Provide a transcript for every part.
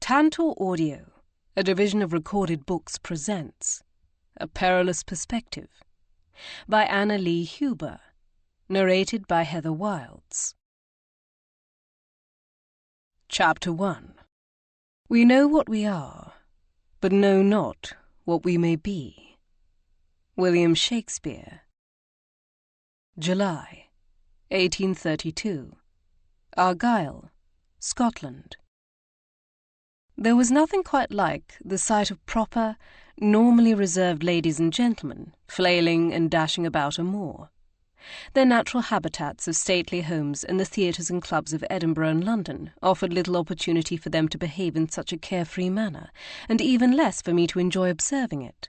Tantor Audio, a division of Recorded Books, presents A Perilous Perspective by Anna Lee Huber, narrated by Heather Wilds. Chapter 1. We know what we are, but know not what we may be. William Shakespeare. July, 1832. Argyll, Scotland. There was nothing quite like the sight of proper, normally reserved ladies and gentlemen flailing and dashing about a moor. Their natural habitats of stately homes and the theatres and clubs of Edinburgh and London offered little opportunity for them to behave in such a carefree manner, and even less for me to enjoy observing it.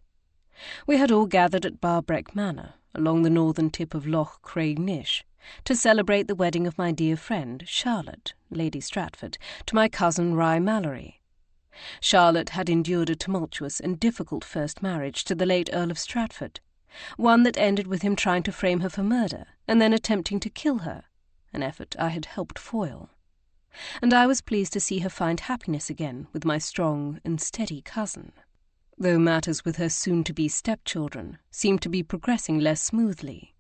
We had all gathered at Barbreck Manor, along the northern tip of Loch Craignish, to celebrate the wedding of my dear friend, Charlotte, Lady Stratford, to my cousin Rye Mallory. Charlotte had endured a tumultuous and difficult first marriage to the late Earl of Stratford, one that ended with him trying to frame her for murder and then attempting to kill her, an effort I had helped foil. And I was pleased to see her find happiness again with my strong and steady cousin, though matters with her soon-to-be stepchildren seemed to be progressing less smoothly.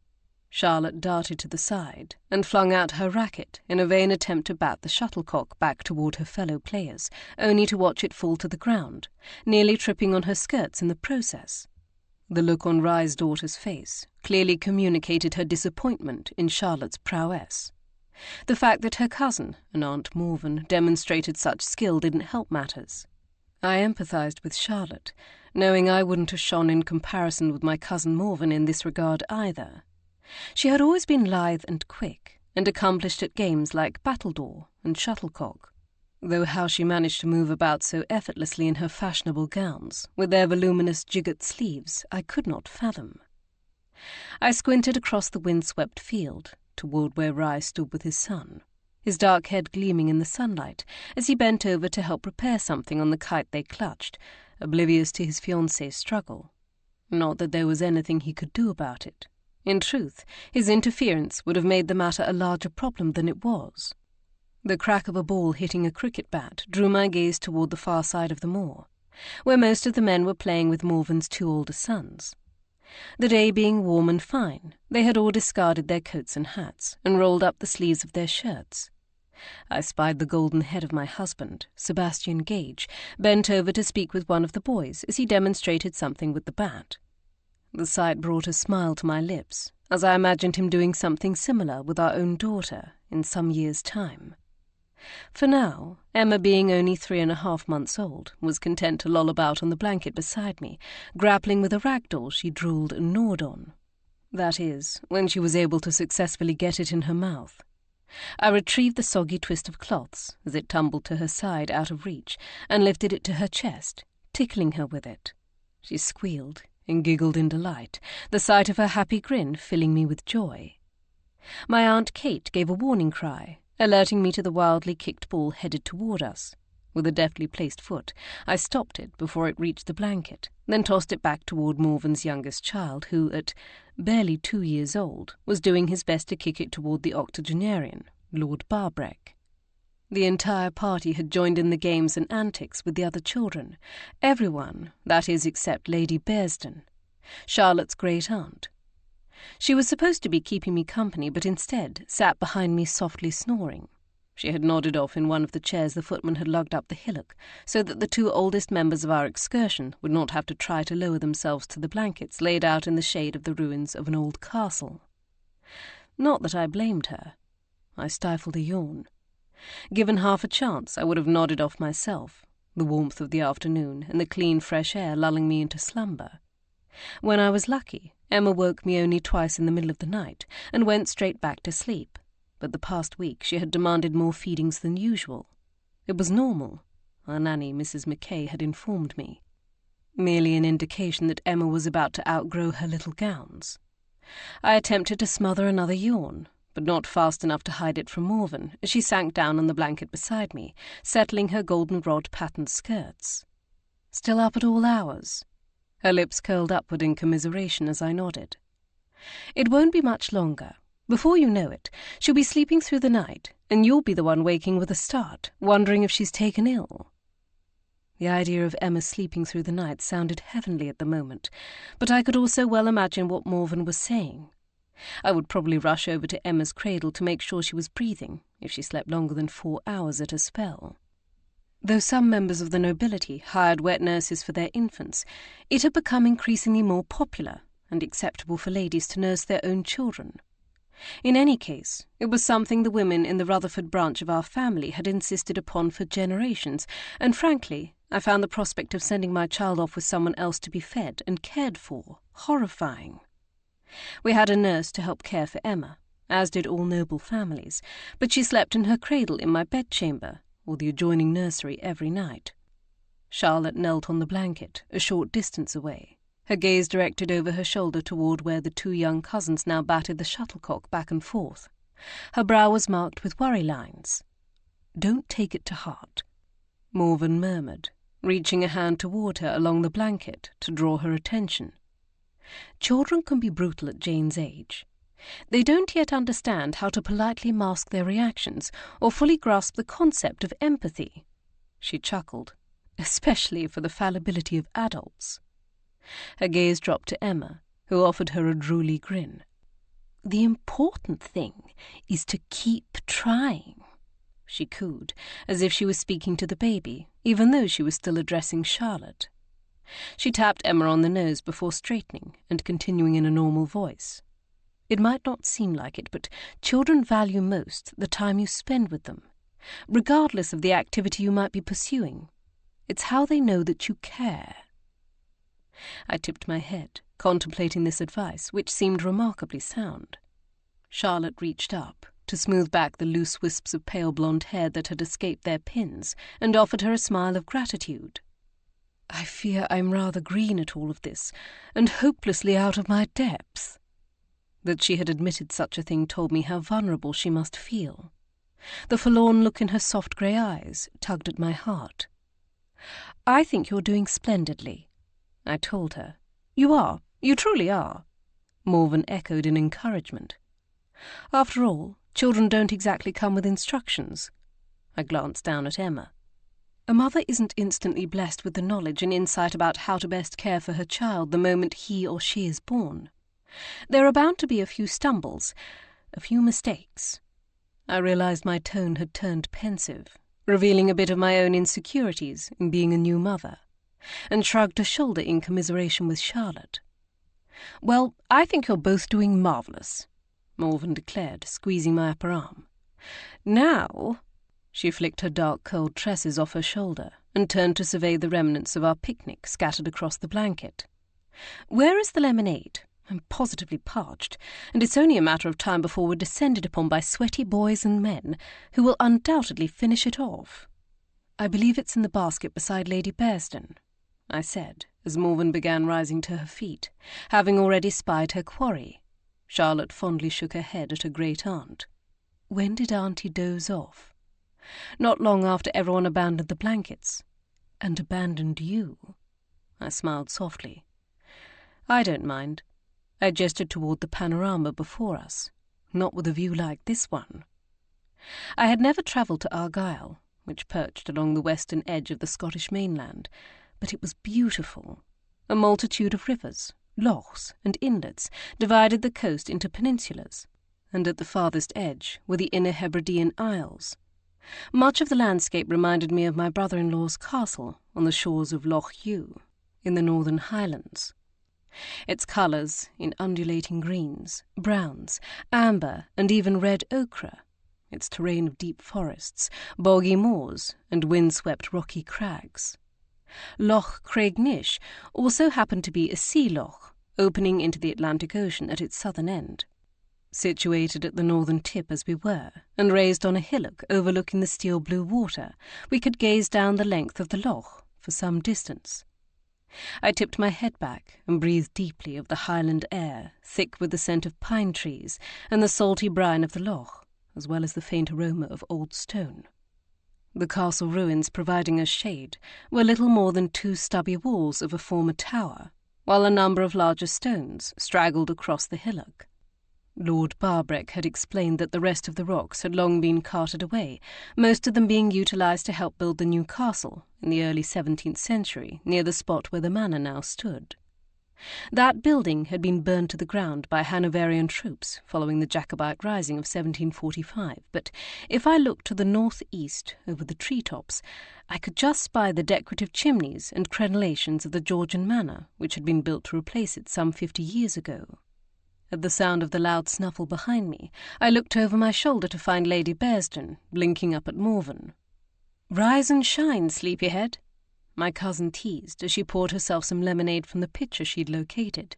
Charlotte darted to the side and flung out her racket in a vain attempt to bat the shuttlecock back toward her fellow players, only to watch it fall to the ground, nearly tripping on her skirts in the process. The look on Rye's daughter's face clearly communicated her disappointment in Charlotte's prowess. The fact that her cousin and Aunt Morven demonstrated such skill didn't help matters. I empathized with Charlotte, knowing I wouldn't have shone in comparison with my cousin Morven in this regard either. She had always been lithe and quick, and accomplished at games like battledore and shuttlecock, though how she managed to move about so effortlessly in her fashionable gowns, with their voluminous gigot sleeves, I could not fathom. I squinted across the wind-swept field, toward where Rye stood with his son, his dark head gleaming in the sunlight, as he bent over to help repair something on the kite they clutched, oblivious to his fiancée's struggle. Not that there was anything he could do about it. In truth, his interference would have made the matter a larger problem than it was. The crack of a ball hitting a cricket bat drew my gaze toward the far side of the moor, where most of the men were playing with Morven's two older sons. The day being warm and fine, they had all discarded their coats and hats and rolled up the sleeves of their shirts. I spied the golden head of my husband, Sebastian Gage, bent over to speak with one of the boys as he demonstrated something with the bat. The sight brought a smile to my lips, as I imagined him doing something similar with our own daughter in some years' time. For now, Emma, being only 3.5 months old, was content to loll about on the blanket beside me, grappling with a rag doll she drooled and gnawed on. That is, when she was able to successfully get it in her mouth. I retrieved the soggy twist of cloths as it tumbled to her side out of reach, and lifted it to her chest, tickling her with it. She squealed and giggled in delight, the sight of her happy grin filling me with joy. My Aunt Kate gave a warning cry, alerting me to the wildly kicked ball headed toward us. With a deftly placed foot, I stopped it before it reached the blanket, then tossed it back toward Morven's youngest child, who, at barely 2 years old, was doing his best to kick it toward the octogenarian, Lord Barbreck. The entire party had joined in the games and antics with the other children, everyone, that is, except Lady Bearsden, Charlotte's great-aunt. She was supposed to be keeping me company, but instead sat behind me softly snoring. She had nodded off in one of the chairs the footman had lugged up the hillock, so that the 2 oldest members of our excursion would not have to try to lower themselves to the blankets laid out in the shade of the ruins of an old castle. Not that I blamed her. I stifled a yawn. Given half a chance, I would have nodded off myself, the warmth of the afternoon and the clean fresh air lulling me into slumber. When I was lucky, Emma woke me only twice in the middle of the night and went straight back to sleep, but the past week she had demanded more feedings than usual. It was normal, our nanny, Mrs. Mackay, had informed me. Merely an indication that Emma was about to outgrow her little gowns. I attempted to smother another yawn, but not fast enough to hide it from Morven, as she sank down on the blanket beside me, settling her goldenrod-patterned skirts. Still up at all hours? Her lips curled upward in commiseration as I nodded. It won't be much longer. Before you know it, she'll be sleeping through the night, and you'll be the one waking with a start, wondering if she's taken ill. The idea of Emma sleeping through the night sounded heavenly at the moment, but I could also well imagine what Morven was saying. I would probably rush over to Emma's cradle to make sure she was breathing, if she slept longer than 4 hours at a spell. Though some members of the nobility hired wet nurses for their infants, it had become increasingly more popular and acceptable for ladies to nurse their own children. In any case, it was something the women in the Rutherford branch of our family had insisted upon for generations, and frankly, I found the prospect of sending my child off with someone else to be fed and cared for horrifying. We had a nurse to help care for Emma, as did all noble families, but she slept in her cradle in my bedchamber or the adjoining nursery every night. Charlotte knelt on the blanket, a short distance away, her gaze directed over her shoulder toward where the 2 young cousins now batted the shuttlecock back and forth. Her brow was marked with worry lines. "Don't take it to heart," Morven murmured, reaching a hand toward her along the blanket to draw her attention. "Children can be brutal at Jane's age. They don't yet understand how to politely mask their reactions or fully grasp the concept of empathy." She chuckled. "Especially for the fallibility of adults." Her gaze dropped to Emma, who offered her a drooly grin. "The important thing is to keep trying," she cooed, as if she was speaking to the baby, even though she was still addressing Charlotte. She tapped Emma on the nose before straightening and continuing in a normal voice. "It might not seem like it, but children value most the time you spend with them, regardless of the activity you might be pursuing. It's how they know that you care." I tipped my head, contemplating this advice, which seemed remarkably sound. Charlotte reached up to smooth back the loose wisps of pale blonde hair that had escaped their pins, and offered her a smile of gratitude. "I fear I'm rather green at all of this, and hopelessly out of my depth." That she had admitted such a thing told me how vulnerable she must feel. The forlorn look in her soft grey eyes tugged at my heart. "I think you're doing splendidly," I told her. "You are. You truly are," Morven echoed in encouragement. "After all, children don't exactly come with instructions." I glanced down at Emma. "A mother isn't instantly blessed with the knowledge and insight about how to best care for her child the moment he or she is born. There are bound to be a few stumbles, a few mistakes." I realized my tone had turned pensive, revealing a bit of my own insecurities in being a new mother, and shrugged a shoulder in commiseration with Charlotte. "Well, I think you're both doing marvellous," Morven declared, squeezing my upper arm. "Now—" She flicked her dark curled tresses off her shoulder and turned to survey the remnants of our picnic scattered across the blanket. "Where is the lemonade? I'm positively parched, and it's only a matter of time before we're descended upon by sweaty boys and men who will undoubtedly finish it off." "I believe it's in the basket beside Lady Bearsden," I said, as Morven began rising to her feet, having already spied her quarry. Charlotte fondly shook her head at her great-aunt. "When did Auntie doze off?" "Not long after everyone abandoned the blankets." "And abandoned you?" I smiled softly. "I don't mind." I gestured toward the panorama before us. "Not with a view like this one." I had never travelled to Argyll, which perched along the western edge of the Scottish mainland, but it was beautiful. A multitude of rivers, lochs, and inlets divided the coast into peninsulas, and at the farthest edge were the inner Hebridean Isles. Much of the landscape reminded me of my brother-in-law's castle on the shores of Loch Ewe, in the northern Highlands. Its colours, in undulating greens, browns, amber, and even red ochre, its terrain of deep forests, boggy moors, and wind-swept rocky crags. Loch Craignish also happened to be a sea loch, opening into the Atlantic Ocean at its southern end. Situated at the northern tip as we were, and raised on a hillock overlooking the steel-blue water, we could gaze down the length of the loch for some distance. I tipped my head back and breathed deeply of the Highland air, thick with the scent of pine trees and the salty brine of the loch, as well as the faint aroma of old stone. The castle ruins providing us shade were little more than 2 stubby walls of a former tower, while a number of larger stones straggled across the hillock. Lord Barbreck had explained that the rest of the rocks had long been carted away, most of them being utilised to help build the new castle in the early 17th century near the spot where the manor now stood. That building had been burned to the ground by Hanoverian troops following the Jacobite Rising of 1745, but if I looked to the north-east over the treetops, I could just spy the decorative chimneys and crenellations of the Georgian manor, which had been built to replace it some 50 years ago. At the sound of the loud snuffle behind me, I looked over my shoulder to find Lady Bearsden blinking up at Morven. "Rise and shine, sleepyhead," my cousin teased as she poured herself some lemonade from the pitcher she'd located.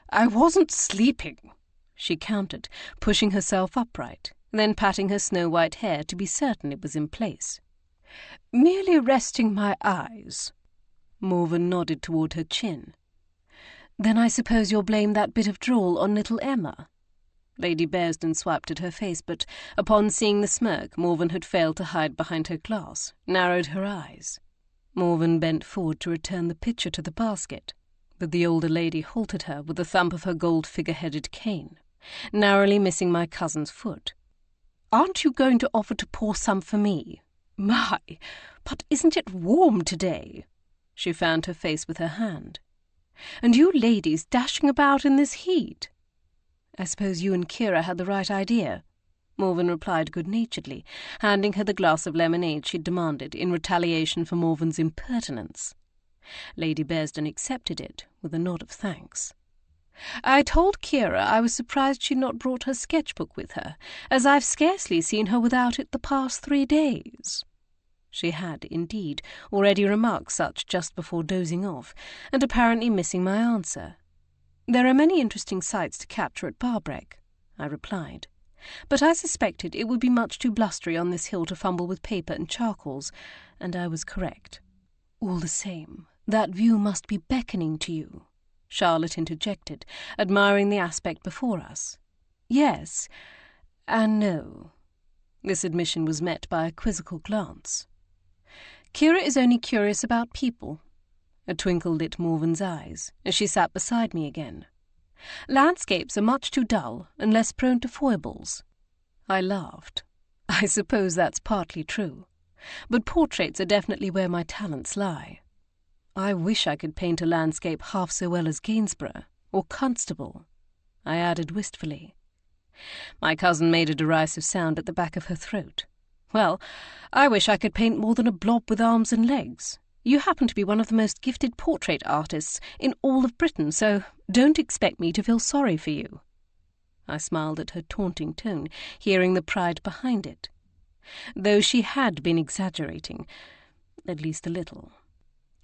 "I wasn't sleeping," she countered, pushing herself upright, then patting her snow-white hair to be certain it was in place. "Merely resting my eyes." Morven nodded toward her chin. "Then I suppose you'll blame that bit of drool on little Emma?" Lady Bearsden swiped at her face, but upon seeing the smirk Morven had failed to hide behind her glass, narrowed her eyes. Morven bent forward to return the pitcher to the basket, but the older lady halted her with a thump of her gold figure-headed cane, narrowly missing my cousin's foot. "Aren't you going to offer to pour some for me? My, but isn't it warm today?" She fanned her face with her hand. "And you ladies dashing about in this heat." "I suppose you and Kiera had the right idea," Morven replied good-naturedly, handing her the glass of lemonade she'd demanded in retaliation for Morven's impertinence. Lady Bearsden accepted it with a nod of thanks. "I told Kiera I was surprised she'd not brought her sketchbook with her, as I've scarcely seen her without it the past 3 days." She had, indeed, already remarked such just before dozing off, and apparently missing my answer. "There are many interesting sights to capture at Barbreck," I replied, but I suspected it would be much too blustery on this hill to fumble with paper and charcoals, and I was correct. "All the same, that view must be beckoning to you," Charlotte interjected, admiring the aspect before us. "Yes, and no." This admission was met by a quizzical glance. "Kiera is only curious about people." A twinkle lit Morven's eyes as she sat beside me again. "Landscapes are much too dull and less prone to foibles." I laughed. "I suppose that's partly true, but portraits are definitely where my talents lie. I wish I could paint a landscape half so well as Gainsborough or Constable," I added wistfully. My cousin made a derisive sound at the back of her throat. "Well, I wish I could paint more than a blob with arms and legs. You happen to be one of the most gifted portrait artists in all of Britain, so don't expect me to feel sorry for you." I smiled at her taunting tone, hearing the pride behind it. Though she had been exaggerating, at least a little.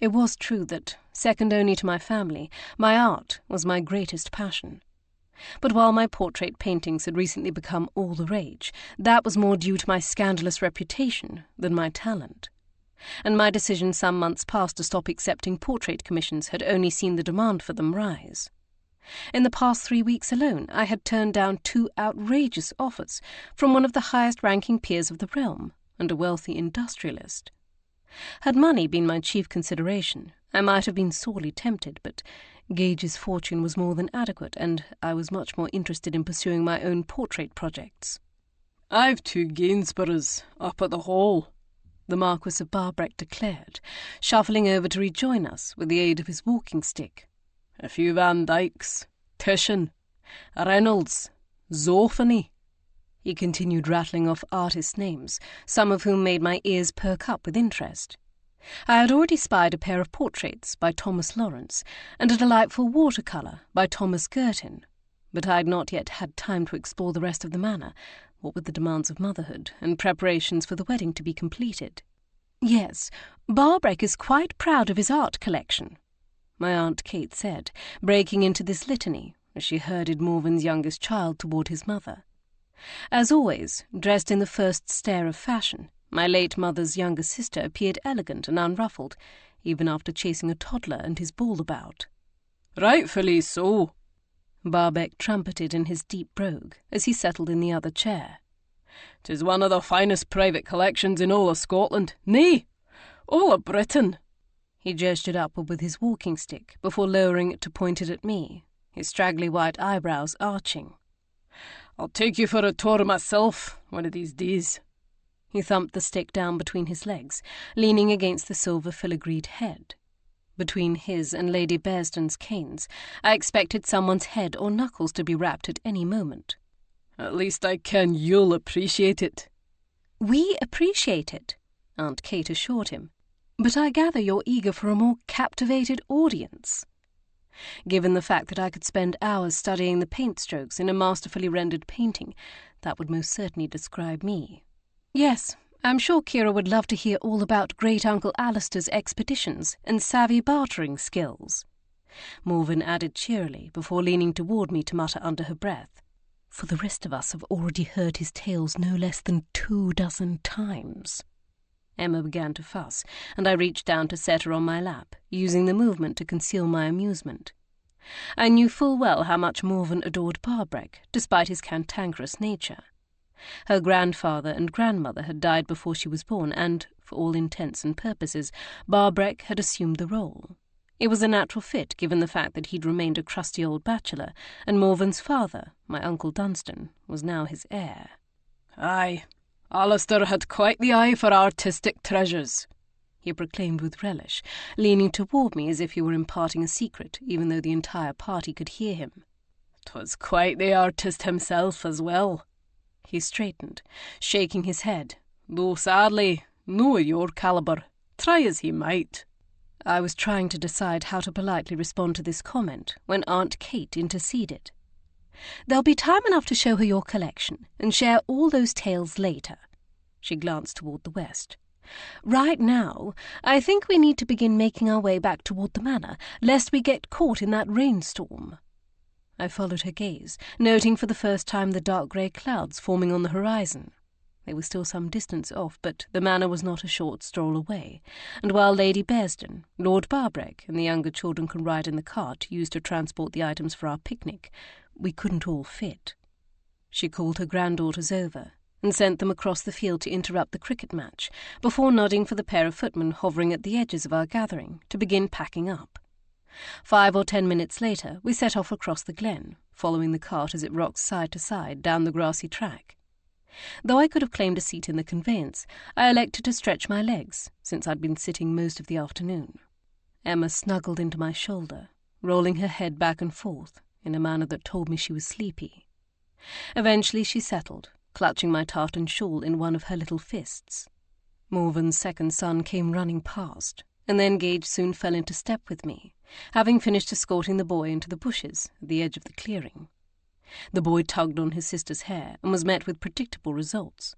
It was true that, second only to my family, my art was my greatest passion. But while my portrait paintings had recently become all the rage, that was more due to my scandalous reputation than my talent. And my decision some months past to stop accepting portrait commissions had only seen the demand for them rise. In the past 3 weeks alone, I had turned down 2 outrageous offers from one of the highest-ranking peers of the realm and a wealthy industrialist. Had money been my chief consideration, I might have been sorely tempted, but Gage's fortune was more than adequate, and I was much more interested in pursuing my own portrait projects. "I've 2 Gainsboroughs up at the Hall," the Marquess of Barbreck declared, shuffling over to rejoin us with the aid of his walking stick. "A few Van Dykes, Titian, Reynolds, Zoffany." He continued rattling off artists' names, some of whom made my ears perk up with interest. I had already spied a pair of portraits by Thomas Lawrence and a delightful watercolour by Thomas Girton, but I had not yet had time to explore the rest of the manor, what with the demands of motherhood and preparations for the wedding to be completed. "Yes, Barbreck is quite proud of his art collection," my Aunt Kate said, breaking into this litany as she herded Morven's youngest child toward his mother. As always, dressed in the first stare of fashion, my late mother's younger sister appeared elegant and unruffled, even after chasing a toddler and his ball about. "Rightfully so," Barbreck trumpeted in his deep brogue as he settled in the other chair. "'Tis one of the finest private collections in all of Scotland, nay, all of Britain." He gestured upward with his walking stick before lowering it to point it at me, his straggly white eyebrows arching. I'll take you for a tour myself, one of these days. He thumped the stick down between his legs, leaning against the silver filigreed head. Between his and Lady Bearsden's canes, I expected someone's head or knuckles to be rapped at any moment. At least I ken you'll appreciate it. We appreciate it, Aunt Kate assured him, but I gather you're eager for a more captivated audience. Given the fact that I could spend hours studying the paint strokes in a masterfully rendered painting, that would most certainly describe me. Yes, I'm sure Kiera would love to hear all about Great-Uncle Alistair's expeditions and savvy bartering skills. Morven added cheerily before leaning toward me to mutter under her breath, for the rest of us have already heard his tales no less than 24 times. Emma began to fuss, and I reached down to set her on my lap, using the movement to conceal my amusement. I knew full well how much Morven adored Barbreck, despite his cantankerous nature. Her grandfather and grandmother had died before she was born, and, for all intents and purposes, Barbreck had assumed the role. It was a natural fit, given the fact that he'd remained a crusty old bachelor, and Morven's father, my Uncle Dunstan, was now his heir. Aye, Alistair had quite the eye for artistic treasures, he proclaimed with relish, leaning toward me as if he were imparting a secret, even though the entire party could hear him. 'Twas quite the artist himself as well. He straightened, shaking his head, though sadly, no of your calibre, try as he might. I was trying to decide how to politely respond to this comment when Aunt Kate interceded. There'll be time enough to show her your collection and share all those tales later. She glanced toward the west. Right now, I think we need to begin making our way back toward the manor, lest we get caught in that rainstorm. I followed her gaze, noting for the first time the dark grey clouds forming on the horizon. They were still some distance off, but the manor was not a short stroll away, and while Lady Bearsden, Lord Barbreck, and the younger children could ride in the cart used to transport the items for our picnic, we couldn't all fit. She called her granddaughters over and sent them across the field to interrupt the cricket match, before nodding for the pair of footmen hovering at the edges of our gathering to begin packing up. 5 or 10 minutes later, we set off across the glen, following the cart as it rocked side to side down the grassy track. Though I could have claimed a seat in the conveyance, I elected to stretch my legs, since I'd been sitting most of the afternoon. Emma snuggled into my shoulder, rolling her head back and forth in a manner that told me she was sleepy. Eventually she settled, clutching my tartan shawl in one of her little fists. Morven's second son came running past, and then Gage soon fell into step with me, having finished escorting the boy into the bushes at the edge of the clearing. The boy tugged on his sister's hair and was met with predictable results.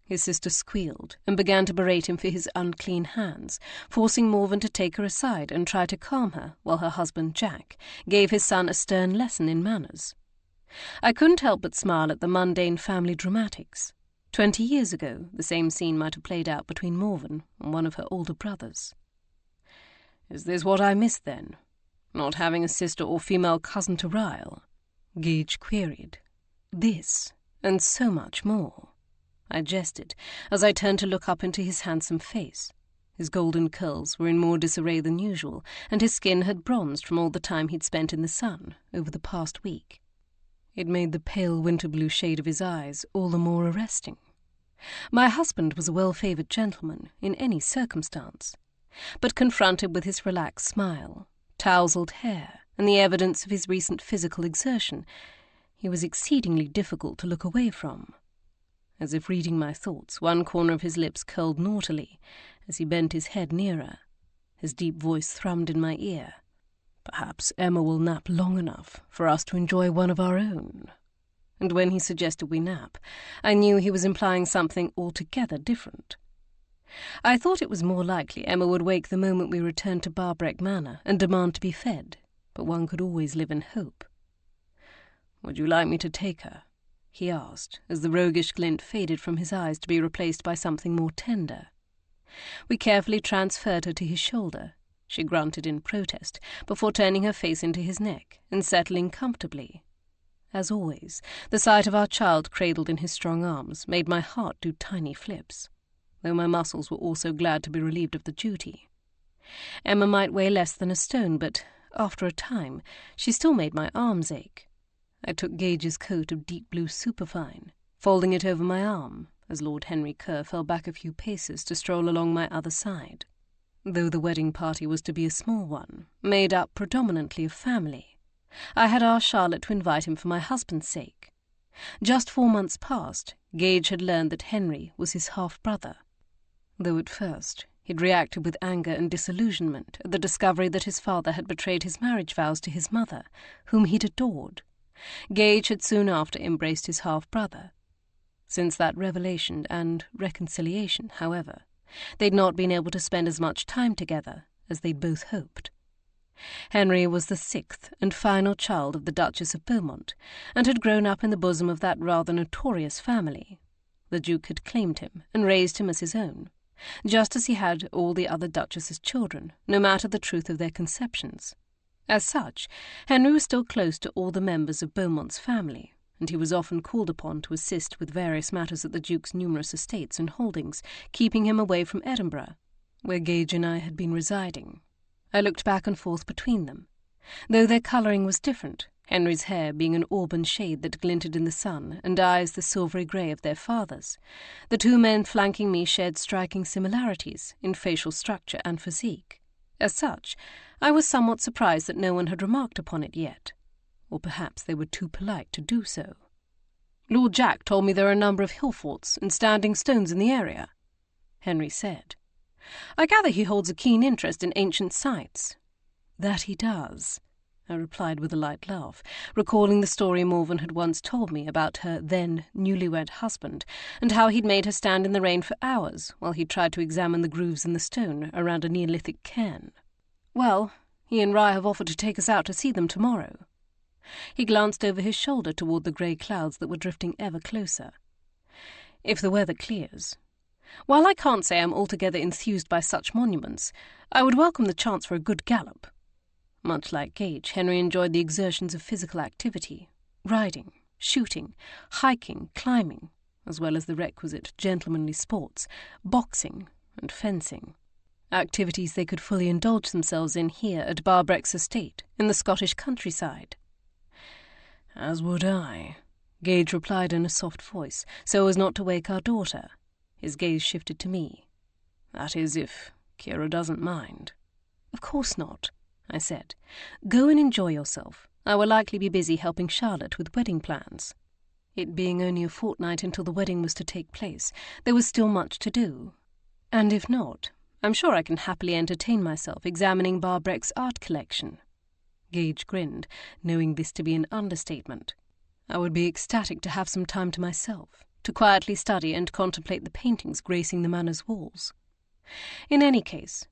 His sister squealed and began to berate him for his unclean hands, forcing Morven to take her aside and try to calm her, while her husband, Jack, gave his son a stern lesson in manners. I couldn't help but smile at the mundane family dramatics. 20 years ago, the same scene might have played out between Morven and one of her older brothers. Is this what I missed, then? Not having a sister or female cousin to rile? Gage queried. This, and so much more. I jested, as I turned to look up into his handsome face. His golden curls were in more disarray than usual, and his skin had bronzed from all the time he'd spent in the sun over the past week. It made the pale winter-blue shade of his eyes all the more arresting. My husband was a well-favoured gentleman in any circumstance, but confronted with his relaxed smile, tousled hair, and the evidence of his recent physical exertion, he was exceedingly difficult to look away from. As if reading my thoughts, one corner of his lips curled naughtily as he bent his head nearer. His deep voice thrummed in my ear. Perhaps Emma will nap long enough for us to enjoy one of our own. And when he suggested we nap, I knew he was implying something altogether different. I thought it was more likely Emma would wake the moment we returned to Barbreck Manor and demand to be fed, but one could always live in hope. "Would you like me to take her?" he asked, as the roguish glint faded from his eyes to be replaced by something more tender. We carefully transferred her to his shoulder. She grunted in protest, before turning her face into his neck and settling comfortably. As always, the sight of our child cradled in his strong arms made my heart do tiny flips, though my muscles were also glad to be relieved of the duty. Emma might weigh less than a stone, but after a time she still made my arms ache. I took Gage's coat of deep blue superfine, folding it over my arm, as Lord Henry Kerr fell back a few paces to stroll along my other side. Though the wedding party was to be a small one, made up predominantly of family, I had asked Charlotte to invite him for my husband's sake. Just 4 months past, Gage had learned that Henry was his half-brother. Though at first he'd reacted with anger and disillusionment at the discovery that his father had betrayed his marriage vows to his mother, whom he'd adored, Gage had soon after embraced his half-brother. Since that revelation and reconciliation, however, they'd not been able to spend as much time together as they'd both hoped. Henry was the 6th and final child of the Duchess of Beaumont, and had grown up in the bosom of that rather notorious family. The Duke had claimed him and raised him as his own, just as he had all the other Duchess's children, no matter the truth of their conceptions. As such, Henry was still close to all the members of Beaumont's family, and he was often called upon to assist with various matters at the Duke's numerous estates and holdings, keeping him away from Edinburgh, where Gage and I had been residing. I looked back and forth between them. Though their colouring was different, Henry's hair being an auburn shade that glinted in the sun, and eyes the silvery grey of their father's, the two men flanking me shared striking similarities in facial structure and physique. As such, I was somewhat surprised that no one had remarked upon it yet, or perhaps they were too polite to do so. "Lord Jack told me there are a number of hill forts and standing stones in the area," Henry said. "I gather he holds a keen interest in ancient sites." "That he does," I replied with a light laugh, recalling the story Morven had once told me about her then newlywed husband, and how he'd made her stand in the rain for hours while he tried to examine the grooves in the stone around a Neolithic cairn. "Well, he and Rye have offered to take us out to see them tomorrow." He glanced over his shoulder toward the grey clouds that were drifting ever closer. "If the weather clears. While I can't say I'm altogether enthused by such monuments, I would welcome the chance for a good gallop." Much like Gage, Henry enjoyed the exertions of physical activity, riding, shooting, hiking, climbing, as well as the requisite gentlemanly sports, boxing and fencing. Activities they could fully indulge themselves in here at Barbreck's estate, in the Scottish countryside. "As would I," Gage replied in a soft voice, so as not to wake our daughter. His gaze shifted to me. "That is, if Kiera doesn't mind." "Of course not," I said. "Go and enjoy yourself. I will likely be busy helping Charlotte with wedding plans." It being only a fortnight until the wedding was to take place, there was still much to do. And if not, I'm sure I can happily entertain myself examining Barbreck's art collection. Gage grinned, knowing this to be an understatement. I would be ecstatic to have some time to myself, to quietly study and contemplate the paintings gracing the manor's walls. In any case,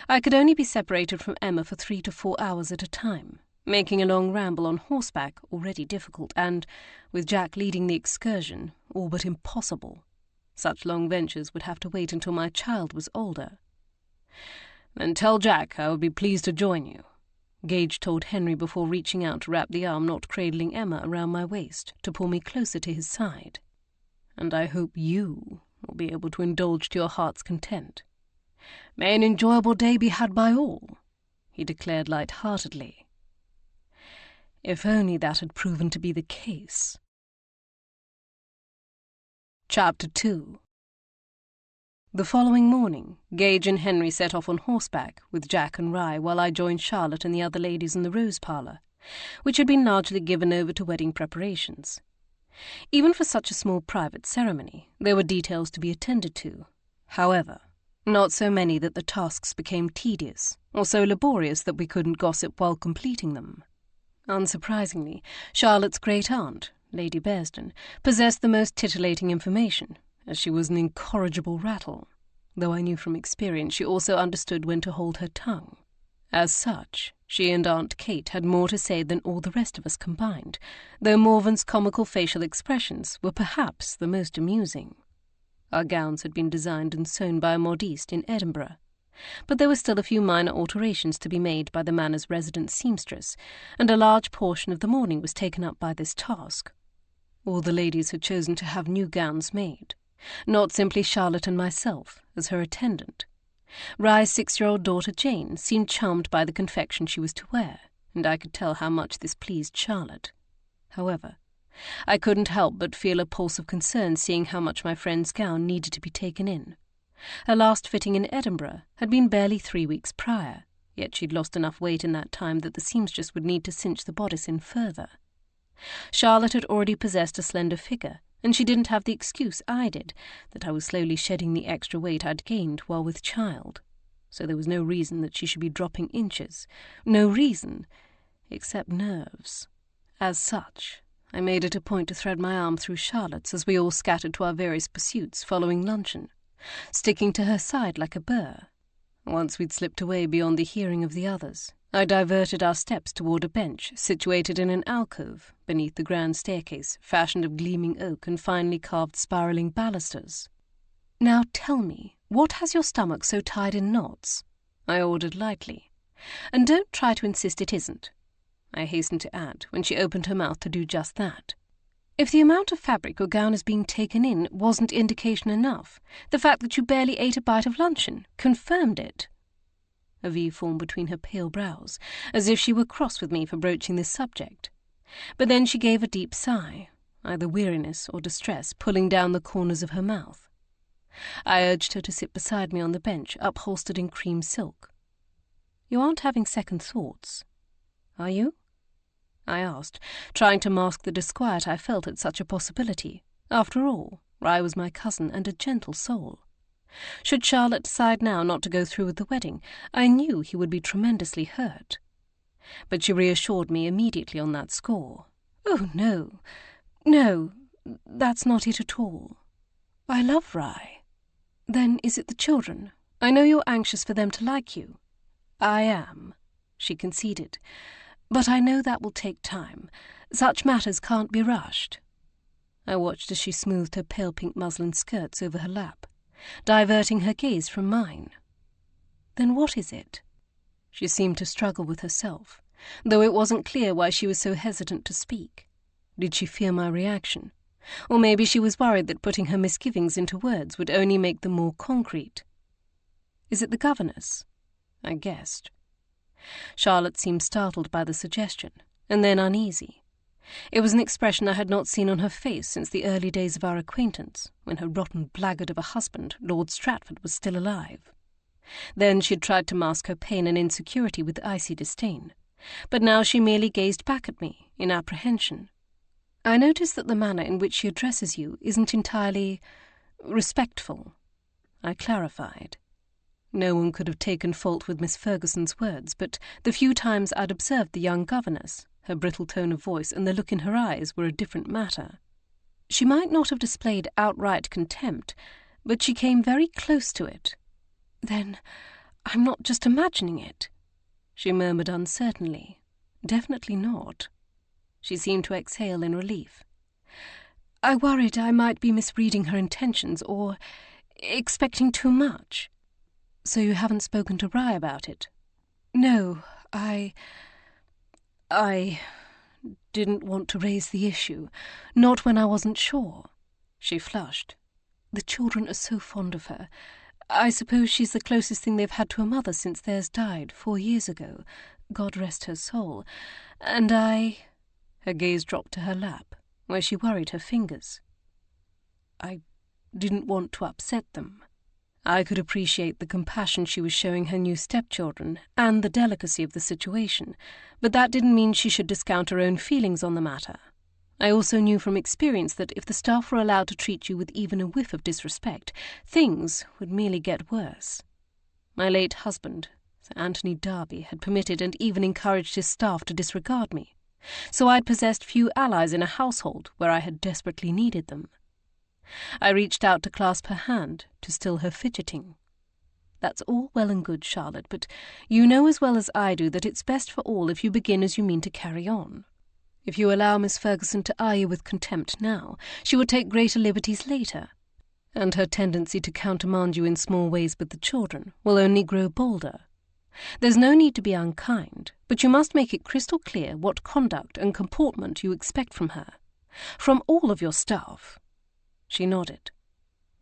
I could only be separated from Emma for 3 to 4 hours at a time, making a long ramble on horseback already difficult and, with Jack leading the excursion, all but impossible. Such long ventures would have to wait until my child was older. "Then tell Jack I would be pleased to join you," Gage told Henry before reaching out to wrap the arm not cradling Emma around my waist to pull me closer to his side. "And I hope you will be able to indulge to your heart's content." "May an enjoyable day be had by all," he declared light-heartedly. If only that had proven to be the case. Chapter 2. The following morning, Gage and Henry set off on horseback with Jack and Rye, while I joined Charlotte and the other ladies in the rose parlour, which had been largely given over to wedding preparations. Even for such a small private ceremony, there were details to be attended to. However, not so many that the tasks became tedious, or so laborious that we couldn't gossip while completing them. Unsurprisingly, Charlotte's great-aunt, Lady Bearsden, possessed the most titillating information, as she was an incorrigible rattle, though I knew from experience she also understood when to hold her tongue. As such, she and Aunt Kate had more to say than all the rest of us combined, though Morven's comical facial expressions were perhaps the most amusing. Our gowns had been designed and sewn by a modiste in Edinburgh, but there were still a few minor alterations to be made by the manor's resident seamstress, and a large portion of the morning was taken up by this task. All the ladies had chosen to have new gowns made, not simply Charlotte and myself, as her attendant. Rye's 6-year-old daughter Jane seemed charmed by the confection she was to wear, and I could tell how much this pleased Charlotte. However, I couldn't help but feel a pulse of concern seeing how much my friend's gown needed to be taken in. Her last fitting in Edinburgh had been barely 3 weeks prior, yet she'd lost enough weight in that time that the seamstress would need to cinch the bodice in further. Charlotte had already possessed a slender figure, and she didn't have the excuse I did, that I was slowly shedding the extra weight I'd gained while with child. So there was no reason that she should be dropping inches. No reason, except nerves. As such, I made it a point to thread my arm through Charlotte's as we all scattered to our various pursuits following luncheon, sticking to her side like a burr. Once we'd slipped away beyond the hearing of the others, I diverted our steps toward a bench situated in an alcove beneath the grand staircase, fashioned of gleaming oak and finely carved spiralling balusters. "Now tell me, what has your stomach so tied in knots?" I ordered lightly. "And don't try to insist it isn't," I hastened to add when she opened her mouth to do just that. "If the amount of fabric your gown is being taken in wasn't indication enough, the fact that you barely ate a bite of luncheon confirmed it." A V formed between her pale brows, as if she were cross with me for broaching this subject. But then she gave a deep sigh, either weariness or distress pulling down the corners of her mouth. I urged her to sit beside me on the bench, upholstered in cream silk. "You aren't having second thoughts, are you?" I asked, trying to mask the disquiet I felt at such a possibility. After all, Rye was my cousin and a gentle soul. Should Charlotte decide now not to go through with the wedding, I knew he would be tremendously hurt. But she reassured me immediately on that score. "Oh, no, that's not it at all. I love Rye." "Then is it the children? I know you're anxious for them to like you." "I am," she conceded. "But I know that will take time. Such matters can't be rushed." I watched as she smoothed her pale pink muslin skirts over her lap, diverting her gaze from mine. "Then what is it?" She seemed to struggle with herself, though it wasn't clear why she was so hesitant to speak. Did she fear my reaction? Or maybe she was worried that putting her misgivings into words would only make them more concrete. "Is it the governess?" I guessed. Charlotte seemed startled by the suggestion, and then uneasy. It was an expression I had not seen on her face since the early days of our acquaintance, when her rotten blackguard of a husband, Lord Stratford, was still alive. Then she had tried to mask her pain and insecurity with icy disdain, but now she merely gazed back at me, in apprehension. "I notice that the manner in which she addresses you isn't entirely respectful," I clarified. No one could have taken fault with Miss Ferguson's words, but the few times I'd observed the young governess, her brittle tone of voice and the look in her eyes were a different matter. She might not have displayed outright contempt, but she came very close to it. "Then I'm not just imagining it," she murmured uncertainly. "Definitely not." She seemed to exhale in relief. "I worried I might be misreading her intentions or expecting too much." "So you haven't spoken to Rye about it?" "No, I didn't want to raise the issue, not when I wasn't sure." She flushed. "The children are so fond of her. I suppose she's the closest thing they've had to a mother since theirs died 4 years ago, God rest her soul, and Her gaze dropped to her lap, where she worried her fingers. "I didn't want to upset them." I could appreciate the compassion she was showing her new stepchildren and the delicacy of the situation, but that didn't mean she should discount her own feelings on the matter. I also knew from experience that if the staff were allowed to treat you with even a whiff of disrespect, things would merely get worse. My late husband, Sir Anthony Darby, had permitted and even encouraged his staff to disregard me, so I'd possessed few allies in a household where I had desperately needed them. I reached out to clasp her hand, to still her fidgeting. "That's all well and good, Charlotte, but you know as well as I do that it's best for all if you begin as you mean to carry on. If you allow Miss Ferguson to eye you with contempt now, she will take greater liberties later, and her tendency to countermand you in small ways with the children will only grow bolder. There's no need to be unkind, but you must make it crystal clear what conduct and comportment you expect from her. From all of your staff." She nodded.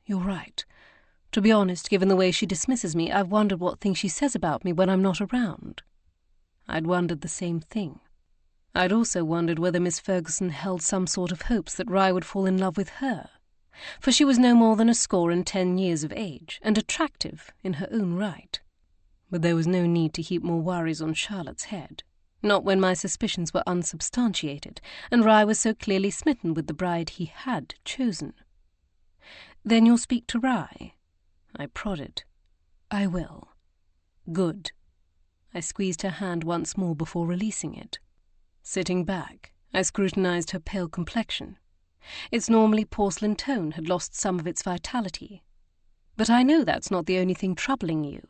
"You're right. To be honest, given the way she dismisses me, I've wondered what things she says about me when I'm not around." I'd wondered the same thing. I'd also wondered whether Miss Ferguson held some sort of hopes that Rye would fall in love with her, for she was no more than 10 years of age, and attractive in her own right. But there was no need to heap more worries on Charlotte's head, not when my suspicions were unsubstantiated, and Rye was so clearly smitten with the bride he had chosen. "Then you'll speak to Rye?" I prodded. "I will." "Good." I squeezed her hand once more before releasing it. Sitting back, I scrutinized her pale complexion. Its normally porcelain tone had lost some of its vitality. "But I know that's not the only thing troubling you."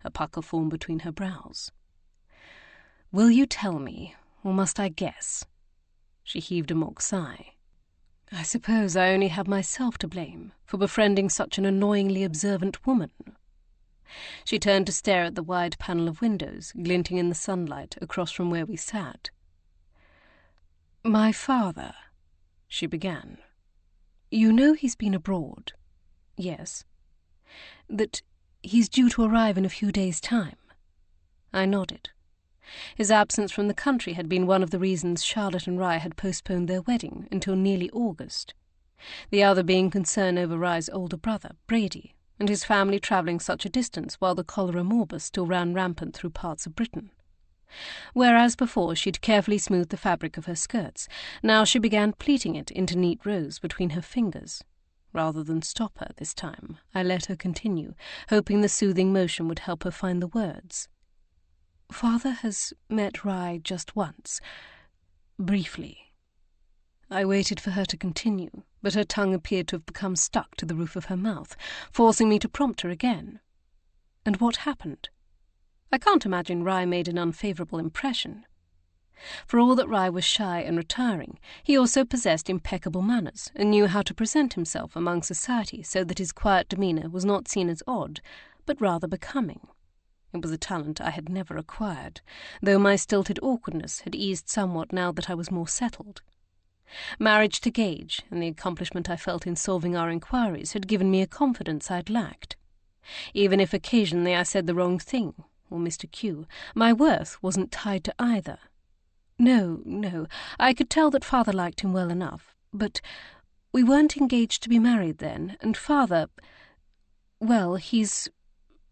A pucker formed between her brows. "Will you tell me, or must I guess?" She heaved a mock sigh. "I suppose I only have myself to blame for befriending such an annoyingly observant woman." She turned to stare at the wide panel of windows glinting in the sunlight across from where we sat. "My father," she began. "You know he's been abroad?" "Yes." "That he's due to arrive in a few days' time?" I nodded. His absence from the country had been one of the reasons Charlotte and Rye had postponed their wedding until nearly August, the other being concern over Rye's older brother, Brady, and his family travelling such a distance while the cholera morbus still ran rampant through parts of Britain. Whereas before she'd carefully smoothed the fabric of her skirts, now she began pleating it into neat rows between her fingers. Rather than stop her this time, I let her continue, hoping the soothing motion would help her find the words. "Father has met Rye just once, briefly." I waited for her to continue, but her tongue appeared to have become stuck to the roof of her mouth, forcing me to prompt her again. "And what happened? I can't imagine Rye made an unfavourable impression." For all that Rye was shy and retiring, he also possessed impeccable manners and knew how to present himself among society so that his quiet demeanour was not seen as odd, but rather becoming. It was a talent I had never acquired, though my stilted awkwardness had eased somewhat now that I was more settled. Marriage to Gage, and the accomplishment I felt in solving our inquiries, had given me a confidence I'd lacked. Even if occasionally I said the wrong thing, or missed a cue, my worth wasn't tied to either. No, I could tell that Father liked him well enough, but we weren't engaged to be married then, and Father, well, he's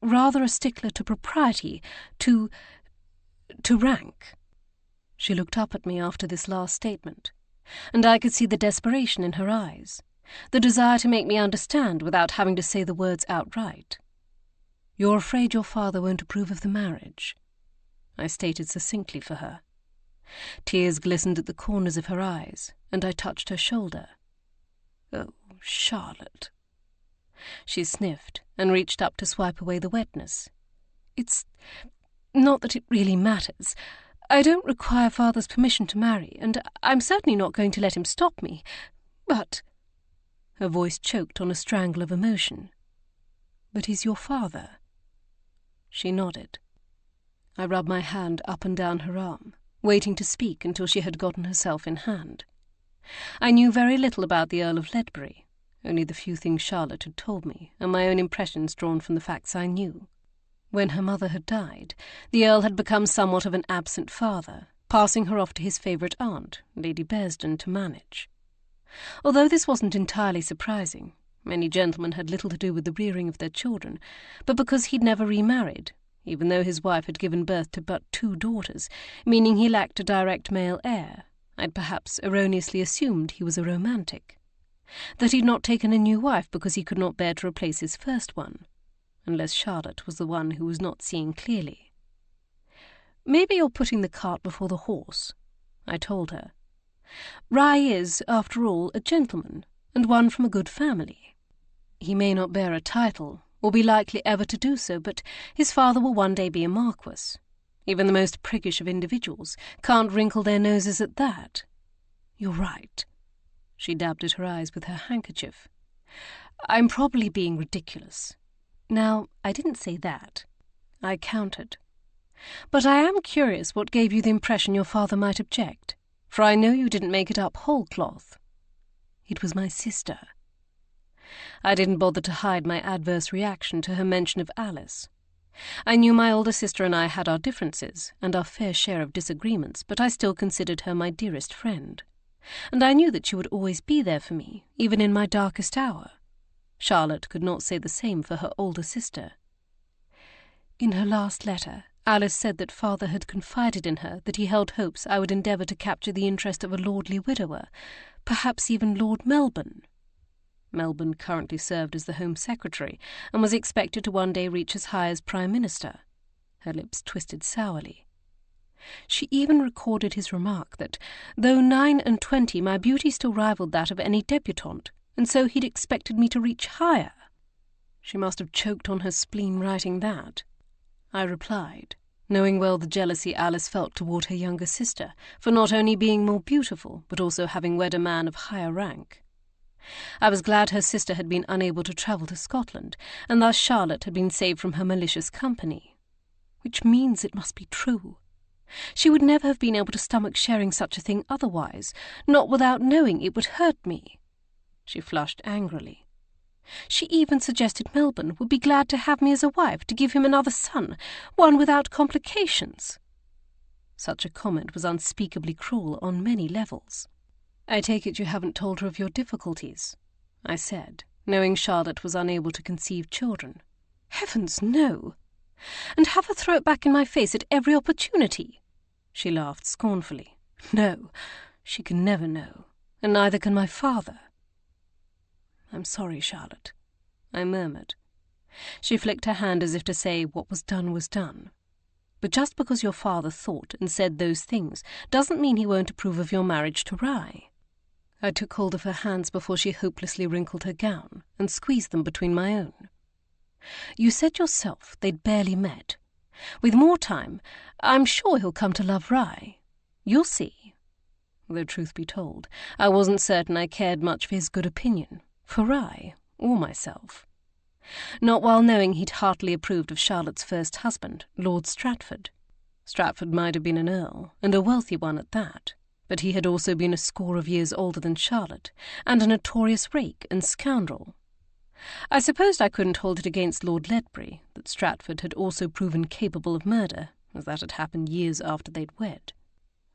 rather a stickler to propriety, to rank." She looked up at me after this last statement, and I could see the desperation in her eyes, the desire to make me understand without having to say the words outright. "You're afraid your father won't approve of the marriage," I stated succinctly for her. Tears glistened at the corners of her eyes, and I touched her shoulder. "Oh, Charlotte." She sniffed and reached up to swipe away the wetness. "It's not that it really matters. I don't require Father's permission to marry, and I'm certainly not going to let him stop me. But—" her voice choked on a strangle of emotion. "But he's your father?" She nodded. I rubbed my hand up and down her arm, waiting to speak until she had gotten herself in hand. I knew very little about the Earl of Ledbury, only the few things Charlotte had told me, and my own impressions drawn from the facts I knew. When her mother had died, the Earl had become somewhat of an absent father, passing her off to his favourite aunt, Lady Bearsden, to manage. Although this wasn't entirely surprising, many gentlemen had little to do with the rearing of their children, but because he'd never remarried, even though his wife had given birth to but 2 daughters, meaning he lacked a direct male heir, I'd perhaps erroneously assumed he was a romantic. That he'd not taken a new wife because he could not bear to replace his first one, unless Charlotte was the one who was not seeing clearly. "Maybe you're putting the cart before the horse," I told her. "Rye is, after all, a gentleman, and one from a good family. He may not bear a title, or be likely ever to do so, but his father will one day be a marquess. Even the most priggish of individuals can't wrinkle their noses at that." "You're right." She dabbed at her eyes with her handkerchief. "I'm probably being ridiculous. Now, I didn't say that," I countered. "But I am curious what gave you the impression your father might object, for I know you didn't make it up whole cloth." "It was my sister." I didn't bother to hide my adverse reaction to her mention of Alice. I knew my older sister and I had our differences and our fair share of disagreements, but I still considered her my dearest friend. And I knew that she would always be there for me, even in my darkest hour. Charlotte could not say the same for her older sister. In her last letter, Alice said that father had confided in her that he held hopes I would endeavour to capture the interest of a lordly widower, perhaps even Lord Melbourne. Melbourne currently served as the Home Secretary and was expected to one day reach as high as Prime Minister. Her lips twisted sourly. She even recorded his remark that, though 29, my beauty still rivalled that of any debutante, and so he'd expected me to reach higher. She must have choked on her spleen writing that. I replied, knowing well the jealousy Alice felt toward her younger sister, for not only being more beautiful, but also having wed a man of higher rank. I was glad her sister had been unable to travel to Scotland, and thus Charlotte had been saved from her malicious company. Which means it must be true. She would never have been able to stomach sharing such a thing otherwise, not without knowing it would hurt me. She flushed angrily. She even suggested Melbourne would be glad to have me as a wife to give him another son, one without complications. Such a comment was unspeakably cruel on many levels. I take it you haven't told her of your difficulties, I said, knowing Charlotte was unable to conceive children. Heavens, no! And have her throw it back in my face at every opportunity. She laughed scornfully. No, she can never know, and neither can my father. I'm sorry, Charlotte, I murmured. She flicked her hand as if to say what was done was done. But just because your father thought and said those things doesn't mean he won't approve of your marriage to Rye. I took hold of her hands before she hopelessly wrinkled her gown and squeezed them between my own. You said yourself they'd barely met. With more time, I'm sure he'll come to love Rye. You'll see. Though truth be told, I wasn't certain I cared much for his good opinion, for Rye or myself. Not while knowing he'd heartily approved of Charlotte's first husband, Lord Stratford. Stratford might have been an earl, and a wealthy one at that, but he had also been a score of years older than Charlotte, and a notorious rake and scoundrel. I supposed I couldn't hold it against Lord Ledbury that Stratford had also proven capable of murder, as that had happened years after they'd wed.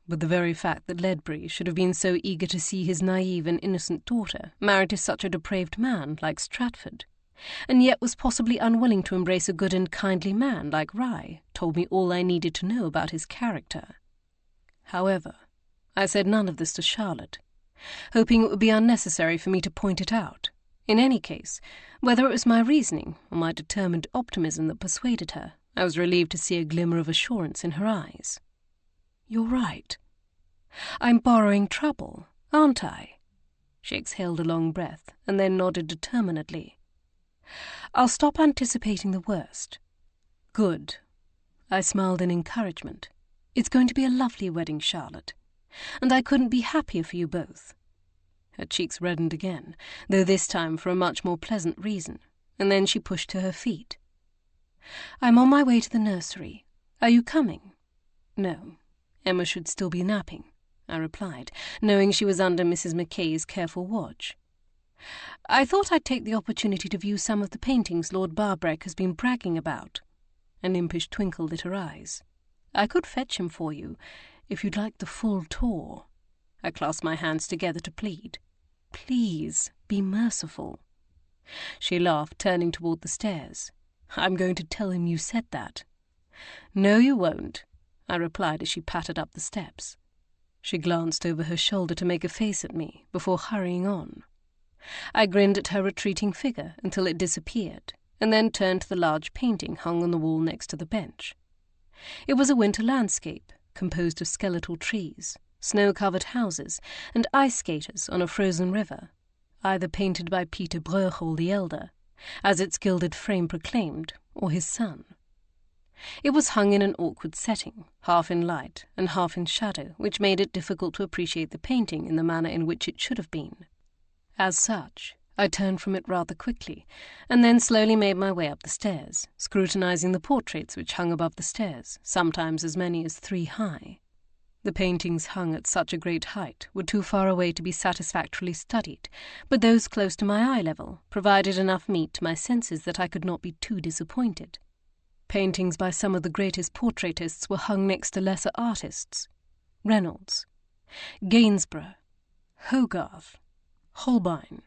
But the very fact that Ledbury should have been so eager to see his naive and innocent daughter married to such a depraved man like Stratford, and yet was possibly unwilling to embrace a good and kindly man like Rye, told me all I needed to know about his character. However, I said none of this to Charlotte, hoping it would be unnecessary for me to point it out. In any case, whether it was my reasoning or my determined optimism that persuaded her, I was relieved to see a glimmer of assurance in her eyes. You're right. I'm borrowing trouble, aren't I? She exhaled a long breath and then nodded determinedly. I'll stop anticipating the worst. Good. I smiled in encouragement. It's going to be a lovely wedding, Charlotte, and I couldn't be happier for you both. Her cheeks reddened again, though this time for a much more pleasant reason, and then she pushed to her feet. I'm on my way to the nursery. Are you coming? No. Emma should still be napping, I replied, knowing she was under Mrs. Mackay's careful watch. I thought I'd take the opportunity to view some of the paintings Lord Barbreck has been bragging about. An impish twinkle lit her eyes. I could fetch him for you, if you'd like the full tour. I clasped my hands together to plead. Please, be merciful. She laughed, turning toward the stairs. I'm going to tell him you said that. No, you won't, I replied as she pattered up the steps. She glanced over her shoulder to make a face at me before hurrying on. I grinned at her retreating figure until it disappeared, and then turned to the large painting hung on the wall next to the bench. It was a winter landscape, composed of skeletal trees, snow-covered houses, and ice skaters on a frozen river, either painted by Peter Bruegel the elder, as its gilded frame proclaimed, or his son. It was hung in an awkward setting, half in light and half in shadow, which made it difficult to appreciate the painting in the manner in which it should have been. As such, I turned from it rather quickly, and then slowly made my way up the stairs, scrutinizing the portraits which hung above the stairs, sometimes as many as 3 high. The paintings hung at such a great height were too far away to be satisfactorily studied, but those close to my eye level provided enough meat to my senses that I could not be too disappointed. Paintings by some of the greatest portraitists were hung next to lesser artists. Reynolds, Gainsborough, Hogarth, Holbein.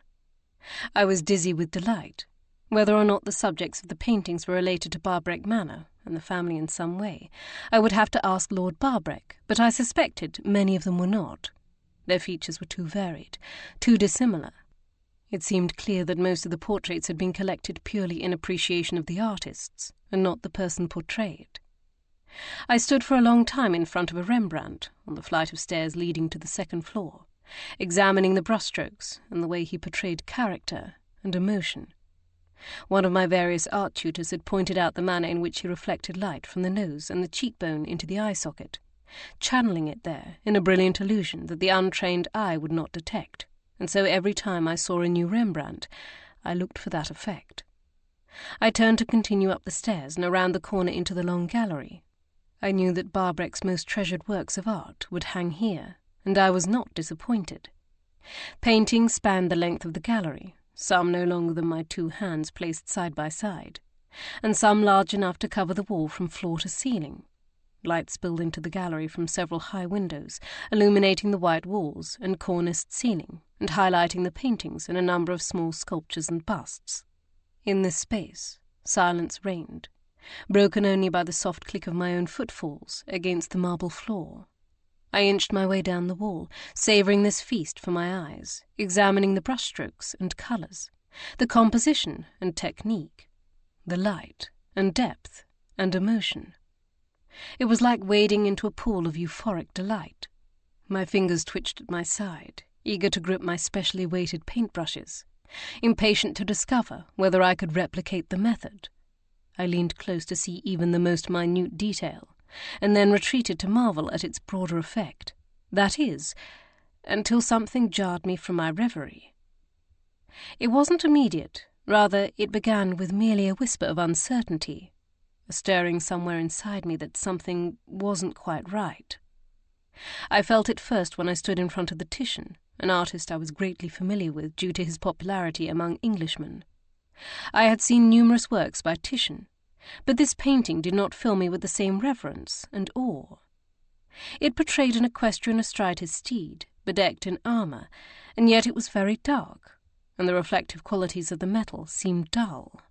I was dizzy with delight. Whether or not the subjects of the paintings were related to Barbreck Manor and the family in some way, I would have to ask Lord Barbreck, but I suspected many of them were not. Their features were too varied, too dissimilar. It seemed clear that most of the portraits had been collected purely in appreciation of the artists, and not the person portrayed. I stood for a long time in front of a Rembrandt, on the flight of stairs leading to the second floor, examining the brushstrokes and the way he portrayed character and emotion. One of my various art tutors had pointed out the manner in which he reflected light from the nose and the cheekbone into the eye socket, channeling it there in a brilliant illusion that the untrained eye would not detect, and so every time I saw a new Rembrandt, I looked for that effect. I turned to continue up the stairs and around the corner into the long gallery. I knew that Barbreck's most treasured works of art would hang here, and I was not disappointed. Paintings spanned the length of the gallery, some no longer than my 2 hands placed side by side, and some large enough to cover the wall from floor to ceiling. Light spilled into the gallery from several high windows, illuminating the white walls and corniced ceiling, and highlighting the paintings and a number of small sculptures and busts. In this space, silence reigned, broken only by the soft click of my own footfalls against the marble floor. I inched my way down the wall, savouring this feast for my eyes, examining the brushstrokes and colours, the composition and technique, the light and depth and emotion. It was like wading into a pool of euphoric delight. My fingers twitched at my side, eager to grip my specially weighted paintbrushes, impatient to discover whether I could replicate the method. I leaned close to see even the most minute detail, and then retreated to marvel at its broader effect. That is, until something jarred me from my reverie. It wasn't immediate, rather it began with merely a whisper of uncertainty, a stirring somewhere inside me that something wasn't quite right. I felt it first when I stood in front of the Titian, an artist I was greatly familiar with due to his popularity among Englishmen. I had seen numerous works by Titian, but this painting did not fill me with the same reverence and awe. It portrayed an equestrian astride his steed, bedecked in armour, and yet it was very dark, and the reflective qualities of the metal seemed dull.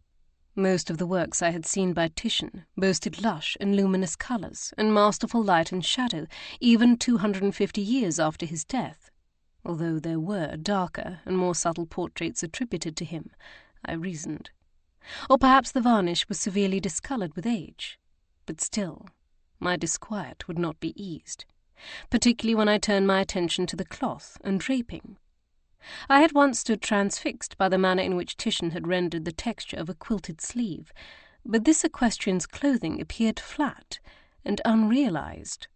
Most of the works I had seen by Titian boasted lush and luminous colours and masterful light and shadow, even 250 years after his death, although there were darker and more subtle portraits attributed to him, I reasoned. Or perhaps the varnish was severely discoloured with age. But still, my disquiet would not be eased, particularly when I turned my attention to the cloth and draping. I had once stood transfixed by the manner in which Titian had rendered the texture of a quilted sleeve, but this equestrian's clothing appeared flat and unrealised.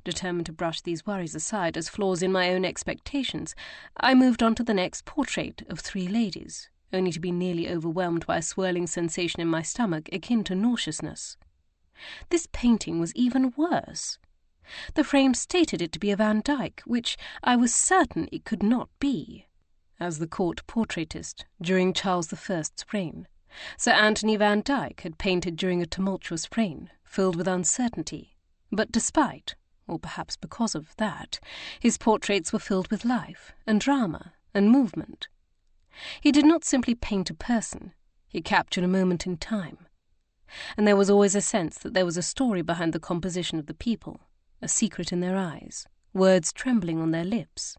Determined to brush these worries aside as flaws in my own expectations, I moved on to the next portrait of 3 ladies, only to be nearly overwhelmed by a swirling sensation in my stomach akin to nauseousness. This painting was even worse. The frame stated it to be a Van Dyck, which I was certain it could not be. As the court portraitist during Charles I's reign, Sir Anthony Van Dyck had painted during a tumultuous reign, filled with uncertainty, but despite, or perhaps because of that, his portraits were filled with life and drama and movement. He did not simply paint a person, he captured a moment in time. And there was always a sense that there was a story behind the composition of the people, a secret in their eyes, words trembling on their lips.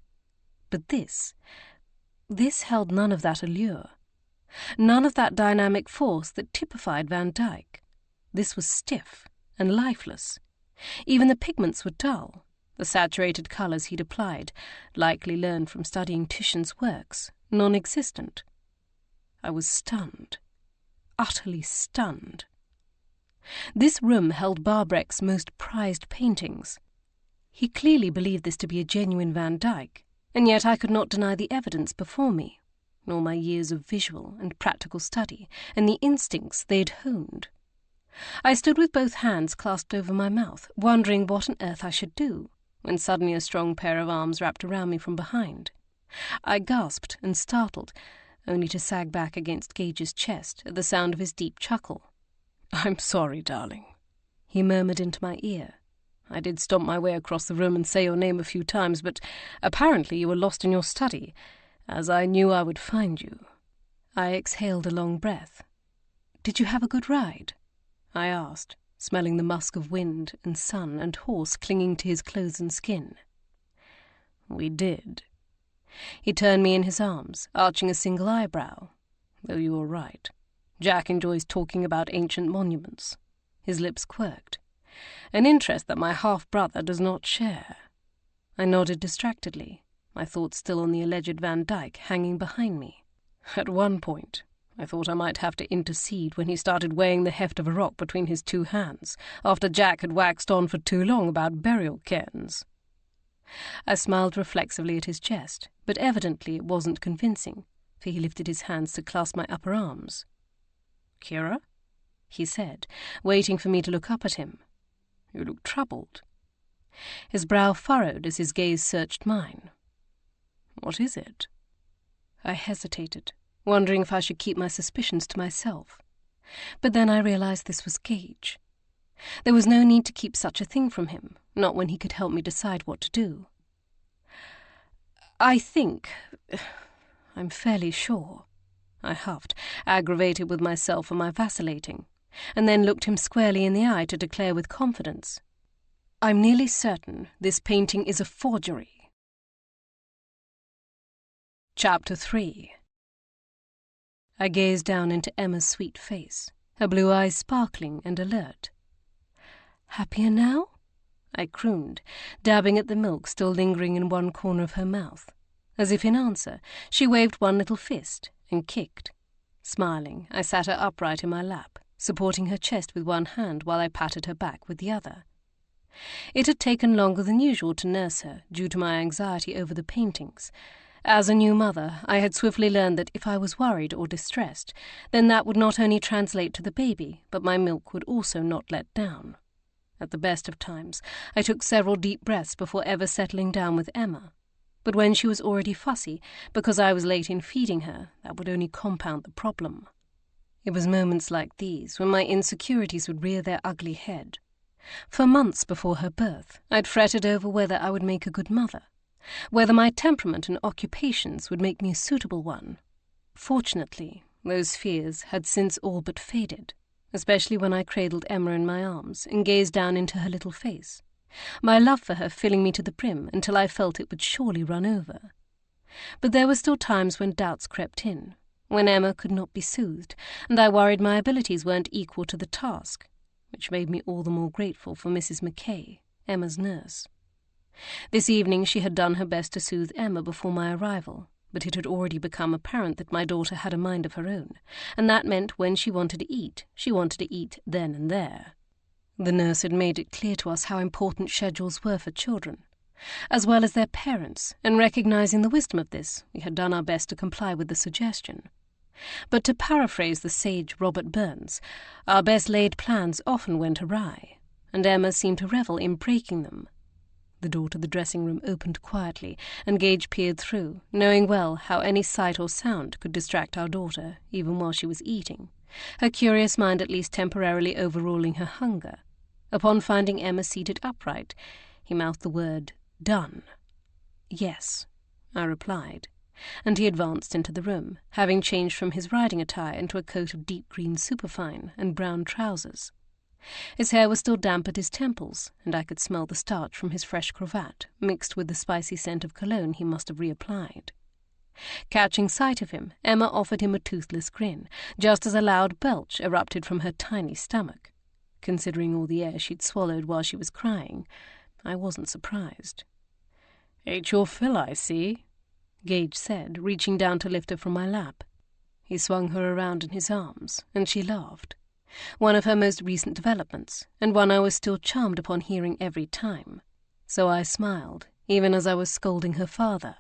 But this held none of that allure, none of that dynamic force that typified Van Dyck. This was stiff and lifeless. Even the pigments were dull. The saturated colours he'd applied, likely learned from studying Titian's works, non-existent. I was stunned, utterly stunned. This room held Barbreck's most prized paintings. He clearly believed this to be a genuine Van Dyck, and yet I could not deny the evidence before me, nor my years of visual and practical study, and the instincts they'd honed. I stood with both hands clasped over my mouth, wondering what on earth I should do, when suddenly a strong pair of arms wrapped around me from behind. I gasped and startled, only to sag back against Gage's chest at the sound of his deep chuckle. "I'm sorry, darling," he murmured into my ear. "I did stomp my way across the room and say your name a few times, but apparently you were lost in your study, as I knew I would find you." I exhaled a long breath. "Did you have a good ride?" I asked, smelling the musk of wind and sun and horse clinging to his clothes and skin. "We did." He turned me in his arms, arching a single eyebrow. "Though you were right. Jack enjoys talking about ancient monuments." His lips quirked. "An interest that my half-brother does not share." I nodded distractedly, my thoughts still on the alleged Van Dyke hanging behind me. At one point, I thought I might have to intercede when he started weighing the heft of a rock between his 2 hands, after Jack had waxed on for too long about burial cairns. I smiled reflexively at his jest, but evidently it wasn't convincing, for he lifted his hands to clasp my upper arms. "Kiera?" he said, waiting for me to look up at him. "You look troubled." His brow furrowed as his gaze searched mine. "What is it?" I hesitated, wondering if I should keep my suspicions to myself. But then I realized this was Gage. There was no need to keep such a thing from him, not when he could help me decide what to do. I'm fairly sure," I huffed, aggravated with myself for my vacillating, and then looked him squarely in the eye to declare with confidence, "I'm nearly certain this painting is a forgery." Chapter 3. I gazed down into Emma's sweet face, her blue eyes sparkling and alert. "Happier now?" I crooned, dabbing at the milk still lingering in one corner of her mouth. As if in answer, she waved one little fist and kicked. Smiling, I sat her upright in my lap, supporting her chest with one hand while I patted her back with the other. It had taken longer than usual to nurse her, due to my anxiety over the paintings. As a new mother, I had swiftly learned that if I was worried or distressed, then that would not only translate to the baby, but my milk would also not let down. At the best of times, I took several deep breaths before ever settling down with Emma. But when she was already fussy, because I was late in feeding her, that would only compound the problem. It was moments like these when my insecurities would rear their ugly head. For months before her birth, I'd fretted over whether I would make a good mother, whether my temperament and occupations would make me a suitable one. Fortunately, those fears had since all but faded, especially when I cradled Emma in my arms and gazed down into her little face, my love for her filling me to the brim until I felt it would surely run over. But there were still times when doubts crept in, when Emma could not be soothed, and I worried my abilities weren't equal to the task, which made me all the more grateful for Mrs. Mackay, Emma's nurse. This evening she had done her best to soothe Emma before my arrival, but it had already become apparent that my daughter had a mind of her own, and that meant when she wanted to eat then and there. The nurse had made it clear to us how important schedules were for children, as well as their parents, and recognizing the wisdom of this, we had done our best to comply with the suggestion. But to paraphrase the sage Robert Burns, our best-laid plans often went awry, and Emma seemed to revel in breaking them. The door to the dressing-room opened quietly, and Gage peered through, knowing well how any sight or sound could distract our daughter, even while she was eating, her curious mind at least temporarily overruling her hunger. Upon finding Emma seated upright, he mouthed the word, "Done." "Yes," I replied, and he advanced into the room, having changed from his riding attire into a coat of deep green superfine and brown trousers. His hair was still damp at his temples, and I could smell the starch from his fresh cravat, mixed with the spicy scent of cologne he must have reapplied. Catching sight of him, Emma offered him a toothless grin, just as a loud belch erupted from her tiny stomach. Considering all the air she'd swallowed while she was crying, I wasn't surprised. "Ate your fill, I see," Gage said, reaching down to lift her from my lap. He swung her around in his arms, and she laughed. One of her most recent developments, and one I was still charmed upon hearing every time. So I smiled, even as I was scolding her father.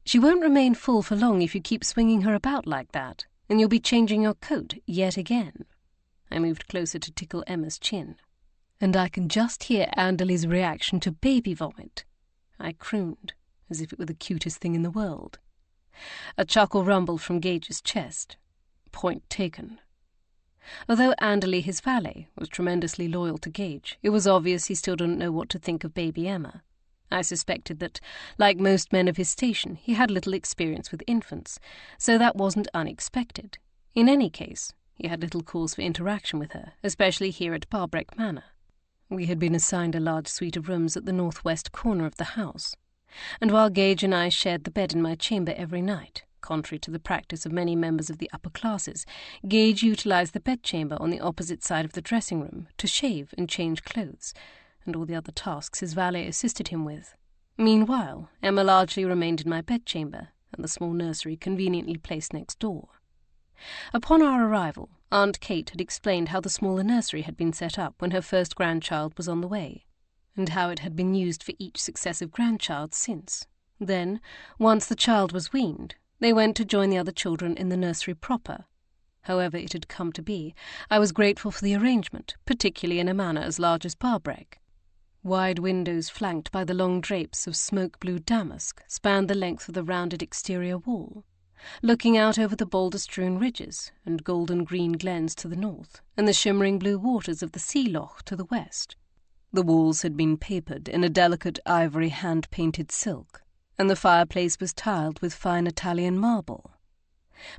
"She won't remain full for long if you keep swinging her about like that, and you'll be changing your coat yet again." I moved closer to tickle Emma's chin. "And I can just hear Anderley's reaction to baby vomit," I crooned, as if it were the cutest thing in the world. A chuckle rumbled from Gage's chest. "Point taken." Although Anderley, his valet, was tremendously loyal to Gage, it was obvious he still didn't know what to think of baby Emma. I suspected that, like most men of his station, he had little experience with infants, so that wasn't unexpected. In any case, he had little cause for interaction with her, especially here at Barbreck Manor. We had been assigned a large suite of rooms at the northwest corner of the house, and while Gage and I shared the bed in my chamber every night, contrary to the practice of many members of the upper classes, Gage utilized the bedchamber on the opposite side of the dressing room to shave and change clothes, and all the other tasks his valet assisted him with. Meanwhile, Emma largely remained in my bedchamber, and the small nursery conveniently placed next door. Upon our arrival, Aunt Kate had explained how the smaller nursery had been set up when her first grandchild was on the way, and how it had been used for each successive grandchild since. Then, once the child was weaned, they went to join the other children in the nursery proper. However it had come to be, I was grateful for the arrangement, particularly in a manor as large as Barbreck. Wide windows flanked by the long drapes of smoke-blue damask spanned the length of the rounded exterior wall, looking out over the boulder-strewn ridges and golden-green glens to the north, and the shimmering blue waters of the sea loch to the west. The walls had been papered in a delicate ivory hand-painted silk, and the fireplace was tiled with fine Italian marble.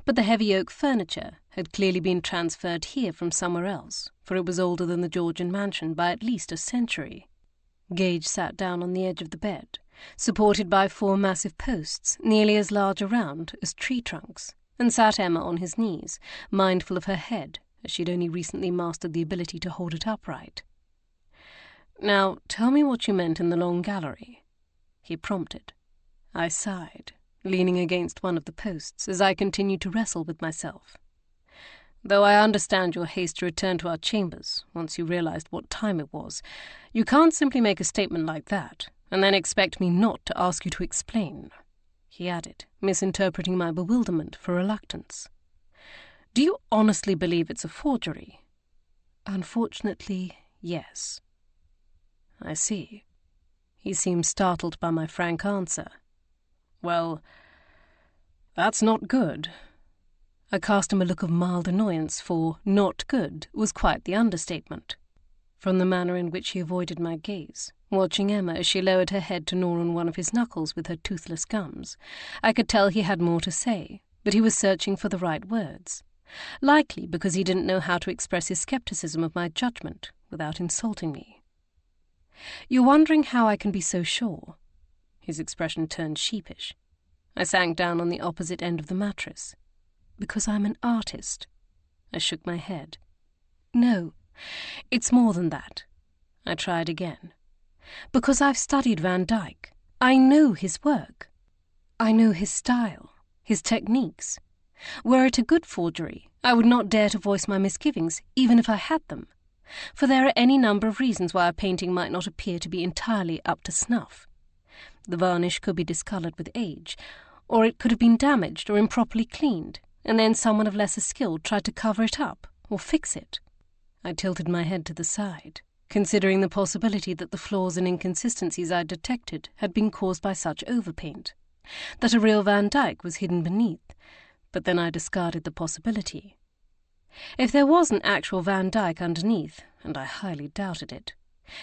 But the heavy oak furniture had clearly been transferred here from somewhere else, for it was older than the Georgian mansion by at least a century. Gage sat down on the edge of the bed, supported by 4 massive posts nearly as large around as tree trunks, and sat Emma on his knees, mindful of her head, as she'd only recently mastered the ability to hold it upright. "Now, tell me what you meant in the long gallery," he prompted. I sighed, leaning against one of the posts as I continued to wrestle with myself. "Though I understand your haste to return to our chambers, once you realized what time it was, you can't simply make a statement like that, and then expect me not to ask you to explain," he added, misinterpreting my bewilderment for reluctance. "Do you honestly believe it's a forgery?" "Unfortunately, yes." "I see." He seemed startled by my frank answer. "Well, that's not good." I cast him a look of mild annoyance, for "not good" was quite the understatement. From the manner in which he avoided my gaze, watching Emma as she lowered her head to gnaw on one of his knuckles with her toothless gums, I could tell he had more to say, but he was searching for the right words, likely because he didn't know how to express his skepticism of my judgment without insulting me. "You're wondering how I can be so sure?" His expression turned sheepish. I sank down on the opposite end of the mattress. "Because I'm an artist." I shook my head. "No, it's more than that." I tried again. "Because I've studied Van Dyck. I know his work. I know his style, his techniques. Were it a good forgery, I would not dare to voice my misgivings, even if I had them, for there are any number of reasons why a painting might not appear to be entirely up to snuff. The varnish could be discoloured with age, or it could have been damaged or improperly cleaned, and then someone of lesser skill tried to cover it up or fix it." I tilted my head to the side, considering the possibility that the flaws and inconsistencies I detected had been caused by such overpaint, that a real Van Dyck was hidden beneath, but then I discarded the possibility. If there was an actual Van Dyck underneath, and I highly doubted it,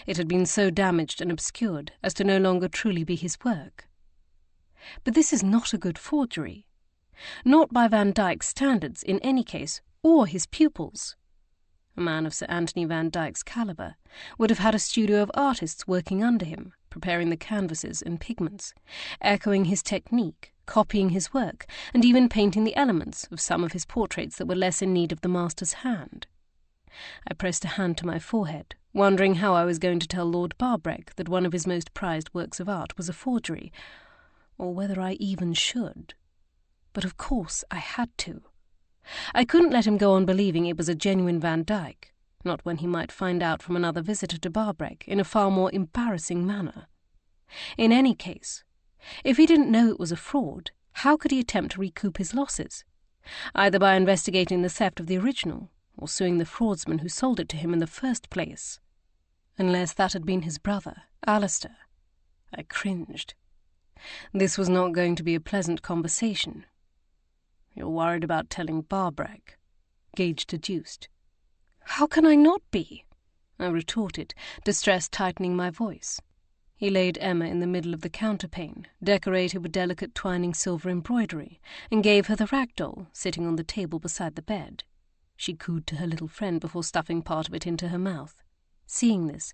it had been so damaged and obscured as to no longer truly be his work. But this is not a good forgery. Not by Van Dyck's standards, in any case, or his pupils. A man of Sir Anthony Van Dyck's calibre would have had a studio of artists working under him, preparing the canvases and pigments, echoing his technique, copying his work, and even painting the elements of some of his portraits that were less in need of the master's hand. I pressed a hand to my forehead, wondering how I was going to tell Lord Barbreck that one of his most prized works of art was a forgery, or whether I even should. But of course I had to. I couldn't let him go on believing it was a genuine Van Dyck, not when he might find out from another visitor to Barbreck in a far more embarrassing manner. In any case, if he didn't know it was a fraud, how could he attempt to recoup his losses? Either by investigating the theft of the original, or suing the fraudsman who sold it to him in the first place. Unless that had been his brother, Alistair. I cringed. This was not going to be a pleasant conversation. "You're worried about telling Barbreck," Gage deduced. "How can I not be?" I retorted, distress tightening my voice. He laid Emma in the middle of the counterpane, decorated with delicate twining silver embroidery, and gave her the rag doll, sitting on the table beside the bed. She cooed to her little friend before stuffing part of it into her mouth. Seeing this,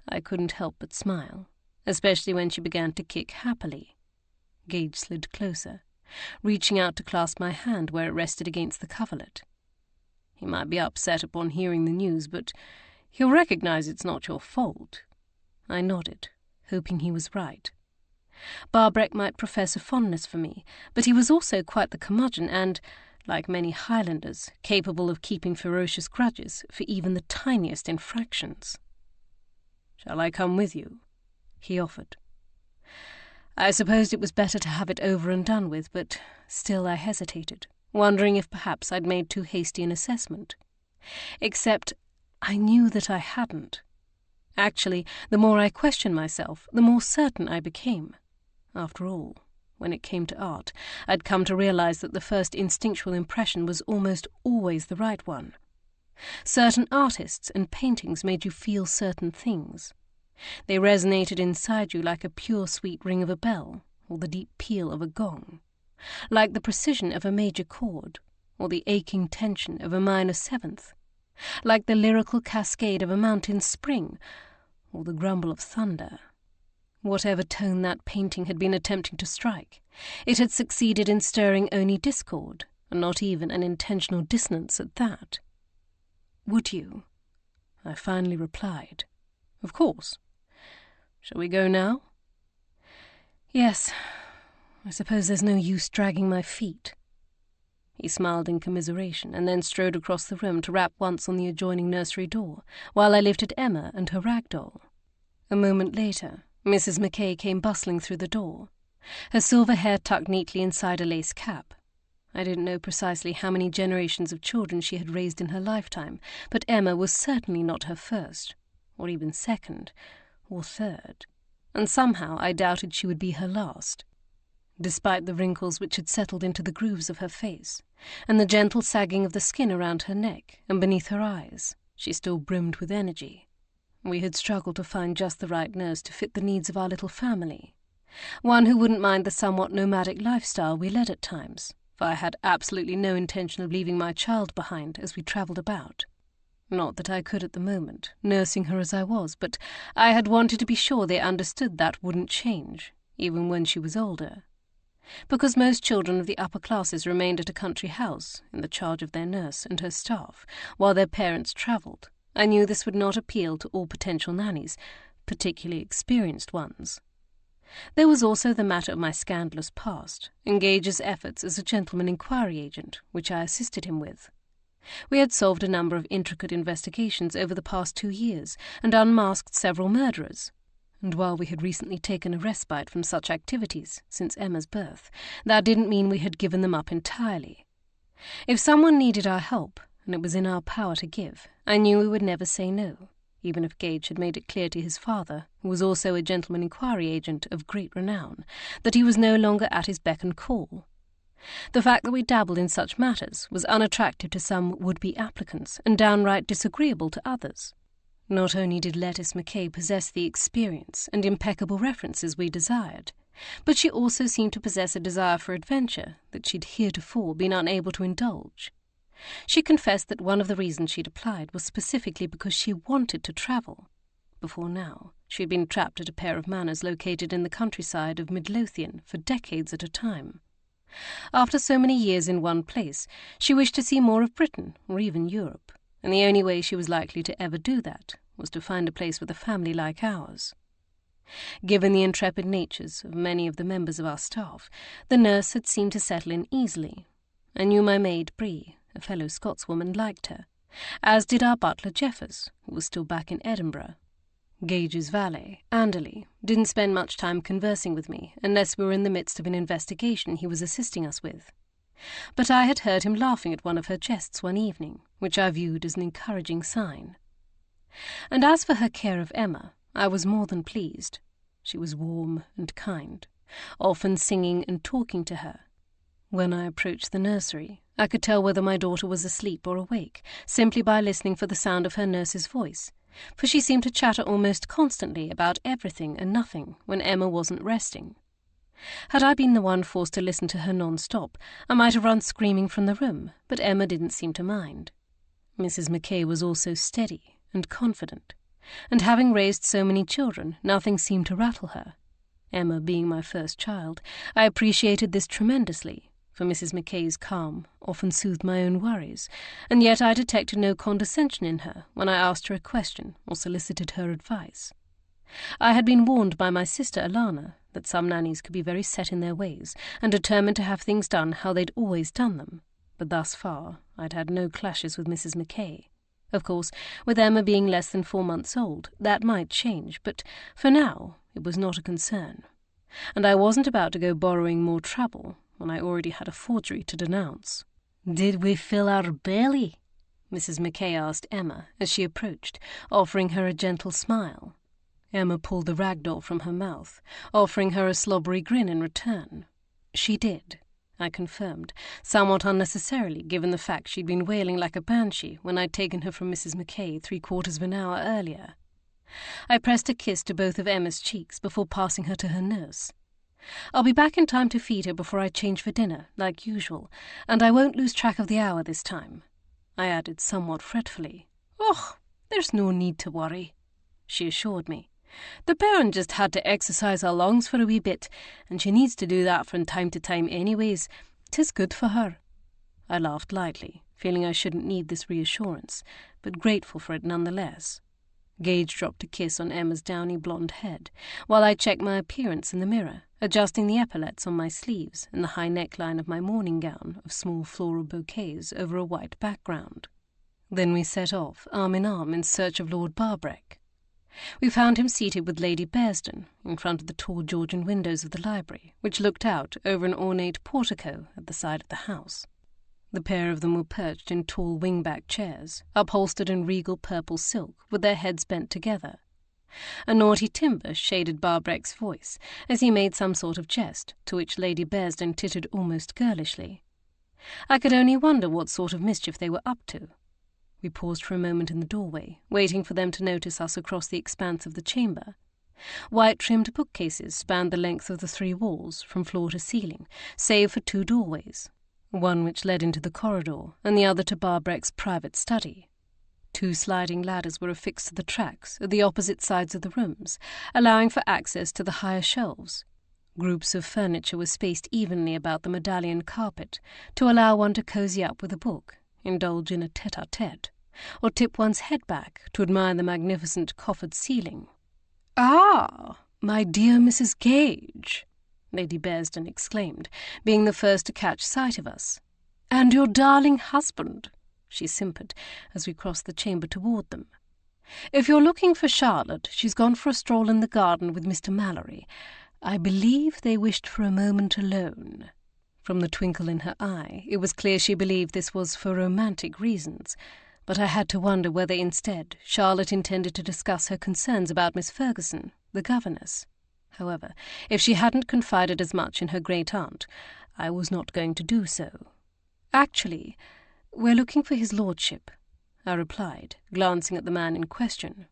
I couldn't help but smile, especially when she began to kick happily. Gage slid closer, reaching out to clasp my hand where it rested against the coverlet. "He might be upset upon hearing the news, but he'll recognize it's not your fault." I nodded, hoping he was right. Barbreck might profess a fondness for me, but he was also quite the curmudgeon and, like many Highlanders, capable of keeping ferocious grudges for even the tiniest infractions. "Shall I come with you?" he offered. I supposed it was better to have it over and done with, but still I hesitated, wondering if perhaps I'd made too hasty an assessment. Except I knew that I hadn't. Actually, the more I questioned myself, the more certain I became. After all, when it came to art, I'd come to realize that the first instinctual impression was almost always the right one. Certain artists and paintings made you feel certain things. They resonated inside you like a pure sweet ring of a bell, or the deep peal of a gong, like the precision of a major chord, or the aching tension of a minor seventh, like the lyrical cascade of a mountain spring, or the grumble of thunder. Whatever tone that painting had been attempting to strike, it had succeeded in stirring only discord, and not even an intentional dissonance at that. "Would you?" I finally replied. "Of course. Shall we go now?" "Yes. I suppose there's no use dragging my feet." He smiled in commiseration and then strode across the room to rap once on the adjoining nursery door, while I lifted Emma and her rag doll. A moment later, Mrs. Mackay came bustling through the door, her silver hair tucked neatly inside a lace cap. I didn't know precisely how many generations of children she had raised in her lifetime, but Emma was certainly not her first, or even second, or third, and somehow I doubted she would be her last. Despite the wrinkles which had settled into the grooves of her face, and the gentle sagging of the skin around her neck and beneath her eyes, she still brimmed with energy. We had struggled to find just the right nurse to fit the needs of our little family, one who wouldn't mind the somewhat nomadic lifestyle we led at times, for I had absolutely no intention of leaving my child behind as we travelled about. Not that I could at the moment, nursing her as I was, but I had wanted to be sure they understood that wouldn't change, even when she was older. Because most children of the upper classes remained at a country house in the charge of their nurse and her staff, while their parents travelled, I knew this would not appeal to all potential nannies, particularly experienced ones. There was also the matter of my scandalous past, and Gage's efforts as a gentleman inquiry agent, which I assisted him with. We had solved a number of intricate investigations over the past 2 years, and unmasked several murderers. And while we had recently taken a respite from such activities since Emma's birth, that didn't mean we had given them up entirely. If someone needed our help, and it was in our power to give, I knew we would never say no, even if Gage had made it clear to his father, who was also a gentleman inquiry agent of great renown, that he was no longer at his beck and call. The fact that we dabbled in such matters was unattractive to some would-be applicants and downright disagreeable to others. Not only did Lettice Mackay possess the experience and impeccable references we desired, but she also seemed to possess a desire for adventure that she'd heretofore been unable to indulge. She confessed that one of the reasons she'd applied was specifically because she wanted to travel. Before now, she had been trapped at a pair of manors located in the countryside of Midlothian for decades at a time. After so many years in one place, she wished to see more of Britain or even Europe, and the only way she was likely to ever do that was to find a place with a family like ours. Given the intrepid natures of many of the members of our staff, the nurse had seemed to settle in easily. I knew my maid, Bree, a fellow Scotswoman, liked her, as did our butler Jeffers, who was still back in Edinburgh. Gage's valet, Anderley, didn't spend much time conversing with me unless we were in the midst of an investigation he was assisting us with. But I had heard him laughing at one of her jests one evening, which I viewed as an encouraging sign. And as for her care of Emma, I was more than pleased. She was warm and kind, often singing and talking to her. When I approached the nursery, I could tell whether my daughter was asleep or awake, simply by listening for the sound of her nurse's voice, for she seemed to chatter almost constantly about everything and nothing when Emma wasn't resting. Had I been the one forced to listen to her non-stop, I might have run screaming from the room, but Emma didn't seem to mind. Mrs. Mackay was also steady and confident, and having raised so many children, nothing seemed to rattle her. Emma being my first child, I appreciated this tremendously, for Mrs. Mackay's calm often soothed my own worries, and yet I detected no condescension in her when I asked her a question or solicited her advice. I had been warned by my sister Alana that some nannies could be very set in their ways and determined to have things done how they'd always done them, but thus far I'd had no clashes with Mrs. Mackay. Of course, with Emma being less than 4 months old, that might change, but for now it was not a concern, and I wasn't about to go borrowing more trouble when I already had a forgery to denounce. "Did we fill our belly?" Mrs. Mackay asked Emma as she approached, offering her a gentle smile. Emma pulled the rag doll from her mouth, offering her a slobbery grin in return. She did, I confirmed, somewhat unnecessarily given the fact she'd been wailing like a banshee when I'd taken her from Mrs. Mackay 3/4 of an hour earlier. I pressed a kiss to both of Emma's cheeks before passing her to her nurse. "I'll be back in time to feed her before I change for dinner, like usual, and I won't lose track of the hour this time," I added somewhat fretfully. "Och, there's no need to worry," she assured me. "The bairn just had to exercise her lungs for a wee bit, and she needs to do that from time to time anyways. 'Tis good for her." I laughed lightly, feeling I shouldn't need this reassurance, but grateful for it nonetheless. Gage dropped a kiss on Emma's downy blonde head, while I checked my appearance in the mirror, adjusting the epaulets on my sleeves and the high neckline of my morning gown of small floral bouquets over a white background. Then we set off, arm in arm, in search of Lord Barbreck. We found him seated with Lady Bearsden in front of the tall Georgian windows of the library, which looked out over an ornate portico at the side of the house. The pair of them were perched in tall wing-back chairs, upholstered in regal purple silk, with their heads bent together. A naughty timbre shaded Barbreck's voice as he made some sort of jest, to which Lady Bearsden tittered almost girlishly. I could only wonder what sort of mischief they were up to. We paused for a moment in the doorway, waiting for them to notice us across the expanse of the chamber. White-trimmed bookcases spanned the length of the 3 walls, from floor to ceiling, save for 2 doorways, one which led into the corridor and the other to Barbreck's private study. 2 sliding ladders were affixed to the tracks at the opposite sides of the rooms, allowing for access to the higher shelves. Groups of furniture were spaced evenly about the medallion carpet to allow one to cozy up with a book, indulge in a tete-a-tete, or tip one's head back to admire the magnificent coffered ceiling. "Ah, my dear Mrs. Gage," Lady Bearsden exclaimed, being the first to catch sight of us. "And your darling husband," she simpered as we crossed the chamber toward them. "If you're looking for Charlotte, she's gone for a stroll in the garden with Mr. Mallory. I believe they wished for a moment alone." From the twinkle in her eye, it was clear she believed this was for romantic reasons, but I had to wonder whether instead Charlotte intended to discuss her concerns about Miss Ferguson, the governess. However, if she hadn't confided as much in her great-aunt, I was not going to do so. "Actually, we're looking for his lordship," I replied, glancing at the man in question.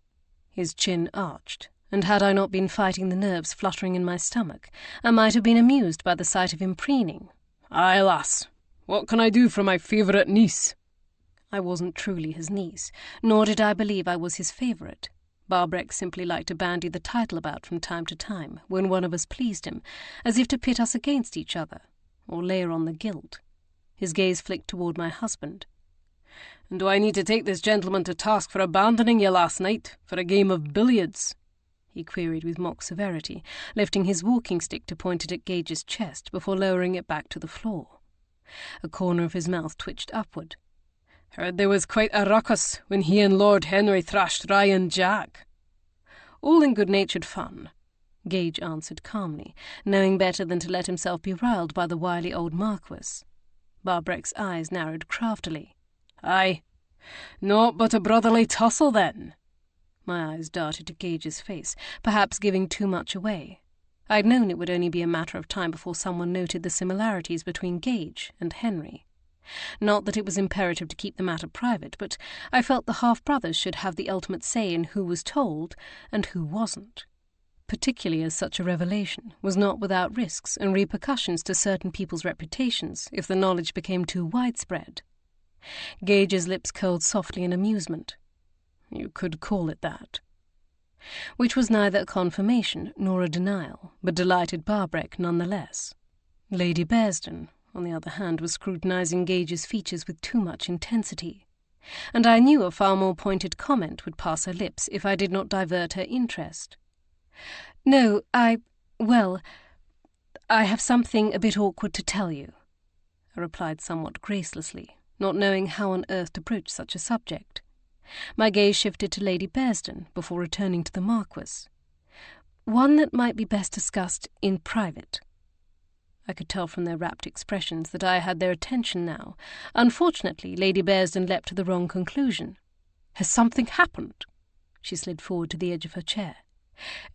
His chin arched, and had I not been fighting the nerves fluttering in my stomach, I might have been amused by the sight of him preening. "Aye, lass, what can I do for my favourite niece?" I wasn't truly his niece, nor did I believe I was his favourite. Barbreck simply liked to bandy the title about from time to time, when one of us pleased him, as if to pit us against each other, or layer on the guilt. His gaze flicked toward my husband. "And do I need to take this gentleman to task for abandoning you last night for a game of billiards?" he queried with mock severity, lifting his walking stick to point it at Gage's chest before lowering it back to the floor. A corner of his mouth twitched upward. "Heard there was quite a ruckus when he and Lord Henry thrashed Ryan Jack." "All in good-natured fun," Gage answered calmly, knowing better than to let himself be riled by the wily old Marquess. Barbreck's eyes narrowed craftily. "Aye, naught but a brotherly tussle, then." My eyes darted to Gage's face, perhaps giving too much away. I'd known it would only be a matter of time before someone noted the similarities between Gage and Henry. Not that it was imperative to keep the matter private, but I felt the half-brothers should have the ultimate say in who was told and who wasn't, particularly as such a revelation was not without risks and repercussions to certain people's reputations if the knowledge became too widespread. Gage's lips curled softly in amusement. You could call it that. Which was neither a confirmation nor a denial, but delighted Barbreck nonetheless. Lady Bearsden, on the other hand, was scrutinizing Gage's features with too much intensity, and I knew a far more pointed comment would pass her lips if I did not divert her interest. "No, I have something a bit awkward to tell you," I replied somewhat gracelessly, not knowing how on earth to broach such a subject. My gaze shifted to Lady Bearsden before returning to the Marquess. "One that might be best discussed in private." I could tell from their rapt expressions that I had their attention now. Unfortunately, Lady Bearsden leapt to the wrong conclusion. "Has something happened?" She slid forward to the edge of her chair.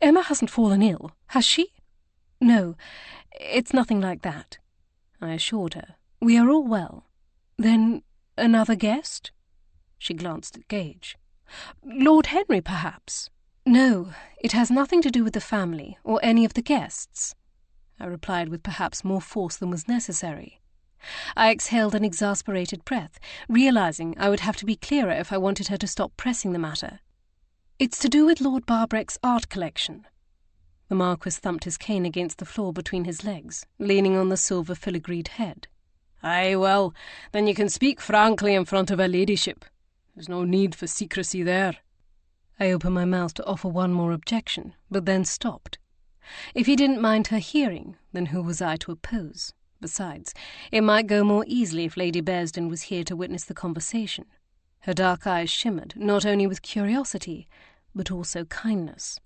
"Emma hasn't fallen ill, has she?" "No, it's nothing like that," I assured her. "We are all well." "Then another guest?" She glanced at Gage. "Lord Henry, perhaps?" "No, it has nothing to do with the family or any of the guests," I replied with perhaps more force than was necessary. I exhaled an exasperated breath, realizing I would have to be clearer if I wanted her to stop pressing the matter. "It's to do with Lord Barbreck's art collection." The Marquis thumped his cane against the floor between his legs, leaning on the silver filigreed head. "Aye, well, then you can speak frankly in front of her ladyship. There's no need for secrecy there." I opened my mouth to offer one more objection, but then stopped. If he didn't mind her hearing, then who was I to oppose? Besides, it might go more easily if Lady Bearsden was here to witness the conversation. Her dark eyes shimmered, not only with curiosity, but also kindness.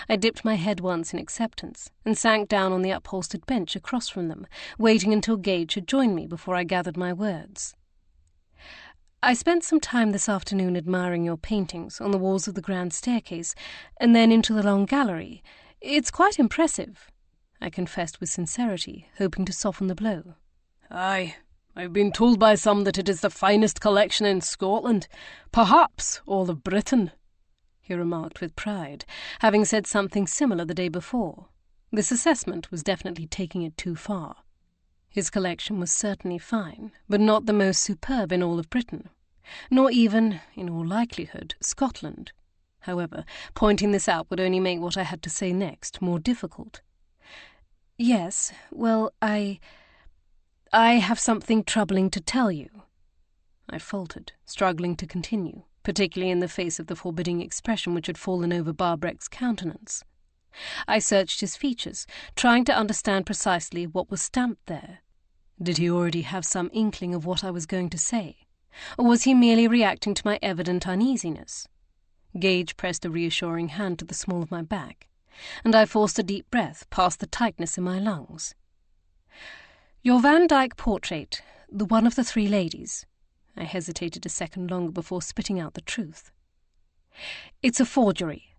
I dipped my head once in acceptance, and sank down on the upholstered bench across from them, waiting until Gage had joined me before I gathered my words. "I spent some time this afternoon admiring your paintings on the walls of the grand staircase, and then into the long gallery. It's quite impressive," I confessed with sincerity, hoping to soften the blow. "Aye, I've been told by some that it is the finest collection in Scotland, perhaps all of Britain," he remarked with pride, having said something similar the day before. This assessment was definitely taking it too far. His collection was certainly fine, but not the most superb in all of Britain, nor even, in all likelihood, Scotland. However, pointing this out would only make what I had to say next more difficult. "Yes, well, I have something troubling to tell you," I faltered, struggling to continue, particularly in the face of the forbidding expression which had fallen over Barbreck's countenance. I searched his features, trying to understand precisely what was stamped there. Did he already have some inkling of what I was going to say, or was he merely reacting to my evident uneasiness? Gage pressed a reassuring hand to the small of my back, and I forced a deep breath past the tightness in my lungs. "Your Van Dyck portrait, the one of the three ladies," I hesitated a second longer before spitting out the truth. "It's a forgery."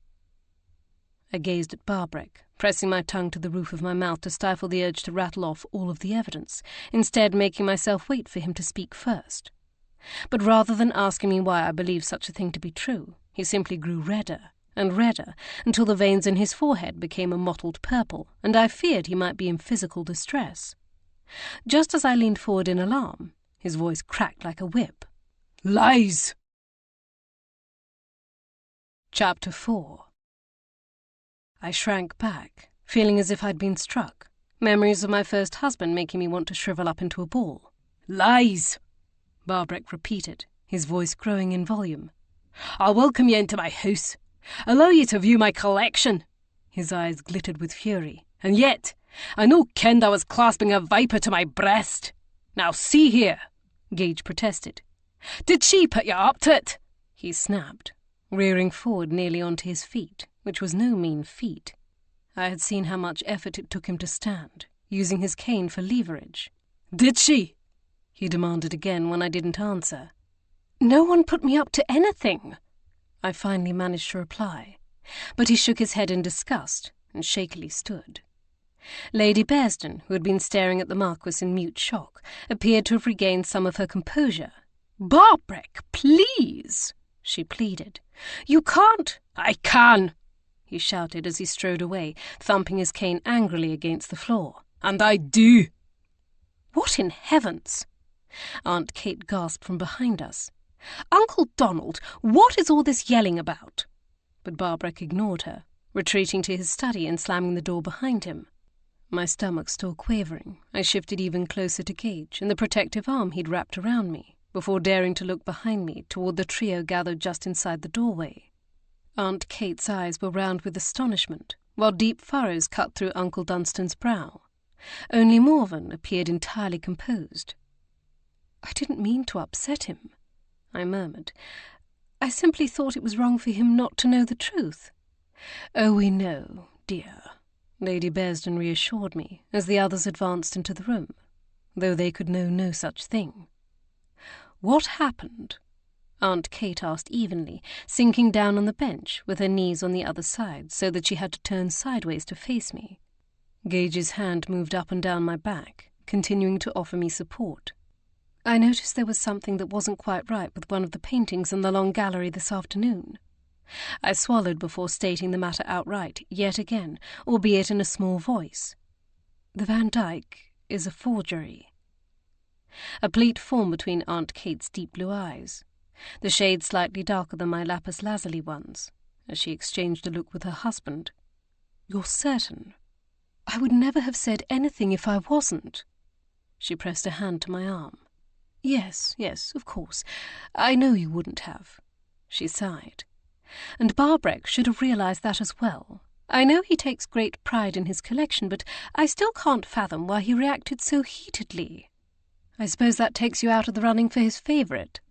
I gazed at Barbreck, pressing my tongue to the roof of my mouth to stifle the urge to rattle off all of the evidence, instead making myself wait for him to speak first. But rather than asking me why I believed such a thing to be true, he simply grew redder and redder until the veins in his forehead became a mottled purple, and I feared he might be in physical distress. Just as I leaned forward in alarm, his voice cracked like a whip. "Lies!" Chapter 4. I shrank back, feeling as if I'd been struck, memories of my first husband making me want to shrivel up into a ball. "Lies!" Barbreck repeated, his voice growing in volume. "I'll welcome you into my house, allow you to view my collection." His eyes glittered with fury. "And yet, I no kenned I was clasping a viper to my breast. Now see here," Gage protested. "Did she put you up to it?" he snapped, rearing forward nearly onto his feet, which was no mean feat. I had seen how much effort it took him to stand, using his cane for leverage. "Did she?" he demanded again when I didn't answer. "No one put me up to anything," I finally managed to reply, but he shook his head in disgust and shakily stood. Lady Bearsden, who had been staring at the Marquess in mute shock, appeared to have regained some of her composure. "Barbreck, please," she pleaded. "You can't—" "I can," he shouted as he strode away, thumping his cane angrily against the floor. "And I do." "What in heavens?" Aunt Kate gasped from behind us. "Uncle Donald, what is all this yelling about?" But Barbreck ignored her, retreating to his study and slamming the door behind him. My stomach still quavering, I shifted even closer to Gage and the protective arm he'd wrapped around me, before daring to look behind me toward the trio gathered just inside the doorway. Aunt Kate's eyes were round with astonishment, while deep furrows cut through Uncle Dunstan's brow. Only Morven appeared entirely composed. "I didn't mean to upset him," I murmured. "I simply thought it was wrong for him not to know the truth." "Oh, we know, dear," Lady Bearsden reassured me as the others advanced into the room, though they could know no such thing. "What happened?" Aunt Kate asked evenly, sinking down on the bench with her knees on the other side so that she had to turn sideways to face me. Gage's hand moved up and down my back, continuing to offer me support. "I noticed there was something that wasn't quite right with one of the paintings in the long gallery this afternoon." I swallowed before stating the matter outright, yet again, albeit in a small voice. "The Van Dyck is a forgery." A pleat formed between Aunt Kate's deep blue eyes, the shade slightly darker than my lapis lazuli ones, as she exchanged a look with her husband. "You're certain?" "I would never have said anything if I wasn't." She pressed a hand to my arm. Yes, of course. I know you wouldn't have." She sighed. "And Barbreck should have realized that as well. I know he takes great pride in his collection, but I still can't fathom why he reacted so heatedly." "I suppose that takes you out of the running for his favourite,"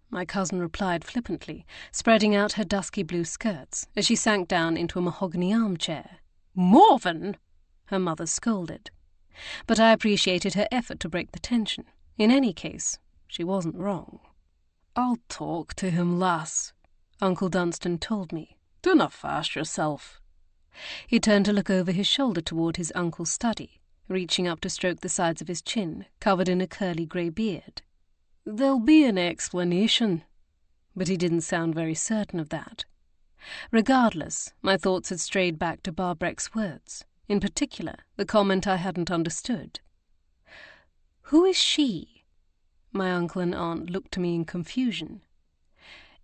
my cousin replied flippantly, spreading out her dusky blue skirts as she sank down into a mahogany armchair. "Morven!" her mother scolded. But I appreciated her effort to break the tension. In any case, she wasn't wrong. "I'll talk to him, lass," Uncle Dunstan told me. "Dinna fash yourself." He turned to look over his shoulder toward his uncle's study, reaching up to stroke the sides of his chin, covered in a curly grey beard. "There'll be an explanation." But he didn't sound very certain of that. Regardless, my thoughts had strayed back to Barbreck's words, in particular, the comment I hadn't understood. "Who is she?" My uncle and aunt looked to me in confusion.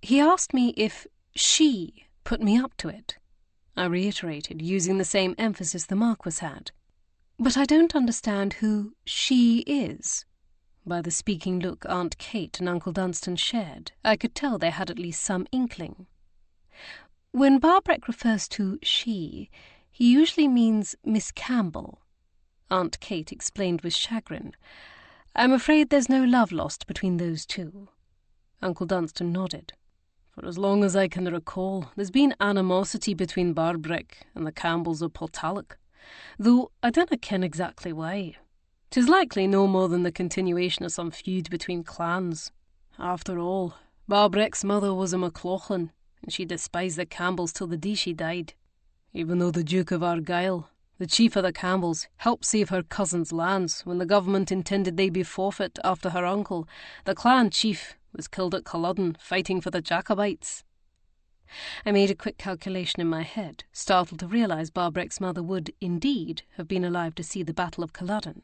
"He asked me if she put me up to it," I reiterated, using the same emphasis the Marquess had. "But I don't understand who she is." By the speaking look Aunt Kate and Uncle Dunstan shared, I could tell they had at least some inkling. "When Barbreck refers to she, he usually means Miss Campbell," Aunt Kate explained with chagrin. "I'm afraid there's no love lost between those two." Uncle Dunstan nodded. "For as long as I can recall, there's been animosity between Barbreck and the Campbells of Portalic, though I dinna ken exactly why. 'Tis likely no more than the continuation of some feud between clans. After all, Barbreck's mother was a MacLachlan, and she despised the Campbells till the day she died, even though the Duke of Argyll, the chief of the Campbells, helped save her cousin's lands when the government intended they be forfeit after her uncle, the clan chief, was killed at Culloden fighting for the Jacobites." I made a quick calculation in my head, startled to realize Barbreck's mother would, indeed, have been alive to see the Battle of Culloden.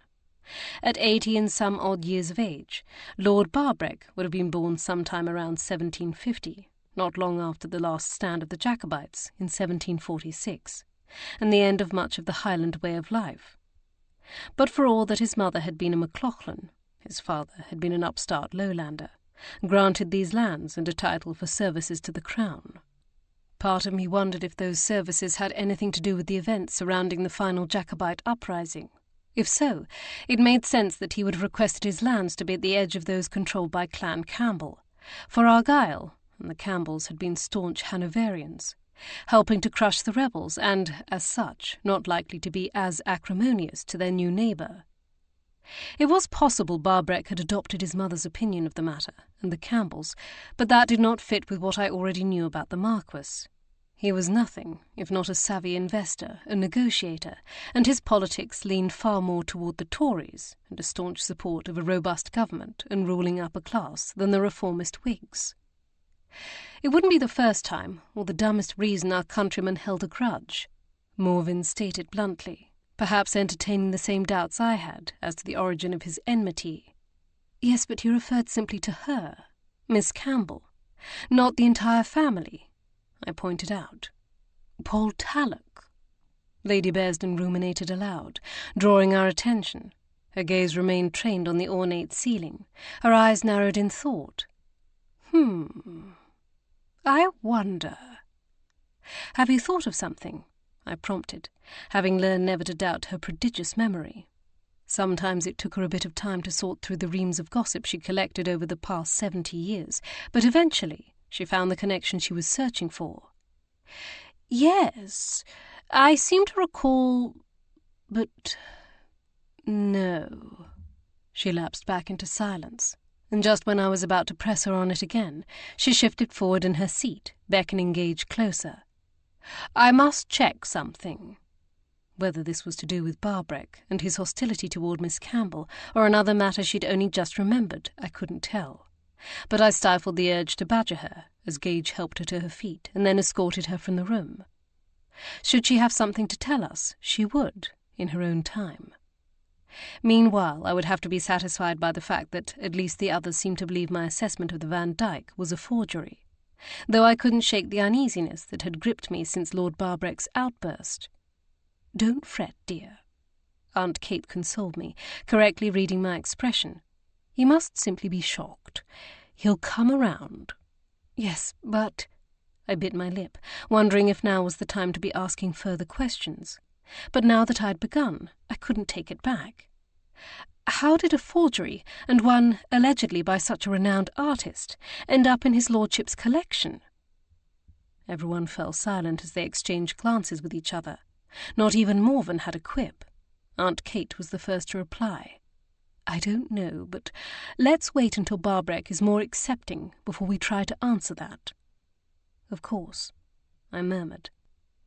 At 80 and some odd years of age, Lord Barbreck would have been born sometime around 1750, not long after the last stand of the Jacobites in 1746, and the end of much of the Highland way of life. But for all that his mother had been a MacLachlan, his father had been an upstart lowlander, granted these lands and a title for services to the crown. Part of me wondered if those services had anything to do with the events surrounding the final Jacobite uprising. If so, it made sense that he would have requested his lands to be at the edge of those controlled by Clan Campbell, for Argyll and the Campbells had been staunch Hanoverians, helping to crush the rebels and, as such, not likely to be as acrimonious to their new neighbour. It was possible Barbreck had adopted his mother's opinion of the matter and the Campbells, but that did not fit with what I already knew about the Marquess. He was nothing if not a savvy investor, a negotiator, and his politics leaned far more toward the Tories and a staunch support of a robust government and ruling upper class than the reformist Whigs. It wouldn't be the first time or the dumbest reason our countryman held a grudge. Morvyn stated bluntly, perhaps entertaining the same doubts I had as to the origin of his enmity. Yes, but he referred simply to her, Miss Campbell, not the entire family, I pointed out. Portalic. Lady Bearsden ruminated aloud, drawing our attention. Her gaze remained trained on the ornate ceiling, her eyes narrowed in thought. I wonder. Have you thought of something? I prompted, having learned never to doubt her prodigious memory. Sometimes it took her a bit of time to sort through the reams of gossip she collected over the past 70 years, but eventually she found the connection she was searching for. Yes, I seem to recall, but no. She lapsed back into silence, and just when I was about to press her on it again, she shifted forward in her seat, beckoning Gage closer. I must check something. Whether this was to do with Barbreck and his hostility toward Miss Campbell, or another matter she'd only just remembered, I couldn't tell. But I stifled the urge to badger her, as Gage helped her to her feet and then escorted her from the room. Should she have something to tell us, she would, in her own time. Meanwhile, I would have to be satisfied by the fact that at least the others seemed to believe my assessment of the Van Dyke was a forgery, though I couldn't shake the uneasiness that had gripped me since Lord Barbreck's outburst. Don't fret, dear. Aunt Kate consoled me, correctly reading my expression. You must simply be shocked. He'll come around. Yes, but... I bit my lip, wondering if now was the time to be asking further questions. But now that I'd begun, I couldn't take it back. How did a forgery, and one allegedly by such a renowned artist, end up in his lordship's collection? Everyone fell silent as they exchanged glances with each other. Not even Morven had a quip. Aunt Kate was the first to reply. I don't know, but let's wait until Barbreck is more accepting before we try to answer that. Of course, I murmured,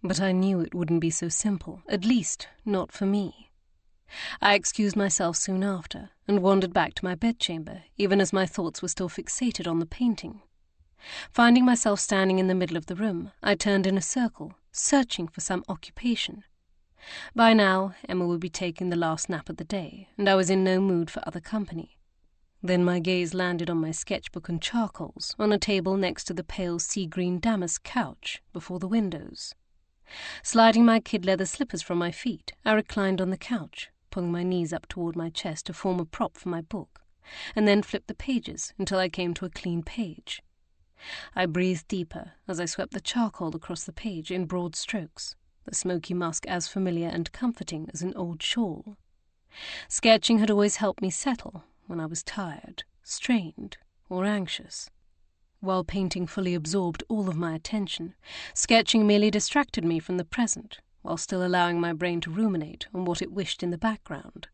but I knew it wouldn't be so simple, at least not for me. I excused myself soon after and wandered back to my bedchamber, even as my thoughts were still fixated on the painting. Finding myself standing in the middle of the room, I turned in a circle, searching for some occupation. By now, Emma would be taking the last nap of the day, and I was in no mood for other company. Then my gaze landed on my sketchbook and charcoals on a table next to the pale sea-green damask couch before the windows. Sliding my kid-leather slippers from my feet, I reclined on the couch, pulling my knees up toward my chest to form a prop for my book, and then flipped the pages until I came to a clean page. I breathed deeper as I swept the charcoal across the page in broad strokes, the smoky musk as familiar and comforting as an old shawl. Sketching had always helped me settle when I was tired, strained, or anxious. While painting fully absorbed all of my attention, sketching merely distracted me from the present, while still allowing my brain to ruminate on what it wished in the background.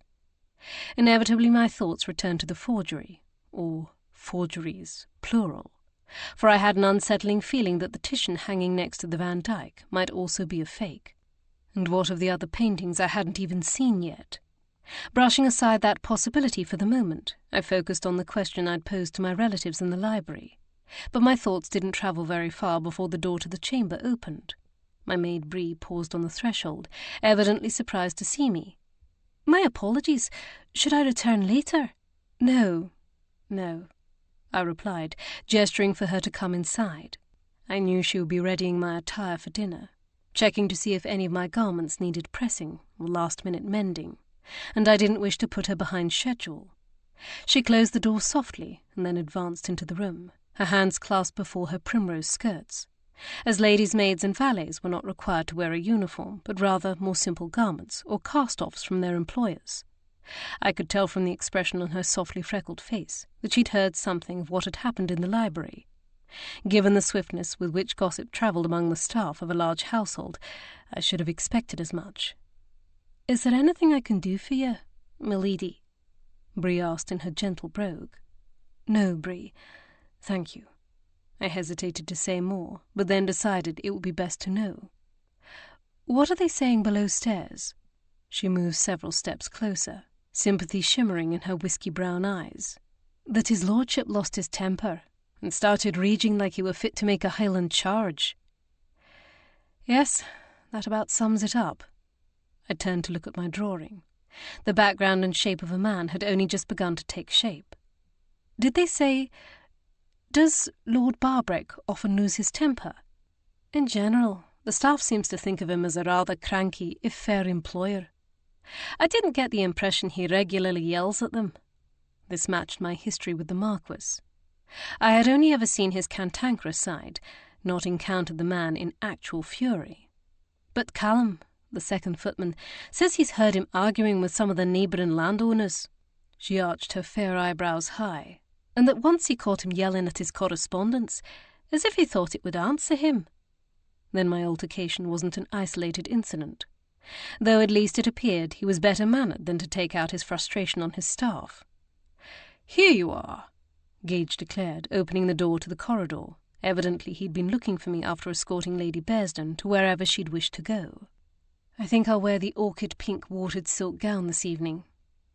Inevitably my thoughts returned to the forgery, or forgeries, plural, for I had an unsettling feeling that the Titian hanging next to the Van Dyke might also be a fake. And what of the other paintings I hadn't even seen yet? Brushing aside that possibility for the moment, I focused on the question I'd posed to my relatives in the library. But my thoughts didn't travel very far before the door to the chamber opened. My maid Bree paused on the threshold, evidently surprised to see me. My apologies. Should I return later? No, I replied, gesturing for her to come inside. I knew she would be readying my attire for dinner, checking to see if any of my garments needed pressing or last-minute mending, and I didn't wish to put her behind schedule. She closed the door softly and then advanced into the room, her hands clasped before her primrose skirts. As ladies' maids and valets were not required to wear a uniform, but rather more simple garments or cast-offs from their employers. I could tell from the expression on her softly freckled face that she'd heard something of what had happened in the library. Given the swiftness with which gossip travelled among the staff of a large household, I should have expected as much. "Is there anything I can do for you, milady?" Bree asked in her gentle brogue. "No, Bree, thank you," I hesitated to say more, but then decided it would be best to know. What are they saying below stairs? She moved several steps closer, sympathy shimmering in her whisky-brown eyes. That his lordship lost his temper and started raging like he were fit to make a Highland charge. Yes, that about sums it up. I turned to look at my drawing. The background and shape of a man had only just begun to take shape. Did they say, does Lord Barbreck often lose his temper? In general, the staff seems to think of him as a rather cranky, if fair employer. I didn't get the impression he regularly yells at them. This matched my history with the Marquess. I had only ever seen his cantankerous side, not encountered the man in actual fury. But Callum, the second footman, says he's heard him arguing with some of the neighbouring landowners. She arched her fair eyebrows high, and that once he caught him yelling at his correspondence, as if he thought it would answer him. Then my altercation wasn't an isolated incident, though at least it appeared he was better mannered than to take out his frustration on his staff. "Here you are," Gage declared, opening the door to the corridor. Evidently he'd been looking for me after escorting Lady Bearsden to wherever she'd wished to go. "I think I'll wear the orchid-pink watered silk gown this evening,"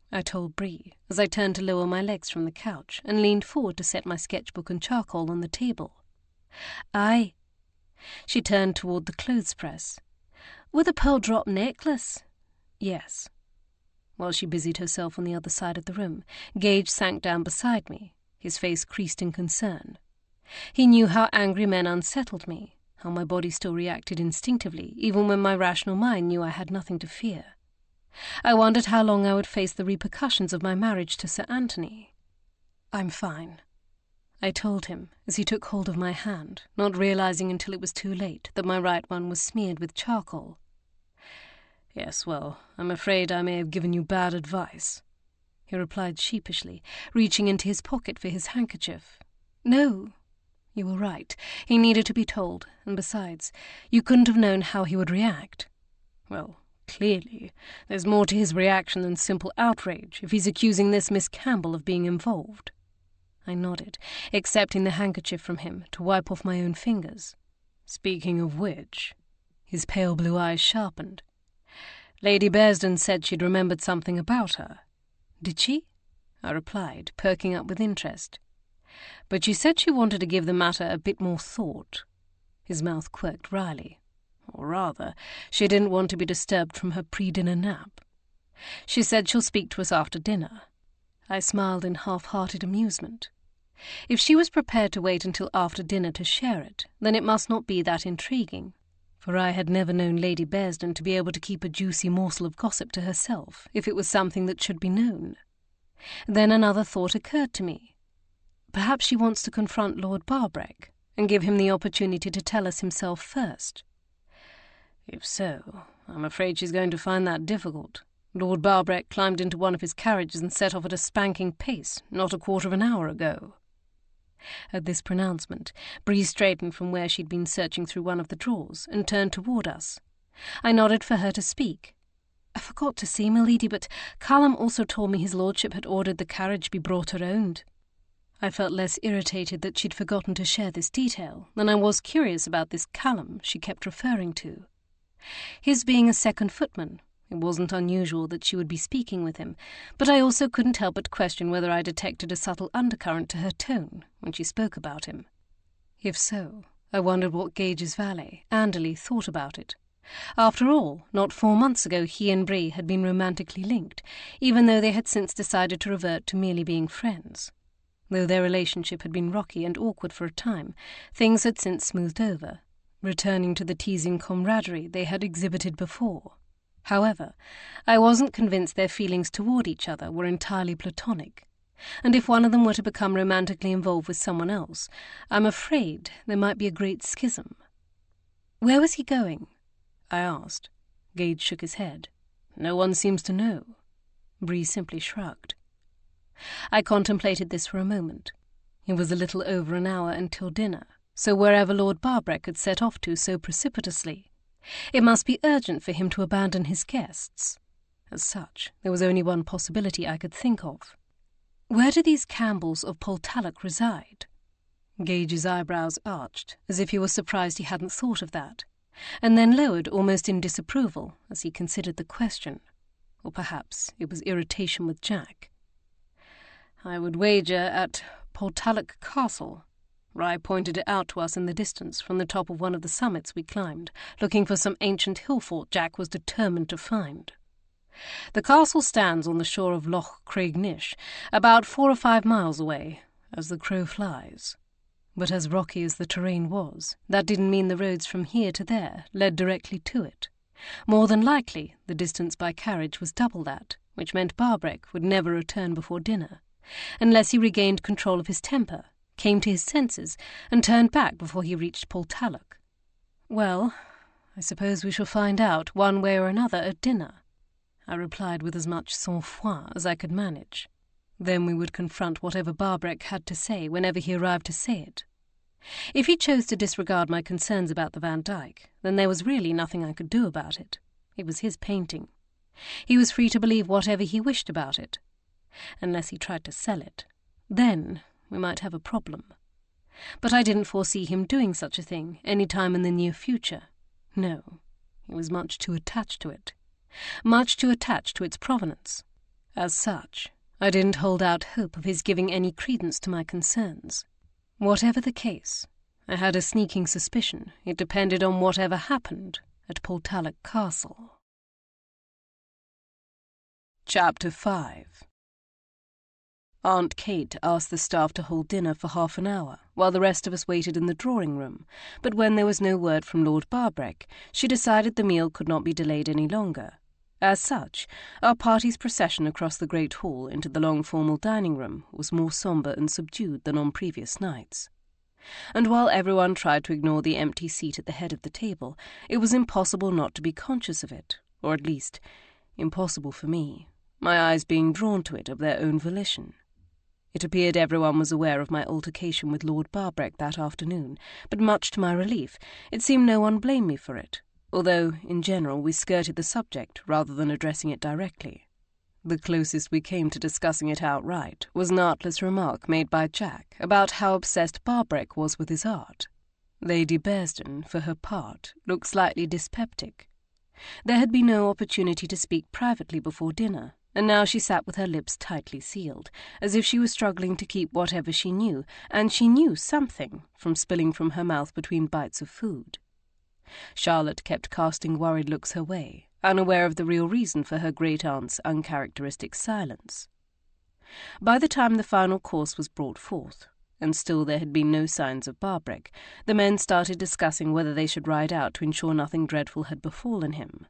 I told Bree, as I turned to lower my legs from the couch and leaned forward to set my sketchbook and charcoal on the table. "Aye." She turned toward the clothes-press. "With a pearl-drop necklace?" "Yes." While she busied herself on the other side of the room, Gage sank down beside me, his face creased in concern. He knew how angry men unsettled me, how my body still reacted instinctively, even when my rational mind knew I had nothing to fear. I wondered how long I would face the repercussions of my marriage to Sir Anthony. "I'm fine," I told him, as he took hold of my hand, not realizing until it was too late that my right one was smeared with charcoal. "Yes, well, I'm afraid I may have given you bad advice," he replied sheepishly, reaching into his pocket for his handkerchief. "No, you were right. He needed to be told, and besides, you couldn't have known how he would react." "Well, clearly, there's more to his reaction than simple outrage if he's accusing this Miss Campbell of being involved." I nodded, accepting the handkerchief from him to wipe off my own fingers. "Speaking of which," his pale blue eyes sharpened, "Lady Bearsden said she'd remembered something about her." "Did she?" I replied, perking up with interest. "But she said she wanted to give the matter a bit more thought." His mouth quirked wryly. "Or rather, she didn't want to be disturbed from her pre-dinner nap. She said she'll speak to us after dinner." I smiled in half-hearted amusement. If she was prepared to wait until after dinner to share it, then it must not be that intriguing, for I had never known Lady Bearsden to be able to keep a juicy morsel of gossip to herself if it was something that should be known. Then another thought occurred to me. Perhaps she wants to confront Lord Barbreck and give him the opportunity to tell us himself first. If so, I'm afraid she's going to find that difficult. Lord Barbreck climbed into one of his carriages and set off at a spanking pace not a quarter of an hour ago. At this pronouncement, Bree straightened from where she'd been searching through one of the drawers and turned toward us. I nodded for her to speak. "I forgot to say, my lady, but Callum also told me his lordship had ordered the carriage be brought around." I felt less irritated that she'd forgotten to share this detail than I was curious about this Callum she kept referring to. His being a second footman, it wasn't unusual that she would be speaking with him, but I also couldn't help but question whether I detected a subtle undercurrent to her tone when she spoke about him. If so, I wondered what Gage's valet, Anderley, thought about it. After all, not 4 months ago he and Bree had been romantically linked, even though they had since decided to revert to merely being friends. Though their relationship had been rocky and awkward for a time, things had since smoothed over, returning to the teasing camaraderie they had exhibited before. However, I wasn't convinced their feelings toward each other were entirely platonic, and if one of them were to become romantically involved with someone else, I'm afraid there might be a great schism. "Where was he going?" I asked. Gage shook his head. "No one seems to know." Bree simply shrugged. I contemplated this for a moment. It was a little over an hour until dinner, so wherever Lord Barbreck had set off to so precipitously, it must be urgent for him to abandon his guests. As such, there was only one possibility I could think of. "Where do these Campbells of Portalic reside?" Gage's eyebrows arched, as if he was surprised he hadn't thought of that, and then lowered almost in disapproval as he considered the question. Or perhaps it was irritation with Jack. "I would wager at Portalic Castle." Rye pointed it out to us in the distance from the top of one of the summits we climbed, looking for some ancient hill fort Jack was determined to find. "The castle stands on the shore of Loch Craignish, about 4 or 5 miles away, as the crow flies. But as rocky as the terrain was, that didn't mean the roads from here to there led directly to it. More than likely, the distance by carriage was double that, which meant Barbreck would never return before dinner, unless he regained control of his temper, came to his senses, and turned back before he reached Portalic. Well, I suppose we shall find out one way or another at dinner," I replied with as much sang-froid as I could manage. Then we would confront whatever Barbreck had to say whenever he arrived to say it. If he chose to disregard my concerns about the Van Dyck, then there was really nothing I could do about it. It was his painting. He was free to believe whatever he wished about it. Unless he tried to sell it. Then we might have a problem. But I didn't foresee him doing such a thing any time in the near future. No, he was much too attached to it. Much too attached to its provenance. As such, I didn't hold out hope of his giving any credence to my concerns. Whatever the case, I had a sneaking suspicion it depended on whatever happened at Portalic Castle. Chapter 5. Aunt Kate asked the staff to hold dinner for half an hour, while the rest of us waited in the drawing-room, but when there was no word from Lord Barbreck, she decided the meal could not be delayed any longer. As such, our party's procession across the great hall into the long formal dining-room was more sombre and subdued than on previous nights. And while everyone tried to ignore the empty seat at the head of the table, it was impossible not to be conscious of it, or at least, impossible for me, my eyes being drawn to it of their own volition. It appeared everyone was aware of my altercation with Lord Barbreck that afternoon, but much to my relief, it seemed no one blamed me for it, although, in general, we skirted the subject rather than addressing it directly. The closest we came to discussing it outright was an artless remark made by Jack about how obsessed Barbreck was with his art. Lady Bearsden, for her part, looked slightly dyspeptic. There had been no opportunity to speak privately before dinner, and now she sat with her lips tightly sealed, as if she was struggling to keep whatever she knew, and she knew something, from spilling from her mouth between bites of food. Charlotte kept casting worried looks her way, unaware of the real reason for her great-aunt's uncharacteristic silence. By the time the final course was brought forth, and still there had been no signs of Barbreck, the men started discussing whether they should ride out to ensure nothing dreadful had befallen him.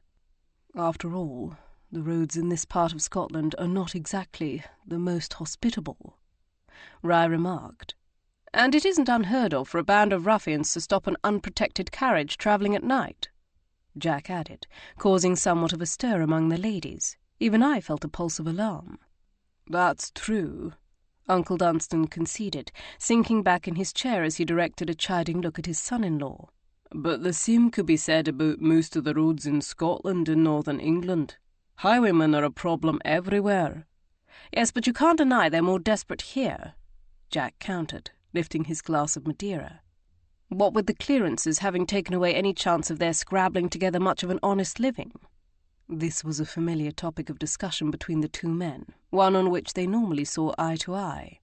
After all, the roads in this part of Scotland are not exactly the most hospitable, Rye remarked. And it isn't unheard of for a band of ruffians to stop an unprotected carriage travelling at night, Jack added, causing somewhat of a stir among the ladies. Even I felt a pulse of alarm. "That's true," Uncle Dunstan conceded, sinking back in his chair as he directed a chiding look at his son-in-law. "But the same could be said about most of the roads in Scotland and northern England. Highwaymen are a problem everywhere." "Yes, but you can't deny they're more desperate here," Jack countered, lifting his glass of Madeira. "What with the clearances having taken away any chance of their scrabbling together much of an honest living." This was a familiar topic of discussion between the two men, one on which they normally saw eye to eye.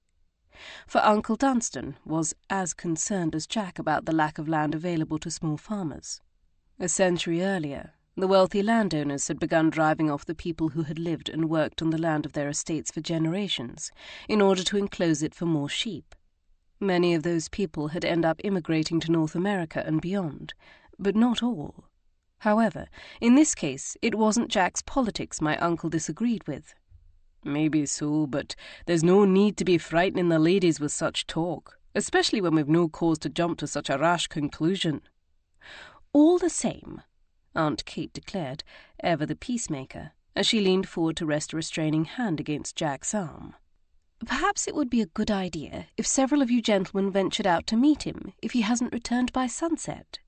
For Uncle Dunstan was as concerned as Jack about the lack of land available to small farmers. A century earlier, the wealthy landowners had begun driving off the people who had lived and worked on the land of their estates for generations, in order to enclose it for more sheep. Many of those people had ended up immigrating to North America and beyond, but not all. However, in this case, it wasn't Jack's politics my uncle disagreed with. "Maybe so, but there's no need to be frightening the ladies with such talk, especially when we've no cause to jump to such a rash conclusion." "All the same," Aunt Kate declared, ever the peacemaker, as she leaned forward to rest a restraining hand against Jack's arm, "perhaps it would be a good idea if several of you gentlemen ventured out to meet him if he hasn't returned by sunset."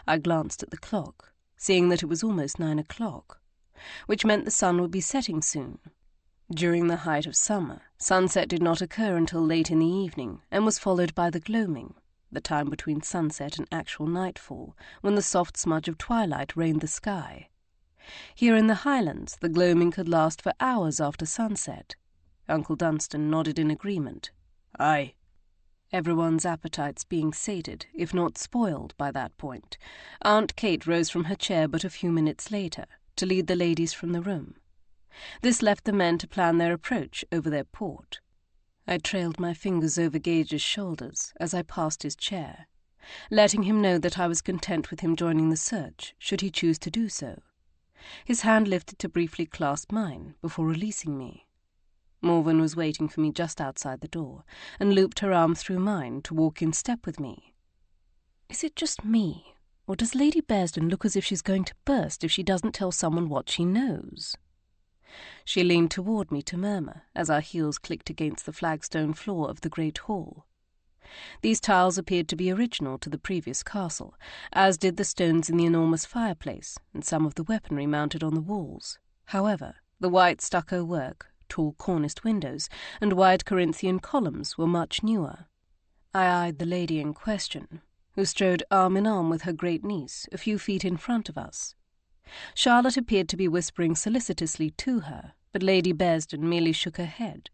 I glanced at the clock, seeing that it was almost 9 o'clock, which meant the sun would be setting soon. During the height of summer, sunset did not occur until late in the evening and was followed by the gloaming, the time between sunset and actual nightfall, when the soft smudge of twilight rained the sky. Here in the Highlands, the gloaming could last for hours after sunset. Uncle Dunstan nodded in agreement. Aye. Everyone's appetites being sated, if not spoiled, by that point, Aunt Kate rose from her chair but a few minutes later, to lead the ladies from the room. This left the men to plan their approach over their port. I trailed my fingers over Gage's shoulders as I passed his chair, letting him know that I was content with him joining the search, should he choose to do so. His hand lifted to briefly clasp mine before releasing me. Morven was waiting for me just outside the door, and looped her arm through mine to walk in step with me. Is it just me, or does Lady Bearsden look as if she's going to burst if she doesn't tell someone what she knows? She leaned toward me to murmur as our heels clicked against the flagstone floor of the great hall. These tiles appeared to be original to the previous castle, as did the stones in the enormous fireplace and some of the weaponry mounted on the walls. However, the white stucco work, tall corniced windows, and wide Corinthian columns were much newer. I eyed the lady in question, who strode arm in arm with her great-niece a few feet in front of us. Charlotte appeared to be whispering solicitously to her, but Lady Bearsden merely shook her head,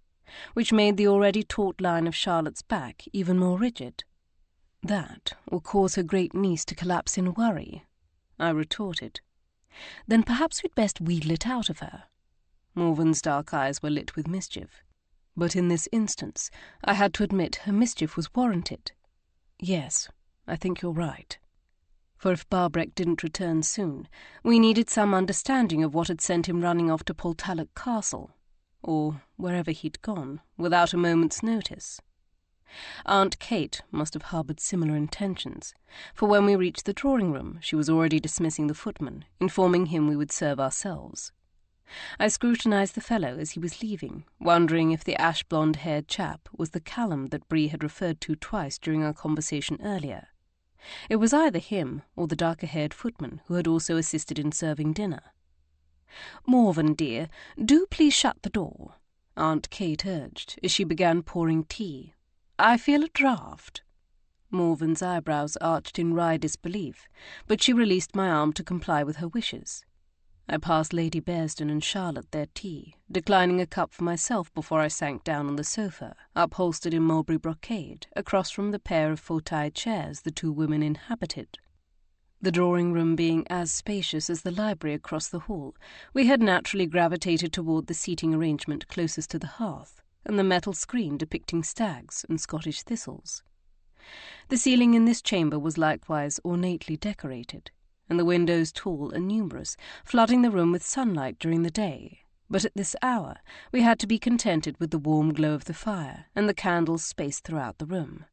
which made the already taut line of Charlotte's back even more rigid. That will cause her great-niece to collapse in worry, I retorted. Then perhaps we'd best wheedle it out of her. Morven's dark eyes were lit with mischief, but in this instance I had to admit her mischief was warranted. Yes, I think you're right. For if Barbreck didn't return soon, we needed some understanding of what had sent him running off to Portalic Castle, or wherever he'd gone, without a moment's notice. Aunt Kate must have harboured similar intentions, for when we reached the drawing-room she was already dismissing the footman, informing him we would serve ourselves. I scrutinized the fellow as he was leaving, wondering if the ash-blonde-haired chap was the Callum that Bree had referred to twice during our conversation earlier. It was either him or the darker-haired footman who had also assisted in serving dinner. "Morven, dear, do please shut the door," Aunt Kate urged as she began pouring tea. "I feel a draught." Morven's eyebrows arched in wry disbelief, but she released my arm to comply with her wishes. I passed Lady Bearsden and Charlotte their tea, declining a cup for myself before I sank down on the sofa, upholstered in mulberry brocade, across from the pair of fauteuil chairs the two women inhabited. The drawing-room being as spacious as the library across the hall, we had naturally gravitated toward the seating arrangement closest to the hearth, and the metal screen depicting stags and Scottish thistles. The ceiling in this chamber was likewise ornately decorated, and the windows tall and numerous, flooding the room with sunlight during the day. But at this hour we had to be contented with the warm glow of the fire and the candles spaced throughout the room.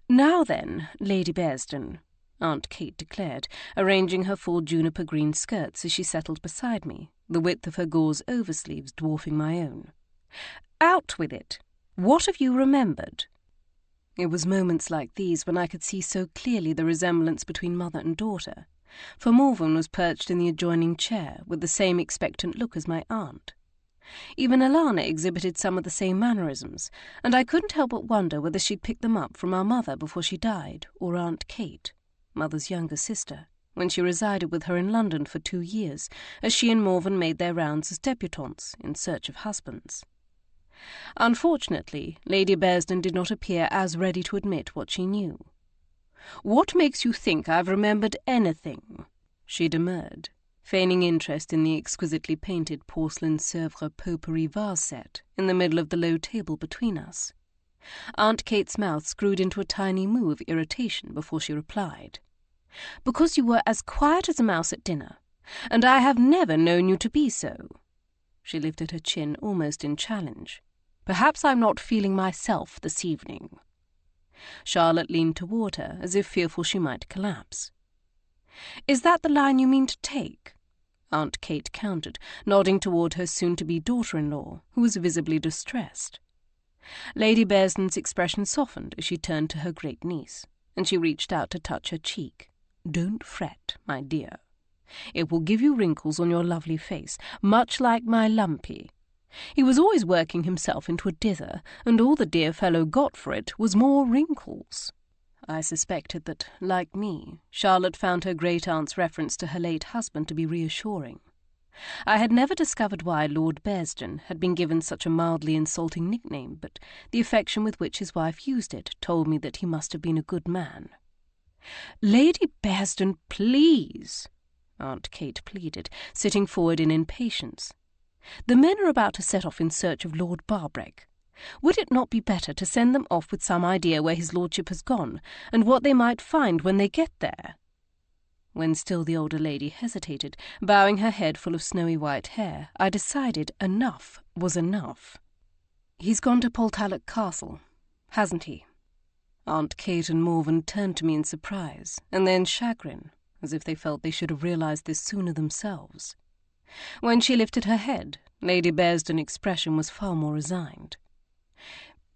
"Now then, Lady Bearsden," Aunt Kate declared, arranging her full juniper-green skirts as she settled beside me, the width of her gauze oversleeves dwarfing my own. "Out with it! What have you remembered?" It was moments like these when I could see so clearly the resemblance between mother and daughter, for Morven was perched in the adjoining chair with the same expectant look as my aunt. Even Alana exhibited some of the same mannerisms, and I couldn't help but wonder whether she'd picked them up from our mother before she died, or Aunt Kate, mother's younger sister, when she resided with her in London for 2 years, as she and Morven made their rounds as debutantes in search of husbands. Unfortunately, Lady Bearsden did not appear as ready to admit what she knew. "What makes you think I've remembered anything?" she demurred, feigning interest in the exquisitely painted porcelain Sèvres potpourri vase set in the middle of the low table between us. Aunt Kate's mouth screwed into a tiny moue of irritation before she replied. "Because you were as quiet as a mouse at dinner, and I have never known you to be so." She lifted her chin almost in challenge. "Perhaps I'm not feeling myself this evening." Charlotte leaned toward her, as if fearful she might collapse. "Is that the line you mean to take?" Aunt Kate countered, nodding toward her soon-to-be daughter-in-law, who was visibly distressed. Lady Bearsden's expression softened as she turned to her great-niece, and she reached out to touch her cheek. "Don't fret, my dear. It will give you wrinkles on your lovely face, much like my lumpy. He was always working himself into a dither, and all the dear fellow got for it was more wrinkles. I suspected that, like me, Charlotte found her great-aunt's reference to her late husband to be reassuring. I had never discovered why Lord Bearsden had been given such a mildly insulting nickname, but the affection with which his wife used it told me that he must have been a good man. "Lady Bearsden, please," Aunt Kate pleaded, sitting forward in impatience. "The men are about to set off in search of Lord Barbreck. Would it not be better to send them off with some idea where his lordship has gone, and what they might find when they get there?" When still the older lady hesitated, bowing her head full of snowy white hair, I decided enough was enough. "He's gone to Portalic Castle, hasn't he?" Aunt Kate and Morven turned to me in surprise, and then chagrin, as if they felt they should have realized this sooner themselves. When she lifted her head, Lady Bearsden's expression was far more resigned.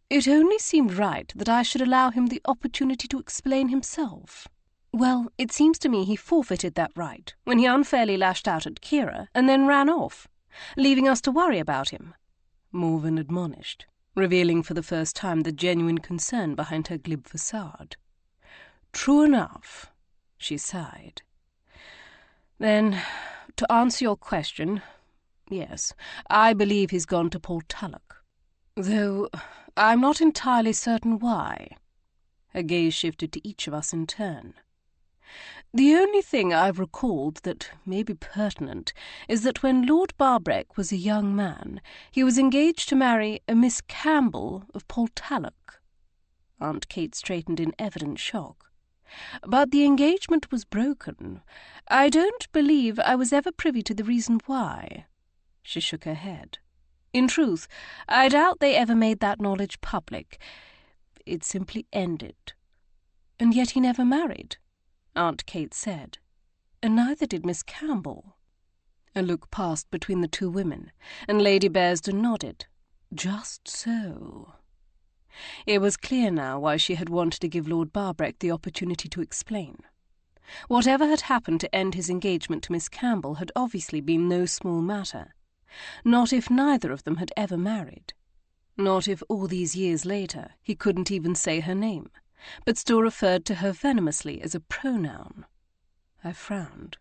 "It only seemed right that I should allow him the opportunity to explain himself. Well, it seems to me he forfeited that right when he unfairly lashed out at Kiera and then ran off, leaving us to worry about him," Morven admonished, revealing for the first time the genuine concern behind her glib facade. "True enough," she sighed. "Then, to answer your question, yes, I believe he's gone to Portalic, though I'm not entirely certain why." Her gaze shifted to each of us in turn. "The only thing I've recalled that may be pertinent is that when Lord Barbreck was a young man, he was engaged to marry a Miss Campbell of Portalic." Aunt Kate straightened in evident shock. "But the engagement was broken. I don't believe I was ever privy to the reason why." She shook her head. "In truth, I doubt they ever made that knowledge public. It simply ended." "And yet he never married," Aunt Kate said. "And neither did Miss Campbell." A look passed between the two women, and Lady Bearsden nodded. Just so. It was clear now why she had wanted to give Lord Barbreck the opportunity to explain. Whatever had happened to end his engagement to Miss Campbell had obviously been no small matter. Not if neither of them had ever married. Not if all these years later he couldn't even say her name, but still referred to her venomously as a pronoun. I frowned.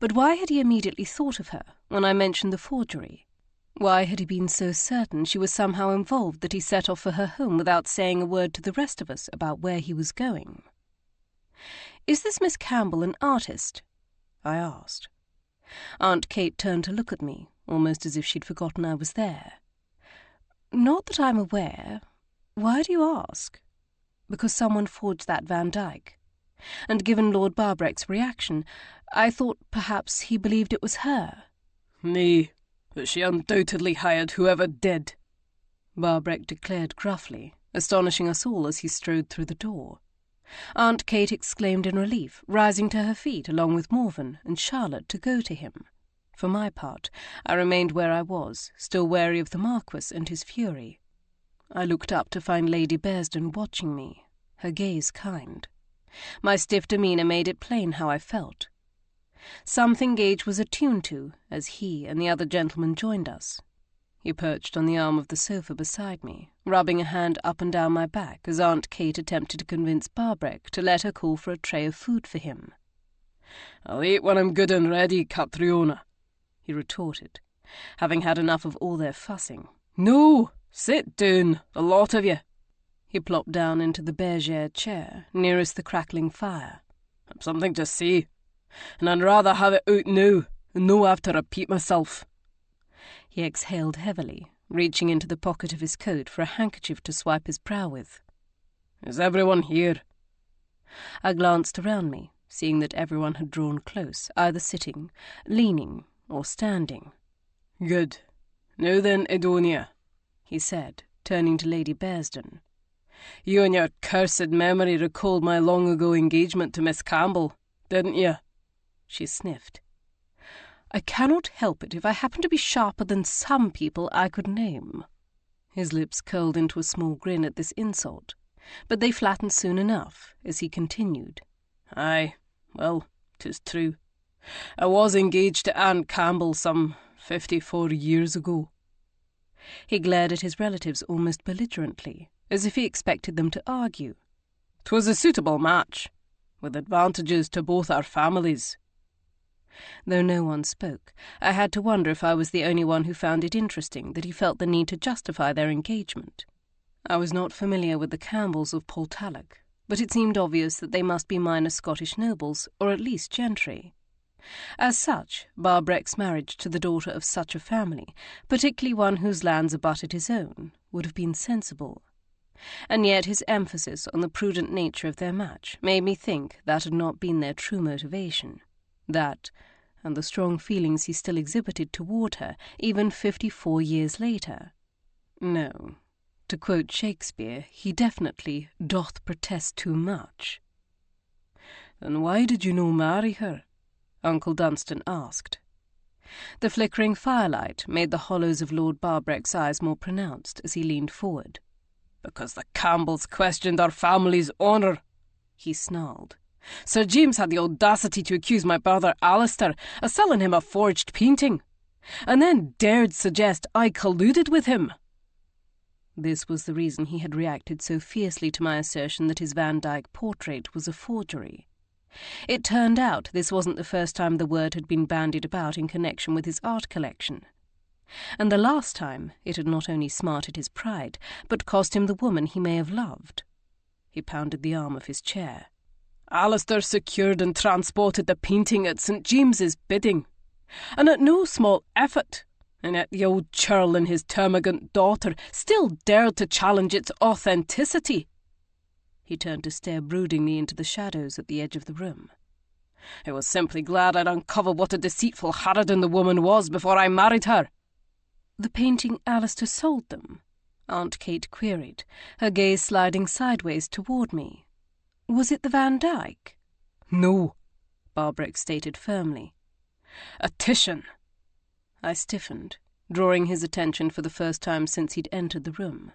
But why had he immediately thought of her when I mentioned the forgery? Why had he been so certain she was somehow involved that he set off for her home without saying a word to the rest of us about where he was going? "Is this Miss Campbell an artist?" I asked. Aunt Kate turned to look at me, almost as if she'd forgotten I was there. "Not that I'm aware. Why do you ask?" "Because someone forged that Van Dyke. And given Lord Barbreck's reaction, I thought perhaps he believed it was her." "Nay, but she undoubtedly hired whoever did," Barbreck declared gruffly, astonishing us all as he strode through the door. Aunt Kate exclaimed in relief, rising to her feet along with Morven and Charlotte to go to him. For my part, I remained where I was, still wary of the Marquess and his fury. I looked up to find Lady Bearsden watching me, her gaze kind. My stiff demeanour made it plain how I felt. Something Gage was attuned to as he and the other gentlemen joined us. He perched on the arm of the sofa beside me, rubbing a hand up and down my back as Aunt Kate attempted to convince Barbreck to let her call for a tray of food for him. "I'll eat when I'm good and ready, Catriona," he retorted, having had enough of all their fussing. "No, sit down, the lot of you." He plopped down into the bergère chair nearest the crackling fire. "I've something to say, and I'd rather have it out now and no have to repeat myself." He exhaled heavily, reaching into the pocket of his coat for a handkerchief to swipe his brow with. "Is everyone here?" I glanced around me, seeing that everyone had drawn close, either sitting, leaning, or standing. "Good. Now then, Edonia," he said, turning to Lady Bearsden. "You and your cursed memory recalled my long-ago engagement to Miss Campbell, didn't you?" She sniffed. "I cannot help it if I happen to be sharper than some people I could name." His lips curled into a small grin at this insult, but they flattened soon enough as he continued. "Aye, well, 'tis true. I was engaged to Anne Campbell some 54 years ago. He glared at his relatives almost belligerently, as if he expected them to argue. "'Twas a suitable match, with advantages to both our families." Though no one spoke, I had to wonder if I was the only one who found it interesting that he felt the need to justify their engagement. I was not familiar with the Campbells of Portalic, but it seemed obvious that they must be minor Scottish nobles, or at least gentry. As such, Barbreck's marriage to the daughter of such a family, particularly one whose lands abutted his own, would have been sensible. And yet his emphasis on the prudent nature of their match made me think that had not been their true motivation. That, and the strong feelings he still exhibited toward her, even 54 years later. No, to quote Shakespeare, he definitely doth protest too much. "Then why did you no marry her?" Uncle Dunstan asked. The flickering firelight made the hollows of Lord Barbreck's eyes more pronounced as he leaned forward. "Because the Campbells questioned our family's honour," he snarled. "Sir James had the audacity to accuse my brother Alistair of selling him a forged painting, and then dared suggest I colluded with him." This was the reason he had reacted so fiercely to my assertion that his Van Dyck portrait was a forgery. It turned out this wasn't the first time the word had been bandied about in connection with his art collection. And the last time it had not only smarted his pride, but cost him the woman he may have loved. He pounded the arm of his chair. "Alistair secured and transported the painting at St. James's bidding, and at no small effort, and yet the old churl and his termagant daughter still dared to challenge its authenticity." He turned to stare broodingly into the shadows at the edge of the room. "I was simply glad I'd uncovered what a deceitful harridan the woman was before I married her." "The painting Alistair sold them?" Aunt Kate queried, her gaze sliding sideways toward me. "Was it the Van Dyck?" "No," Barbreck stated firmly. "A Titian." I stiffened, drawing his attention for the first time since he'd entered the room.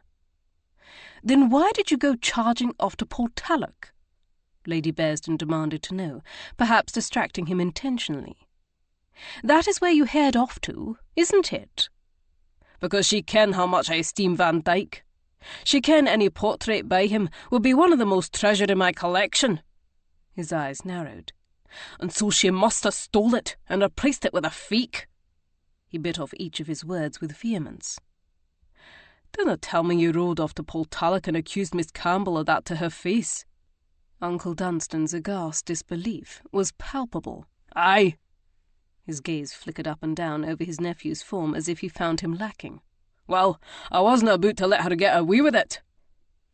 "Then why did you go charging off to Portalic?" Lady Bearsden demanded to know, perhaps distracting him intentionally. "That is where you head off to, isn't it?" "Because she ken how much I esteem Van Dyck. She ken any portrait by him would be one of the most treasured in my collection." His eyes narrowed. "And so she must have stole it and replaced it with a fake." He bit off each of his words with vehemence. "Dinna tell me you rode off to Portalic and accused Miss Campbell of that to her face." Uncle Dunstan's aghast disbelief was palpable. "Aye." His gaze flickered up and down over his nephew's form as if he found him lacking. "Well, I wasn't about to let her get away with it."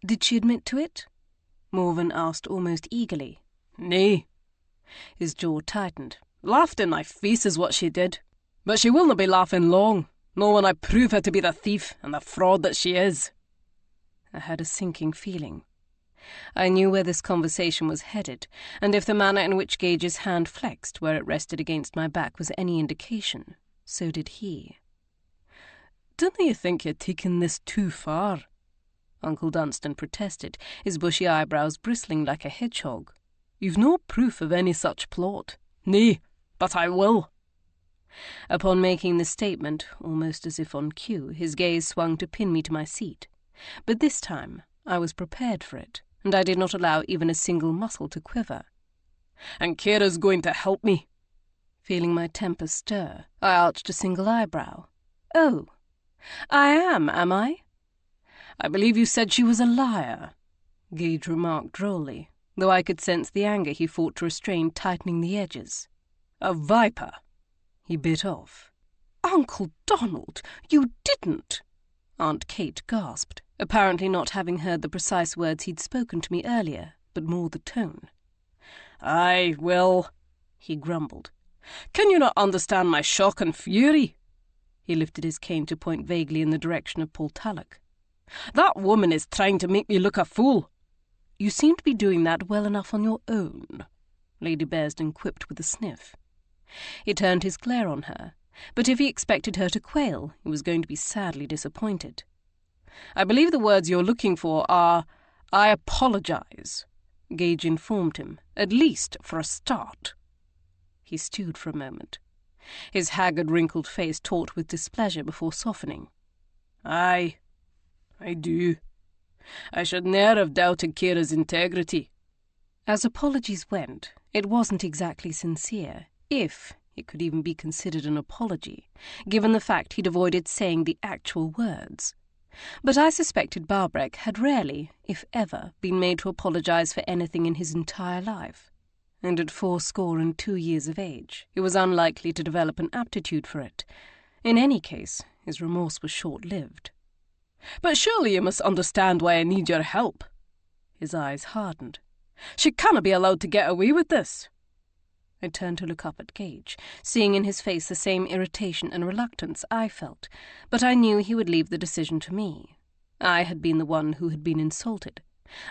"Did she admit to it?" Morven asked almost eagerly. "Nay." His jaw tightened. "Laughed in my face is what she did. But she will not be laughing long, no when I prove her to be the thief and the fraud that she is." I had a sinking feeling. I knew where this conversation was headed, and if the manner in which Gage's hand flexed where it rested against my back was any indication, so did he. "Dinna you think you're taking this too far?" Uncle Dunstan protested, his bushy eyebrows bristling like a hedgehog. "You've no proof of any such plot." "Nay, but I will." Upon making this statement, almost as if on cue, his gaze swung to pin me to my seat. But this time I was prepared for it, and I did not allow even a single muscle to quiver. "And Kiera's going to help me." Feeling my temper stir, I arched a single eyebrow. "Oh, I am I?" "I believe you said she was a liar," Gage remarked drolly, though I could sense the anger he fought to restrain tightening the edges. "A viper." He bit off. "Uncle Donald, you didn't!" Aunt Kate gasped, apparently not having heard the precise words he'd spoken to me earlier, but more the tone. "Aye, well," he grumbled. "Can you not understand my shock and fury?" He lifted his cane to point vaguely in the direction of Portalic. "That woman is trying to make me look a fool." "You seem to be doing that well enough on your own," Lady Bearsden quipped with a sniff. He turned his glare on her, but if he expected her to quail, he was going to be sadly disappointed. "I believe the words you're looking for are, 'I apologize,'" Gage informed him, "at least for a start." He stewed for a moment, his haggard, wrinkled face taut with displeasure before softening. Aye, I do. I should ne'er have doubted Kiera's integrity. As apologies went, it wasn't exactly sincere, if it could even be considered an apology, given the fact he'd avoided saying the actual words. But I suspected Barbreck had rarely, if ever, been made to apologise for anything in his entire life, and at 82 years of age, he was unlikely to develop an aptitude for it. In any case, his remorse was short-lived. But surely you must understand why I need your help. His eyes hardened. She cannot be allowed to get away with this. I turned to look up at Gage, seeing in his face the same irritation and reluctance I felt, but I knew he would leave the decision to me. I had been the one who had been insulted,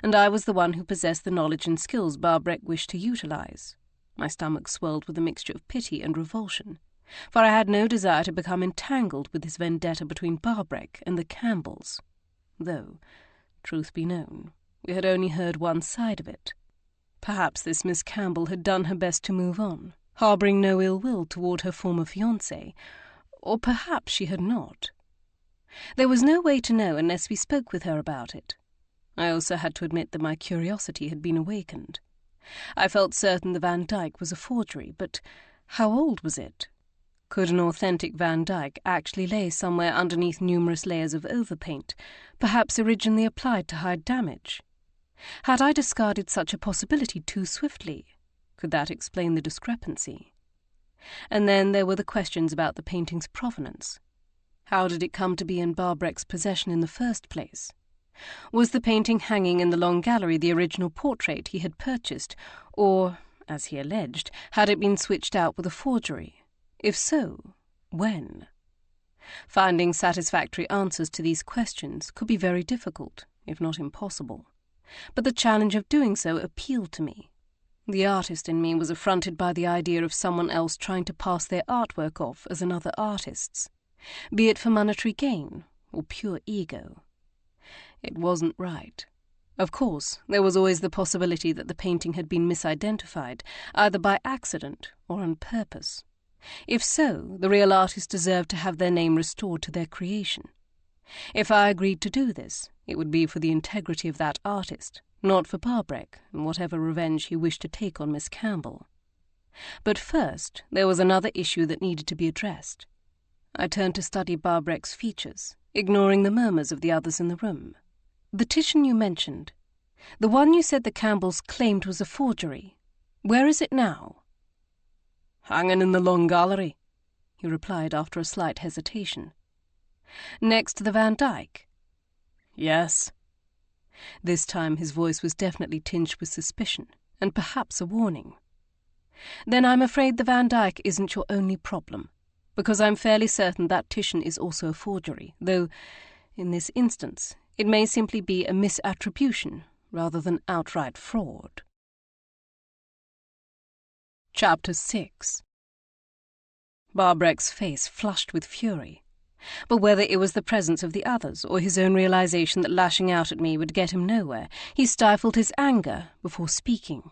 and I was the one who possessed the knowledge and skills Barbreck wished to utilize. My stomach swelled with a mixture of pity and revulsion, for I had no desire to become entangled with this vendetta between Barbreck and the Campbells, though, truth be known, we had only heard one side of it. Perhaps this Miss Campbell had done her best to move on, harbouring no ill will toward her former fiancé, or perhaps she had not. There was no way to know unless we spoke with her about it. I also had to admit that my curiosity had been awakened. I felt certain the Van Dyck was a forgery, but how old was it? Could an authentic Van Dyck actually lay somewhere underneath numerous layers of overpaint, perhaps originally applied to hide damage? Had I discarded such a possibility too swiftly? Could that explain the discrepancy? And then there were the questions about the painting's provenance. How did it come to be in Barbreck's possession in the first place? Was the painting hanging in the long gallery the original portrait he had purchased, or, as he alleged, had it been switched out with a forgery? If so, when? Finding satisfactory answers to these questions could be very difficult, if not impossible. But the challenge of doing so appealed to me. The artist in me was affronted by the idea of someone else trying to pass their artwork off as another artist's, be it for monetary gain or pure ego. It wasn't right. Of course, there was always the possibility that the painting had been misidentified, either by accident or on purpose. If so, the real artist deserved to have their name restored to their creation. If I agreed to do this, it would be for the integrity of that artist, not for Barbreck and whatever revenge he wished to take on Miss Campbell. But first, there was another issue that needed to be addressed. I turned to study Barbreck's features, ignoring the murmurs of the others in the room. The Titian you mentioned, the one you said the Campbells claimed was a forgery, where is it now? Hanging in the long gallery, he replied after a slight hesitation. Next to the Van Dyck? Yes. This time his voice was definitely tinged with suspicion, and perhaps a warning. Then I'm afraid the Van Dyck isn't your only problem, because I'm fairly certain that Titian is also a forgery, though, in this instance, it may simply be a misattribution rather than outright fraud. Chapter 6. Barbreck's face flushed with fury. But whether it was the presence of the others or his own realization that lashing out at me would get him nowhere, he stifled his anger before speaking.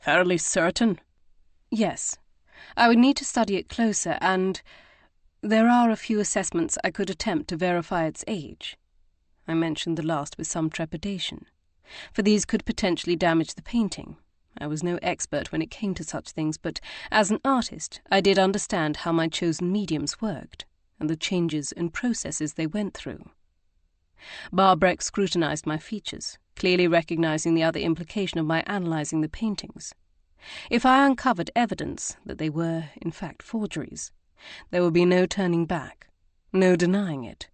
Fairly certain? Yes. I would need to study it closer, and there are a few assessments I could attempt to verify its age. I mentioned the last with some trepidation, for these could potentially damage the painting. I was no expert when it came to such things, but as an artist, I did understand how my chosen mediums worked, and the changes and processes they went through. Barbreck scrutinized my features, clearly recognizing the other implication of my analyzing the paintings. If I uncovered evidence that they were, in fact, forgeries, there would be no turning back, no denying it.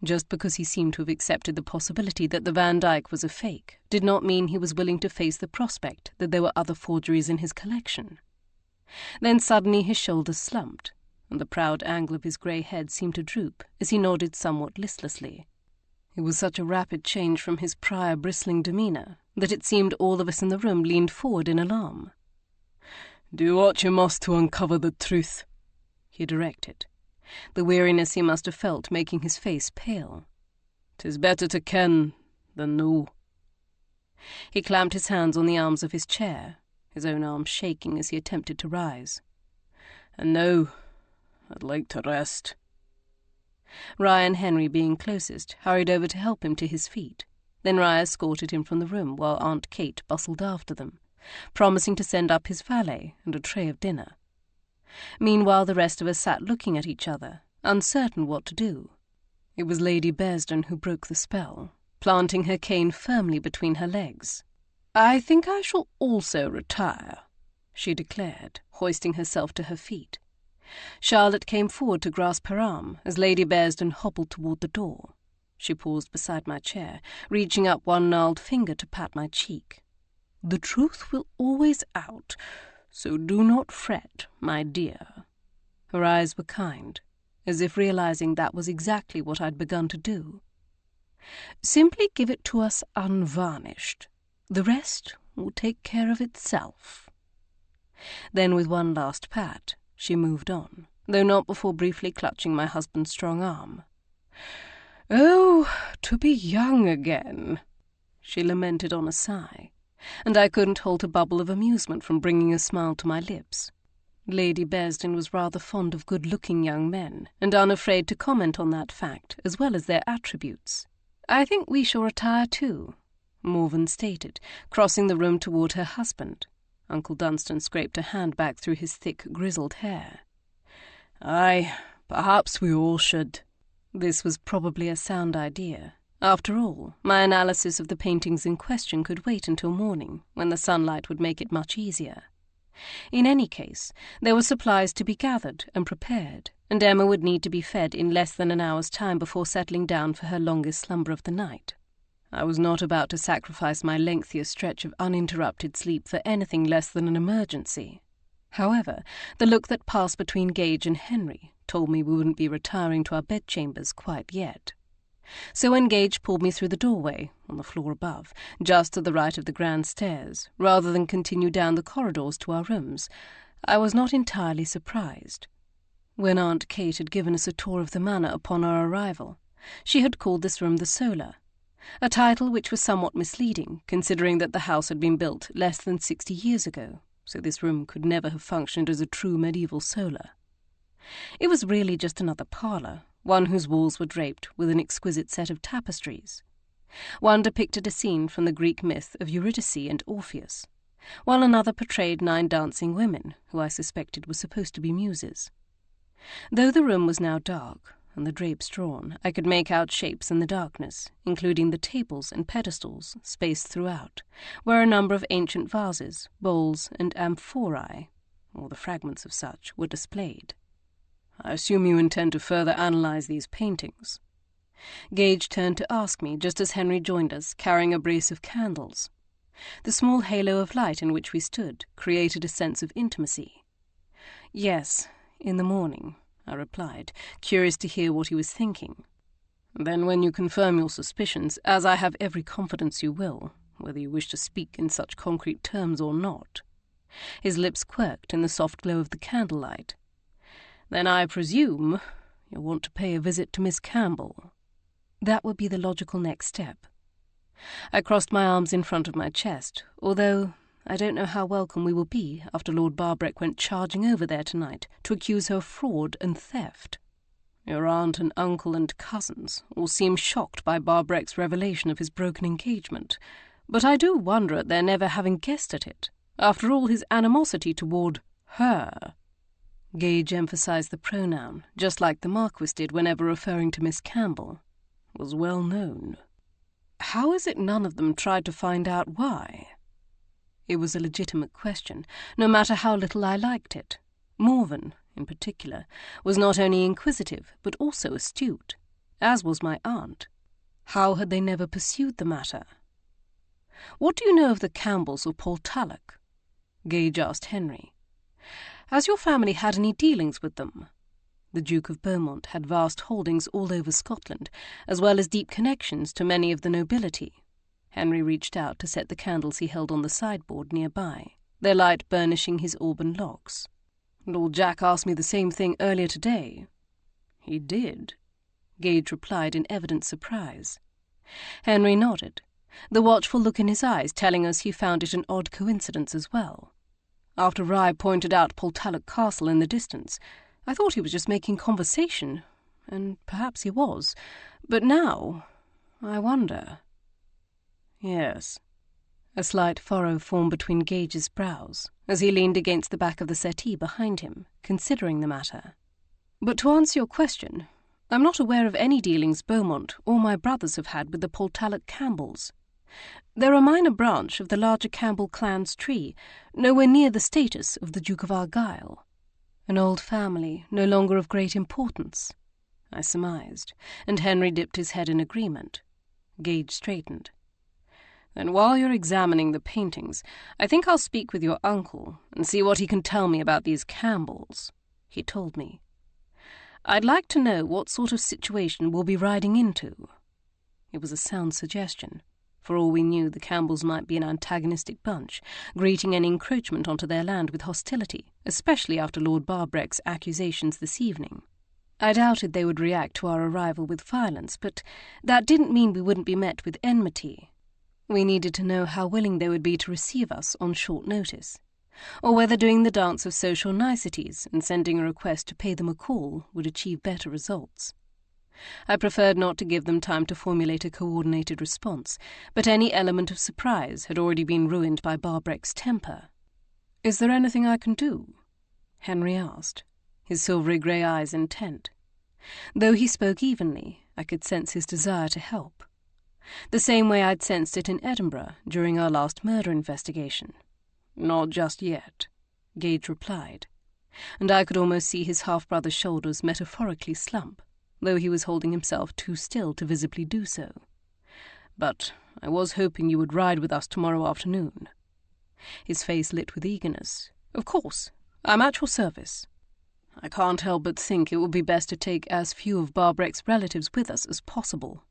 Just because he seemed to have accepted the possibility that the Van Dyck was a fake did not mean he was willing to face the prospect that there were other forgeries in his collection. Then suddenly his shoulders slumped, and the proud angle of his grey head seemed to droop as he nodded somewhat listlessly. It was such a rapid change from his prior bristling demeanour that it seemed all of us in the room leaned forward in alarm. "Do what you must to uncover the truth," he directed, the weariness he must have felt making his face pale. "'Tis better to ken than know." He clamped his hands on the arms of his chair, his own arms shaking as he attempted to rise. "And now, I'd like to rest." Rye and Henry, being closest, hurried over to help him to his feet. Then Rye escorted him from the room while Aunt Kate bustled after them, promising to send up his valet and a tray of dinner. Meanwhile the rest of us sat looking at each other, uncertain what to do. It was Lady Bearsden who broke the spell, planting her cane firmly between her legs. "I think I shall also retire," she declared, hoisting herself to her feet. Charlotte came forward to grasp her arm as Lady Bearsden hobbled toward the door. She paused beside my chair, reaching up one gnarled finger to pat my cheek. "The truth will always out, so do not fret, my dear." Her eyes were kind, as if realizing that was exactly what I'd begun to do. "Simply give it to us unvarnished. The rest will take care of itself." Then, with one last pat, she moved on, though not before briefly clutching my husband's strong arm. "Oh, to be young again," she lamented on a sigh, and I couldn't hold a bubble of amusement from bringing a smile to my lips. Lady Bearsden was rather fond of good-looking young men, and unafraid to comment on that fact, as well as their attributes. "I think we shall retire too," Morven stated, crossing the room toward her husband. Uncle Dunstan scraped a hand back through his thick, grizzled hair. "Aye, perhaps we all should." This was probably a sound idea. After all, my analysis of the paintings in question could wait until morning, when the sunlight would make it much easier. In any case, there were supplies to be gathered and prepared, and Emma would need to be fed in less than an hour's time before settling down for her longest slumber of the night. I was not about to sacrifice my lengthiest stretch of uninterrupted sleep for anything less than an emergency. However, the look that passed between Gage and Henry told me we wouldn't be retiring to our bedchambers quite yet. So when Gage pulled me through the doorway, on the floor above, just to the right of the grand stairs, rather than continue down the corridors to our rooms, I was not entirely surprised. When Aunt Kate had given us a tour of the manor upon our arrival, she had called this room the Solar, a title which was somewhat misleading, considering that the house had been built less than 60 years ago, so this room could never have functioned as a true medieval solar. It was really just another parlour, one whose walls were draped with an exquisite set of tapestries. One depicted a scene from the Greek myth of Eurydice and Orpheus, while another portrayed 9 dancing women, who I suspected were supposed to be muses. Though the room was now dark, and the drapes drawn, I could make out shapes in the darkness, including the tables and pedestals spaced throughout, where a number of ancient vases, bowls, and amphorae, or the fragments of such, were displayed. "I assume you intend to further analyze these paintings?" Gage turned to ask me just as Henry joined us, carrying a brace of candles. The small halo of light in which we stood created a sense of intimacy. "Yes, in the morning," I replied, curious to hear what he was thinking. "Then when you confirm your suspicions, as I have every confidence you will, whether you wish to speak in such concrete terms or not." His lips quirked in the soft glow of the candlelight. "Then I presume you'll want to pay a visit to Miss Campbell." "That would be the logical next step." I crossed my arms in front of my chest, although I don't know how welcome we will be after Lord Barbreck went charging over there tonight to accuse her of fraud and theft. Your aunt and uncle and cousins all seem shocked by Barbreck's revelation of his broken engagement, but I do wonder at their never having guessed at it, after all his animosity toward her. Gage emphasized the pronoun, just like the Marquess did whenever referring to Miss Campbell. Was well known. How is it none of them tried to find out why? It was a legitimate question, no matter how little I liked it. Morven, in particular, was not only inquisitive, but also astute, as was my aunt. How had they never pursued the matter? "What do you know of the Campbells or Portalic?" Gage asked Henry. "Has your family had any dealings with them?" The Duke of Beaumont had vast holdings all over Scotland, as well as deep connections to many of the nobility. Henry reached out to set the candles he held on the sideboard nearby, their light burnishing his auburn locks. "Lord Jack asked me the same thing earlier today." "He did?" Gage replied in evident surprise. Henry nodded, the watchful look in his eyes telling us he found it an odd coincidence as well. After Rye pointed out Portalic Castle in the distance, I thought he was just making conversation, and perhaps he was. But now, I wonder. Yes. A slight furrow formed between Gage's brows, as he leaned against the back of the settee behind him, considering the matter. But to answer your question, I'm not aware of any dealings Beaumont or my brothers have had with the Portalic Campbells. They're a minor branch of the larger Campbell clan's tree, nowhere near the status of the Duke of Argyll. An old family, no longer of great importance, I surmised, and Henry dipped his head in agreement. Gage straightened. Then while you're examining the paintings, I think I'll speak with your uncle and see what he can tell me about these Campbells, he told me. I'd like to know what sort of situation we'll be riding into. It was a sound suggestion. For all we knew, the Campbells might be an antagonistic bunch, greeting any encroachment onto their land with hostility, especially after Lord Barbreck's accusations this evening. I doubted they would react to our arrival with violence, but that didn't mean we wouldn't be met with enmity. We needed to know how willing they would be to receive us on short notice, or whether doing the dance of social niceties and sending a request to pay them a call would achieve better results. I preferred not to give them time to formulate a coordinated response, but any element of surprise had already been ruined by Barbreck's temper. "Is there anything I can do?" Henry asked, his silvery grey eyes intent. Though he spoke evenly, I could sense his desire to help. The same way I'd sensed it in Edinburgh during our last murder investigation. "Not just yet," Gage replied, and I could almost see his half-brother's shoulders metaphorically slump, though he was holding himself too still to visibly do so. "But I was hoping you would ride with us tomorrow afternoon." His face lit with eagerness. "Of course, I'm at your service. I can't help but think it would be best to take as few of Barbreck's relatives with us as possible."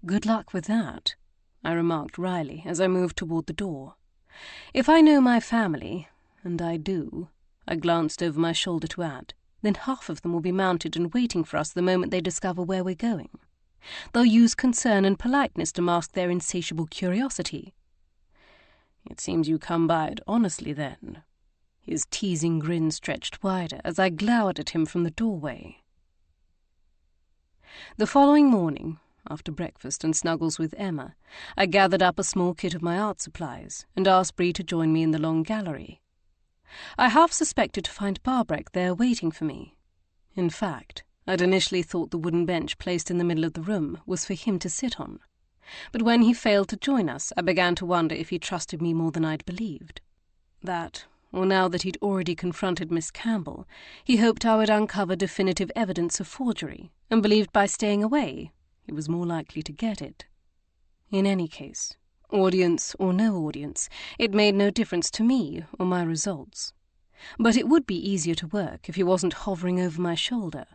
"Good luck with that," I remarked wryly as I moved toward the door. "If I know my family, and I do," I glanced over my shoulder to add, "then half of them will be mounted and waiting for us the moment they discover where we're going. They'll use concern and politeness to mask their insatiable curiosity." "It seems you come by it honestly, then." His teasing grin stretched wider as I glowered at him from the doorway. The following morning, after breakfast and snuggles with Emma, I gathered up a small kit of my art supplies and asked Bree to join me in the long gallery. I half suspected to find Barbreck there waiting for me. In fact, I'd initially thought the wooden bench placed in the middle of the room was for him to sit on. But when he failed to join us, I began to wonder if he trusted me more than I'd believed. That, or now that he'd already confronted Miss Campbell, he hoped I would uncover definitive evidence of forgery, and believed by staying away he was more likely to get it. In any case, audience or no audience, it made no difference to me or my results. But it would be easier to work if he wasn't hovering over my shoulder.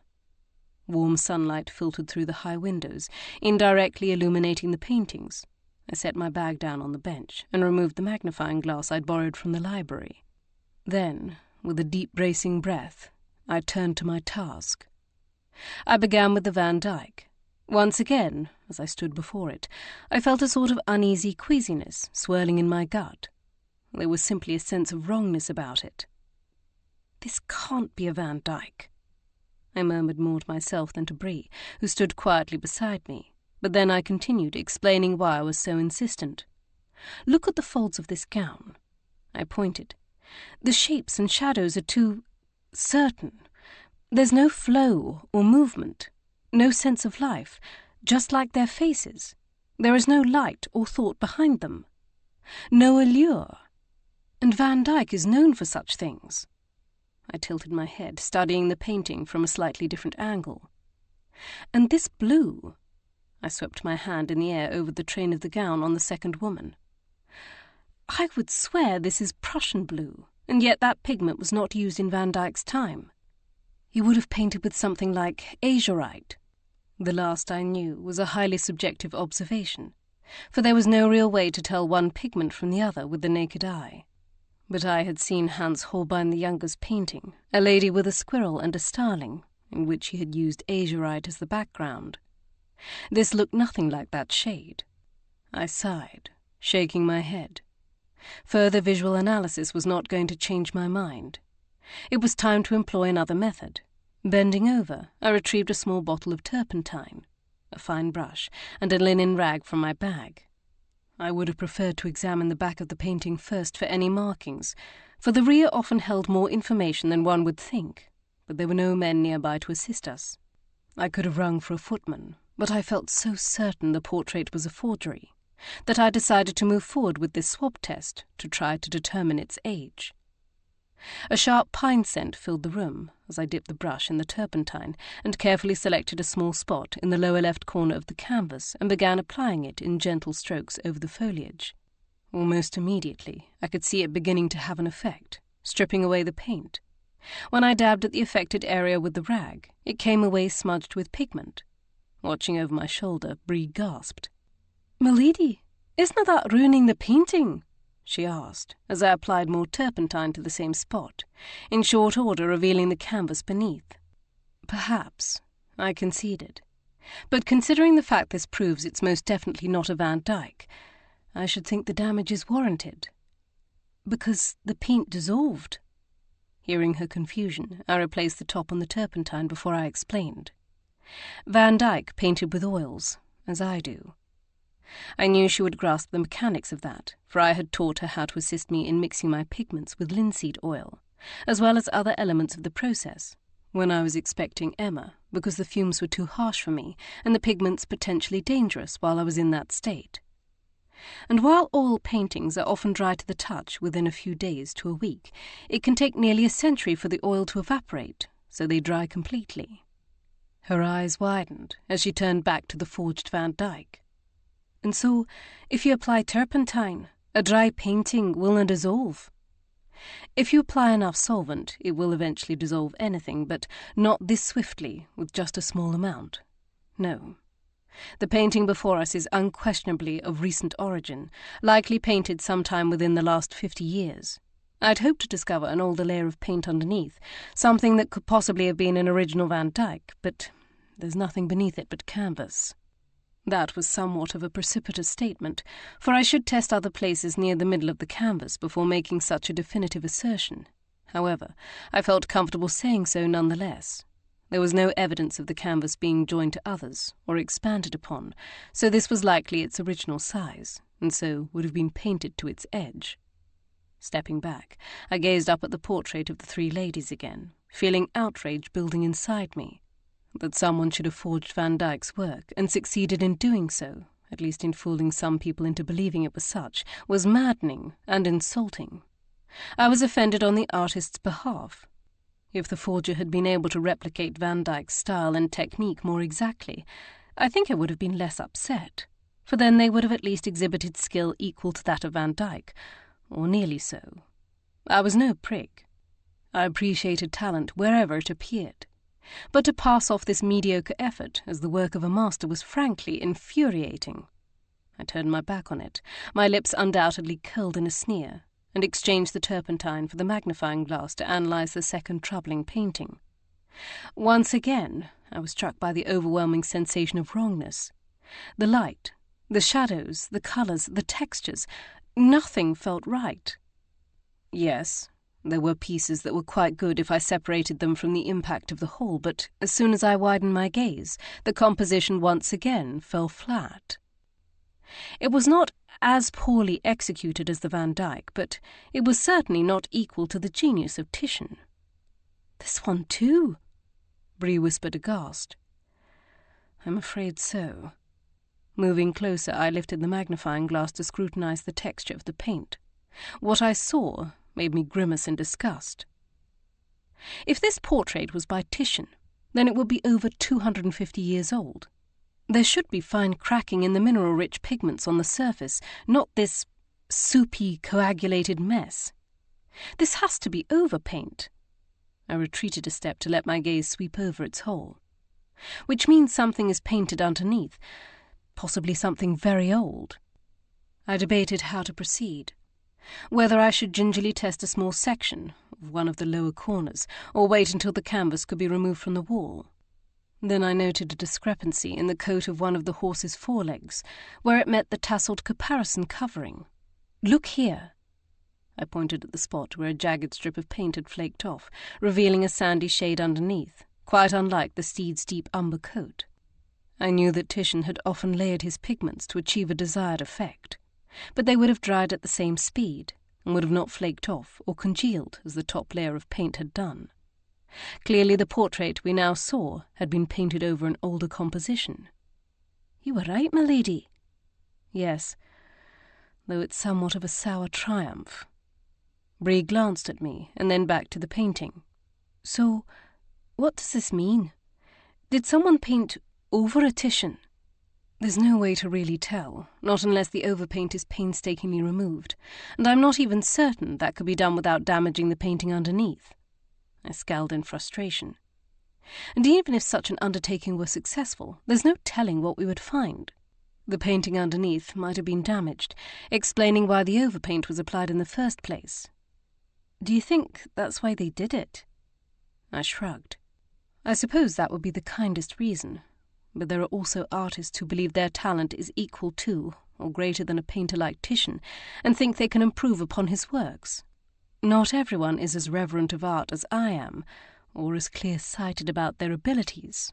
Warm sunlight filtered through the high windows, indirectly illuminating the paintings. I set my bag down on the bench and removed the magnifying glass I'd borrowed from the library. Then, with a deep bracing breath, I turned to my task. I began with the Van Dyck. Once again, as I stood before it, I felt a sort of uneasy queasiness swirling in my gut. There was simply a sense of wrongness about it. "This can't be a Van Dyck," I murmured more to myself than to Bree, who stood quietly beside me, but then I continued, explaining why I was so insistent. "Look at the folds of this gown." I pointed. "The shapes and shadows are too certain. There's no flow or movement. No sense of life, just like their faces. There is no light or thought behind them. No allure. And Van Dyck is known for such things." I tilted my head, studying the painting from a slightly different angle. "And this blue." I swept my hand in the air over the train of the gown on the second woman. "I would swear this is Prussian blue, and yet that pigment was not used in Van Dyck's time. He would have painted with something like azurite." The last I knew was a highly subjective observation, for there was no real way to tell one pigment from the other with the naked eye. But I had seen Hans Holbein the Younger's painting, A Lady with a Squirrel and a Starling, in which he had used azurite as the background. This looked nothing like that shade. I sighed, shaking my head. Further visual analysis was not going to change my mind. It was time to employ another method, Bending over, I retrieved a small bottle of turpentine, a fine brush, and a linen rag from my bag. I would have preferred to examine the back of the painting first for any markings, for the rear often held more information than one would think, but there were no men nearby to assist us. I could have rung for a footman, but I felt so certain the portrait was a forgery that I decided to move forward with this swab test to try to determine its age. A sharp pine scent filled the room as I dipped the brush in the turpentine and carefully selected a small spot in the lower left corner of the canvas and began applying it in gentle strokes over the foliage. Almost immediately, I could see it beginning to have an effect, stripping away the paint. When I dabbed at the affected area with the rag, it came away smudged with pigment. Watching over my shoulder, Bree gasped. "Milady, isn't that ruining the painting?" she asked, as I applied more turpentine to the same spot, in short order revealing the canvas beneath. "Perhaps," I conceded. "But considering the fact this proves it's most definitely not a Van Dyck, I should think the damage is warranted. Because the paint dissolved." Hearing her confusion, I replaced the top on the turpentine before I explained. Van Dyck painted with oils, as I do. I knew she would grasp the mechanics of that, for I had taught her how to assist me in mixing my pigments with linseed oil, as well as other elements of the process, when I was expecting Emma, because the fumes were too harsh for me, and the pigments potentially dangerous while I was in that state. And while oil paintings are often dry to the touch within a few days to a week, it can take nearly a century for the oil to evaporate, so they dry completely. Her eyes widened as she turned back to the forged Van Dyck. "And so, if you apply turpentine, a dry painting will not dissolve." "If you apply enough solvent, it will eventually dissolve anything, but not this swiftly, with just a small amount. No. The painting before us is unquestionably of recent origin, likely painted sometime within the last 50 years. I'd hoped to discover an older layer of paint underneath, something that could possibly have been an original Van Dyck, but there's nothing beneath it but canvas." That was somewhat of a precipitous statement, for I should test other places near the middle of the canvas before making such a definitive assertion. However, I felt comfortable saying so nonetheless. There was no evidence of the canvas being joined to others or expanded upon, so this was likely its original size, and so would have been painted to its edge. Stepping back, I gazed up at the portrait of the three ladies again, feeling outrage building inside me. That someone should have forged Van Dyck's work, and succeeded in doing so, at least in fooling some people into believing it was such, was maddening and insulting. I was offended on the artist's behalf. If the forger had been able to replicate Van Dyck's style and technique more exactly, I think I would have been less upset, for then they would have at least exhibited skill equal to that of Van Dyck, or nearly so. I was no prig. I appreciated talent wherever it appeared. But to pass off this mediocre effort as the work of a master was frankly infuriating. I turned my back on it, my lips undoubtedly curled in a sneer, and exchanged the turpentine for the magnifying glass to analyze the second troubling painting. Once again, I was struck by the overwhelming sensation of wrongness. The light, the shadows, the colours, the textures, nothing felt right. Yes, there were pieces that were quite good if I separated them from the impact of the whole, but as soon as I widened my gaze, the composition once again fell flat. It was not as poorly executed as the Van Dyck, but it was certainly not equal to the genius of Titian. "This one too," Bree whispered aghast. "I'm afraid so." Moving closer, I lifted the magnifying glass to scrutinize the texture of the paint. What I saw made me grimace in disgust. If this portrait was by Titian, then it would be over 250 years old. There should be fine cracking in the mineral-rich pigments on the surface, not this soupy, coagulated mess. This has to be overpaint. I retreated a step to let my gaze sweep over its whole. Which means something is painted underneath, possibly something very old. I debated how to proceed. Whether I should gingerly test a small section of one of the lower corners, or wait until the canvas could be removed from the wall. Then I noted a discrepancy in the coat of one of the horse's forelegs, where it met the tasselled caparison covering. "Look here." I pointed at the spot where a jagged strip of paint had flaked off, revealing a sandy shade underneath, quite unlike the steed's deep umber coat. I knew that Titian had often layered his pigments to achieve a desired effect, but they would have dried at the same speed and would have not flaked off or congealed as the top layer of paint had done. Clearly the portrait we now saw had been painted over an older composition. "You were right, my lady." "Yes, though it's somewhat of a sour triumph." Bree glanced at me and then back to the painting. "So, what does this mean? Did someone paint over a Titian?" "There's no way to really tell, not unless the overpaint is painstakingly removed, and I'm not even certain that could be done without damaging the painting underneath." I scowled in frustration. "And even if such an undertaking were successful, there's no telling what we would find. The painting underneath might have been damaged, explaining why the overpaint was applied in the first place." "Do you think that's why they did it?" I shrugged. "I suppose that would be the kindest reason, but there are also artists who believe their talent is equal to or greater than a painter like Titian and think they can improve upon his works. Not everyone is as reverent of art as I am, or as clear-sighted about their abilities,"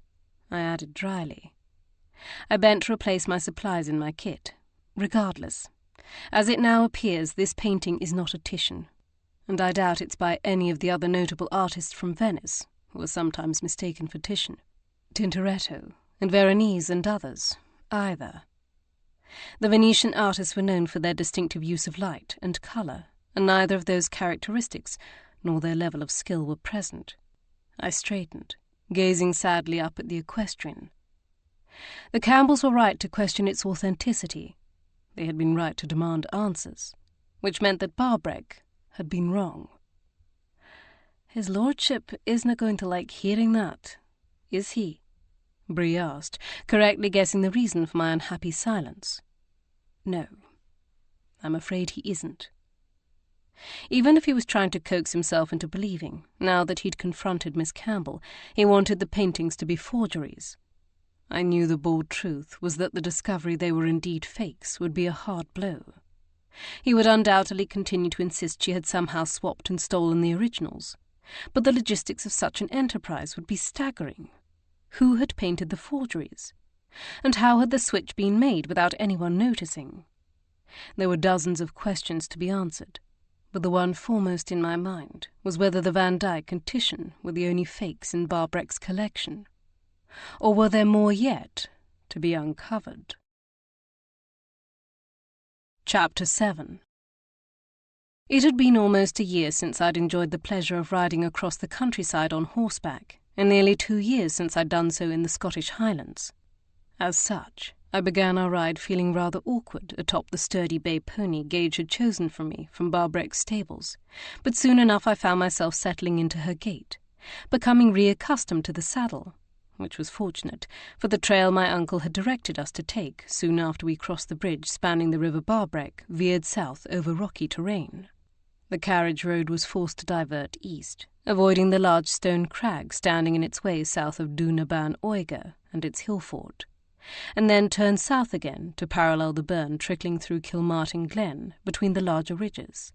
I added dryly. I bent to replace my supplies in my kit. "Regardless, as it now appears, this painting is not a Titian, and I doubt it's by any of the other notable artists from Venice, who are sometimes mistaken for Titian, Tintoretto, and Veronese and others, either. The Venetian artists were known for their distinctive use of light and colour, and neither of those characteristics nor their level of skill were present." I straightened, gazing sadly up at the equestrian. The Campbells were right to question its authenticity. They had been right to demand answers, which meant that Barbreck had been wrong. "His lordship isn't going to like hearing that, is he?" Bree asked, correctly guessing the reason for my unhappy silence. "No, I'm afraid he isn't." Even if he was trying to coax himself into believing, now that he'd confronted Miss Campbell, he wanted the paintings to be forgeries, I knew the bald truth was that the discovery they were indeed fakes would be a hard blow. He would undoubtedly continue to insist she had somehow swapped and stolen the originals, but the logistics of such an enterprise would be staggering. Who had painted the forgeries? And how had the switch been made without anyone noticing? There were dozens of questions to be answered, but the one foremost in my mind was whether the Van Dyck and Titian were the only fakes in Barbreck's collection. Or were there more yet to be uncovered? Chapter 7. It had been almost a year since I'd enjoyed the pleasure of riding across the countryside on horseback, and nearly 2 years since I'd done so in the Scottish Highlands. As such, I began our ride feeling rather awkward atop the sturdy bay pony Gage had chosen for me from Barbreck's stables, but soon enough I found myself settling into her gait, becoming reaccustomed to the saddle, which was fortunate, for the trail my uncle had directed us to take soon after we crossed the bridge spanning the river Barbreck veered south over rocky terrain. The carriage road was forced to divert east, avoiding the large stone crag standing in its way south of Duna Ban Oiga and its hill fort, and then turn south again to parallel the burn trickling through Kilmartin Glen between the larger ridges.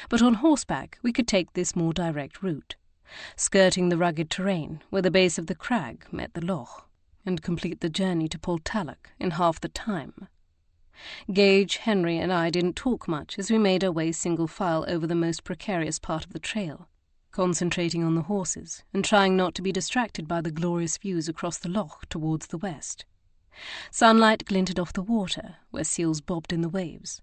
But on horseback we could take this more direct route, skirting the rugged terrain where the base of the crag met the loch, and complete the journey to Portalic in half the time. Gage, Henry, and I didn't talk much as we made our way single file over the most precarious part of the trail, concentrating on the horses and trying not to be distracted by the glorious views across the loch towards the west. Sunlight glinted off the water where seals bobbed in the waves,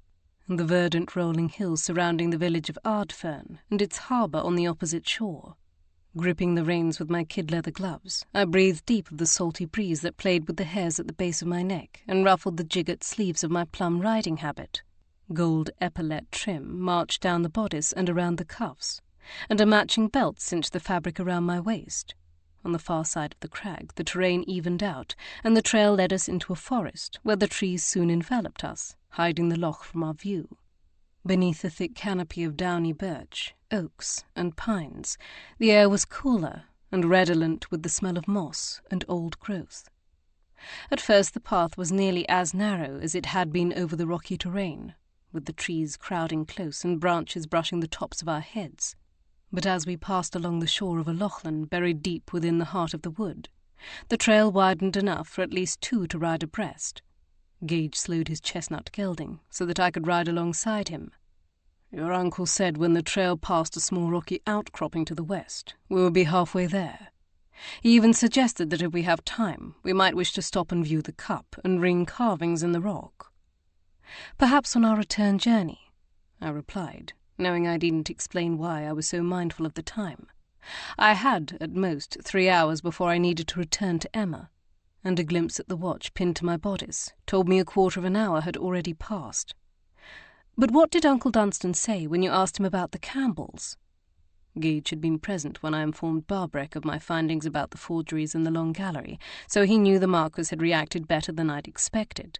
and the verdant rolling hills surrounding the village of Ardfern and its harbour on the opposite shore. Gripping the reins with my kid-leather gloves, I breathed deep of the salty breeze that played with the hairs at the base of my neck and ruffled the jiggered sleeves of my plum riding habit. Gold epaulette trim marched down the bodice and around the cuffs, and a matching belt cinched the fabric around my waist. On the far side of the crag, the terrain evened out, and the trail led us into a forest where the trees soon enveloped us, hiding the loch from our view. Beneath a thick canopy of downy birch, oaks, and pines, the air was cooler and redolent with the smell of moss and old growth. At first the path was nearly as narrow as it had been over the rocky terrain, with the trees crowding close and branches brushing the tops of our heads. But as we passed along the shore of a lochlan buried deep within the heart of the wood, the trail widened enough for at least two to ride abreast. Gage slowed his chestnut gelding so that I could ride alongside him. "Your uncle said when the trail passed a small rocky outcropping to the west, we would be halfway there. He even suggested that if we have time, we might wish to stop and view the cup and ring carvings in the rock." "Perhaps on our return journey," I replied, knowing I needn't explain why I was so mindful of the time. I had, at most, 3 hours before I needed to return to Emma, and a glimpse at the watch pinned to my bodice told me a quarter of an hour had already passed. "But what did Uncle Dunstan say when you asked him about the Campbells?" Gage had been present when I informed Barbreck of my findings about the forgeries in the Long Gallery, so he knew the Marquess had reacted better than I'd expected.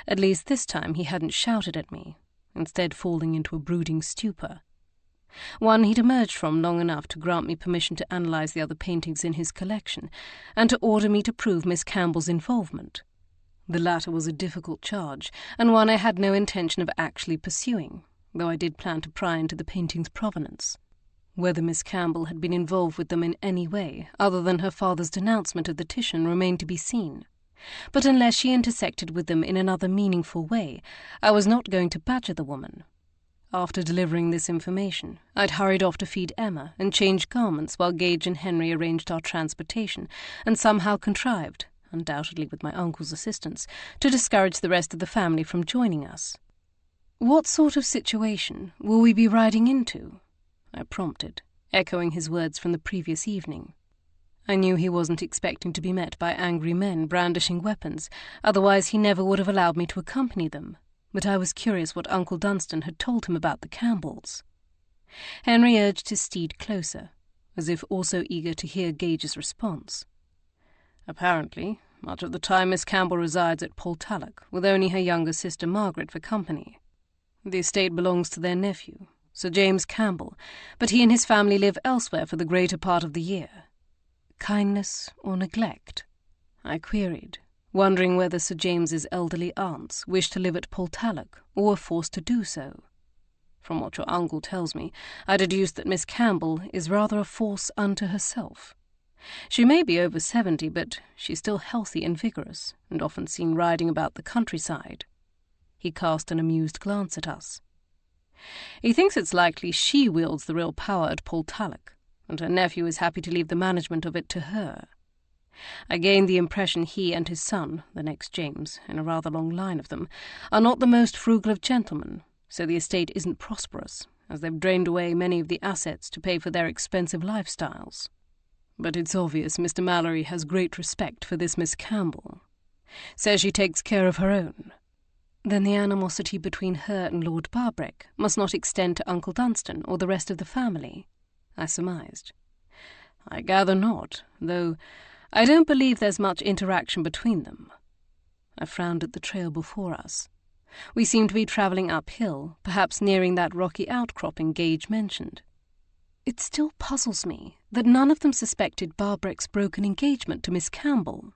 At least this time he hadn't shouted at me, instead falling into a brooding stupor. One he'd emerged from long enough to grant me permission to analyse the other paintings in his collection, and to order me to prove Miss Campbell's involvement. The latter was a difficult charge, and one I had no intention of actually pursuing, though I did plan to pry into the painting's provenance. Whether Miss Campbell had been involved with them in any way, other than her father's denouncement of the Titian, remained to be seen. But unless she intersected with them in another meaningful way, I was not going to badger the woman. After delivering this information, I'd hurried off to feed Emma and change garments while Gage and Henry arranged our transportation, and somehow contrived, undoubtedly with my uncle's assistance, to discourage the rest of the family from joining us. "What sort of situation will we be riding into?" I prompted, echoing his words from the previous evening. I knew he wasn't expecting to be met by angry men brandishing weapons, otherwise he never would have allowed me to accompany them, but I was curious what Uncle Dunstan had told him about the Campbells. Henry urged his steed closer, as if also eager to hear Gage's response. "Apparently, much of the time Miss Campbell resides at Portalic, with only her younger sister Margaret for company. The estate belongs to their nephew, Sir James Campbell, but he and his family live elsewhere for the greater part of the year." "Kindness or neglect?" I queried, wondering whether Sir James's elderly aunts wished to live at Portalic or were forced to do so. From what your uncle tells me, I deduced that Miss Campbell is rather a force unto herself. She may be over 70, but she's still healthy and vigorous, and often seen riding about the countryside. He cast an amused glance at us. He thinks it's likely she wields the real power at Portalic, and her nephew is happy to leave the management of it to her. I gained the impression he and his son, the next James, in a rather long line of them, are not the most frugal of gentlemen, so the estate isn't prosperous, as they've drained away many of the assets to pay for their expensive lifestyles. But it's obvious Mr. Mallory has great respect for this Miss Campbell. Says she takes care of her own. Then the animosity between her and Lord Barbreck must not extend to Uncle Dunstan or the rest of the family, I surmised. I gather not, though I don't believe there's much interaction between them. I frowned at the trail before us. We seemed to be travelling uphill, perhaps nearing that rocky outcropping Gage mentioned. It still puzzles me that none of them suspected Barbreck's broken engagement to Miss Campbell.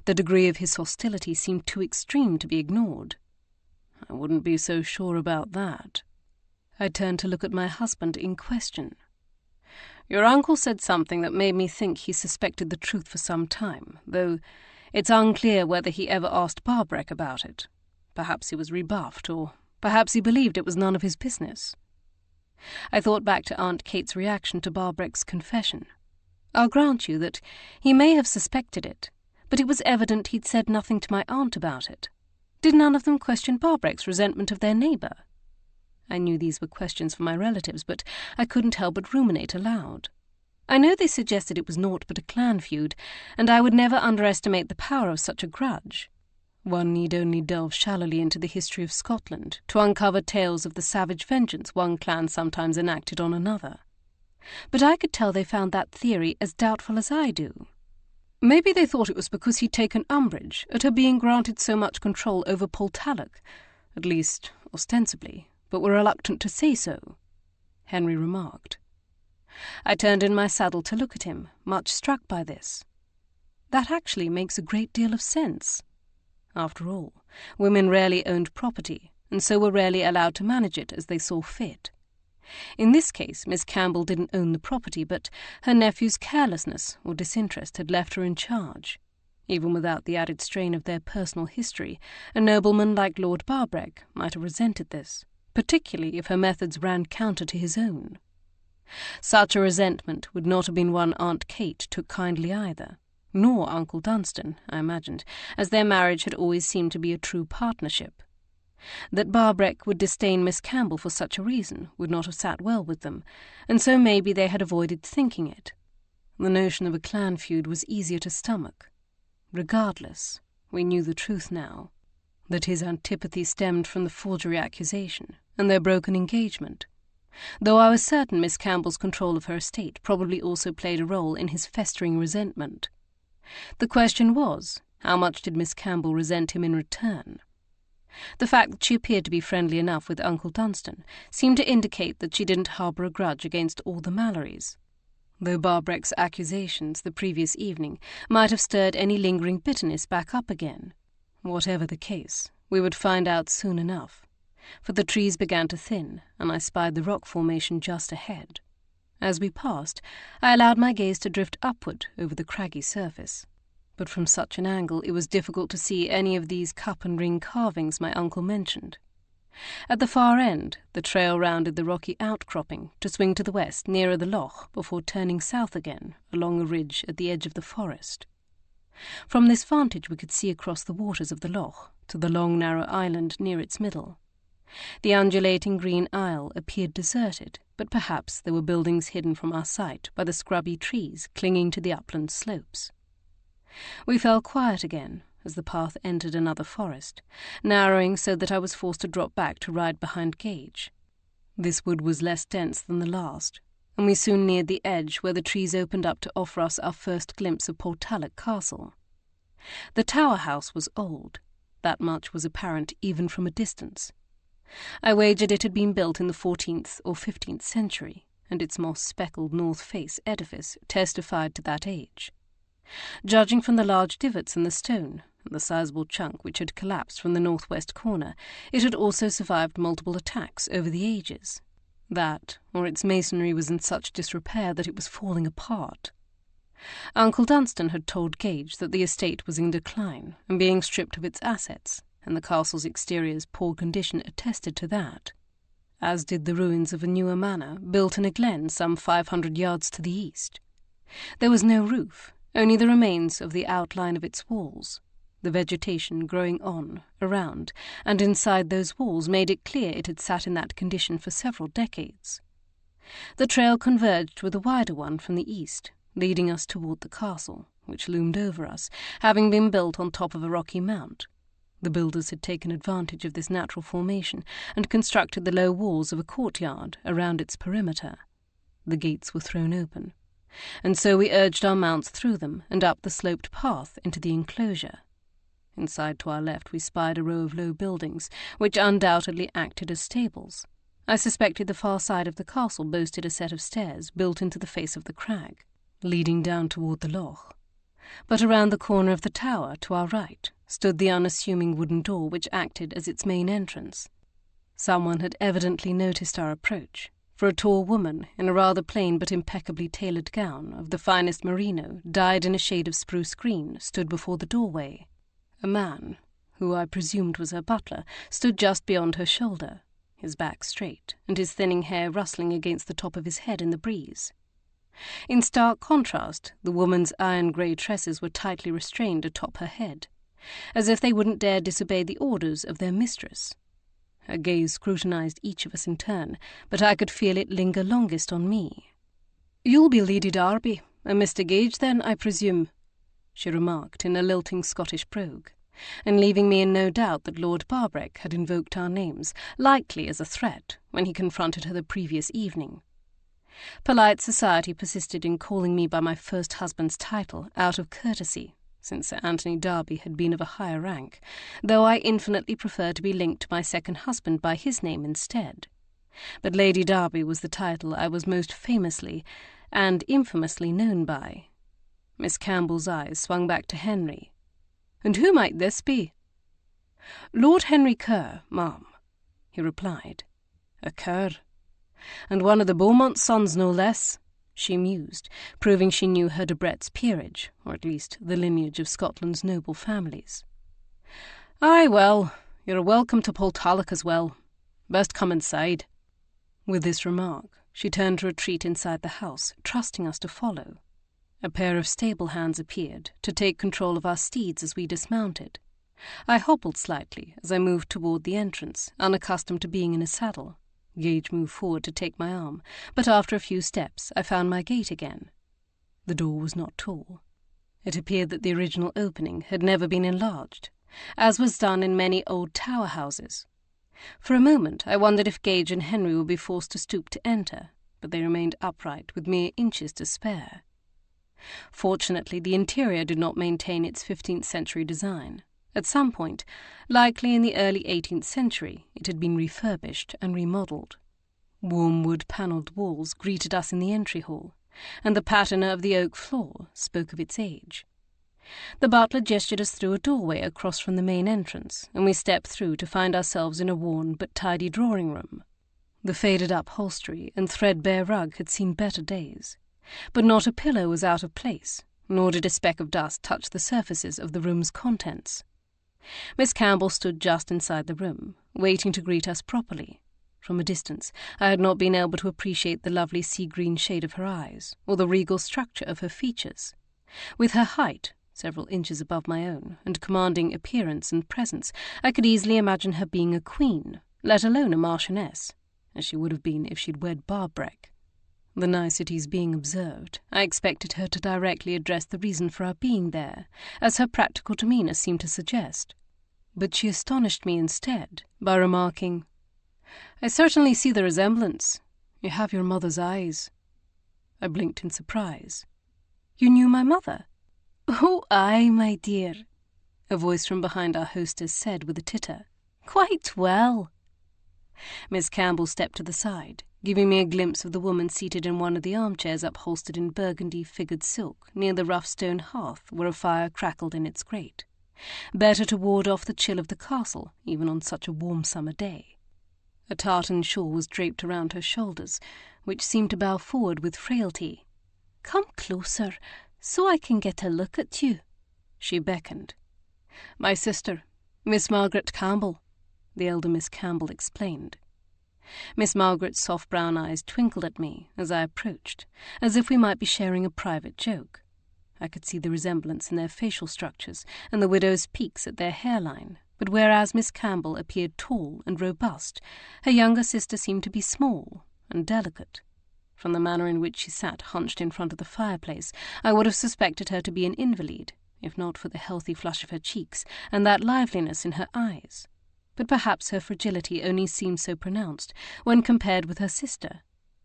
The degree of his hostility seemed too extreme to be ignored. I wouldn't be so sure about that. I turned to look at my husband in question. Your uncle said something that made me think he suspected the truth for some time, though it's unclear whether he ever asked Barbreck about it. Perhaps he was rebuffed, or perhaps he believed it was none of his business. I thought back to Aunt Kate's reaction to Barbreck's confession. I'll grant you that he may have suspected it, but it was evident he'd said nothing to my aunt about it. Did none of them question Barbreck's resentment of their neighbour? I knew these were questions for my relatives, but I couldn't help but ruminate aloud. I know they suggested it was naught but a clan feud, and I would never underestimate the power of such a grudge. One need only delve shallowly into the history of Scotland to uncover tales of the savage vengeance one clan sometimes enacted on another. But I could tell they found that theory as doubtful as I do. Maybe they thought it was because he'd taken umbrage at her being granted so much control over Portalic, at least ostensibly, but were reluctant to say so, Henry remarked. I turned in my saddle to look at him, much struck by this. That actually makes a great deal of sense. After all, women rarely owned property, and so were rarely allowed to manage it as they saw fit. In this case, Miss Campbell didn't own the property, but her nephew's carelessness or disinterest had left her in charge. Even without the added strain of their personal history, a nobleman like Lord Barbreck might have resented this, particularly if her methods ran counter to his own. Such a resentment would not have been one Aunt Kate took kindly either, nor Uncle Dunstan, I imagined, as their marriage had always seemed to be a true partnership. That Barbreck would disdain Miss Campbell for such a reason would not have sat well with them, and so maybe they had avoided thinking it. The notion of a clan feud was easier to stomach. Regardless, we knew the truth now, that his antipathy stemmed from the forgery accusation and their broken engagement, though I was certain Miss Campbell's control of her estate probably also played a role in his festering resentment. The question was, how much did Miss Campbell resent him in return? The fact that she appeared to be friendly enough with Uncle Dunstan seemed to indicate that she didn't harbour a grudge against all the Mallorys, though Barbreck's accusations the previous evening might have stirred any lingering bitterness back up again. Whatever the case, we would find out soon enough, for the trees began to thin, and I spied the rock formation just ahead. As we passed, I allowed my gaze to drift upward over the craggy surface, but from such an angle it was difficult to see any of these cup and ring carvings my uncle mentioned. At the far end, the trail rounded the rocky outcropping to swing to the west nearer the loch before turning south again along a ridge at the edge of the forest. From this vantage we could see across the waters of the loch to the long narrow island near its middle. The undulating green isle appeared deserted, but perhaps there were buildings hidden from our sight by the scrubby trees clinging to the upland slopes. We fell quiet again as the path entered another forest, narrowing so that I was forced to drop back to ride behind Gage. This wood was less dense than the last, and we soon neared the edge where the trees opened up to offer us our first glimpse of Portalic Castle. The tower house was old, that much was apparent even from a distance. I wagered it had been built in the 14th or 15th century, and its moss-speckled north face edifice testified to that age. Judging from the large divots in the stone and the sizable chunk which had collapsed from the northwest corner, it had also survived multiple attacks over the ages. That, or its masonry was in such disrepair that it was falling apart. Uncle Dunstan had told Gage that the estate was in decline and being stripped of its assets, and the castle's exterior's poor condition attested to that, as did the ruins of a newer manor built in a glen some 500 yards to the east. There was no roof, only the remains of the outline of its walls. The vegetation growing on, around, and inside those walls made it clear it had sat in that condition for several decades. The trail converged with a wider one from the east, leading us toward the castle, which loomed over us, having been built on top of a rocky mount. The builders had taken advantage of this natural formation and constructed the low walls of a courtyard around its perimeter. The gates were thrown open, and so we urged our mounts through them and up the sloped path into the enclosure. Inside to our left we spied a row of low buildings, which undoubtedly acted as stables. I suspected the far side of the castle boasted a set of stairs built into the face of the crag, leading down toward the loch. But around the corner of the tower, to our right, stood the unassuming wooden door which acted as its main entrance. Someone had evidently noticed our approach, for a tall woman, in a rather plain but impeccably tailored gown of the finest merino, dyed in a shade of spruce green, stood before the doorway. A man, who I presumed was her butler, stood just beyond her shoulder, his back straight, and his thinning hair rustling against the top of his head in the breeze. In stark contrast, the woman's iron-grey tresses were tightly restrained atop her head, as if they wouldn't dare disobey the orders of their mistress. Her gaze scrutinized each of us in turn, but I could feel it linger longest on me. "You'll be Lady Darby, and Mr. Gage, then, I presume," she remarked in a lilting Scottish brogue, and leaving me in no doubt that Lord Barbreck had invoked our names, likely as a threat, when he confronted her the previous evening. Polite society persisted in calling me by my first husband's title out of courtesy, since Sir Anthony Darby had been of a higher rank, though I infinitely preferred to be linked to my second husband by his name instead. But Lady Darby was the title I was most famously and infamously known by. Miss Campbell's eyes swung back to Henry. "And who might this be?" "Lord Henry Kerr, ma'am," he replied. "A Kerr? And one of the Beaumont's sons, no less, she mused, proving she knew her Debrett's peerage, or at least the lineage of Scotland's noble families. Aye, well, you're welcome to Portalic as well. Best come inside. With this remark, she turned to retreat inside the house, trusting us to follow. A pair of stable hands appeared to take control of our steeds as we dismounted. I hobbled slightly as I moved toward the entrance, unaccustomed to being in a saddle. Gage moved forward to take my arm, but after a few steps I found my gait again. The door was not tall. It appeared that the original opening had never been enlarged, as was done in many old tower houses. For a moment I wondered if Gage and Henry would be forced to stoop to enter, but they remained upright with mere inches to spare. Fortunately, the interior did not maintain its 15th century design. At some point, likely in the early 18th century, it had been refurbished and remodelled. Warm wood-panelled walls greeted us in the entry hall, and the patina of the oak floor spoke of its age. The butler gestured us through a doorway across from the main entrance, and we stepped through to find ourselves in a worn but tidy drawing-room. The faded upholstery and threadbare rug had seen better days, but not a pillow was out of place, nor did a speck of dust touch the surfaces of the room's contents. Miss Campbell stood just inside the room, waiting to greet us properly. From a distance, I had not been able to appreciate the lovely sea-green shade of her eyes, or the regal structure of her features. With her height, several inches above my own, and commanding appearance and presence, I could easily imagine her being a queen, let alone a marchioness, as she would have been if she'd wed Barbreck. The niceties being observed, I expected her to directly address the reason for our being there, as her practical demeanour seemed to suggest. But she astonished me instead by remarking, "I certainly see the resemblance. You have your mother's eyes." I blinked in surprise. "You knew my mother?" "Oh, aye, my dear," a voice from behind our hostess said with a titter. "Quite well." Miss Campbell stepped to the side, giving me a glimpse of the woman seated in one of the armchairs upholstered in burgundy-figured silk near the rough stone hearth where a fire crackled in its grate. Better to ward off the chill of the castle, even on such a warm summer day. A tartan shawl was draped around her shoulders, which seemed to bow forward with frailty. "Come closer, so I can get a look at you," she beckoned. "My sister, Miss Margaret Campbell," the elder Miss Campbell explained. Miss Margaret's soft brown eyes twinkled at me as I approached, as if we might be sharing a private joke. I could see the resemblance in their facial structures and the widow's peaks at their hairline, but whereas Miss Campbell appeared tall and robust, her younger sister seemed to be small and delicate. From the manner in which she sat hunched in front of the fireplace, I would have suspected her to be an invalid, if not for the healthy flush of her cheeks and that liveliness in her eyes. But perhaps her fragility only seemed so pronounced when compared with her sister.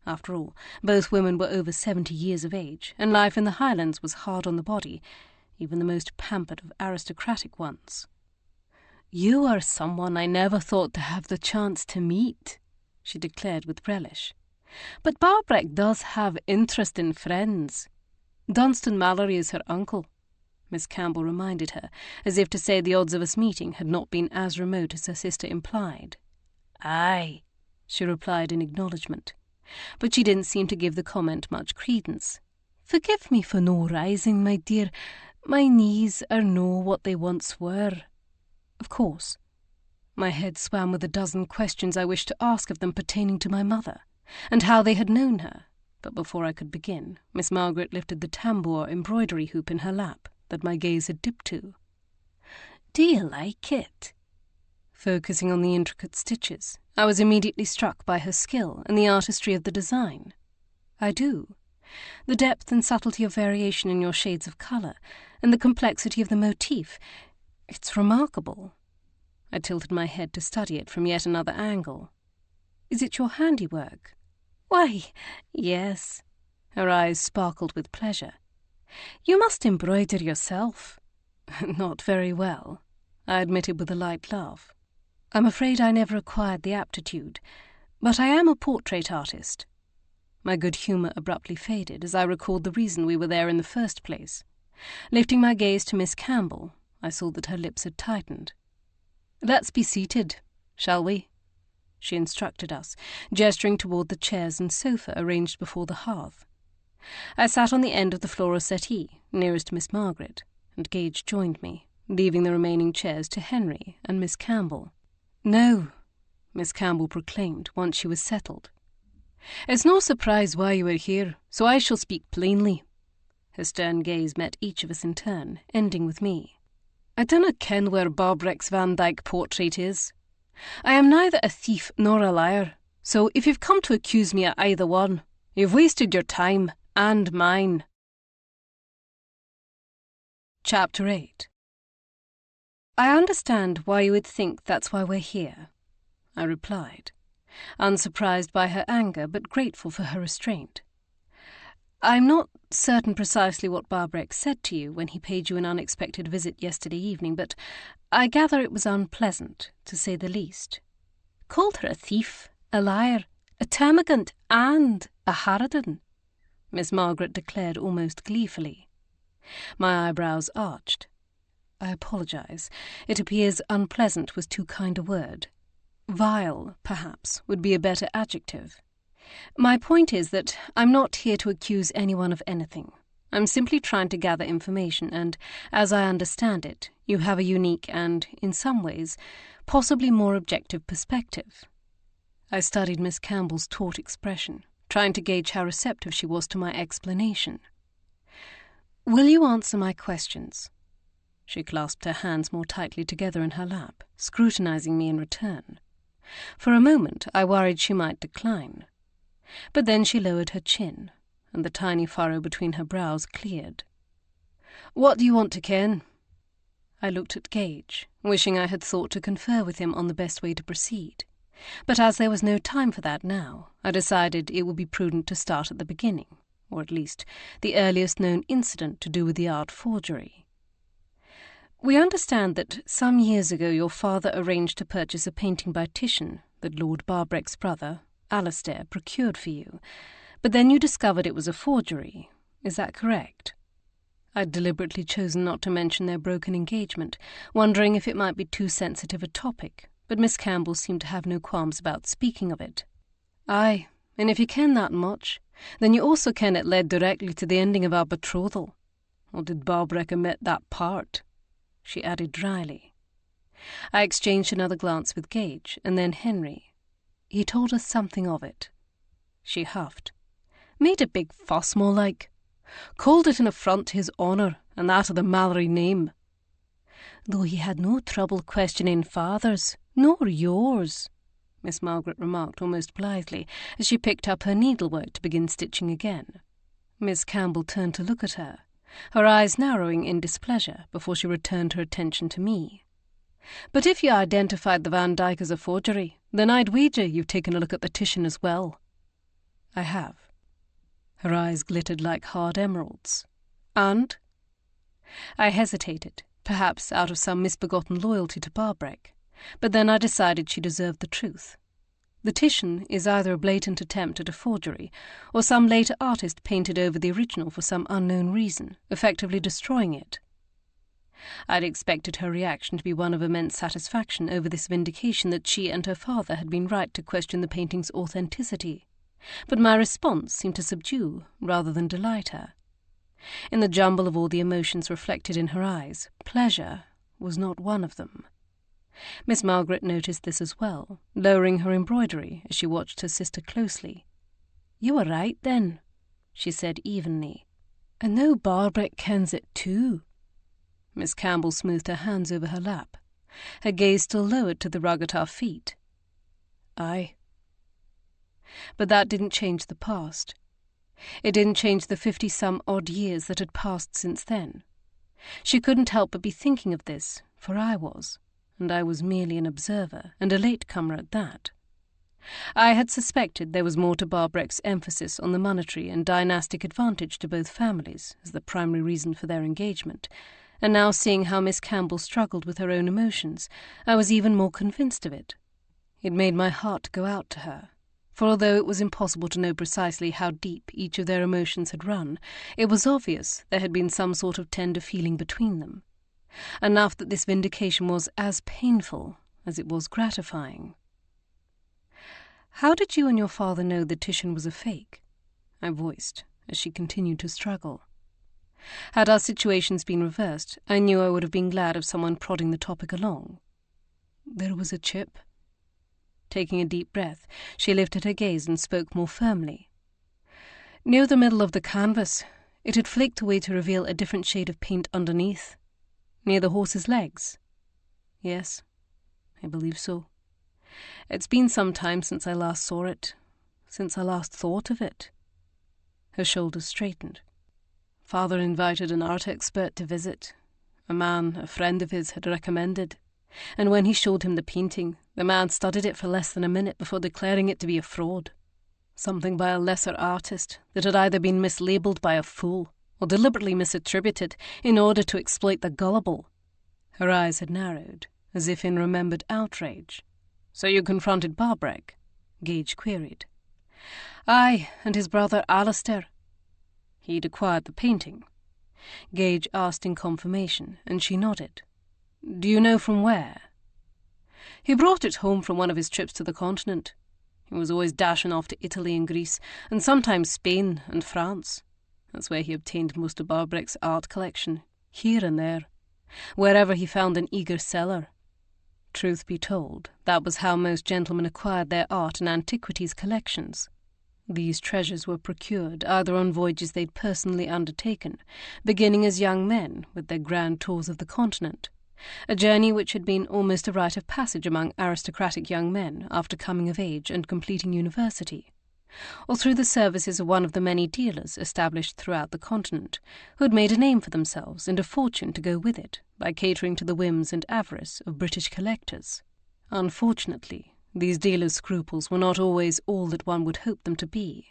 After all, both women were over 70 years of age, and life in the Highlands was hard on the body, even the most pampered of aristocratic ones. "You are someone I never thought to have the chance to meet," she declared with relish. "But Barbreck does have interesting friends. Dunstan Mallory is her uncle," Miss Campbell reminded her, as if to say the odds of us meeting had not been as remote as her sister implied. "Aye," she replied in acknowledgment, but she didn't seem to give the comment much credence. "Forgive me for no rising, my dear. My knees are no what they once were." Of course. My head swam with a dozen questions I wished to ask of them pertaining to my mother, and how they had known her, but before I could begin, Miss Margaret lifted the tambour embroidery hoop in her lap that my gaze had dipped to. "Do you like it?" Focusing on the intricate stitches, I was immediately struck by her skill and the artistry of the design. "I do. The depth and subtlety of variation in your shades of colour, and the complexity of the motif, it's remarkable." I tilted my head to study it from yet another angle. "Is it your handiwork?" "Why, yes." Her eyes sparkled with pleasure. "You must embroider yourself." "Not very well," I admitted with a light laugh. "I'm afraid I never acquired the aptitude, but I am a portrait artist." My good humour abruptly faded as I recalled the reason we were there in the first place. Lifting my gaze to Miss Campbell, I saw that her lips had tightened. "Let's be seated, shall we?" she instructed us, gesturing toward the chairs and sofa arranged before the hearth. I sat on the end of the floral settee, nearest Miss Margaret, and Gage joined me, leaving the remaining chairs to Henry and Miss Campbell. "No," Miss Campbell proclaimed once she was settled. "It's no surprise why you are here, so I shall speak plainly." Her stern gaze met each of us in turn, ending with me. "I dinna ken where Barbreck's Van Dyke portrait is. I am neither a thief nor a liar, so if you've come to accuse me of either one, you've wasted your time and mine." Chapter 8. "I understand why you would think that's why we're here," I replied, unsurprised by her anger but grateful for her restraint. "I'm not certain precisely what Barbreck said to you when he paid you an unexpected visit yesterday evening, but I gather it was unpleasant, to say the least." "Called her a thief, a liar, a termagant, and a harridan," Miss Margaret declared almost gleefully. My eyebrows arched. I apologize. It appears unpleasant was too kind a word. Vile, perhaps, would be a better adjective. My point is that I'm not here to accuse anyone of anything. I'm simply trying to gather information, and, as I understand it, you have a unique and, in some ways, possibly more objective perspective. I studied Miss Campbell's taut expression, trying to gauge how receptive she was to my explanation. "Will you answer my questions?" She clasped her hands more tightly together in her lap, scrutinizing me in return. For a moment I worried she might decline. But then she lowered her chin, and the tiny furrow between her brows cleared. "What do you want to ken?" I looked at Gage, wishing I had thought to confer with him on the best way to proceed. But as there was no time for that now, I decided it would be prudent to start at the beginning, or at least the earliest known incident to do with the art forgery. "We understand that some years ago your father arranged to purchase a painting by Titian that Lord Barbreck's brother, Alistair, procured for you, but then you discovered it was a forgery. Is that correct?" I'd deliberately chosen not to mention their broken engagement, wondering if it might be too sensitive a topic, but Miss Campbell seemed to have no qualms about speaking of it. "Aye, and if you ken that much, then you also ken it led directly to the ending of our betrothal. Or did Barbreck omit that part?" she added dryly. I exchanged another glance with Gage, and then Henry. "He told us something of it." She huffed. "Made a big fuss, more like. Called it an affront to his honour and that of the Mallory name. Though he had no trouble questioning father's, nor yours," Miss Margaret remarked almost blithely, as she picked up her needlework to begin stitching again. Miss Campbell turned to look at her, her eyes narrowing in displeasure before she returned her attention to me. "But if you identified the Van Dyke as a forgery, then I'd wager you've taken a look at the Titian as well." "I have." Her eyes glittered like hard emeralds. "And?" I hesitated, perhaps out of some misbegotten loyalty to Barbreck, but then I decided she deserved the truth. The Titian is either a blatant attempt at a forgery, or some later artist painted over the original for some unknown reason, effectively destroying it. I'd expected her reaction to be one of immense satisfaction over this vindication that she and her father had been right to question the painting's authenticity, but my response seemed to subdue rather than delight her. In the jumble of all the emotions reflected in her eyes, pleasure was not one of them. Miss Margaret noticed this as well, lowering her embroidery as she watched her sister closely. "You were right, then," she said evenly. "And now Barbreck kens it too." Miss Campbell smoothed her hands over her lap, her gaze still lowered to the rug at our feet. "Aye." But that didn't change the past. It didn't change the 50-some-odd years that had passed since then. She couldn't help but be thinking of this, for I was, and I was merely an observer, and a latecomer at that. I had suspected there was more to Barbreck's emphasis on the monetary and dynastic advantage to both families as the primary reason for their engagement, and now seeing how Miss Campbell struggled with her own emotions, I was even more convinced of it. It made my heart go out to her, for although it was impossible to know precisely how deep each of their emotions had run, it was obvious there had been some sort of tender feeling between them, enough that this vindication was as painful as it was gratifying. "How did you and your father know the Titian was a fake?" I voiced, as she continued to struggle. Had our situations been reversed, I knew I would have been glad of someone prodding the topic along. "There was a chip." Taking a deep breath, she lifted her gaze and spoke more firmly. "Near the middle of the canvas, it had flaked away to reveal a different shade of paint underneath. Near the horse's legs." "Yes, I believe so. It's been some time since I last saw it, since I last thought of it." Her shoulders straightened. "Father invited an art expert to visit, a man a friend of his had recommended, and when he showed him the painting, the man studied it for less than a minute before declaring it to be a fraud. Something by a lesser artist that had either been mislabeled by a fool or deliberately misattributed in order to exploit the gullible." Her eyes had narrowed, as if in remembered outrage. "So you confronted Barbreck?" Gage queried. "Aye, and his brother Alistair." "He'd acquired the painting?" Gage asked in confirmation, and she nodded. "Do you know from where?" "He brought it home from one of his trips to the continent. He was always dashing off to Italy and Greece, and sometimes Spain and France. That's where he obtained most of Barbreck's art collection, here and there, wherever he found an eager seller. Truth be told, that was how most gentlemen acquired their art and antiquities collections. These treasures were procured either on voyages they'd personally undertaken, beginning as young men with their grand tours of the continent, a journey which had been almost a rite of passage among aristocratic young men after coming of age and completing university, or through the services of one of the many dealers established throughout the continent, who had made a name for themselves and a fortune to go with it by catering to the whims and avarice of British collectors. Unfortunately, these dealers' scruples were not always all that one would hope them to be.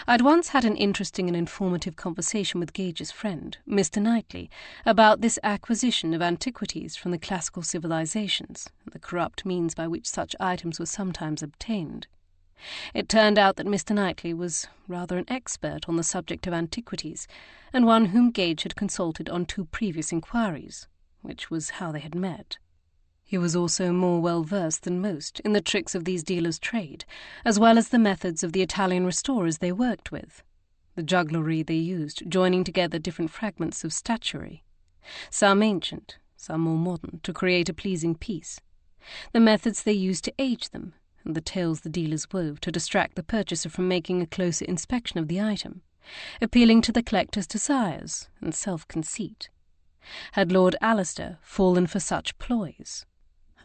I'd once had an interesting and informative conversation with Gage's friend, Mr. Knightley, about this acquisition of antiquities from the classical civilizations, and the corrupt means by which such items were sometimes obtained. It turned out that Mr. Knightley was rather an expert on the subject of antiquities, and one whom Gage had consulted on 2 previous inquiries, which was how they had met. He was also more well-versed than most in the tricks of these dealers' trade, as well as the methods of the Italian restorers they worked with, the jugglery they used, joining together different fragments of statuary, some ancient, some more modern, to create a pleasing piece, the methods they used to age them, and the tales the dealers wove to distract the purchaser from making a closer inspection of the item, appealing to the collector's desires and self-conceit. Had Lord Alistair fallen for such ploys?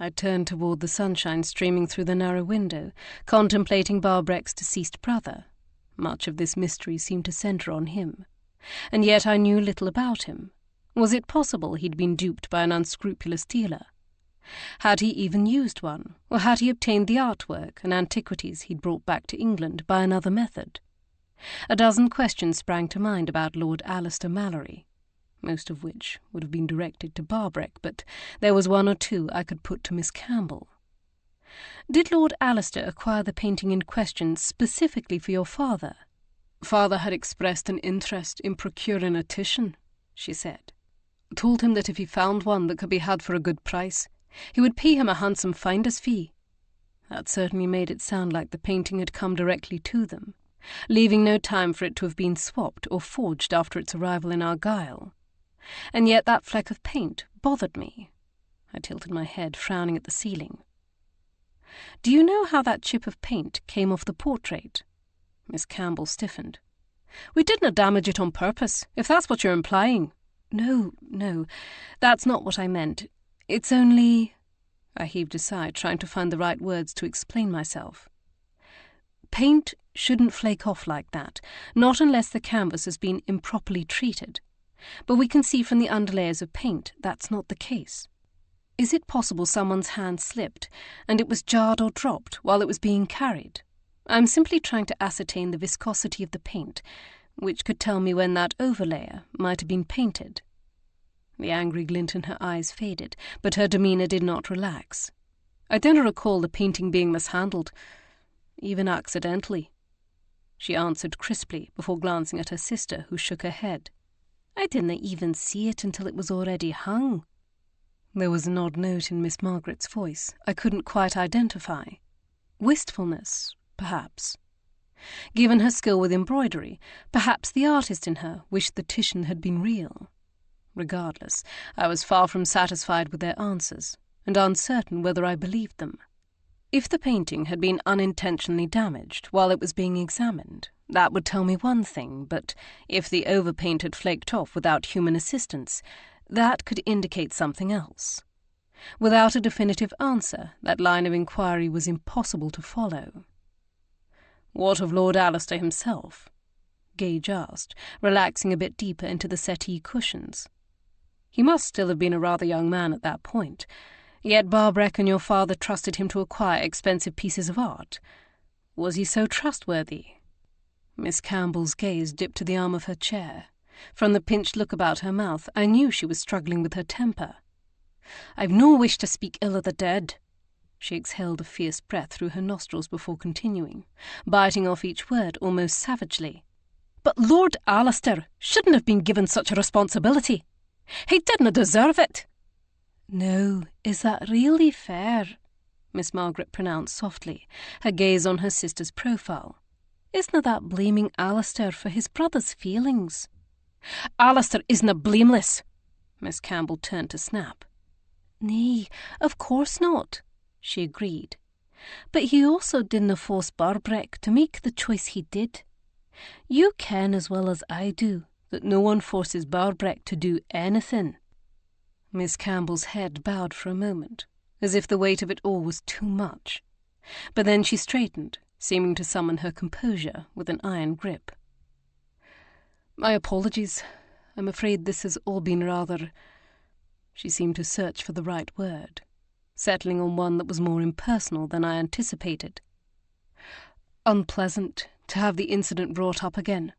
I turned toward the sunshine streaming through the narrow window, contemplating Barbreck's deceased brother. Much of this mystery seemed to centre on him, and yet I knew little about him. Was it possible he'd been duped by an unscrupulous dealer? Had he even used one, or had he obtained the artwork and antiquities he'd brought back to England by another method? A dozen questions sprang to mind about Lord Alistair Mallory, most of which would have been directed to Barbreck, but there was 1 or 2 I could put to Miss Campbell. "Did Lord Alistair acquire the painting in question specifically for your father?" "Father had expressed an interest in procuring a Titian," she said. "Told him that if he found one that could be had for a good price, he would pay him a handsome finder's fee." That certainly made it sound like the painting had come directly to them, leaving no time for it to have been swapped or forged after its arrival in Argyll. And yet that fleck of paint bothered me. I tilted my head, frowning at the ceiling. "Do you know how that chip of paint came off the portrait?" Miss Campbell stiffened. "We didn't damage it on purpose, if that's what you're implying." No, that's not what I meant. It's only—" I heaved a sigh, trying to find the right words to explain myself. "Paint shouldn't flake off like that, not unless the canvas has been improperly treated. But we can see from the underlayers of paint that's not the case. Is it possible someone's hand slipped, and it was jarred or dropped while it was being carried? I'm simply trying to ascertain the viscosity of the paint, which could tell me when that overlayer might have been painted." The angry glint in her eyes faded, but her demeanour did not relax. "I don't recall the painting being mishandled, even accidentally," she answered crisply before glancing at her sister, who shook her head. "I didn't even see it until it was already hung." There was an odd note in Miss Margaret's voice I couldn't quite identify. Wistfulness, perhaps. Given her skill with embroidery, perhaps the artist in her wished the Titian had been real. Regardless, I was far from satisfied with their answers, and uncertain whether I believed them. If the painting had been unintentionally damaged while it was being examined, that would tell me one thing, but if the overpaint had flaked off without human assistance, that could indicate something else. Without a definitive answer, that line of inquiry was impossible to follow. "What of Lord Alistair himself?" Gage asked, relaxing a bit deeper into the settee cushions. "He must still have been a rather young man at that point. Yet Barbreck and your father trusted him to acquire expensive pieces of art. Was he so trustworthy?" Miss Campbell's gaze dipped to the arm of her chair. From the pinched look about her mouth, I knew she was struggling with her temper. "I've no wish to speak ill of the dead." She exhaled a fierce breath through her nostrils before continuing, biting off each word almost savagely. "But Lord Alistair shouldn't have been given such a responsibility. He didn't deserve it." "No, is that really fair?" Miss Margaret pronounced softly, her gaze on her sister's profile. "Isn't that blaming Alistair for his brother's feelings?" "Alistair isn't blameless." Miss Campbell turned to snap. "Nay, of course not," she agreed. "But he also didn't force Barbreck to make the choice he did. You ken as well as I do that no one forces Barbreck to do anything." Miss Campbell's head bowed for a moment, as if the weight of it all was too much. But then she straightened, seeming to summon her composure with an iron grip. "My apologies. I'm afraid this has all been rather—" She seemed to search for the right word, settling on one that was more impersonal than I anticipated. "Unpleasant to have the incident brought up again,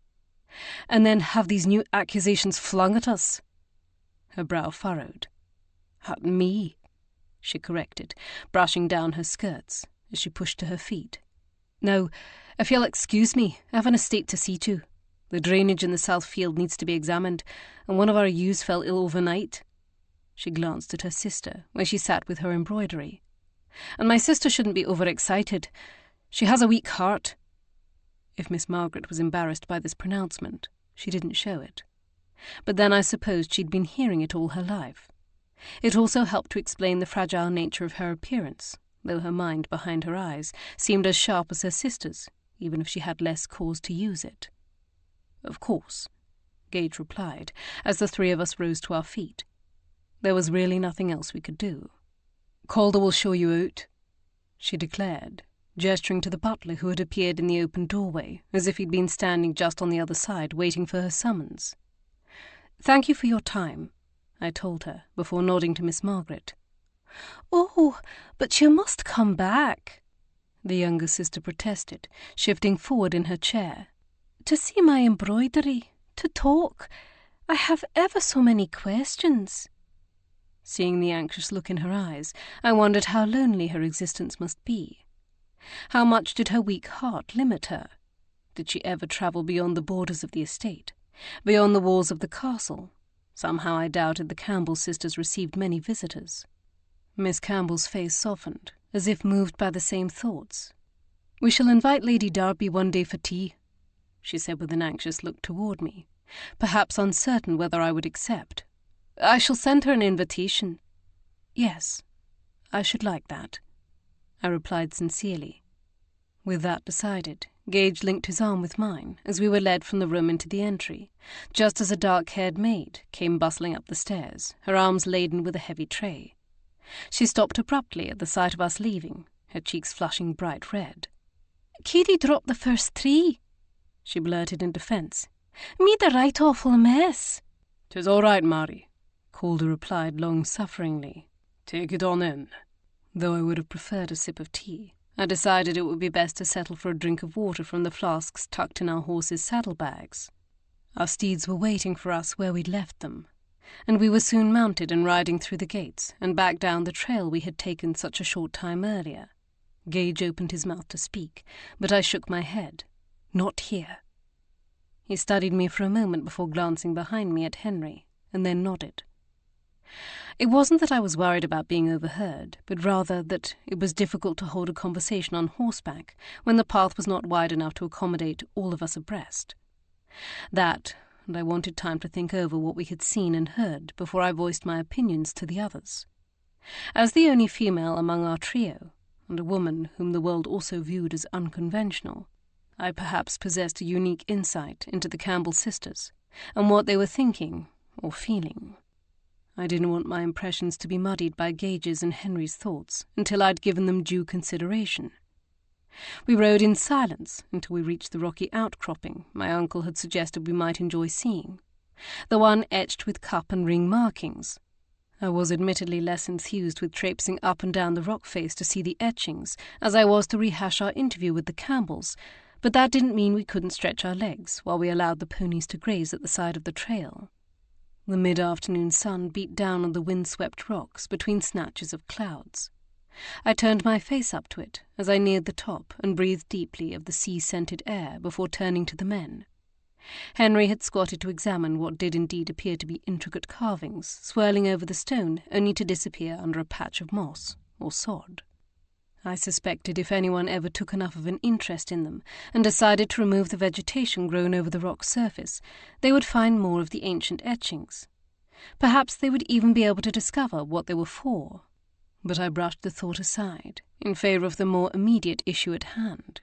and then have these new accusations flung at us." Her brow furrowed. "At me," she corrected, brushing down her skirts as she pushed to her feet. "Now, if you'll excuse me, I have an estate to see to. The drainage in the south field needs to be examined, and one of our ewes fell ill overnight." She glanced at her sister, where she sat with her embroidery. "And my sister shouldn't be overexcited. She has a weak heart." If Miss Margaret was embarrassed by this pronouncement, she didn't show it. But then I supposed she'd been hearing it all her life. It also helped to explain the fragile nature of her appearance, though her mind behind her eyes seemed as sharp as her sister's, even if she had less cause to use it. "Of course," Gage replied, as the three of us rose to our feet. There was really nothing else we could do. "Calder will show you out," she declared, gesturing to the butler who had appeared in the open doorway, as if he'd been standing just on the other side waiting for her summons. "Thank you for your time," I told her, before nodding to Miss Margaret. "Oh, but you must come back," the younger sister protested, shifting forward in her chair. "To see my embroidery, to talk. I have ever so many questions." Seeing the anxious look in her eyes, I wondered how lonely her existence must be. How much did her weak heart limit her? Did she ever travel beyond the borders of the estate, beyond the walls of the castle? Somehow I doubted the Campbell sisters received many visitors. Miss Campbell's face softened, as if moved by the same thoughts. "We shall invite Lady Darby one day for tea," she said with an anxious look toward me, perhaps uncertain whether I would accept. "I shall send her an invitation." "Yes, I should like that," I replied sincerely. With that decided, Gage linked his arm with mine as we were led from the room into the entry, just as a dark-haired maid came bustling up the stairs, her arms laden with a heavy tray. She stopped abruptly at the sight of us leaving, her cheeks flushing bright red. "Kitty dropped the first 3, she blurted in defence. "Made a right awful mess." "'Tis all right, Mary," Calder replied long-sufferingly. "Take it on in." Though I would have preferred a sip of tea, I decided it would be best to settle for a drink of water from the flasks tucked in our horses' saddlebags. Our steeds were waiting for us where we'd left them, and we were soon mounted and riding through the gates and back down the trail we had taken such a short time earlier. Gage opened his mouth to speak, but I shook my head. Not here. He studied me for a moment before glancing behind me at Henry, and then nodded. It wasn't that I was worried about being overheard, but rather that it was difficult to hold a conversation on horseback when the path was not wide enough to accommodate all of us abreast. That, and I wanted time to think over what we had seen and heard before I voiced my opinions to the others. As the only female among our trio, and a woman whom the world also viewed as unconventional, I perhaps possessed a unique insight into the Campbell sisters and what they were thinking or feeling. I didn't want my impressions to be muddied by Gage's and Henry's thoughts until I'd given them due consideration. We rode in silence until we reached the rocky outcropping my uncle had suggested we might enjoy seeing, the one etched with cup and ring markings. I was admittedly less enthused with traipsing up and down the rock face to see the etchings as I was to rehash our interview with the Campbells, but that didn't mean we couldn't stretch our legs while we allowed the ponies to graze at the side of the trail. The mid-afternoon sun beat down on the wind-swept rocks between snatches of clouds. I turned my face up to it as I neared the top and breathed deeply of the sea-scented air before turning to the men. Henry had squatted to examine what did indeed appear to be intricate carvings swirling over the stone only to disappear under a patch of moss or sod. I suspected if anyone ever took enough of an interest in them and decided to remove the vegetation grown over the rock's surface, they would find more of the ancient etchings. Perhaps they would even be able to discover what they were for. But I brushed the thought aside in favour of the more immediate issue at hand.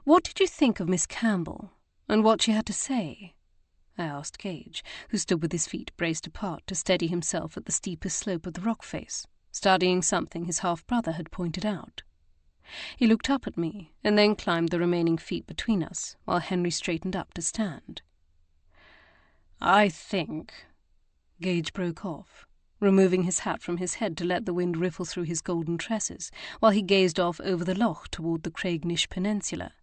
"What did you think of Miss Campbell, and what she had to say?" I asked Gage, who stood with his feet braced apart to steady himself at the steepest slope of the rock face, studying something his half-brother had pointed out. He looked up at me, and then climbed the remaining feet between us, while Henry straightened up to stand. "I think—" Gage broke off, removing his hat from his head to let the wind riffle through his golden tresses, while he gazed off over the loch toward the Craignish Peninsula.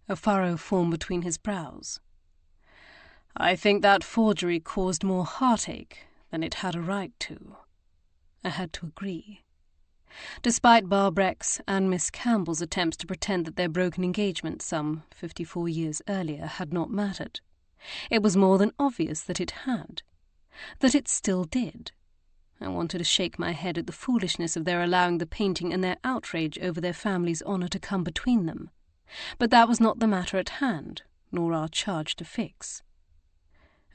A furrow formed between his brows. "I think that forgery caused more heartache than it had a right to." I had to agree. Despite Barbreck's and Miss Campbell's attempts to pretend that their broken engagement some 54 years earlier had not mattered, it was more than obvious that it had, that it still did. I wanted to shake my head at the foolishness of their allowing the painting and their outrage over their family's honour to come between them, but that was not the matter at hand, nor our charge to fix.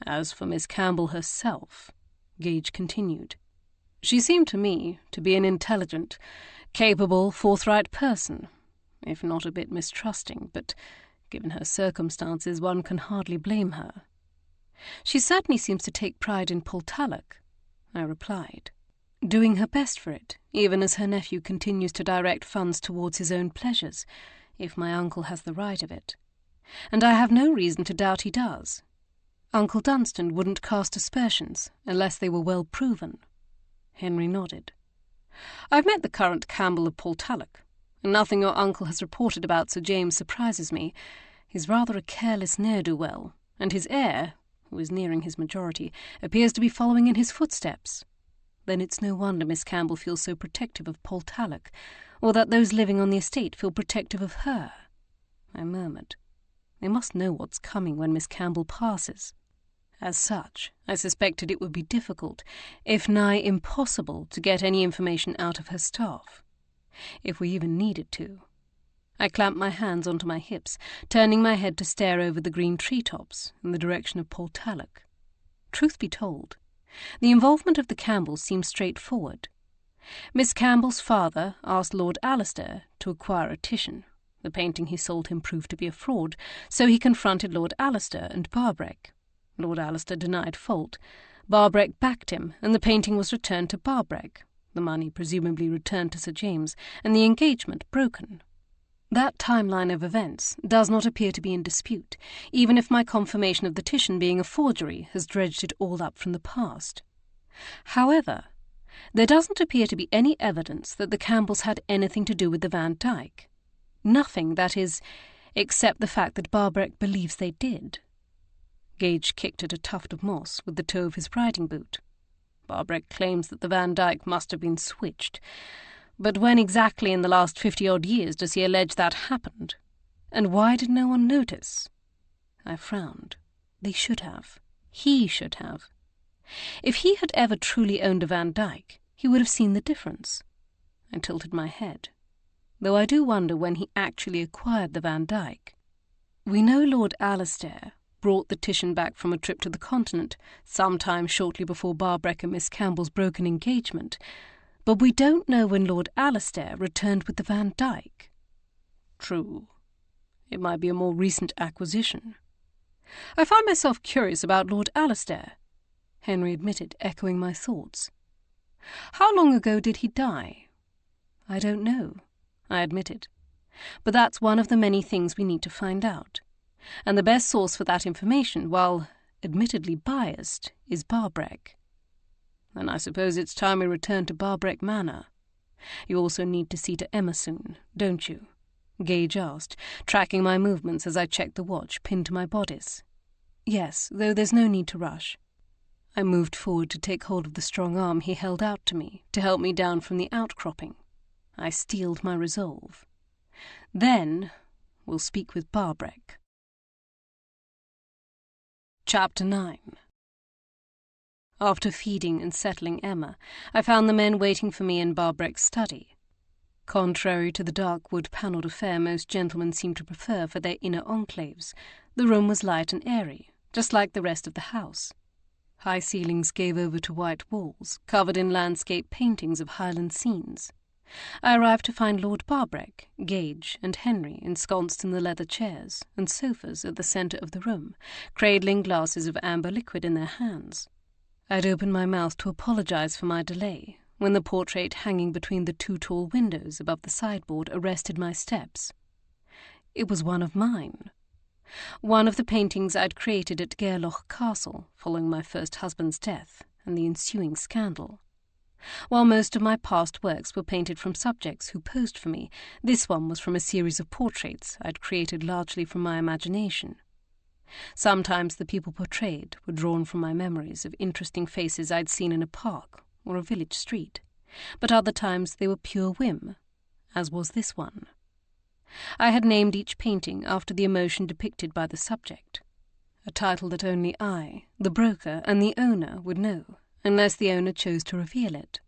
As for Miss Campbell herself, Gage continued, she seemed to me to be an intelligent, capable, forthright person, if not a bit mistrusting, but given her circumstances one can hardly blame her. She certainly seems to take pride in Portalic, I replied, doing her best for it, even as her nephew continues to direct funds towards his own pleasures, if my uncle has the right of it. And I have no reason to doubt he does. Uncle Dunstan wouldn't cast aspersions unless they were well proven. Henry nodded. "I've met the current Campbell of Portalic, and nothing your uncle has reported about Sir James surprises me. He's rather a careless ne'er-do-well, and his heir, who is nearing his majority, appears to be following in his footsteps. Then it's no wonder Miss Campbell feels so protective of Portalic, or that those living on the estate feel protective of her," I murmured. "They must know what's coming when Miss Campbell passes." As such, I suspected it would be difficult, if nigh impossible, to get any information out of her staff, if we even needed to. I clamped my hands onto my hips, turning my head to stare over the green treetops in the direction of Portalic. Truth be told, the involvement of the Campbells seemed straightforward. Miss Campbell's father asked Lord Alistair to acquire a Titian. The painting he sold him proved to be a fraud, so he confronted Lord Alistair and Barbreck. Lord Alistair denied fault. Barbreck backed him, and the painting was returned to Barbreck, the money presumably returned to Sir James, and the engagement broken. That timeline of events does not appear to be in dispute, even if my confirmation of the Titian being a forgery has dredged it all up from the past. However, there doesn't appear to be any evidence that the Campbells had anything to do with the Van Dyck. Nothing, that is, except the fact that Barbreck believes they did. Gage kicked at a tuft of moss with the toe of his riding boot. Barbreck claims that the Van Dyck must have been switched. But when exactly in the last 50-odd years does he allege that happened? And why did no one notice? I frowned. They should have. He should have. If he had ever truly owned a Van Dyke, he would have seen the difference. I tilted my head, though I do wonder when he actually acquired the Van Dyke. We know Lord Alistair brought the Titian back from a trip to the continent sometime shortly before Barbreck and Miss Campbell's broken engagement, but we don't know when Lord Alistair returned with the Van Dyke. True. It might be a more recent acquisition. I find myself curious about Lord Alistair, Henry admitted, echoing my thoughts. How long ago did he die? I don't know, I admitted. But that's one of the many things we need to find out. And the best source for that information, while admittedly biased, is Barbreck. Then I suppose it's time we return to Barbreck Manor. You also need to see to Emma soon, don't you? Gage asked, tracking my movements as I checked the watch pinned to my bodice. Yes, though there's no need to rush. I moved forward to take hold of the strong arm he held out to me to help me down from the outcropping. I steeled my resolve. Then we'll speak with Barbreck. Chapter 9. After feeding and settling Emma, I found the men waiting for me in Barbreck's study. Contrary to the dark wood-panelled affair most gentlemen seem to prefer for their inner enclaves, the room was light and airy, just like the rest of the house. High ceilings gave over to white walls, covered in landscape paintings of Highland scenes. I arrived to find Lord Barbreck, Gage, and Henry ensconced in the leather chairs and sofas at the centre of the room, cradling glasses of amber liquid in their hands. I'd opened my mouth to apologize for my delay, when the portrait hanging between the two tall windows above the sideboard arrested my steps. It was one of mine. One of the paintings I'd created at Gairloch Castle following my first husband's death and the ensuing scandal. While most of my past works were painted from subjects who posed for me, this one was from a series of portraits I'd created largely from my imagination. Sometimes the people portrayed were drawn from my memories of interesting faces I'd seen in a park or a village street, but other times they were pure whim, as was this one. I had named each painting after the emotion depicted by the subject, a title that only I, the broker, and the owner would know, unless the owner chose to reveal it.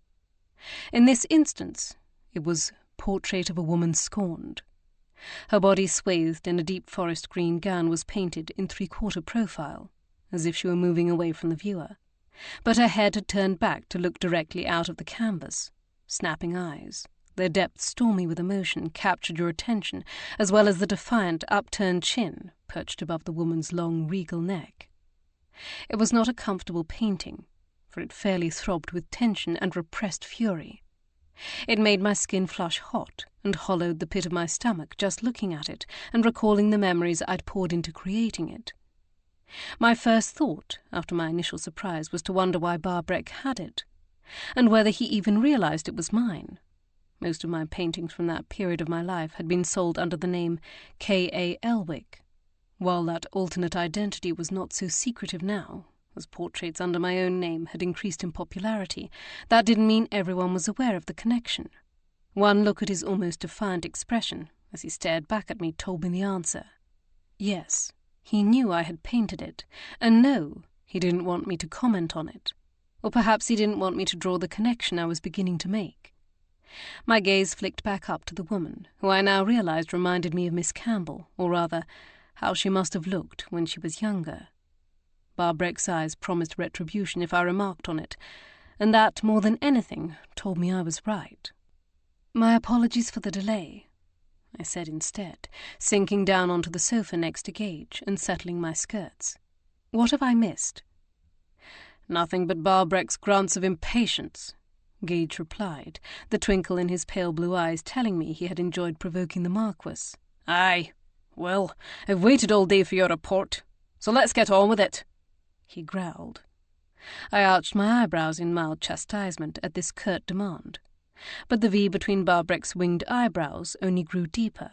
In this instance, it was Portrait of a Woman Scorned. Her body swathed in a deep forest green gown was painted in three-quarter profile, as if she were moving away from the viewer, but her head had turned back to look directly out of the canvas. Snapping eyes, their depths stormy with emotion, captured your attention, as well as the defiant, upturned chin perched above the woman's long, regal neck. It was not a comfortable painting, for it fairly throbbed with tension and repressed fury. It made my skin flush hot and hollowed the pit of my stomach just looking at it and recalling the memories I'd poured into creating it. My first thought, after my initial surprise, was to wonder why Barbreck had it, and whether he even realized it was mine. Most of my paintings from that period of my life had been sold under the name K.A. Elwick, while that alternate identity was not so secretive now, as portraits under my own name had increased in popularity. That didn't mean everyone was aware of the connection. One look at his almost defiant expression, as he stared back at me, told me the answer. Yes, he knew I had painted it, and no, he didn't want me to comment on it. Or perhaps he didn't want me to draw the connection I was beginning to make. My gaze flicked back up to the woman, who I now realized reminded me of Miss Campbell, or rather, how she must have looked when she was younger. Barbreck's eyes promised retribution if I remarked on it, and that, more than anything, told me I was right. My apologies for the delay, I said instead, sinking down onto the sofa next to Gage and settling my skirts. What have I missed? Nothing but Barbreck's grunts of impatience, Gage replied, the twinkle in his pale blue eyes telling me he had enjoyed provoking the Marquess. Aye, well, I've waited all day for your report, so let's get on with it, he growled. I arched my eyebrows in mild chastisement at this curt demand, but the V between Barbreck's winged eyebrows only grew deeper.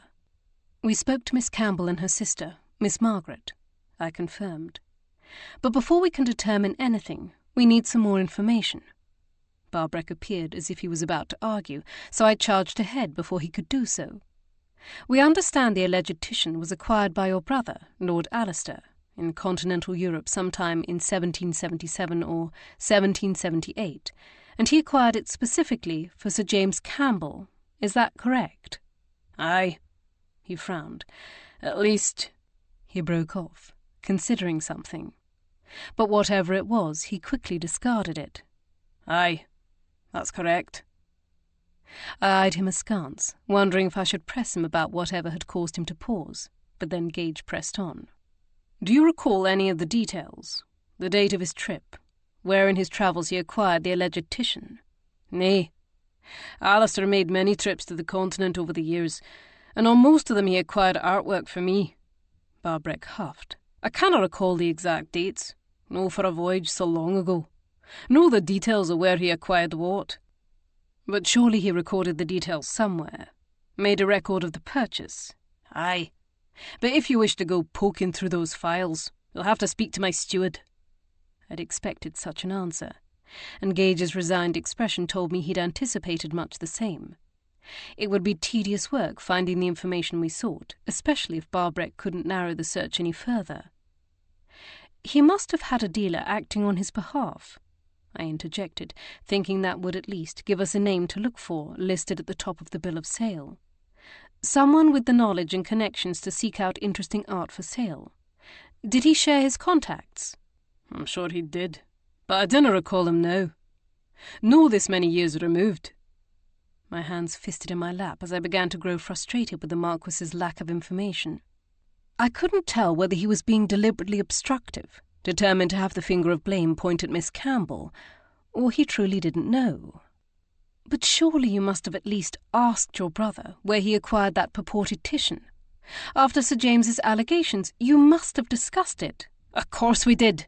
We spoke to Miss Campbell and her sister, Miss Margaret, I confirmed. But before we can determine anything, we need some more information. Barbreck appeared as if he was about to argue, so I charged ahead before he could do so. We understand the alleged Titian was acquired by your brother, Lord Alistair, in continental Europe sometime in 1777 or 1778, and he acquired it specifically for Sir James Campbell. Is that correct?" "Aye." He frowned. "At least—" He broke off, considering something. But whatever it was, he quickly discarded it. "Aye, that's correct." I eyed him askance, wondering if I should press him about whatever had caused him to pause, but then Gage pressed on. "Do you recall any of the details? The date of his trip? Where in his travels he acquired the alleged Titian?" "Nay. Alistair made many trips to the continent over the years, and on most of them he acquired artwork for me." Barbreck huffed. "I cannot recall the exact dates, no for a voyage so long ago, nor the details of where he acquired what. But surely he recorded the details somewhere, made a record of the purchase." "Aye, but if you wish to go poking through those files, you'll have to speak to my steward." I'd expected such an answer, and Gage's resigned expression told me he'd anticipated much the same. It would be tedious work finding the information we sought, especially if Barbreck couldn't narrow the search any further. "He must have had a dealer acting on his behalf," I interjected, thinking that would at least give us a name to look for, listed at the top of the bill of sale. "Someone with the knowledge and connections to seek out interesting art for sale. Did he share his contacts?" "I'm sure he did, but I dinna recall him now. No this many years removed." My hands fisted in my lap as I began to grow frustrated with the Marquess's lack of information. I couldn't tell whether he was being deliberately obstructive, determined to have the finger of blame point at Miss Campbell, or he truly didn't know. "But surely you must have at least asked your brother where he acquired that purported Titian. After Sir James's allegations, you must have discussed it." "Of course we did,"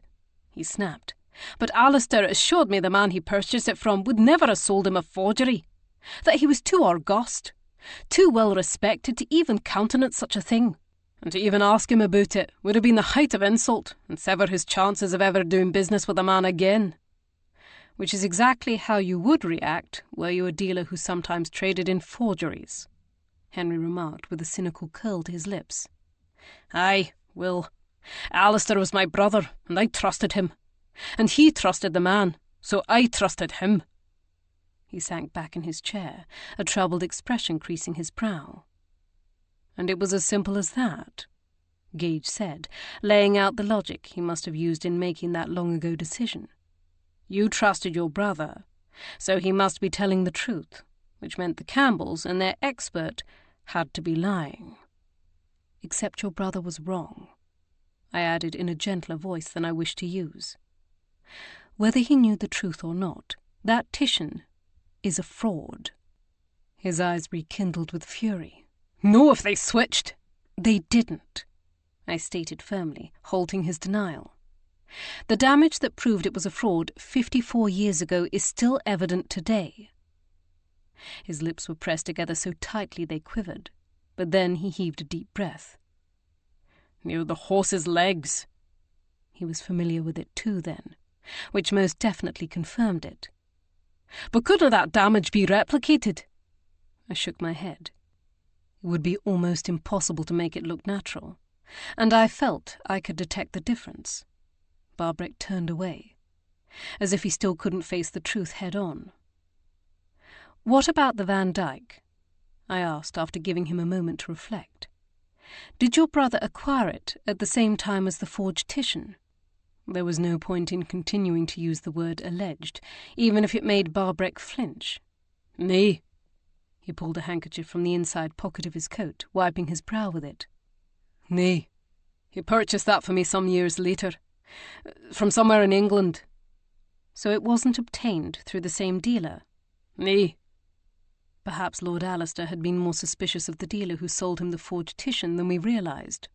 he snapped. "But Alistair assured me the man he purchased it from would never have sold him a forgery, that he was too august, too well respected to even countenance such a thing, and to even ask him about it would have been the height of insult and sever his chances of ever doing business with the man again." "Which is exactly how you would react were you a dealer who sometimes traded in forgeries," Henry remarked with a cynical curl to his lips. "Aye, Will. Alistair was my brother, and I trusted him. And he trusted the man, so I trusted him." He sank back in his chair, a troubled expression creasing his brow. "And it was as simple as that?" Gage said, laying out the logic he must have used in making that long-ago decision. "You trusted your brother, so he must be telling the truth, which meant the Campbells and their expert had to be lying. Except your brother was wrong," I added in a gentler voice than I wished to use. "Whether he knew the truth or not, that Titian is a fraud." His eyes rekindled with fury. "No, if they switched." "They didn't," I stated firmly, halting his denial. "The damage that proved it was a fraud 54 years ago is still evident today." His lips were pressed together so tightly they quivered, but then he heaved a deep breath. "Near the horse's legs." He was familiar with it too, then, which most definitely confirmed it. "But couldn't that damage be replicated?" I shook my head. It would be almost impossible to make it look natural, and I felt I could detect the difference. Barbreck turned away, as if he still couldn't face the truth head-on. "What about the Van Dyke?" I asked after giving him a moment to reflect. "Did your brother acquire it at the same time as the forged Titian?" There was no point in continuing to use the word alleged, even if it made Barbreck flinch. "Nay." He pulled a handkerchief from the inside pocket of his coat, wiping his brow with it. "Nay. He purchased that for me some years later, from somewhere in England." "So it wasn't obtained through the same dealer?" "Nay." Perhaps Lord Alistair had been more suspicious of the dealer who sold him the forged Titian than we realised.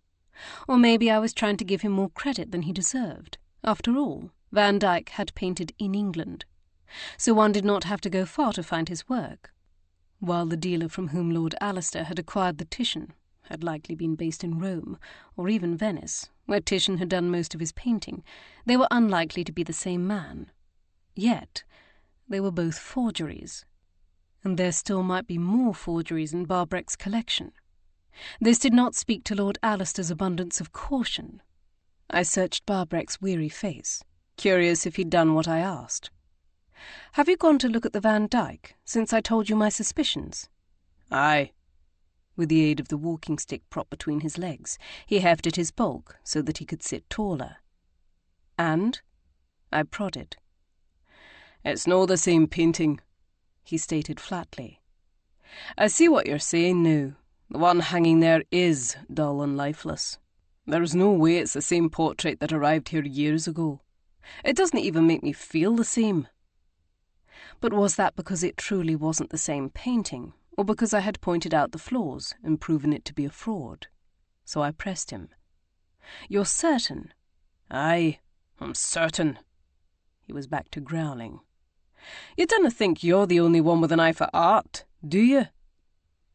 Or maybe I was trying to give him more credit than he deserved. After all, Van Dyke had painted in England, so one did not have to go far to find his work, while the dealer from whom Lord Alistair had acquired the Titian had likely been based in Rome, or even Venice, where Titian had done most of his painting. They were unlikely to be the same man. Yet, they were both forgeries. And there still might be more forgeries in Barbreck's collection. This did not speak to Lord Alistair's abundance of caution. I searched Barbreck's weary face, curious if he'd done what I asked. "Have you gone to look at the Van Dyke, since I told you my suspicions?" "Aye." With the aid of the walking stick propped between his legs, he hefted his bulk so that he could sit taller. "And?" I prodded. "It's no the same painting," he stated flatly. "I see what you're saying now. The one hanging there is dull and lifeless. There's no way it's the same portrait that arrived here years ago. It doesn't even make me feel the same." But was that because it truly wasn't the same painting, or because I had pointed out the flaws and proven it to be a fraud? So I pressed him. "You're certain?" "Aye, I'm certain." He was back to growling. "You dinna think you're the only one with an eye for art, do you?"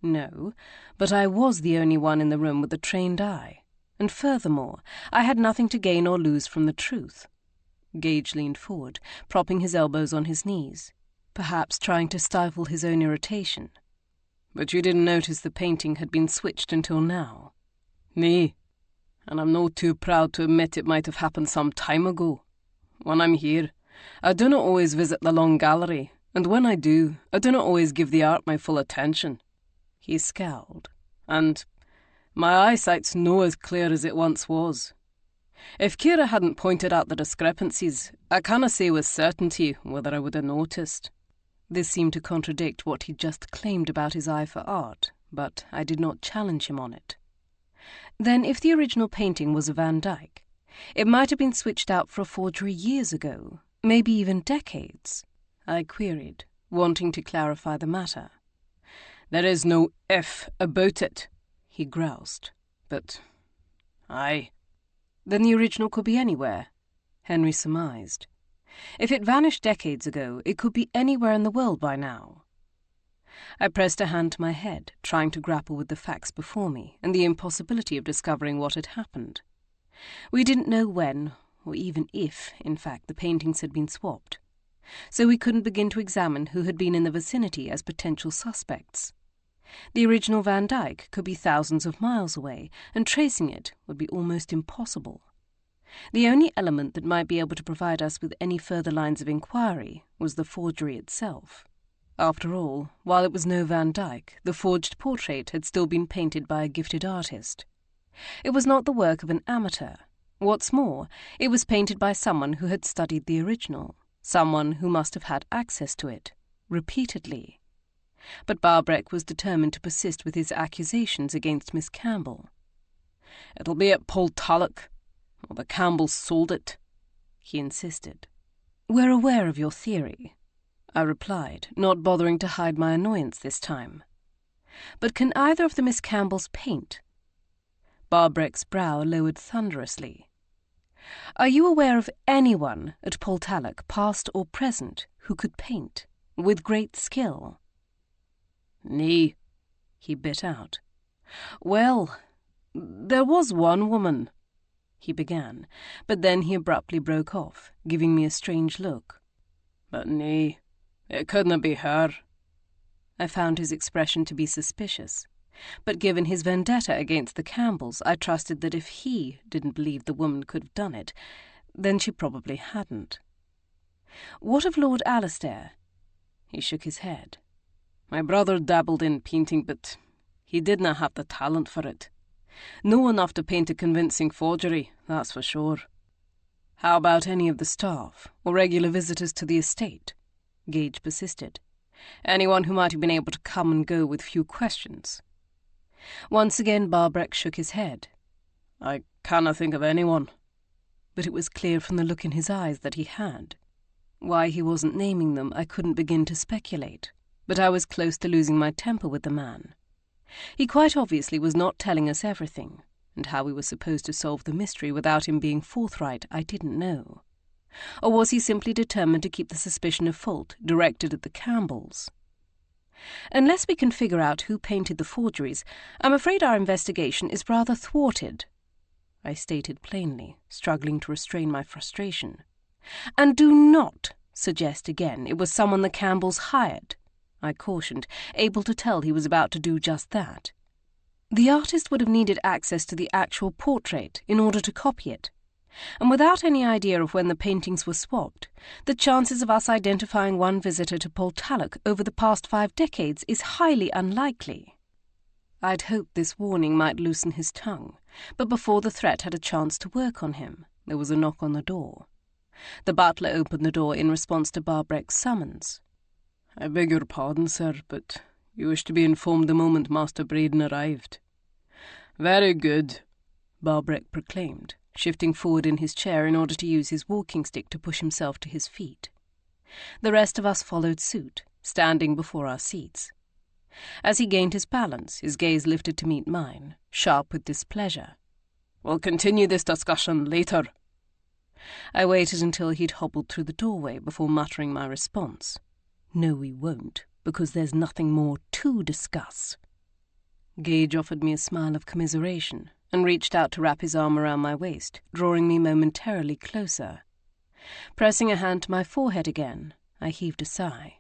No, but I was the only one in the room with a trained eye. And furthermore, I had nothing to gain or lose from the truth. Gage leaned forward, propping his elbows on his knees, perhaps trying to stifle his own irritation. "But you didn't notice the painting had been switched until now?" "Nay, and I'm no too proud to admit it might have happened some time ago. When I'm here, I do not always visit the Long Gallery, and when I do not always give the art my full attention." He scowled. "And my eyesight's no as clear as it once was. If Kiera hadn't pointed out the discrepancies, I canna say with certainty whether I would have noticed." This seemed to contradict what he'd just claimed about his eye for art, but I did not challenge him on it. Then if the original painting was a Van Dyke, it might have been switched out for a forgery years ago, maybe even decades, I queried, wanting to clarify the matter. "There is no if about it," he groused. "But, aye." "Then the original could be anywhere," Henry surmised. "If it vanished decades ago, it could be anywhere in the world by now." I pressed a hand to my head, trying to grapple with the facts before me and the impossibility of discovering what had happened. We didn't know when, or even if, in fact, the paintings had been swapped, so we couldn't begin to examine who had been in the vicinity as potential suspects. The original Van Dyke could be thousands of miles away, and tracing it would be almost impossible. The only element that might be able to provide us with any further lines of inquiry was the forgery itself. After all, while it was no Van Dyke, the forged portrait had still been painted by a gifted artist. It was not the work of an amateur. What's more, it was painted by someone who had studied the original, someone who must have had access to it, repeatedly. But Barbreck was determined to persist with his accusations against Miss Campbell. "It'll be at Portalic, or the Campbells sold it," he insisted. "We're aware of your theory," I replied, not bothering to hide my annoyance this time. "But can either of the Miss Campbells paint?" Barbreck's brow lowered thunderously. "Are you aware of anyone at Portalic, past or present, who could paint, with great skill?" "Nay," he bit out. "Well, there was one woman," he began, but then he abruptly broke off, giving me a strange look. "But nay, it couldna be her." I found his expression to be suspicious, but given his vendetta against the Campbells, I trusted that if he didn't believe the woman could have done it, then she probably hadn't. "What of Lord Alistair?" He shook his head. "My brother dabbled in painting, but he didna have the talent for it. No enough to paint a convincing forgery, that's for sure." "How about any of the staff, or regular visitors to the estate?" Gage persisted. "Anyone who might have been able to come and go with few questions?" Once again Barbreck shook his head. "I canna think of anyone." But it was clear from the look in his eyes that he had. Why he wasn't naming them I couldn't begin to speculate, but I was close to losing my temper with the man. He quite obviously was not telling us everything, and how we were supposed to solve the mystery without him being forthright I didn't know. Or was he simply determined to keep the suspicion of fault directed at the Campbells? "Unless we can figure out who painted the forgeries, I'm afraid our investigation is rather thwarted," I stated plainly, struggling to restrain my frustration. "And do not suggest again it was someone the Campbells hired," I cautioned, able to tell he was about to do just that. "The artist would have needed access to the actual portrait in order to copy it. And without any idea of when the paintings were swapped, the chances of us identifying one visitor to Portalic over the past 5 decades is highly unlikely. I'd hoped this warning might loosen his tongue, but before the threat had a chance to work on him, there was a knock on the door. The butler opened the door in response to Barbreck's summons. "I beg your pardon, sir, but you wish to be informed the moment Master Braden arrived." "Very good," Barbreck proclaimed, shifting forward in his chair in order to use his walking stick to push himself to his feet. The rest of us followed suit, standing before our seats. As he gained his balance, his gaze lifted to meet mine, sharp with displeasure. "We'll continue this discussion later." I waited until he'd hobbled through the doorway before muttering my response. "No, we won't, because there's nothing more to discuss." Gage offered me a smile of commiseration and reached out to wrap his arm around my waist, drawing me momentarily closer. Pressing a hand to my forehead again, I heaved a sigh.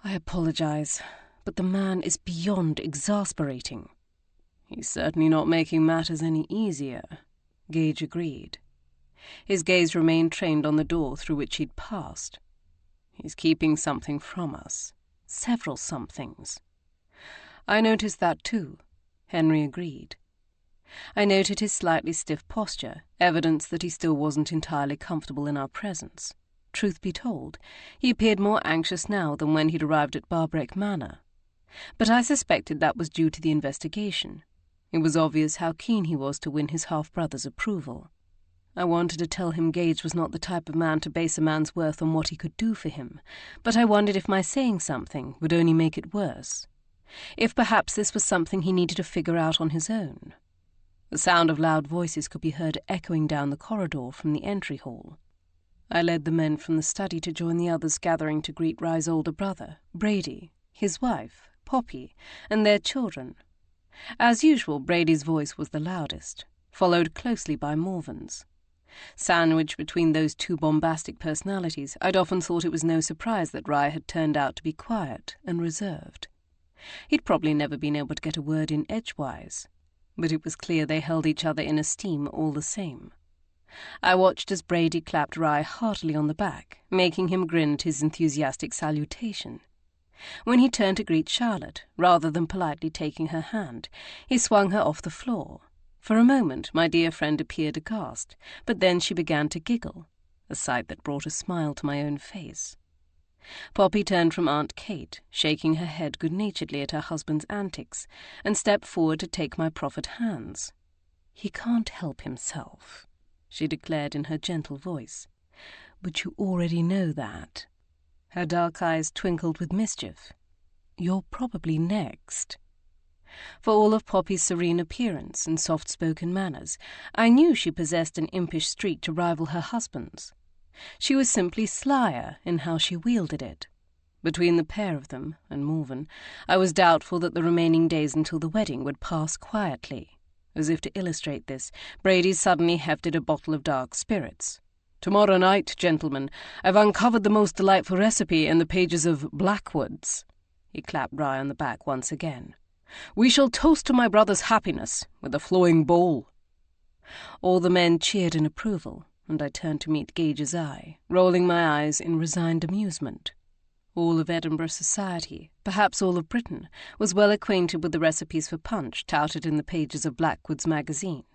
"I apologize, but the man is beyond exasperating." "He's certainly not making matters any easier," Gage agreed. His gaze remained trained on the door through which he'd passed. "He's keeping something from us." "Several somethings." "I noticed that too," Henry agreed. I noted his slightly stiff posture, evidence that he still wasn't entirely comfortable in our presence. Truth be told, he appeared more anxious now than when he'd arrived at Barbreck Manor. But I suspected that was due to the investigation. It was obvious how keen he was to win his half-brother's approval. I wanted to tell him Gage was not the type of man to base a man's worth on what he could do for him, but I wondered if my saying something would only make it worse. If perhaps this was something he needed to figure out on his own. The sound of loud voices could be heard echoing down the corridor from the entry hall. I led the men from the study to join the others gathering to greet Rye's older brother, Brady, his wife, Poppy, and their children. As usual, Brady's voice was the loudest, followed closely by Morven's. Sandwiched between those two bombastic personalities, I'd often thought it was no surprise that Rye had turned out to be quiet and reserved. He'd probably never been able to get a word in edgewise, but it was clear they held each other in esteem all the same. I watched as Brady clapped Rye heartily on the back, making him grin at his enthusiastic salutation. When he turned to greet Charlotte, rather than politely taking her hand, he swung her off the floor. For a moment my dear friend appeared aghast, but then she began to giggle, a sight that brought a smile to my own face. Poppy turned from Aunt Kate, shaking her head good-naturedly at her husband's antics, and stepped forward to take my proffered hands. "He can't help himself," she declared in her gentle voice. "But you already know that." Her dark eyes twinkled with mischief. "You're probably next." For all of Poppy's serene appearance and soft-spoken manners, I knew she possessed an impish streak to rival her husband's. She was simply slyer in how she wielded it. Between the pair of them, and Morven, I was doubtful that the remaining days until the wedding would pass quietly. As if to illustrate this, Brady suddenly hefted a bottle of dark spirits. "Tomorrow night, gentlemen, I've uncovered the most delightful recipe in the pages of Blackwoods." He clapped Rye on the back once again. "We shall toast to my brother's happiness with a flowing bowl." All the men cheered in approval, and I turned to meet Gage's eye, rolling my eyes in resigned amusement. All of Edinburgh society, perhaps all of Britain, was well acquainted with the recipes for punch touted in the pages of Blackwood's magazine,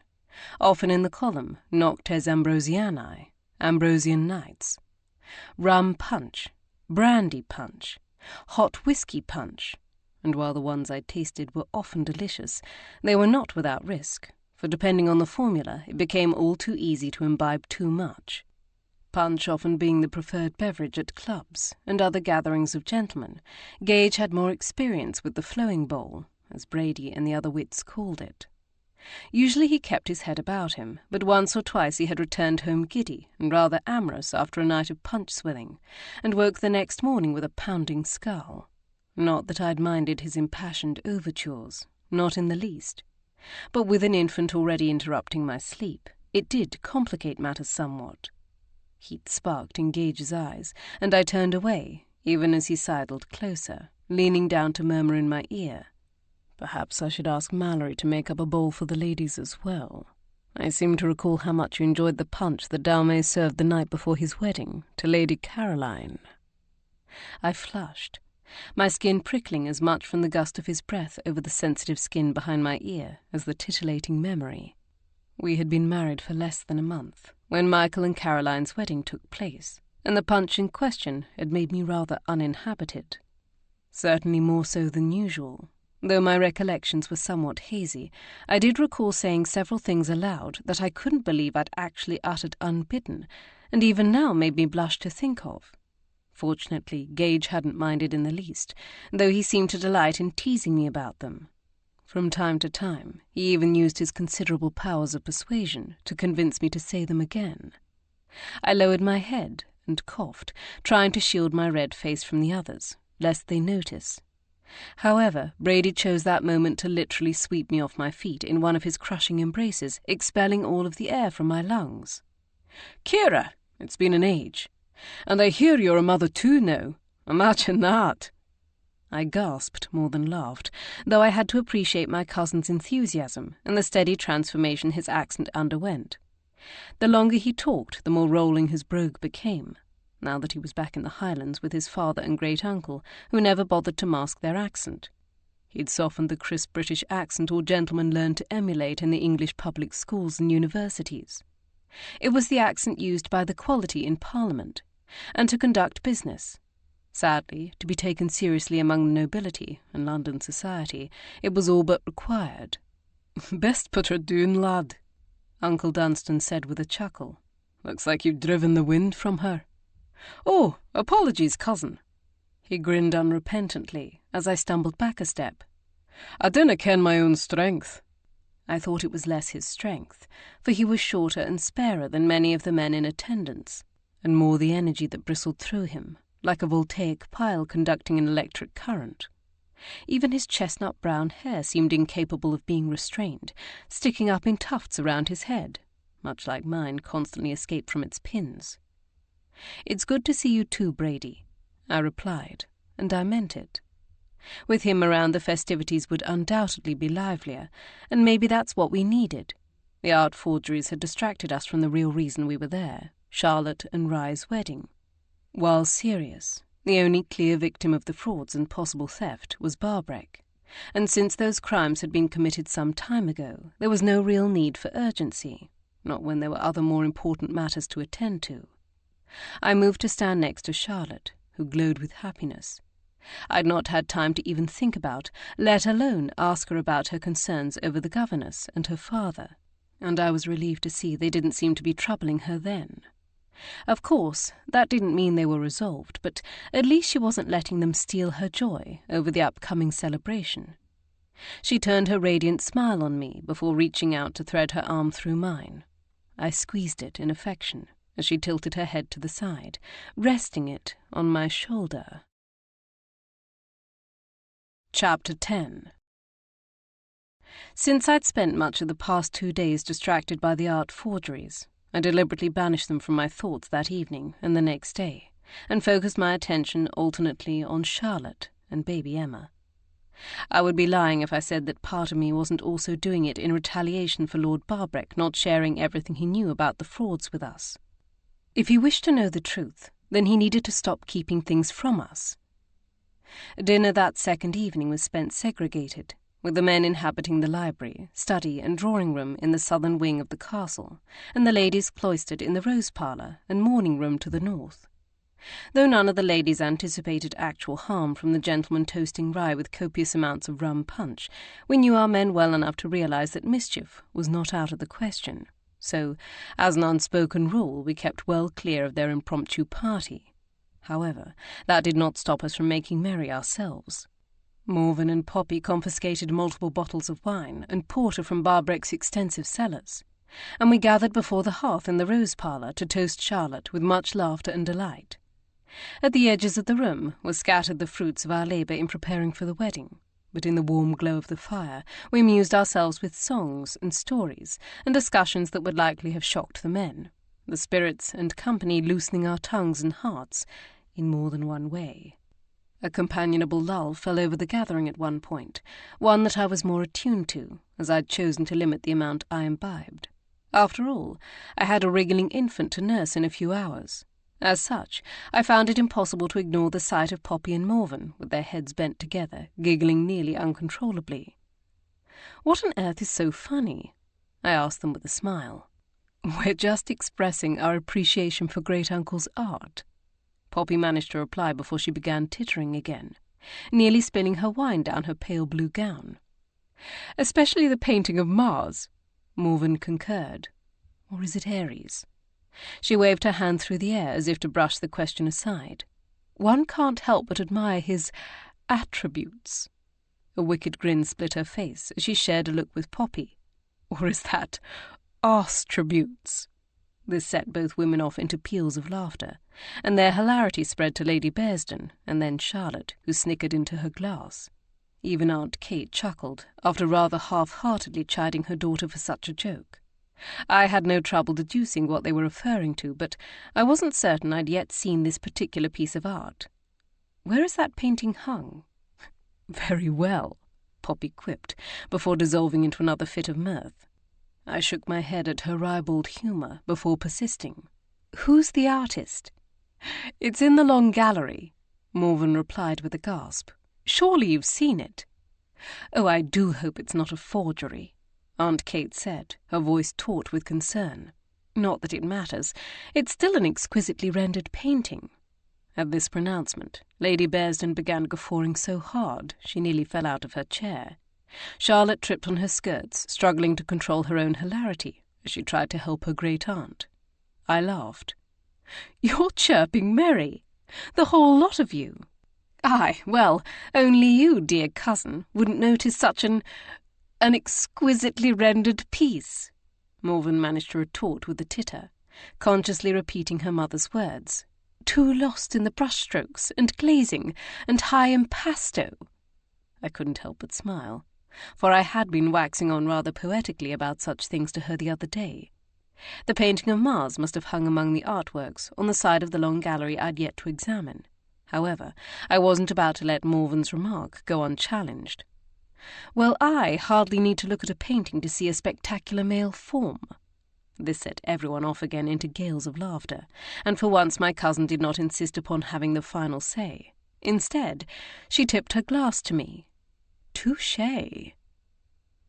often in the column Noctes Ambrosianae, Ambrosian Nights. Rum punch, brandy punch, hot whiskey punch, and while the ones I tasted were often delicious, they were not without risk, for depending on the formula, it became all too easy to imbibe too much. Punch often being the preferred beverage at clubs and other gatherings of gentlemen, Gage had more experience with the flowing bowl, as Brady and the other wits called it. Usually he kept his head about him, but once or twice he had returned home giddy and rather amorous after a night of punch swilling, and woke the next morning with a pounding skull. Not that I'd minded his impassioned overtures, not in the least. But with an infant already interrupting my sleep, it did complicate matters somewhat. Heat sparked in Gage's eyes, and I turned away, even as he sidled closer, leaning down to murmur in my ear, "Perhaps I should ask Mallory to make up a bowl for the ladies as well." I seem to recall how much you enjoyed the punch that Dalmay served the night before his wedding to Lady Caroline." I flushed, my skin prickling as much from the gust of his breath over the sensitive skin behind my ear as the titillating memory. We had been married for less than a month when Michael and Caroline's wedding took place, and the punch in question had made me rather uninhabited. Certainly more so than usual. Though my recollections were somewhat hazy, I did recall saying several things aloud that I couldn't believe I'd actually uttered unbidden, and even now made me blush to think of. Fortunately, Gage hadn't minded in the least, though he seemed to delight in teasing me about them. From time to time, he even used his considerable powers of persuasion to convince me to say them again. I lowered my head and coughed, trying to shield my red face from the others, lest they notice. However, Brady chose that moment to literally sweep me off my feet in one of his crushing embraces, expelling all of the air from my lungs. "Kiera, it's been an age. And I hear you're a mother too now. Imagine that." I gasped more than laughed, though I had to appreciate my cousin's enthusiasm and the steady transformation his accent underwent. The longer he talked, the more rolling his brogue became, now that he was back in the Highlands with his father and great-uncle, who never bothered to mask their accent. He'd softened the crisp British accent all gentlemen learned to emulate in the English public schools and universities. It was the accent used by the quality in Parliament, and to conduct business. Sadly, to be taken seriously among the nobility and London society, it was all but required. "Best put her doon, lad," Uncle Dunstan said with a chuckle. "Looks like you've driven the wind from her. Oh, apologies, cousin." He grinned unrepentantly as I stumbled back a step. "I dinna ken my own strength." I thought it was less his strength, for he was shorter and sparer than many of the men in attendance, and more the energy that bristled through him, like a voltaic pile conducting an electric current. Even his chestnut-brown hair seemed incapable of being restrained, sticking up in tufts around his head, much like mine constantly escaped from its pins. "It's good to see you too, Brady," I replied, and I meant it. With him around, the festivities would undoubtedly be livelier, and maybe that's what we needed. The art forgeries had distracted us from the real reason we were there, Charlotte and Rye's wedding. While serious, the only clear victim of the frauds and possible theft was Barbreck, and since those crimes had been committed some time ago, there was no real need for urgency, not when there were other more important matters to attend to. I moved to stand next to Charlotte, who glowed with happiness. I'd not had time to even think about, let alone ask her about her concerns over the governess and her father, and I was relieved to see they didn't seem to be troubling her then. Of course, that didn't mean they were resolved, but at least she wasn't letting them steal her joy over the upcoming celebration. She turned her radiant smile on me before reaching out to thread her arm through mine. I squeezed it in affection as she tilted her head to the side, resting it on my shoulder. Chapter 10. Since I'd spent much of the past 2 days distracted by the art forgeries, I deliberately banished them from my thoughts that evening and the next day, and focused my attention alternately on Charlotte and baby Emma. I would be lying if I said that part of me wasn't also doing it in retaliation for Lord Barbreck not sharing everything he knew about the frauds with us. If he wished to know the truth, then he needed to stop keeping things from us. Dinner that second evening was spent segregated, with the men inhabiting the library, study and drawing room in the southern wing of the castle, and the ladies cloistered in the rose parlour and morning room to the north. Though none of the ladies anticipated actual harm from the gentlemen toasting rye with copious amounts of rum punch, we knew our men well enough to realize that mischief was not out of the question. So, as an unspoken rule, we kept well clear of their impromptu party. However, that did not stop us from making merry ourselves. Morven and Poppy confiscated multiple bottles of wine and porter from Barbreck's extensive cellars, and we gathered before the hearth in the rose parlour to toast Charlotte with much laughter and delight. At the edges of the room were scattered the fruits of our labour in preparing for the wedding, but in the warm glow of the fire we amused ourselves with songs and stories and discussions that would likely have shocked the men, the spirits and company loosening our tongues and hearts in more than one way. A companionable lull fell over the gathering at one point, one that I was more attuned to, as I'd chosen to limit the amount I imbibed. After all, I had a wriggling infant to nurse in a few hours. As such, I found it impossible to ignore the sight of Poppy and Morven, with their heads bent together, giggling nearly uncontrollably. "What on earth is so funny?" I asked them with a smile. "We're just expressing our appreciation for great-uncle's art," Poppy managed to reply before she began tittering again, nearly spilling her wine down her pale blue gown. "Especially the painting of Mars," Morven concurred. "Or is it Ares?" She waved her hand through the air as if to brush the question aside. "One can't help but admire his attributes." A wicked grin split her face as she shared a look with Poppy. "Or is that arse-tributes?" This set both women off into peals of laughter, and their hilarity spread to Lady Bearsden, and then Charlotte, who snickered into her glass. Even Aunt Kate chuckled, after rather half-heartedly chiding her daughter for such a joke. I had no trouble deducing what they were referring to, but I wasn't certain I'd yet seen this particular piece of art. "Where is that painting hung?" "Very well," Poppy quipped, before dissolving into another fit of mirth. I shook my head at her ribald humour before persisting. "Who's the artist?" "It's in the long gallery," Morven replied with a gasp. "Surely you've seen it." "Oh, I do hope it's not a forgery," Aunt Kate said, her voice taut with concern. "Not that it matters. It's still an exquisitely rendered painting." At this pronouncement, Lady Bearsden began guffawing so hard she nearly fell out of her chair. Charlotte tripped on her skirts, struggling to control her own hilarity as she tried to help her great-aunt. I laughed. "You're chirping merry, the whole lot of you." "Aye, well, only you, dear cousin, wouldn't notice such an exquisitely rendered piece," Morven managed to retort with a titter, consciously repeating her mother's words. "Too lost in the brushstrokes and glazing and high impasto." I couldn't help but smile, for I had been waxing on rather poetically about such things to her the other day. The painting of Mars must have hung among the artworks on the side of the long gallery I'd yet to examine. However, I wasn't about to let Morven's remark go unchallenged. "Well, I hardly need to look at a painting to see a spectacular male form." This set everyone off again into gales of laughter, and for once my cousin did not insist upon having the final say. Instead, she tipped her glass to me. "Touché."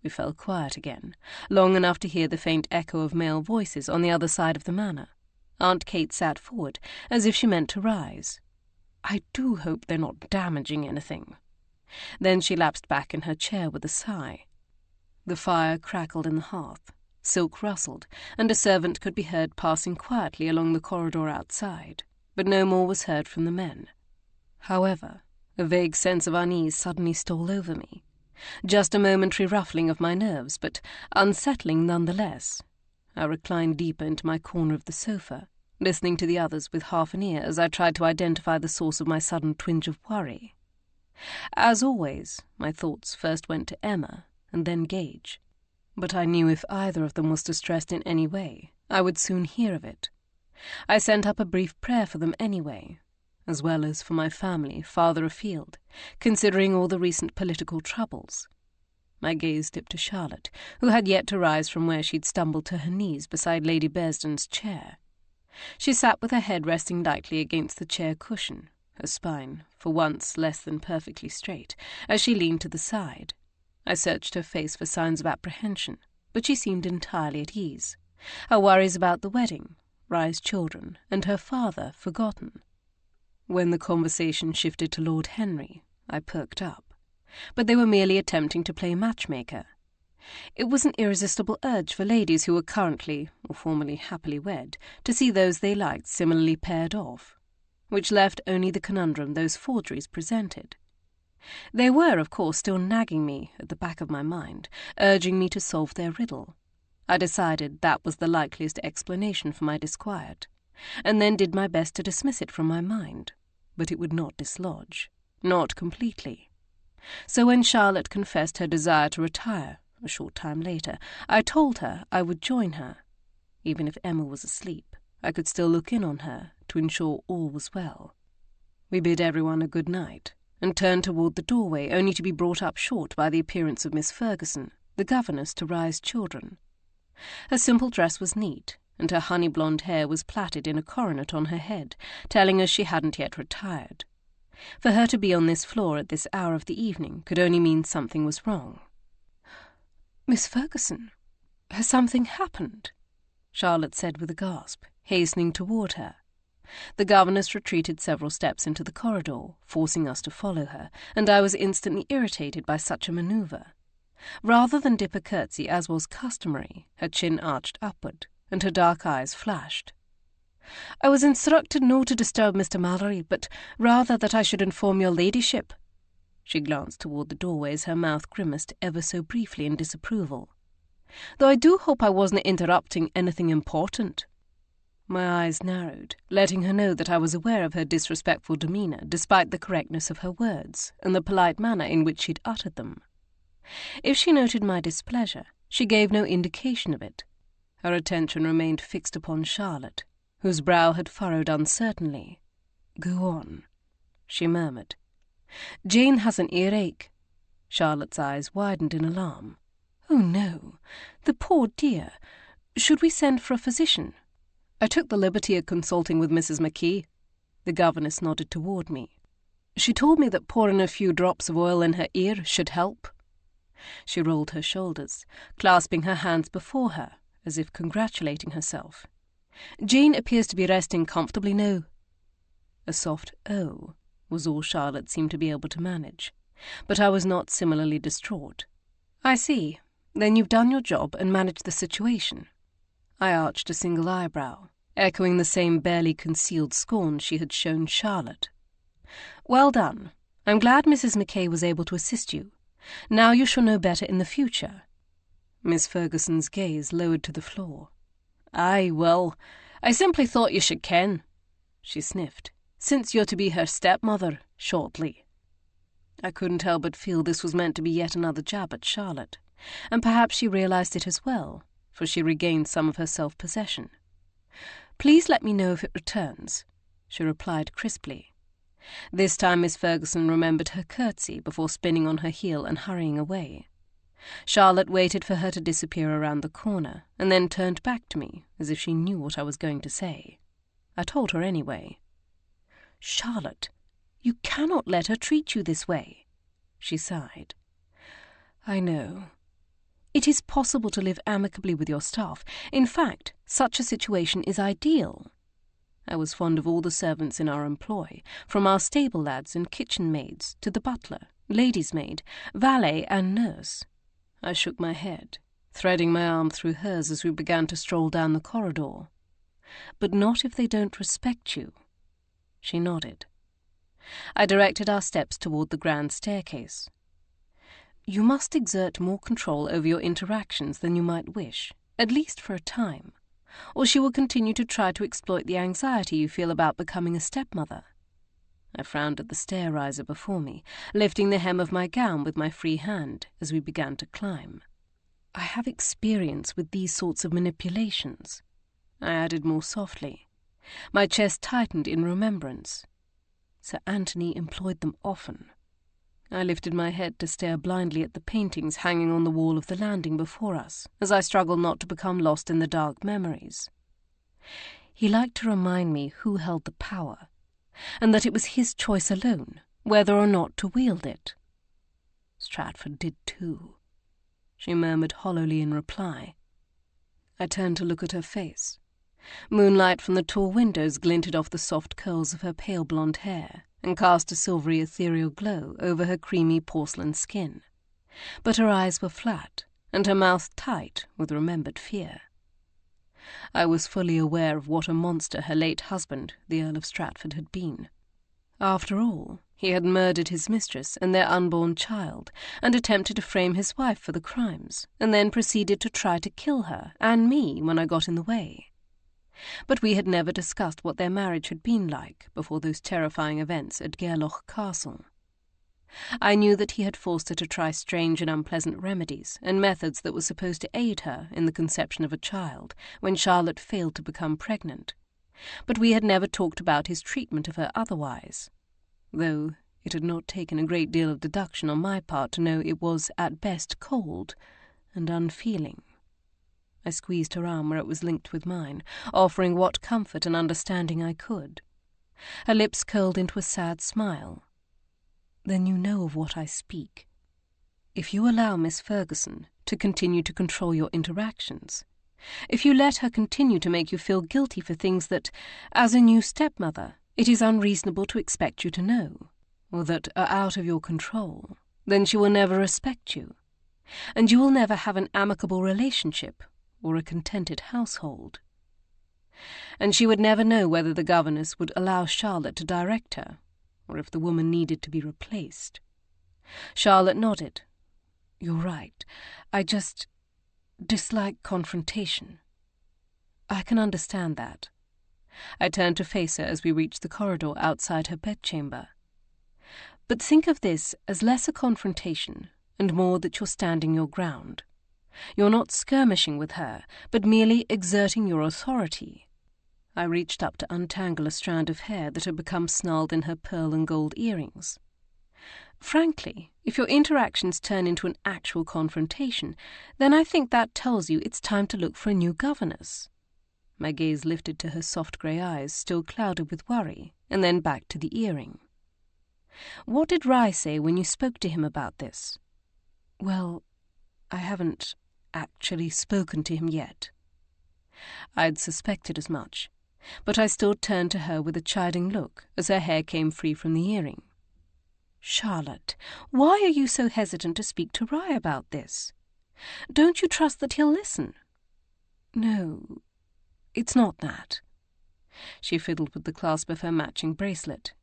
We fell quiet again, long enough to hear the faint echo of male voices on the other side of the manor. Aunt Kate sat forward, as if she meant to rise. "I do hope they're not damaging anything." Then she lapsed back in her chair with a sigh. The fire crackled in the hearth, silk rustled, and a servant could be heard passing quietly along the corridor outside, but no more was heard from the men. However, a vague sense of unease suddenly stole over me. Just a momentary ruffling of my nerves, but unsettling nonetheless. I reclined deeper into my corner of the sofa, listening to the others with half an ear as I tried to identify the source of my sudden twinge of worry. As always, my thoughts first went to Emma and then Gage, but I knew if either of them was distressed in any way, I would soon hear of it. I sent up a brief prayer for them anyway, as well as for my family farther afield, considering all the recent political troubles. My gaze dipped to Charlotte, who had yet to rise from where she'd stumbled to her knees beside Lady Bearsden's chair. She sat with her head resting lightly against the chair cushion, her spine, for once less than perfectly straight, as she leaned to the side. I searched her face for signs of apprehension, but she seemed entirely at ease, her worries about the wedding, Rye's children, and her father forgotten. When the conversation shifted to Lord Henry, I perked up, but they were merely attempting to play matchmaker. It was an irresistible urge for ladies who were currently, or formerly happily wed, to see those they liked similarly paired off, which left only the conundrum those forgeries presented. They were, of course, still nagging me at the back of my mind, urging me to solve their riddle. I decided that was the likeliest explanation for my disquiet, and then did my best to dismiss it from my mind, but it would not dislodge, not completely. So when Charlotte confessed her desire to retire a short time later, I told her I would join her. Even if Emma was asleep, I could still look in on her to ensure all was well. We bid everyone a good night, and turned toward the doorway, only to be brought up short by the appearance of Miss Ferguson, the governess to Rye's children. Her simple dress was neat, and her honey-blonde hair was plaited in a coronet on her head, telling us she hadn't yet retired. For her to be on this floor at this hour of the evening could only mean something was wrong. "Miss Ferguson, has something happened?" Charlotte said with a gasp, hastening toward her. The governess retreated several steps into the corridor, forcing us to follow her, and I was instantly irritated by such a manoeuvre. Rather than dip a curtsy as was customary, her chin arched upward, and her dark eyes flashed. "I was instructed not to disturb Mr. Mallory, but rather that I should inform your ladyship." She glanced toward the doorway as her mouth grimaced ever so briefly in disapproval. "Though I do hope I wasn't interrupting anything important." My eyes narrowed, letting her know that I was aware of her disrespectful demeanour despite the correctness of her words and the polite manner in which she'd uttered them. If she noted my displeasure, she gave no indication of it. Her attention remained fixed upon Charlotte, whose brow had furrowed uncertainly. "Go on," she murmured. "Jane has an earache." Charlotte's eyes widened in alarm. "Oh, no. The poor dear. Should we send for a physician?" "I took the liberty of consulting with Mrs. McKee." The governess nodded toward me. "She told me that pouring a few drops of oil in her ear should help." She rolled her shoulders, clasping her hands before her, as if congratulating herself. "Jane appears to be resting comfortably now." A soft "oh" was all Charlotte seemed to be able to manage, but I was not similarly distraught. "I see. Then you've done your job and managed the situation." I arched a single eyebrow, echoing the same barely concealed scorn she had shown Charlotte. "Well done. I'm glad Mrs. McKay was able to assist you. Now you shall know better in the future." Miss Ferguson's gaze lowered to the floor. "Aye, well, I simply thought you should ken," she sniffed, "since you're to be her stepmother shortly." I couldn't help but feel this was meant to be yet another jab at Charlotte, and perhaps she realized it as well, for she regained some of her self-possession. "Please let me know if it returns," she replied crisply. This time Miss Ferguson remembered her curtsy before spinning on her heel and hurrying away. Charlotte waited for her to disappear around the corner, and then turned back to me, as if she knew what I was going to say. I told her anyway. "Charlotte, you cannot let her treat you this way," she sighed. "I know. It is possible to live amicably with your staff. In fact, such a situation is ideal. I was fond of all the servants in our employ, from our stable lads and kitchen maids to the butler, lady's maid, valet, and nurse." I shook my head, threading my arm through hers as we began to stroll down the corridor. "But not if they don't respect you." She nodded. I directed our steps toward the grand staircase. "You must exert more control over your interactions than you might wish, at least for a time, or she will continue to try to exploit the anxiety you feel about becoming a stepmother." I frowned at the stair riser before me, lifting the hem of my gown with my free hand as we began to climb. "I have experience with these sorts of manipulations," I added more softly. My chest tightened in remembrance. Sir Anthony employed them often. I lifted my head to stare blindly at the paintings hanging on the wall of the landing before us, as I struggled not to become lost in the dark memories. He liked to remind me who held the power, and that it was his choice alone, whether or not to wield it. Stratford did too, she murmured hollowly in reply. I turned to look at her face. Moonlight from the tall windows glinted off the soft curls of her pale blonde hair, and cast a silvery ethereal glow over her creamy porcelain skin. But her eyes were flat, and her mouth tight with remembered fear. I was fully aware of what a monster her late husband, the Earl of Stratford, had been. After all, he had murdered his mistress and their unborn child, and attempted to frame his wife for the crimes, and then proceeded to try to kill her and me when I got in the way. But we had never discussed what their marriage had been like before those terrifying events at Gairloch Castle. I knew that he had forced her to try strange and unpleasant remedies and methods that were supposed to aid her in the conception of a child when Charlotte failed to become pregnant, but we had never talked about his treatment of her otherwise, though it had not taken a great deal of deduction on my part to know it was at best cold and unfeeling. I squeezed her arm where it was linked with mine, offering what comfort and understanding I could. Her lips curled into a sad smile. "Then you know of what I speak. If you allow Miss Ferguson to continue to control your interactions, if you let her continue to make you feel guilty for things that, as a new stepmother, it is unreasonable to expect you to know, or that are out of your control, then she will never respect you, and you will never have an amicable relationship or a contented household. And she would never know whether the governess would allow Charlotte to direct her, or if the woman needed to be replaced." Charlotte nodded. "You're right. I just dislike confrontation." "I can understand that." I turned to face her as we reached the corridor outside her bedchamber. "But think of this as less a confrontation and more that you're standing your ground. You're not skirmishing with her, but merely exerting your authority." I reached up to untangle a strand of hair that had become snarled in her pearl and gold earrings. "Frankly, if your interactions turn into an actual confrontation, then I think that tells you it's time to look for a new governess." My gaze lifted to her soft grey eyes, still clouded with worry, and then back to the earring. "What did Rye say when you spoke to him about this?" "Well, I haven't actually spoken to him yet." I'd suspected as much, but I still turned to her with a chiding look as her hair came free from the earring. "Charlotte, why are you so hesitant to speak to Rye about this? Don't you trust that he'll listen?" "No, it's not that." She fiddled with the clasp of her matching bracelet.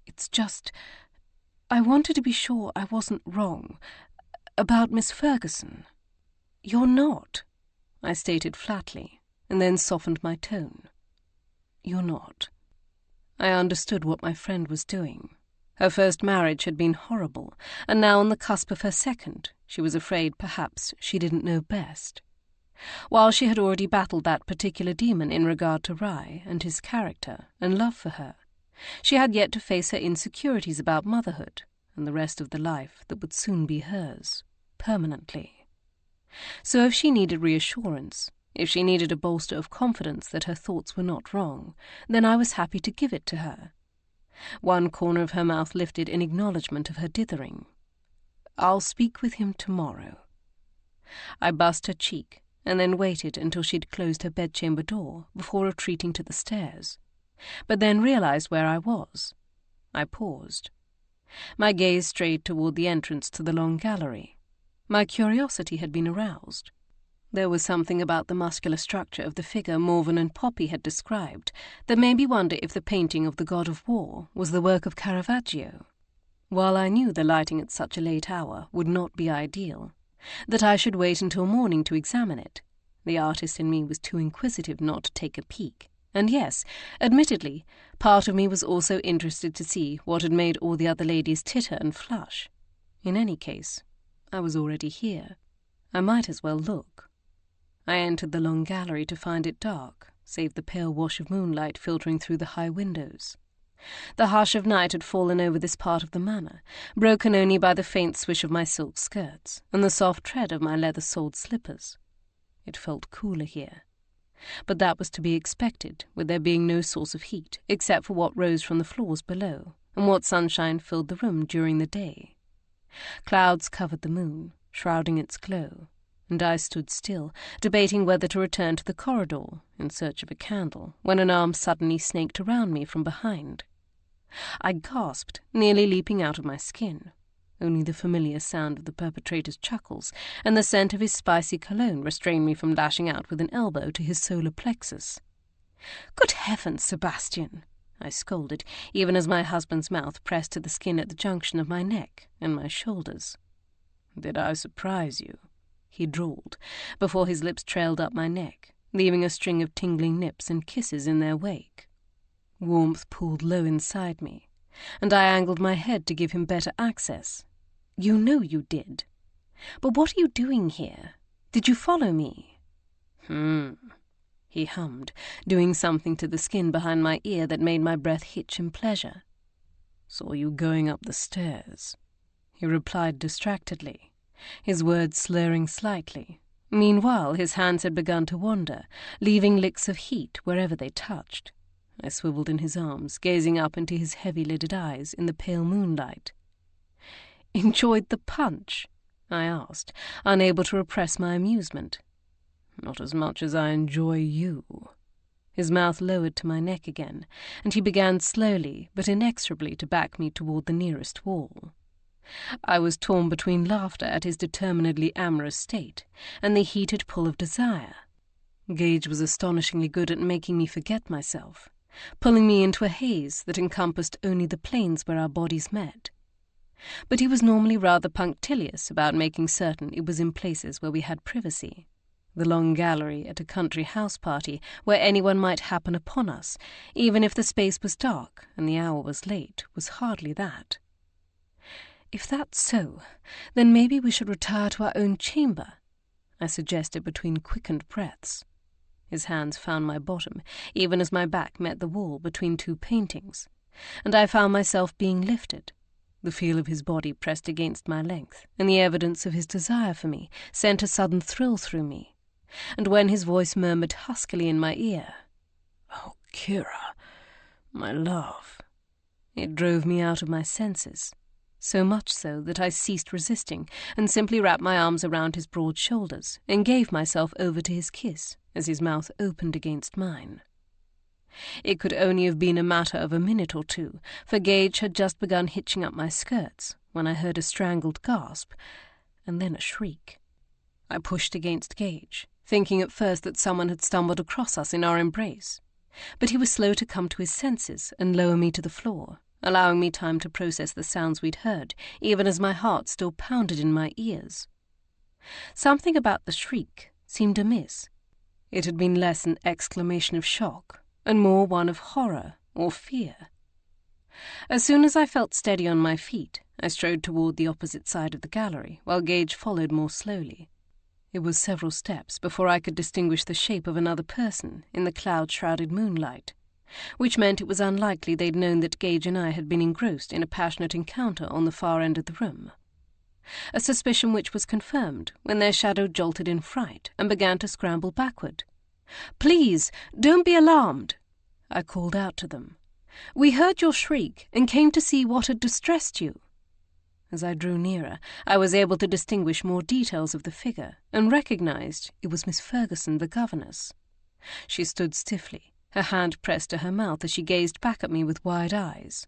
"It's just, I wanted to be sure I wasn't wrong about Miss Ferguson." "You're not," I stated flatly, and then softened my tone. "You're not." I understood what my friend was doing. Her first marriage had been horrible, and now on the cusp of her second, she was afraid perhaps she didn't know best. While she had already battled that particular demon in regard to Rye and his character and love for her, she had yet to face her insecurities about motherhood and the rest of the life that would soon be hers, permanently. So if she needed reassurance, if she needed a bolster of confidence that her thoughts were not wrong, then I was happy to give it to her. One corner of her mouth lifted in acknowledgement of her dithering. "I'll speak with him tomorrow." I bussed her cheek, and then waited until she'd closed her bedchamber door before retreating to the stairs, but then realized where I was. I paused. My gaze strayed toward the entrance to the long gallery. My curiosity had been aroused. There was something about the muscular structure of the figure Morven and Poppy had described that made me wonder if the painting of the god of war was the work of Caravaggio. While I knew the lighting at such a late hour would not be ideal, that I should wait until morning to examine it, the artist in me was too inquisitive not to take a peek. And yes, admittedly, part of me was also interested to see what had made all the other ladies titter and flush. In any case, I was already here. I might as well look. I entered the long gallery to find it dark, save the pale wash of moonlight filtering through the high windows. The hush of night had fallen over this part of the manor, broken only by the faint swish of my silk skirts and the soft tread of my leather-soled slippers. It felt cooler here. But that was to be expected, with there being no source of heat except for what rose from the floors below and what sunshine filled the room during the day. Clouds covered the moon, shrouding its glow, and I stood still, debating whether to return to the corridor in search of a candle, when an arm suddenly snaked around me from behind. I gasped, nearly leaping out of my skin. Only the familiar sound of the perpetrator's chuckles and the scent of his spicy cologne restrained me from lashing out with an elbow to his solar plexus. "Good heavens, Sebastian!" I scolded, even as my husband's mouth pressed to the skin at the junction of my neck and my shoulders. "Did I surprise you?" he drawled, before his lips trailed up my neck, leaving a string of tingling nips and kisses in their wake. Warmth pooled low inside me, and I angled my head to give him better access. "You know you did. But what are you doing here? Did you follow me?" He hummed, doing something to the skin behind my ear that made my breath hitch in pleasure. "Saw you going up the stairs," he replied distractedly, his words slurring slightly, Meanwhile, his hands had begun to wander, leaving licks of heat wherever they touched. I swiveled in his arms, gazing up into his heavy-lidded eyes in the pale moonlight. "Enjoyed the punch?" I asked, unable to repress my amusement. "Not as much as I enjoy you." His mouth lowered to my neck again, and he began slowly but inexorably to back me toward the nearest wall. I was torn between laughter at his determinedly amorous state and the heated pull of desire. Gage was astonishingly good at making me forget myself, pulling me into a haze that encompassed only the planes where our bodies met. But he was normally rather punctilious about making certain it was in places where we had privacy. The long gallery at a country house party where anyone might happen upon us, even if the space was dark and the hour was late, was hardly that. "If that's so, then maybe we should retire to our own chamber," I suggested between quickened breaths. His hands found my bottom, even as my back met the wall between two paintings, and I found myself being lifted. The feel of his body pressed against my length, and the evidence of his desire for me sent a sudden thrill through me. And when his voice murmured huskily in my ear, "Oh, Kiera, my love," it drove me out of my senses. So much so that I ceased resisting and simply wrapped my arms around his broad shoulders and gave myself over to his kiss as his mouth opened against mine. It could only have been a matter of a minute or two, for Gage had just begun hitching up my skirts when I heard a strangled gasp and then a shriek. I pushed against Gage, thinking at first that someone had stumbled across us in our embrace, but he was slow to come to his senses and lower me to the floor, allowing me time to process the sounds we'd heard, even as my heart still pounded in my ears. Something about the shriek seemed amiss. It had been less an exclamation of shock, and more one of horror or fear. As soon as I felt steady on my feet, I strode toward the opposite side of the gallery, while Gage followed more slowly. It was several steps before I could distinguish the shape of another person in the cloud-shrouded moonlight, which meant it was unlikely they'd known that Gage and I had been engrossed in a passionate encounter on the far end of the room. A suspicion which was confirmed when their shadow jolted in fright and began to scramble backward. "Please, don't be alarmed," I called out to them. "We heard your shriek and came to see what had distressed you." As I drew nearer, I was able to distinguish more details of the figure and recognized it was Miss Ferguson, the governess. She stood stiffly, her hand pressed to her mouth as she gazed back at me with wide eyes.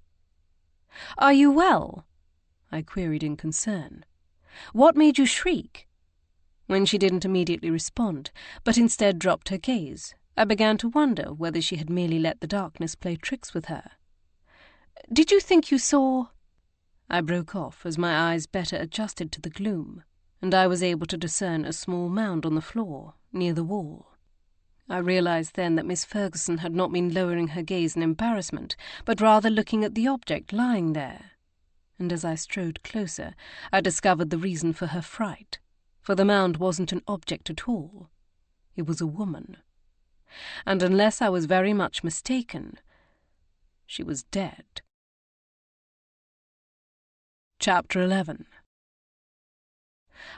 "Are you well?" I queried in concern. "What made you shriek?" When she didn't immediately respond, but instead dropped her gaze, I began to wonder whether she had merely let the darkness play tricks with her. "Did you think you saw—" I broke off as my eyes better adjusted to the gloom, and I was able to discern a small mound on the floor near the wall. I realized then that Miss Ferguson had not been lowering her gaze in embarrassment, but rather looking at the object lying there. And as I strode closer, I discovered the reason for her fright, for the mound wasn't an object at all. It was a woman. And unless I was very much mistaken, she was dead. Chapter 11.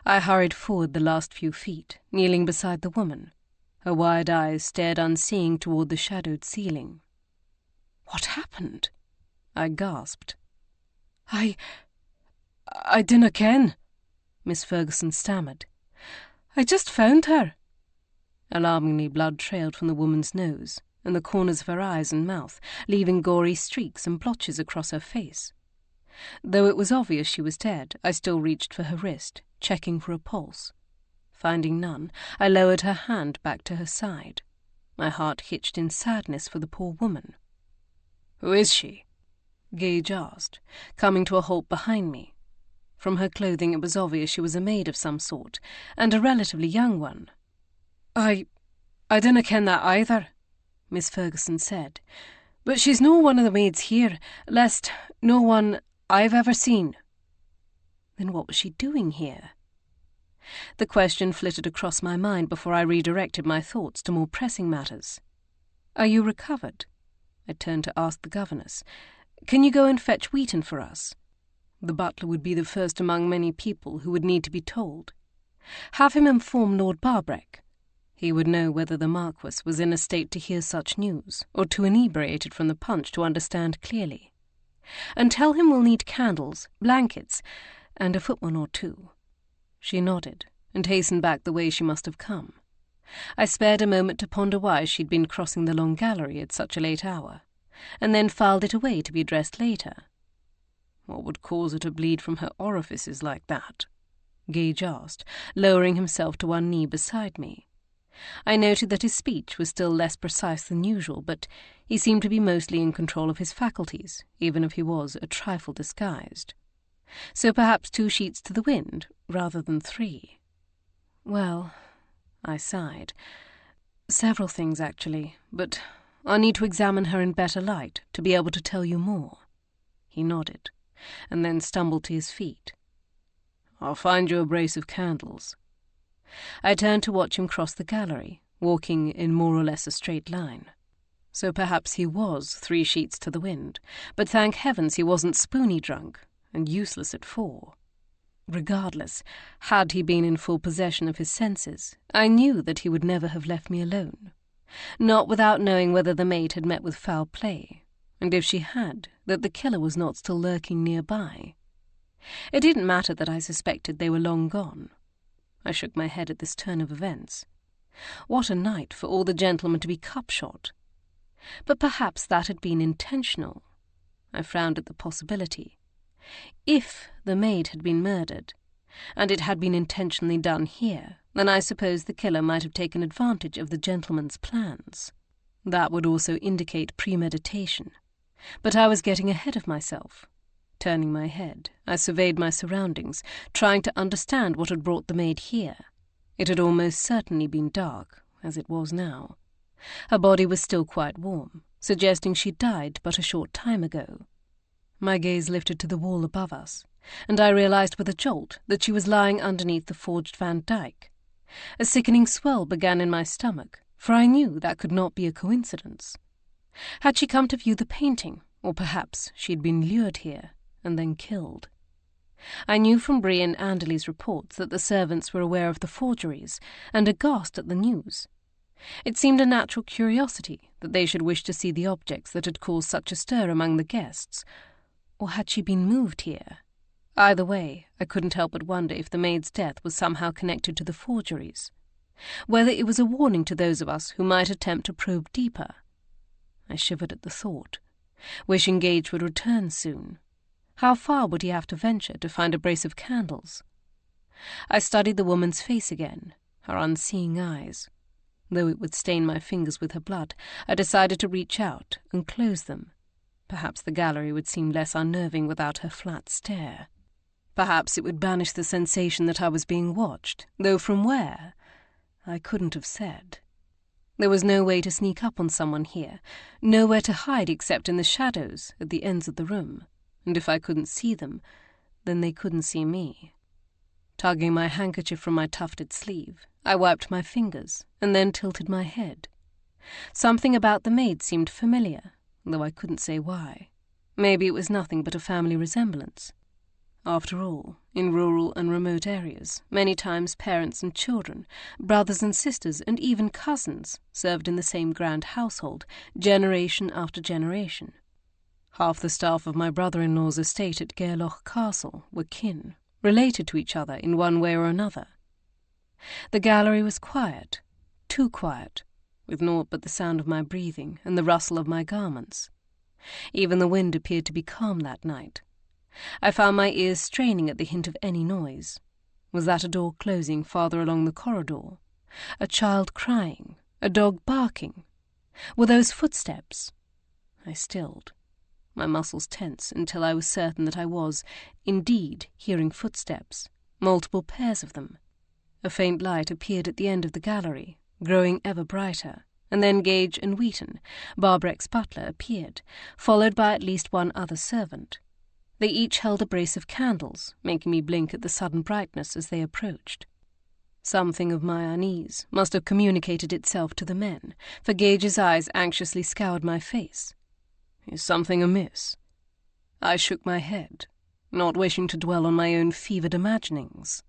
I hurried forward the last few feet, kneeling beside the woman. Her wide eyes stared unseeing toward the shadowed ceiling. "What happened?" I gasped. I dinna ken," Miss Ferguson stammered. "I just found her." Alarmingly, blood trailed from the woman's nose and the corners of her eyes and mouth, leaving gory streaks and blotches across her face. Though it was obvious she was dead, I still reached for her wrist, checking for a pulse. Finding none, I lowered her hand back to her side. My heart hitched in sadness for the poor woman. "Who is she?" Gage asked, coming to a halt behind me. From her clothing it was obvious she was a maid of some sort, and a relatively young one. I dinna ken that either," Miss Ferguson said, "but she's no one of the maids here, lest no one I've ever seen." Then what was she doing here? The question flitted across my mind before I redirected my thoughts to more pressing matters. "Are you recovered?" I turned to ask the governess. "Can you go and fetch Wheaton for us?" The butler would be the first among many people who would need to be told. Have him inform Lord Barbreck. He would know whether the Marquess was in a state to hear such news, or too inebriated from the punch to understand clearly. And tell him we'll need candles, blankets, and a footman or two. She nodded, and hastened back the way she must have come. I spared a moment to ponder why she'd been crossing the long gallery at such a late hour, and then filed it away to be dressed later. What would cause her to bleed from her orifices like that? Gage asked, lowering himself to one knee beside me. I noted that his speech was still less precise than usual, but he seemed to be mostly in control of his faculties, even if he was a trifle disguised. So perhaps 2 sheets to the wind, rather than 3. Well, I sighed. Several things, actually, but I'll need to examine her in better light to be able to tell you more. He nodded, and then stumbled to his feet. I'll find you a brace of candles. I turned to watch him cross the gallery, walking in more or less a straight line. So perhaps he was 3 sheets to the wind, but thank heavens he wasn't spoony drunk, and useless at 4. Regardless, had he been in full possession of his senses, I knew that he would never have left me alone. Not without knowing whether the maid had met with foul play, and if she had, that the killer was not still lurking nearby. It didn't matter that I suspected they were long gone. I shook my head at this turn of events. What a night for all the gentlemen to be cup-shot. But perhaps that had been intentional. I frowned at the possibility. If the maid had been murdered, and it had been intentionally done here, then I suppose the killer might have taken advantage of the gentleman's plans. That would also indicate premeditation. But I was getting ahead of myself. Turning my head, I surveyed my surroundings, trying to understand what had brought the maid here. It had almost certainly been dark, as it was now. Her body was still quite warm, suggesting she'd died but a short time ago. My gaze lifted to the wall above us, and I realized with a jolt that she was lying underneath the forged Van Dyck. A sickening swell began in my stomach, for I knew that could not be a coincidence. Had she come to view the painting, or perhaps she'd been lured here and then killed? I knew from Bree and Anderley's reports that the servants were aware of the forgeries and aghast at the news. It seemed a natural curiosity that they should wish to see the objects that had caused such a stir among the guests. Or had she been moved here? Either way, I couldn't help but wonder if the maid's death was somehow connected to the forgeries. Whether it was a warning to those of us who might attempt to probe deeper. I shivered at the thought, wishing Gage would return soon. How far would he have to venture to find a brace of candles? I studied the woman's face again, her unseeing eyes. Though it would stain my fingers with her blood, I decided to reach out and close them. Perhaps the gallery would seem less unnerving without her flat stare. Perhaps it would banish the sensation that I was being watched, though from where, I couldn't have said. There was no way to sneak up on someone here, nowhere to hide except in the shadows at the ends of the room, and if I couldn't see them, then they couldn't see me. Tugging my handkerchief from my tufted sleeve, I wiped my fingers and then tilted my head. Something about the maid seemed familiar, though I couldn't say why. Maybe it was nothing but a family resemblance. After all, in rural and remote areas, many times parents and children, brothers and sisters, and even cousins served in the same grand household, generation after generation. Half the staff of my brother-in-law's estate at Gairloch Castle were kin, related to each other in one way or another. The gallery was quiet, too quiet, with naught but the sound of my breathing and the rustle of my garments. Even the wind appeared to be calm that night. I found my ears straining at the hint of any noise. Was that a door closing farther along the corridor? A child crying? A dog barking? Were those footsteps? I stilled. My muscles tense until I was certain that I was, indeed, hearing footsteps, multiple pairs of them. A faint light appeared at the end of the gallery, growing ever brighter, and then Gage and Wheaton, Barbreck's butler, appeared, followed by at least one other servant. They each held a brace of candles, making me blink at the sudden brightness as they approached. Something of my unease must have communicated itself to the men, for Gage's eyes anxiously scoured my face. Is something amiss? I shook my head, not wishing to dwell on my own fevered imaginings.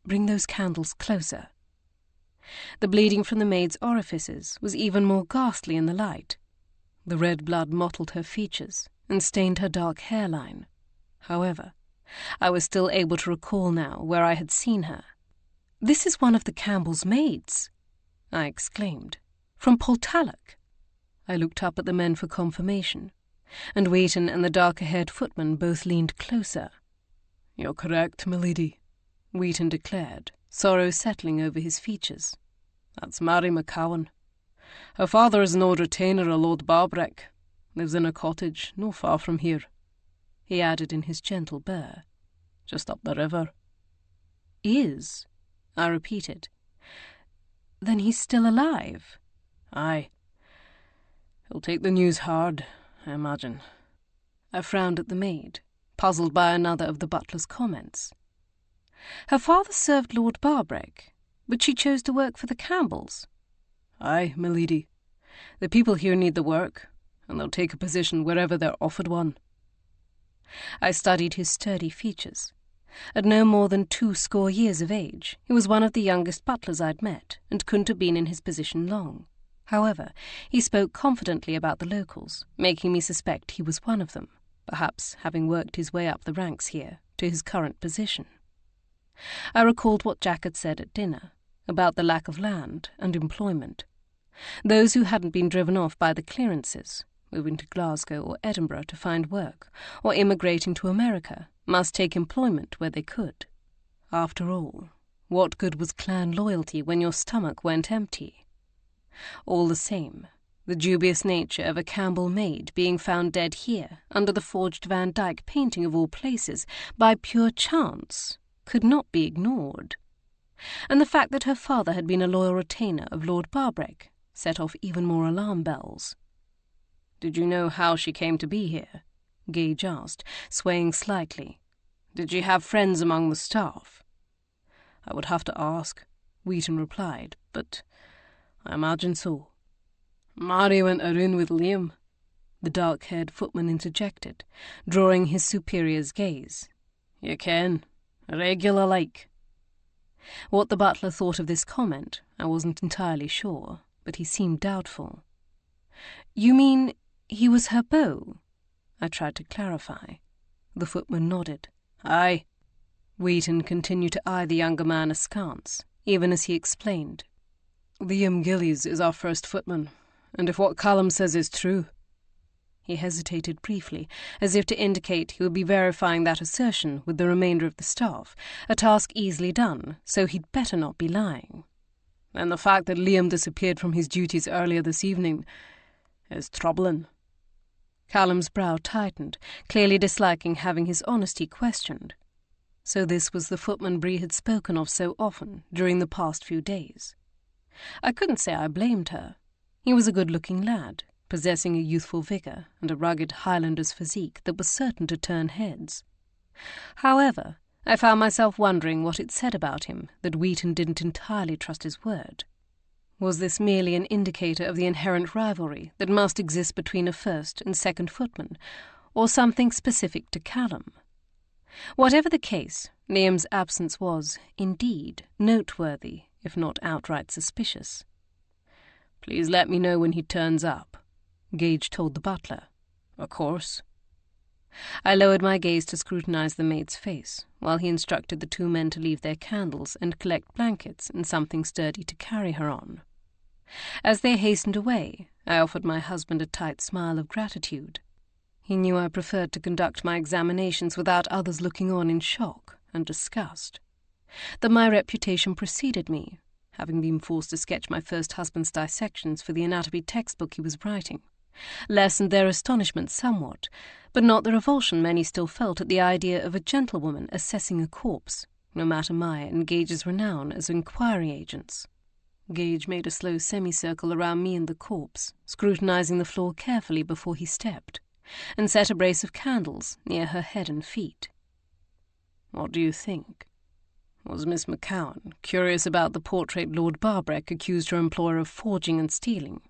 Bring those candles closer." The bleeding from the maid's orifices was even more ghastly in the light. The red blood mottled her features and stained her dark hairline. However, I was still able to recall now where I had seen her. "This is one of the Campbell's maids," I exclaimed. "From Portalic." I looked up at the men for confirmation, and Wheaton and the darker-haired footman both leaned closer. "You're correct, milady," Wheaton declared, sorrow settling over his features. "That's Mary McCowan. Her father is an old retainer of Lord Barbreck. Lives in a cottage no far from here," he added in his gentle burr. "Just up the river." "Is?" I repeated. "Then he's still alive?" "Aye. He'll take the news hard, I imagine." I frowned at the maid, puzzled by another of the butler's comments. Her father served Lord Barbreck, but she chose to work for the Campbells. "Aye, milady. The people here need the work, and they'll take a position wherever they're offered one." I studied his sturdy features. At no more than 20 years of age, he was one of the youngest butlers I'd met, and couldn't have been in his position long. However, he spoke confidently about the locals, making me suspect he was one of them, perhaps having worked his way up the ranks here to his current position. I recalled what Jack had said at dinner, about the lack of land and employment. Those who hadn't been driven off by the clearances, moving to Glasgow or Edinburgh to find work, or immigrating to America, must take employment where they could. After all, what good was clan loyalty when your stomach went empty? All the same, the dubious nature of a Campbell maid being found dead here, under the forged Van Dyck painting of all places, by pure chance, could not be ignored. And the fact that her father had been a loyal retainer of Lord Barbreck set off even more alarm bells. "Did you know how she came to be here?" Gage asked, swaying slightly. "Did she have friends among the staff?" "I would have to ask," Wheaton replied, "but I imagine so." "Mary went her in with Liam," the dark-haired footman interjected, drawing his superior's gaze. "You ken, regular like." What the butler thought of this comment, I wasn't entirely sure, but he seemed doubtful. "You mean he was her beau?" I tried to clarify. The footman nodded. "Aye." Wheaton continued to eye the younger man askance, even as he explained. "Liam Gillies is our first footman, and if what Callum says is true—" He hesitated briefly, as if to indicate he would be verifying that assertion with the remainder of the staff, a task easily done, so he'd better not be lying. "And the fact that Liam disappeared from his duties earlier this evening is troubling." Callum's brow tightened, clearly disliking having his honesty questioned. So this was the footman Bree had spoken of so often during the past few days. I couldn't say I blamed her. He was a good-looking lad, possessing a youthful vigour and a rugged Highlander's physique that was certain to turn heads. However, I found myself wondering what it said about him that Wheaton didn't entirely trust his word. Was this merely an indicator of the inherent rivalry that must exist between a first and second footman, or something specific to Callum? Whatever the case, Liam's absence was, indeed, noteworthy, if not outright suspicious. "Please let me know when he turns up," Gage told the butler. "Of course." I lowered my gaze to scrutinize the maid's face, while he instructed the 2 men to leave their candles and collect blankets and something sturdy to carry her on. As they hastened away, I offered my husband a tight smile of gratitude. He knew I preferred to conduct my examinations without others looking on in shock and disgust. That my reputation preceded me, having been forced to sketch my first husband's dissections for the anatomy textbook he was writing, lessened their astonishment somewhat, but not the revulsion many still felt at the idea of a gentlewoman assessing a corpse, no matter my and Gage's renown as inquiry agents. Gage made a slow semicircle around me and the corpse, scrutinizing the floor carefully before he stepped, and set a brace of candles near her head and feet. "What do you think? Was Miss McCowan curious about the portrait Lord Barbreck accused her employer of forging and stealing?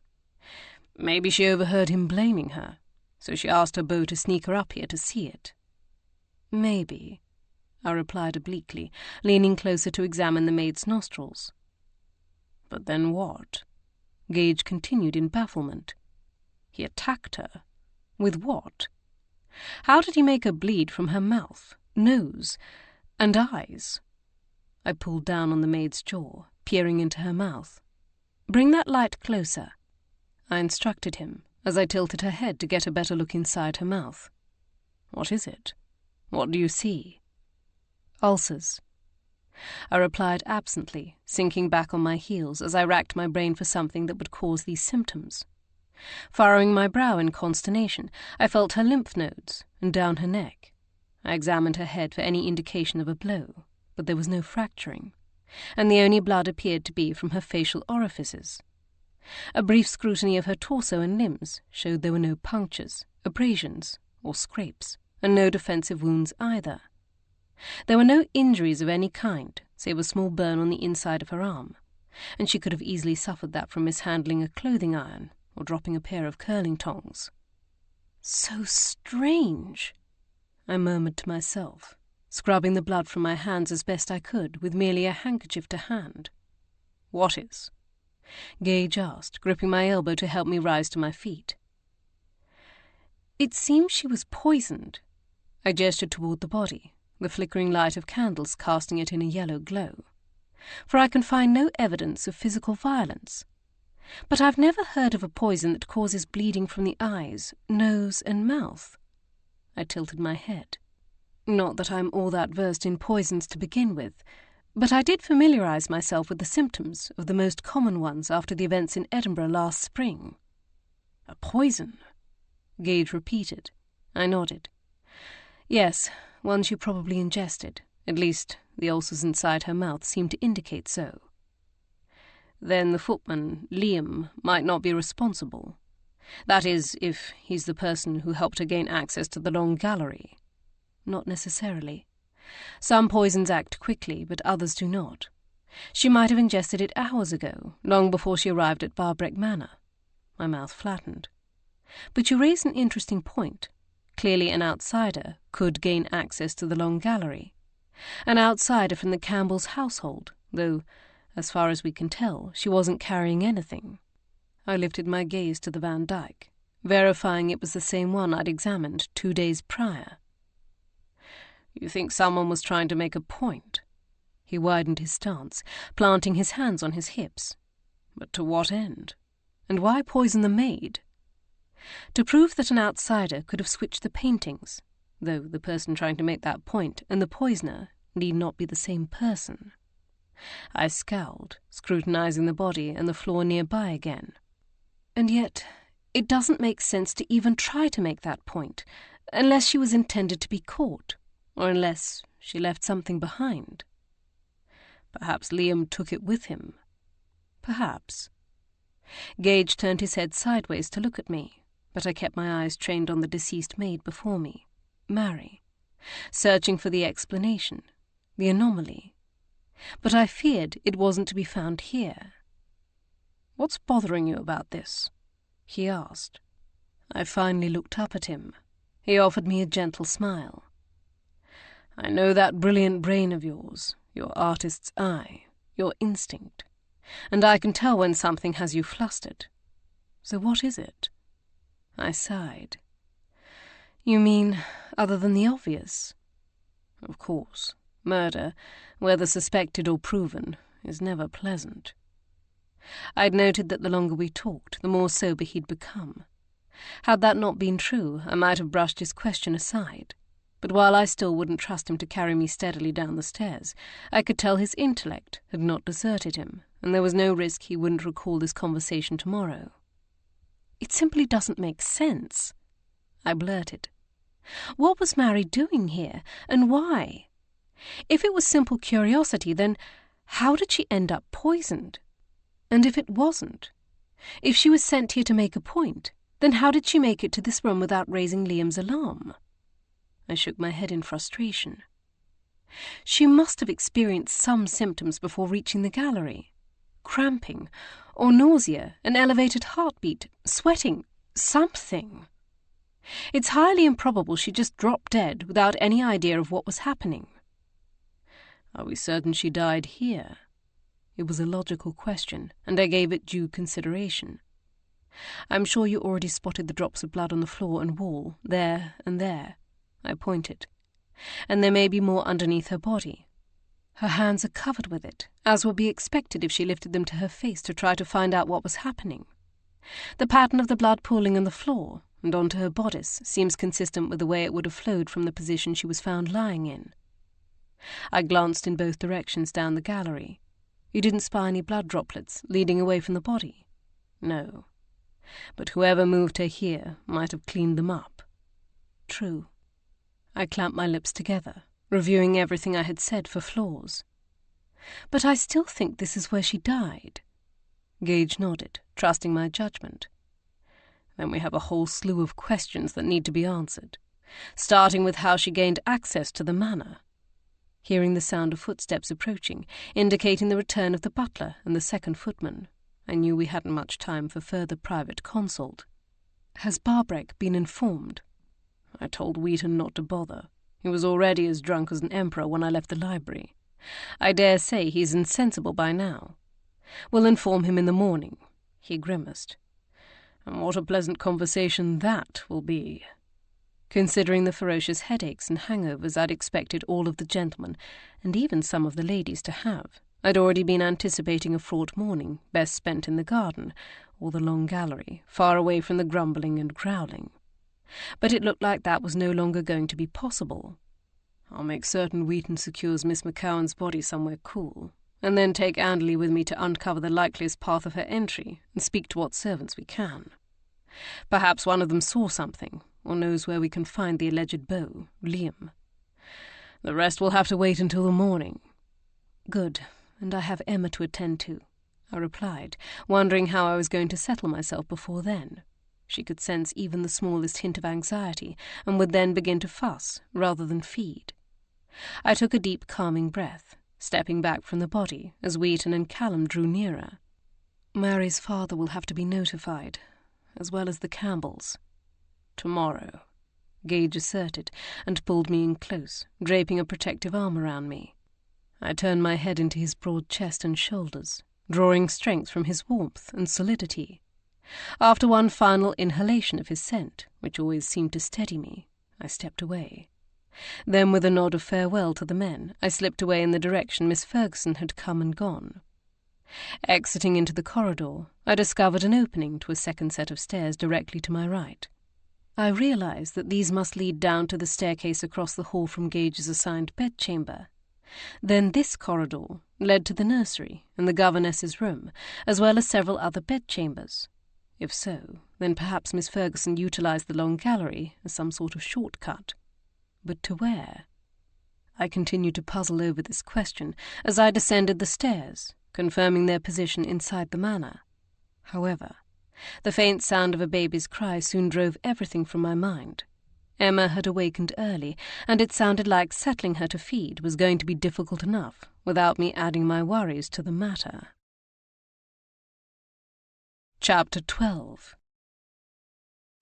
Maybe she overheard him blaming her, so she asked her beau to sneak her up here to see it." "Maybe," I replied obliquely, leaning closer to examine the maid's nostrils. But then what? Gage continued in bafflement. He attacked her. With what? How did he make her bleed from her mouth, nose, and eyes? I pulled down on the maid's jaw, peering into her mouth. "Bring that light closer," I instructed him, as I tilted her head to get a better look inside her mouth. "What is it? What do you see?" "Ulcers," I replied absently, sinking back on my heels as I racked my brain for something that would cause these symptoms. Furrowing my brow in consternation, I felt her lymph nodes and down her neck. I examined her head for any indication of a blow, but there was no fracturing, and the only blood appeared to be from her facial orifices. A brief scrutiny of her torso and limbs showed there were no punctures, abrasions, or scrapes, and no defensive wounds either. There were no injuries of any kind, save a small burn on the inside of her arm, and she could have easily suffered that from mishandling a clothing iron or dropping a pair of curling tongs. "So strange," I murmured to myself, scrubbing the blood from my hands as best I could with merely a handkerchief to hand. "What is?" Gage asked, gripping my elbow to help me rise to my feet. "It seems she was poisoned." I gestured toward the body, the flickering light of candles casting it in a yellow glow. "For I can find no evidence of physical violence. But I've never heard of a poison that causes bleeding from the eyes, nose, and mouth." I tilted my head. "Not that I'm all that versed in poisons to begin with, but I did familiarize myself with the symptoms of the most common ones after the events in Edinburgh last spring." "A poison?" Gage repeated. I nodded. "Yes, ones you probably ingested. At least, the ulcers inside her mouth seem to indicate so." "Then the footman, Liam, might not be responsible. That is, if he's the person who helped her gain access to the long gallery." "Not necessarily. Some poisons act quickly, but others do not. She might have ingested it hours ago, long before she arrived at Barbreck Manor." My mouth flattened. "But you raise an interesting point. Clearly an outsider could gain access to the long gallery. An outsider from the Campbell's household, though, as far as we can tell, she wasn't carrying anything." I lifted my gaze to the Van Dyke, verifying it was the same one I'd examined 2 days prior. "You think someone was trying to make a point?" He widened his stance, planting his hands on his hips. "But to what end? And why poison the maid?" "To prove that an outsider could have switched the paintings, though the person trying to make that point and the poisoner need not be the same person." I scowled, scrutinizing the body and the floor nearby again. "And yet, it doesn't make sense to even try to make that point, unless she was intended to be caught, or unless she left something behind." "Perhaps Liam took it with him." "Perhaps." Gage turned his head sideways to look at me, but I kept my eyes trained on the deceased maid before me, Mary, searching for the explanation, the anomaly. But I feared it wasn't to be found here. "What's bothering you about this?" he asked. I finally looked up at him. He offered me a gentle smile. "I know that brilliant brain of yours, your artist's eye, your instinct, and I can tell when something has you flustered. So what is it?" I sighed. "You mean, other than the obvious?" "Of course. Murder, whether suspected or proven, is never pleasant." I'd noted that the longer we talked, the more sober he'd become. Had that not been true, I might have brushed his question aside. But while I still wouldn't trust him to carry me steadily down the stairs, I could tell his intellect had not deserted him, and there was no risk he wouldn't recall this conversation tomorrow. "It simply doesn't make sense," I blurted. "What was Mary doing here, and why? If it was simple curiosity, then how did she end up poisoned? And if it wasn't? If she was sent here to make a point, then how did she make it to this room without raising Liam's alarm?" I shook my head in frustration. "She must have experienced some symptoms before reaching the gallery. Cramping, or nausea, an elevated heartbeat, sweating, something. It's highly improbable she just dropped dead without any idea of what was happening." Are we certain she died here? It was a logical question, and I gave it due consideration. I'm sure you already spotted the drops of blood on the floor and wall, there and there. I pointed. And there may be more underneath her body. Her hands are covered with it, as would be expected if she lifted them to her face to try to find out what was happening. The pattern of the blood pooling on the floor and onto her bodice seems consistent with the way it would have flowed from the position she was found lying in. I glanced in both directions down the gallery. You didn't spy any blood droplets leading away from the body? No. But whoever moved her here might have cleaned them up. True. I clamped my lips together, reviewing everything I had said for flaws. But I still think this is where she died. Gage nodded, trusting my judgment. Then we have a whole slew of questions that need to be answered, starting with how she gained access to the manor. Hearing the sound of footsteps approaching, indicating the return of the butler and the second footman, I knew we hadn't much time for further private consult. Has Barbreck been informed? I told Wheaton not to bother. He was already as drunk as an emperor when I left the library. I dare say he's insensible by now. We'll inform him in the morning. He grimaced. And what a pleasant conversation that will be. Considering the ferocious headaches and hangovers I'd expected all of the gentlemen, and even some of the ladies, to have, I'd already been anticipating a fraught morning, best spent in the garden, or the long gallery, far away from the grumbling and growling. But it looked like that was no longer going to be possible. I'll make certain Wheaton secures Miss McCowan's body somewhere cool, and then take Anderley with me to uncover the likeliest path of her entry and speak to what servants we can. Perhaps one of them saw something, or knows where we can find the alleged beau, Liam. The rest will have to wait until the morning. Good, and I have Emma to attend to, I replied, wondering how I was going to settle myself before then. She could sense even the smallest hint of anxiety, and would then begin to fuss, rather than feed. I took a deep, calming breath, stepping back from the body as Wheaton and Callum drew nearer. Mary's father will have to be notified, as well as the Campbells. Tomorrow, Gage asserted, and pulled me in close, draping a protective arm around me. I turned my head into his broad chest and shoulders, drawing strength from his warmth and solidity. After one final inhalation of his scent, which always seemed to steady me, I stepped away. Then, with a nod of farewell to the men, I slipped away in the direction Miss Ferguson had come and gone. Exiting into the corridor, I discovered an opening to a second set of stairs directly to my right. I realized that these must lead down to the staircase across the hall from Gage's assigned bedchamber. Then this corridor led to the nursery and the governess's room, as well as several other bedchambers. If so, then perhaps Miss Ferguson utilized the long gallery as some sort of shortcut. But to where? I continued to puzzle over this question as I descended the stairs, confirming their position inside the manor. However, the faint sound of a baby's cry soon drove everything from my mind. Emma had awakened early, and it sounded like settling her to feed was going to be difficult enough without me adding my worries to the matter. Chapter 12.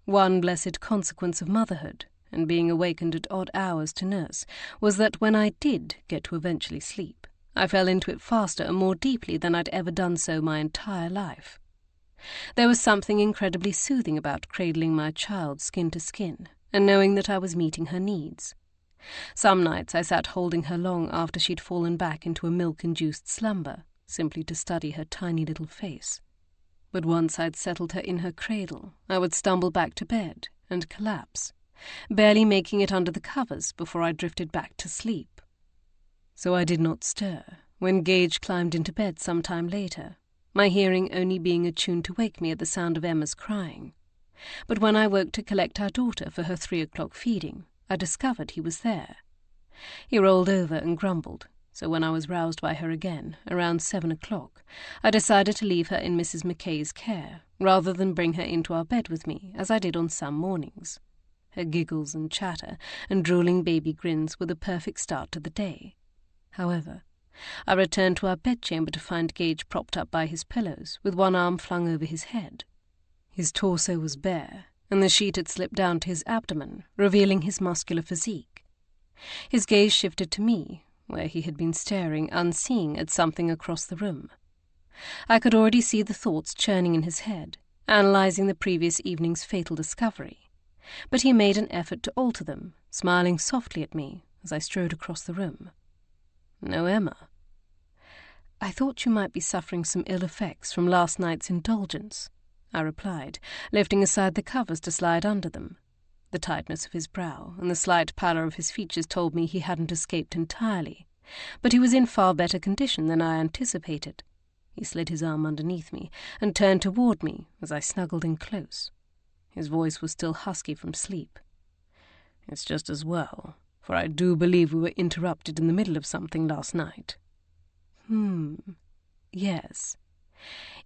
One blessed consequence of motherhood, and being awakened at odd hours to nurse, was that when I did get to eventually sleep, I fell into it faster and more deeply than I'd ever done so my entire life. There was something incredibly soothing about cradling my child skin to skin, and knowing that I was meeting her needs. Some nights I sat holding her long after she'd fallen back into a milk-induced slumber, simply to study her tiny little face. But once I'd settled her in her cradle, I would stumble back to bed and collapse, barely making it under the covers before I drifted back to sleep. So I did not stir when Gage climbed into bed some time later, my hearing only being attuned to wake me at the sound of Emma's crying. But when I woke to collect our daughter for her 3 o'clock feeding, I discovered he was there. He rolled over and grumbled, so when I was roused by her again, around 7 o'clock, I decided to leave her in Mrs. McKay's care, rather than bring her into our bed with me, as I did on some mornings. Her giggles and chatter and drooling baby grins were the perfect start to the day. However, I returned to our bedchamber to find Gage propped up by his pillows, with one arm flung over his head. His torso was bare, and the sheet had slipped down to his abdomen, revealing his muscular physique. His gaze shifted to me, where he had been staring unseeing at something across the room. I could already see the thoughts churning in his head, analysing the previous evening's fatal discovery, but he made an effort to alter them, smiling softly at me as I strode across the room. "No, Emma." "I thought you might be suffering some ill effects from last night's indulgence," I replied, lifting aside the covers to slide under them. The tightness of his brow and the slight pallor of his features told me he hadn't escaped entirely, but he was in far better condition than I anticipated. He slid his arm underneath me and turned toward me as I snuggled in close. His voice was still husky from sleep. "It's just as well, for I do believe we were interrupted in the middle of something last night." Yes.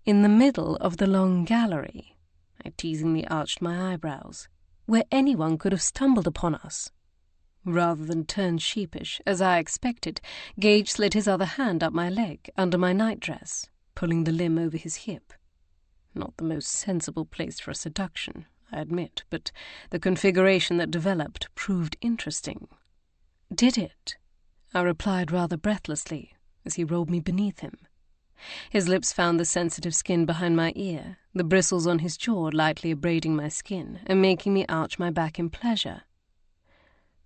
In the middle of the long gallery," I teasingly arched my eyebrows, "where anyone could have stumbled upon us." Rather than turn sheepish, as I expected, Gage slid his other hand up my leg under my nightdress, pulling the limb over his hip. Not the most sensible place for a seduction, I admit, but the configuration that developed proved interesting. "Did it?" I replied rather breathlessly as he rolled me beneath him. His lips found the sensitive skin behind my ear, the bristles on his jaw lightly abrading my skin and making me arch my back in pleasure.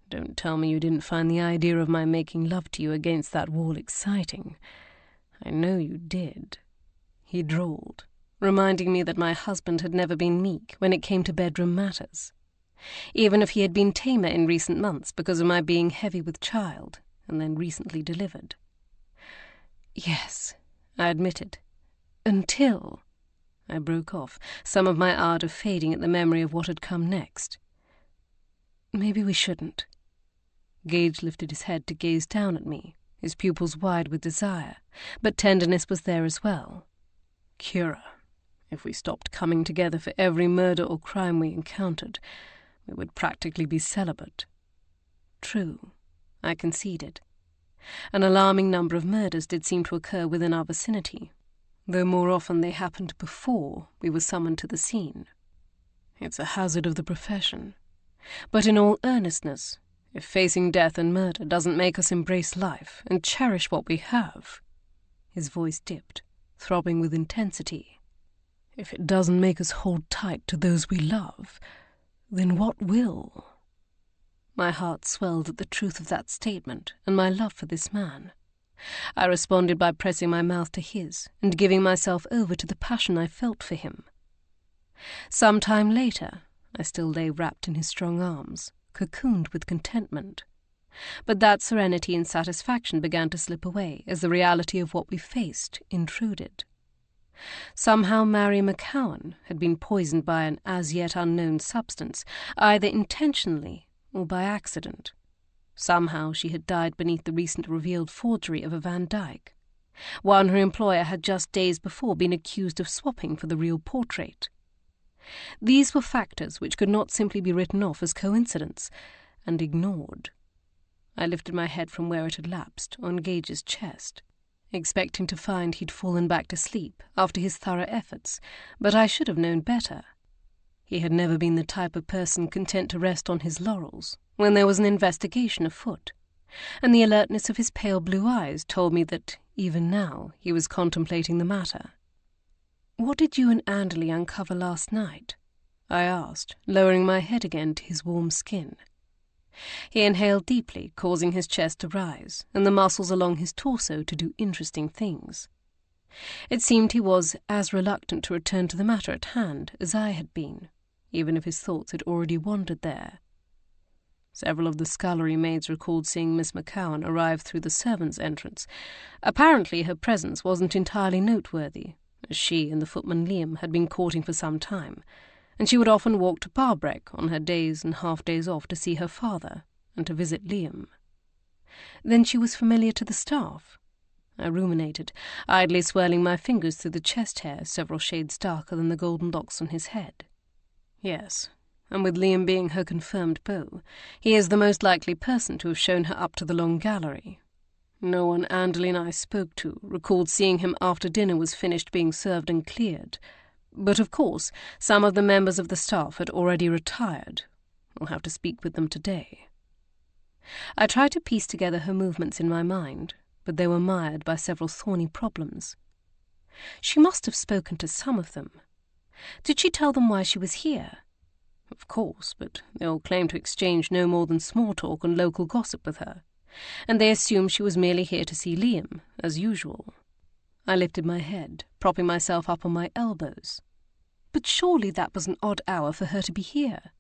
"Don't tell me you didn't find the idea of my making love to you against that wall exciting. I know you did," he drawled, reminding me that my husband had never been meek when it came to bedroom matters, even if he had been tamer in recent months because of my being heavy with child and then recently delivered. "Yes," I admitted, "until—" I broke off, some of my ardour fading at the memory of what had come next. "Maybe we shouldn't." Gage lifted his head to gaze down at me, his pupils wide with desire, but tenderness was there as well. "Kiera, if we stopped coming together for every murder or crime we encountered, we would practically be celibate." "True," I conceded. An alarming number of murders did seem to occur within our vicinity, though more often they happened before we were summoned to the scene. "It's a hazard of the profession. But in all earnestness, if facing death and murder doesn't make us embrace life and cherish what we have," his voice dipped, throbbing with intensity, "if it doesn't make us hold tight to those we love, then what will?" My heart swelled at the truth of that statement and my love for this man. I responded by pressing my mouth to his and giving myself over to the passion I felt for him. Some time later, I still lay wrapped in his strong arms, cocooned with contentment. But that serenity and satisfaction began to slip away as the reality of what we faced intruded. Somehow Mary McCowan had been poisoned by an as-yet unknown substance, either intentionally or by accident. Somehow she had died beneath the recent revealed forgery of a Van Dyck, one her employer had just days before been accused of swapping for the real portrait. These were factors which could not simply be written off as coincidence and ignored. I lifted my head from where it had lapsed on Gage's chest, expecting to find he'd fallen back to sleep after his thorough efforts, but I should have known better. He had never been the type of person content to rest on his laurels when there was an investigation afoot, and the alertness of his pale blue eyes told me that, even now, he was contemplating the matter. "What did you and Anderley uncover last night?" I asked, lowering my head again to his warm skin. He inhaled deeply, causing his chest to rise, and the muscles along his torso to do interesting things. It seemed he was as reluctant to return to the matter at hand as I had been, even if his thoughts had already wandered there. Several of the scullery maids recalled seeing Miss McCowan arrive through the servants' entrance. Apparently her presence wasn't entirely noteworthy, as she and the footman Liam had been courting for some time, and she would often walk to Barbreck on her days and half-days off to see her father and to visit Liam. Then she was familiar to the staff? I ruminated, idly swirling my fingers through the chest hair several shades darker than the golden locks on his head. Yes, and with Liam being her confirmed beau, he is the most likely person to have shown her up to the long gallery. No one Anderley and I spoke to recalled seeing him after dinner was finished being served and cleared. But of course, some of the members of the staff had already retired. We'll have to speak with them today. I tried to piece together her movements in my mind, but they were mired by several thorny problems. She must have spoken to some of them. Did she tell them why she was here? Of course, but they all claimed to exchange no more than small talk and local gossip with her, and they assumed she was merely here to see Liam, as usual. I lifted my head, propping myself up on my elbows. But surely that was an odd hour for her to be here.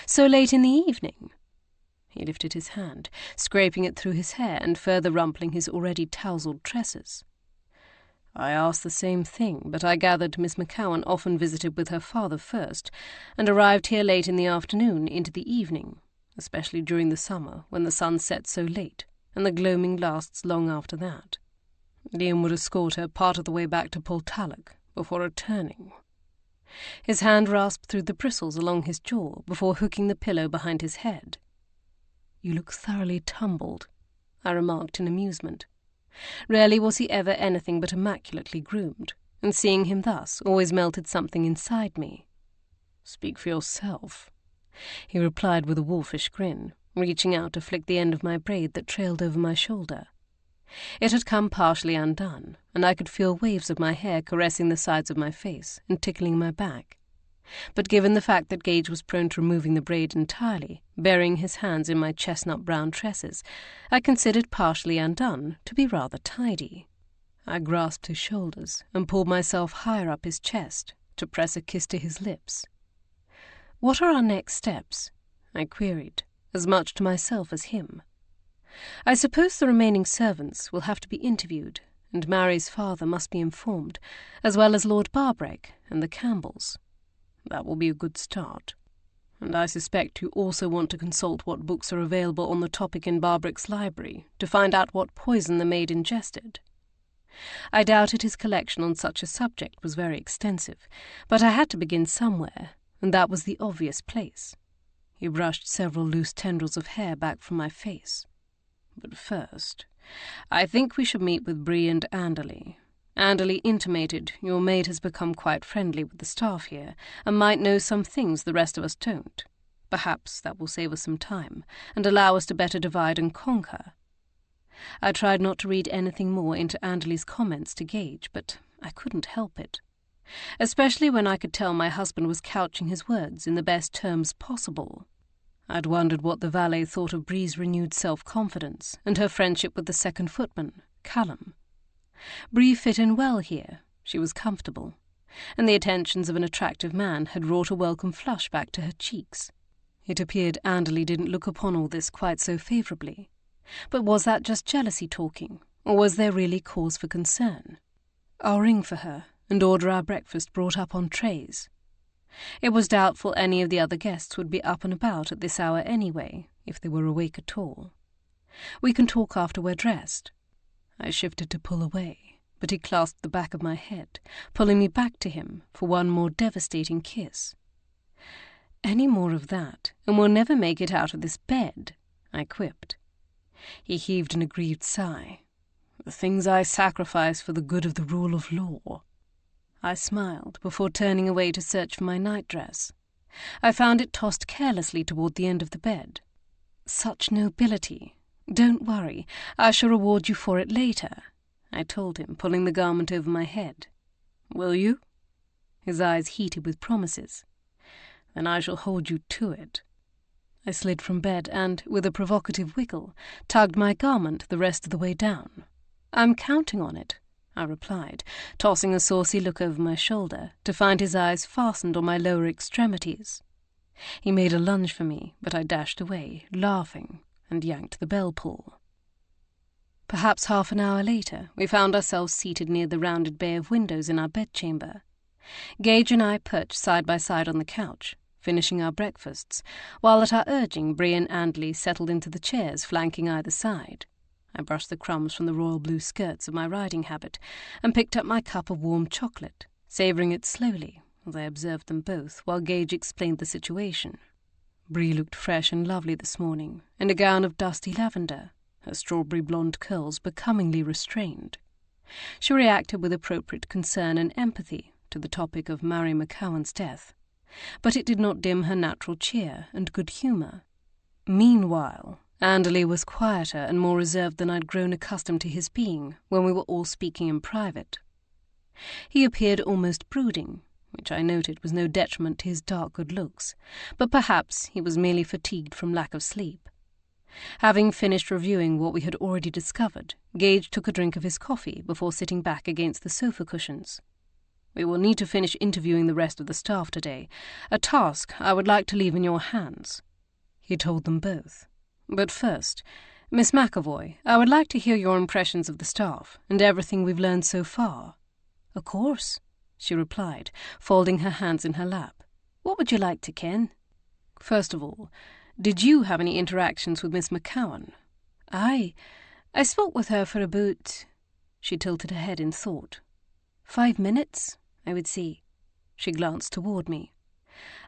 So late in the evening. He lifted his hand, scraping it through his hair and further rumpling his already tousled tresses. I asked the same thing, but I gathered Miss McCowan often visited with her father first, and arrived here late in the afternoon into the evening, especially during the summer, when the sun sets so late, and the gloaming lasts long after that. Liam would escort her part of the way back to Portalic, before returning. His hand rasped through the bristles along his jaw, before hooking the pillow behind his head. "You look thoroughly tumbled," I remarked in amusement. Rarely was he ever anything but immaculately groomed, and seeing him thus always melted something inside me. "Speak for yourself," he replied with a wolfish grin, reaching out to flick the end of my braid that trailed over my shoulder. It had come partially undone, and I could feel waves of my hair caressing the sides of my face and tickling my back. But given the fact that Gage was prone to removing the braid entirely, burying his hands in my chestnut-brown tresses, I considered partially undone to be rather tidy. I grasped his shoulders and pulled myself higher up his chest to press a kiss to his lips. "What are our next steps?" I queried, as much to myself as him. "I suppose the remaining servants will have to be interviewed, and Mary's father must be informed, as well as Lord Barbreck and the Campbells. That will be a good start. And I suspect you also want to consult what books are available on the topic in Barbreck's library to find out what poison the maid ingested." I doubted his collection on such a subject was very extensive, but I had to begin somewhere, and that was the obvious place. He brushed several loose tendrils of hair back from my face. "But first, I think we should meet with Bree and Anderley. Anderley intimated your maid has become quite friendly with the staff here, and might know some things the rest of us don't. Perhaps that will save us some time, and allow us to better divide and conquer." I tried not to read anything more into Anderley's comments to Gage, but I couldn't help it. Especially when I could tell my husband was couching his words in the best terms possible. I'd wondered what the valet thought of Bree's renewed self-confidence, and her friendship with the second footman, Callum. Bree fit in well here, she was comfortable, and the attentions of an attractive man had wrought a welcome flush back to her cheeks. It appeared Anderley didn't look upon all this quite so favourably. But was that just jealousy talking, or was there really cause for concern? I'll ring for her and order our breakfast brought up on trays. It was doubtful any of the other guests would be up and about at this hour anyway, if they were awake at all. "We can talk after we're dressed." I shifted to pull away, but he clasped the back of my head, pulling me back to him for one more devastating kiss. "Any more of that, and we'll never make it out of this bed," I quipped. He heaved an aggrieved sigh. "The things I sacrifice for the good of the rule of law." I smiled before turning away to search for my nightdress. I found it tossed carelessly toward the end of the bed. "Such nobility. Don't worry, I shall reward you for it later," I told him, pulling the garment over my head. "Will you?" His eyes heated with promises. "Then I shall hold you to it." I slid from bed and, with a provocative wiggle, tugged my garment the rest of the way down. "I'm counting on it," I replied, tossing a saucy look over my shoulder to find his eyes fastened on my lower extremities. He made a lunge for me, but I dashed away, laughing, and yanked the bell-pull. Perhaps half an hour later, we found ourselves seated near the rounded bay of windows in our bedchamber. Gage and I perched side by side on the couch, finishing our breakfasts, while at our urging Bree and Anderley settled into the chairs flanking either side. I brushed the crumbs from the royal blue skirts of my riding habit and picked up my cup of warm chocolate, savouring it slowly as I observed them both while Gage explained the situation. Bree looked fresh and lovely this morning, in a gown of dusty lavender, her strawberry blonde curls becomingly restrained. She reacted with appropriate concern and empathy to the topic of Mary McCowan's death, but it did not dim her natural cheer and good humour. Meanwhile, Anderley was quieter and more reserved than I'd grown accustomed to his being when we were all speaking in private. He appeared almost brooding, which I noted was no detriment to his dark good looks, but perhaps he was merely fatigued from lack of sleep. Having finished reviewing what we had already discovered, Gage took a drink of his coffee before sitting back against the sofa cushions. "We will need to finish interviewing the rest of the staff today, a task I would like to leave in your hands," he told them both. "But first, Miss McAvoy, I would like to hear your impressions of the staff and everything we've learned so far." "Of course," she replied, folding her hands in her lap. "What would you like to ken?" "First of all, did you have any interactions with Miss McCowan?" "Aye, I spoke with her for about—" She tilted her head in thought. 5 minutes, I would say." She glanced toward me.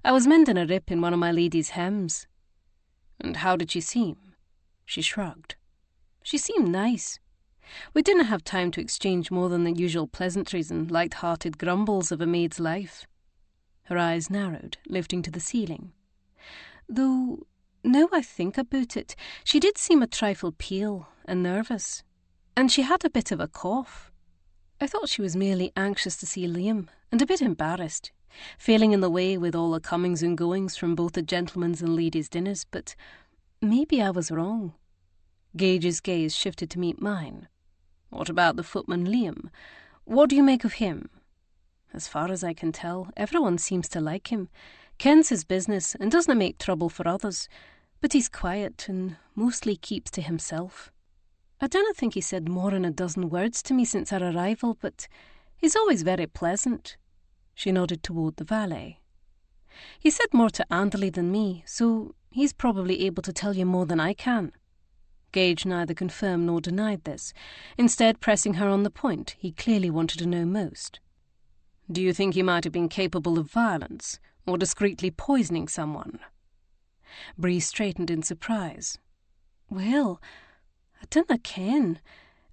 "I was mending a rip in one of my lady's hems." "And how did she seem?" She shrugged. "She seemed nice. We didn't have time to exchange more than the usual pleasantries and light-hearted grumbles of a maid's life." Her eyes narrowed, lifting to the ceiling. "Though, now I think about it, she did seem a trifle pale and nervous, and she had a bit of a cough. I thought she was merely anxious to see Liam, and a bit embarrassed, failing in the way with all the comings and goings from both the gentlemen's and ladies' dinners, but maybe I was wrong." Gage's gaze shifted to meet mine. "What about the footman Liam? What do you make of him?" "As far as I can tell, everyone seems to like him, kens his business and doesn't make trouble for others, but he's quiet and mostly keeps to himself. I don't think he said more than a dozen words to me since our arrival, but he's always very pleasant." She nodded toward the valet. "He said more to Anderley than me, so he's probably able to tell you more than I can." Gage neither confirmed nor denied this, instead pressing her on the point he clearly wanted to know most. "Do you think he might have been capable of violence, or discreetly poisoning someone?" Bree straightened in surprise. "Well, I dinna ken.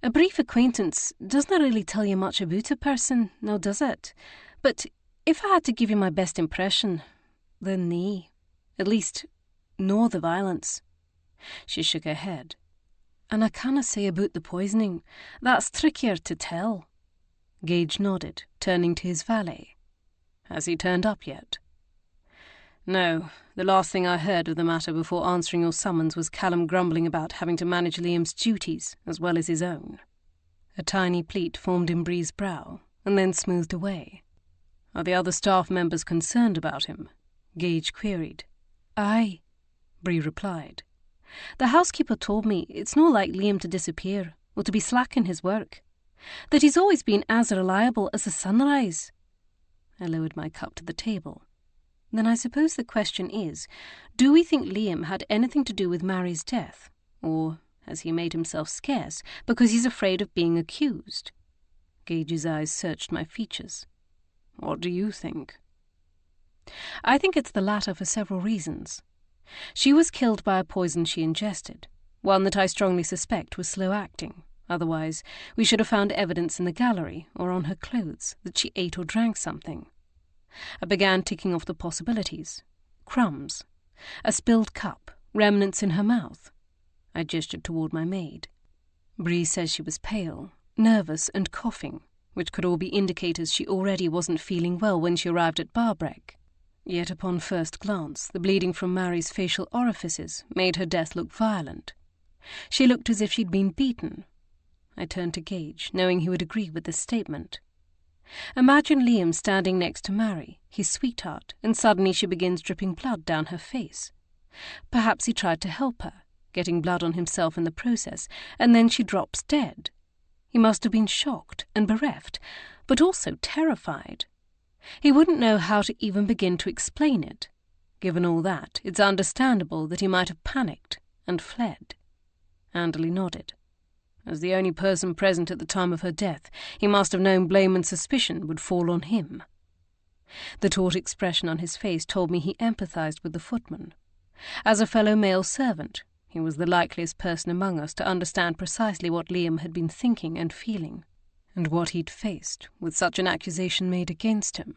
A brief acquaintance doesn't really tell you much about a person, now does it? But if I had to give you my best impression, then nae. At least, no the violence." She shook her head. "And I canna say about the poisoning. That's trickier to tell." Gage nodded, turning to his valet. "Has he turned up yet?" "No. The last thing I heard of the matter before answering your summons was Callum grumbling about having to manage Liam's duties as well as his own." A tiny pleat formed in Bree's brow, and then smoothed away. "Are the other staff members concerned about him?" Gage queried. "Aye," Bree replied. "The housekeeper told me it's no like Liam to disappear, or to be slack in his work. That he's always been as reliable as the sunrise." I lowered my cup to the table. "Then I suppose the question is, do we think Liam had anything to do with Mary's death? Or has he made himself scarce because he's afraid of being accused?" Gage's eyes searched my features. "What do you think?" "I think it's the latter for several reasons. She was killed by a poison she ingested, one that I strongly suspect was slow-acting. Otherwise, we should have found evidence in the gallery or on her clothes that she ate or drank something. I began ticking off the possibilities. Crumbs, a spilled cup, remnants in her mouth. I gestured toward my maid. Bree says she was pale, nervous and coughing, which could all be indicators she already wasn't feeling well when she arrived at Barbreck. Yet upon first glance, the bleeding from Mary's facial orifices made her death look violent. She looked as if she'd been beaten. I turned to Gage, knowing he would agree with this statement. Imagine Liam standing next to Mary, his sweetheart, and suddenly she begins dripping blood down her face. Perhaps he tried to help her, getting blood on himself in the process, and then she drops dead. He must have been shocked and bereft, but also terrified. He wouldn't know how to even begin to explain it. Given all that, it's understandable that he might have panicked and fled. Anderley nodded. As the only person present at the time of her death, he must have known blame and suspicion would fall on him. The taut expression on his face told me he empathized with the footman. As a fellow male servant, he was the likeliest person among us to understand precisely what Liam had been thinking and feeling, and what he'd faced with such an accusation made against him.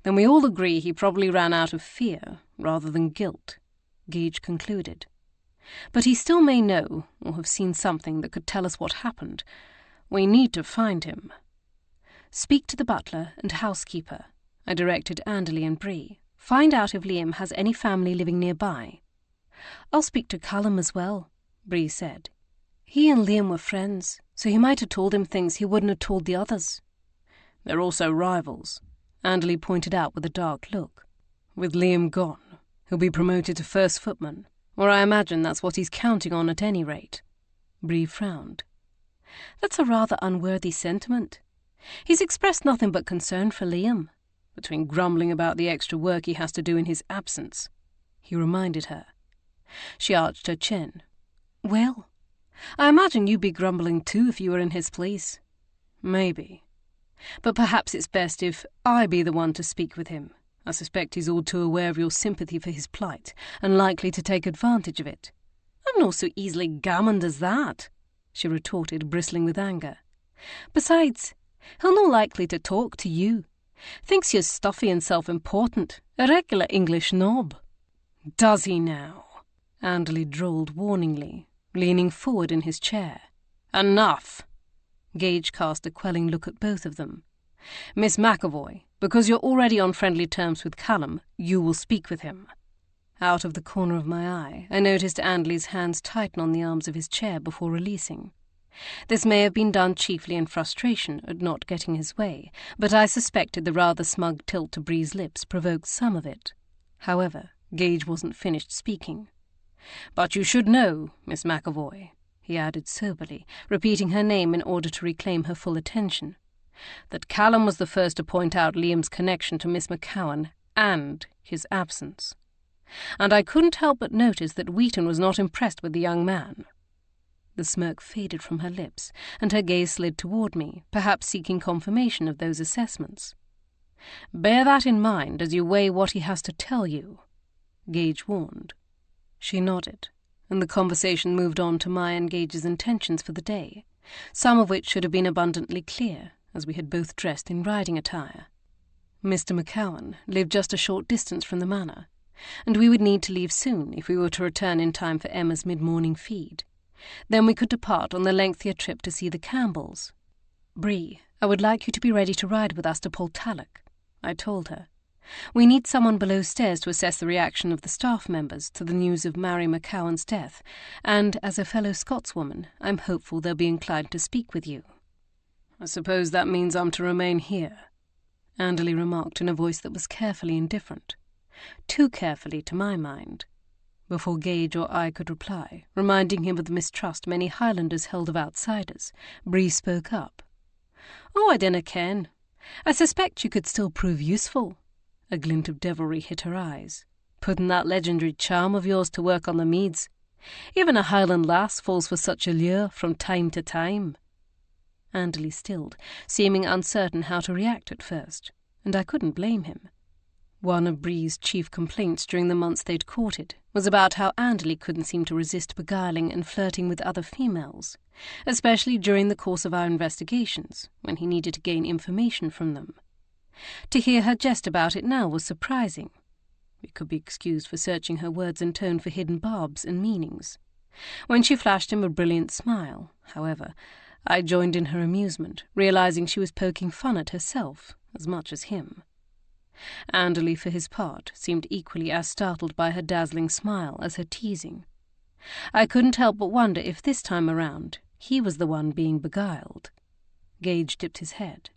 Then we all agree he probably ran out of fear rather than guilt, Gage concluded. But he still may know or have seen something that could tell us what happened. We need to find him. Speak to the butler and housekeeper, I directed Anderley and Bree. Find out if Liam has any family living nearby. I'll speak to Callum as well, Bree said. He and Liam were friends, so he might have told him things he wouldn't have told the others. They're also rivals, Anderley pointed out with a dark look. With Liam gone, he'll be promoted to first footman, or I imagine that's what he's counting on at any rate. Bree frowned. That's a rather unworthy sentiment. He's expressed nothing but concern for Liam. Between grumbling about the extra work he has to do in his absence, he reminded her. She arched her chin. Well, I imagine you'd be grumbling too if you were in his place. Maybe. But perhaps it's best if I be the one to speak with him. I suspect he's all too aware of your sympathy for his plight, and likely to take advantage of it. I'm not so easily gammoned as that, she retorted, bristling with anger. Besides, he'll no likely to talk to you. Thinks you're stuffy and self-important, a regular English knob. Does he now? Anderley drawled warningly, leaning forward in his chair. Enough! Gage cast a quelling look at both of them. Miss McAvoy, because you're already on friendly terms with Callum, you will speak with him. Out of the corner of my eye, I noticed Anderley's hands tighten on the arms of his chair before releasing. This may have been done chiefly in frustration at not getting his way, but I suspected the rather smug tilt to Bree's lips provoked some of it. However, Gage wasn't finished speaking. But you should know, Miss McAvoy, he added soberly, repeating her name in order to reclaim her full attention, that Callum was the first to point out Liam's connection to Miss McCowan and his absence. And I couldn't help but notice that Wheaton was not impressed with the young man. The smirk faded from her lips, and her gaze slid toward me, perhaps seeking confirmation of those assessments. Bear that in mind as you weigh what he has to tell you, Gage warned. She nodded, and the conversation moved on to my and Gage's intentions for the day, some of which should have been abundantly clear, as we had both dressed in riding attire. Mr. McCowan lived just a short distance from the manor, and we would need to leave soon if we were to return in time for Emma's mid-morning feed. Then we could depart on the lengthier trip to see the Campbells. Bree, I would like you to be ready to ride with us to Portalic, I told her. We need someone below stairs to assess the reaction of the staff members to the news of Mary McCowan's death, and as a fellow Scotswoman, I'm hopeful they'll be inclined to speak with you. I suppose that means I'm to remain here, Anderley remarked in a voice that was carefully indifferent. Too carefully to my mind. Before Gage or I could reply, reminding him of the mistrust many Highlanders held of outsiders, Bree spoke up. "Oh, I dinna ken. I suspect you could still prove useful." A glint of devilry hit her eyes. "Putting that legendary charm of yours to work on the meads. Even a Highland lass falls for such a lure from time to time." Anderley stilled, seeming uncertain how to react at first, and I couldn't blame him. One of Bree's chief complaints during the months they'd courted was about how Anderley couldn't seem to resist beguiling and flirting with other females, especially during the course of our investigations, when he needed to gain information from them. To hear her jest about it now was surprising. We could be excused for searching her words and tone for hidden barbs and meanings. When she flashed him a brilliant smile, however, I joined in her amusement, realizing she was poking fun at herself as much as him. Anderley, for his part, seemed equally as startled by her dazzling smile as her teasing. I couldn't help but wonder if this time around he was the one being beguiled. Gage dipped his head.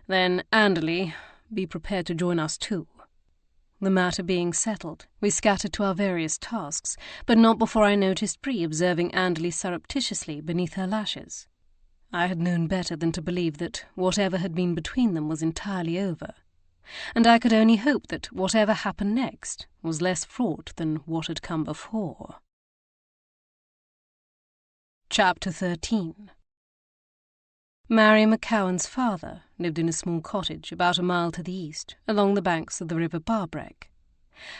"Then, Anderley, be prepared to join us too." The matter being settled, we scattered to our various tasks, but not before I noticed Bree observing Anderley surreptitiously beneath her lashes. I had known better than to believe that whatever had been between them was entirely over, and I could only hope that whatever happened next was less fraught than what had come before. Chapter 13. Mary McCowan's father lived in a small cottage about a mile to the east, along the banks of the river Barbreck.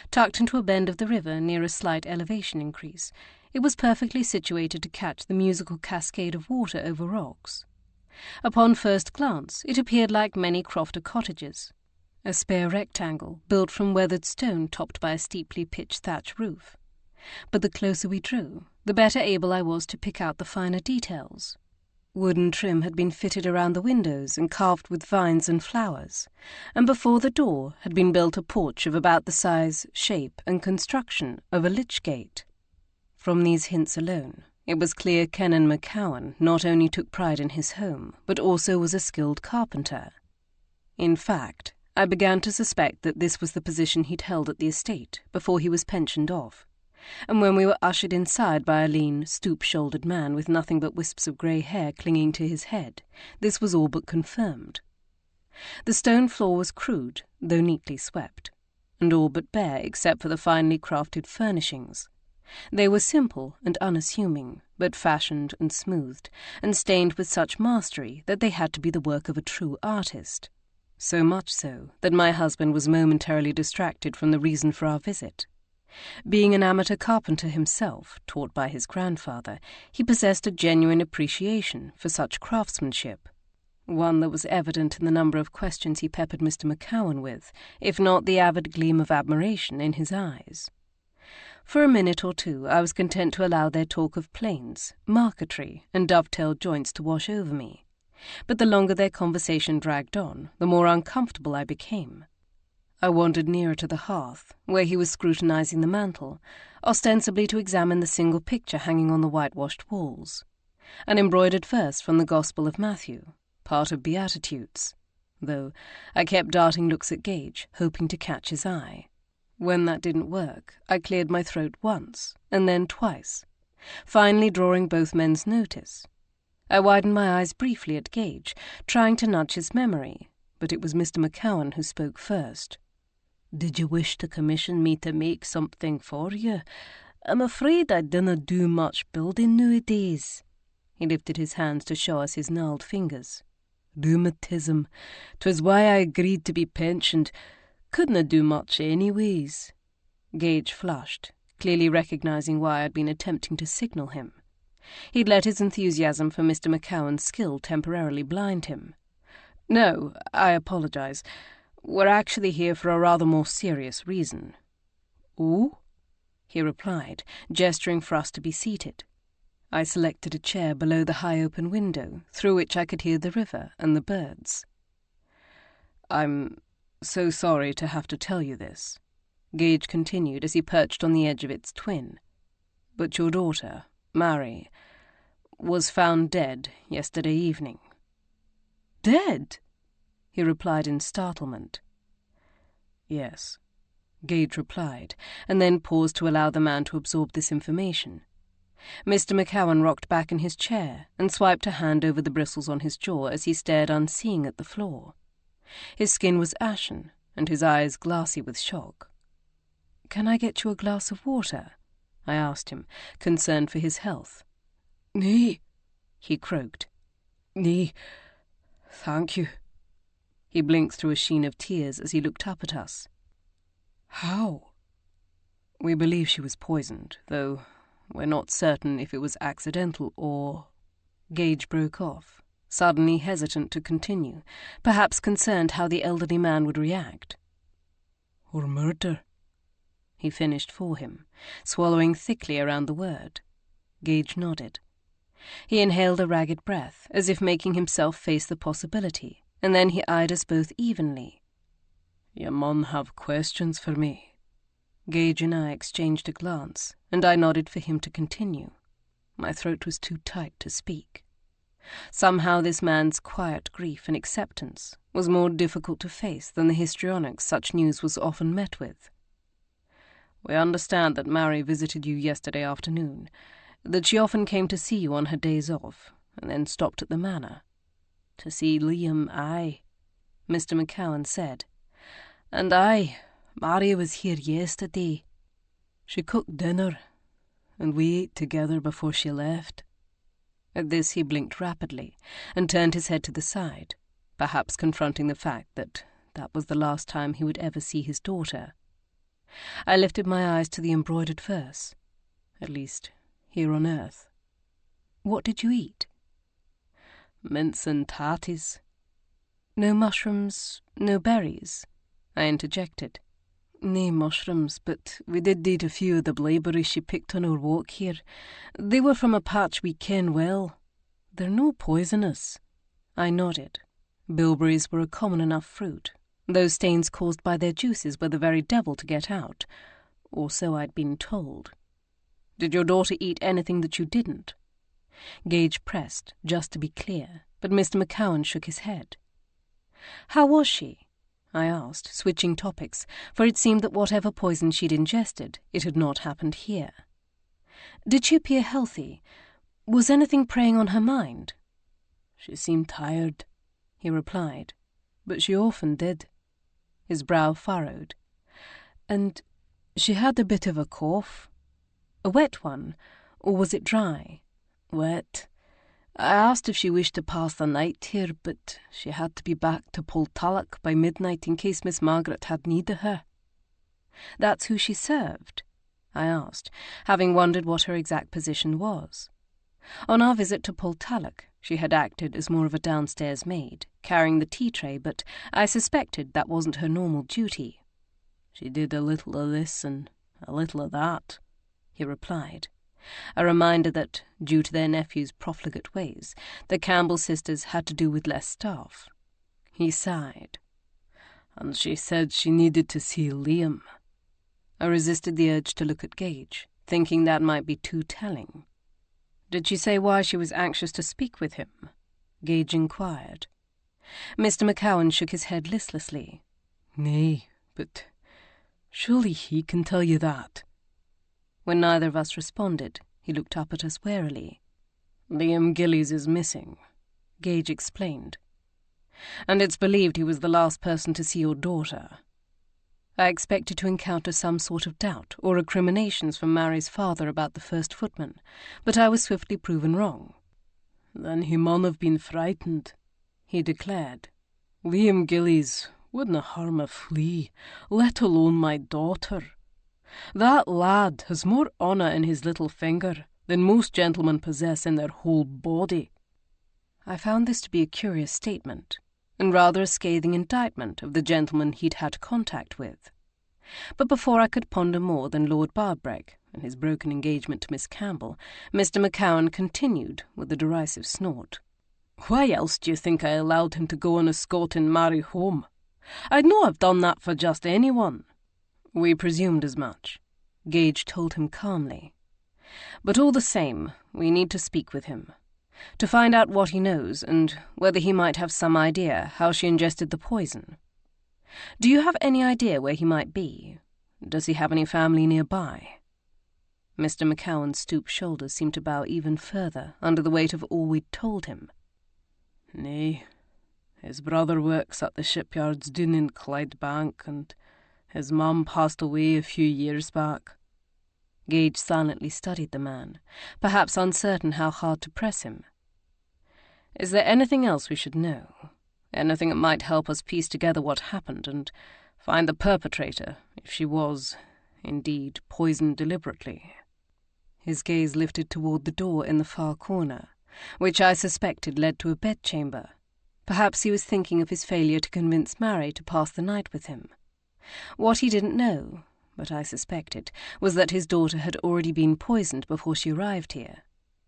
Tucked into a bend of the river near a slight elevation increase, it was perfectly situated to catch the musical cascade of water over rocks. Upon first glance, it appeared like many crofter cottages, a spare rectangle built from weathered stone topped by a steeply pitched thatch roof. But the closer we drew, the better able I was to pick out the finer details. Wooden trim had been fitted around the windows and carved with vines and flowers, and before the door had been built a porch of about the size, shape, and construction of a lich gate. From these hints alone, it was clear Kennan MacCowan not only took pride in his home, but also was a skilled carpenter. In fact, I began to suspect that this was the position he'd held at the estate before he was pensioned off, and when we were ushered inside by a lean, stoop-shouldered man with nothing but wisps of grey hair clinging to his head, this was all but confirmed. The stone floor was crude, though neatly swept, and all but bare except for the finely crafted furnishings. They were simple and unassuming, but fashioned and smoothed, and stained with such mastery that they had to be the work of a true artist. So much so that my husband was momentarily distracted from the reason for our visit. Being an amateur carpenter himself, taught by his grandfather, he possessed a genuine appreciation for such craftsmanship, one that was evident in the number of questions he peppered Mr. MacCowan with, if not the avid gleam of admiration in his eyes. For a minute or two I was content to allow their talk of planes, marquetry, and dovetailed joints to wash over me, but the longer their conversation dragged on, the more uncomfortable I became. I wandered nearer to the hearth, where he was scrutinizing the mantel, ostensibly to examine the single picture hanging on the whitewashed walls, an embroidered verse from the Gospel of Matthew, part of Beatitudes, though I kept darting looks at Gage, hoping to catch his eye. When that didn't work, I cleared my throat once, and then twice, finally drawing both men's notice. I widened my eyes briefly at Gage, trying to nudge his memory, but it was Mr. MacCowan who spoke first. "Did you wish to commission me to make something for you? I'm afraid I dinna do much building nowadays." He lifted his hands to show us his gnarled fingers. "Rheumatism. 'Twas why I agreed to be pensioned. Couldna do much anyways." Gage flushed, clearly recognizing why I'd been attempting to signal him. He'd let his enthusiasm for Mr. MacCowan's skill temporarily blind him. "No, I apologize. We're actually here for a rather more serious reason." "Oh?" he replied, gesturing for us to be seated. I selected a chair below the high open window, through which I could hear the river and the birds. "I'm so sorry to have to tell you this," Gage continued as he perched on the edge of its twin. "But your daughter, Mary, was found dead yesterday evening." "Dead?" he replied in startlement. "Yes," Gage replied, and then paused to allow the man to absorb this information. Mr. MacCowan rocked back in his chair and swiped a hand over the bristles on his jaw as he stared unseeing at the floor. His skin was ashen, and his eyes glassy with shock. "Can I get you a glass of water?" I asked him, concerned for his health. "Nee," he croaked. "Nee, thank you." He blinked through a sheen of tears as he looked up at us. "How?" "We believe she was poisoned, though we're not certain if it was accidental or—" Gage broke off, suddenly hesitant to continue, perhaps concerned how the elderly man would react. "Or murder," he finished for him, swallowing thickly around the word. Gage nodded. He inhaled a ragged breath, as if making himself face the possibility, and then he eyed us both evenly. "You mun have questions for me." Gage and I exchanged a glance, and I nodded for him to continue. My throat was too tight to speak. Somehow this man's quiet grief and acceptance was more difficult to face than the histrionics such news was often met with. "We understand that Mary visited you yesterday afternoon, that she often came to see you on her days off, and then stopped at the Manor." "To see Liam, aye," Mr. MacCowan said. "And aye, Mary was here yesterday. She cooked dinner, and we ate together before she left." At this he blinked rapidly, and turned his head to the side, perhaps confronting the fact that that was the last time he would ever see his daughter. I lifted my eyes to the embroidered verse, at least here on earth. "What did you eat?" "Mince and tatties." "No mushrooms, no berries?" I interjected. Nae mushrooms, but we did eat a few of the blaeberries she picked on our walk here. They were from a patch we ken well. They're no poisonous." I nodded. Bilberries were a common enough fruit. Those stains caused by their juices were the very devil to get out. Or so I'd been told. "Did your daughter eat anything that you didn't?" Gage pressed, just to be clear, but Mr. McCowan shook his head. "How was she?" I asked, switching topics, for it seemed that whatever poison she'd ingested, it had not happened here. "Did she appear healthy? Was anything preying on her mind?" "She seemed tired," he replied, "but she often did." His brow furrowed. "And she had a bit of a cough." "A wet one, or was it dry?" "Wet. I asked if she wished to pass the night here, but she had to be back to Portalic by midnight in case Miss Margaret had need of her." "That's who she served?" I asked, having wondered what her exact position was. On our visit to Portalic, she had acted as more of a downstairs maid, carrying the tea tray, but I suspected that wasn't her normal duty. "She did a little of this and a little of that," he replied. A reminder that, due to their nephew's profligate ways, the Campbell sisters had to do with less staff. He sighed. "And she said she needed to see Liam." I resisted the urge to look at Gage, thinking that might be too telling. "Did she say why she was anxious to speak with him?" Gage inquired. Mr. McCowan shook his head listlessly. "Nay, but surely he can tell you that." When neither of us responded, he looked up at us warily. "Liam Gillies is missing," Gage explained. "And it's believed he was the last person to see your daughter." I expected to encounter some sort of doubt or recriminations from Mary's father about the first footman, but I was swiftly proven wrong. "Then he maun have been frightened," he declared. "Liam Gillies wouldna harm a flea, let alone my daughter. That lad has more honour in his little finger than most gentlemen possess in their whole body." I found this to be a curious statement, and rather a scathing indictment of the gentleman he'd had contact with. But before I could ponder more than Lord Barbreck and his broken engagement to Miss Campbell, Mr. McCowan continued with a derisive snort. "Why else do you think I allowed him to go on a Scot and marry home? I'd no have done that for just anyone." "We presumed as much," Gage told him calmly. "But all the same, we need to speak with him, to find out what he knows and whether he might have some idea how she ingested the poison. Do you have any idea where he might be? Does he have any family nearby?" Mr. McCowan's stooped shoulders seemed to bow even further under the weight of all we'd told him. "Nay, his brother works at the shipyards doon in Clydebank, and his mum passed away a few years back." Gage silently studied the man, perhaps uncertain how hard to press him. "Is there anything else we should know? Anything that might help us piece together what happened and find the perpetrator, if she was, indeed, poisoned deliberately?" His gaze lifted toward the door in the far corner, which I suspected led to a bedchamber. Perhaps he was thinking of his failure to convince Mary to pass the night with him. What he didn't know, but I suspected, was that his daughter had already been poisoned before she arrived here.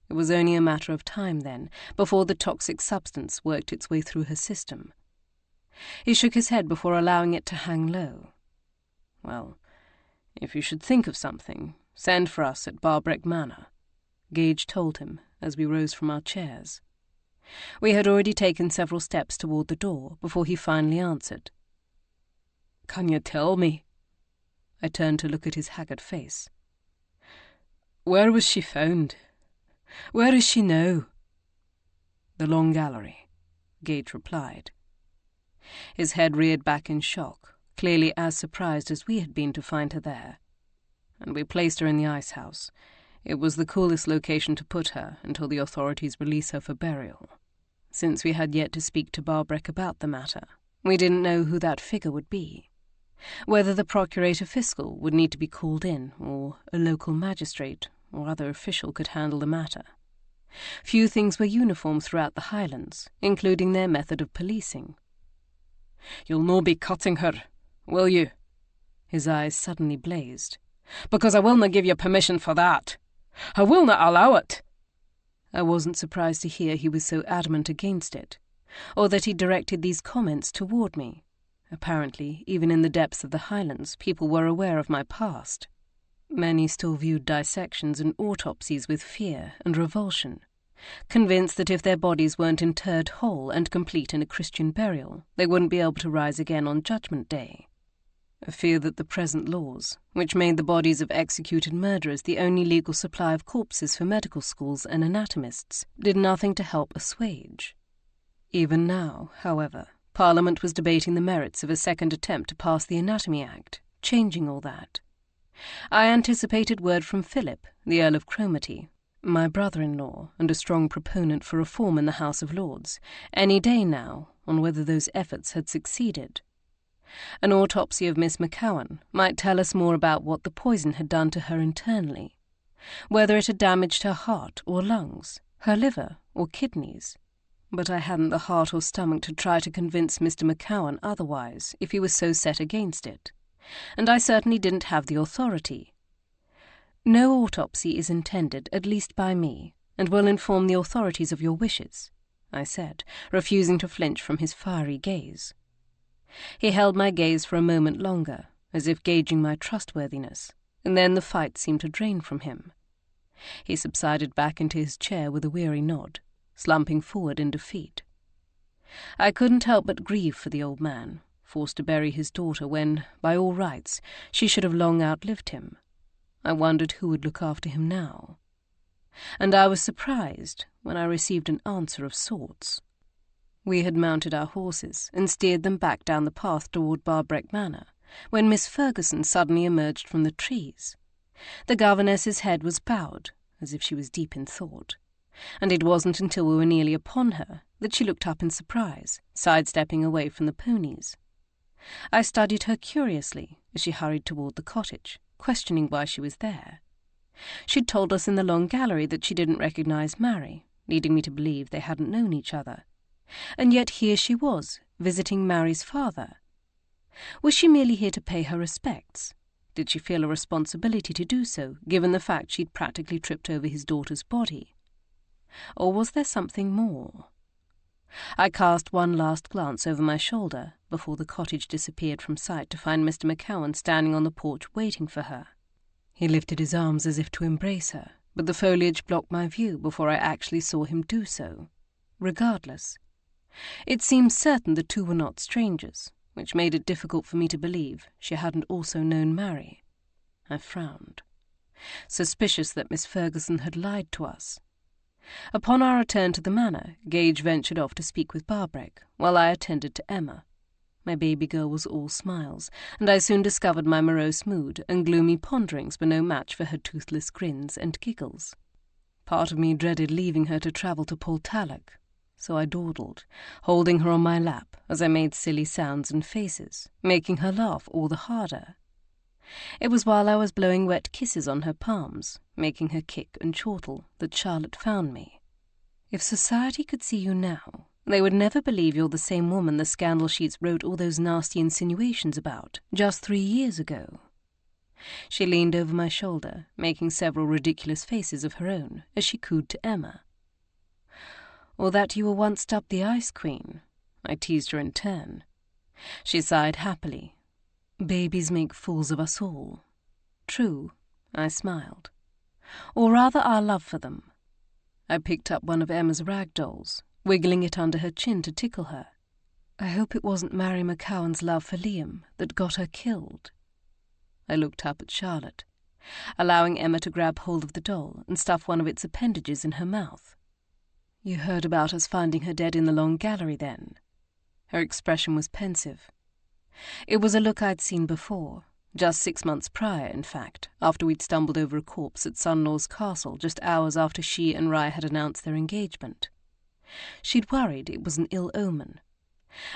It was only a matter of time, then, before the toxic substance worked its way through her system. He shook his head before allowing it to hang low. "Well, if you should think of something, send for us at Barbreck Manor," Gage told him as we rose from our chairs. We had already taken several steps toward the door before he finally answered. "Can you tell me?" I turned to look at his haggard face. "Where was she found? Where is she now?" "The Long Gallery," Gage replied. His head reared back in shock, clearly as surprised as we had been to find her there. "And we placed her in the ice house. It was the coolest location to put her until the authorities release her for burial. Since we had yet to speak to Barbreck about the matter, we didn't know who that figure would be. Whether the Procurator Fiscal would need to be called in, or a local magistrate or other official could handle the matter. Few things were uniform throughout the Highlands, including their method of policing. "You'll no be cutting her, will you?" His eyes suddenly blazed. "Because I will not give you permission for that. I will not allow it." I wasn't surprised to hear he was so adamant against it, or that he directed these comments toward me. Apparently, even in the depths of the Highlands, people were aware of my past. Many still viewed dissections and autopsies with fear and revulsion, convinced that if their bodies weren't interred whole and complete in a Christian burial, they wouldn't be able to rise again on Judgment Day. A fear that the present laws, which made the bodies of executed murderers the only legal supply of corpses for medical schools and anatomists, did nothing to help assuage. Even now, however, Parliament was debating the merits of a second attempt to pass the Anatomy Act, changing all that. I anticipated word from Philip, the Earl of Cromarty, my brother-in-law and a strong proponent for reform in the House of Lords, any day now, on whether those efforts had succeeded. An autopsy of Miss McCowan might tell us more about what the poison had done to her internally, whether it had damaged her heart or lungs, her liver or kidneys. But I hadn't the heart or stomach to try to convince Mr. McCowan otherwise if he was so set against it, and I certainly didn't have the authority. "No autopsy is intended, at least by me, and will inform the authorities of your wishes," I said, refusing to flinch from his fiery gaze. He held my gaze for a moment longer, as if gauging my trustworthiness, and then the fight seemed to drain from him. He subsided back into his chair with a weary nod, slumping forward in defeat. I couldn't help but grieve for the old man, forced to bury his daughter when, by all rights, she should have long outlived him. I wondered who would look after him now. And I was surprised when I received an answer of sorts. We had mounted our horses and steered them back down the path toward Barbreck Manor, when Miss Ferguson suddenly emerged from the trees. The governess's head was bowed, as if she was deep in thought, and it wasn't until we were nearly upon her that she looked up in surprise, sidestepping away from the ponies. I studied her curiously as she hurried toward the cottage, questioning why she was there. She'd told us in the long gallery that she didn't recognize Mary, leading me to believe they hadn't known each other. And yet here she was, visiting Mary's father. Was she merely here to pay her respects? Did she feel a responsibility to do so, given the fact she'd practically tripped over his daughter's body? Or was there something more? I cast one last glance over my shoulder before the cottage disappeared from sight to find Mr. McCowan standing on the porch waiting for her. He lifted his arms as if to embrace her, but the foliage blocked my view before I actually saw him do so. Regardless, it seemed certain the two were not strangers, which made it difficult for me to believe she hadn't also known Mary. I frowned, suspicious that Miss Ferguson had lied to us. Upon our return to the manor, Gage ventured off to speak with Barbreck, while I attended to Emma. My baby girl was all smiles, and I soon discovered my morose mood and gloomy ponderings were no match for her toothless grins and giggles. Part of me dreaded leaving her to travel to Portalic, so I dawdled, holding her on my lap as I made silly sounds and faces, making her laugh all the harder. It was while I was blowing wet kisses on her palms, making her kick and chortle, that Charlotte found me. "If society could see you now, they would never believe you're the same woman the scandal sheets wrote all those nasty insinuations about just 3 years ago." She leaned over my shoulder, making several ridiculous faces of her own, as she cooed to Emma. "Or that you were once dubbed the Ice Queen," I teased her in turn. She sighed happily. "Babies make fools of us all." "True," I smiled. "Or rather our love for them." I picked up one of Emma's rag dolls, wiggling it under her chin to tickle her. "I hope it wasn't Mary McCowan's love for Liam that got her killed." I looked up at Charlotte, allowing Emma to grab hold of the doll and stuff one of its appendages in her mouth. "You heard about us finding her dead in the long gallery, then?" Her expression was pensive. It was a look I'd seen before, just 6 months prior, in fact, after we'd stumbled over a corpse at Sunlaw's castle just hours after she and Rye had announced their engagement. She'd worried it was an ill omen,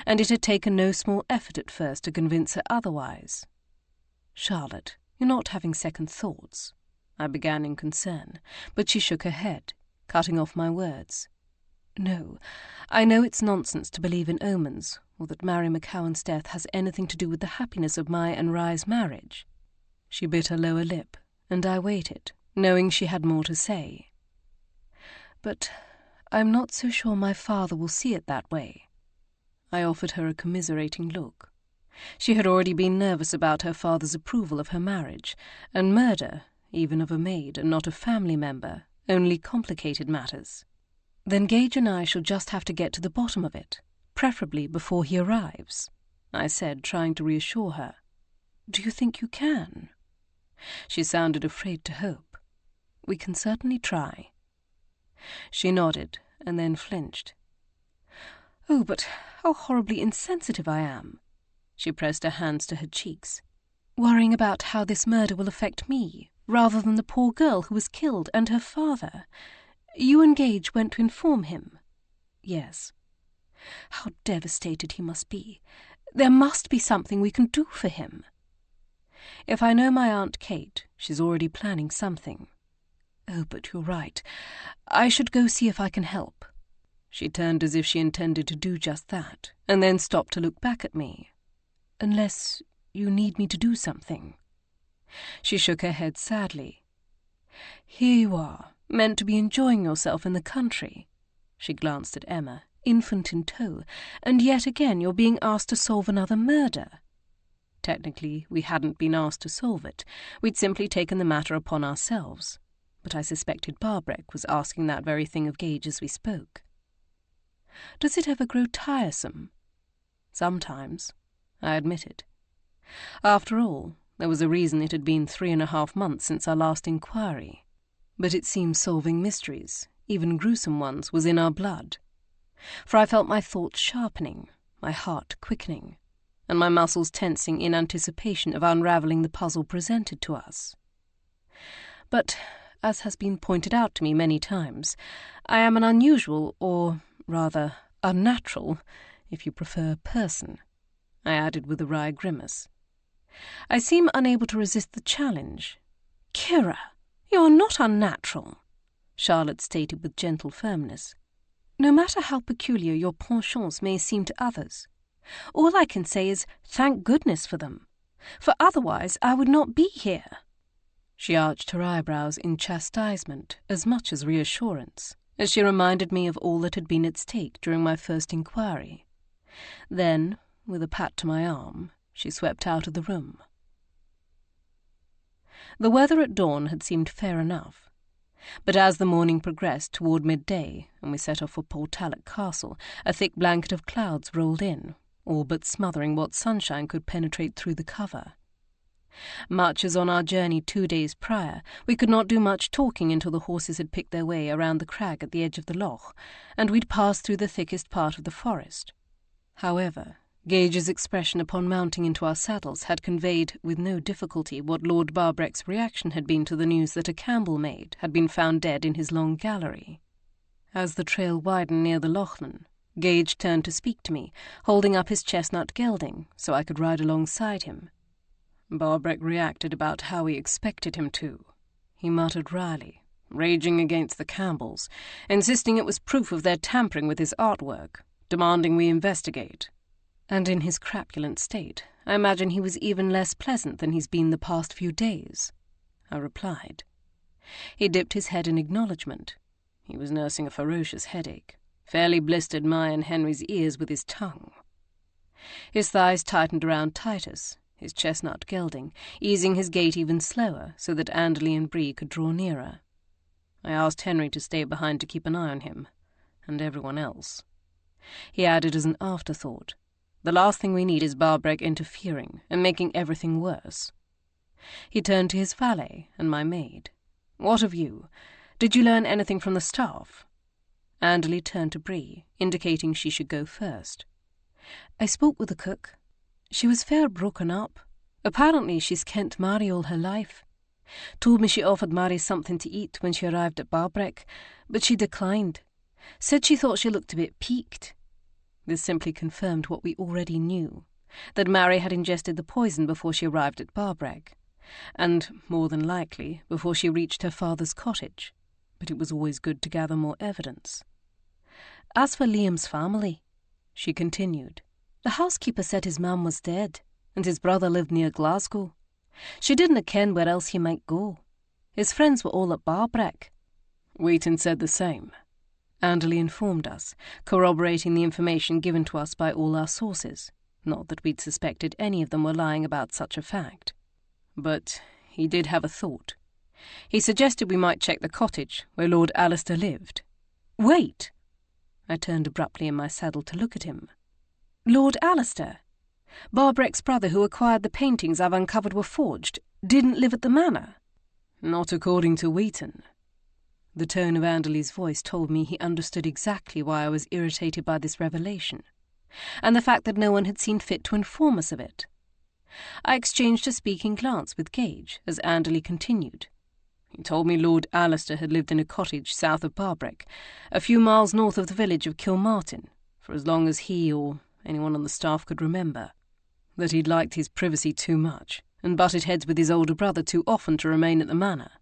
and it had taken no small effort at first to convince her otherwise. "Charlotte, you're not having second thoughts," I began in concern, but she shook her head, cutting off my words. "No, I know it's nonsense to believe in omens, or that Mary McCowan's death has anything to do with the happiness of my and Rye's marriage. She bit her lower lip, and I waited, knowing she had more to say. But I'm not so sure my father will see it that way. I offered her a commiserating look. She had already been nervous about her father's approval of her marriage, and murder, even of a maid and not a family member, only complicated matters. Then Gage and I shall just have to get to the bottom of it, preferably before he arrives, I said, trying to reassure her. Do you think you can? She sounded afraid to hope. We can certainly try. She nodded and then flinched. Oh, but how horribly insensitive I am. She pressed her hands to her cheeks, worrying about how this murder will affect me, rather than the poor girl who was killed and her father. You and Gage went to inform him? Yes. How devastated he must be. There must be something we can do for him. If I know my Aunt Kate, she's already planning something. Oh, but you're right. I should go see if I can help. She turned as if she intended to do just that, and then stopped to look back at me. Unless you need me to do something. She shook her head sadly. Here you are, meant to be enjoying yourself in the country. She glanced at Emma, infant in tow, and yet again you're being asked to solve another murder. Technically, we hadn't been asked to solve it. We'd simply taken the matter upon ourselves. But I suspected Barbreck was asking that very thing of Gage as we spoke. Does it ever grow tiresome? Sometimes, I admitted. After all, there was a reason it had been 3.5 months since our last inquiry. But it seemed solving mysteries, even gruesome ones, was in our blood. For I felt my thoughts sharpening, my heart quickening, and my muscles tensing in anticipation of unravelling the puzzle presented to us. But, as has been pointed out to me many times, I am an unusual, or rather unnatural, if you prefer, person, I added with a wry grimace. I seem unable to resist the challenge. Kiera, you are not unnatural, Charlotte stated with gentle firmness. No matter how peculiar your penchants may seem to others, all I can say is thank goodness for them, for otherwise I would not be here. She arched her eyebrows in chastisement as much as reassurance, as she reminded me of all that had been at stake during my first inquiry. Then, with a pat to my arm, she swept out of the room. The weather at dawn had seemed fair enough, but as the morning progressed toward midday and we set off for Portalic Castle, a thick blanket of clouds rolled in, all but smothering what sunshine could penetrate through the cover. Much as on our journey 2 days prior, we could not do much talking until the horses had picked their way around the crag at the edge of the loch, and we'd passed through the thickest part of the forest. However, Gage's expression upon mounting into our saddles had conveyed with no difficulty what Lord Barbreck's reaction had been to the news that a Campbell maid had been found dead in his long gallery. As the trail widened near the Lochlin, Gage turned to speak to me, holding up his chestnut gelding so I could ride alongside him. Barbreck reacted about how we expected him to. He muttered wryly, raging against the Campbells, insisting it was proof of their tampering with his artwork, demanding we investigate. And in his crapulent state, I imagine he was even less pleasant than he's been the past few days, I replied. He dipped his head in acknowledgement. He was nursing a ferocious headache, fairly blistered my and Henry's ears with his tongue. His thighs tightened around Titus, his chestnut gelding, easing his gait even slower so that Anderley and Bree could draw nearer. I asked Henry to stay behind to keep an eye on him, and everyone else. He added as an afterthought, the last thing we need is Barbreck interfering and making everything worse. He turned to his valet and my maid. What of you? Did you learn anything from the staff? Anderley turned to Bree, indicating she should go first. I spoke with the cook. She was fair broken up. Apparently she's kent Mary all her life. Told me she offered Mary something to eat when she arrived at Barbreck, but she declined. Said she thought she looked a bit peaked. This simply confirmed what we already knew, that Mary had ingested the poison before she arrived at Barbreck, and, more than likely, before she reached her father's cottage, but it was always good to gather more evidence. As for Liam's family, she continued, The housekeeper said his mam was dead, and his brother lived near Glasgow. She didn't ken where else he might go. His friends were all at Barbreck. Wheaton said the same, Anderley informed us, corroborating the information given to us by all our sources. Not that we'd suspected any of them were lying about such a fact. But he did have a thought. He suggested we might check the cottage where Lord Alistair lived. Wait! I turned abruptly in my saddle to look at him. Lord Alistair? Barbreck's brother who acquired the paintings I've uncovered were forged, didn't live at the manor? Not according to Wheaton. The tone of Anderley's voice told me he understood exactly why I was irritated by this revelation, and the fact that no one had seen fit to inform us of it. I exchanged a speaking glance with Gage as Anderley continued. He told me Lord Alistair had lived in a cottage south of Barbreck, a few miles north of the village of Kilmartin, for as long as he or anyone on the staff could remember. That he'd liked his privacy too much, and butted heads with his older brother too often to remain at the manor.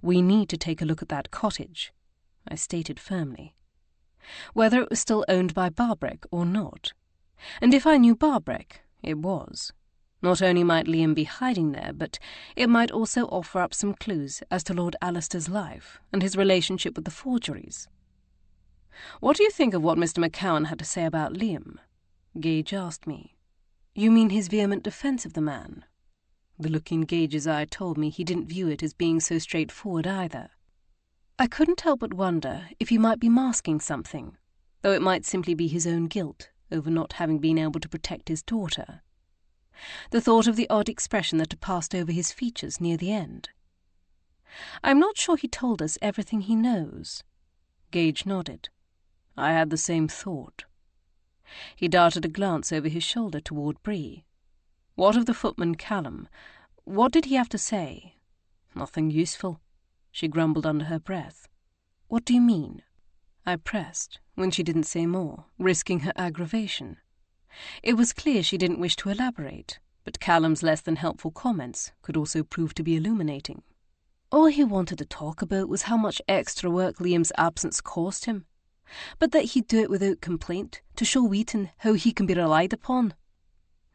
We need to take a look at that cottage, I stated firmly. Whether it was still owned by Barbreck or not. And if I knew Barbreck, it was. Not only might Liam be hiding there, but it might also offer up some clues as to Lord Alistair's life and his relationship with the forgeries. "What do you think of what Mr. McCowan had to say about Liam?" Gage asked me. "You mean his vehement defence of the man?" The look in Gage's eye told me he didn't view it as being so straightforward either. I couldn't help but wonder if he might be masking something, though it might simply be his own guilt over not having been able to protect his daughter. The thought of the odd expression that had passed over his features near the end. "I'm not sure he told us everything he knows." Gage nodded. I had the same thought. He darted a glance over his shoulder toward Bree. What of the footman Callum? What did he have to say? Nothing useful, she grumbled under her breath. "What do you mean?" I pressed, when she didn't say more, risking her aggravation. It was clear she didn't wish to elaborate, but Callum's less than helpful comments could also prove to be illuminating. All he wanted to talk about was how much extra work Liam's absence cost him, but that he'd do it without complaint, to show Wheaton how he can be relied upon.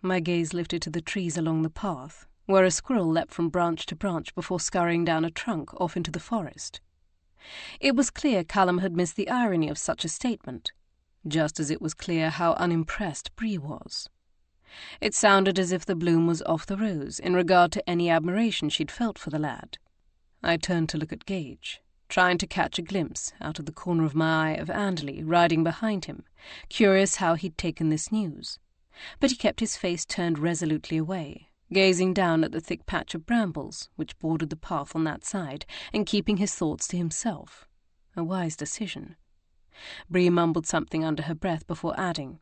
My gaze lifted to the trees along the path, where a squirrel leapt from branch to branch before scurrying down a trunk off into the forest. It was clear Callum had missed the irony of such a statement, just as it was clear how unimpressed Bree was. It sounded as if the bloom was off the rose in regard to any admiration she'd felt for the lad. I turned to look at Gage, trying to catch a glimpse out of the corner of my eye of Anderley riding behind him, curious how he'd taken this news. But he kept his face turned resolutely away, gazing down at the thick patch of brambles which bordered the path on that side, and keeping his thoughts to himself. A wise decision. Bree mumbled something under her breath before adding,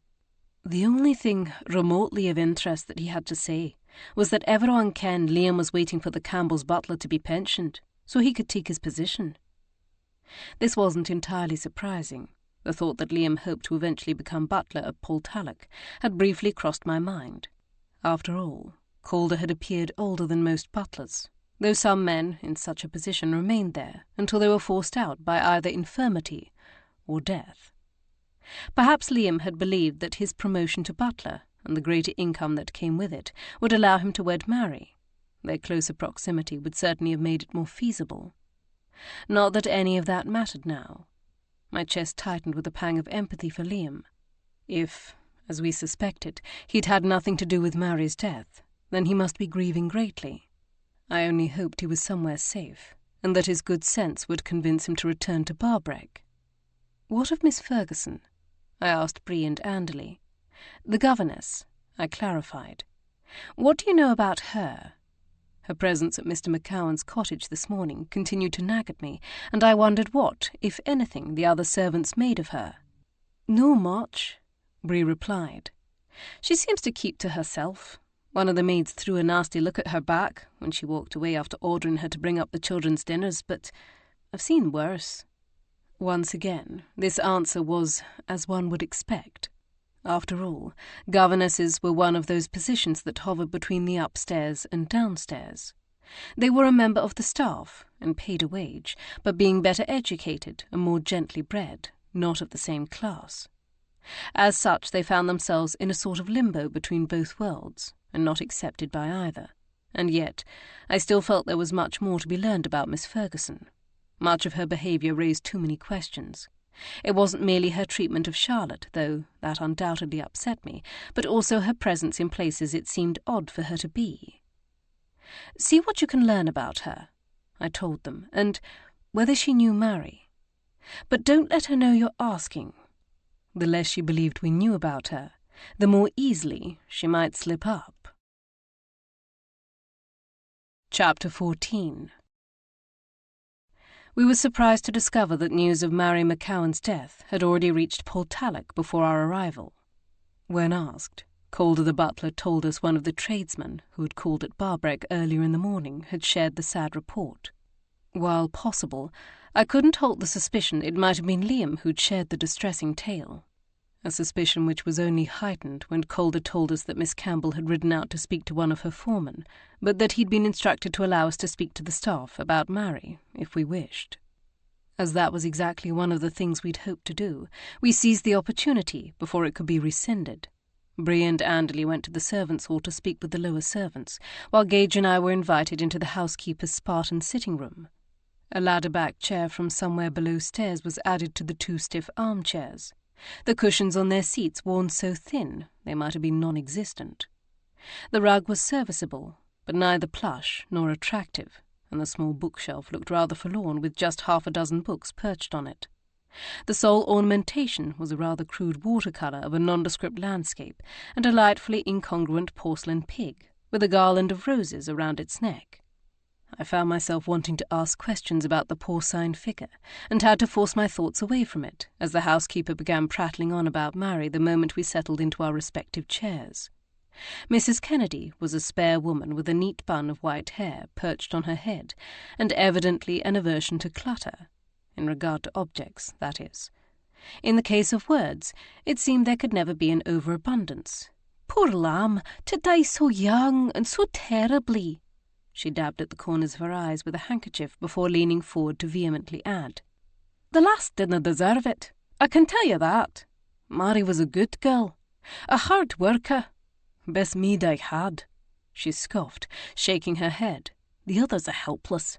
"The only thing remotely of interest that he had to say was that everyone kenned Liam was waiting for the Campbell's butler to be pensioned, so he could take his position." This wasn't entirely surprising. The thought that Liam hoped to eventually become butler at Portalic had briefly crossed my mind. After all, Calder had appeared older than most butlers, though some men in such a position remained there until they were forced out by either infirmity or death. Perhaps Liam had believed that his promotion to butler and the greater income that came with it would allow him to wed Mary. Their closer proximity would certainly have made it more feasible. Not that any of that mattered now. My chest tightened with a pang of empathy for Liam. If, as we suspected, he'd had nothing to do with Mary's death, then he must be grieving greatly. I only hoped he was somewhere safe, and that his good sense would convince him to return to Barbreck. "What of Miss Ferguson?" I asked Bree and Anderley. "The governess," I clarified. "What do you know about her?" Her presence at Mr. McCowan's cottage this morning continued to nag at me, and I wondered what, if anything, the other servants made of her. "No much," Bree replied. "She seems to keep to herself. One of the maids threw a nasty look at her back when she walked away after ordering her to bring up the children's dinners, but I've seen worse." Once again, this answer was as one would expect. After all, governesses were one of those positions that hovered between the upstairs and downstairs. They were a member of the staff and paid a wage, but being better educated and more gently bred, not of the same class. As such, they found themselves in a sort of limbo between both worlds, and not accepted by either. And yet, I still felt there was much more to be learned about Miss Ferguson. Much of her behaviour raised too many questions. It wasn't merely her treatment of Charlotte, though that undoubtedly upset me, but also her presence in places it seemed odd for her to be. "See what you can learn about her," I told them, "and whether she knew Mary. But don't let her know you're asking. The less she believed we knew about her, the more easily she might slip up." Chapter 14. We were surprised to discover that news of Mary McCowan's death had already reached Portalic before our arrival. When asked, Calder the butler told us one of the tradesmen who had called at Barbreck earlier in the morning had shared the sad report. While possible, I couldn't halt the suspicion it might have been Liam who'd shared the distressing tale, a suspicion which was only heightened when Calder told us that Miss Campbell had ridden out to speak to one of her foremen, but that he'd been instructed to allow us to speak to the staff about Mary, if we wished. As that was exactly one of the things we'd hoped to do, we seized the opportunity before it could be rescinded. Bree and Anderley went to the servants' hall to speak with the lower servants, while Gage and I were invited into the housekeeper's Spartan sitting-room. A ladder-back chair from somewhere below stairs was added to the 2 stiff armchairs, the cushions on their seats worn so thin they might have been non-existent. The rug was serviceable, but neither plush nor attractive, and the small bookshelf looked rather forlorn with just half a dozen books perched on it. The sole ornamentation was a rather crude watercolour of a nondescript landscape and a delightfully incongruent porcelain pig with a garland of roses around its neck. I found myself wanting to ask questions about the porcine figure, and had to force my thoughts away from it as the housekeeper began prattling on about Mary the moment we settled into our respective chairs. Mrs. Kennedy was a spare woman with a neat bun of white hair perched on her head, and evidently an aversion to clutter, in regard to objects, that is. In the case of words, it seemed there could never be an overabundance. "Poor lamb, to die so young and so terribly." She dabbed at the corners of her eyes with a handkerchief before leaning forward to vehemently add, "The lass didna deserve it, I can tell you that. Mary was a good girl, a hard worker. Best mead I had," she scoffed, shaking her head. "The others are helpless.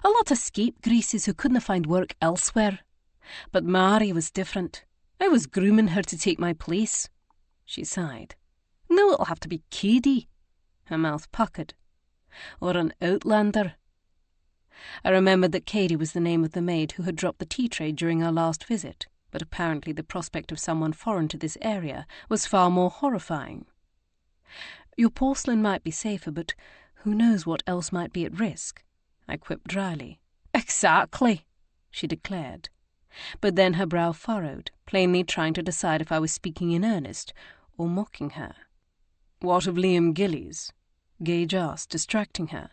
A lot of scapegraces who couldn't find work elsewhere. But Mary was different. I was grooming her to take my place." She sighed. "Now it'll have to be Katie." Her mouth puckered. "Or an outlander." I remembered that Katie was the name of the maid who had dropped the tea-tray during our last visit, but apparently the prospect of someone foreign to this area was far more horrifying. "Your porcelain might be safer, but who knows what else might be at risk?" I quipped dryly. "Exactly," she declared. But then her brow furrowed, plainly trying to decide if I was speaking in earnest or mocking her. "What of Liam Gillies?" Gage asked, distracting her.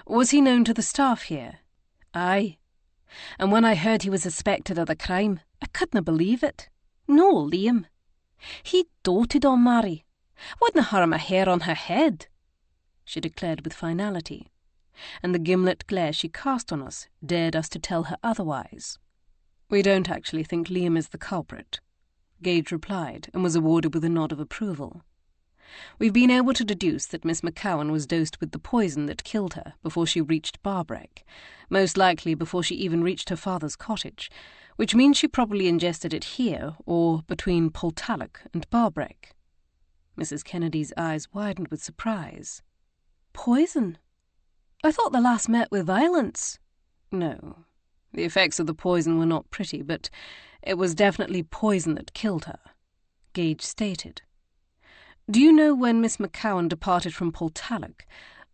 "Was he known to the staff here?" "Aye. And when I heard he was suspected of the crime, I couldna believe it. No, Liam. He doted on Mary. Wouldna harm a hair on her head," she declared with finality, and the gimlet glare she cast on us dared us to tell her otherwise. "We don't actually think Liam is the culprit," Gage replied, and was awarded with a nod of approval. "We've been able to deduce that Miss McCowan was dosed with the poison that killed her before she reached Barbreck, most likely before she even reached her father's cottage, which means she probably ingested it here or between Portalic and Barbreck." Mrs. Kennedy's eyes widened with surprise. "Poison? I thought the lass met with violence." "No. The effects of the poison were not pretty, but it was definitely poison that killed her," Gage stated. "Do you know when Miss McCowan departed from Portalic?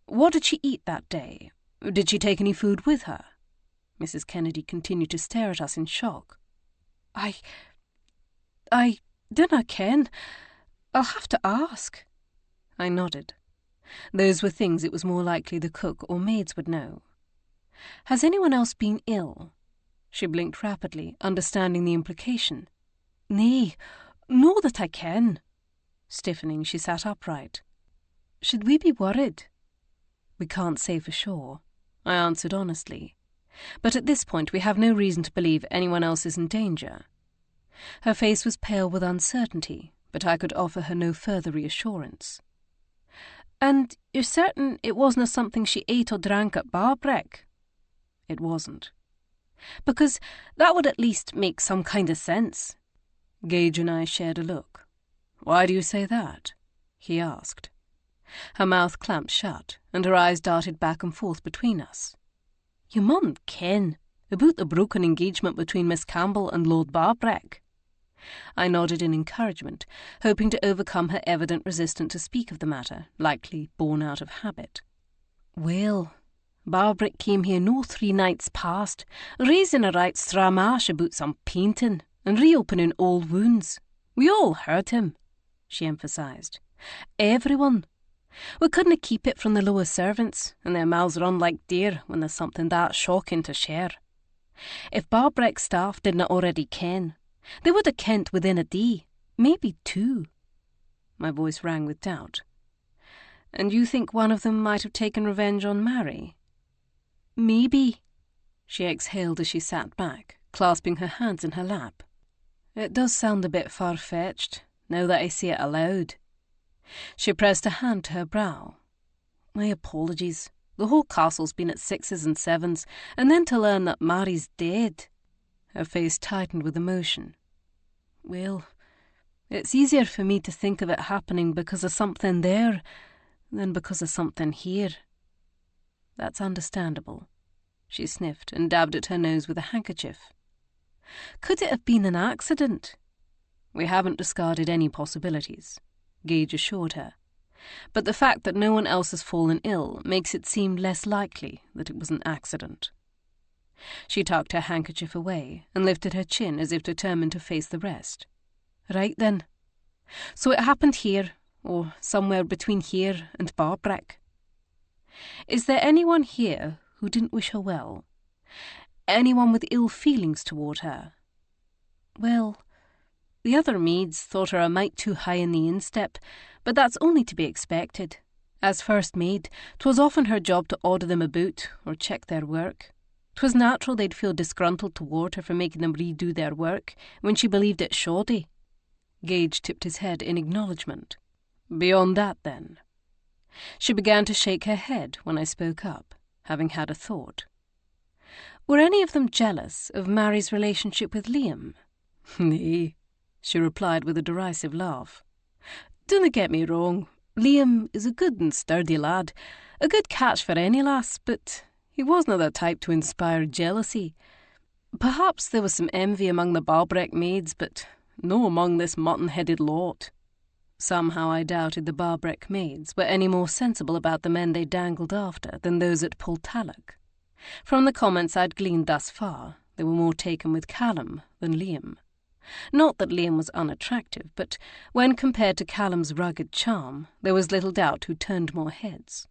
What did she eat that day? Did she take any food with her?" Mrs. Kennedy continued to stare at us in shock. I dinna ken. I'll have to ask." I nodded. Those were things it was more likely the cook or maids would know. "Has anyone else been ill?" She blinked rapidly, understanding the implication. "Nay, no that I ken." Stiffening, she sat upright. "Should we be worried?" "We can't say for sure," I answered honestly. "But at this point we have no reason to believe anyone else is in danger. Her face was pale with uncertainty, but I could offer her no further reassurance. And you're certain it wasn't something she ate or drank at Barbreck? It wasn't. Because that would at least make some kind of sense. Gage and I shared a look. Why do you say that? He asked. Her mouth clamped shut, and her eyes darted back and forth between us. You mustn't ken about the broken engagement between Miss Campbell and Lord Barbreck. I nodded in encouragement, hoping to overcome her evident resistance to speak of the matter, likely born out of habit. Well, Barbreck came here no 3 nights past, raising a right stramash about some painting and reopening old wounds. We all heard him, she emphasised. Everyone. We couldn't keep it from the lower servants, and their mouths run like deer when there's something that shocking to share. If Barbreck's staff didn't already ken, they would have kent within a day, maybe 2. My voice rang with doubt. And you think one of them might have taken revenge on Mary? Maybe, she exhaled as she sat back, clasping her hands in her lap. It does sound a bit far-fetched, now that I say it aloud. She pressed a hand to her brow. My apologies. The whole castle's been at 6s and 7s, and then to learn that Mary's dead. Her face tightened with emotion. Well, it's easier for me to think of it happening because of something there than because of something here. That's understandable. She sniffed and dabbed at her nose with a handkerchief. Could it have been an accident? We haven't discarded any possibilities, Gage assured her. But the fact that no one else has fallen ill makes it seem less likely that it was an accident. She tucked her handkerchief away and lifted her chin as if determined to face the rest. Right then. So it happened here, or somewhere between here and Barbreck. Is there anyone here who didn't wish her well? Anyone with ill feelings toward her? Well, the other maids thought her a mite too high in the instep, but that's only to be expected. As first maid, 'twas often her job to order them about or check their work. 'Twas natural they'd feel disgruntled toward her for making them redo their work when she believed it shoddy. Gage tipped his head in acknowledgement. Beyond that, then? She began to shake her head when I spoke up, having had a thought. Were any of them jealous of Mary's relationship with Liam? Nay, she replied with a derisive laugh. Dinna get me wrong, Liam is a good and sturdy lad, a good catch for any lass, but he wasna the type to inspire jealousy. Perhaps there was some envy among the Barbreck maids, but no among this mutton-headed lot. Somehow I doubted the Barbreck maids were any more sensible about the men they dangled after than those at Portalic. From the comments I'd gleaned thus far, they were more taken with Callum than Liam. Not that Liam was unattractive, but when compared to Callum's rugged charm, there was little doubt who turned more heads,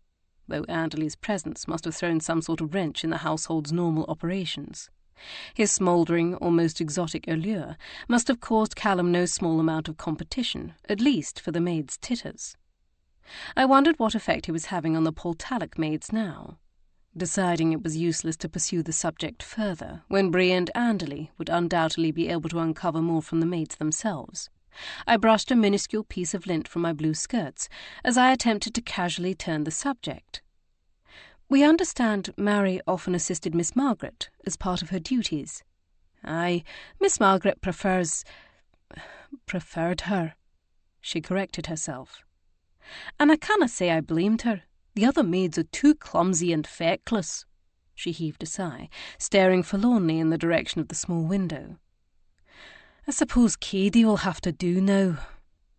though Anderley's presence must have thrown some sort of wrench in the household's normal operations. His smouldering, almost exotic allure must have caused Callum no small amount of competition, at least for the maids' titters. I wondered what effect he was having on the Portalic maids now. Deciding it was useless to pursue the subject further, when Bree and Anderley would undoubtedly be able to uncover more from the maids themselves, I brushed a minuscule piece of lint from my blue skirts as I attempted to casually turn the subject. We understand Mary often assisted Miss Margaret as part of her duties. Aye, Miss Margaret preferred her. She corrected herself. And I canna say I blamed her. The other maids are too clumsy and feckless. She heaved a sigh, staring forlornly in the direction of the small window. I suppose Cady will have to do now,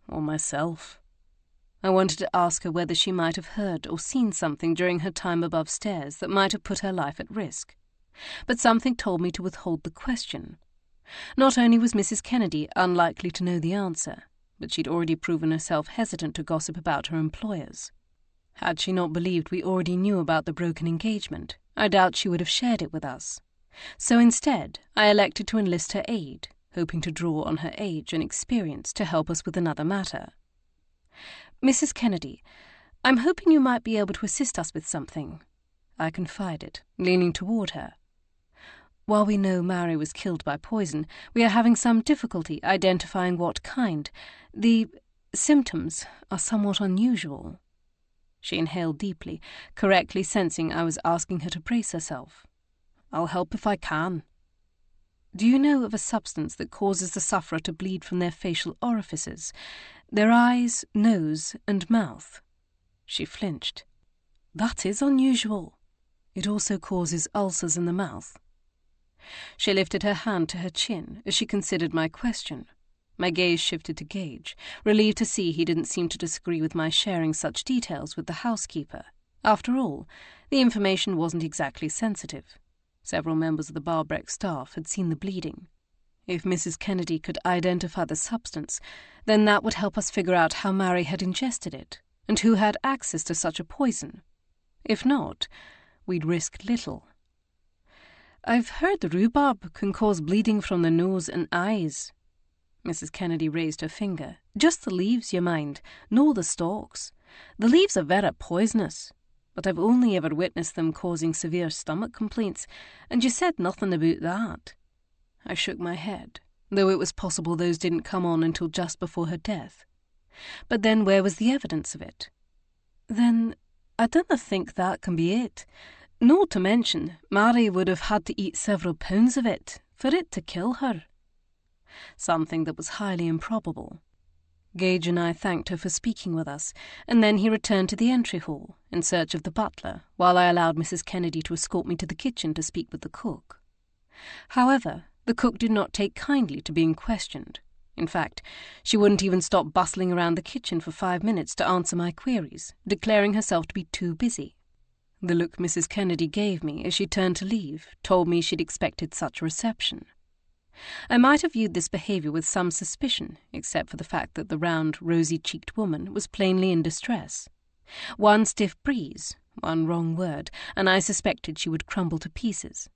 or myself. I wanted to ask her whether she might have heard or seen something during her time above stairs that might have put her life at risk, but something told me to withhold the question. Not only was Mrs. Kennedy unlikely to know the answer, but she'd already proven herself hesitant to gossip about her employers. Had she not believed we already knew about the broken engagement, I doubt she would have shared it with us. So instead, I elected to enlist her aid, hoping to draw on her age and experience to help us with another matter. Mrs. Kennedy, I'm hoping you might be able to assist us with something, I confided, leaning toward her. while we know Mary was killed by poison, we are having some difficulty identifying what kind. The symptoms are somewhat unusual." She inhaled deeply, correctly sensing I was asking her to brace herself. "I'll help if I can." "Do you know of a substance that causes the sufferer to bleed from their facial orifices, their eyes, nose, and mouth?" She flinched. "That is unusual." "It also causes ulcers in the mouth." She lifted her hand to her chin as she considered my question. My gaze shifted to Gage, relieved to see he didn't seem to disagree with my sharing such details with the housekeeper. After all, the information wasn't exactly sensitive. Several members of the Barbreck staff had seen the bleeding. If Mrs. Kennedy could identify the substance, then that would help us figure out how Mary had ingested it, and who had access to such a poison. If not, we'd risk little. "I've heard the rhubarb can cause bleeding from the nose and eyes." Mrs. Kennedy raised her finger. "Just the leaves, you mind, no the stalks. The leaves are very poisonous, but I've only ever witnessed them causing severe stomach complaints, and you said nothing about that." I shook my head, though it was possible those didn't come on until just before her death. But then where was the evidence of it? "Then I don't think that can be it. Not to mention, Mary would have had to eat several pounds of it for it to kill her." Something that was highly improbable. Gage and I thanked her for speaking with us, and then he returned to the entry hall in search of the butler, while I allowed Mrs. Kennedy to escort me to the kitchen to speak with the cook. However, the cook did not take kindly to being questioned. In fact, she wouldn't even stop bustling around the kitchen for 5 minutes to answer my queries, declaring herself to be too busy. The look Mrs. Kennedy gave me as she turned to leave told me she'd expected such a reception. I might have viewed this behaviour with some suspicion, except for the fact that the round, rosy-cheeked woman was plainly in distress. One stiff breeze, one wrong word, and I suspected she would crumble to pieces.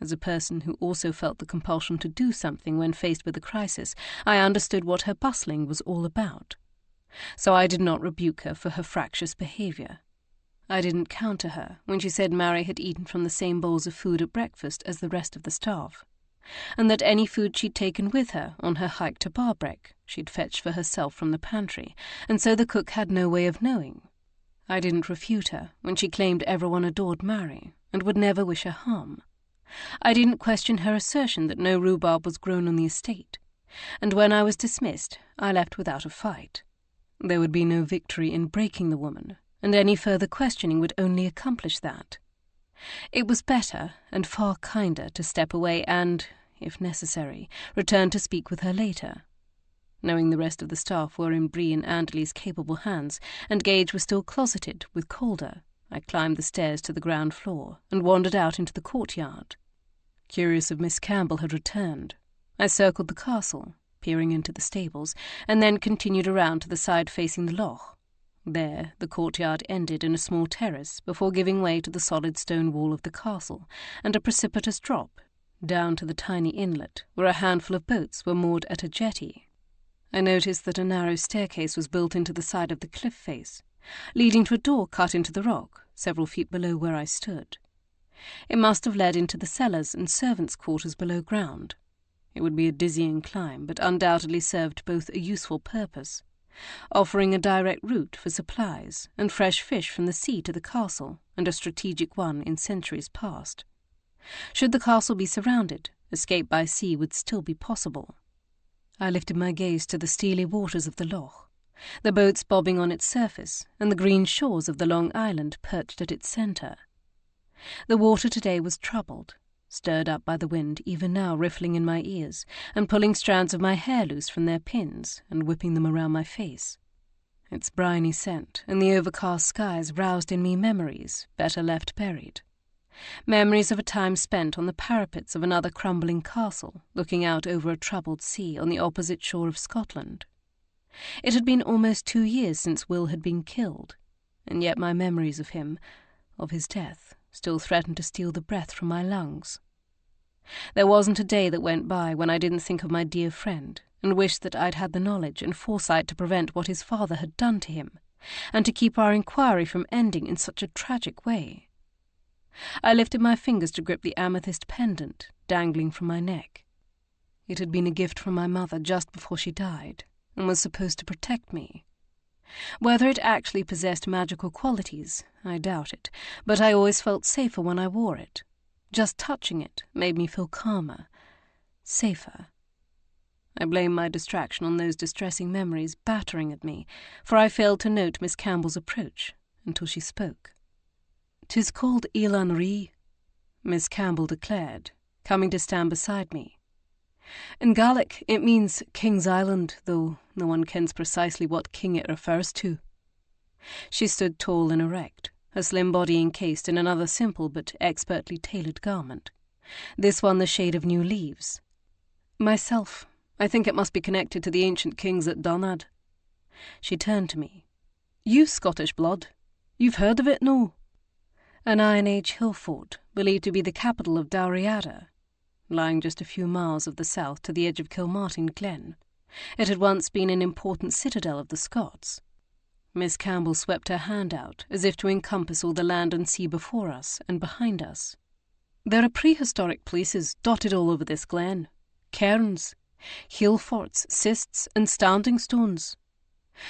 As a person who also felt the compulsion to do something when faced with a crisis, I understood what her bustling was all about. So I did not rebuke her for her fractious behaviour. I didn't counter her when she said Mary had eaten from the same bowls of food at breakfast as the rest of the staff, and that any food she'd taken with her on her hike to Barbreck she'd fetched for herself from the pantry, and so the cook had no way of knowing. I didn't refute her when she claimed everyone adored Mary and would never wish her harm. I didn't question her assertion that no rhubarb was grown on the estate, and when I was dismissed, I left without a fight. There would be no victory in breaking the woman, and any further questioning would only accomplish that. It was better and far kinder to step away and, if necessary, return to speak with her later. Knowing the rest of the staff were in Bree and Anderley's capable hands, and Gage was still closeted with Calder, I climbed the stairs to the ground floor and wandered out into the courtyard. Curious if Miss Campbell had returned, I circled the castle, peering into the stables, and then continued around to the side facing the loch. There, the courtyard ended in a small terrace before giving way to the solid stone wall of the castle and a precipitous drop down to the tiny inlet where a handful of boats were moored at a jetty. I noticed that a narrow staircase was built into the side of the cliff face, leading to a door cut into the rock several feet below where I stood. It must have led into the cellars and servants' quarters below ground. It would be a dizzying climb, but undoubtedly served both a useful purpose, offering a direct route for supplies and fresh fish from the sea to the castle, and a strategic one in centuries past. Should the castle be surrounded, escape by sea would still be possible. I lifted my gaze to the steely waters of the loch, the boats bobbing on its surface, and the green shores of the long island perched at its centre. The water today was troubled, stirred up by the wind even now riffling in my ears, and pulling strands of my hair loose from their pins and whipping them around my face. Its briny scent and the overcast skies roused in me memories better left buried. Memories of a time spent on the parapets of another crumbling castle, looking out over a troubled sea on the opposite shore of Scotland. It had been almost 2 years since Will had been killed, and yet my memories of him, of his death, still threatened to steal the breath from my lungs. There wasn't a day that went by when I didn't think of my dear friend, and wished that I'd had the knowledge and foresight to prevent what his father had done to him, and to keep our inquiry from ending in such a tragic way. I lifted my fingers to grip the amethyst pendant dangling from my neck. It had been a gift from my mother just before she died, and was supposed to protect me. Whether it actually possessed magical qualities, I doubt it, but I always felt safer when I wore it. Just touching it made me feel calmer, safer. I blame my distraction on those distressing memories battering at me, for I failed to note Miss Campbell's approach until she spoke. "'Tis called Elan Ree," Miss Campbell declared, coming to stand beside me. "In Gaelic it means King's Island, though no one kens precisely what king it refers to." She stood tall and erect, her slim body encased in another simple but expertly tailored garment, this one the shade of new leaves. "Myself, I think it must be connected to the ancient kings at Donad." She turned to me. "You've Scottish blood. You've heard of it, no?" An Iron Age hill fort, believed to be the capital of Dalriada, lying just a few miles of the south to the edge of Kilmartin Glen. It had once been an important citadel of the Scots. Miss Campbell swept her hand out, as if to encompass all the land and sea before us and behind us. "There are prehistoric places dotted all over this glen. Cairns, hill forts, cists, and standing stones.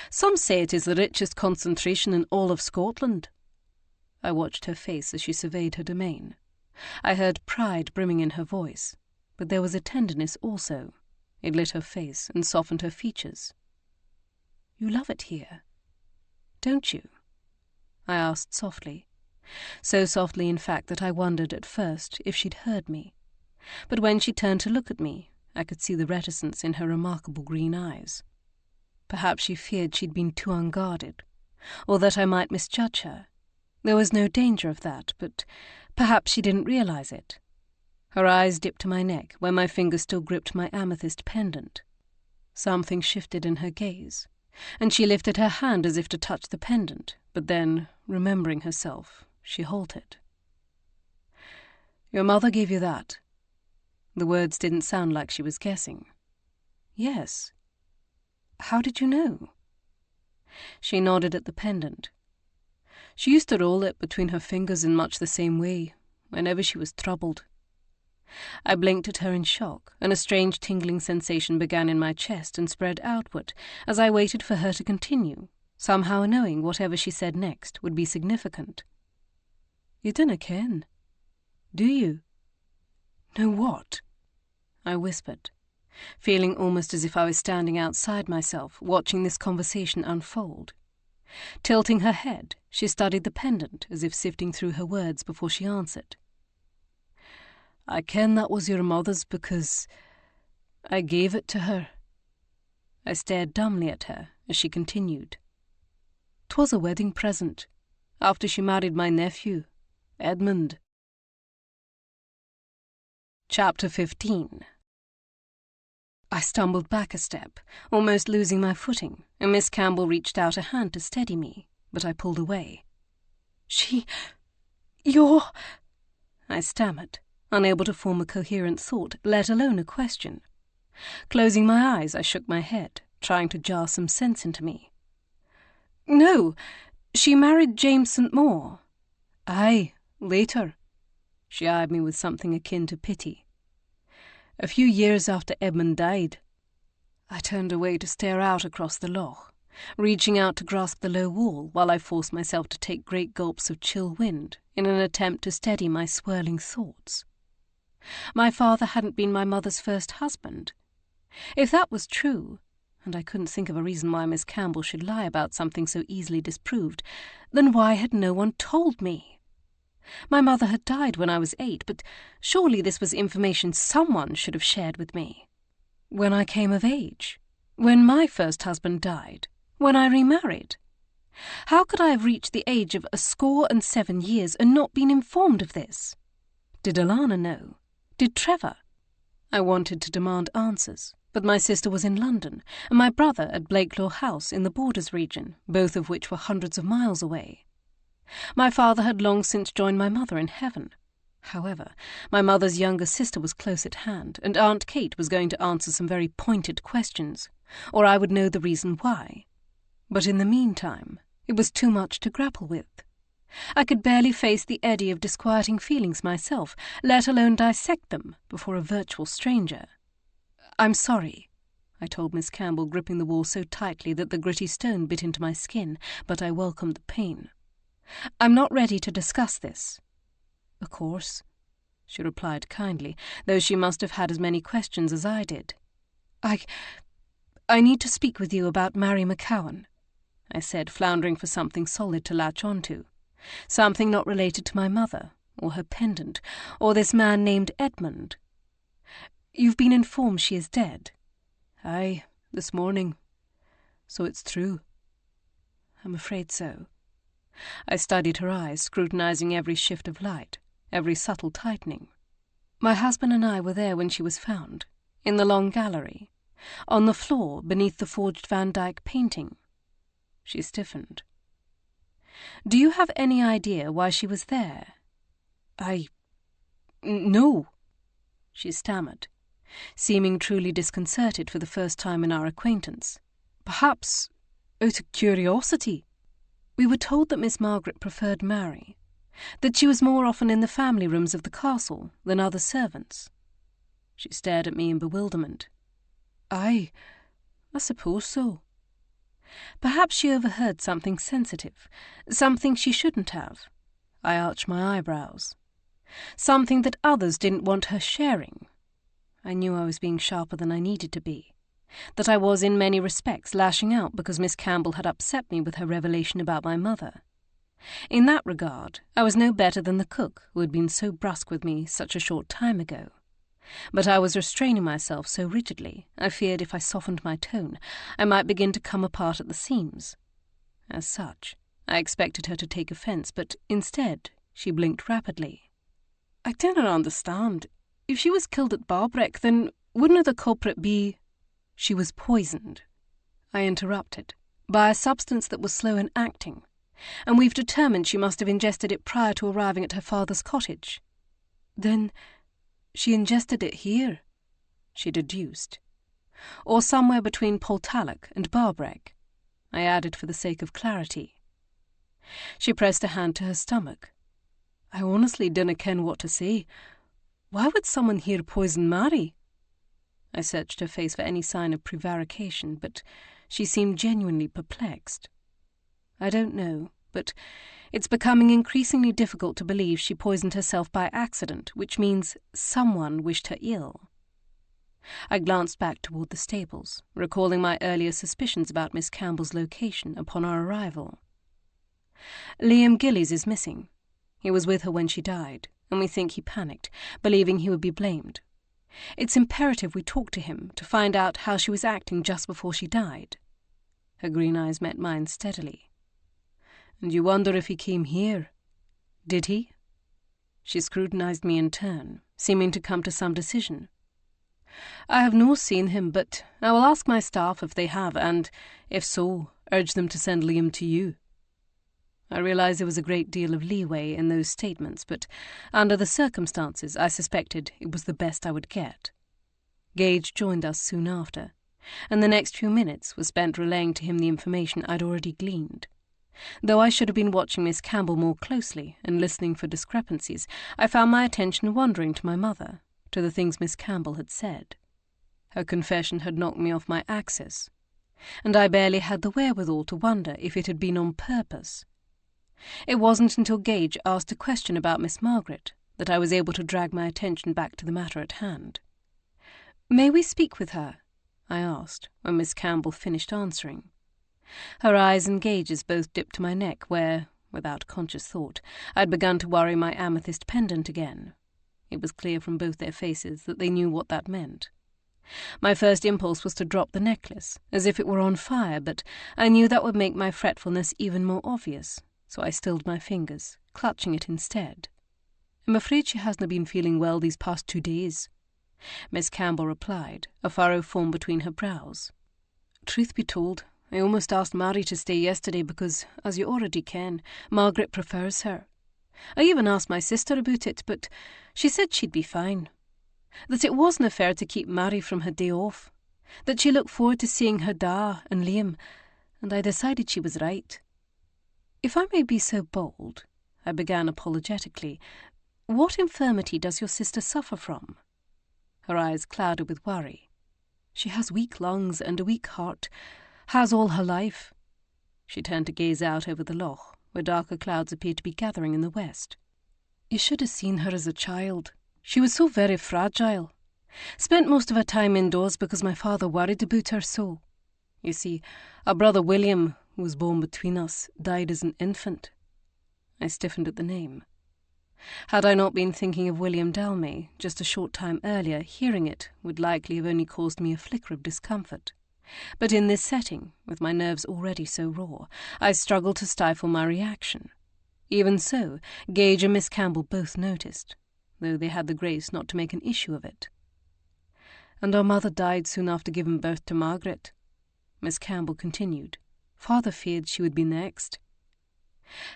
Some say it is the richest concentration in all of Scotland." I watched her face as she surveyed her domain. I heard pride brimming in her voice, but there was a tenderness also. It lit her face and softened her features. "You love it here, don't you?" I asked softly. So softly, in fact, that I wondered at first if she'd heard me. But when she turned to look at me, I could see the reticence in her remarkable green eyes. Perhaps she feared she'd been too unguarded, or that I might misjudge her. There was no danger of that, but perhaps she didn't realize it. Her eyes dipped to my neck, where my fingers still gripped my amethyst pendant. Something shifted in her gaze, and she lifted her hand as if to touch the pendant, but then, remembering herself, she halted. "Your mother gave you that?" The words didn't sound like she was guessing. "Yes." "How did you know?" She nodded at the pendant. "She used to roll it between her fingers in much the same way, whenever she was troubled." I blinked at her in shock, and a strange tingling sensation began in my chest and spread outward as I waited for her to continue, somehow knowing whatever she said next would be significant. "You dinna ken, do you?" "Know what?" I whispered, feeling almost as if I was standing outside myself, watching this conversation unfold. Tilting her head, she studied the pendant as if sifting through her words before she answered. "I ken that was your mother's because I gave it to her." I stared dumbly at her as she continued. "'Twas a wedding present, after she married my nephew, Edmund." Chapter 15. I stumbled back a step, almost losing my footing, and Miss Campbell reached out a hand to steady me, but I pulled away. "You're—" I stammered, unable to form a coherent thought, let alone a question. Closing my eyes, I shook my head, trying to jar some sense into me. "No, she married James St. Maur." "Aye, later." She eyed me with something akin to pity. "A few years after Edmund died." I turned away to stare out across the loch, reaching out to grasp the low wall while I forced myself to take great gulps of chill wind in an attempt to steady my swirling thoughts. My father hadn't been my mother's first husband. If that was true, and I couldn't think of a reason why Miss Campbell should lie about something so easily disproved, then why had no one told me? My mother had died when I was 8, but surely this was information someone should have shared with me. When I came of age, when my first husband died, when I remarried. How could I have reached the age of 67 years and not been informed of this? Did Alana know? Did Trevor? I wanted to demand answers, but my sister was in London, and my brother at Blakelaw House in the Borders region, both of which were hundreds of miles away. My father had long since joined my mother in heaven. However, my mother's younger sister was close at hand, and Aunt Kate was going to answer some very pointed questions, or I would know the reason why. But in the meantime, it was too much to grapple with. I could barely face the eddy of disquieting feelings myself, let alone dissect them before a virtual stranger. "I'm sorry," I told Miss Campbell, gripping the wall so tightly that the gritty stone bit into my skin, but I welcomed the pain. "I'm not ready to discuss this." "Of course," she replied kindly, though she must have had as many questions as I did. I need to speak with you about Mary McCowan," I said, floundering for something solid to latch onto. Something not related to my mother, or her pendant, or this man named Edmund. "You've been informed she is dead." "Aye, this morning. So it's true." "I'm afraid so." I studied her eyes, scrutinizing every shift of light, every subtle tightening. "My husband and I were there when she was found, in the long gallery, on the floor beneath the forged Van Dyck painting." She stiffened. "Do you have any idea why she was there?" No," she stammered, seeming truly disconcerted for the first time in our acquaintance. "Perhaps out of curiosity." "We were told that Miss Margaret preferred Mary, that she was more often in the family rooms of the castle than other servants." She stared at me in bewilderment. "Aye, I suppose so." "Perhaps she overheard something sensitive, something she shouldn't have." I arched my eyebrows. "Something that others didn't want her sharing." I knew I was being sharper than I needed to be, that I was in many respects lashing out because Miss Campbell had upset me with her revelation about my mother. In that regard, I was no better than the cook who had been so brusque with me such a short time ago. But I was restraining myself so rigidly, I feared if I softened my tone, I might begin to come apart at the seams. As such, I expected her to take offence, but instead she blinked rapidly. "I dinna understand. If she was killed at Barbreck, then wouldn't the culprit be—" "She was poisoned," I interrupted, "by a substance that was slow in acting, and we've determined she must have ingested it prior to arriving at her father's cottage." "Then she ingested it here," she deduced. "Or somewhere between Portalic and Barbreck," I added for the sake of clarity. She pressed a hand to her stomach. "I honestly dinna ken what to say. Why would someone here poison Mary?" I searched her face for any sign of prevarication, but she seemed genuinely perplexed. "I don't know, but it's becoming increasingly difficult to believe she poisoned herself by accident, which means someone wished her ill." I glanced back toward the stables, recalling my earlier suspicions about Miss Campbell's location upon our arrival. "Liam Gillies is missing. He was with her when she died, and we think he panicked, believing he would be blamed. It's imperative we talk to him to find out how she was acting just before she died." Her green eyes met mine steadily. "And you wonder if he came here?" "Did he?" She scrutinized me in turn, seeming to come to some decision. "I have no seen him, but I will ask my staff if they have, and, if so, urge them to send Liam to you." I realized there was a great deal of leeway in those statements, but under the circumstances I suspected it was the best I would get. Gage joined us soon after, and the next few minutes were spent relaying to him the information I'd already gleaned. Though I should have been watching Miss Campbell more closely and listening for discrepancies, I found my attention wandering to my mother, to the things Miss Campbell had said. Her confession had knocked me off my axis, and I barely had the wherewithal to wonder if it had been on purpose. It wasn't until Gage asked a question about Miss Margaret that I was able to drag my attention back to the matter at hand. "May we speak with her?" I asked, when Miss Campbell finished answering. Her eyes and Gage's both dipped to my neck where, without conscious thought, I'd begun to worry my amethyst pendant again. It was clear from both their faces that they knew what that meant. My first impulse was to drop the necklace, as if it were on fire, but I knew that would make my fretfulness even more obvious, so I stilled my fingers, clutching it instead. "I'm afraid she hasna been feeling well these past 2 days," Miss Campbell replied, a furrow formed between her brows. "Truth be told, I almost asked Mary to stay yesterday because, as you already ken, Margaret prefers her. I even asked my sister about it, but she said she'd be fine. That it wasn't fair to keep Mary from her day off. That she looked forward to seeing her Da and Liam, and I decided she was right." "If I may be so bold," I began apologetically. "What infirmity does your sister suffer from?" Her eyes clouded with worry. "She has weak lungs and a weak heart. Has all her life." She turned to gaze out over the loch, where darker clouds appeared to be gathering in the west. "You should have seen her as a child. She was so very fragile. Spent most of her time indoors because my father worried about her so. You see, our brother William, who was born between us, died as an infant." I stiffened at the name. Had I not been thinking of William Dalmay just a short time earlier, hearing it would likely have only caused me a flicker of discomfort. But in this setting, with my nerves already so raw, I struggled to stifle my reaction. Even so, Gage and Miss Campbell both noticed, though they had the grace not to make an issue of it. "And our mother died soon after giving birth to Margaret," Miss Campbell continued. "Father feared she would be next."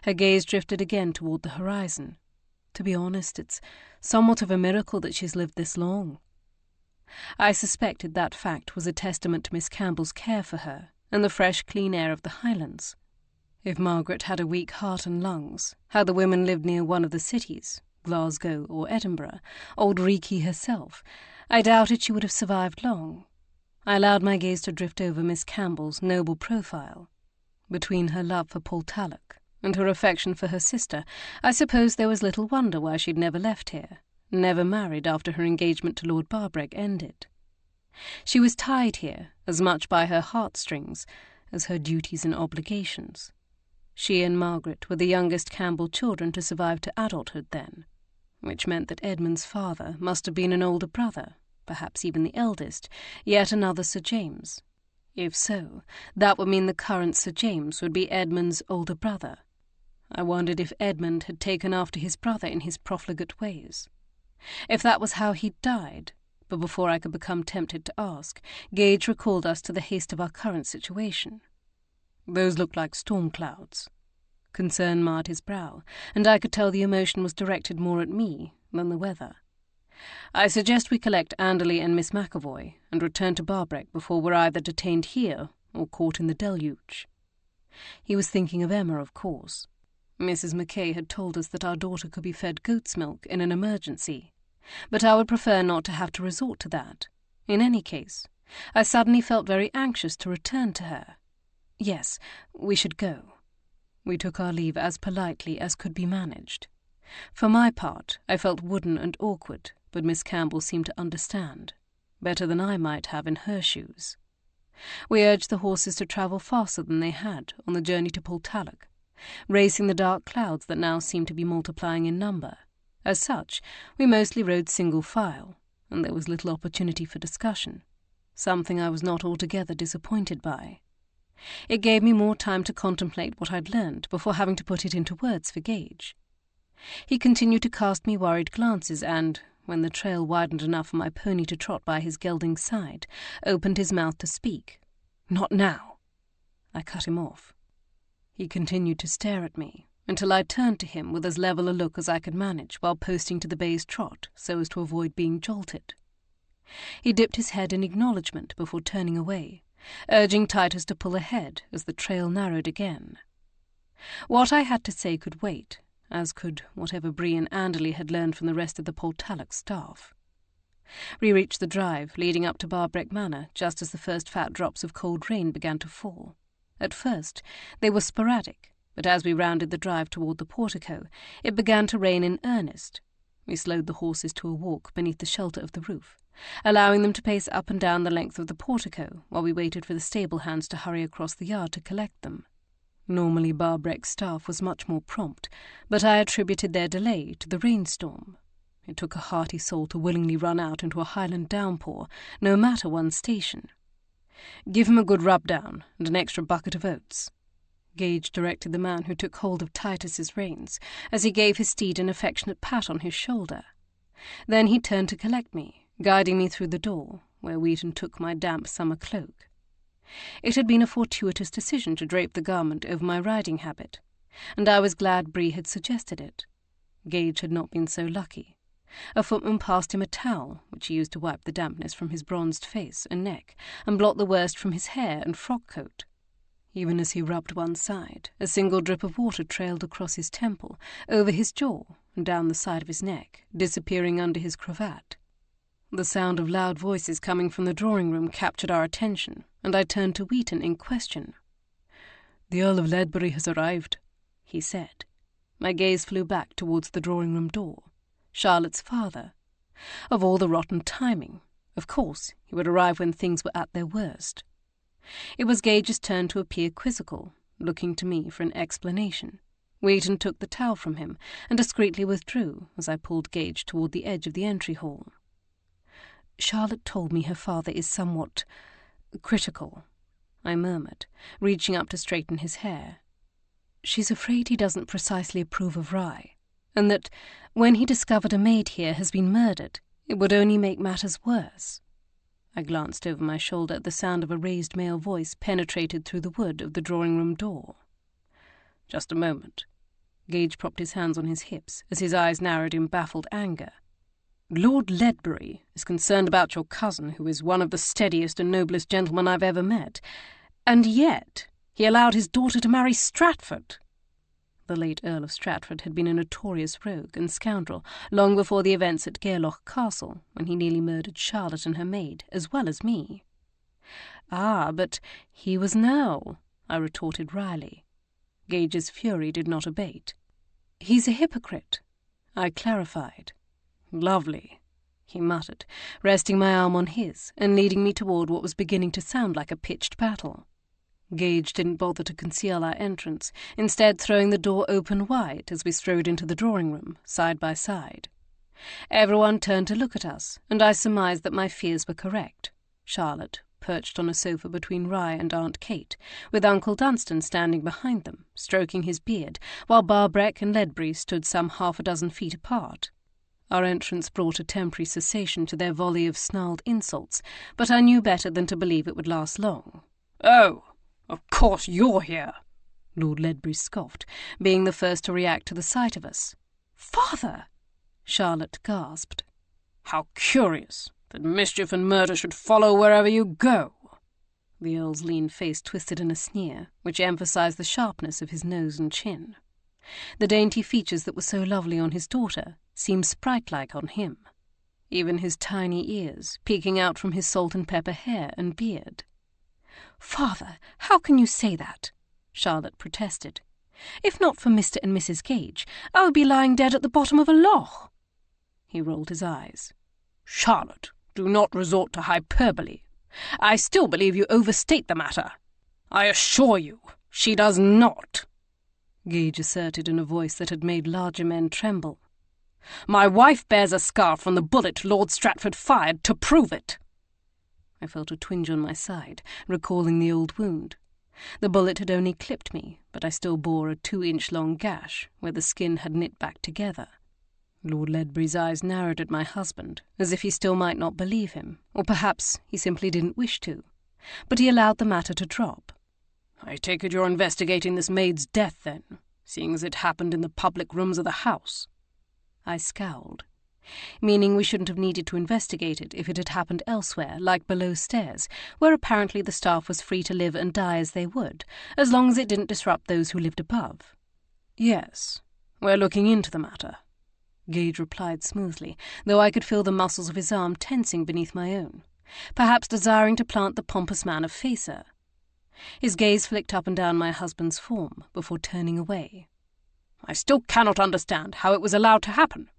Her gaze drifted again toward the horizon. "To be honest, it's somewhat of a miracle that she's lived this long." I suspected that fact was a testament to Miss Campbell's care for her and the fresh, clean air of the Highlands. If Margaret had a weak heart and lungs, had the women lived near one of the cities, Glasgow or Edinburgh, old Riki herself, I doubted she would have survived long. I allowed my gaze to drift over Miss Campbell's noble profile. Between her love for Portalic and her affection for her sister, I suppose there was little wonder why she'd never left here, never married after her engagement to Lord Barbreck ended. She was tied here as much by her heartstrings as her duties and obligations. She and Margaret were the youngest Campbell children to survive to adulthood then, which meant that Edmund's father must have been an older brother, perhaps even the eldest, yet another Sir James. If so, that would mean the current Sir James would be Edmund's older brother. I wondered if Edmund had taken after his brother in his profligate ways. If that was how he'd died, but before I could become tempted to ask, Gage recalled us to the haste of our current situation. "Those look like storm clouds." Concern marred his brow, and I could tell the emotion was directed more at me than the weather. "I suggest we collect Anderley and Miss McAvoy and return to Barbreck before we're either detained here or caught in the deluge." He was thinking of Emma, of course. Mrs. Mackay had told us that our daughter could be fed goat's milk in an emergency, but I would prefer not to have to resort to that. In any case, I suddenly felt very anxious to return to her. Yes, we should go. We took our leave as politely as could be managed. For my part, I felt wooden and awkward, but Miss Campbell seemed to understand, better than I might have in her shoes. We urged the horses to travel faster than they had on the journey to Portalic, racing the dark clouds that now seemed to be multiplying in number. As such, we mostly rode single file, and there was little opportunity for discussion, something I was not altogether disappointed by. It gave me more time to contemplate what I'd learned before having to put it into words for Gage. He continued to cast me worried glances and, when the trail widened enough for my pony to trot by his gelding's side, opened his mouth to speak. "Not now!" I cut him off. He continued to stare at me until I turned to him with as level a look as I could manage while posting to the bay's trot so as to avoid being jolted. He dipped his head in acknowledgement before turning away, urging Titus to pull ahead as the trail narrowed again. What I had to say could wait, as could whatever Bree and Anderley had learned from the rest of the Portalic staff. We reached the drive leading up to Barbreck Manor just as the first fat drops of cold rain began to fall. At first, they were sporadic, but as we rounded the drive toward the portico, it began to rain in earnest. We slowed the horses to a walk beneath the shelter of the roof, allowing them to pace up and down the length of the portico while we waited for the stable hands to hurry across the yard to collect them. Normally Barbreck's staff was much more prompt, but I attributed their delay to the rainstorm. It took a hearty soul to willingly run out into a Highland downpour, no matter one's station. "Give him a good rub-down and an extra bucket of oats," Gage directed the man who took hold of Titus's reins, as he gave his steed an affectionate pat on his shoulder. Then he turned to collect me, guiding me through the door, where Wheaton took my damp summer cloak. It had been a fortuitous decision to drape the garment over my riding habit, and I was glad Bree had suggested it. Gage had not been so lucky. A footman passed him a towel, which he used to wipe the dampness from his bronzed face and neck, and blot the worst from his hair and frock-coat. Even as he rubbed one side, a single drip of water trailed across his temple, over his jaw, and down the side of his neck, disappearing under his cravat. The sound of loud voices coming from the drawing-room captured our attention, and I turned to Wheaton in question. "The Earl of Ledbury has arrived," he said. My gaze flew back towards the drawing-room door. Charlotte's father. Of all the rotten timing, of course he would arrive when things were at their worst. It was Gage's turn to appear quizzical, looking to me for an explanation. Wheaton took the towel from him and discreetly withdrew as I pulled Gage toward the edge of the entry hall. "Charlotte told me her father is somewhat critical," I murmured, reaching up to straighten his hair. "She's afraid he doesn't precisely approve of Rye, and that when he discovered a maid here has been murdered, it would only make matters worse." I glanced over my shoulder at the sound of a raised male voice penetrated through the wood of the drawing-room door. "Just a moment." Gage propped his hands on his hips as his eyes narrowed in baffled anger. "Lord Ledbury is concerned about your cousin, who is one of the steadiest and noblest gentlemen I've ever met, and yet he allowed his daughter to marry Stratford." The late Earl of Stratford had been a notorious rogue and scoundrel long before the events at Gairloch Castle, when he nearly murdered Charlotte and her maid, as well as me. "Ah, but he was no," I retorted wryly. Gage's fury did not abate. "He's a hypocrite," I clarified. "Lovely," he muttered, resting my arm on his and leading me toward what was beginning to sound like a pitched battle. Gage didn't bother to conceal our entrance, instead throwing the door open wide as we strode into the drawing-room, side by side. Everyone turned to look at us, and I surmised that my fears were correct. Charlotte, perched on a sofa between Rye and Aunt Kate, with Uncle Dunstan standing behind them, stroking his beard, while Barbreck and Ledbury stood some 6 feet apart. Our entrance brought a temporary cessation to their volley of snarled insults, but I knew better than to believe it would last long. "Oh, of course you're here," Lord Ledbury scoffed, being the first to react to the sight of us. "Father!" Charlotte gasped. "How curious that mischief and murder should follow wherever you go." The Earl's lean face twisted in a sneer, which emphasized the sharpness of his nose and chin. The dainty features that were so lovely on his daughter seemed sprite-like on him. Even his tiny ears, peeking out from his salt-and-pepper hair and beard. "Father, how can you say that?" Charlotte protested. "If not for Mr. and Mrs. Gage, I would be lying dead at the bottom of a loch." He rolled his eyes. "Charlotte, do not resort to hyperbole. I still believe you overstate the matter. I assure you, she does not," Gage asserted in a voice that had made larger men tremble. "My wife bears a scar from the bullet Lord Stratford fired to prove it." I felt a twinge on my side, recalling the old wound. The bullet had only clipped me, but I still bore a 2-inch-long gash where the skin had knit back together. Lord Ledbury's eyes narrowed at my husband, as if he still might not believe him, or perhaps he simply didn't wish to. But he allowed the matter to drop. "I take it you're investigating this maid's death, then, seeing as it happened in the public rooms of the house?" I scowled, meaning we shouldn't have needed to investigate it if it had happened elsewhere, like below stairs, where apparently the staff was free to live and die as they would, as long as it didn't disrupt those who lived above. "Yes, we're looking into the matter," Gage replied smoothly, though I could feel the muscles of his arm tensing beneath my own, perhaps desiring to plant the pompous man of facer. His gaze flicked up and down my husband's form before turning away. "I still cannot understand how it was allowed to happen.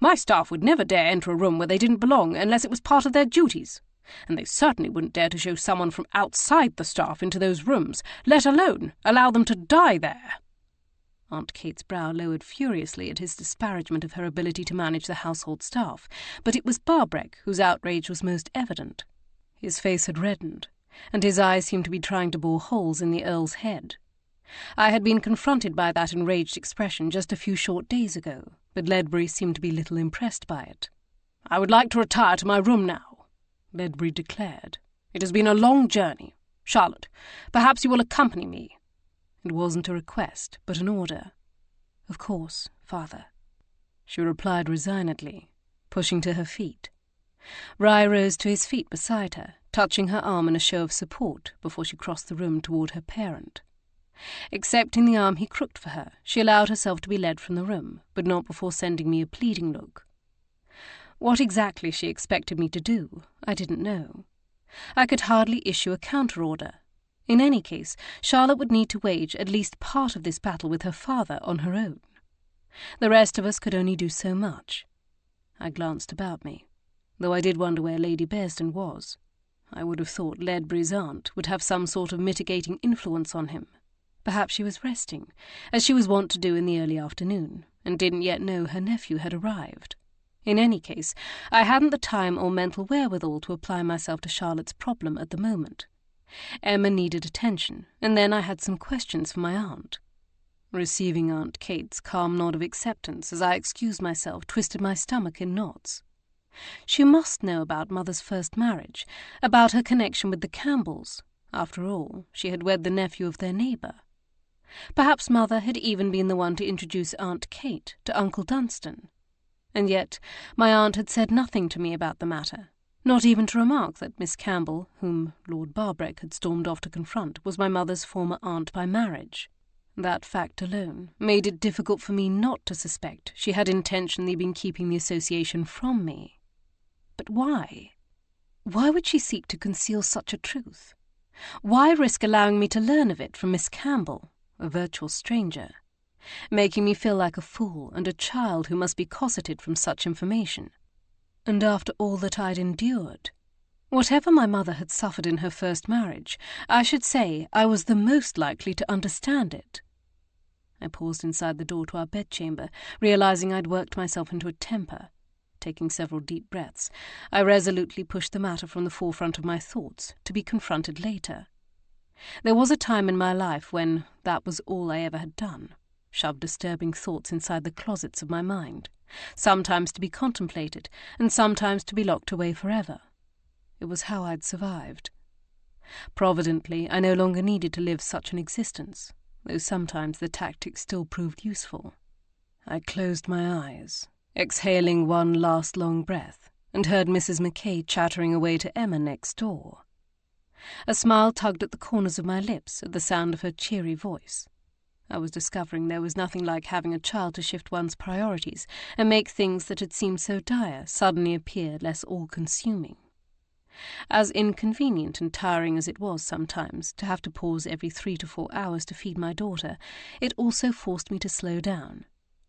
My staff would never dare enter a room where they didn't belong unless it was part of their duties, and they certainly wouldn't dare to show someone from outside the staff into those rooms, let alone allow them to die there." Aunt Kate's brow lowered furiously at his disparagement of her ability to manage the household staff, but it was Barbreck whose outrage was most evident. His face had reddened, and his eyes seemed to be trying to bore holes in the Earl's head. I had been confronted by that enraged expression just a few short days ago, but Ledbury seemed to be little impressed by it. "I would like to retire to my room now," Ledbury declared. "It has been a long journey. Charlotte, perhaps you will accompany me." It wasn't a request, but an order. "Of course, Father," she replied resignedly, pushing to her feet. Rye rose to his feet beside her, touching her arm in a show of support before she crossed the room toward her parent. Accepting the arm he crooked for her, she allowed herself to be led from the room, but not before sending me a pleading look. What exactly she expected me to do, I didn't know. I could hardly issue a counter-order. In any case, Charlotte would need to wage at least part of this battle with her father on her own. The rest of us could only do so much. I glanced about me, though I did wonder where Lady Bearsden was. I would have thought Ledbury's aunt would have some sort of mitigating influence on him. Perhaps she was resting, as she was wont to do in the early afternoon, and didn't yet know her nephew had arrived. In any case, I hadn't the time or mental wherewithal to apply myself to Charlotte's problem at the moment. Emma needed attention, and then I had some questions for my aunt. Receiving Aunt Kate's calm nod of acceptance as I excused myself twisted my stomach in knots. She must know about Mother's first marriage, about her connection with the Campbells. After all, she had wed the nephew of their neighbour. Perhaps Mother had even been the one to introduce Aunt Kate to Uncle Dunstan. And yet my aunt had said nothing to me about the matter, not even to remark that Miss Campbell, whom Lord Barbreck had stormed off to confront, was my mother's former aunt by marriage. That fact alone made it difficult for me not to suspect she had intentionally been keeping the association from me. But why? Why would she seek to conceal such a truth? Why risk allowing me to learn of it from Miss Campbell, a virtual stranger, making me feel like a fool and a child who must be cosseted from such information? And after all that I'd endured, whatever my mother had suffered in her first marriage, I should say I was the most likely to understand it. I paused inside the door to our bedchamber, realizing I'd worked myself into a temper. Taking several deep breaths, I resolutely pushed the matter from the forefront of my thoughts, to be confronted later. There was a time in my life when that was all I ever had done, shoved disturbing thoughts inside the closets of my mind, sometimes to be contemplated, and sometimes to be locked away forever. It was how I'd survived. Providently, I no longer needed to live such an existence, though sometimes the tactic still proved useful. I closed my eyes, exhaling one last long breath, and heard Mrs. Mackay chattering away to Emma next door. A smile tugged at the corners of my lips at the sound of her cheery voice. I was discovering there was nothing like having a child to shift one's priorities and make things that had seemed so dire suddenly appear less all-consuming. As inconvenient and tiring as it was sometimes to have to pause every 3 to 4 hours to feed my daughter, it also forced me to slow down,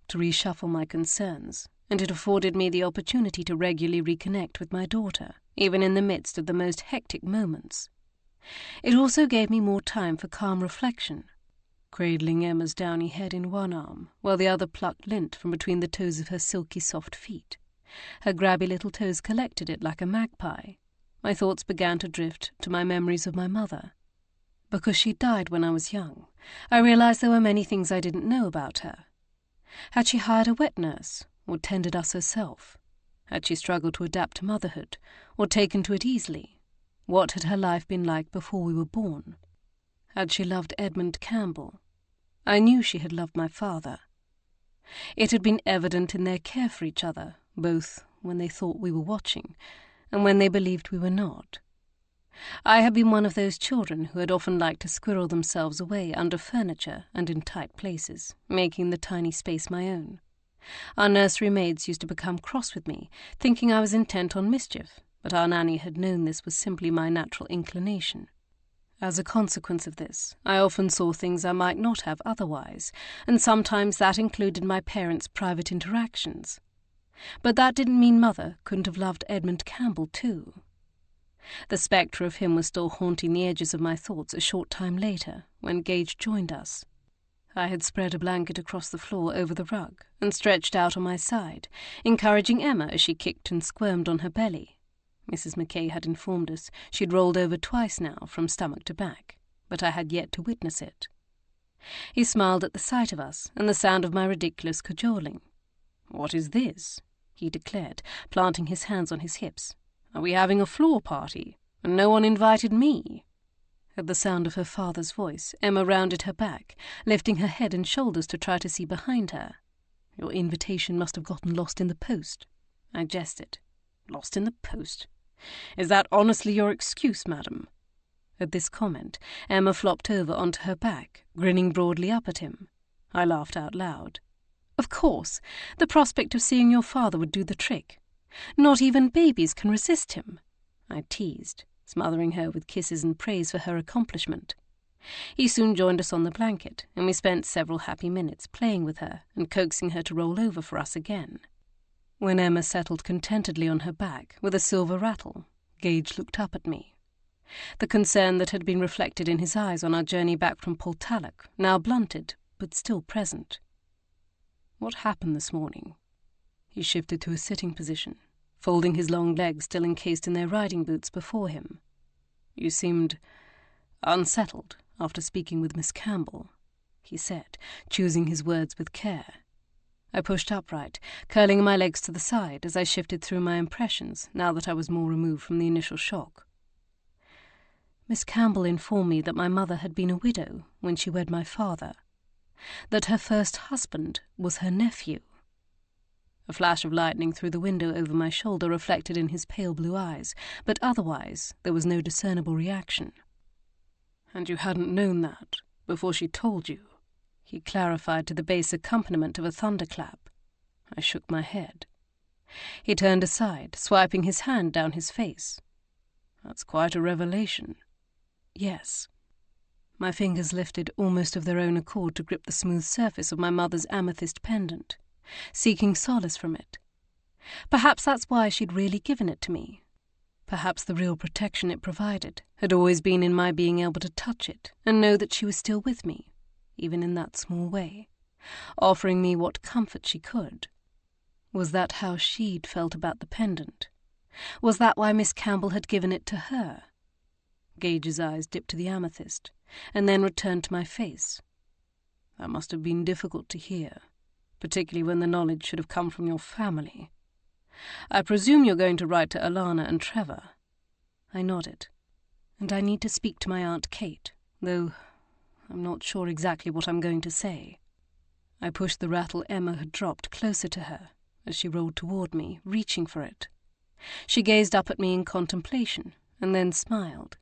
to reshuffle my concerns, and it afforded me the opportunity to regularly reconnect with my daughter, even in the midst of the most hectic moments. It also gave me more time for calm reflection, cradling Emma's downy head in one arm, while the other plucked lint from between the toes of her silky soft feet. Her grabby little toes collected it like a magpie. My thoughts began to drift to my memories of my mother. Because she died when I was young, I realized there were many things I didn't know about her. Had she hired a wet nurse, or tended us herself? Had she struggled to adapt to motherhood, or taken to it easily? What had her life been like before we were born? Had she loved Edmund Campbell? I knew she had loved my father. It had been evident in their care for each other, both when they thought we were watching, and when they believed we were not. I had been one of those children who had often liked to squirrel themselves away under furniture and in tight places, making the tiny space my own. Our nursery maids used to become cross with me, thinking I was intent on mischief, but our nanny had known this was simply my natural inclination. As a consequence of this, I often saw things I might not have otherwise, and sometimes that included my parents' private interactions. But that didn't mean Mother couldn't have loved Edmund Campbell too. The spectre of him was still haunting the edges of my thoughts a short time later, when Gage joined us. I had spread a blanket across the floor over the rug and stretched out on my side, encouraging Emma as she kicked and squirmed on her belly. Mrs. Mackay had informed us she'd rolled over twice now from stomach to back, but I had yet to witness it. He smiled at the sight of us and the sound of my ridiculous cajoling. "What is this?" he declared, planting his hands on his hips. "Are we having a floor party? And no one invited me?" At the sound of her father's voice, Emma rounded her back, lifting her head and shoulders to try to see behind her. "Your invitation must have gotten lost in the post," I jested. "Lost in the post? Is that honestly your excuse, madam?" At this comment, Emma flopped over onto her back, grinning broadly up at him. I laughed out loud. "Of course, the prospect of seeing your father would do the trick. Not even babies can resist him," I teased, smothering her with kisses and praise for her accomplishment. He soon joined us on the blanket, and we spent several happy minutes playing with her and coaxing her to roll over for us again. When Emma settled contentedly on her back with a silver rattle, Gage looked up at me. The concern that had been reflected in his eyes on our journey back from Portalic, now blunted, but still present. "What happened this morning?" He shifted to a sitting position, folding his long legs still encased in their riding boots before him. "You seemed unsettled after speaking with Miss Campbell," he said, choosing his words with care. I pushed upright, curling my legs to the side as I shifted through my impressions now that I was more removed from the initial shock. "Miss Campbell informed me that my mother had been a widow when she wed my father, that her first husband was her nephew." A flash of lightning through the window over my shoulder reflected in his pale blue eyes, but otherwise there was no discernible reaction. "And you hadn't known that before she told you?" he clarified to the bass accompaniment of a thunderclap. I shook my head. He turned aside, swiping his hand down his face. "That's quite a revelation." "Yes." My fingers lifted almost of their own accord to grip the smooth surface of my mother's amethyst pendant, seeking solace from it. Perhaps that's why she'd really given it to me. Perhaps the real protection it provided had always been in my being able to touch it and know that she was still with me, even in that small way, offering me what comfort she could. Was that how she'd felt about the pendant? Was that why Miss Campbell had given it to her? Gage's eyes dipped to the amethyst, and then returned to my face. "That must have been difficult to hear, particularly when the knowledge should have come from your family. I presume you're going to write to Alana and Trevor?" I nodded. "And I need to speak to my Aunt Kate, though I'm not sure exactly what I'm going to say." I pushed the rattle Emma had dropped closer to her as she rolled toward me, reaching for it. She gazed up at me in contemplation, and then smiled.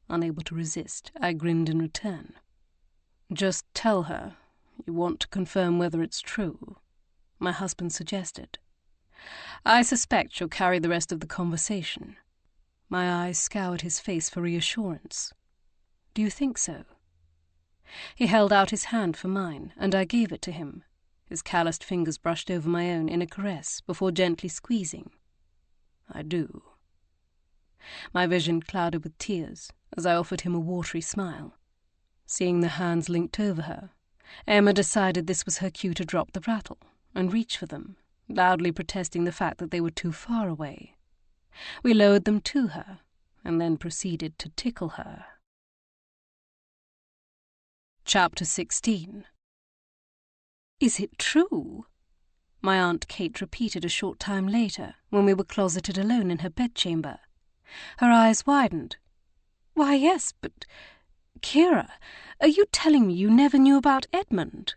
Unable to resist, I grinned in return. "Just tell her you want to confirm whether it's true," my husband suggested. "I suspect she'll carry the rest of the conversation." My eyes scoured his face for reassurance. "Do you think so?" He held out his hand for mine, and I gave it to him. His calloused fingers brushed over my own in a caress before gently squeezing. "I do." My vision clouded with tears as I offered him a watery smile. Seeing the hands linked over her, Emma decided this was her cue to drop the rattle and reach for them, loudly protesting the fact that they were too far away. We lowered them to her, and then proceeded to tickle her. Chapter 16. "Is it true?" my Aunt Kate repeated a short time later, when we were closeted alone in her bedchamber. Her eyes widened. "Why, yes, but Kiera, are you telling me you never knew about Edmund?"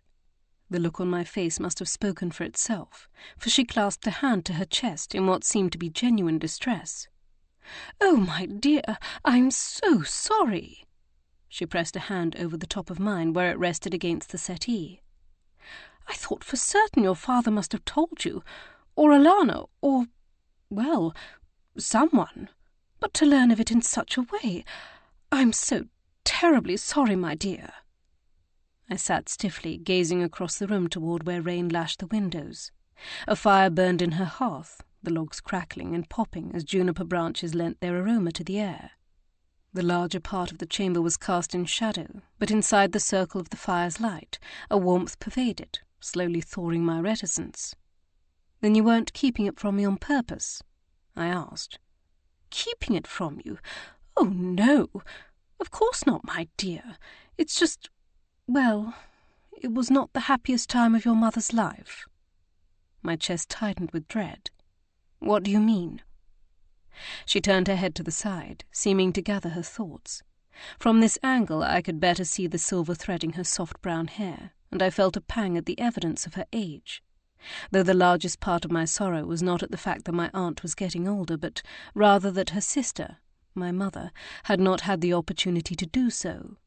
The look on my face must have spoken for itself, for she clasped a hand to her chest in what seemed to be genuine distress. "Oh, my dear, I'm so sorry." She pressed a hand over the top of mine where it rested against the settee. "I thought for certain your father must have told you, or Alana, or, well, someone. But to learn of it in such a way, I'm so terribly sorry, my dear." I sat stiffly, gazing across the room toward where rain lashed the windows. A fire burned in her hearth, the logs crackling and popping as juniper branches lent their aroma to the air. The larger part of the chamber was cast in shadow, but inside the circle of the fire's light, a warmth pervaded, slowly thawing my reticence. "Then you weren't keeping it from me on purpose?" I asked. "Keeping it from you? Oh, no. Of course not, my dear. It's just, well, it was not the happiest time of your mother's life." My chest tightened with dread. "What do you mean?" She turned her head to the side, seeming to gather her thoughts. From this angle I could better see the silver threading her soft brown hair, and I felt a pang at the evidence of her age. though the largest part of my sorrow was not at the fact that my aunt was getting older, but rather that her sister, my mother, had not had the opportunity to do so.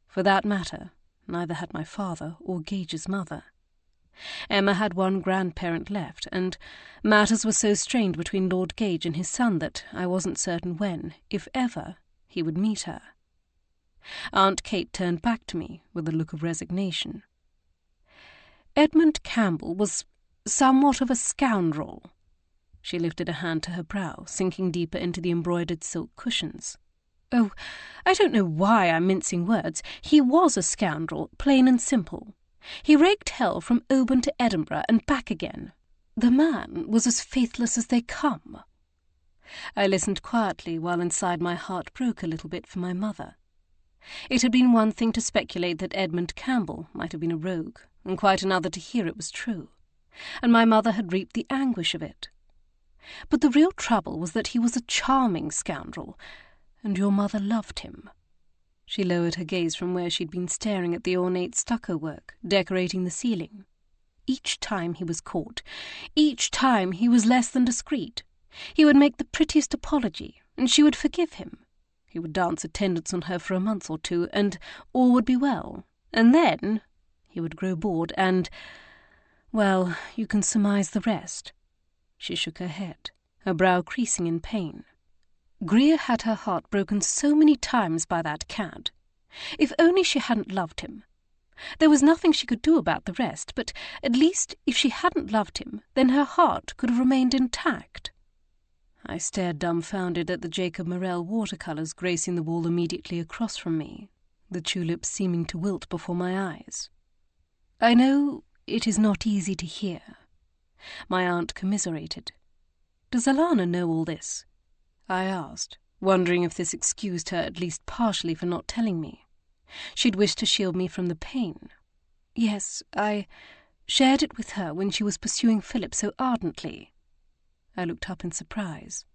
For that matter, neither had my father or Gage's mother. Emma had one grandparent left, and matters were so strained between Lord Gage and his son that I wasn't certain when, if ever, he would meet her. Aunt Kate turned back to me with a look of resignation. Edmund Campbell was somewhat of a scoundrel. She lifted a hand to her brow, sinking deeper into the embroidered silk cushions. Oh, I don't know why I'm mincing words. He was a scoundrel, plain and simple. He raked hell from Oban to Edinburgh and back again. The man was as faithless as they come. I listened quietly while inside my heart broke a little bit for my mother. It had been one thing to speculate that Edmund Campbell might have been a rogue, and quite another to hear it was true, and my mother had reaped the anguish of it. But the real trouble was that he was a charming scoundrel, and your mother loved him. She lowered her gaze from where she'd been staring at the ornate stucco work decorating the ceiling. Each time he was caught, each time he was less than discreet, he would make the prettiest apology, and she would forgive him. He would dance attendance on her for a month or two, and all would be well. And then he would grow bored, and, well, you can surmise the rest. She shook her head, her brow creasing in pain. Greer had her heart broken so many times by that cad. If only she hadn't loved him. There was nothing she could do about the rest, but at least if she hadn't loved him, then her heart could have remained intact. I stared dumbfounded at the Jacob Morel watercolours gracing the wall immediately across from me, the tulips seeming to wilt before my eyes. I know it is not easy to hear. My aunt commiserated. Does Alana know all this? I asked, wondering if this excused her at least partially for not telling me. She'd wished to shield me from the pain. Yes, I shared it with her when she was pursuing Philip so ardently. I looked up in surprise.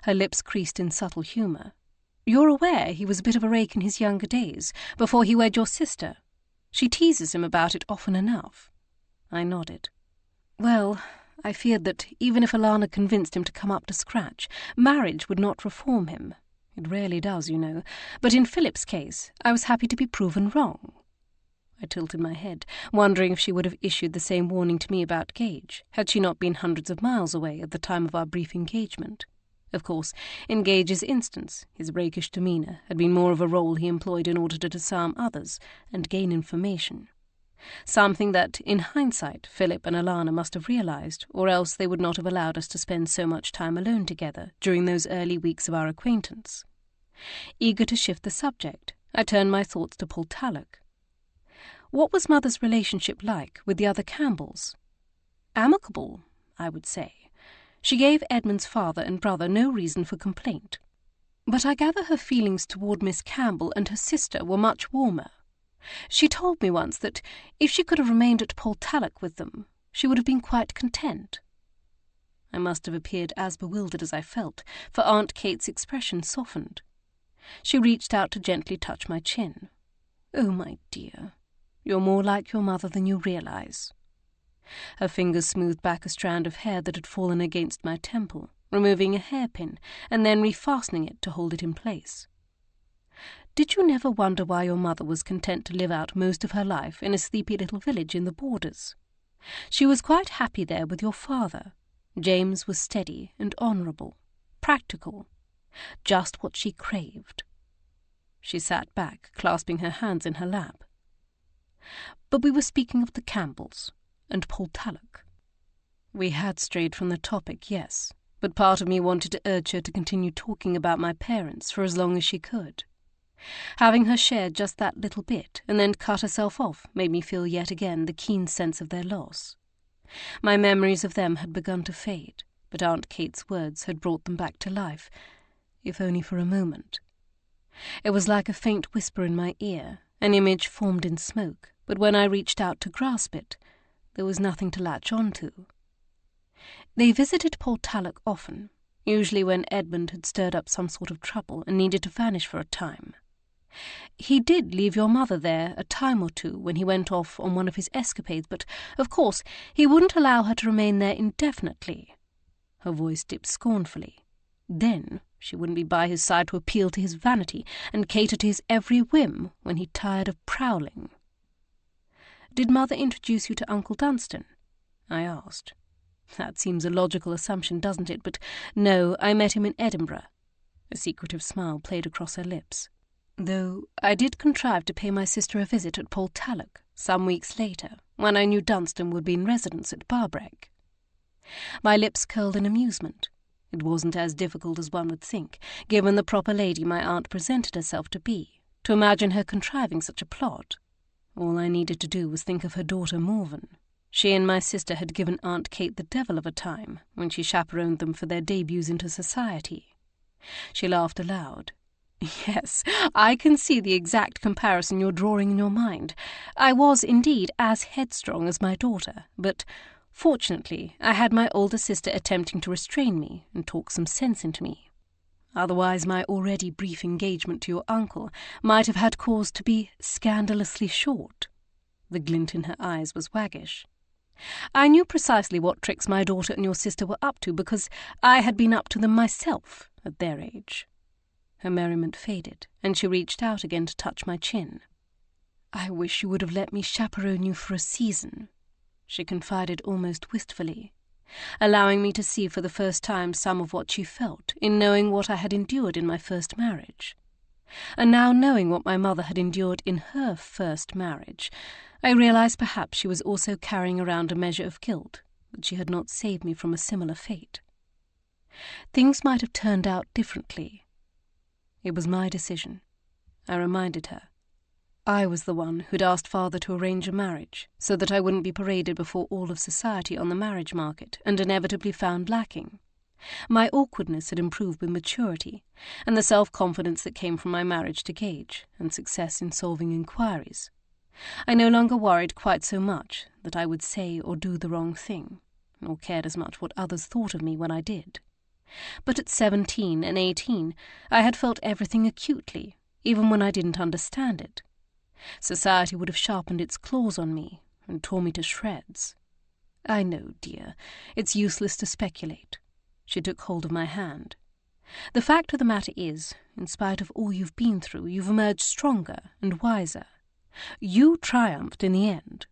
Her lips creased in subtle humour. You're aware he was a bit of a rake in his younger days, before he wed your sister. She teases him about it often enough. I nodded. Well, I feared that even if Alana convinced him to come up to scratch, marriage would not reform him. It rarely does, you know, but in Philip's case I was happy to be proven wrong. I tilted my head, wondering if she would have issued the same warning to me about Gage, had she not been hundreds of miles away at the time of our brief engagement. Of course, in Gage's instance, his rakish demeanour had been more of a role he employed in order to disarm others and gain information. Something that, in hindsight, Philip and Alana must have realised, or else they would not have allowed us to spend so much time alone together during those early weeks of our acquaintance. Eager to shift the subject, I turned my thoughts to Portalic. What was Mother's relationship like with the other Campbells? Amicable, I would say. She gave Edmund's father and brother no reason for complaint. But I gather her feelings toward Miss Campbell and her sister were much warmer. She told me once that if she could have remained at Portalic with them, she would have been quite content. I must have appeared as bewildered as I felt, for Aunt Kate's expression softened. She reached out to gently touch my chin. Oh, my dear, you're more like your mother than you realise. Her fingers smoothed back a strand of hair that had fallen against my temple, removing a hairpin and then refastening it to hold it in place. Did you never wonder why your mother was content to live out most of her life in a sleepy little village in the borders? She was quite happy there with your father. James was steady and honourable, practical, just what she craved. She sat back, clasping her hands in her lap. But we were speaking of the Campbells and Portalic. We had strayed from the topic, yes, but part of me wanted to urge her to continue talking about my parents for as long as she could. Having her share just that little bit and then cut herself off made me feel yet again the keen sense of their loss. My memories of them had begun to fade, but Aunt Kate's words had brought them back to life, if only for a moment. It was like a faint whisper in my ear, an image formed in smoke, but when I reached out to grasp it, there was nothing to latch on to. They visited Portalic often, usually when Edmund had stirred up some sort of trouble and needed to vanish for a time. He did leave your mother there a time or two when he went off on one of his escapades, but, of course, he wouldn't allow her to remain there indefinitely." Her voice dipped scornfully. "Then she wouldn't be by his side to appeal to his vanity and cater to his every whim when he tired of prowling." "Did Mother introduce you to Uncle Dunstan?" I asked. "That seems a logical assumption, doesn't it? But no, I met him in Edinburgh." A secretive smile played across her lips. "Though I did contrive to pay my sister a visit at Portalic some weeks later, when I knew Dunstan would be in residence at Barbreck." My lips curled in amusement. It wasn't as difficult as one would think, given the proper lady my aunt presented herself to be, to imagine her contriving such a plot. All I needed to do was think of her daughter Morven. She and my sister had given Aunt Kate the devil of a time when she chaperoned them for their debuts into society. She laughed aloud. "Yes, I can see the exact comparison you're drawing in your mind. I was indeed as headstrong as my daughter, but fortunately I had my older sister attempting to restrain me and talk some sense into me. Otherwise my already brief engagement to your uncle might have had cause to be scandalously short." The glint in her eyes was waggish. "I knew precisely what tricks my daughter and your sister were up to because I had been up to them myself at their age." Her merriment faded, and she reached out again to touch my chin. "I wish you would have let me chaperone you for a season," she confided almost wistfully, allowing me to see for the first time some of what she felt in knowing what I had endured in my first marriage. And now, knowing what my mother had endured in her first marriage, I realized perhaps she was also carrying around a measure of guilt that she had not saved me from a similar fate. Things might have turned out differently. It was my decision, I reminded her. I was the one who'd asked Father to arrange a marriage, so that I wouldn't be paraded before all of society on the marriage market and inevitably found lacking. My awkwardness had improved with maturity, and the self-confidence that came from my marriage to Gage, and success in solving inquiries. I no longer worried quite so much that I would say or do the wrong thing, nor cared as much what others thought of me when I did. But at 17 and 18, I had felt everything acutely, even when I didn't understand it. Society would have sharpened its claws on me and tore me to shreds. I know, dear, it's useless to speculate. She took hold of my hand. The fact of the matter is, in spite of all you've been through, you've emerged stronger and wiser. You triumphed in the end.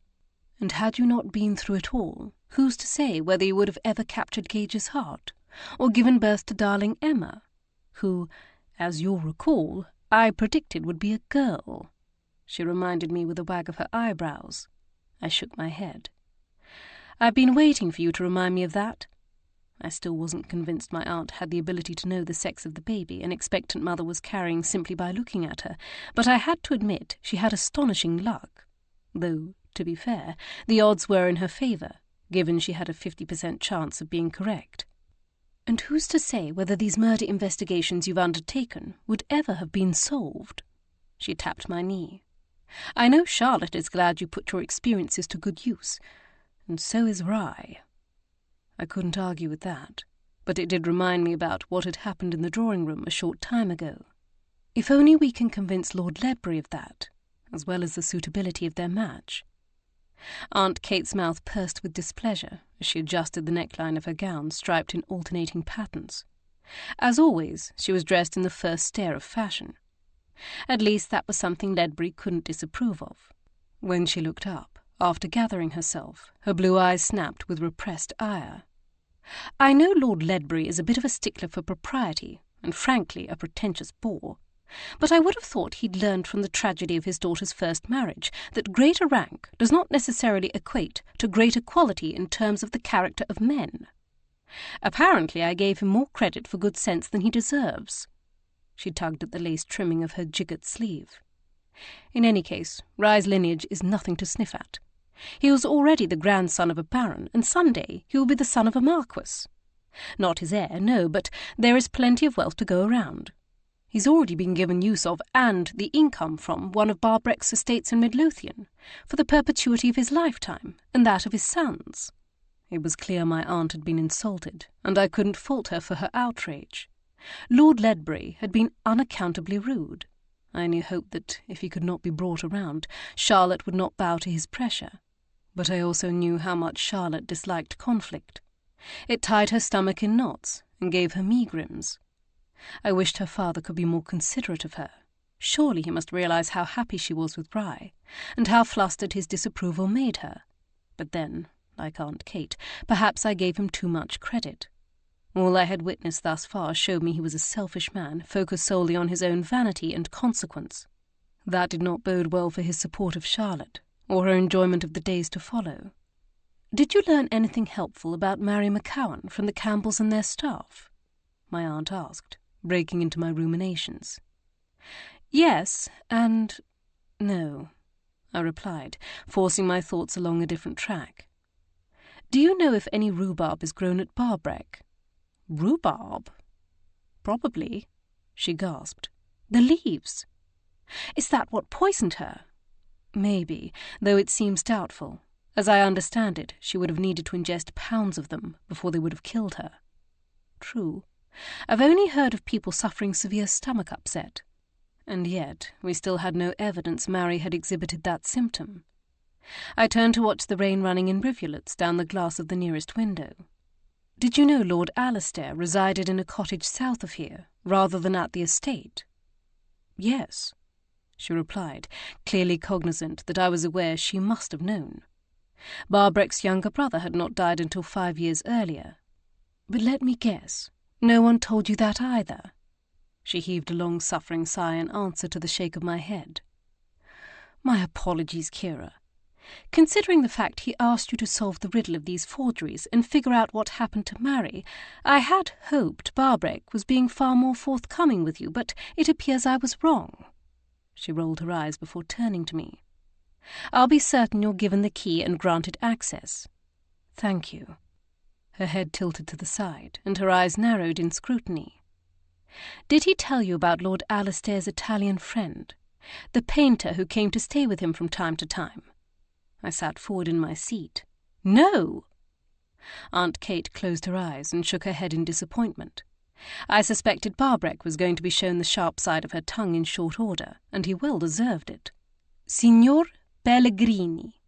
And had you not been through it all, who's to say whether you would have ever captured Gage's heart, or given birth to darling Emma, who, as you'll recall, I predicted would be a girl? She reminded me with a wag of her eyebrows. I shook my head. "I've been waiting for you to remind me of that." I still wasn't convinced my aunt had the ability to know the sex of the baby an expectant mother was carrying simply by looking at her, but I had to admit she had astonishing luck, though, to be fair, the odds were in her favour, given she had a 50% chance of being correct. "And who's to say whether these murder investigations you've undertaken would ever have been solved?" She tapped my knee. "I know Charlotte is glad you put your experiences to good use, and so is Rye." I couldn't argue with that, but it did remind me about what had happened in the drawing-room a short time ago. If only we can convince Lord Ledbury of that, as well as the suitability of their match. Aunt Kate's mouth pursed with displeasure as she adjusted the neckline of her gown striped in alternating patterns. As always, she was dressed in the first stare of fashion. At least that was something Ledbury couldn't disapprove of. When she looked up, after gathering herself, her blue eyes snapped with repressed ire. "I know Lord Ledbury is a bit of a stickler for propriety, and frankly a pretentious bore, but I would have thought he'd learned from the tragedy of his daughter's first marriage that greater rank does not necessarily equate to greater quality in terms of the character of men. Apparently I gave him more credit for good sense than he deserves." She tugged at the lace trimming of her jiggered sleeve. "In any case, Rye's lineage is nothing to sniff at. He was already the grandson of a baron, and some day he will be the son of a marquess. Not his heir, no, but there is plenty of wealth to go around. He's already been given use of, and the income from, one of Barbreck's estates in Midlothian, for the perpetuity of his lifetime, and that of his sons." It was clear my aunt had been insulted, and I couldn't fault her for her outrage. Lord Ledbury had been unaccountably rude. I only hoped that if he could not be brought around, Charlotte would not bow to his pressure. But I also knew how much Charlotte disliked conflict. It tied her stomach in knots and gave her megrims. I wished her father could be more considerate of her. Surely he must realize how happy she was with Rye, and how flustered his disapproval made her. But then, like Aunt Kate, perhaps I gave him too much credit. All I had witnessed thus far showed me he was a selfish man, focused solely on his own vanity and consequence. That did not bode well for his support of Charlotte, or her enjoyment of the days to follow. "Did you learn anything helpful about Mary McCowan from the Campbells and their staff?" my aunt asked, breaking into my ruminations. "Yes, and no," I replied, forcing my thoughts along a different track. "Do you know if any rhubarb is grown at Barbreck?" "Rhubarb?" "Probably," she gasped. "The leaves." "Is that what poisoned her?" "Maybe, though it seems doubtful. As I understand it, she would have needed to ingest pounds of them before they would have killed her." "True. I've only heard of people suffering severe stomach upset. And yet we still had no evidence Mary had exhibited that symptom. I turned to watch the rain running in rivulets down the glass of the nearest window. "Did you know Lord Alastair resided in a cottage south of here, rather than at the estate?" "Yes," she replied, clearly cognizant that I was aware she must have known. Barbreck's younger brother had not died until 5 years earlier. "But let me guess, no one told you that either?" She heaved a long-suffering sigh in answer to the shake of my head. "My apologies, Kiera. Considering the fact he asked you to solve the riddle of these forgeries and figure out what happened to Mary, I had hoped Barbreck was being far more forthcoming with you, but it appears I was wrong." She rolled her eyes before turning to me. "I'll be certain you're given the key and granted access." "Thank you." Her head tilted to the side, and her eyes narrowed in scrutiny. "Did he tell you about Lord Alastair's Italian friend, the painter who came to stay with him from time to time?" I sat forward in my seat. "No!" Aunt Kate closed her eyes and shook her head in disappointment. I suspected Barbreck was going to be shown the sharp side of her tongue in short order, and he well deserved it. "Signor Pellegrini."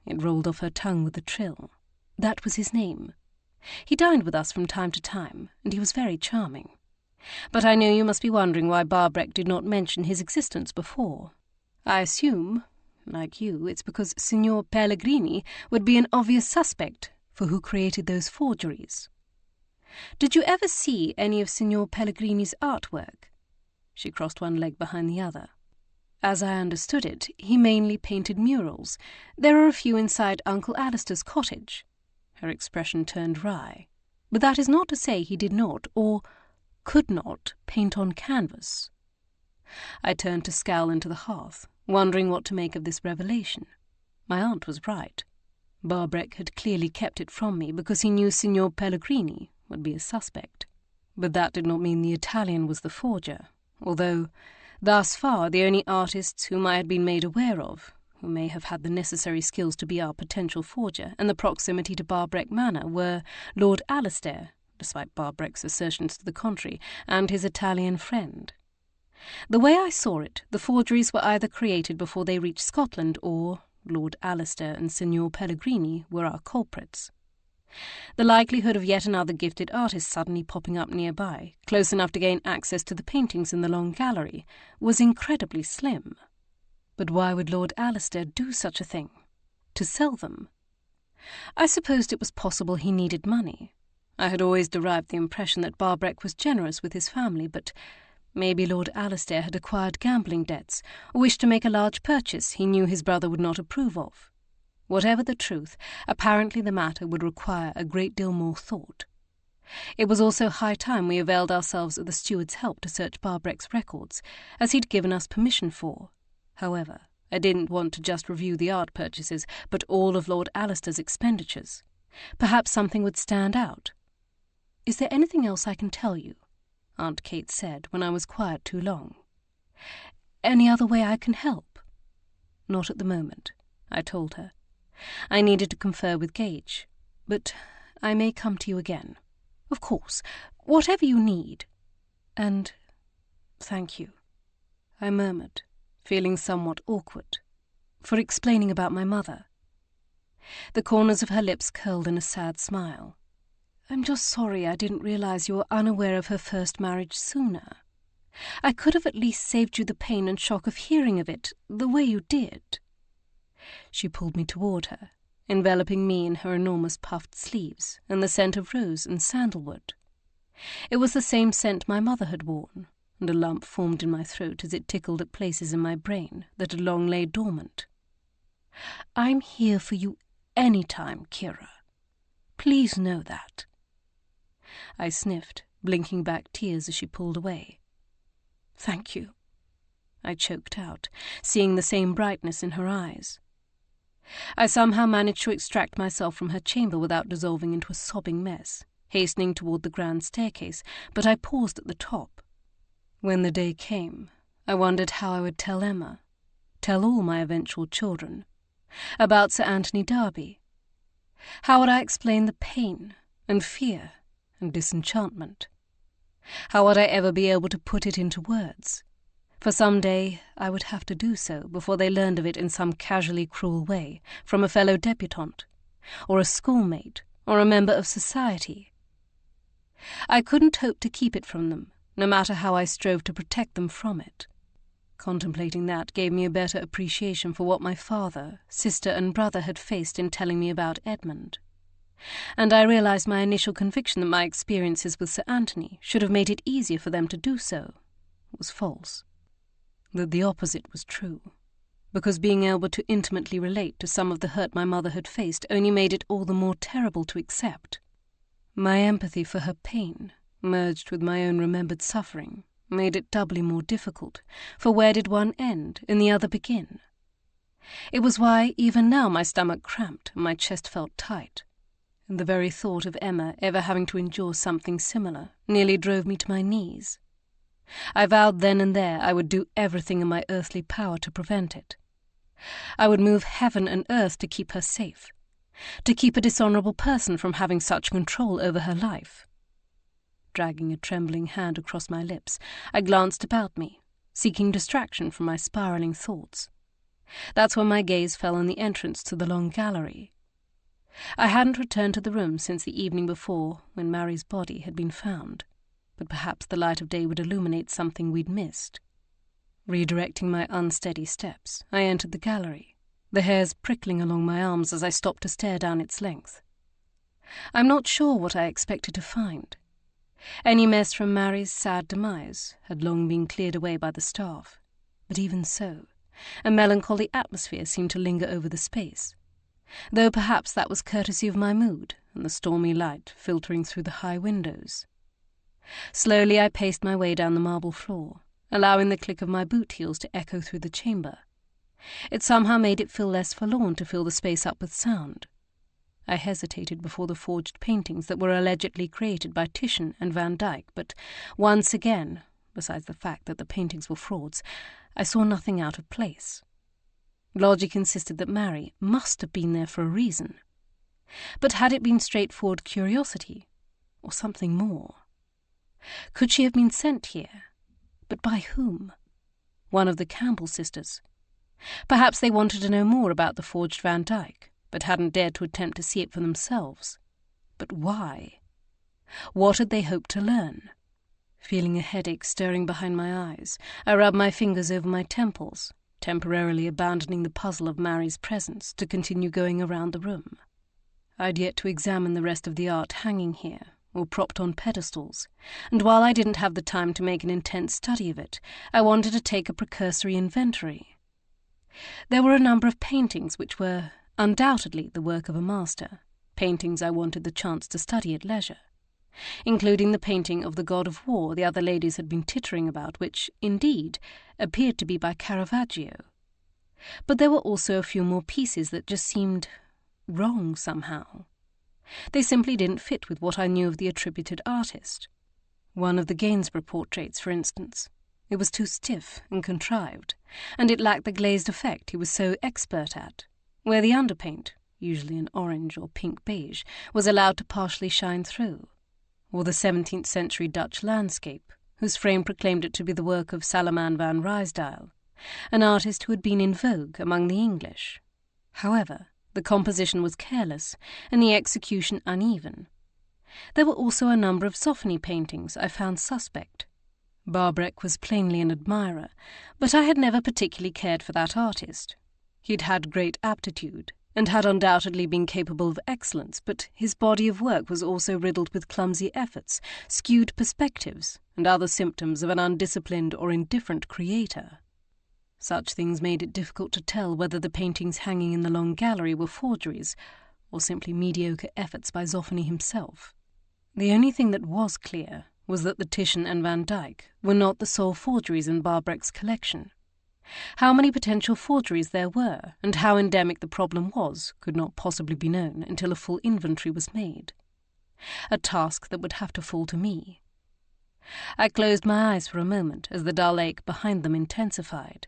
It rolled off her tongue with a trill. That was his name. He dined with us from time to time, and he was very charming. But I know you must be wondering why Barbreck did not mention his existence before. I assume, like you, it's because Signor Pellegrini would be an obvious suspect for who created those forgeries. Did you ever see any of Signor Pellegrini's artwork?" She crossed one leg behind the other. "As I understood it, he mainly painted murals. There are a few inside Uncle Alistair's cottage." Her expression turned wry. "But that is not to say he did not, or could not, paint on canvas." I turned to scowl into the hearth, wondering what to make of this revelation. My aunt was right. Barbreck had clearly kept it from me because he knew Signor Pellegrini would be a suspect. But that did not mean the Italian was the forger, although, thus far, the only artists whom I had been made aware of, who may have had the necessary skills to be our potential forger, and the proximity to Barbreck Manor, were Lord Alastair, despite Barbreck's assertions to the contrary, and his Italian friend. The way I saw it, the forgeries were either created before they reached Scotland, or Lord Alastair and Signor Pellegrini were our culprits. The likelihood of yet another gifted artist suddenly popping up nearby, close enough to gain access to the paintings in the long gallery, was incredibly slim. But why would Lord Alastair do such a thing? To sell them? I supposed it was possible he needed money. I had always derived the impression that Barbreck was generous with his family, but maybe Lord Alastair had acquired gambling debts, or wished to make a large purchase he knew his brother would not approve of. Whatever the truth, apparently the matter would require a great deal more thought. It was also high time we availed ourselves of the steward's help to search Barbreck's records, as he'd given us permission for. However, I didn't want to just review the art purchases, but all of Lord Alastair's expenditures. Perhaps something would stand out. "Is there anything else I can tell you?" Aunt Kate said when I was quiet too long. "Any other way I can help?" "Not at the moment," I told her. "I needed to confer with Gage, but I may come to you again. Of course, whatever you need. And thank you." I murmured, feeling somewhat awkward, for explaining about my mother. The corners of her lips curled in a sad smile. I'm just sorry I didn't realize you were unaware of her first marriage sooner. I could have at least saved you the pain and shock of hearing of it the way you did. She pulled me toward her, enveloping me in her enormous puffed sleeves and the scent of rose and sandalwood. It was the same scent my mother had worn, and a lump formed in my throat as it tickled at places in my brain that had long laid dormant. I'm here for you any time, Kiera. Please know that. I sniffed, blinking back tears as she pulled away. Thank you, I choked out, seeing the same brightness in her eyes. I somehow managed to extract myself from her chamber without dissolving into a sobbing mess, hastening toward the grand staircase, but I paused at the top. When the day came, I wondered how I would tell Emma, tell all my eventual children, about Sir Anthony Darby. How would I explain the pain and fear and disenchantment? How would I ever be able to put it into words? For some day I would have to do so before they learned of it in some casually cruel way from a fellow debutante, or a schoolmate, or a member of society. I couldn't hope to keep it from them, no matter how I strove to protect them from it. Contemplating that gave me a better appreciation for what my father, sister, and brother had faced in telling me about Edmund. And I realized my initial conviction that my experiences with Sir Anthony should have made it easier for them to do so was false. That the opposite was true, because being able to intimately relate to some of the hurt my mother had faced only made it all the more terrible to accept. My empathy for her pain, merged with my own remembered suffering, made it doubly more difficult, for where did one end and the other begin? It was why even now my stomach cramped and my chest felt tight, and the very thought of Emma ever having to endure something similar nearly drove me to my knees. I vowed then and there I would do everything in my earthly power to prevent it. I would move heaven and earth to keep her safe, to keep a dishonourable person from having such control over her life. Dragging a trembling hand across my lips, I glanced about me, seeking distraction from my spiralling thoughts. That's when my gaze fell on the entrance to the long gallery. I hadn't returned to the room since the evening before, when Mary's body had been found, but perhaps the light of day would illuminate something we'd missed. Redirecting my unsteady steps, I entered the gallery, the hairs prickling along my arms as I stopped to stare down its length. I'm not sure what I expected to find. Any mess from Mary's sad demise had long been cleared away by the staff, but even so, a melancholy atmosphere seemed to linger over the space, though perhaps that was courtesy of my mood and the stormy light filtering through the high windows. Slowly I paced my way down the marble floor, allowing the click of my boot heels to echo through the chamber. It somehow made it feel less forlorn to fill the space up with sound. I hesitated before the forged paintings that were allegedly created by Titian and Van Dyck, but once again, besides the fact that the paintings were frauds, I saw nothing out of place. Logic insisted that Mary must have been there for a reason. But had it been straightforward curiosity, or something more? Could she have been sent here? But by whom? One of the Campbell sisters. Perhaps they wanted to know more about the forged Van Dyck, but hadn't dared to attempt to see it for themselves. But why? What had they hoped to learn? Feeling a headache stirring behind my eyes, I rubbed my fingers over my temples, temporarily abandoning the puzzle of Mary's presence to continue going around the room. I'd yet to examine the rest of the art hanging here, or propped on pedestals, and while I didn't have the time to make an intense study of it, I wanted to take a precursory inventory. There were a number of paintings which were undoubtedly the work of a master, paintings I wanted the chance to study at leisure, including the painting of the god of war the other ladies had been tittering about, which, indeed, appeared to be by Caravaggio. But there were also a few more pieces that just seemed wrong somehow. They simply didn't fit with what I knew of the attributed artist. One of the Gainsborough portraits, for instance. It was too stiff and contrived, and it lacked the glazed effect he was so expert at, where the underpaint, usually an orange or pink beige, was allowed to partially shine through. Or the 17th-century Dutch landscape, whose frame proclaimed it to be the work of Salaman van Rysdale, an artist who had been in vogue among the English. However, the composition was careless and the execution uneven. There were also a number of Zoffany paintings I found suspect. Barbreck was plainly an admirer, but I had never particularly cared for that artist. He'd had great aptitude, and had undoubtedly been capable of excellence, but his body of work was also riddled with clumsy efforts, skewed perspectives, and other symptoms of an undisciplined or indifferent creator. Such things made it difficult to tell whether the paintings hanging in the long gallery were forgeries, or simply mediocre efforts by Zoffany himself. The only thing that was clear was that the Titian and Van Dyck were not the sole forgeries in Barbreck's collection. How many potential forgeries there were, and how endemic the problem was, could not possibly be known until a full inventory was made. A task that would have to fall to me. I closed my eyes for a moment as the dull ache behind them intensified.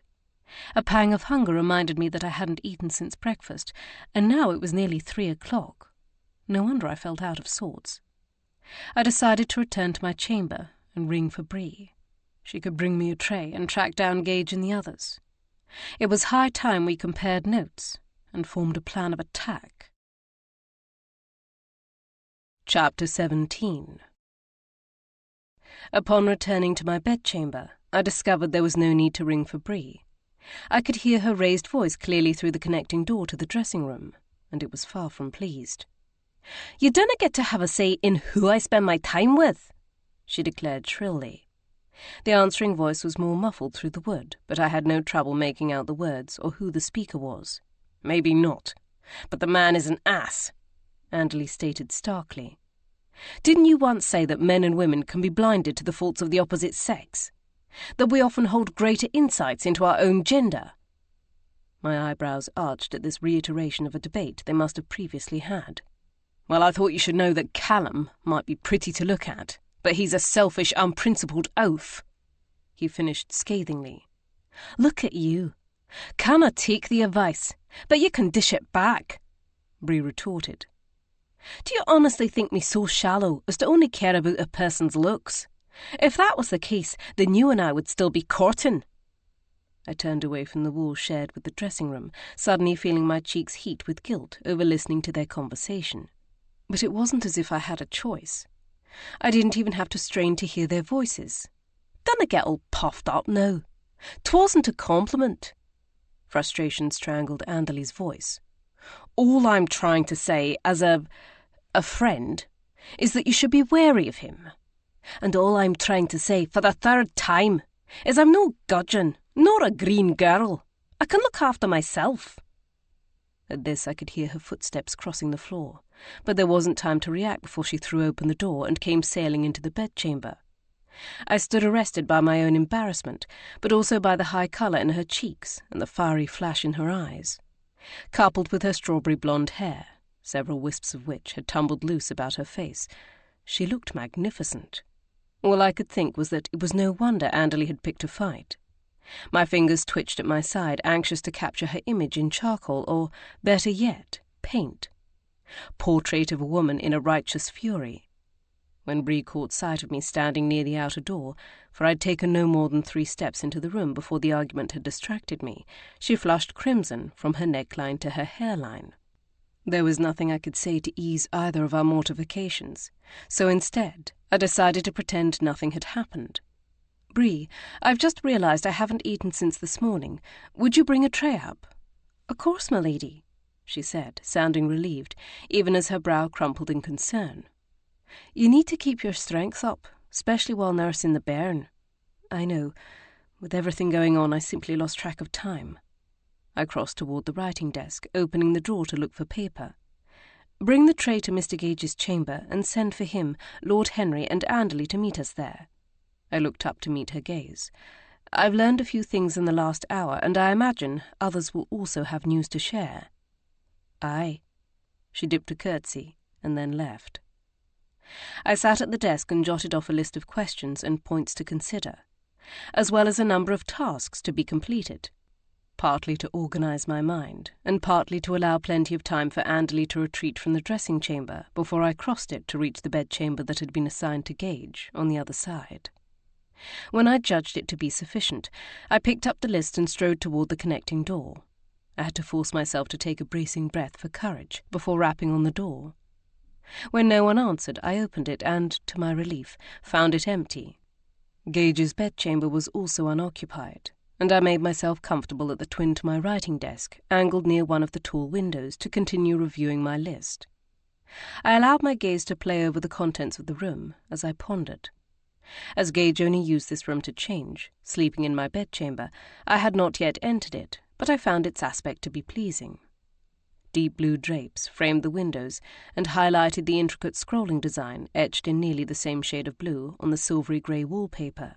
A pang of hunger reminded me that I hadn't eaten since breakfast, and now it was nearly 3 o'clock. No wonder I felt out of sorts. I decided to return to my chamber and ring for Bree. She could bring me a tray and track down Gage and the others. It was high time we compared notes and formed a plan of attack. Chapter 17. Upon returning to my bedchamber, I discovered there was no need to ring for Bree. I could hear her raised voice clearly through the connecting door to the dressing room, and it was far from pleased. "You dunna get to have a say in who I spend my time with," she declared shrilly. The answering voice was more muffled through the wood, but I had no trouble making out the words or who the speaker was. "Maybe not, but the man is an ass," Anderley stated starkly. "Didn't you once say that men and women can be blinded to the faults of the opposite sex? That we often hold greater insights into our own gender?" My eyebrows arched at this reiteration of a debate they must have previously had. "Well, I thought you should know that Callum might be pretty to look at, but he's a selfish, unprincipled oaf," he finished scathingly. "Look at you. Canna take the advice, but you can dish it back," Bree retorted. "Do you honestly think me so shallow as to only care about a person's looks? If that was the case, then you and I would still be courting." I turned away from the wall shared with the dressing room, suddenly feeling my cheeks heat with guilt over listening to their conversation. But it wasn't as if I had a choice. I didn't even have to strain to hear their voices. "Dunna get all puffed up now. 'Twasn't a compliment." Frustration strangled Anderley's voice. "All I'm trying to say as a friend is that you should be wary of him. And all I'm trying to say for the 3rd time is I'm no gudgeon, nor a green girl. I can look after myself." At this I could hear her footsteps crossing the floor, but there wasn't time to react before she threw open the door and came sailing into the bedchamber. I stood arrested by my own embarrassment, but also by the high colour in her cheeks and the fiery flash in her eyes, coupled with her strawberry blonde hair, several wisps of which had tumbled loose about her face. She looked magnificent. All I could think was that it was no wonder Anderley had picked a fight. My fingers twitched at my side, anxious to capture her image in charcoal or, better yet, paint. Portrait of a woman in a righteous fury. When Bree caught sight of me standing near the outer door, for I'd taken no more than 3 steps into the room before the argument had distracted me, she flushed crimson from her neckline to her hairline. There was nothing I could say to ease either of our mortifications, so instead I decided to pretend nothing had happened. "Bree, I've just realised I haven't eaten since this morning. Would you bring a tray up?" "Of course, my lady," she said, sounding relieved, even as her brow crumpled in concern. "You need to keep your strength up, especially while nursing the bairn. I know. With everything going on, I simply lost track of time." I crossed toward the writing desk, opening the drawer to look for paper. "Bring the tray to Mr. Gage's chamber and send for him, Lord Henry, and Anderley to meet us there." I looked up to meet her gaze. "I've learned a few things in the last hour, and I imagine others will also have news to share." "Aye." She dipped a curtsy and then left. I sat at the desk and jotted off a list of questions and points to consider, as well as a number of tasks to be completed, partly to organise my mind, and partly to allow plenty of time for Anderley to retreat from the dressing chamber before I crossed it to reach the bedchamber that had been assigned to Gage on the other side. When I judged it to be sufficient, I picked up the list and strode toward the connecting door. I had to force myself to take a bracing breath for courage before rapping on the door. When no one answered, I opened it and, to my relief, found it empty. Gage's bedchamber was also unoccupied, and I made myself comfortable at the twin to my writing desk, angled near one of the tall windows, to continue reviewing my list. I allowed my gaze to play over the contents of the room as I pondered. As Gage only used this room to change, sleeping in my bedchamber, I had not yet entered it, but I found its aspect to be pleasing. Deep blue drapes framed the windows and highlighted the intricate scrolling design etched in nearly the same shade of blue on the silvery grey wallpaper.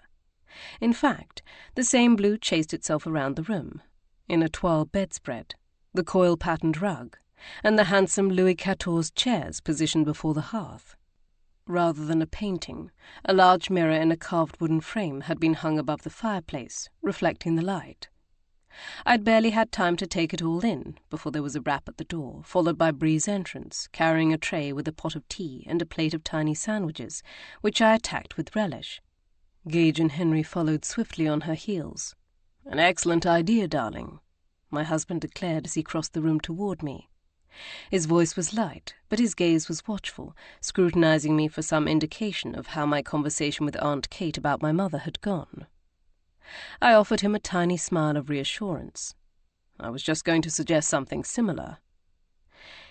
In fact, the same blue chased itself around the room, in a toile bedspread, the coil-patterned rug, and the handsome Louis XIV chairs positioned before the hearth. Rather than a painting, a large mirror in a carved wooden frame had been hung above the fireplace, reflecting the light. I'd barely had time to take it all in before there was a rap at the door, followed by Bree's entrance, carrying a tray with a pot of tea and a plate of tiny sandwiches, which I attacked with relish. Gage and Henry followed swiftly on her heels. "An excellent idea, darling," my husband declared as he crossed the room toward me. His voice was light, but his gaze was watchful, scrutinizing me for some indication of how my conversation with Aunt Kate about my mother had gone. I offered him a tiny smile of reassurance. "I was just going to suggest something similar."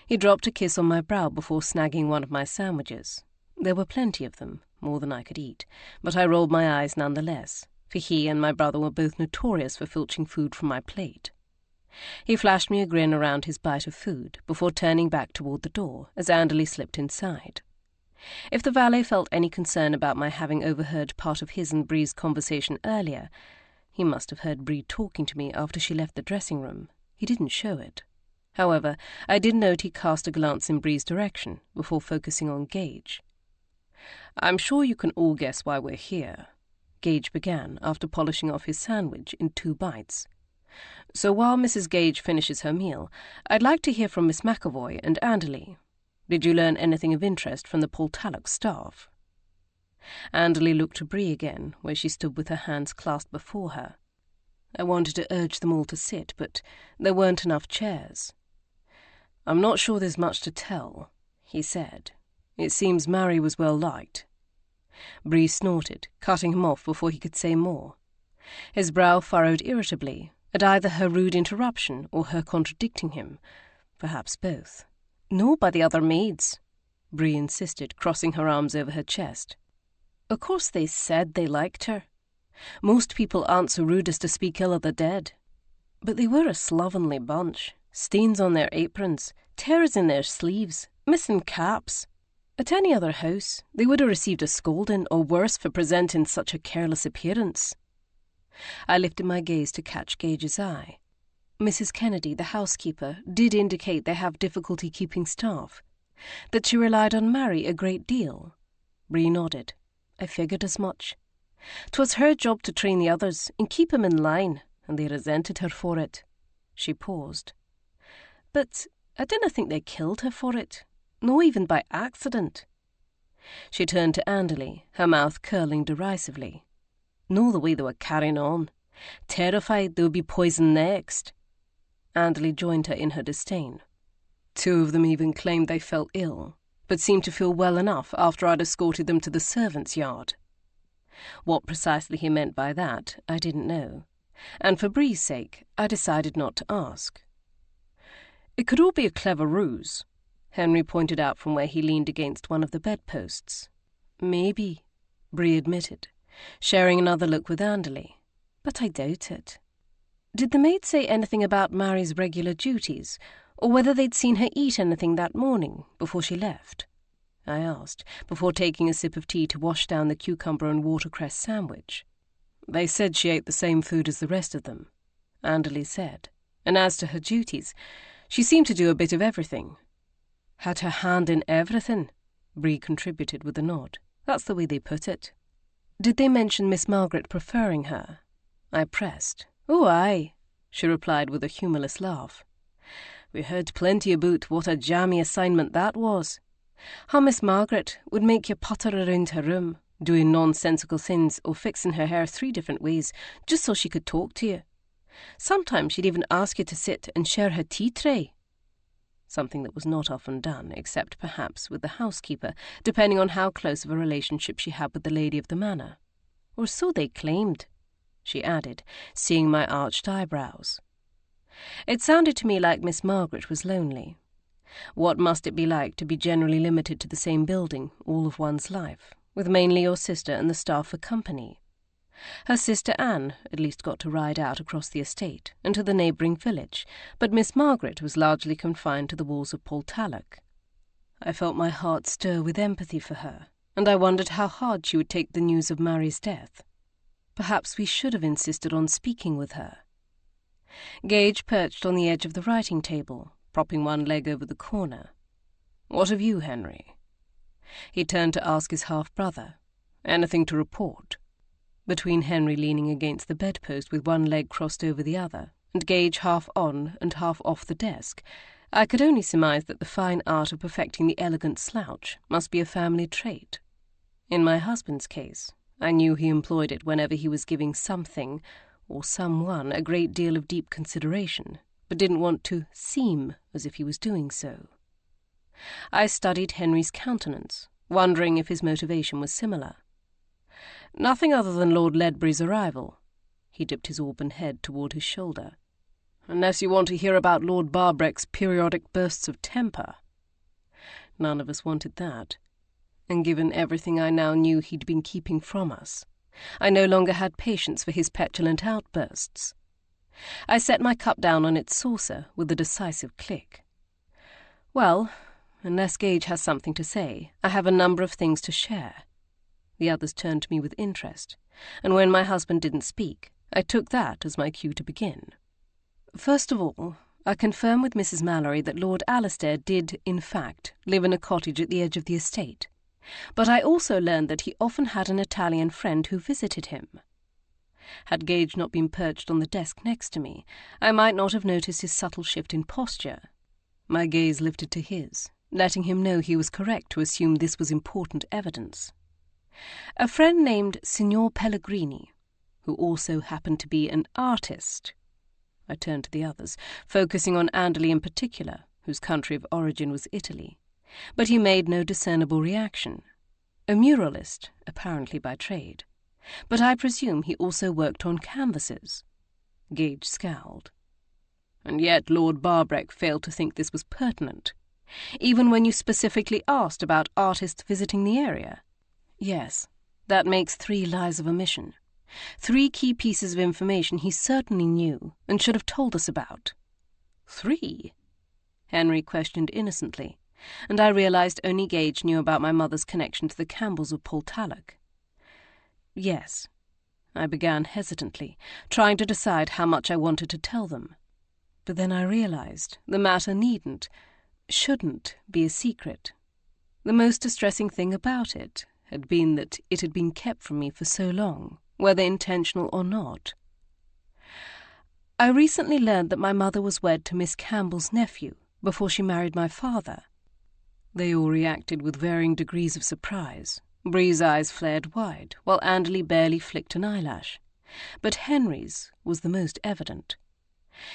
He dropped a kiss on my brow before snagging one of my sandwiches. There were plenty of them, more than I could eat, but I rolled my eyes nonetheless, for he and my brother were both notorious for filching food from my plate. He flashed me a grin around his bite of food before turning back toward the door as Anderley slipped inside. If the valet felt any concern about my having overheard part of his and Bree's conversation earlier, he must have heard Bree talking to me after she left the dressing-room. He didn't show it. However, I did note he cast a glance in Bree's direction before focusing on Gage. "I'm sure you can all guess why we're here," Gage began after polishing off his sandwich in 2 bites. "So while Mrs. Gage finishes her meal, I'd like to hear from Miss McAvoy and Anderley. Did you learn anything of interest from the Portalic staff?" Anderley looked to Bree again, where she stood with her hands clasped before her. I wanted to urge them all to sit, but there weren't enough chairs. "I'm not sure there's much to tell," he said. "It seems Mary was well liked." Bree snorted, cutting him off before he could say more. His brow furrowed irritably at either her rude interruption or her contradicting him, perhaps both. "Nor by the other maids," Bree insisted, crossing her arms over her chest. "Of course they said they liked her. Most people aren't so rude as to speak ill of the dead. But they were a slovenly bunch, stains on their aprons, tears in their sleeves, missing caps. At any other house, they would have received a scolding or worse for presenting such a careless appearance." I lifted my gaze to catch Gage's eye. Mrs. Kennedy, the housekeeper, did indicate they have difficulty keeping staff, that she relied on Mary a great deal. Bree nodded. I figured as much. 'Twas her job to train the others and keep 'em in line, and they resented her for it. She paused. "But I dinna think they killed her for it, no even by accident." She turned to Anderley, her mouth curling derisively. "No the way they were carrying on. Terrified they would be poisoned next." Anderley joined her in her disdain. "2 of them even claimed they felt ill, but seemed to feel well enough after I'd escorted them to the servants' yard." What precisely he meant by that, I didn't know, and for Bree's sake, I decided not to ask. "It could all be a clever ruse," Henry pointed out from where he leaned against one of the bedposts. "Maybe," Bree admitted, sharing another look with Anderley, "but I doubt it." "Did the maid say anything about Mary's regular duties, or whether they'd seen her eat anything that morning before she left?" I asked, before taking a sip of tea to wash down the cucumber and watercress sandwich. "They said she ate the same food as the rest of them," Anderley said, "and as to her duties, she seemed to do a bit of everything." "Had her hand in everything," Bree contributed with a nod. "That's the way they put it." "Did they mention Miss Margaret preferring her?" I pressed. "Oh, aye," she replied with a humorless laugh. "We heard plenty about what a jammy assignment that was. How Miss Margaret would make you putter around her room, doing nonsensical things or fixing her hair 3 different ways just so she could talk to you. Sometimes she'd even ask you to sit and share her tea tray. Something that was not often done, except perhaps with the housekeeper, depending on how close of a relationship she had with the lady of the manor. Or so they claimed, she added, seeing my arched eyebrows. It sounded to me like Miss Margaret was lonely. What must it be like to be generally limited to the same building all of one's life, with mainly your sister and the staff for company? Her sister Anne at least got to ride out across the estate and to the neighbouring village, but Miss Margaret was largely confined to the walls of Portalic. I felt my heart stir with empathy for her, and I wondered how hard she would take the news of Mary's death. Perhaps we should have insisted on speaking with her. Gage perched on the edge of the writing table, propping one leg over the corner. "What of you, Henry?" He turned to ask his half-brother. "Anything to report?" Between Henry leaning against the bedpost with one leg crossed over the other, and Gage half on and half off the desk, I could only surmise that the fine art of perfecting the elegant slouch must be a family trait. In my husband's case, I knew he employed it whenever he was giving something or someone a great deal of deep consideration, but didn't want to seem as if he was doing so. I studied Henry's countenance, wondering if his motivation was similar. "Nothing other than Lord Ledbury's arrival." He dipped his auburn head toward his shoulder. "Unless you want to hear about Lord Barbreck's periodic bursts of temper." None of us wanted that. And given everything I now knew he'd been keeping from us, I no longer had patience for his petulant outbursts. I set my cup down on its saucer with a decisive click. "Well, unless Gage has something to say, I have a number of things to share." The others turned to me with interest, and when my husband didn't speak, I took that as my cue to begin. "First of all, I confirm with Mrs. Mallory that Lord Alistair did, in fact, live in a cottage at the edge of the estate, but I also learned that he often had an Italian friend who visited him. Had Gage not been perched on the desk next to me, I might not have noticed his subtle shift in posture. My gaze lifted to his, letting him know he was correct to assume this was important evidence. A friend named Signor Pellegrini, who also happened to be an artist. I turned to the others, focusing on Anderley in particular, whose country of origin was Italy, but he made no discernible reaction. A muralist, apparently by trade, but I presume he also worked on canvases. Gage scowled. "And yet Lord Barbreck failed to think this was pertinent, even when you specifically asked about artists visiting the area." "Yes, that makes 3 lies of omission. 3 key pieces of information he certainly knew and should have told us about." "3?" Henry questioned innocently, and I realized only Gage knew about my mother's connection to the Campbells of Portalic. "Yes," I began hesitantly, trying to decide how much I wanted to tell them. But then I realized the matter shouldn't be a secret. The most distressing thing about it had been that it had been kept from me for so long, whether intentional or not. I recently learned that my mother was wed to Miss Campbell's nephew before she married my father. They all reacted with varying degrees of surprise. Bree's eyes flared wide, while Anderley barely flicked an eyelash. But Henry's was the most evident.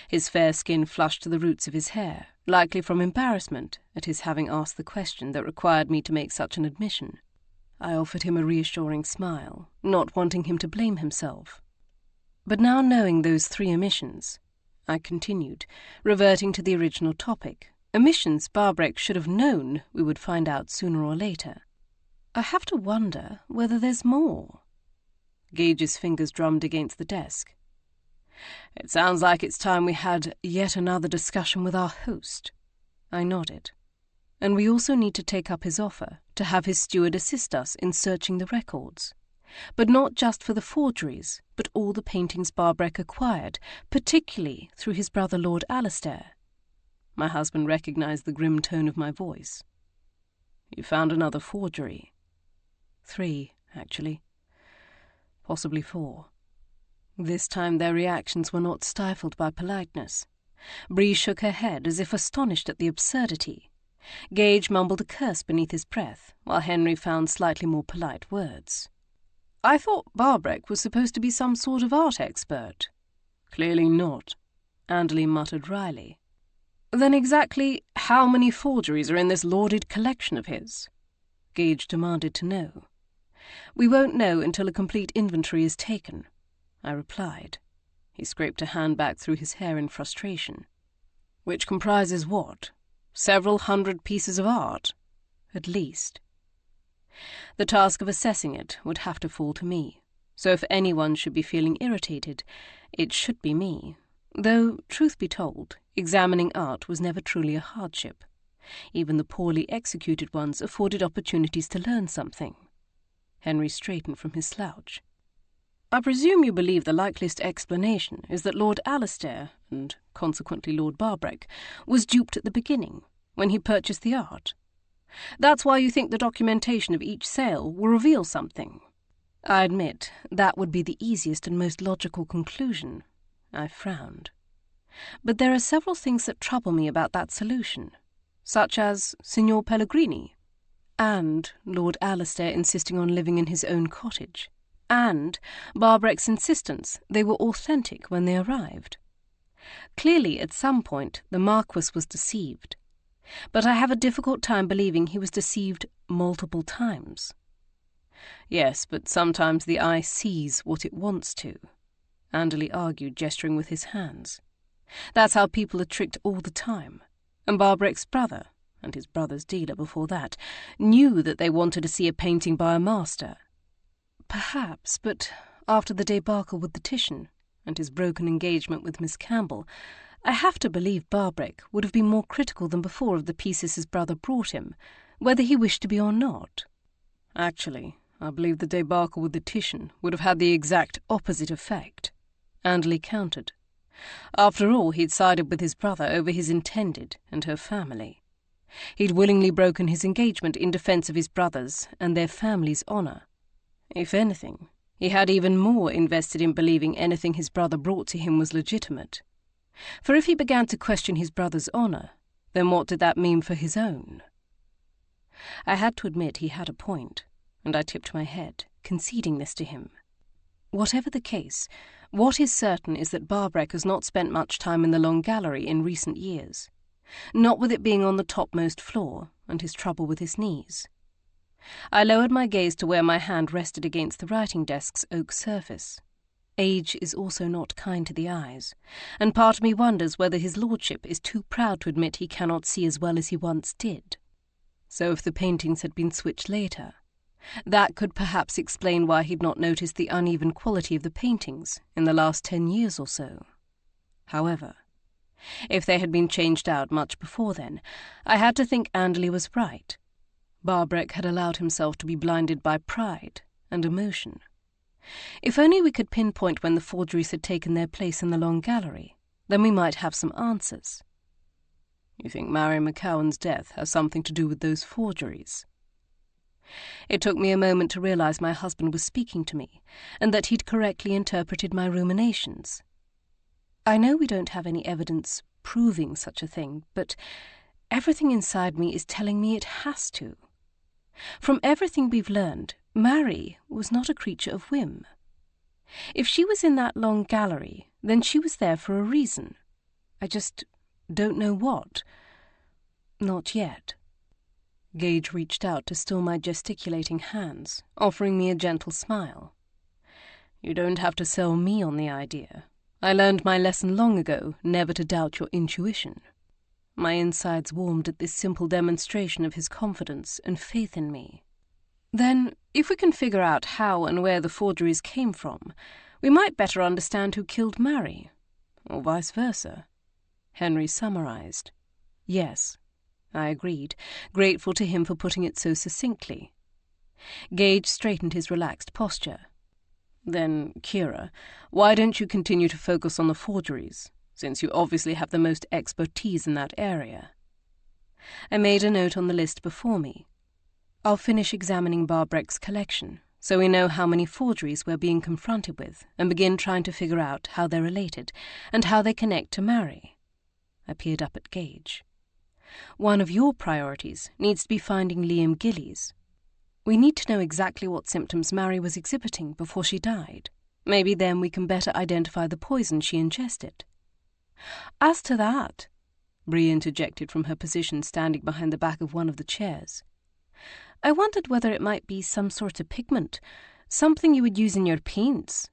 His fair skin flushed to the roots of his hair, likely from embarrassment at his having asked the question that required me to make such an admission. I offered him a reassuring smile, not wanting him to blame himself. But now knowing those 3 omissions, I continued, reverting to the original topic, omissions Barbreck should have known we would find out sooner or later. I have to wonder whether there's more. Gage's fingers drummed against the desk. "It sounds like it's time we had yet another discussion with our host." I nodded. "And we also need to take up his offer to have his steward assist us in searching the records. But not just for the forgeries, but all the paintings Barbreck acquired, particularly through his brother Lord Alistair." My husband recognized the grim tone of my voice. "You found another forgery?" 3, actually. Possibly 4. This time their reactions were not stifled by politeness. Bree shook her head as if astonished at the absurdity. Gage mumbled a curse beneath his breath, while Henry found slightly more polite words. I thought Barbreck was supposed to be some sort of art expert." "Clearly not," Andley muttered wryly. "Then exactly how many forgeries are in this lauded collection of his?" Gage demanded to know. "We won't know until a complete inventory is taken," I replied. He scraped a hand back through his hair in frustration. "Which comprises what? Several hundred pieces of art?" "At least." The task of assessing it would have to fall to me, so if anyone should be feeling irritated, it should be me. Though, truth be told, examining art was never truly a hardship. Even the poorly executed ones afforded opportunities to learn something. Henry straightened from his slouch. "I presume you believe the likeliest explanation is that Lord Alistair, and consequently Lord Barbreck, was duped at the beginning, when he purchased the art. That's why you think the documentation of each sale will reveal something." I admit that would be the easiest and most logical conclusion. I frowned. But there are several things that trouble me about that solution, such as Signor Pellegrini, and Lord Alistair insisting on living in his own cottage, and Barbreck's insistence they were authentic when they arrived. Clearly, at some point, the Marquess was deceived, but I have a difficult time believing he was deceived multiple times. "Yes, but sometimes the eye sees what it wants to," Andley argued, gesturing with his hands. "That's how people are tricked all the time, and Barbreck's brother, and his brother's dealer before that, knew that they wanted to see a painting by a master." "Perhaps, but after the debacle with the Titian, and his broken engagement with Miss Campbell, I have to believe Barbreck would have been more critical than before of the pieces his brother brought him, whether he wished to be or not." "Actually, I believe the debacle with the Titian would have had the exact opposite effect," Andley countered. "After all, he'd sided with his brother over his intended and her family. He'd willingly broken his engagement in defence of his brother's and their family's honour. If anything, he had even more invested in believing anything his brother brought to him was legitimate. For if he began to question his brother's honour, then what did that mean for his own?" I had to admit he had a point, and I tipped my head, conceding this to him. Whatever the case, what is certain is that Barbreck has not spent much time in the Long Gallery in recent years, not with it being on the topmost floor, and his trouble with his knees. I lowered my gaze to where my hand rested against the writing desk's oak surface. Age is also not kind to the eyes, and part of me wonders whether his lordship is too proud to admit he cannot see as well as he once did. So if the paintings had been switched later, that could perhaps explain why he'd not noticed the uneven quality of the paintings in the last 10 years or so. However, if they had been changed out much before then, I had to think Andley was right. Barbreck had allowed himself to be blinded by pride and emotion. If only we could pinpoint when the forgeries had taken their place in the Long Gallery, then we might have some answers. "You think Mary McCowan's death has something to do with those forgeries?" It took me a moment to realize my husband was speaking to me, and that he'd correctly interpreted my ruminations. I know we don't have any evidence proving such a thing, but everything inside me is telling me it has to. From everything we've learned, Mary was not a creature of whim. If she was in that Long Gallery, then she was there for a reason. I just don't know what. Not yet. Gage reached out to still my gesticulating hands, offering me a gentle smile. "You don't have to sell me on the idea. I learned my lesson long ago, never to doubt your intuition." My insides warmed at this simple demonstration of his confidence and faith in me. "Then, if we can figure out how and where the forgeries came from, we might better understand who killed Mary." "Or vice versa," Henry summarized. "Yes," I agreed, grateful to him for putting it so succinctly. Gage straightened his relaxed posture. "Then, Kiera, why don't you continue to focus on the forgeries, since you obviously have the most expertise in that area?" I made a note on the list before me. "I'll finish examining Barbreck's collection, so we know how many forgeries we're being confronted with, and begin trying to figure out how they're related, and how they connect to Mary." I peered up at Gage. "One of your priorities needs to be finding Liam Gillies." We need to know exactly what symptoms Mary was exhibiting before she died. Maybe then we can better identify the poison she ingested." "As to that," Bree interjected from her position standing behind the back of one of the chairs, "I wondered whether it might be some sort of pigment, something you would use in your paints."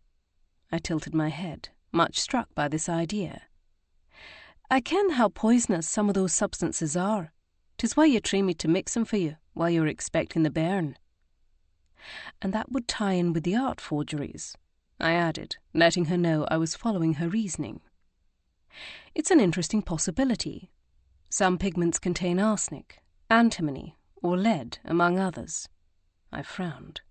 I tilted my head, much struck by this idea. "I ken how poisonous some of those substances are. 'Tis why you trained me to mix them for you while you were expecting the bairn." "And that would tie in with the art forgeries," I added, letting her know I was following her reasoning. "It's an interesting possibility. Some pigments contain arsenic, antimony, or lead, among others." I frowned.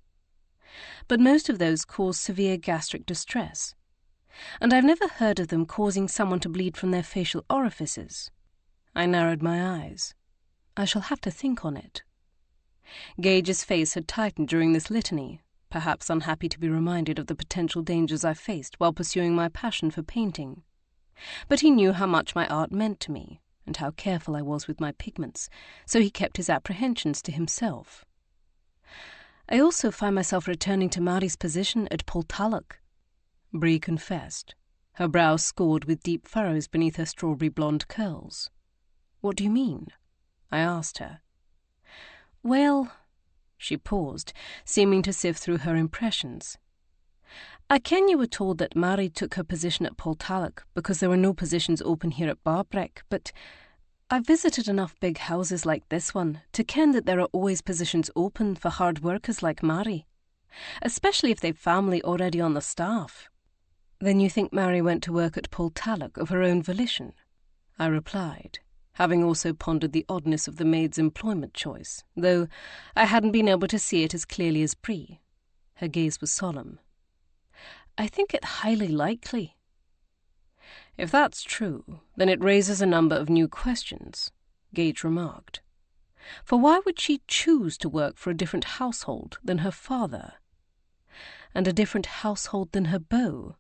"But most of those cause severe gastric distress, and I've never heard of them causing someone to bleed from their facial orifices." I narrowed my eyes. "I shall have to think on it." Gage's face had tightened during this litany, perhaps unhappy to be reminded of the potential dangers I faced while pursuing my passion for painting. But he knew how much my art meant to me, and how careful I was with my pigments, so he kept his apprehensions to himself. "I also find myself returning to Mary's position at Portalic," Bree confessed, her brow scored with deep furrows beneath her strawberry blonde curls. "What do you mean?" I asked her. "Well," she paused, seeming to sift through her impressions. "I ken you were told that Mary took her position at Portalic because there were no positions open here at Barbreck, but I've visited enough big houses like this one to ken that there are always positions open for hard workers like Mary, especially if they've family already on the staff." "Then you think Mary went to work at Portalic of her own volition?" I replied, having also pondered the oddness of the maid's employment choice, though I hadn't been able to see it as clearly as Bree. Her gaze was solemn. "I think it highly likely." "If that's true, then it raises a number of new questions," Gage remarked. "For why would she choose to work for a different household than her father?" "And a different household than her beau,"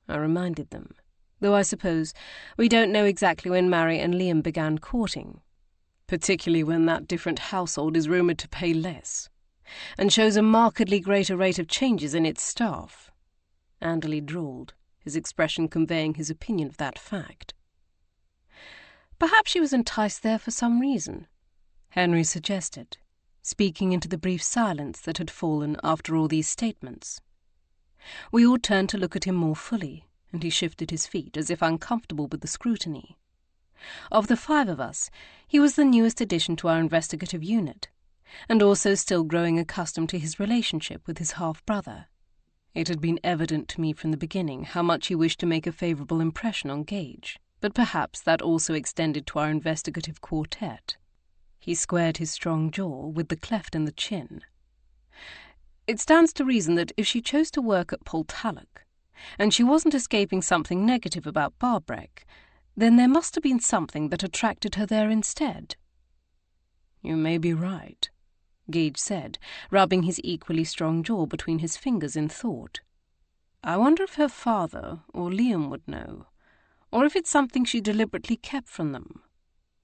I reminded them, though I suppose we don't know exactly when Mary and Liam began courting, particularly when that different household is rumoured to pay less, and shows a markedly greater rate of changes in its staff. Anderley drawled, his expression conveying his opinion of that fact. "Perhaps she was enticed there for some reason," Henry suggested, speaking into the brief silence that had fallen after all these statements. We all turned to look at him more fully, and he shifted his feet as if uncomfortable with the scrutiny. Of the 5 of us, he was the newest addition to our investigative unit, and also still growing accustomed to his relationship with his half-brother. It had been evident to me from the beginning how much he wished to make a favourable impression on Gage, but perhaps that also extended to our investigative quartet. He squared his strong jaw with the cleft in the chin. "It stands to reason that if she chose to work at Portalic, and she wasn't escaping something negative about Barbreck, then there must have been something that attracted her there instead." "You may be right," Gage said, rubbing his equally strong jaw between his fingers in thought. "I wonder if her father or Liam would know, or if it's something she deliberately kept from them."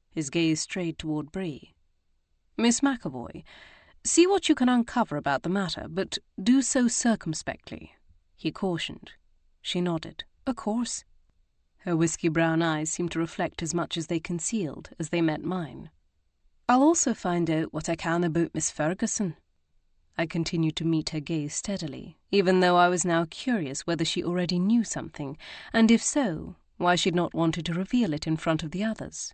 His gaze strayed toward Bree. "Miss McAvoy, see what you can uncover about the matter, but do so circumspectly," he cautioned. She nodded. "Of course." Her whiskey-brown eyes seemed to reflect as much as they concealed as they met mine. "I'll also find out what I can about Miss Ferguson." I continued to meet her gaze steadily, even though I was now curious whether she already knew something, and if so, why she'd not wanted to reveal it in front of the others.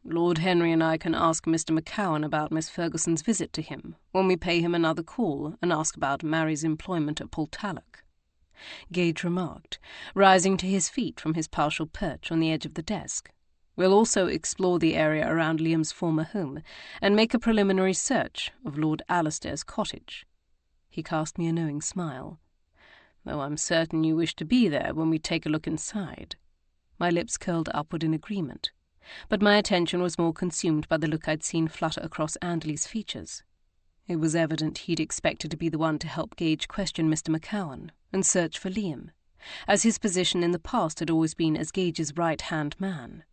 "Lord Henry and I can ask Mr. McCowan about Miss Ferguson's visit to him when we pay him another call and ask about Mary's employment at Portalic," Gage remarked, rising to his feet from his partial perch on the edge of the desk. "We'll also explore the area around Liam's former home and make a preliminary search of Lord Alistair's cottage." He cast me a knowing smile. "Though I'm certain you wish to be there when we take a look inside." My lips curled upward in agreement, but my attention was more consumed by the look I'd seen flutter across Anderley's features. It was evident he'd expected to be the one to help Gage question Mr. McCowan and search for Liam, as his position in the past had always been as Gage's right-hand man.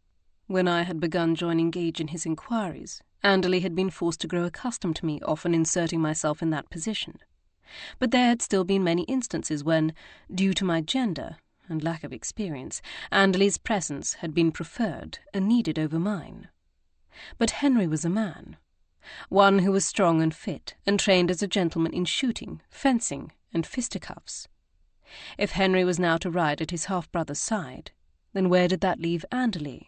When I had begun joining Gage in his inquiries, Anderley had been forced to grow accustomed to me often inserting myself in that position. But there had still been many instances when, due to my gender and lack of experience, Anderley's presence had been preferred and needed over mine. But Henry was a man, one who was strong and fit, and trained as a gentleman in shooting, fencing, and fisticuffs. If Henry was now to ride at his half-brother's side, then where did that leave Anderley?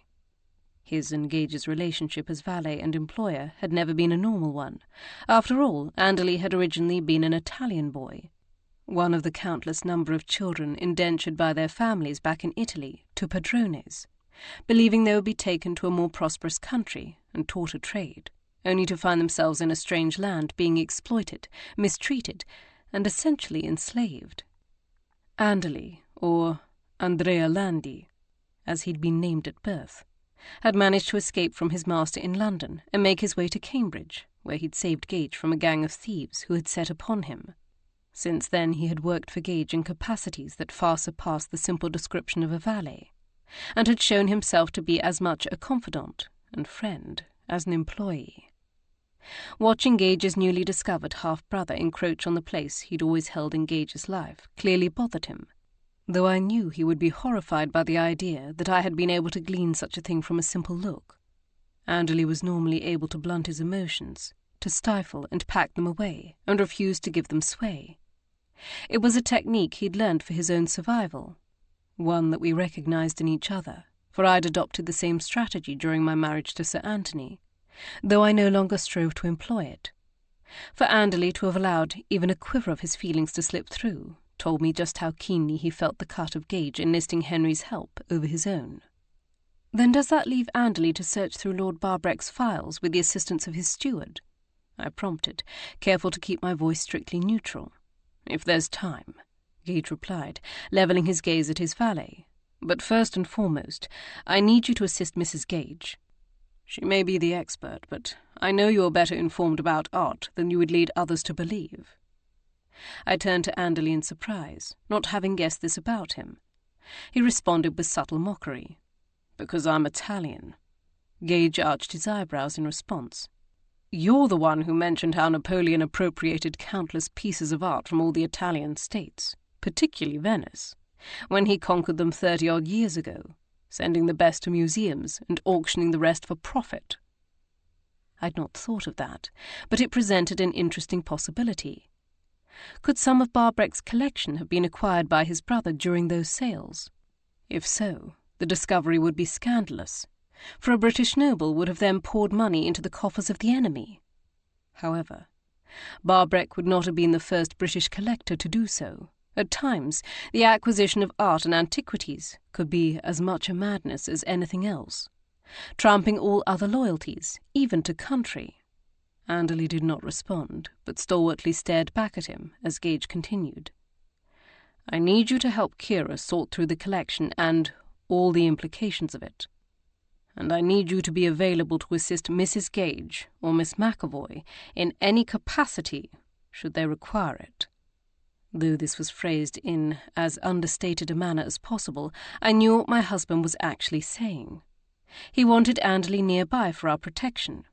His and Gage's relationship as valet and employer had never been a normal one. After all, Anderley had originally been an Italian boy, one of the countless number of children indentured by their families back in Italy to padrones, believing they would be taken to a more prosperous country and taught a trade, only to find themselves in a strange land being exploited, mistreated, and essentially enslaved. Anderley, or Andrea Landi, as he'd been named at birth, had managed to escape from his master in London and make his way to Cambridge, where he'd saved Gage from a gang of thieves who had set upon him. Since then he had worked for Gage in capacities that far surpassed the simple description of a valet, and had shown himself to be as much a confidant and friend as an employee. Watching Gage's newly discovered half-brother encroach on the place he'd always held in Gage's life clearly bothered him, though I knew he would be horrified by the idea that I had been able to glean such a thing from a simple look. Anderley was normally able to blunt his emotions, to stifle and pack them away, and refuse to give them sway. It was a technique he'd learned for his own survival, one that we recognized in each other, for I'd adopted the same strategy during my marriage to Sir Anthony, though I no longer strove to employ it. For Anderley to have allowed even a quiver of his feelings to slip through told me just how keenly he felt the cut of Gage enlisting Henry's help over his own. "Then does that leave Anderley to search through Lord Barbreck's files with the assistance of his steward?" I prompted, careful to keep my voice strictly neutral. "If there's time," Gage replied, levelling his gaze at his valet. "But first and foremost, I need you to assist Mrs. Gage. She may be the expert, but I know you are better informed about art than you would lead others to believe." I turned to Anderley in surprise, not having guessed this about him. He responded with subtle mockery. "Because I'm Italian." Gage arched his eyebrows in response. "You're the one who mentioned how Napoleon appropriated countless pieces of art from all the Italian states, particularly Venice, when he conquered them 30-odd years ago, sending the best to museums and auctioning the rest for profit." I'd not thought of that, but it presented an interesting possibility. Could some of Barbreck's collection have been acquired by his brother during those sales? If so, the discovery would be scandalous, for a British noble would have then poured money into the coffers of the enemy. However, Barbreck would not have been the first British collector to do so. At times, the acquisition of art and antiquities could be as much a madness as anything else, tramping all other loyalties, even to country. Anderley did not respond, but stalwartly stared back at him as Gage continued. "I need you to help Kiera sort through the collection and all the implications of it. And I need you to be available to assist Mrs. Gage or Miss McAvoy in any capacity, should they require it." Though this was phrased in as understated a manner as possible, I knew what my husband was actually saying. He wanted Anderley nearby for our protection.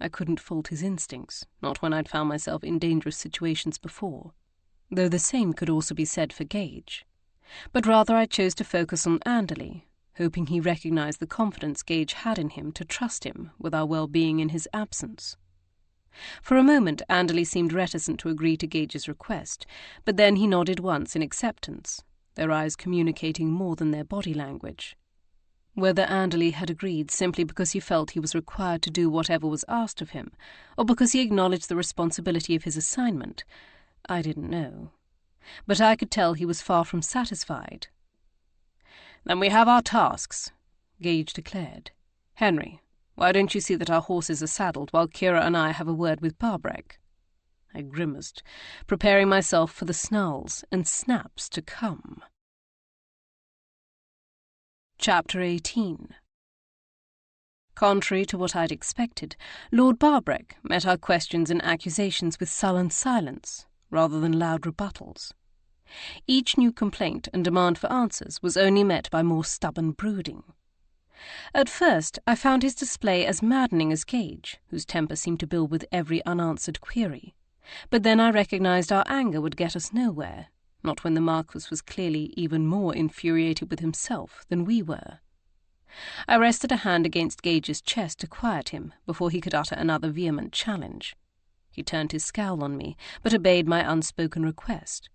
I couldn't fault his instincts, not when I'd found myself in dangerous situations before, though the same could also be said for Gage. But rather I chose to focus on Anderley, hoping he recognized the confidence Gage had in him to trust him with our well-being in his absence. For a moment Anderley seemed reticent to agree to Gage's request, but then he nodded once in acceptance, their eyes communicating more than their body language. Whether Anderley had agreed simply because he felt he was required to do whatever was asked of him, or because he acknowledged the responsibility of his assignment, I didn't know. But I could tell he was far from satisfied. "Then we have our tasks," Gage declared. "Henry, why don't you see that our horses are saddled while Kiera and I have a word with Barbreck?" I grimaced, preparing myself for the snarls and snaps to come. Chapter 18. Contrary to what I'd expected, Lord Barbreck met our questions and accusations with sullen silence, rather than loud rebuttals. Each new complaint and demand for answers was only met by more stubborn brooding. At first, I found his display as maddening as Gage, whose temper seemed to build with every unanswered query. But then I recognized our anger would get us nowhere, not when the Marquess was clearly even more infuriated with himself than we were. I rested a hand against Gage's chest to quiet him before he could utter another vehement challenge. He turned his scowl on me, but obeyed my unspoken request.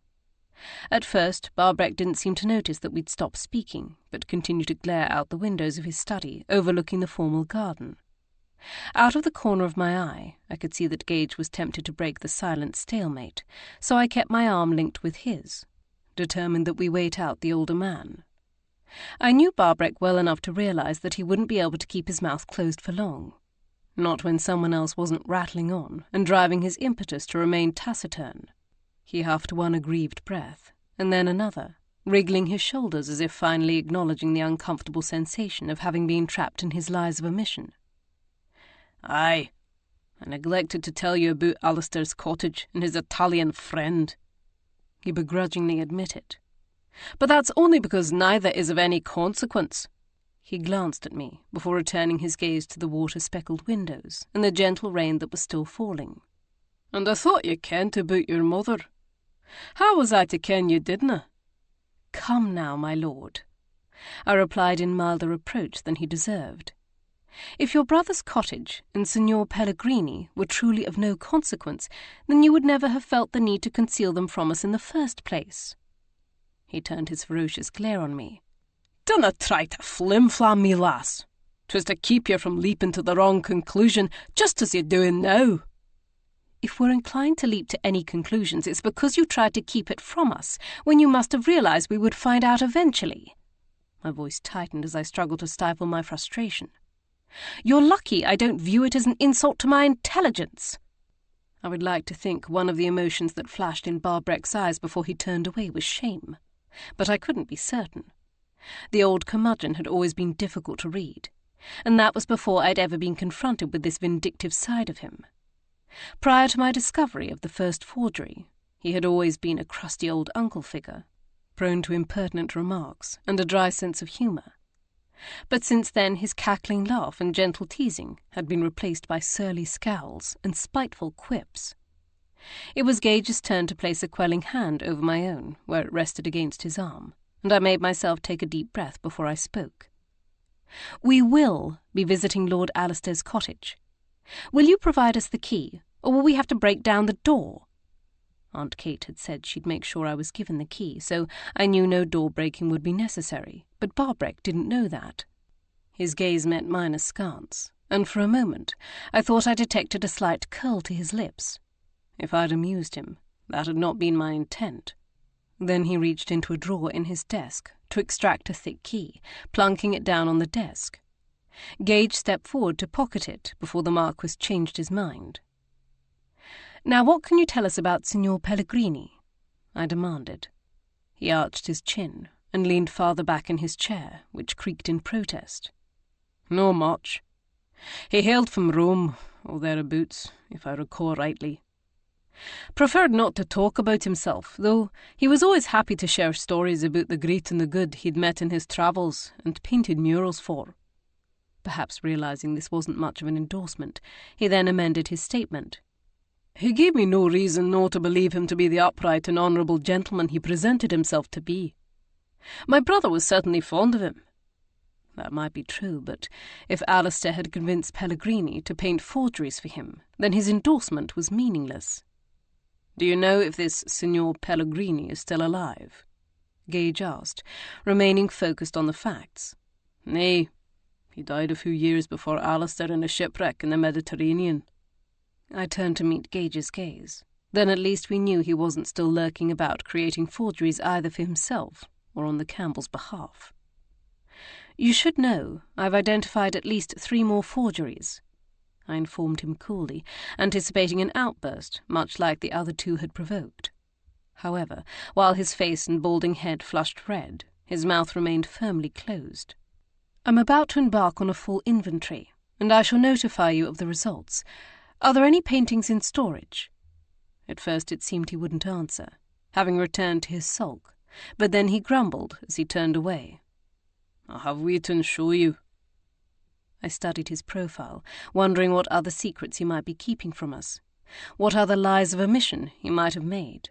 At first, Barbreck didn't seem to notice that we'd stopped speaking, but continued to glare out the windows of his study, overlooking the formal garden. Out of the corner of my eye, I could see that Gage was tempted to break the silent stalemate, so I kept my arm linked with his, determined that we wait out the older man. I knew Barbreck well enough to realize that he wouldn't be able to keep his mouth closed for long. Not when someone else wasn't rattling on and driving his impetus to remain taciturn. He huffed one aggrieved breath, and then another, wriggling his shoulders as if finally acknowledging the uncomfortable sensation of having been trapped in his lies of omission. Aye, I neglected to tell you about Alistair's cottage and his Italian friend, he begrudgingly admitted. But that's only because neither is of any consequence. He glanced at me before returning his gaze to the water-speckled windows and the gentle rain that was still falling. And I thought you kent about your mother. How was I to ken you didna? Come now, my lord, I replied in milder reproach than he deserved. If your brother's cottage and Signor Pellegrini were truly of no consequence, then you would never have felt the need to conceal them from us in the first place. He turned his ferocious glare on me. Dinna try to flim-flam me, lass. 'Twas to keep you from leaping to the wrong conclusion, just as you're doing now. If we're inclined to leap to any conclusions, it's because you tried to keep it from us, when you must have realized we would find out eventually. My voice tightened as I struggled to stifle my frustration. You're lucky I don't view it as an insult to my intelligence. I would like to think one of the emotions that flashed in Barbreck's eyes before he turned away was shame, but I couldn't be certain. The old curmudgeon had always been difficult to read, and that was before I'd ever been confronted with this vindictive side of him. Prior to my discovery of the first forgery, he had always been a crusty old uncle figure, prone to impertinent remarks and a dry sense of humour. But since then his cackling laugh and gentle teasing had been replaced by surly scowls and spiteful quips. It was Gage's turn to place a quelling hand over my own, where it rested against his arm, and I made myself take a deep breath before I spoke. We will be visiting Lord Alistair's cottage. Will you provide us the key, or will we have to break down the door? Aunt Kate had said she'd make sure I was given the key, so I knew no door-breaking would be necessary, but Barbreck didn't know that. His gaze met mine askance, and for a moment I thought I detected a slight curl to his lips. If I'd amused him, that had not been my intent. Then he reached into a drawer in his desk to extract a thick key, plunking it down on the desk. Gage stepped forward to pocket it before the Marquess changed his mind. Now what can you tell us about Signor Pellegrini? I demanded. He arched his chin and leaned farther back in his chair, which creaked in protest. No much. He hailed from Rome, or thereabouts, if I recall rightly. Preferred not to talk about himself, though he was always happy to share stories about the great and the good he'd met in his travels and painted murals for. Perhaps realizing this wasn't much of an endorsement, he then amended his statement. He gave me no reason not to believe him to be the upright and honourable gentleman he presented himself to be. My brother was certainly fond of him. That might be true, but if Alistair had convinced Pellegrini to paint forgeries for him, then his endorsement was meaningless. Do you know if this Signor Pellegrini is still alive? Gage asked, remaining focused on the facts. Nay, he died a few years before Alistair in a shipwreck in the Mediterranean. I turned to meet Gage's gaze. Then at least we knew he wasn't still lurking about creating forgeries either for himself or on the Campbells' behalf. You should know I've identified at least 3 more forgeries, I informed him coolly, anticipating an outburst much like the other 2 had provoked. However, while his face and balding head flushed red, his mouth remained firmly closed. I'm about to embark on a full inventory, and I shall notify you of the results. Are there any paintings in storage? At first it seemed he wouldn't answer, having returned to his sulk, but then he grumbled as he turned away. I'll have wait and show you. I studied his profile, wondering what other secrets he might be keeping from us, what other lies of omission he might have made,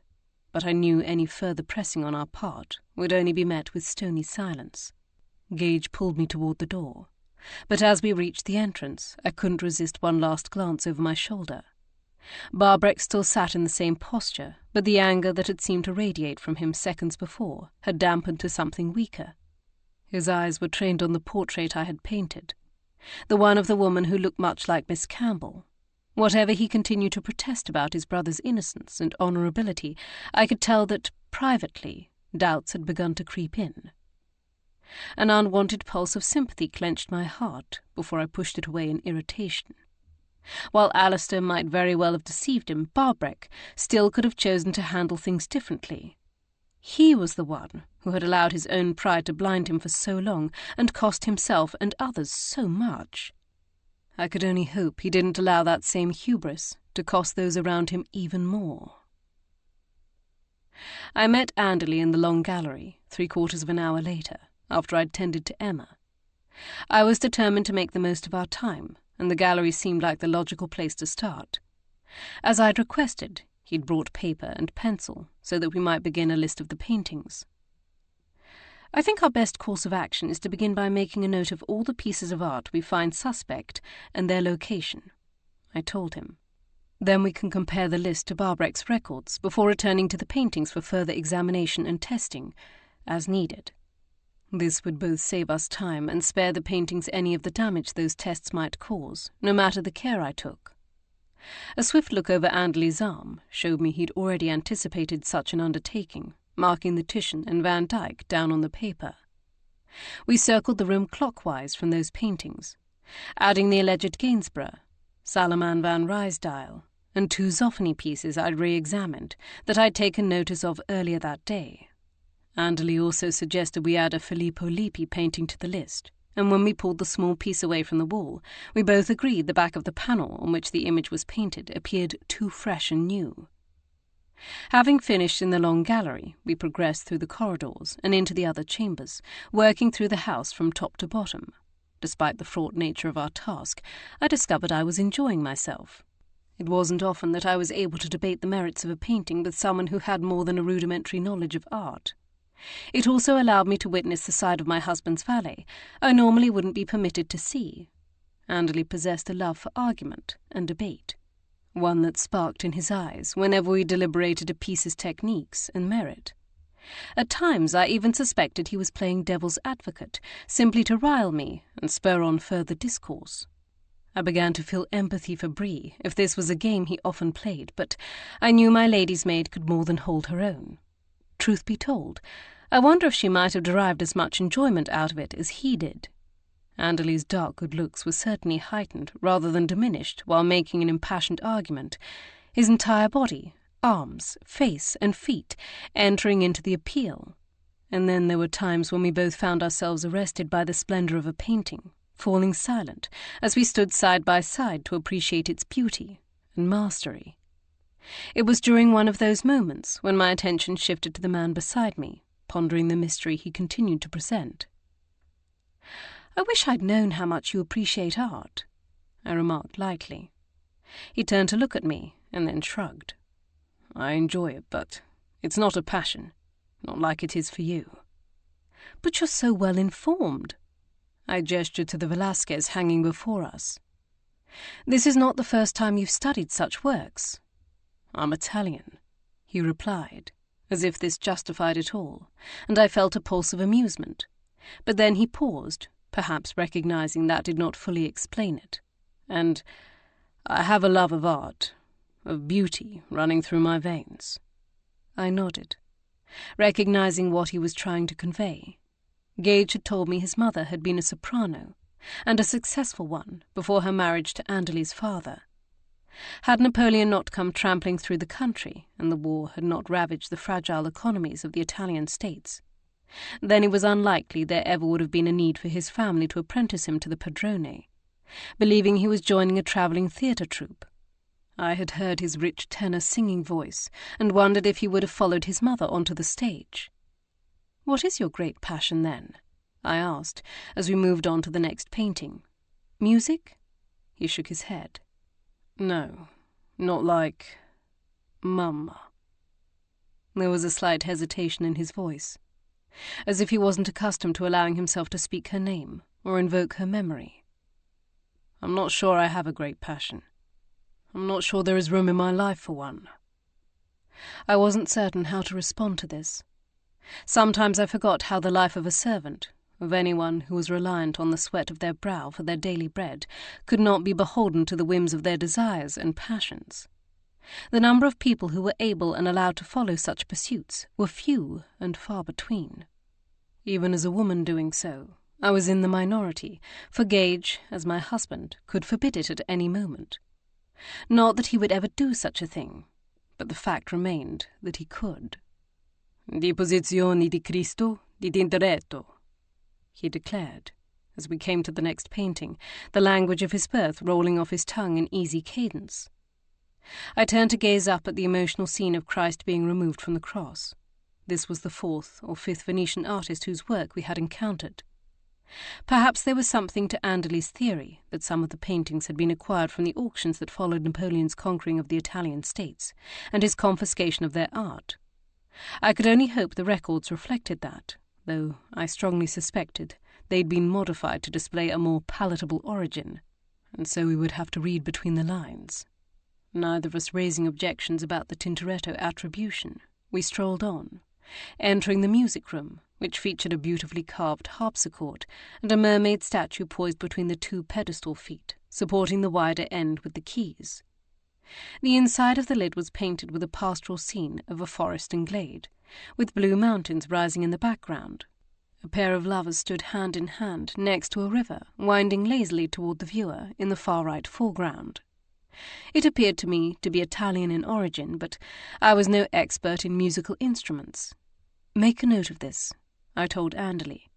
but I knew any further pressing on our part would only be met with stony silence. Gage pulled me toward the door, but as we reached the entrance, I couldn't resist one last glance over my shoulder. Barbreck still sat in the same posture, but the anger that had seemed to radiate from him seconds before had dampened to something weaker. His eyes were trained on the portrait I had painted, the one of the woman who looked much like Miss Campbell. Whatever he continued to protest about his brother's innocence and honourability, I could tell that, privately, doubts had begun to creep in. An unwanted pulse of sympathy clenched my heart before I pushed it away in irritation. While Alistair might very well have deceived him, Barbreck still could have chosen to handle things differently. He was the one who had allowed his own pride to blind him for so long and cost himself and others so much. I could only hope he didn't allow that same hubris to cost those around him even more. I met Anderley in the long gallery 3/4 of an hour later, after I'd tended to Emma. I was determined to make the most of our time, and the gallery seemed like the logical place to start. As I'd requested, he'd brought paper and pencil so that we might begin a list of the paintings. I think our best course of action is to begin by making a note of all the pieces of art we find suspect and their location, I told him. Then we can compare the list to Barbreck's records before returning to the paintings for further examination and testing, as needed. This would both save us time and spare the paintings any of the damage those tests might cause, no matter the care I took. A swift look over Anderley's arm showed me he'd already anticipated such an undertaking, marking the Titian and Van Dyck down on the paper. We circled the room clockwise from those paintings, adding the alleged Gainsborough, Salaman van Rysdale, and 2 Zoffany pieces I'd re-examined that I'd taken notice of earlier that day. Anderley also suggested we add a Filippo Lippi painting to the list, and when we pulled the small piece away from the wall, we both agreed the back of the panel on which the image was painted appeared too fresh and new. Having finished in the long gallery, we progressed through the corridors and into the other chambers, working through the house from top to bottom. Despite the fraught nature of our task, I discovered I was enjoying myself. It wasn't often that I was able to debate the merits of a painting with someone who had more than a rudimentary knowledge of art. It also allowed me to witness the side of my husband's valet I normally wouldn't be permitted to see. Anderley possessed a love for argument and debate, one that sparked in his eyes whenever we deliberated a piece's techniques and merit. At times I even suspected he was playing devil's advocate, simply to rile me and spur on further discourse. I began to feel empathy for Bree, if this was a game he often played, but I knew my lady's maid could more than hold her own. Truth be told, I wonder if she might have derived as much enjoyment out of it as he did. Anderley's dark good looks were certainly heightened rather than diminished while making an impassioned argument, his entire body, arms, face, and feet entering into the appeal. And then there were times when we both found ourselves arrested by the splendour of a painting, falling silent as we stood side by side to appreciate its beauty and mastery. It was during one of those moments when my attention shifted to the man beside me, pondering the mystery he continued to present. "I wish I'd known how much you appreciate art," I remarked lightly. He turned to look at me and then shrugged. "I enjoy it, but it's not a passion, not like it is for you." "But you're so well informed." I gestured to the Velasquez hanging before us. "This is not the first time you've studied such works." "I'm Italian," he replied, as if this justified it all, and I felt a pulse of amusement. But then he paused, perhaps recognizing that did not fully explain it. "And I have a love of art, of beauty running through my veins." I nodded, recognizing what he was trying to convey. Gage had told me his mother had been a soprano, and a successful one, before her marriage to Anderley's father. Had Napoleon not come trampling through the country, and the war had not ravaged the fragile economies of the Italian states, then it was unlikely there ever would have been a need for his family to apprentice him to the padrone, believing he was joining a travelling theatre troupe. I had heard his rich tenor singing voice, and wondered if he would have followed his mother onto the stage. "What is your great passion, then?" I asked, as we moved on to the next painting. Music? He shook his head. No, not like Mum. There was a slight hesitation in his voice, as if he wasn't accustomed to allowing himself to speak her name or invoke her memory. I'm not sure I have a great passion. I'm not sure there is room in my life for one. I wasn't certain how to respond to this. Sometimes I forgot how the life of a servant, of anyone who was reliant on the sweat of their brow for their daily bread, could not be beholden to the whims of their desires and passions. The number of people who were able and allowed to follow such pursuits were few and far between. Even as a woman doing so, I was in the minority, for Gage, as my husband, could forbid it at any moment. Not that he would ever do such a thing, but the fact remained that he could. Di posizioni di Cristo, di Tintoretto, he declared, as we came to the next painting, the language of his birth rolling off his tongue in easy cadence. I turned to gaze up at the emotional scene of Christ being removed from the cross. This was the 4th or 5th Venetian artist whose work we had encountered. Perhaps there was something to Anderley's theory that some of the paintings had been acquired from the auctions that followed Napoleon's conquering of the Italian states, and his confiscation of their art. I could only hope the records reflected that, though I strongly suspected they'd been modified to display a more palatable origin, and so we would have to read between the lines. Neither of us raising objections about the Tintoretto attribution, we strolled on, entering the music room, which featured a beautifully carved harpsichord and a mermaid statue poised between the 2 pedestal feet, supporting the wider end with the keys. The inside of the lid was painted with a pastoral scene of a forest and glade, with blue mountains rising in the background. A pair of lovers stood hand in hand next to a river, winding lazily toward the viewer in the far right foreground. It appeared to me to be Italian in origin, but I was no expert in musical instruments. "Make a note of this," I told Anderley.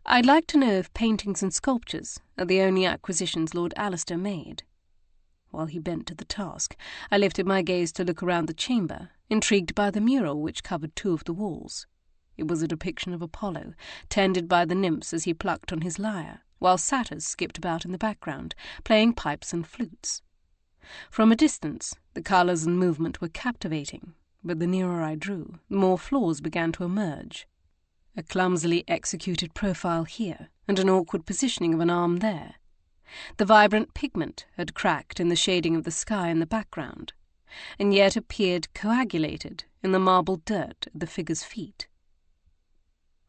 "I'd like to know if paintings and sculptures are the only acquisitions Lord Alistair made." While he bent to the task, I lifted my gaze to look around the chamber, intrigued by the mural which covered 2 of the walls. It was a depiction of Apollo, tended by the nymphs as he plucked on his lyre, while satyrs skipped about in the background, playing pipes and flutes. From a distance, the colours and movement were captivating, but the nearer I drew, the more flaws began to emerge. A clumsily executed profile here, and an awkward positioning of an arm there. The vibrant pigment had cracked in the shading of the sky in the background, and yet appeared coagulated in the marble dirt at the figure's feet.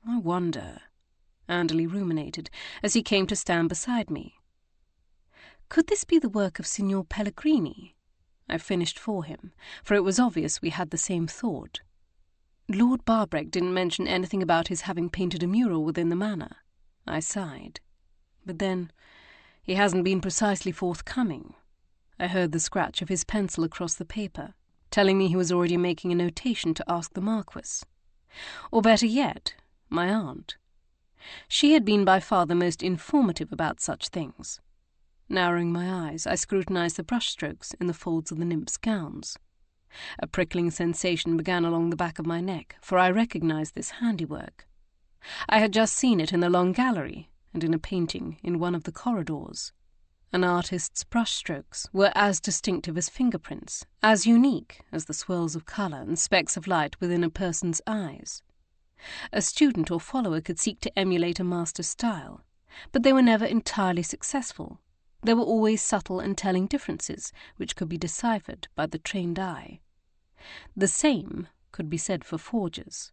"I wonder," Anderley ruminated, as he came to stand beside me. "Could this be the work of Signor Pellegrini?" I finished for him, for it was obvious we had the same thought. "Lord Barbreck didn't mention anything about his having painted a mural within the manor." I sighed. "But then, he hasn't been precisely forthcoming." I heard the scratch of his pencil across the paper, telling me he was already making a notation to ask the Marquess. Or better yet, my aunt. She had been by far the most informative about such things. Narrowing my eyes, I scrutinized the brushstrokes in the folds of the nymphs' gowns. A prickling sensation began along the back of my neck, for I recognized this handiwork. I had just seen it in the long gallery and in a painting in one of the corridors. An artist's brushstrokes were as distinctive as fingerprints, as unique as the swirls of colour and specks of light within a person's eyes. A student or follower could seek to emulate a master's style, but they were never entirely successful. There were always subtle and telling differences which could be deciphered by the trained eye. The same could be said for forgers.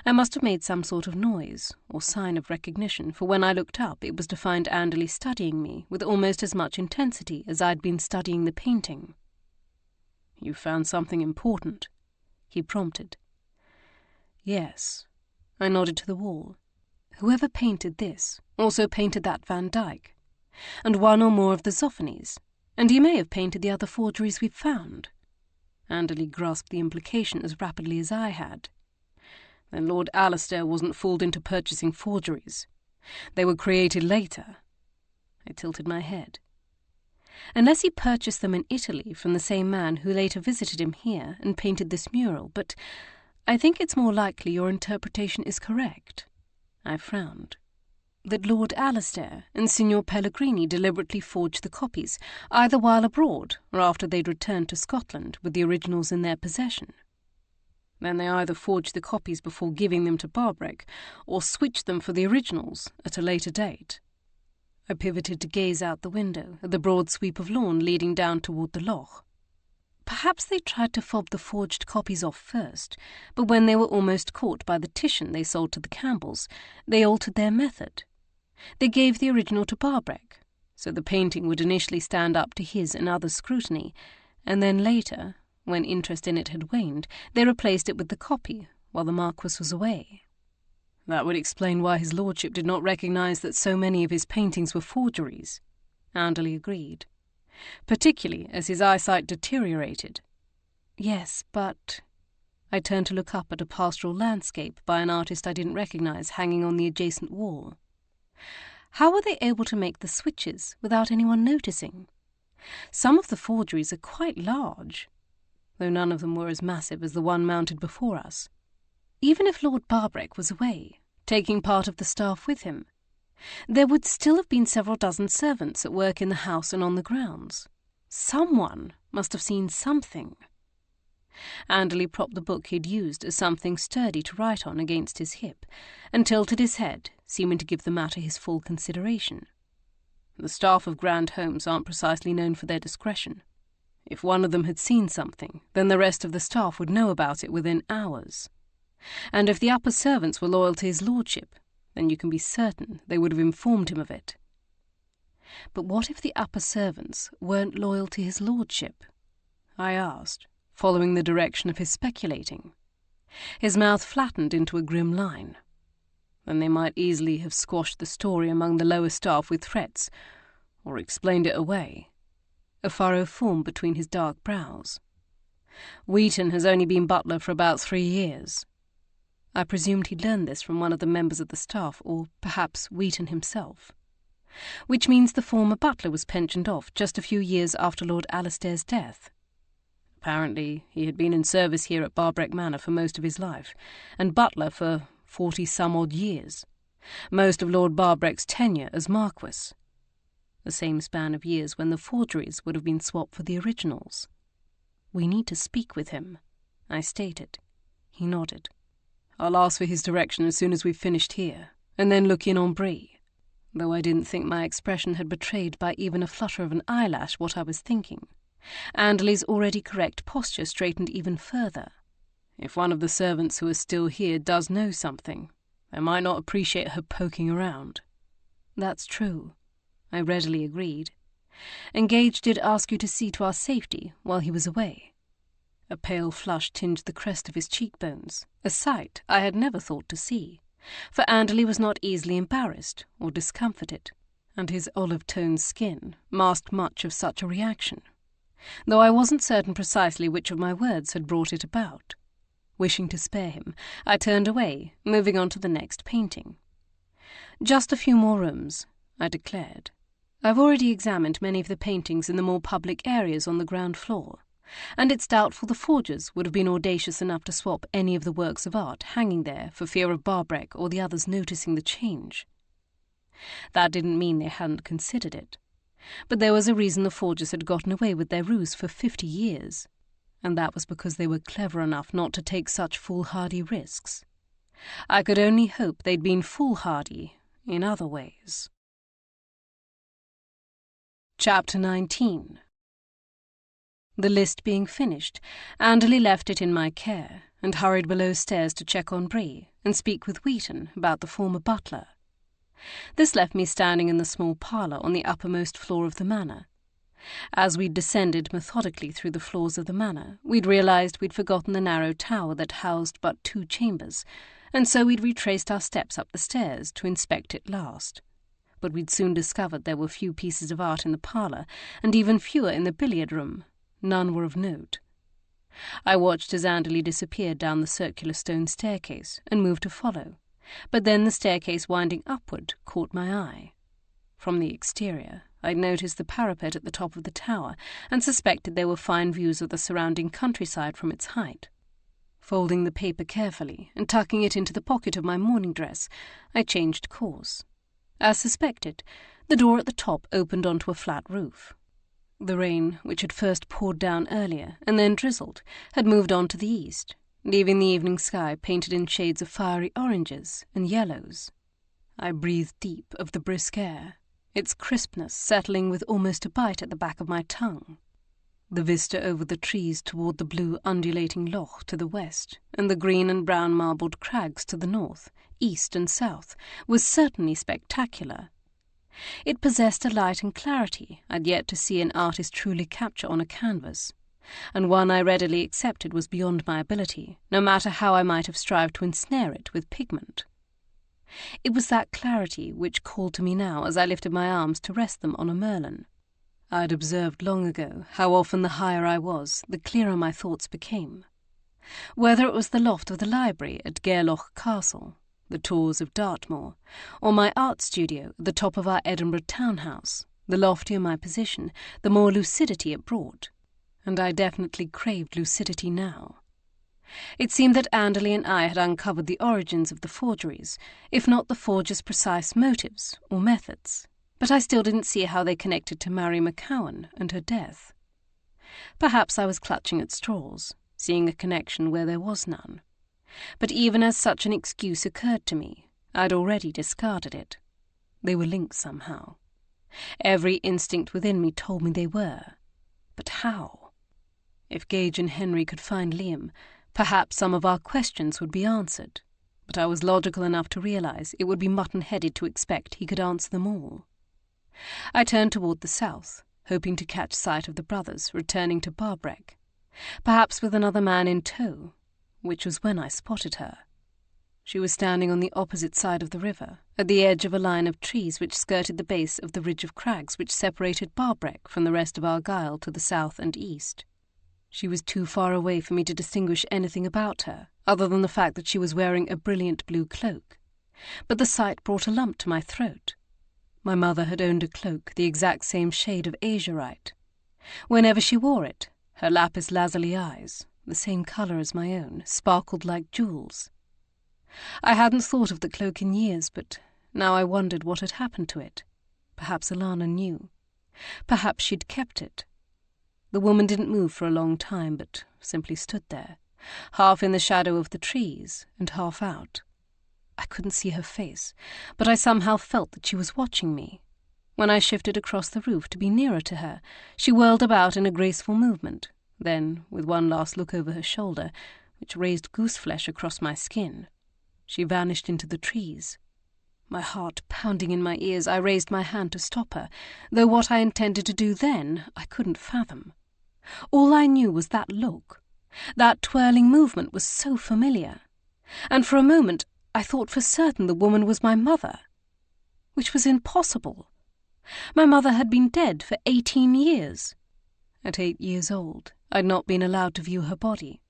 I must have made some sort of noise or sign of recognition, for when I looked up it was to find Anderley studying me with almost as much intensity as I'd been studying the painting. "You found something important?" he prompted. "Yes." I nodded to the wall. "Whoever painted this also painted that Van Dyck, and one or more of the Zoffanies, and he may have painted the other forgeries we've found." Anderley grasped the implication as rapidly as I had. "Then Lord Alistair wasn't fooled into purchasing forgeries. They were created later." I tilted my head. "Unless he purchased them in Italy from the same man who later visited him here and painted this mural, but I think it's more likely your interpretation is correct." I frowned. that Lord Alistair and Signor Pellegrini deliberately forged the copies, either while abroad or after they'd returned to Scotland with the originals in their possession. Then they either forged the copies before giving them to Barbreck, or switched them for the originals at a later date. I pivoted to gaze out the window at the broad sweep of lawn leading down toward the loch. Perhaps they tried to fob the forged copies off first, but when they were almost caught by the Titian they sold to the Campbells, they altered their method. They gave the original to Barbreck, so the painting would initially stand up to his and others' scrutiny, and then later, when interest in it had waned, they replaced it with the copy while the Marquess was away. That would explain why his lordship did not recognise that so many of his paintings were forgeries, Anderley agreed, particularly as his eyesight deteriorated. Yes, but... I turned to look up at a pastoral landscape by an artist I didn't recognise hanging on the adjacent wall. How were they able to make the switches without anyone noticing? Some of the forgeries are quite large, though none of them were as massive as the one mounted before us. Even if Lord Barbreck was away, taking part of the staff with him, there would still have been several dozen servants at work in the house and on the grounds. Someone must have seen something. Anderley propped the book he'd used as something sturdy to write on against his hip, and tilted his head, seeming to give the matter his full consideration. The staff of grand homes aren't precisely known for their discretion. If one of them had seen something, then the rest of the staff would know about it within hours. And if the upper servants were loyal to his lordship, then you can be certain they would have informed him of it. But what if the upper servants weren't loyal to his lordship? I asked, following the direction of his speculating. His mouth flattened into a grim line. Then they might easily have squashed the story among the lower staff with threats, or explained it away. A furrow formed between his dark brows. Wheaton has only been butler for about 3 years. I presumed he'd learned this from one of the members of the staff, or perhaps Wheaton himself. Which means the former butler was pensioned off just a few years after Lord Alistair's death. Apparently, he had been in service here at Barbreck Manor for most of his life, and butler for 40-some-odd years, most of Lord Barbreck's tenure as Marquess. The same span of years when the forgeries would have been swapped for the originals. "We need to speak with him," I stated. He nodded. "I'll ask for his direction as soon as we've finished here, and then look in on Bree," though I didn't think my expression had betrayed by even a flutter of an eyelash what I was thinking. Anderley's already correct posture straightened even further. If one of the servants who are still here does know something, I might not appreciate her poking around. "That's true," I readily agreed. "And Gage did ask you to see to our safety while he was away." A pale flush tinged the crest of his cheekbones, a sight I had never thought to see, for Anderley was not easily embarrassed or discomfited, and his olive-toned skin masked much of such a reaction, though I wasn't certain precisely which of my words had brought it about. Wishing to spare him, I turned away, moving on to the next painting. "Just a few more rooms," I declared. "I've already examined many of the paintings in the more public areas on the ground floor, and it's doubtful the forgers would have been audacious enough to swap any of the works of art hanging there for fear of Barbreck or the others noticing the change." That didn't mean they hadn't considered it, but there was a reason the forgers had gotten away with their ruse for 50 years, and that was because they were clever enough not to take such foolhardy risks. I could only hope they'd been foolhardy in other ways. Chapter 19. The list being finished, Anderley left it in my care, and hurried below stairs to check on Bree and speak with Wheaton about the former butler. This left me standing in the small parlour on the uppermost floor of the manor. As we'd descended methodically through the floors of the manor, we'd realised we'd forgotten the narrow tower that housed but 2 chambers, and so we'd retraced our steps up the stairs to inspect it last. But we'd soon discovered there were few pieces of art in the parlour, and even fewer in the billiard-room. None were of note. I watched as Anderley disappeared down the circular stone staircase and moved to follow, but then the staircase winding upward caught my eye. From the exterior, I'd noticed the parapet at the top of the tower and suspected there were fine views of the surrounding countryside from its height. Folding the paper carefully and tucking it into the pocket of my morning dress, I changed course. As suspected, the door at the top opened onto a flat roof. The rain, which had first poured down earlier and then drizzled, had moved on to the east, leaving the evening sky painted in shades of fiery oranges and yellows. I breathed deep of the brisk air, its crispness settling with almost a bite at the back of my tongue. The vista over the trees toward the blue undulating loch to the west and the green and brown marbled crags to the north, east and south was certainly spectacular. It possessed a light and clarity I'd yet to see an artist truly capture on a canvas, and one I readily accepted was beyond my ability, no matter how I might have strived to ensnare it with pigment. It was that clarity which called to me now as I lifted my arms to rest them on a merlon. I'd observed long ago how often the higher I was, the clearer my thoughts became. Whether it was the loft of the library at Gairloch Castle, the tours of Dartmoor, or my art studio at the top of our Edinburgh townhouse, the loftier my position, the more lucidity it brought, and I definitely craved lucidity now. It seemed that Anderley and I had uncovered the origins of the forgeries, if not the forger's precise motives or methods, but I still didn't see how they connected to Mary McCowan and her death. Perhaps I was clutching at straws, seeing a connection where there was none. But even as such an excuse occurred to me, I'd already discarded it. They were linked somehow. Every instinct within me told me they were. But how? If Gage and Henry could find Liam, perhaps some of our questions would be answered, but I was logical enough to realize it would be mutton-headed to expect he could answer them all. I turned toward the south, hoping to catch sight of the brothers returning to Barbreck, perhaps with another man in tow, which was when I spotted her. She was standing on the opposite side of the river, at the edge of a line of trees which skirted the base of the ridge of crags which separated Barbreck from the rest of Argyll to the south and east. She was too far away for me to distinguish anything about her, other than the fact that she was wearing a brilliant blue cloak. But the sight brought a lump to my throat. My mother had owned a cloak the exact same shade of azurite. Whenever she wore it, her lapis lazuli eyes, the same colour as my own, sparkled like jewels. I hadn't thought of the cloak in years, but now I wondered what had happened to it. Perhaps Alana knew. Perhaps she'd kept it. The woman didn't move for a long time, but simply stood there, half in the shadow of the trees and half out. I couldn't see her face, but I somehow felt that she was watching me. When I shifted across the roof to be nearer to her, she whirled about in a graceful movement. Then, with one last look over her shoulder, which raised gooseflesh across my skin, she vanished into the trees. My heart pounding in my ears, I raised my hand to stop her, though what I intended to do then I couldn't fathom. All I knew was that look. That twirling movement was so familiar. And for a moment I thought for certain the woman was my mother, which was impossible. My mother had been dead for 18 years. At 8 years old, I'd not been allowed to view her body,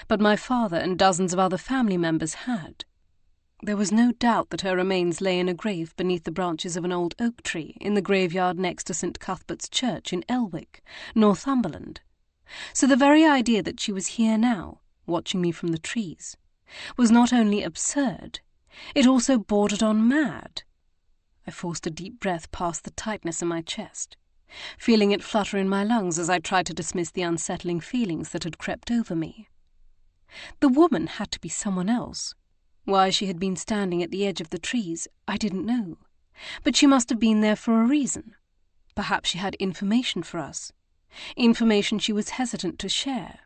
but my father and dozens of other family members had. There was no doubt that her remains lay in a grave beneath the branches of an old oak tree in the graveyard next to St. Cuthbert's Church in Elwick, Northumberland. So the very idea that she was here now, watching me from the trees, was not only absurd, it also bordered on mad. I forced a deep breath past the tightness in my chest, feeling it flutter in my lungs as I tried to dismiss the unsettling feelings that had crept over me. The woman had to be someone else. Why she had been standing at the edge of the trees, I didn't know, but she must have been there for a reason. Perhaps she had information for us, information she was hesitant to share,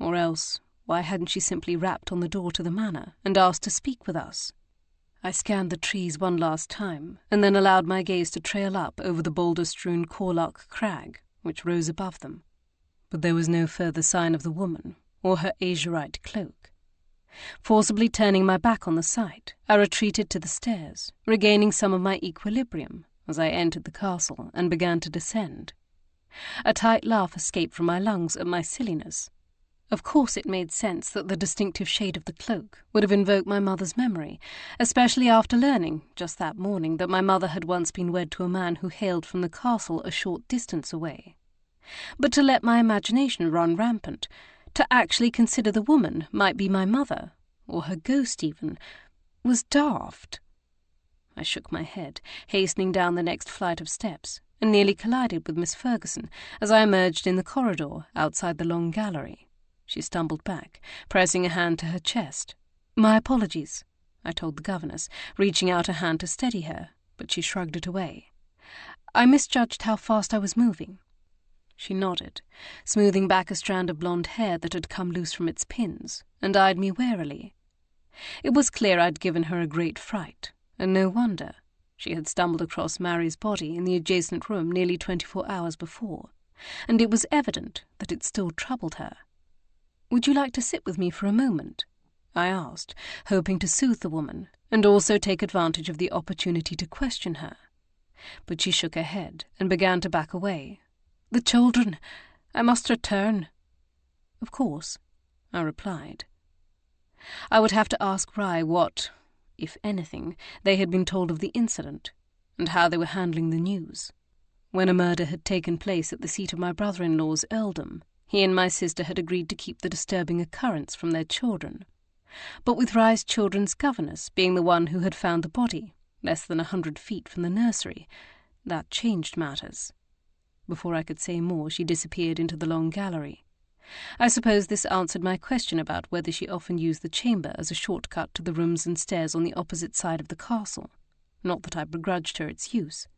or else why hadn't she simply rapped on the door to the manor and asked to speak with us? I scanned the trees one last time, and then allowed my gaze to trail up over the boulder-strewn Portalic crag, which rose above them. But there was no further sign of the woman, or her azurite cloak. Forcibly turning my back on the sight, I retreated to the stairs, regaining some of my equilibrium as I entered the castle and began to descend. A tight laugh escaped from my lungs at my silliness. Of course it made sense that the distinctive shade of the cloak would have invoked my mother's memory, especially after learning, just that morning, that my mother had once been wed to a man who hailed from the castle a short distance away. But to let my imagination run rampant, to actually consider the woman might be my mother, or her ghost even, was daft. I shook my head, hastening down the next flight of steps, and nearly collided with Miss Ferguson as I emerged in the corridor outside the long gallery. She stumbled back, pressing a hand to her chest. "My apologies," I told the governess, reaching out a hand to steady her, but she shrugged it away. "I misjudged how fast I was moving." She nodded, smoothing back a strand of blonde hair that had come loose from its pins, and eyed me warily. It was clear I'd given her a great fright, and no wonder. She had stumbled across Mary's body in the adjacent room nearly 24 hours before, and it was evident that it still troubled her. "Would you like to sit with me for a moment?" I asked, hoping to soothe the woman, and also take advantage of the opportunity to question her. But she shook her head and began to back away. "The children! I must return." "Of course," I replied. I would have to ask Rye what, if anything, they had been told of the incident, and how they were handling the news. When a murder had taken place at the seat of my brother-in-law's earldom, he and my sister had agreed to keep the disturbing occurrence from their children. But with Rye's children's governess being the one who had found the body, less than 100 feet from the nursery, that changed matters. Before I could say more, she disappeared into the long gallery. I suppose this answered my question about whether she often used the chamber as a shortcut to the rooms and stairs on the opposite side of the castle. Not that I begrudged her its use.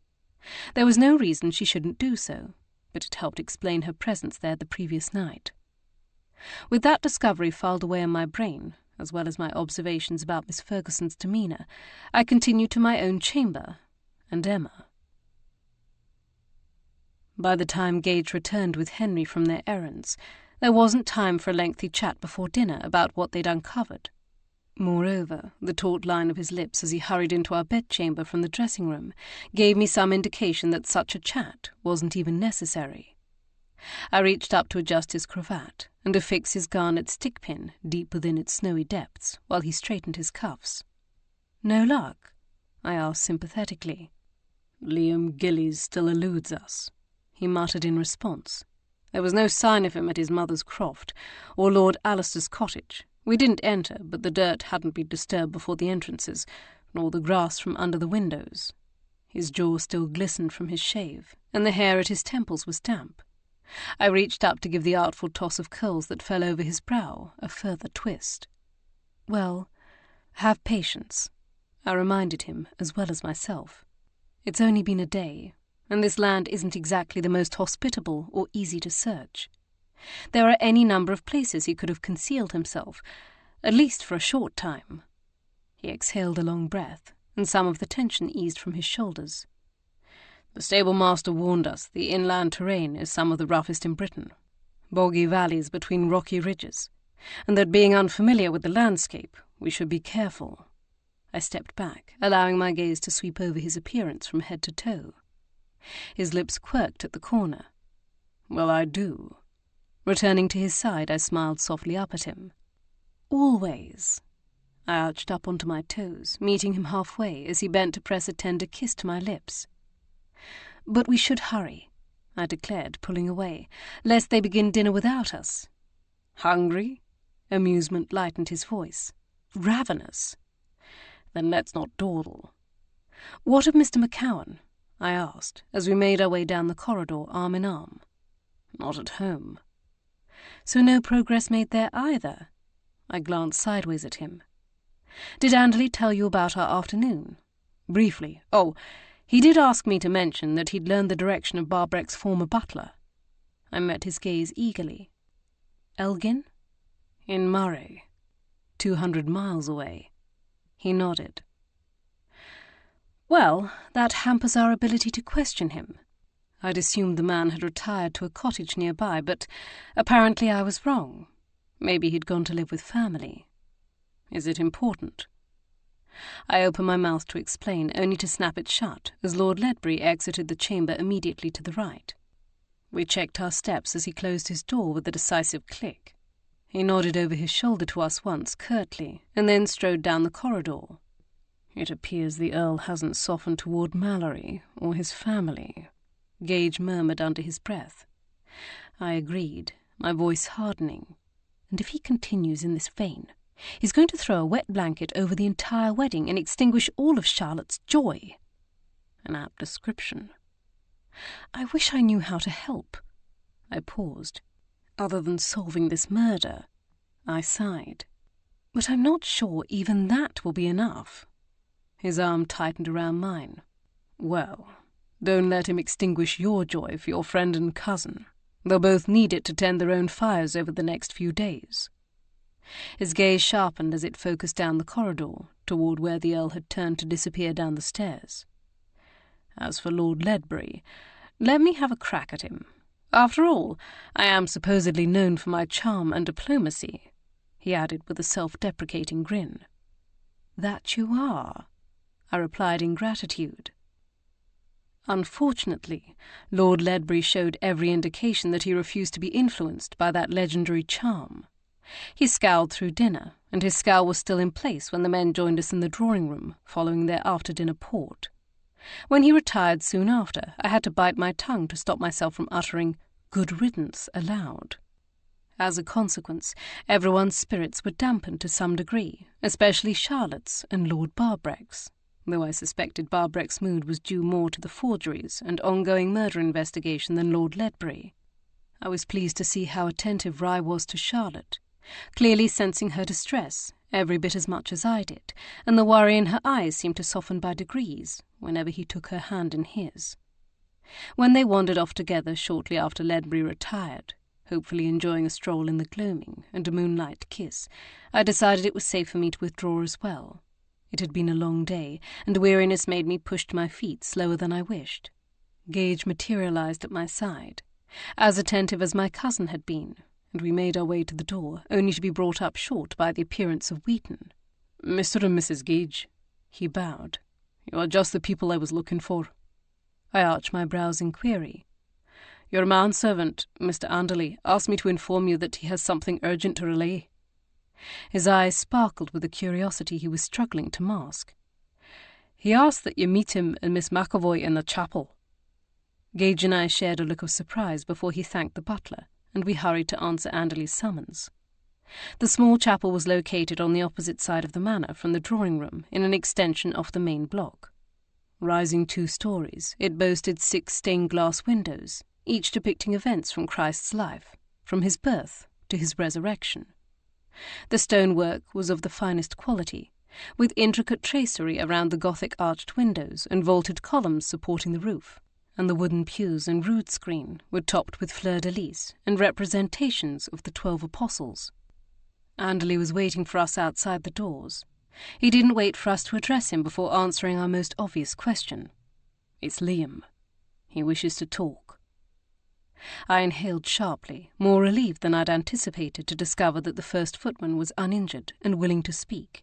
There was no reason she shouldn't do so, but it helped explain her presence there the previous night. With that discovery filed away in my brain, as well as my observations about Miss Ferguson's demeanour, I continued to my own chamber, and Emma. By the time Gage returned with Henry from their errands, there wasn't time for a lengthy chat before dinner about what they'd uncovered. Moreover, the taut line of his lips as he hurried into our bedchamber from the dressing-room gave me some indication that such a chat wasn't even necessary. I reached up to adjust his cravat and affix his garnet stick-pin deep within its snowy depths while he straightened his cuffs. "No luck?" I asked sympathetically. "Liam Gillies still eludes us," he muttered in response. "There was no sign of him at his mother's croft, or Lord Alister's cottage. We didn't enter, but the dirt hadn't been disturbed before the entrances, nor the grass from under the windows. His jaw still glistened from his shave, and the hair at his temples was damp. I reached up to give the artful toss of curls that fell over his brow a further twist. "Well, have patience," I reminded him as well as myself. "It's only been a day, and this land isn't exactly the most hospitable or easy to search. There are any number of places he could have concealed himself, at least for a short time." He exhaled a long breath, and some of the tension eased from his shoulders. "The stable-master warned us the inland terrain is some of the roughest in Britain, boggy valleys between rocky ridges, and that being unfamiliar with the landscape, we should be careful." I stepped back, allowing my gaze to sweep over his appearance from head to toe. His lips quirked at the corner. "Well, I do." Returning to his side, I smiled softly up at him. "Always." I arched up onto my toes, meeting him halfway as he bent to press a tender kiss to my lips. "But we should hurry," I declared, pulling away, "lest they begin dinner without us." "Hungry?" Amusement lightened his voice. "Ravenous." "Then let's not dawdle." "What of Mr. McCowan?" I asked, as we made our way down the corridor arm in arm. "Not at home." "So no progress made there either?" I glanced sideways at him. "Did Anderley tell you about our afternoon?" "Briefly. Oh, he did ask me to mention that he'd learned the direction of Barbreck's former butler." I met his gaze eagerly. "Elgin?" "In Murray." 200 miles away. He nodded. "Well, that hampers our ability to question him. I'd assumed the man had retired to a cottage nearby, but apparently I was wrong. Maybe he'd gone to live with family." "Is it important?" I opened my mouth to explain, only to snap it shut as Lord Ledbury exited the chamber immediately to the right. We checked our steps as he closed his door with a decisive click. He nodded over his shoulder to us once, curtly, and then strode down the corridor. "It appears the Earl hasn't softened toward Mallory or his family," Gage murmured under his breath. I agreed, my voice hardening. "And if he continues in this vein, He's going to throw a wet blanket over the entire wedding and extinguish all of Charlotte's joy. An apt description. I wish I knew how to help. I paused. Other than solving this murder, I sighed. But I'm not sure even that will be enough. His arm tightened around mine. Well, don't let him extinguish your joy for your friend and cousin. They'll both need it to tend their own fires over the next few days. His gaze sharpened as it focused down the corridor, toward where the Earl had turned to disappear down the stairs. As for Lord Ledbury, let me have a crack at him. After all, I am supposedly known for my charm and diplomacy, he added with a self-deprecating grin. That you are, I replied in gratitude. Unfortunately, Lord Ledbury showed every indication that he refused to be influenced by that legendary charm. He scowled through dinner, and his scowl was still in place when the men joined us in the drawing-room, following their after-dinner port. When he retired soon after, I had to bite my tongue to stop myself from uttering "good riddance" aloud. As a consequence, everyone's spirits were dampened to some degree, especially Charlotte's and Lord Barbreck's, though I suspected Barbreck's mood was due more to the forgeries and ongoing murder investigation than Lord Ledbury. I was pleased to see how attentive Rye was to Charlotte, clearly sensing her distress every bit as much as I did, and the worry in her eyes seemed to soften by degrees whenever he took her hand in his. When they wandered off together shortly after Ledbury retired, hopefully enjoying a stroll in the gloaming and a moonlight kiss, I decided it was safe for me to withdraw as well. It had been a long day, and weariness made me push to my feet slower than I wished. Gage materialized at my side, as attentive as my cousin had been, and we made our way to the door, only to be brought up short by the appearance of Wheaton. "Mr. and Mrs. Gage," he bowed. "You are just the people I was looking for." I arched my brows in query. "Your manservant, Mr. Anderley, asked me to inform you that he has something urgent to relay." His eyes sparkled with a curiosity he was struggling to mask. "He asked that you meet him and Miss McAvoy in the chapel." Gage and I shared a look of surprise before he thanked the butler, and we hurried to answer Anderley's summons. The small chapel was located on the opposite side of the manor from the drawing-room, in an extension off the main block. Rising 2 stories, it boasted 6 stained-glass windows, each depicting events from Christ's life, from his birth to his resurrection. The stonework was of the finest quality, with intricate tracery around the Gothic arched windows and vaulted columns supporting the roof, and the wooden pews and rood screen were topped with fleur-de-lis and representations of the 12 apostles. Anderley was waiting for us outside the doors. He didn't wait for us to address him before answering our most obvious question. "It's Liam. He wishes to talk." I inhaled sharply, more relieved than I'd anticipated to discover that the first footman was uninjured and willing to speak.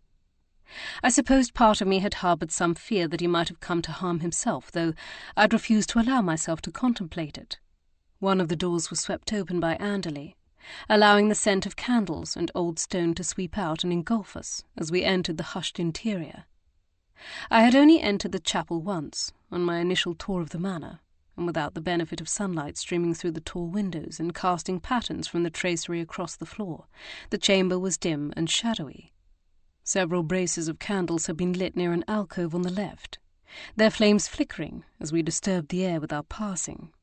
I supposed part of me had harboured some fear that he might have come to harm himself, though I'd refused to allow myself to contemplate it. One of the doors was swept open by Anderley, allowing the scent of candles and old stone to sweep out and engulf us as we entered the hushed interior. I had only entered the chapel once, on my initial tour of the manor, and without the benefit of sunlight streaming through the tall windows and casting patterns from the tracery across the floor, the chamber was dim and shadowy. Several braces of candles had been lit near an alcove on the left, their flames flickering as we disturbed the air with our passing.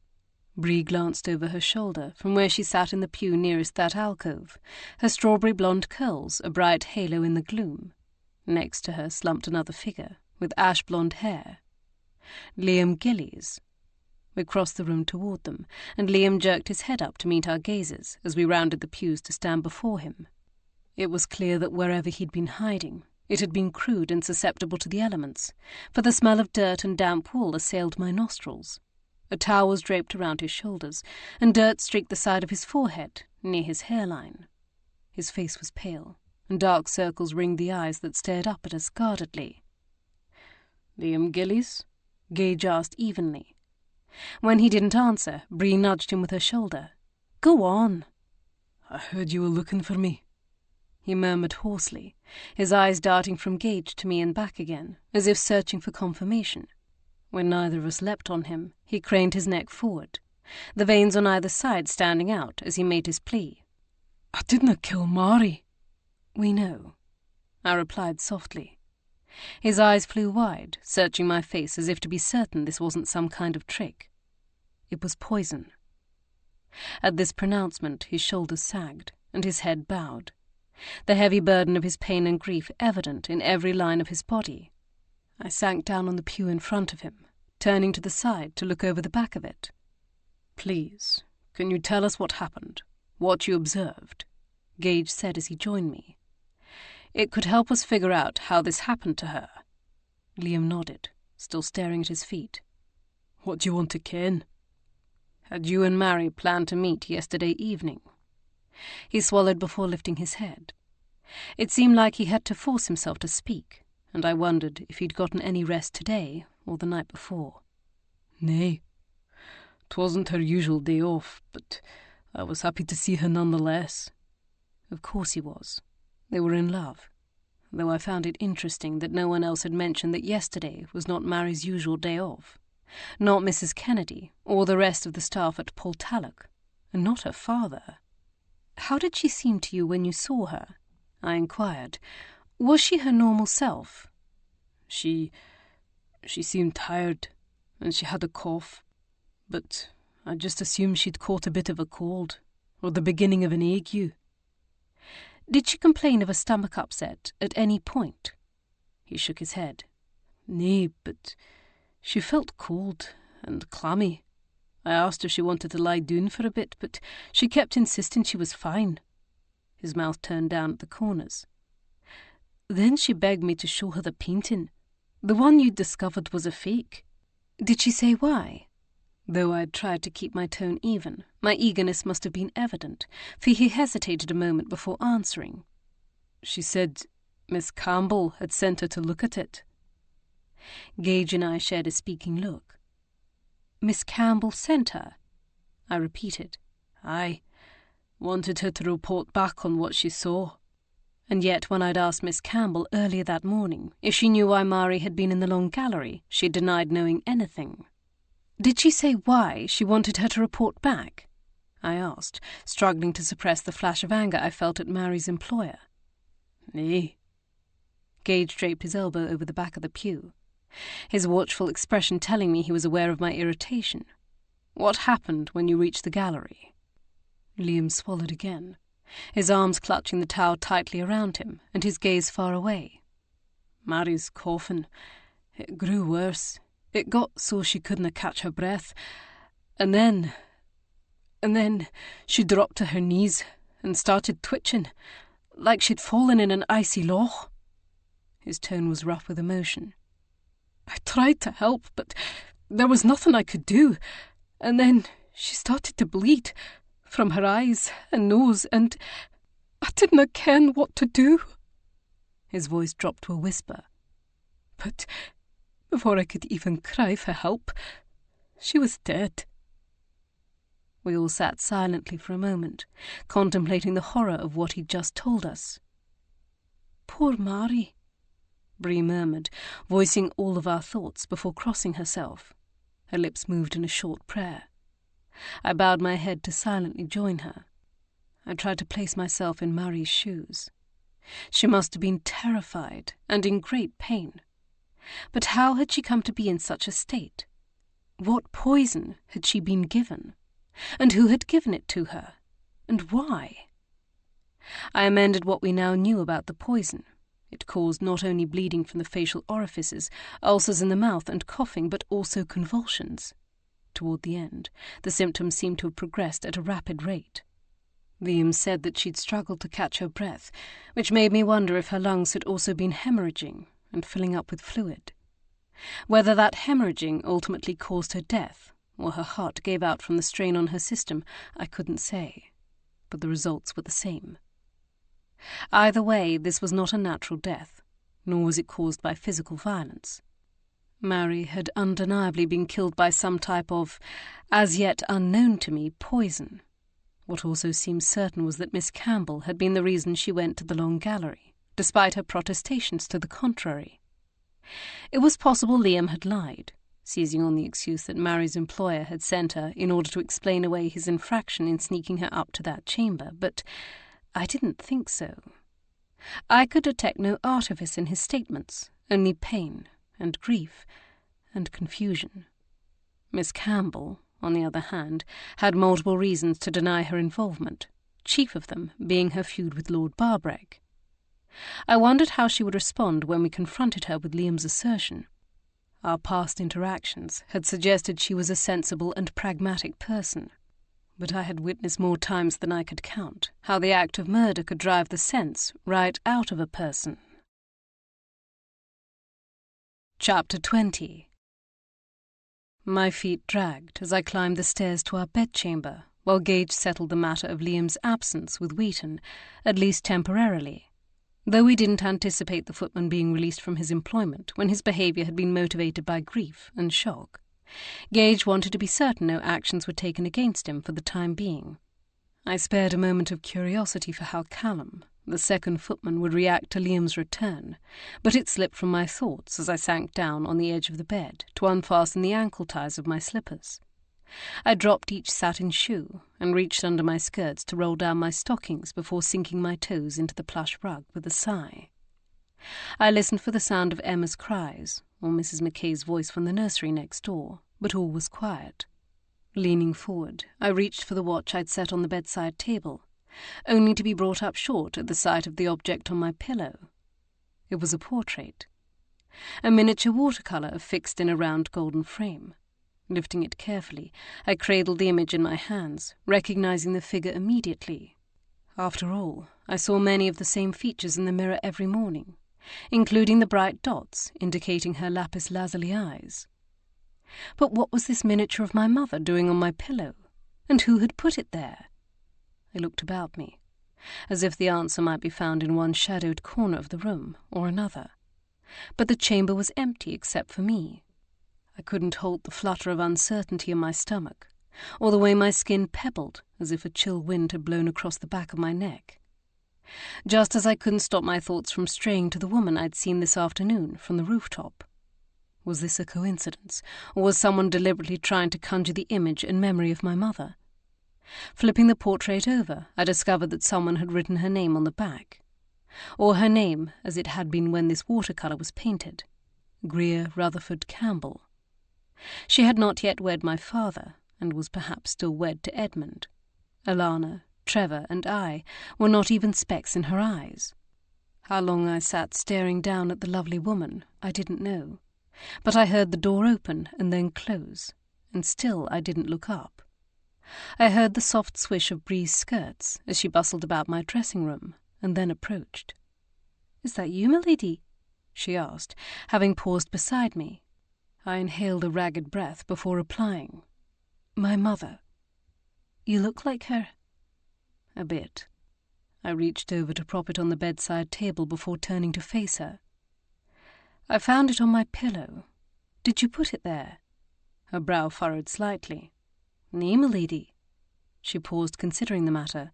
Bree glanced over her shoulder from where she sat in the pew nearest that alcove, her strawberry-blonde curls a bright halo in the gloom. Next to her slumped another figure, with ash-blonde hair. Liam Gillies. We crossed the room toward them, and Liam jerked his head up to meet our gazes as we rounded the pews to stand before him. It was clear that wherever he'd been hiding, it had been crude and susceptible to the elements, for the smell of dirt and damp wool assailed my nostrils. A towel was draped around his shoulders, and dirt streaked the side of his forehead, near his hairline. His face was pale, and dark circles ringed the eyes that stared up at us guardedly. "Liam Gillies?" Gage asked evenly. When he didn't answer, Bree nudged him with her shoulder. "Go on." "I heard you were looking for me," he murmured hoarsely, his eyes darting from Gage to me and back again, as if searching for confirmation. When neither of us leapt on him, he craned his neck forward, the veins on either side standing out as he made his plea. "I didna kill Mary." "We know," I replied softly. His eyes flew wide, searching my face as if to be certain this wasn't some kind of trick. It was poison. At this pronouncement his shoulders sagged, and his head bowed, the heavy burden of his pain and grief evident in every line of his body. I sank down on the pew in front of him, turning to the side to look over the back of it. "Please, can you tell us what happened? What you observed?" Gage said as he joined me. "It could help us figure out how this happened to her." Liam nodded, still staring at his feet. "What do you want to ken?" "Had you and Mary planned to meet yesterday evening?" He swallowed before lifting his head. It seemed like he had to force himself to speak, and I wondered if he'd gotten any rest today or the night before. "Nay. 'Twasn't her usual day off, but I was happy to see her nonetheless." Of course he was. They were in love, though I found it interesting that no one else had mentioned that yesterday was not Mary's usual day off. Not Mrs. Kennedy, or the rest of the staff at Portalic, and not her father. "How did she seem to you when you saw her?" I inquired. "Was she her normal self?" She seemed tired, and she had a cough, but I just assumed she'd caught a bit of a cold, or the beginning of an ague." "Did she complain of a stomach upset at any point?" He shook his head. "Nay, but she felt cold and clammy. I asked if she wanted to lie down for a bit, but she kept insisting she was fine." His mouth turned down at the corners. "Then she begged me to show her the painting. The one you'd discovered was a fake." "Did she say why?" Though I had tried to keep my tone even, my eagerness must have been evident, for he hesitated a moment before answering. "She said Miss Campbell had sent her to look at it." Gage and I shared a speaking look. "Miss Campbell sent her?" I repeated. "Aye. Wanted her to report back on what she saw." And yet when I'd asked Miss Campbell earlier that morning if she knew why Mary had been in the long gallery, she had denied knowing anything. "Did she say why she wanted her to report back?" I asked, struggling to suppress the flash of anger I felt at Mary's employer. "Nay." Gage draped his elbow over the back of the pew, his watchful expression telling me he was aware of my irritation. "What happened when you reached the gallery?" Liam swallowed again, his arms clutching the tower tightly around him, and his gaze far away. "Mary's coughing. It grew worse. It got so she couldn't catch her breath. And then she dropped to her knees and started twitching, like she'd fallen in an icy loch." His tone was rough with emotion. "I tried to help, but there was nothing I could do. And then she started to bleed from her eyes and nose, and I didn't ken what to do." His voice dropped to a whisper. "But before I could even cry for help, she was dead." We all sat silently for a moment, contemplating the horror of what he'd just told us. "Poor Mary," Bree murmured, voicing all of our thoughts before crossing herself. Her lips moved in a short prayer. I bowed my head to silently join her. I tried to place myself in Mary's shoes. She must have been terrified and in great pain. But how had she come to be in such a state? What poison had she been given? And who had given it to her? And why? I amended what we now knew about the poison. It caused not only bleeding from the facial orifices, ulcers in the mouth, and coughing, but also convulsions. Toward the end, the symptoms seemed to have progressed at a rapid rate. Liam said that she'd struggled to catch her breath, which made me wonder if her lungs had also been hemorrhaging and filling up with fluid. Whether that hemorrhaging ultimately caused her death, or her heart gave out from the strain on her system, I couldn't say, but the results were the same. Either way, this was not a natural death, nor was it caused by physical violence. Mary had undeniably been killed by some type of, as yet unknown to me, poison. What also seemed certain was that Miss Campbell had been the reason she went to the long gallery, despite her protestations to the contrary. It was possible Liam had lied, seizing on the excuse that Mary's employer had sent her in order to explain away his infraction in sneaking her up to that chamber, but I didn't think so. I could detect no artifice in his statements, only pain and grief and confusion. Miss Campbell, on the other hand, had multiple reasons to deny her involvement, chief of them being her feud with Lord Barbreck. I wondered how she would respond when we confronted her with Liam's assertion. Our past interactions had suggested she was a sensible and pragmatic person, but I had witnessed more times than I could count how the act of murder could drive the sense right out of a person. Chapter 20. My feet dragged as I climbed the stairs to our bedchamber, while Gage settled the matter of Liam's absence with Wheaton, at least temporarily, though we didn't anticipate the footman being released from his employment when his behaviour had been motivated by grief and shock. Gage wanted to be certain no actions were taken against him for the time being. I spared a moment of curiosity for how Callum, the second footman, would react to Liam's return, but it slipped from my thoughts as I sank down on the edge of the bed to unfasten the ankle ties of my slippers. I dropped each satin shoe and reached under my skirts to roll down my stockings before sinking my toes into the plush rug with a sigh. I listened for the sound of Emma's cries or Mrs. Mackay's voice from the nursery next door, but all was quiet. Leaning forward, I reached for the watch I'd set on the bedside table, only to be brought up short at the sight of the object on my pillow. It was a portrait, a miniature watercolour affixed in a round golden frame. Lifting it carefully, I cradled the image in my hands, recognizing the figure immediately. After all, I saw many of the same features in the mirror every morning, including the bright dots indicating her lapis lazuli eyes. But what was this miniature of my mother doing on my pillow, and who had put it there? I looked about me, as if the answer might be found in one shadowed corner of the room or another, but the chamber was empty except for me. I couldn't halt the flutter of uncertainty in my stomach, or the way my skin pebbled as if a chill wind had blown across the back of my neck. Just as I couldn't stop my thoughts from straying to the woman I'd seen this afternoon from the rooftop. Was this a coincidence, or was someone deliberately trying to conjure the image and memory of my mother? Flipping the portrait over, I discovered that someone had written her name on the back, or her name as it had been when this watercolour was painted, Greer Rutherford Campbell. She had not yet wed my father, and was perhaps still wed to Edmund. Alana, Trevor, and I were not even specks in her eyes. How long I sat staring down at the lovely woman, I didn't know, but I heard the door open and then close, and still I didn't look up. I heard the soft swish of Bree's skirts as she bustled about my dressing room, and then approached. "Is that you, milady?" she asked, having paused beside me. I inhaled a ragged breath before replying. "My mother. You look like her." "A bit." I reached over to prop it on the bedside table before turning to face her. "I found it on my pillow. Did you put it there?" Her brow furrowed slightly. "Nay, milady." She paused, considering the matter.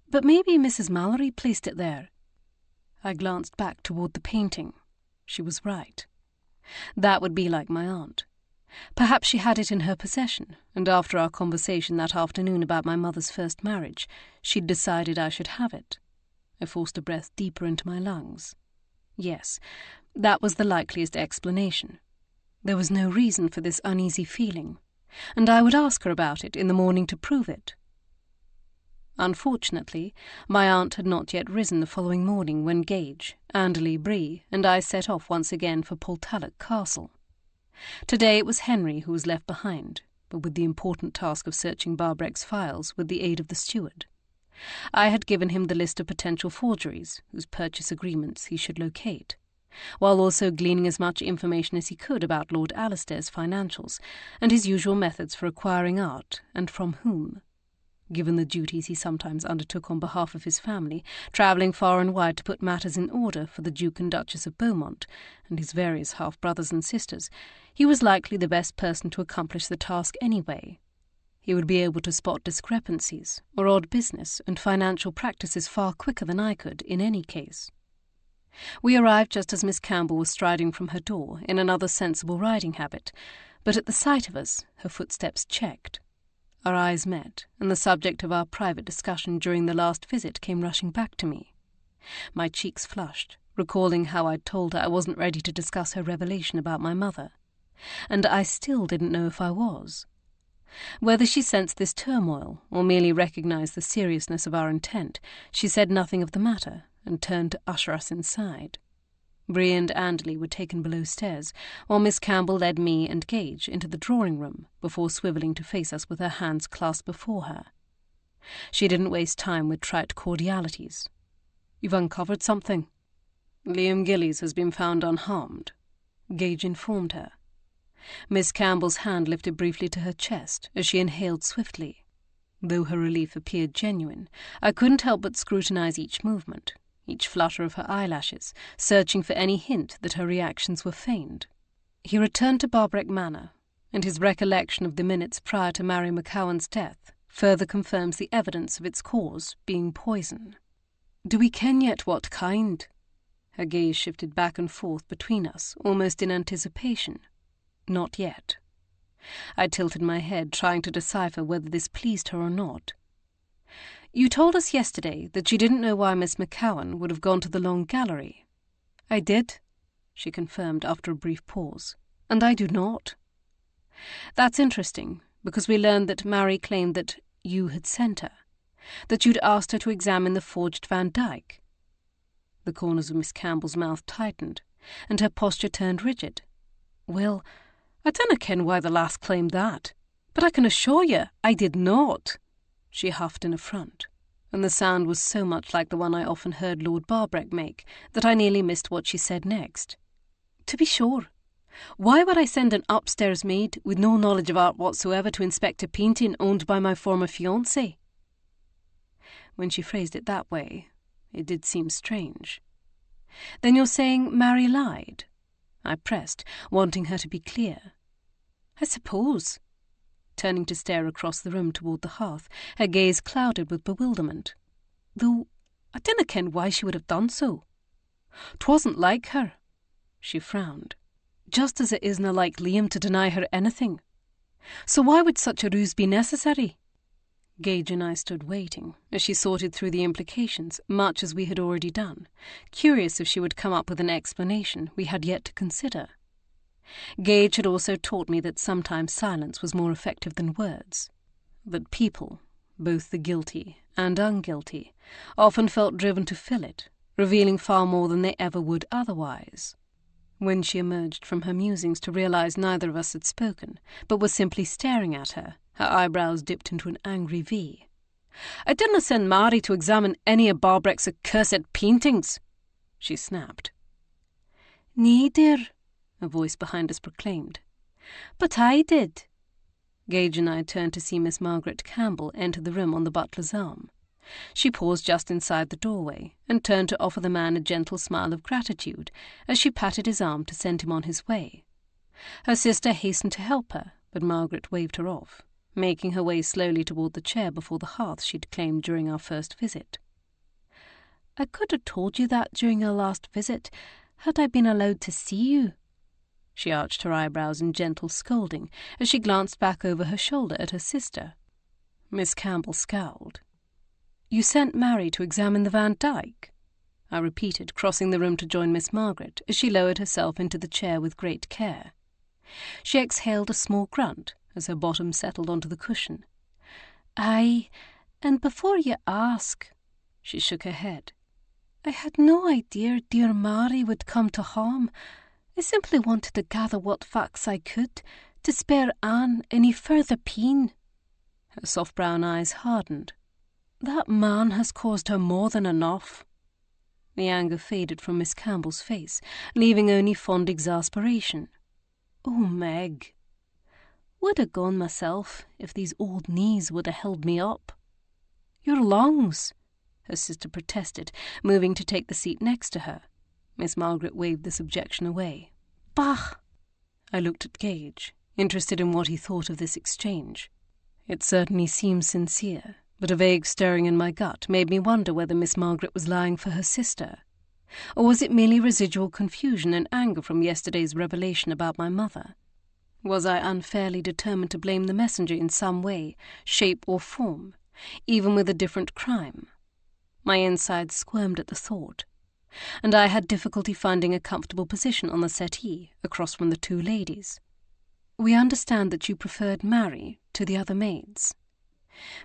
"But maybe Mrs. Mallory placed it there." I glanced back toward the painting. She was right. That would be like my aunt. Perhaps she had it in her possession, and after our conversation that afternoon about my mother's first marriage, she'd decided I should have it. I forced a breath deeper into my lungs. Yes, that was the likeliest explanation. There was no reason for this uneasy feeling, and I would ask her about it in the morning to prove it. Unfortunately, my aunt had not yet risen the following morning when Gage, Anderley, Bree, and I set off once again for Portalic Castle. Today it was Henry who was left behind, but with the important task of searching Barbreck's files with the aid of the steward. I had given him the list of potential forgeries, whose purchase agreements he should locate, while also gleaning as much information as he could about Lord Alistair's financials and his usual methods for acquiring art, and from whom. Given the duties he sometimes undertook on behalf of his family, travelling far and wide to put matters in order for the Duke and Duchess of Beaumont and his various half-brothers and sisters, he was likely the best person to accomplish the task anyway. He would be able to spot discrepancies or odd business and financial practices far quicker than I could in any case. We arrived just as Miss Campbell was striding from her door in another sensible riding habit, but at the sight of us her footsteps checked. Our eyes met, and the subject of our private discussion during the last visit came rushing back to me. My cheeks flushed, recalling how I'd told her I wasn't ready to discuss her revelation about my mother, and I still didn't know if I was. Whether she sensed this turmoil or merely recognized the seriousness of our intent, she said nothing of the matter and turned to usher us inside. Bree and Anderley were taken below stairs, while Miss Campbell led me and Gage into the drawing-room before swivelling to face us with her hands clasped before her. She didn't waste time with trite cordialities. "You've uncovered something." "Liam Gillies has been found unharmed," Gage informed her. Miss Campbell's hand lifted briefly to her chest as she inhaled swiftly. Though her relief appeared genuine, I couldn't help but scrutinize each movement, each flutter of her eyelashes, searching for any hint that her reactions were feigned. He returned to Barbreck Manor, and his recollection of the minutes prior to Mary McCowan's death further confirms the evidence of its cause being poison. "Do we ken yet what kind?" Her gaze shifted back and forth between us, almost in anticipation. Not yet. I tilted my head, trying to decipher whether this pleased her or not. "You told us yesterday that you didn't know why Miss McCowan would have gone to the Long Gallery." "I did," she confirmed after a brief pause, "and I do not." "That's interesting, because we learned that Mary claimed that you had sent her, that you'd asked her to examine the forged Van Dyck." The corners of Miss Campbell's mouth tightened, and her posture turned rigid. "Well, I dinna ken why the lass claimed that, but I can assure you I did not," she huffed in affront, and the sound was so much like the one I often heard Lord Barbreck make that I nearly missed what she said next. "To be sure. Why would I send an upstairs maid with no knowledge of art whatsoever to inspect a painting owned by my former fiancé?" When she phrased it that way, it did seem strange. "Then you're saying Mary lied?" I pressed, wanting her to be clear. "I suppose." Turning to stare across the room toward the hearth, her gaze clouded with bewilderment. "Though I dinna ken why she would have done so. 'Twasn't like her." She frowned. "Just as it isna like Liam to deny her anything. So why would such a ruse be necessary?" Gage and I stood waiting as she sorted through the implications, much as we had already done, curious if she would come up with an explanation we had yet to consider. Gage had also taught me that sometimes silence was more effective than words, that people, both the guilty and unguilty, often felt driven to fill it, revealing far more than they ever would otherwise. When she emerged from her musings to realize neither of us had spoken, but was simply staring at her, her eyebrows dipped into an angry V. "I didna send Mary to examine any of Barbreck's accursed paintings," she snapped. "Nay, dear," a voice behind us proclaimed. "But I did." Gage and I turned to see Miss Margaret Campbell enter the room on the butler's arm. She paused just inside the doorway and turned to offer the man a gentle smile of gratitude as she patted his arm to send him on his way. Her sister hastened to help her, but Margaret waved her off, making her way slowly toward the chair before the hearth she'd claimed during our first visit. "I could have told you that during our last visit, had I been allowed to see you." She arched her eyebrows in gentle scolding as she glanced back over her shoulder at her sister. Miss Campbell scowled. "You sent Mary to examine the Van Dyck?" I repeated, crossing the room to join Miss Margaret as she lowered herself into the chair with great care. She exhaled a small grunt as her bottom settled onto the cushion. "Aye, and before you ask," she shook her head, "I had no idea dear Mary would come to harm. I simply wanted to gather what facts I could to spare Anne any further pain." Her soft brown eyes hardened. "That man has caused her more than enough." The anger faded from Miss Campbell's face, leaving only fond exasperation. "Oh, Meg. Would have gone myself if these old knees would have held me up." "Your lungs," her sister protested, moving to take the seat next to her. Miss Margaret waved this objection away. "Bah!" I looked at Gage, interested in what he thought of this exchange. It certainly seemed sincere, but a vague stirring in my gut made me wonder whether Miss Margaret was lying for her sister. Or was it merely residual confusion and anger from yesterday's revelation about my mother? Was I unfairly determined to blame the messenger in some way, shape or form, even with a different crime? My insides squirmed at the thought, and I had difficulty finding a comfortable position on the settee across from the two ladies. "We understand that you preferred Mary to the other maids."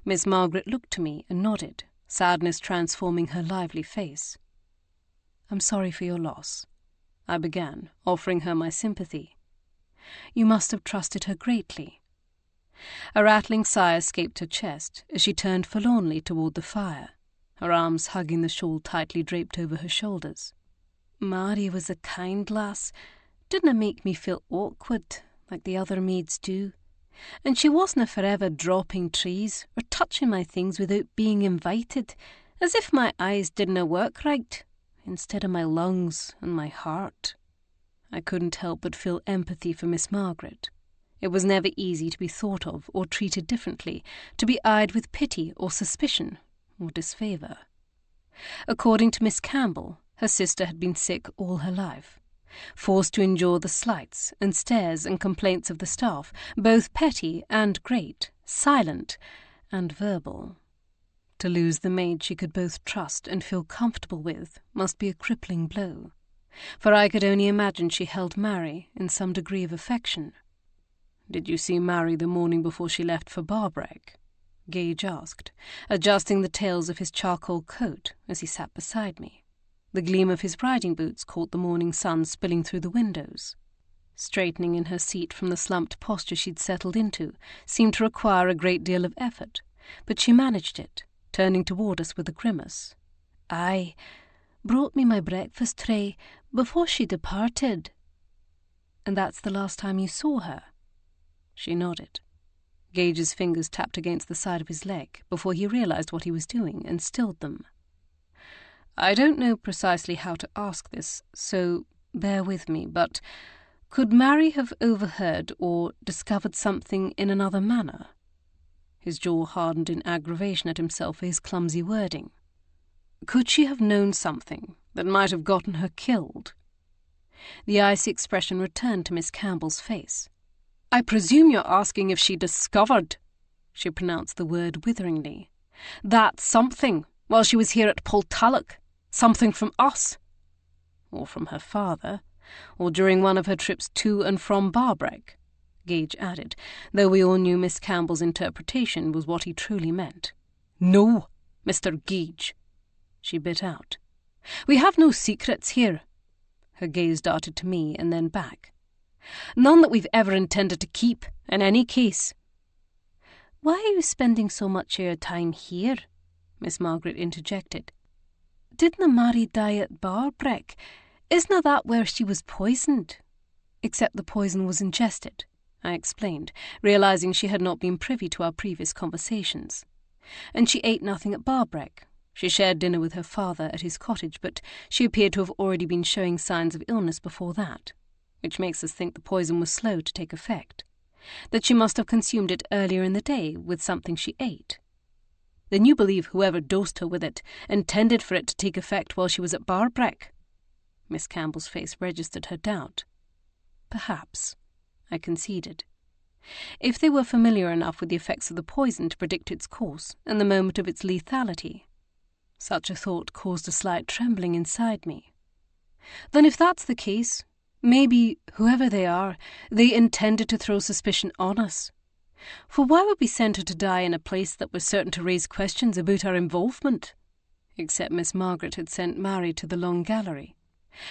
Miss Margaret looked to me and nodded, sadness transforming her lively face. "I'm sorry for your loss," I began, offering her my sympathy. "You must have trusted her greatly." A rattling sigh escaped her chest as she turned forlornly toward the fire, her arms hugging the shawl tightly draped over her shoulders. "Mary was a kind lass, didna make me feel awkward like the other maids do, and she wasna forever dropping trees or touching my things without being invited, as if my eyes didna work right, instead of my lungs and my heart." I couldn't help but feel empathy for Miss Margaret. It was never easy to be thought of or treated differently, to be eyed with pity or suspicion or disfavour. According to Miss Campbell, her sister had been sick all her life, forced to endure the slights and stares and complaints of the staff, both petty and great, silent and verbal. To lose the maid she could both trust and feel comfortable with must be a crippling blow, for I could only imagine she held Mary in some degree of affection. "Did you see Mary the morning before she left for Barbreck?" Gage asked, adjusting the tails of his charcoal coat as he sat beside me. The gleam of his riding boots caught the morning sun spilling through the windows. Straightening in her seat from the slumped posture she'd settled into seemed to require a great deal of effort, but she managed it, turning toward us with a grimace. "Aye, brought me my breakfast tray before she departed." "And that's the last time you saw her?" She nodded. Gage's fingers tapped against the side of his leg before he realized what he was doing and stilled them. "I don't know precisely how to ask this, so bear with me, but could Mary have overheard or discovered something in another manner?" His jaw hardened in aggravation at himself for his clumsy wording. "Could she have known something that might have gotten her killed?" The icy expression returned to Miss Campbell's face. "I presume you're asking if she discovered," she pronounced the word witheringly, "that something while she was here at Portalic, something from us, or from her father, or during one of her trips to and from Barbreck," Gage added, though we all knew Miss Campbell's interpretation was what he truly meant. "No, Mr. Gage," she bit out. "We have no secrets here." Her gaze darted to me and then back. "None that we've ever intended to keep, in any case." "Why are you spending so much of your time here?" Miss Margaret interjected. "Didna Mary die at Barbreck? Isna that where she was poisoned?" "Except the poison was ingested," I explained, realizing she had not been privy to our previous conversations. "And she ate nothing at Barbreck. She shared dinner with her father at his cottage, but she appeared to have already been showing signs of illness before that, which makes us think the poison was slow to take effect, that she must have consumed it earlier in the day with something she ate." "Then you believe whoever dosed her with it intended for it to take effect while she was at Barbreck?" Miss Campbell's face registered her doubt. "Perhaps," I conceded. "If they were familiar enough with the effects of the poison to predict its course and the moment of its lethality." Such a thought caused a slight trembling inside me. "Then if that's the case, maybe, whoever they are, they intended to throw suspicion on us. For why would we send her to die in a place that was certain to raise questions about our involvement?" Except Miss Margaret had sent Mary to the Long Gallery,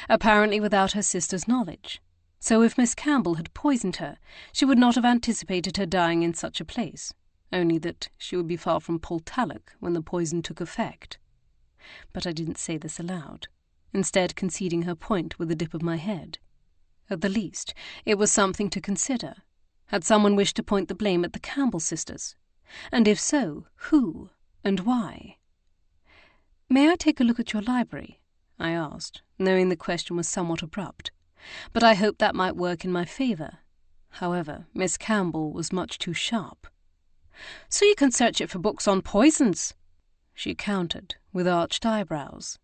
apparently without her sister's knowledge. So if Miss Campbell had poisoned her, she would not have anticipated her dying in such a place, only that she would be far from Portalic when the poison took effect. But I didn't say this aloud, instead conceding her point with a dip of my head. At the least, it was something to consider. Had someone wished to point the blame at the Campbell sisters? And if so, who and why? "May I take a look at your library?" I asked, knowing the question was somewhat abrupt. But I hoped that might work in my favour. However, Miss Campbell was much too sharp. "So you can search it for books on poisons?" she countered, with arched eyebrows.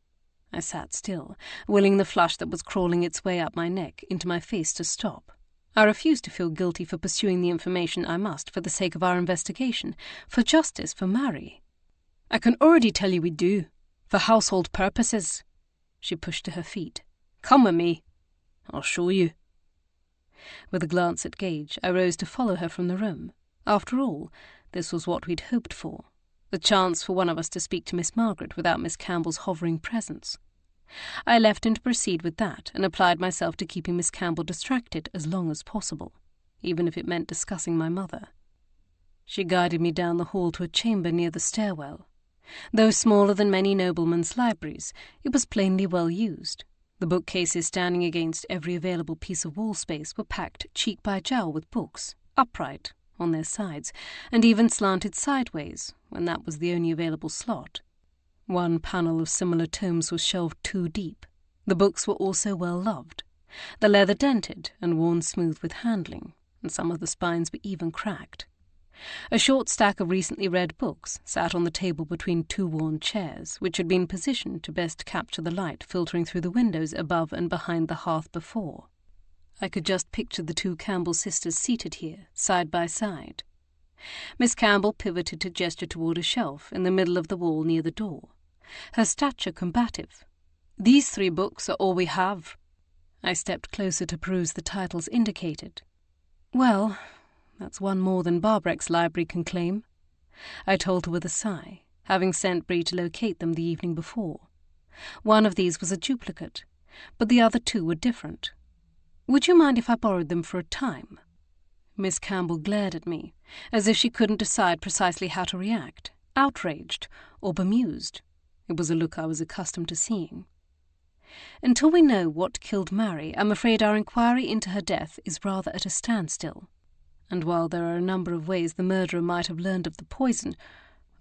I sat still, willing the flush that was crawling its way up my neck into my face to stop. I refused to feel guilty for pursuing the information I must for the sake of our investigation, for justice for Mary. "I can already tell you we do. For household purposes. She pushed to her feet. Come with me. I'll show you. With a glance at Gage, I rose to follow her from the room. After all, this was what we'd hoped for. The chance for one of us to speak to Miss Margaret without Miss Campbell's hovering presence. I left him to proceed with that, and applied myself to keeping Miss Campbell distracted as long as possible, even if it meant discussing my mother. She guided me down the hall to a chamber near the stairwell. Though smaller than many noblemen's libraries, it was plainly well used. The bookcases standing against every available piece of wall space were packed cheek by jowl with books, upright on their sides, and even slanted sideways, when that was the only available slot. One panel of similar tomes was shelved 2 deep. The books were also well loved. The leather dented and worn smooth with handling, and some of the spines were even cracked. A short stack of recently read books sat on the table between 2 worn chairs, which had been positioned to best capture the light filtering through the windows above and behind the hearth before. I could just picture the 2 Campbell sisters seated here, side by side. Miss Campbell pivoted to gesture toward a shelf in the middle of the wall near the door, her stature combative. "These 3 books are all we have." I stepped closer to peruse the titles indicated. "Well, that's one more than Barbreck's library can claim," I told her with a sigh, having sent Bree to locate them the evening before. One of these was a duplicate, but the other 2 were different. "Would you mind if I borrowed them for a time?" Miss Campbell glared at me, as if she couldn't decide precisely how to react, outraged or bemused. It was a look I was accustomed to seeing. "Until we know what killed Mary, I'm afraid our inquiry into her death is rather at a standstill. And while there are a number of ways the murderer might have learned of the poison,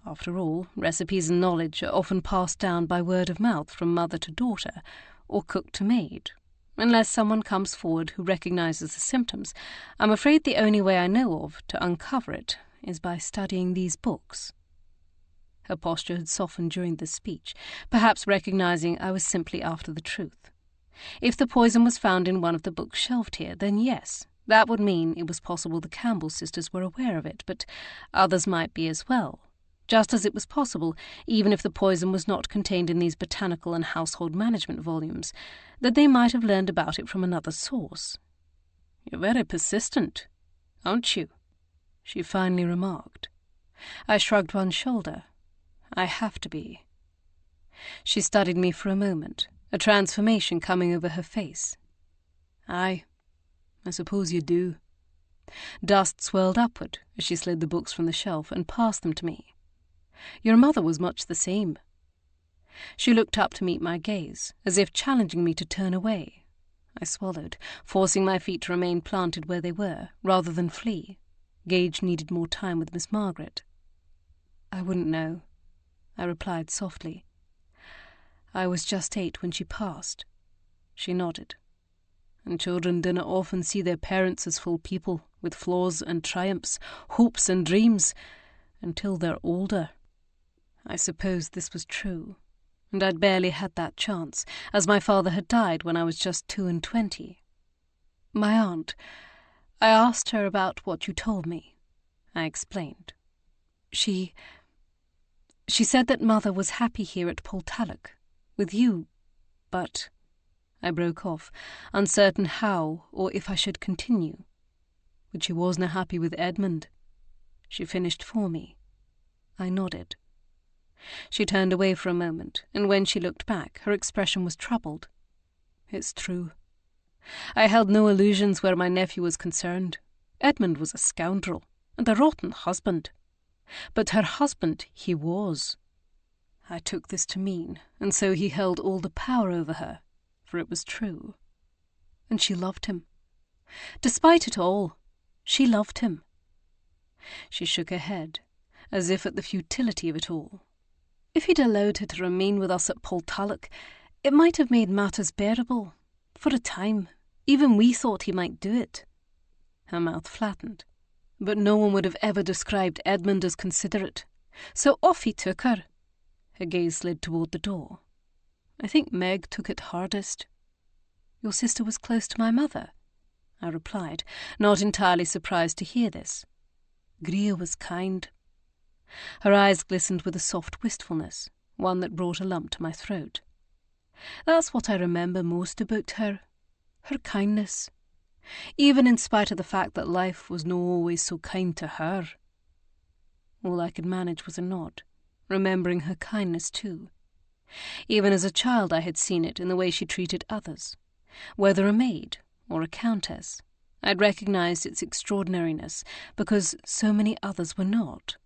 after all, recipes and knowledge are often passed down by word of mouth from mother to daughter, or cook to maid. Unless someone comes forward who recognizes the symptoms, I'm afraid the only way I know of to uncover it is by studying these books." Her posture had softened during this speech, perhaps recognizing I was simply after the truth. If the poison was found in one of the books shelved here, then yes, that would mean it was possible the Campbell sisters were aware of it, but others might be as well. Just as it was possible, even if the poison was not contained in these botanical and household management volumes, that they might have learned about it from another source. "You're very persistent, aren't you?" she finally remarked. I shrugged one shoulder. I have to be. She studied me for a moment, a transformation coming over her face. "Aye, I suppose you do." Dust swirled upward as she slid the books from the shelf and passed them to me. "Your mother was much the same." She looked up to meet my gaze, as if challenging me to turn away. I swallowed, forcing my feet to remain planted where they were, rather than flee. Gage needed more time with Miss Margaret. "I wouldn't know," I replied softly. "I was just 8 when she passed." She nodded. "And children dinna often see their parents as full people, with flaws and triumphs, hopes and dreams, until they're older." I suppose this was true, and I'd barely had that chance, as my father had died when I was just 22. "My aunt, I asked her about what you told me," I explained. She said that Mother was happy here at Portalic, with you, but—" I broke off, uncertain how or if I should continue. "But she wasna happy with Edmund," she finished for me. I nodded. She turned away for a moment, and when she looked back, her expression was troubled. "It's true. I held no illusions where my nephew was concerned. Edmund was a scoundrel, and a rotten husband. But her husband he was. I took this to mean, and so he held all the power over her, for it was true. And she loved him. Despite it all, she loved him." She shook her head, as if at the futility of it all. "If he'd allowed her to remain with us at Portalic, it might have made matters bearable. For a time, even we thought he might do it." Her mouth flattened. "But no one would have ever described Edmund as considerate. So off he took her." Her gaze slid toward the door. "I think Meg took it hardest." "Your sister was close to my mother," I replied, not entirely surprised to hear this. "Grier was kind." Her eyes glistened with a soft wistfulness, one that brought a lump to my throat. That's what I remember most about her kindness, even in spite of the fact that life was no always so kind to her. All I could manage was a nod, remembering her kindness too. Even as a child I had seen it in the way she treated others. Whether a maid or a countess, I'd recognized its extraordinariness because so many others were not.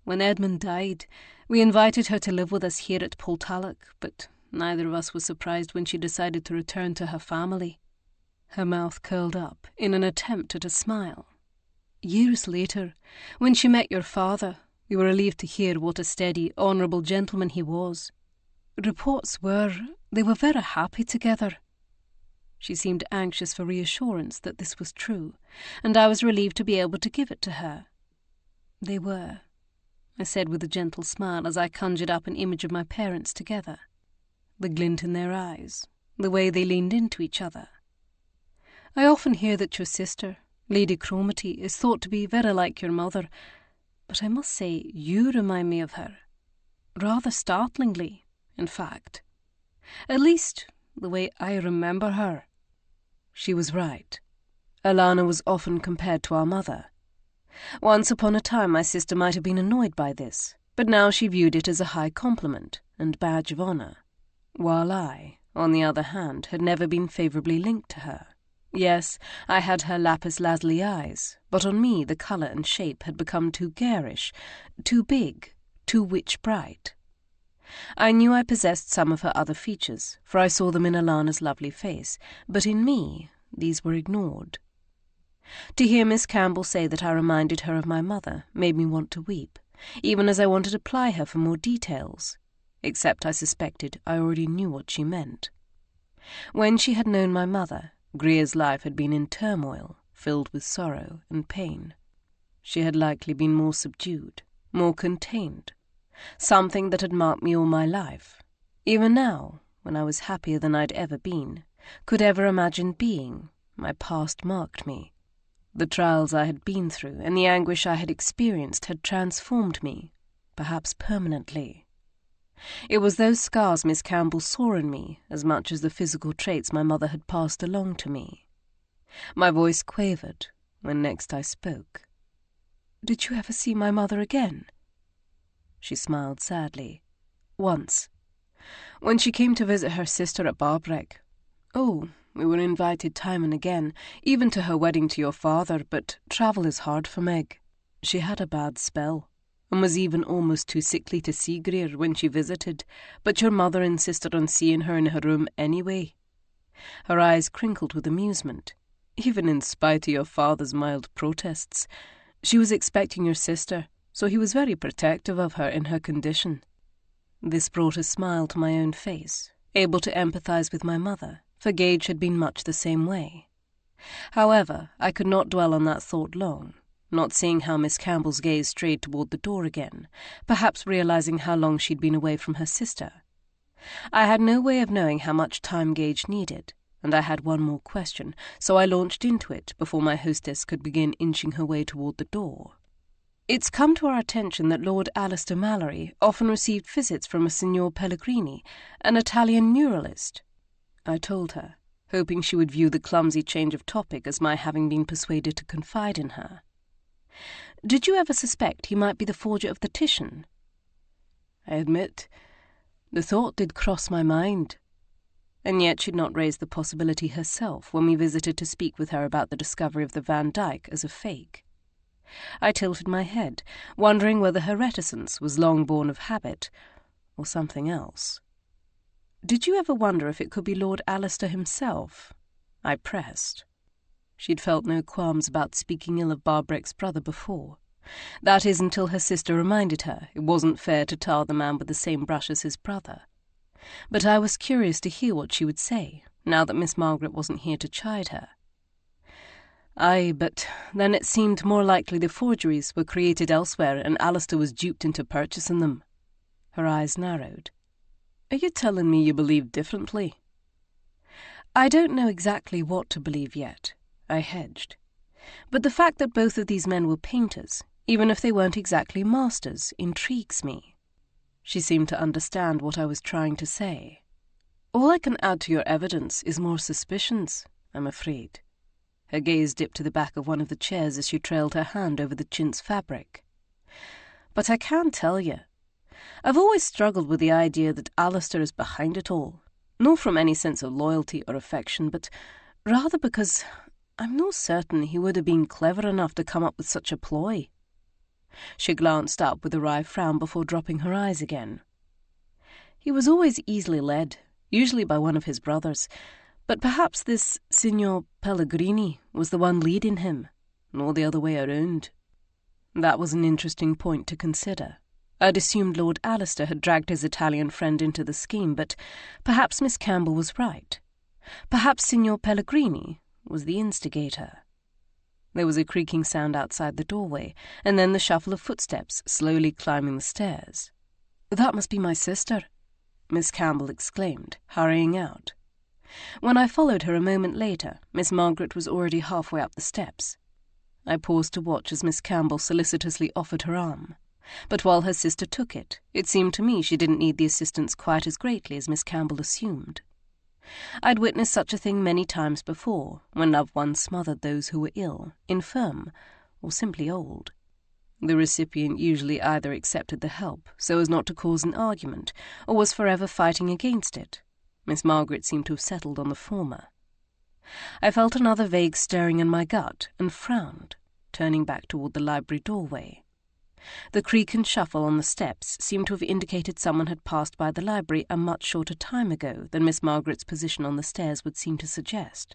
When Edmund died, we invited her to live with us here at Portalic, but neither of us was surprised when she decided to return to her family. Her mouth curled up in an attempt at a smile. Years later, when she met your father, we were relieved to hear what a steady, honourable gentleman he was. Reports were they were very happy together. She seemed anxious for reassurance that this was true, and I was relieved to be able to give it to her. They were, I said with a gentle smile as I conjured up an image of my parents together. The glint in their eyes, the way they leaned into each other. I often hear that your sister, Lady Cromarty, is thought to be very like your mother, but I must say you remind me of her. Rather startlingly, in fact. At least, the way I remember her. She was right. Alana was often compared to our mother. Once upon a time my sister might have been annoyed by this, but now she viewed it as a high compliment and badge of honour, while I, on the other hand, had never been favourably linked to her. Yes, I had her lapis lazuli eyes, but on me the colour and shape had become too garish, too big, too witch-bright. I knew I possessed some of her other features, for I saw them in Alana's lovely face, but in me these were ignored. To hear Miss Campbell say that I reminded her of my mother made me want to weep, even as I wanted to ply her for more details, except I suspected I already knew what she meant. When she had known my mother, Greer's life had been in turmoil, filled with sorrow and pain. She had likely been more subdued, more contained, something that had marked me all my life. Even now, when I was happier than I'd ever been, could ever imagine being, my past marked me. The trials I had been through and the anguish I had experienced had transformed me, perhaps permanently. It was those scars Miss Campbell saw in me as much as the physical traits my mother had passed along to me. My voice quavered when next I spoke. "Did you ever see my mother again?" She smiled sadly. "Once. When she came to visit her sister at Barbreck. Oh, we were invited time and again, even to her wedding to your father, but travel is hard for Meg. She had a bad spell, and was even almost too sickly to see Greer when she visited, but your mother insisted on seeing her in her room anyway." Her eyes crinkled with amusement. "Even in spite of your father's mild protests. She was expecting your sister, so he was very protective of her in her condition." This brought a smile to my own face, able to empathise with my mother, for Gage had been much the same way. However, I could not dwell on that thought long, not seeing how Miss Campbell's gaze strayed toward the door again, perhaps realising how long she'd been away from her sister. I had no way of knowing how much time Gage needed, and I had one more question, so I launched into it before my hostess could begin inching her way toward the door. "It's come to our attention that Lord Alistair Mallory often received visits from a Signor Pellegrini, an Italian muralist," I told her, hoping she would view the clumsy change of topic as my having been persuaded to confide in her. "Did you ever suspect he might be the forger of the Titian?" I admit, the thought did cross my mind. And yet she'd not raised the possibility herself when we visited to speak with her about the discovery of the Van Dyck as a fake. I tilted my head, wondering whether her reticence was long born of habit, or something else. "Did you ever wonder if it could be Lord Alistair himself?" I pressed. She'd felt no qualms about speaking ill of Barbreck's brother before. That is, until her sister reminded her it wasn't fair to tar the man with the same brush as his brother. But I was curious to hear what she would say, now that Miss Margaret wasn't here to chide her. "Aye, but then it seemed more likely the forgeries were created elsewhere and Alistair was duped into purchasing them." Her eyes narrowed. "Are you telling me you believe differently?" "I don't know exactly what to believe yet," I hedged. "But the fact that both of these men were painters, even if they weren't exactly masters, intrigues me." She seemed to understand what I was trying to say. "All I can add to your evidence is more suspicions, I'm afraid." Her gaze dipped to the back of one of the chairs as she trailed her hand over the chintz fabric. "But I can tell you. I've always struggled with the idea that Alistair is behind it all, not from any sense of loyalty or affection, but rather because I'm no certain he would have been clever enough to come up with such a ploy." She glanced up with a wry frown before dropping her eyes again. "He was always easily led, usually by one of his brothers, but perhaps this Signor Pellegrini was the one leading him, nor the other way around." That was an interesting point to consider. I'd assumed Lord Alistair had dragged his Italian friend into the scheme, but perhaps Miss Campbell was right. Perhaps Signor Pellegrini was the instigator. There was a creaking sound outside the doorway, and then the shuffle of footsteps slowly climbing the stairs. "That must be my sister," Miss Campbell exclaimed, hurrying out. When I followed her a moment later, Miss Margaret was already halfway up the steps. I paused to watch as Miss Campbell solicitously offered her arm. But while her sister took it, it seemed to me she didn't need the assistance quite as greatly as Miss Campbell assumed. I'd witnessed such a thing many times before, when loved ones smothered those who were ill, infirm, or simply old. The recipient usually either accepted the help so as not to cause an argument, or was forever fighting against it. Miss Margaret seemed to have settled on the former. I felt another vague stirring in my gut and frowned, turning back toward the library doorway. The creak and shuffle on the steps seemed to have indicated someone had passed by the library a much shorter time ago than Miss Margaret's position on the stairs would seem to suggest.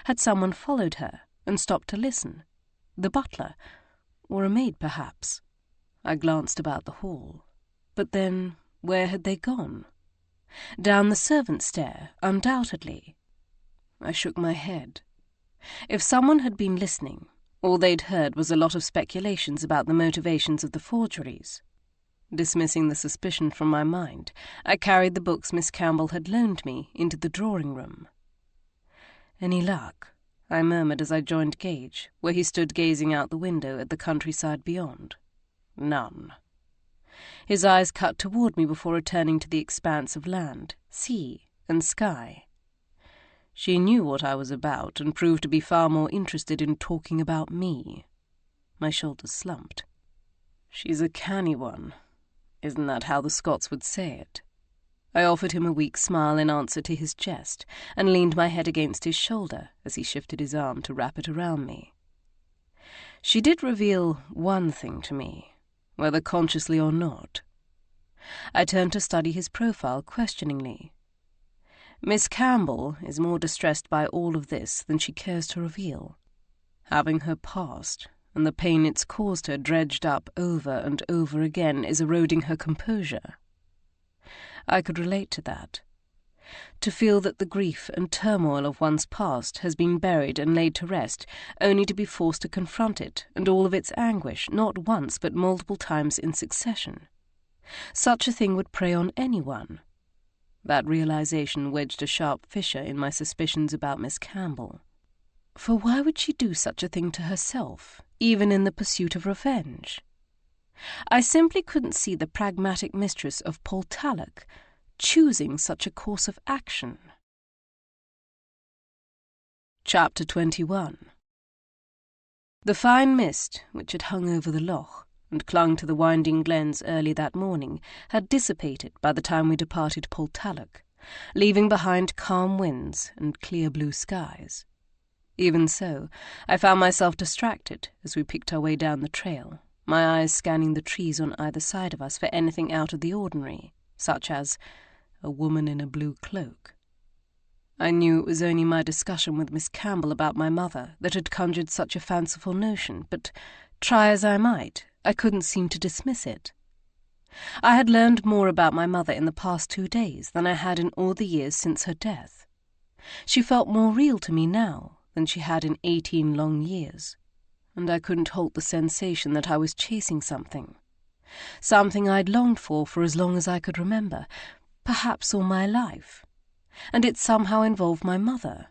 Had someone followed her and stopped to listen? The butler, or a maid perhaps? I glanced about the hall. But then, where had they gone? Down the servants' stair, undoubtedly. I shook my head. If someone had been listening, all they'd heard was a lot of speculations about the motivations of the forgeries. Dismissing the suspicion from my mind, I carried the books Miss Campbell had loaned me into the drawing-room. "Any luck?" I murmured as I joined Gage, where he stood gazing out the window at the countryside beyond. "None." His eyes cut toward me before returning to the expanse of land, sea, and sky. She knew what I was about and proved to be far more interested in talking about me. My shoulders slumped. "She's a canny one. Isn't that how the Scots would say it?" I offered him a weak smile in answer to his jest and leaned my head against his shoulder as he shifted his arm to wrap it around me. She did reveal one thing to me, whether consciously or not. I turned to study his profile questioningly. Miss Campbell is more distressed by all of this than she cares to reveal. Having her past and the pain it's caused her dredged up over and over again is eroding her composure. I could relate to that. To feel that the grief and turmoil of one's past has been buried and laid to rest, only to be forced to confront it and all of its anguish, not once but multiple times in succession. Such a thing would prey on anyone. That realization wedged a sharp fissure in my suspicions about Miss Campbell. For why would she do such a thing to herself, even in the pursuit of revenge? I simply couldn't see the pragmatic mistress of Portalic choosing such a course of action. Chapter 21. The fine mist, which had hung over the loch and clung to the winding glens early that morning, had dissipated by the time we departed Portalic, leaving behind calm winds and clear blue skies. Even so, I found myself distracted as we picked our way down the trail, my eyes scanning the trees on either side of us for anything out of the ordinary, such as a woman in a blue cloak. I knew it was only my discussion with Miss Campbell about my mother that had conjured such a fanciful notion, but try as I might, I couldn't seem to dismiss it. I had learned more about my mother in the past 2 days than I had in all the years since her death. She felt more real to me now than she had in 18 long years, and I couldn't halt the sensation that I was chasing something I'd longed for as long as I could remember, perhaps all my life, and it somehow involved my mother.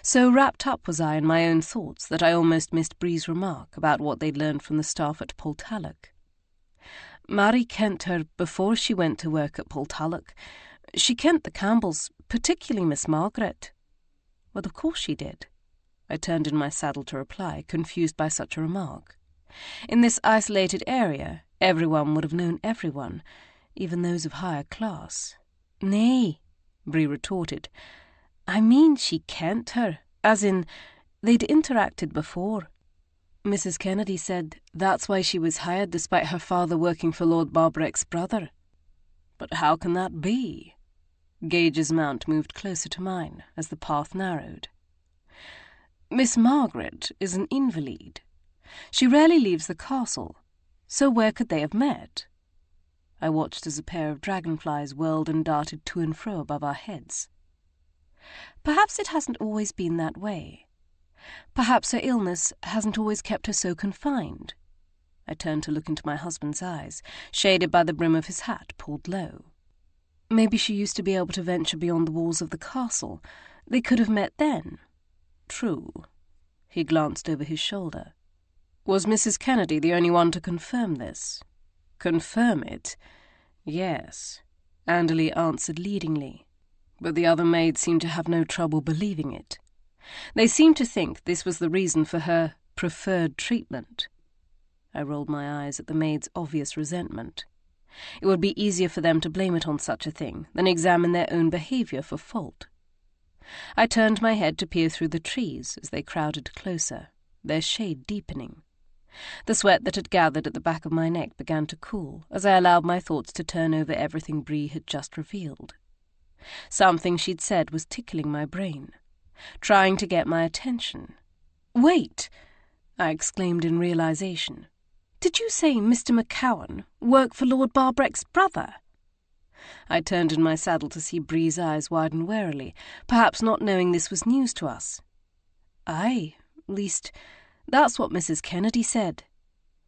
So wrapped up was I in my own thoughts that I almost missed Bree's remark about what they'd learned from the staff at Portalic. Mary kent her before she went to work at Portalic. She kent the Campbells, particularly Miss Margaret." "Well, of course she did." I turned in my saddle to reply, confused by such a remark. In this isolated area, everyone would have known everyone, even those of higher class. "Nay," Bree retorted. "I mean she kent her, as in, they'd interacted before. Mrs. Kennedy said that's why she was hired despite her father working for Lord Barbreck's brother." "But how can that be?" Gage's mount moved closer to mine as the path narrowed. "Miss Margaret is an invalid. She rarely leaves the castle, so where could they have met?" I watched as a pair of dragonflies whirled and darted to and fro above our heads. "Perhaps it hasn't always been that way. Perhaps her illness hasn't always kept her so confined." I turned to look into my husband's eyes, shaded by the brim of his hat pulled low. "Maybe she used to be able to venture beyond the walls of the castle. They could have met then." "True." He glanced over his shoulder. "Was Mrs. Kennedy the only one to confirm this?" "Confirm it? Yes," Anderley answered leadingly. "But the other maids seemed to have no trouble believing it. They seemed to think this was the reason for her preferred treatment." I rolled my eyes at the maids' obvious resentment. It would be easier for them to blame it on such a thing than examine their own behaviour for fault. I turned my head to peer through the trees as they crowded closer, their shade deepening. The sweat that had gathered at the back of my neck began to cool as I allowed my thoughts to turn over everything Bree had just revealed. Something she'd said was tickling my brain, trying to get my attention. "Wait!" I exclaimed in realization. "Did you say Mr. McCowan worked for Lord Barbreck's brother?" I turned in my saddle to see Bree's eyes widen warily, perhaps not knowing this was news to us. "Aye, least, that's what Mrs. Kennedy said."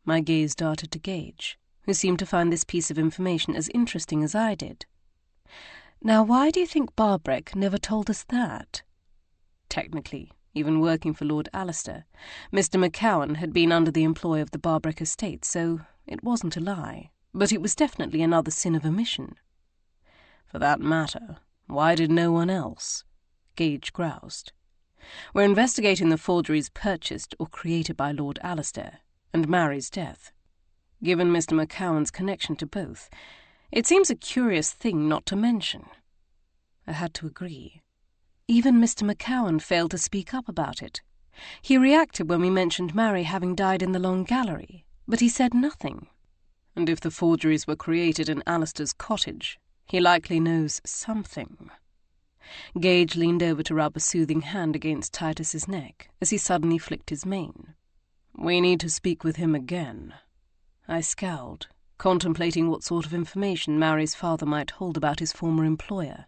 My gaze darted to Gage, who seemed to find this piece of information as interesting as I did. "Now why do you think Barbreck never told us that?" Technically, even working for Lord Alistair, Mr. McCowan had been under the employ of the Barbreck estate, so it wasn't a lie, but it was definitely another sin of omission. "For that matter, why did no one else?" Gage groused. "We're investigating the forgeries purchased or created by Lord Alistair, and Mary's death. Given Mr. McCowan's connection to both, it seems a curious thing not to mention." I had to agree. Even Mr. McCowan failed to speak up about it. He reacted when we mentioned Mary having died in the Long Gallery, but he said nothing. "And if the forgeries were created in Alistair's cottage, he likely knows something." Gage leaned over to rub a soothing hand against Titus's neck as he suddenly flicked his mane. "We need to speak with him again." I scowled, contemplating what sort of information Mary's father might hold about his former employer.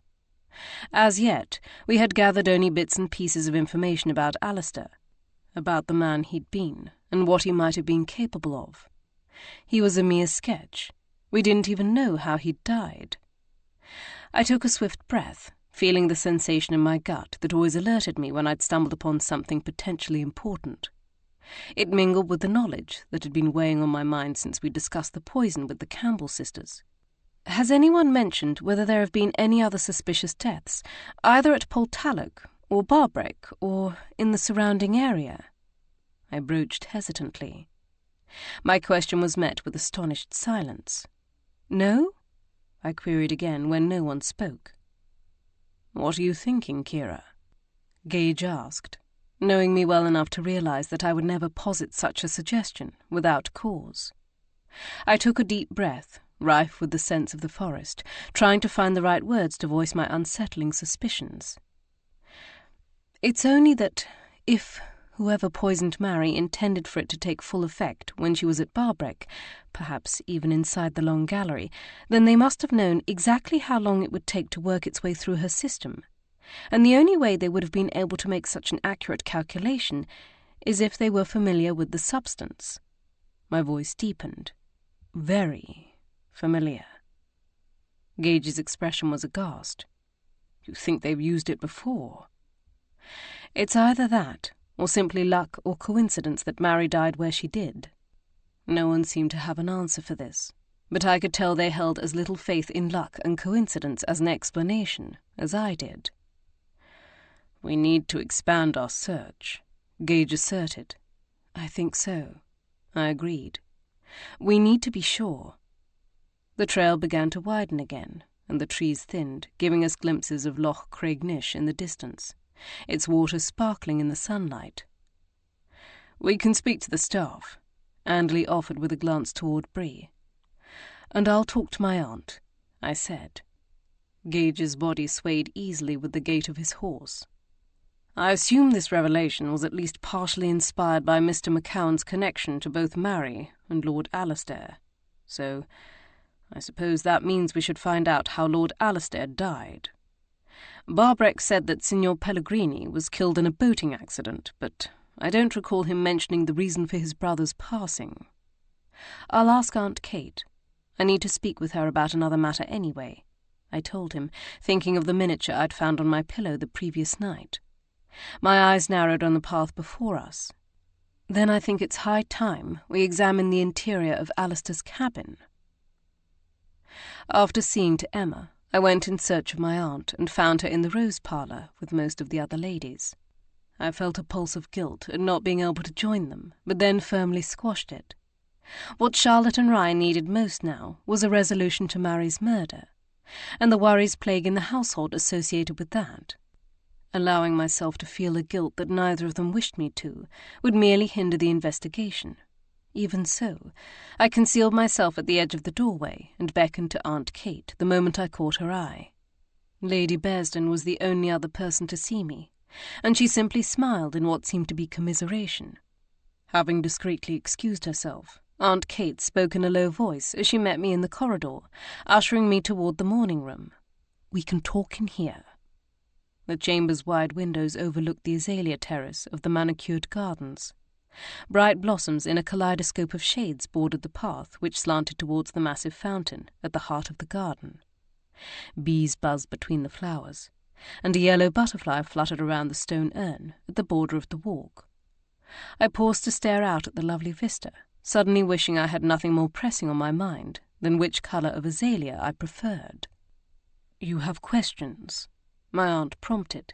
As yet, we had gathered only bits and pieces of information about Alistair, about the man he'd been, and what he might have been capable of. He was a mere sketch. We didn't even know how he'd died. I took a swift breath, feeling the sensation in my gut that always alerted me when I'd stumbled upon something potentially important. It mingled with the knowledge that had been weighing on my mind since we discussed the poison with the Campbell sisters. "Has anyone mentioned whether there have been any other suspicious deaths, either at Portalic or Barbreck or in the surrounding area?" I broached hesitantly. My question was met with astonished silence. "No?" I queried again when no one spoke. "What are you thinking, Kiera?" Gage asked, knowing me well enough to realize that I would never posit such a suggestion without cause. I took a deep breath, rife with the scents of the forest, trying to find the right words to voice my unsettling suspicions. "It's only that if whoever poisoned Mary intended for it to take full effect when she was at Barbreck, perhaps even inside the Long Gallery, then they must have known exactly how long it would take to work its way through her system, and the only way they would have been able to make such an accurate calculation is if they were familiar with the substance." My voice deepened. "Very familiar." Gage's expression was aghast. "You think they've used it before?" "It's either that, or simply luck or coincidence that Mary died where she did." No one seemed to have an answer for this, but I could tell they held as little faith in luck and coincidence as an explanation as I did. "We need to expand our search," Gage asserted. "I think so," I agreed. "We need to be sure." The trail began to widen again, and the trees thinned, giving us glimpses of Loch Craignish in the distance, its waters sparkling in the sunlight. "We can speak to the staff," Andley offered with a glance toward Bree. "And I'll talk to my aunt," I said. Gage's body swayed easily with the gait of his horse. "I assume this revelation was at least partially inspired by Mr. McCowan's connection to both Mary and Lord Alastair. So I suppose that means we should find out how Lord Alastair died. Barbreck said that Signor Pellegrini was killed in a boating accident, but I don't recall him mentioning the reason for his brother's passing. I'll ask Aunt Kate. I need to speak with her about another matter anyway," I told him, thinking of the miniature I'd found on my pillow the previous night. My eyes narrowed on the path before us. "Then I think it's high time we examine the interior of Alistair's cabin." After seeing to Emma, I went in search of my aunt and found her in the rose parlour with most of the other ladies. I felt a pulse of guilt at not being able to join them, but then firmly squashed it. What Charlotte and Ryan needed most now was a resolution to Mary's murder, and the worries plaguing the household associated with that. Allowing myself to feel a guilt that neither of them wished me to would merely hinder the investigation. Even so, I concealed myself at the edge of the doorway and beckoned to Aunt Kate the moment I caught her eye. Lady Bearsden was the only other person to see me, and she simply smiled in what seemed to be commiseration. Having discreetly excused herself, Aunt Kate spoke in a low voice as she met me in the corridor, ushering me toward the morning room. "We can talk in here." The chamber's wide windows overlooked the azalea terrace of the manicured gardens. Bright blossoms in a kaleidoscope of shades bordered the path which slanted towards the massive fountain at the heart of the garden. Bees buzzed between the flowers, and a yellow butterfly fluttered around the stone urn at the border of the walk. I paused to stare out at the lovely vista, suddenly wishing I had nothing more pressing on my mind than which colour of azalea I preferred. "You have questions?" my aunt prompted.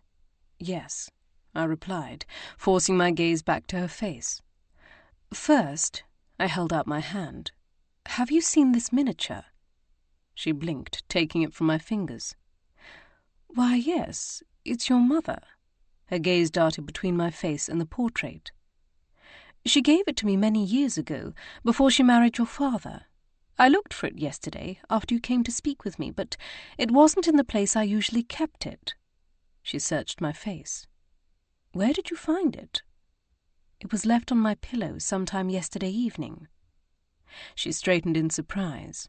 "Yes," I replied, forcing my gaze back to her face. "First," I held out my hand, "have you seen this miniature?" She blinked, taking it from my fingers. "Why, yes, it's your mother." Her gaze darted between my face and the portrait. "She gave it to me many years ago, before she married your father. I looked for it yesterday, after you came to speak with me, but it wasn't in the place I usually kept it." She searched my face. "Where did you find it?" "It was left on my pillow sometime yesterday evening." She straightened in surprise.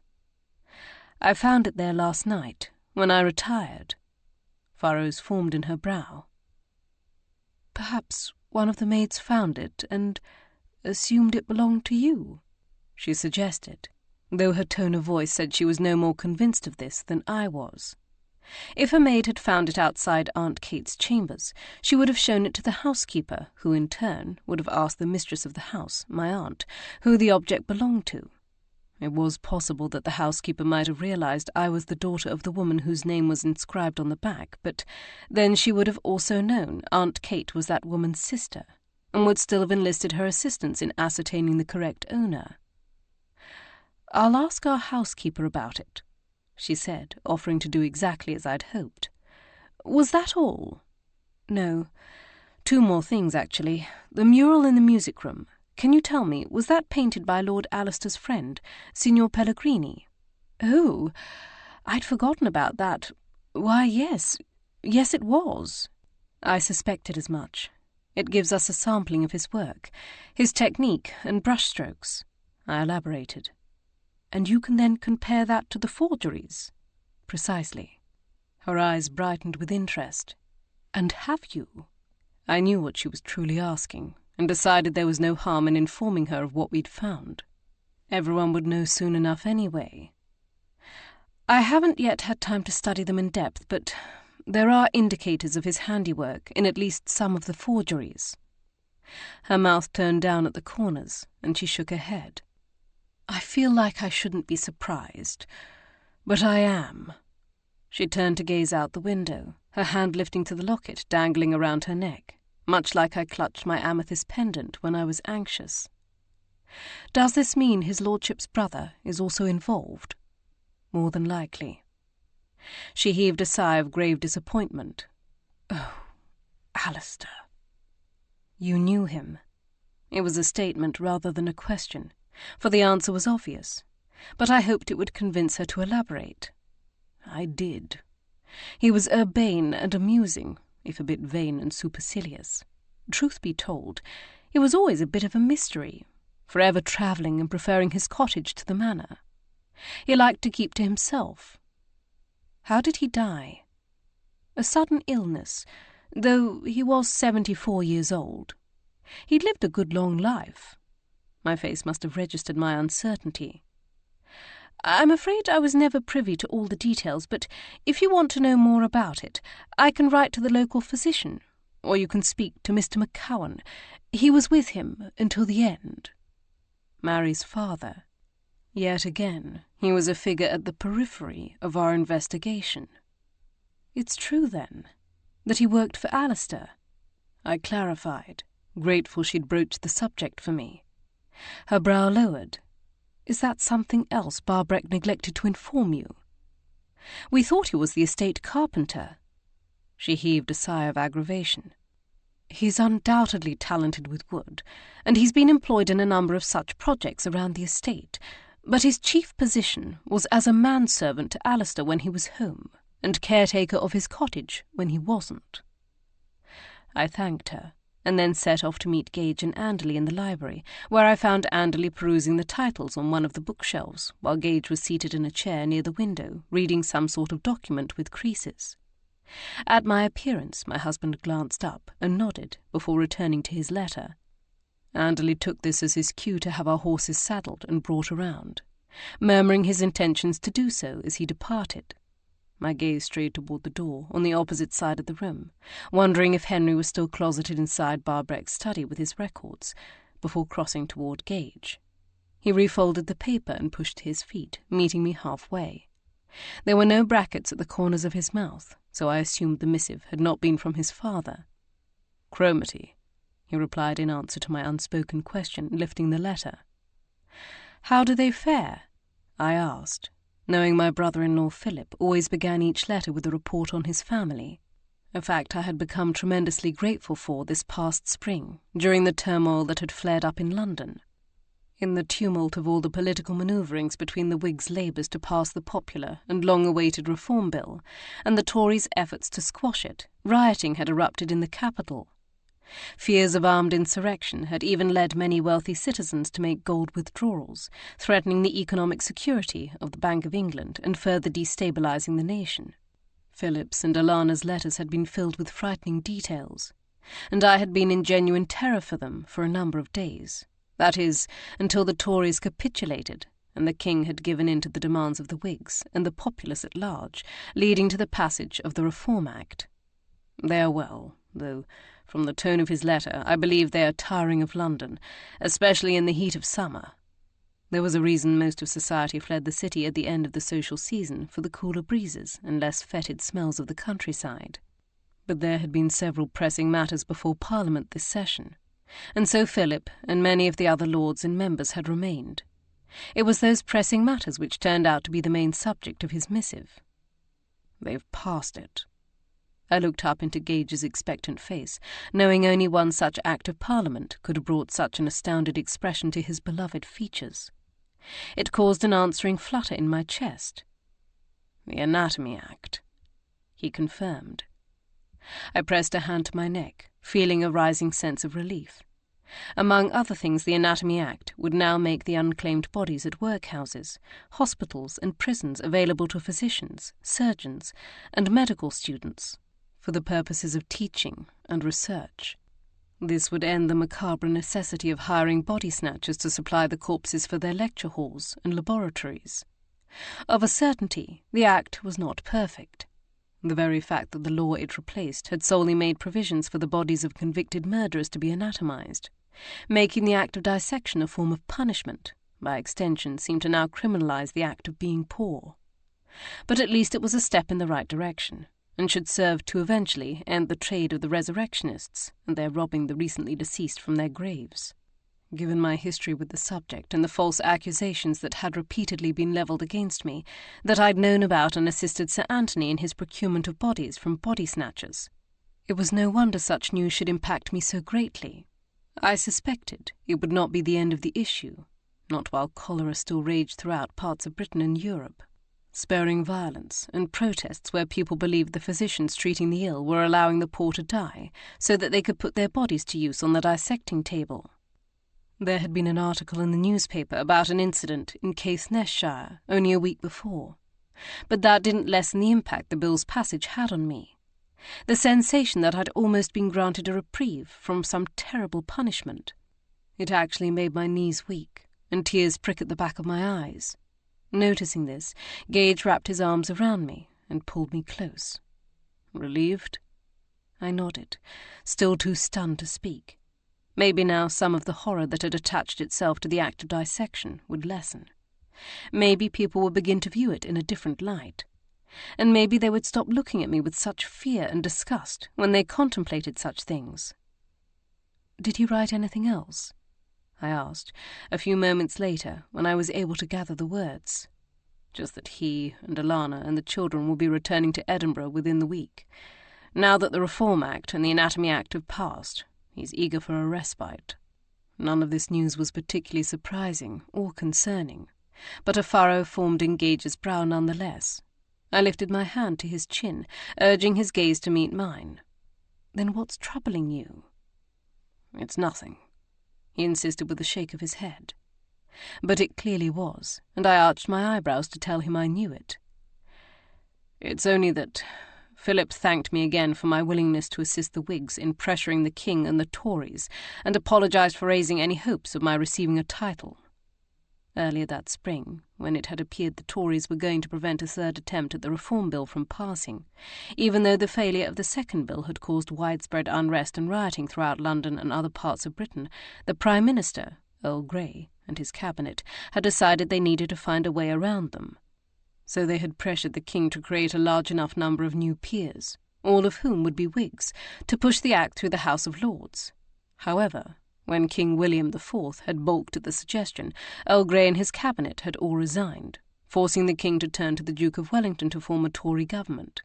"I found it there last night, when I retired." Furrows formed in her brow. "Perhaps one of the maids found it and assumed it belonged to you," she suggested, though her tone of voice said she was no more convinced of this than I was. If a maid had found it outside Aunt Kate's chambers, she would have shown it to the housekeeper, who in turn would have asked the mistress of the house, my aunt, who the object belonged to. It was possible that the housekeeper might have realized I was the daughter of the woman whose name was inscribed on the back, but then she would have also known Aunt Kate was that woman's sister, and would still have enlisted her assistance in ascertaining the correct owner. "I'll ask our housekeeper about it," she said, offering to do exactly as I'd hoped. "Was that all?" "No. 2 more things, actually. The mural in the music room. Can you tell me, was that painted by Lord Alastair's friend, Signor Pellegrini?" "Oh, I'd forgotten about that. Why, yes, it was." "I suspected as much. It gives us a sampling of his work, his technique and brushstrokes," I elaborated. "And you can then compare that to the forgeries?" "Precisely." Her eyes brightened with interest. "And have you?" I knew what she was truly asking, and decided there was no harm in informing her of what we'd found. Everyone would know soon enough anyway. "I haven't yet had time to study them in depth, but there are indicators of his handiwork in at least some of the forgeries." Her mouth turned down at the corners, and she shook her head. I feel like I shouldn't be surprised, but I am." She turned to gaze out the window, her hand lifting to the locket dangling around her neck, much like I clutched my amethyst pendant when I was anxious. "Does this mean his lordship's brother is also involved?" "More than likely." She heaved a sigh of grave disappointment. "Oh, Alistair." "You knew him?" It was a statement rather than a question, for the answer was obvious, but I hoped it would convince her to elaborate. "I did. He was urbane and amusing, if a bit vain and supercilious. Truth be told, he was always a bit of a mystery, forever travelling and preferring his cottage to the manor. He liked to keep to himself." "How did he die?" "A sudden illness, though he was 74 years old. He'd lived a good long life." My face must have registered my uncertainty. "I'm afraid I was never privy to all the details, but if you want to know more about it, I can write to the local physician, or you can speak to Mr. McCowan. He was with him until the end." Mary's father. Yet again, he was a figure at the periphery of our investigation. "It's true, then, that he worked for Alistair?" I clarified, grateful she'd broached the subject for me. Her brow lowered. "Is that something else Barbreck neglected to inform you?" "We thought he was the estate carpenter." She heaved a sigh of aggravation. "He's undoubtedly talented with wood, and he's been employed in a number of such projects around the estate, but his chief position was as a manservant to Alistair when he was home, and caretaker of his cottage when he wasn't." I thanked her, and then set off to meet Gage and Anderley in the library, where I found Anderley perusing the titles on one of the bookshelves, while Gage was seated in a chair near the window, reading some sort of document with creases. At my appearance, my husband glanced up and nodded before returning to his letter. Anderley took this as his cue to have our horses saddled and brought around, murmuring his intentions to do so as he departed. My gaze strayed toward the door on the opposite side of the room, wondering if Henry was still closeted inside Barbreck's study with his records, before crossing toward Gage. He refolded the paper and pushed to his feet, meeting me halfway. There were no brackets at the corners of his mouth, so I assumed the missive had not been from his father. "Cromarty," he replied in answer to my unspoken question, lifting the letter. "How do they fare?" I asked, knowing my brother-in-law Philip always began each letter with a report on his family, a fact I had become tremendously grateful for this past spring, during the turmoil that had flared up in London. In the tumult of all the political manoeuvrings between the Whigs' labours to pass the popular and long-awaited Reform Bill, and the Tories' efforts to squash it, rioting had erupted in the capital. Fears of armed insurrection had even led many wealthy citizens to make gold withdrawals, threatening the economic security of the Bank of England and further destabilising the nation. Philip's and Alana's letters had been filled with frightening details, and I had been in genuine terror for them for a number of days. That is, until the Tories capitulated, and the King had given in to the demands of the Whigs and the populace at large, leading to the passage of the Reform Act. They are well, though, from the tone of his letter, I believe they are tiring of London, especially in the heat of summer. There was a reason most of society fled the city at the end of the social season for the cooler breezes and less fetid smells of the countryside. But there had been several pressing matters before Parliament this session, and so Philip and many of the other lords and members had remained. It was those pressing matters which turned out to be the main subject of his missive. "They've passed it." I looked up into Gage's expectant face, knowing only one such Act of Parliament could have brought such an astounded expression to his beloved features. It caused an answering flutter in my chest. "The Anatomy Act," he confirmed. I pressed a hand to my neck, feeling a rising sense of relief. Among other things, the Anatomy Act would now make the unclaimed bodies at workhouses, hospitals and prisons available to physicians, surgeons, and medical students, for the purposes of teaching and research. This would end the macabre necessity of hiring body snatchers to supply the corpses for their lecture halls and laboratories. Of a certainty, the Act was not perfect. The very fact that the law it replaced had solely made provisions for the bodies of convicted murderers to be anatomized, making the act of dissection a form of punishment, by extension, seemed to now criminalize the act of being poor. But at least it was a step in the right direction, and should serve to eventually end the trade of the resurrectionists and their robbing the recently deceased from their graves. Given my history with the subject and the false accusations that had repeatedly been levelled against me, that I'd known about and assisted Sir Anthony in his procurement of bodies from body-snatchers, it was no wonder such news should impact me so greatly. I suspected it would not be the end of the issue, not while cholera still raged throughout parts of Britain and Europe, spurring violence and protests where people believed the physicians treating the ill were allowing the poor to die so that they could put their bodies to use on the dissecting table. There had been an article in the newspaper about an incident in Caithnessshire only a week before, but that didn't lessen the impact the bill's passage had on me. The sensation that I'd almost been granted a reprieve from some terrible punishment. It actually made my knees weak and tears prick at the back of my eyes. Noticing this, Gage wrapped his arms around me and pulled me close. Relieved? I nodded, still too stunned to speak. Maybe now some of the horror that had attached itself to the act of dissection would lessen. Maybe people would begin to view it in a different light. And maybe they would stop looking at me with such fear and disgust when they contemplated such things. "Did he write anything else?" I asked, a few moments later, when I was able to gather the words. "Just that he and Alana and the children will be returning to Edinburgh within the week. Now that the Reform Act and the Anatomy Act have passed, he's eager for a respite." None of this news was particularly surprising or concerning, but a furrow formed in Gage's brow nonetheless. I lifted my hand to his chin, urging his gaze to meet mine. "Then what's troubling you?" "It's nothing," he insisted with a shake of his head. But it clearly was, and I arched my eyebrows to tell him I knew it. "It's only that Philip thanked me again for my willingness to assist the Whigs in pressuring the King and the Tories, and apologised for raising any hopes of my receiving a title. Earlier that spring, when it had appeared the Tories were going to prevent a third attempt at the Reform Bill from passing, even though the failure of the second bill had caused widespread unrest and rioting throughout London and other parts of Britain, the Prime Minister, Earl Grey, and his cabinet had decided they needed to find a way around them. So they had pressured the King to create a large enough number of new peers, all of whom would be Whigs, to push the Act through the House of Lords. However, when King William IV had balked at the suggestion, Earl Grey and his cabinet had all resigned, forcing the King to turn to the Duke of Wellington to form a Tory government.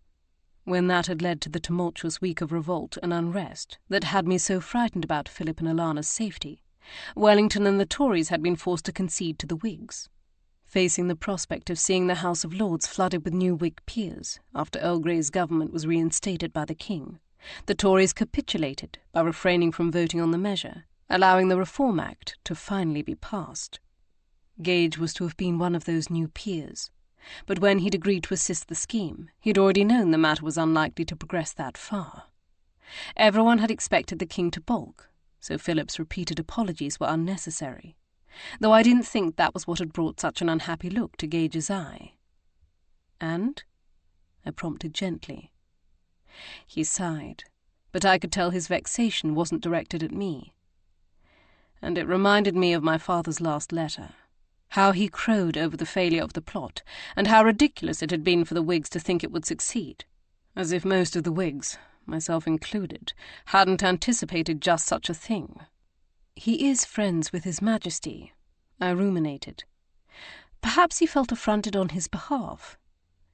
When that had led to the tumultuous week of revolt and unrest that had me so frightened about Philip and Alana's safety, Wellington and the Tories had been forced to concede to the Whigs. Facing the prospect of seeing the House of Lords flooded with new Whig peers after Earl Grey's government was reinstated by the King, the Tories capitulated by refraining from voting on the measure, allowing the Reform Act to finally be passed. Gage was to have been one of those new peers, but when he'd agreed to assist the scheme, he'd already known the matter was unlikely to progress that far. Everyone had expected the King to balk, so Philip's repeated apologies were unnecessary, though I didn't think that was what had brought such an unhappy look to Gage's eye. "And?" I prompted gently. He sighed, but I could tell his vexation wasn't directed at me. "And it reminded me of my father's last letter, how he crowed over the failure of the plot, and how ridiculous it had been for the Whigs to think it would succeed, as if most of the Whigs, myself included, hadn't anticipated just such a thing." "He is friends with His Majesty," I ruminated. "Perhaps he felt affronted on his behalf."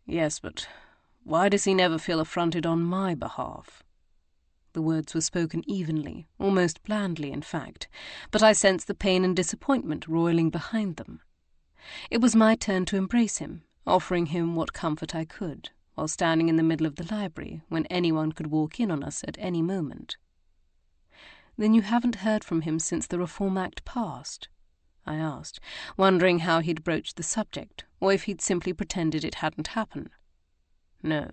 "Yes, but why does he never feel affronted on my behalf?" The words were spoken evenly, almost blandly, in fact, but I sensed the pain and disappointment roiling behind them. It was my turn to embrace him, offering him what comfort I could, while standing in the middle of the library when anyone could walk in on us at any moment. "Then you haven't heard from him since the Reform Act passed?" I asked, wondering how he'd broached the subject, or if he'd simply pretended it hadn't happened. "No.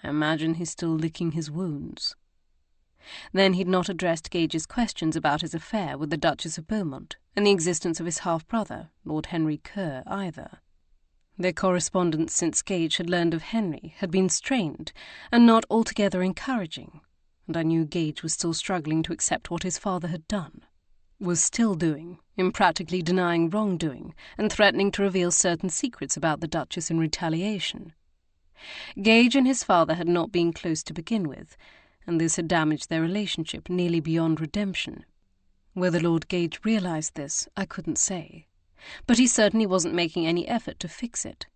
I imagine he's still licking his wounds." Then he'd not addressed Gage's questions about his affair with the Duchess of Beaumont and the existence of his half-brother, Lord Henry Kerr, either. Their correspondence since Gage had learned of Henry had been strained and not altogether encouraging, and I knew Gage was still struggling to accept what his father had done. was still doing, in practically denying wrongdoing and threatening to reveal certain secrets about the Duchess in retaliation. Gage and his father had not been close to begin with, and this had damaged their relationship nearly beyond redemption. Whether Lord Gage realized this, I couldn't say, but he certainly wasn't making any effort to fix it.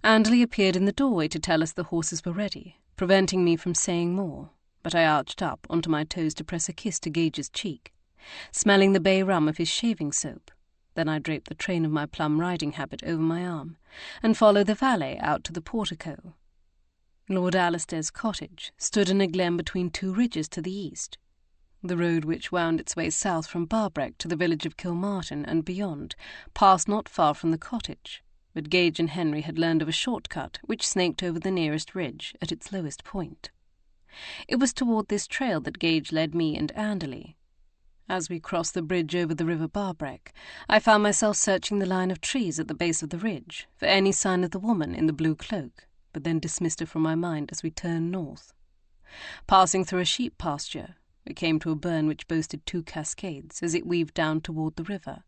Andley appeared in the doorway to tell us the horses were ready, preventing me from saying more, but I arched up onto my toes to press a kiss to Gage's cheek, smelling the bay rum of his shaving soap. Then I draped the train of my plum riding habit over my arm, and followed the valet out to the portico. Lord Alistair's cottage stood in a glen between two ridges to the east. The road which wound its way south from Barbreck to the village of Kilmartin and beyond passed not far from the cottage, but Gage and Henry had learned of a shortcut which snaked over the nearest ridge at its lowest point. It was toward this trail that Gage led me and Andley. As we crossed the bridge over the river Barbreck, I found myself searching the line of trees at the base of the ridge for any sign of the woman in the blue cloak, but then dismissed her from my mind as we turned north. Passing through a sheep pasture, we came to a burn which boasted two cascades as it weaved down toward the river.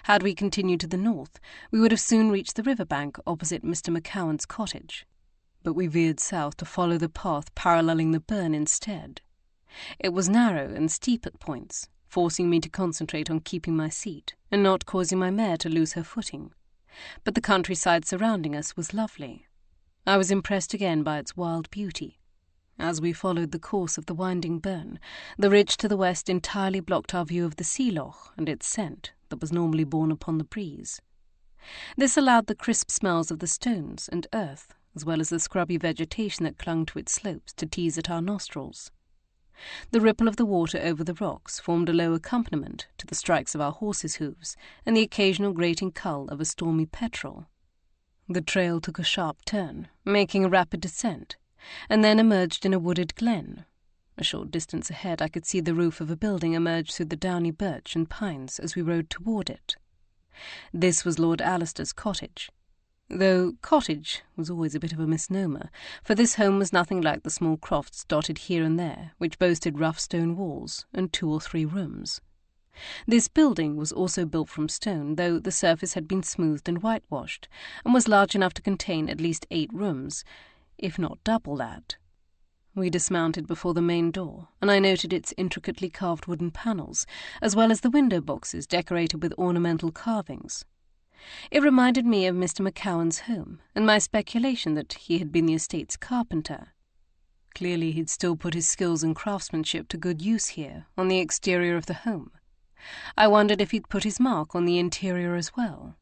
Had we continued to the north, we would have soon reached the riverbank opposite Mr. McCowan's cottage, but we veered south to follow the path paralleling the burn instead. It was narrow and steep at points, forcing me to concentrate on keeping my seat and not causing my mare to lose her footing, but the countryside surrounding us was lovely. I was impressed again by its wild beauty. As we followed the course of the winding burn, the ridge to the west entirely blocked our view of the sea loch and its scent that was normally borne upon the breeze. This allowed the crisp smells of the stones and earth, as well as the scrubby vegetation that clung to its slopes, to tease at our nostrils. The ripple of the water over the rocks formed a low accompaniment to the strikes of our horses' hooves and the occasional grating cull of a stormy petrel. The trail took a sharp turn, making a rapid descent, and then emerged in a wooded glen. A short distance ahead I could see the roof of a building emerge through the downy birch and pines as we rode toward it. This was Lord Alistair's cottage, though cottage was always a bit of a misnomer, for this home was nothing like the small crofts dotted here and there, which boasted rough stone walls and 2 or 3 rooms. This building was also built from stone, though the surface had been smoothed and whitewashed, and was large enough to contain at least 8 rooms, if not double that. We dismounted before the main door, and I noted its intricately carved wooden panels, as well as the window boxes decorated with ornamental carvings. It reminded me of Mr. McCowan's home, and my speculation that he had been the estate's carpenter. Clearly he'd still put his skills and craftsmanship to good use here, on the exterior of the home. I wondered if he'd put his mark on the interior as well.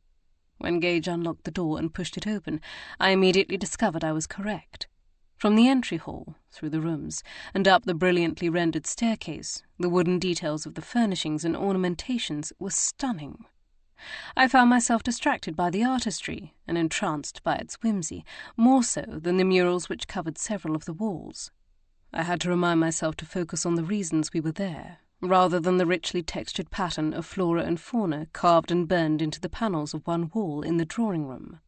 When Gage unlocked the door and pushed it open, I immediately discovered I was correct. From the entry hall, through the rooms, and up the brilliantly rendered staircase, the wooden details of the furnishings and ornamentations were stunning. I found myself distracted by the artistry and entranced by its whimsy, more so than the murals which covered several of the walls. I had to remind myself to focus on the reasons we were there, rather than the richly textured pattern of flora and fauna carved and burned into the panels of one wall in the drawing-room.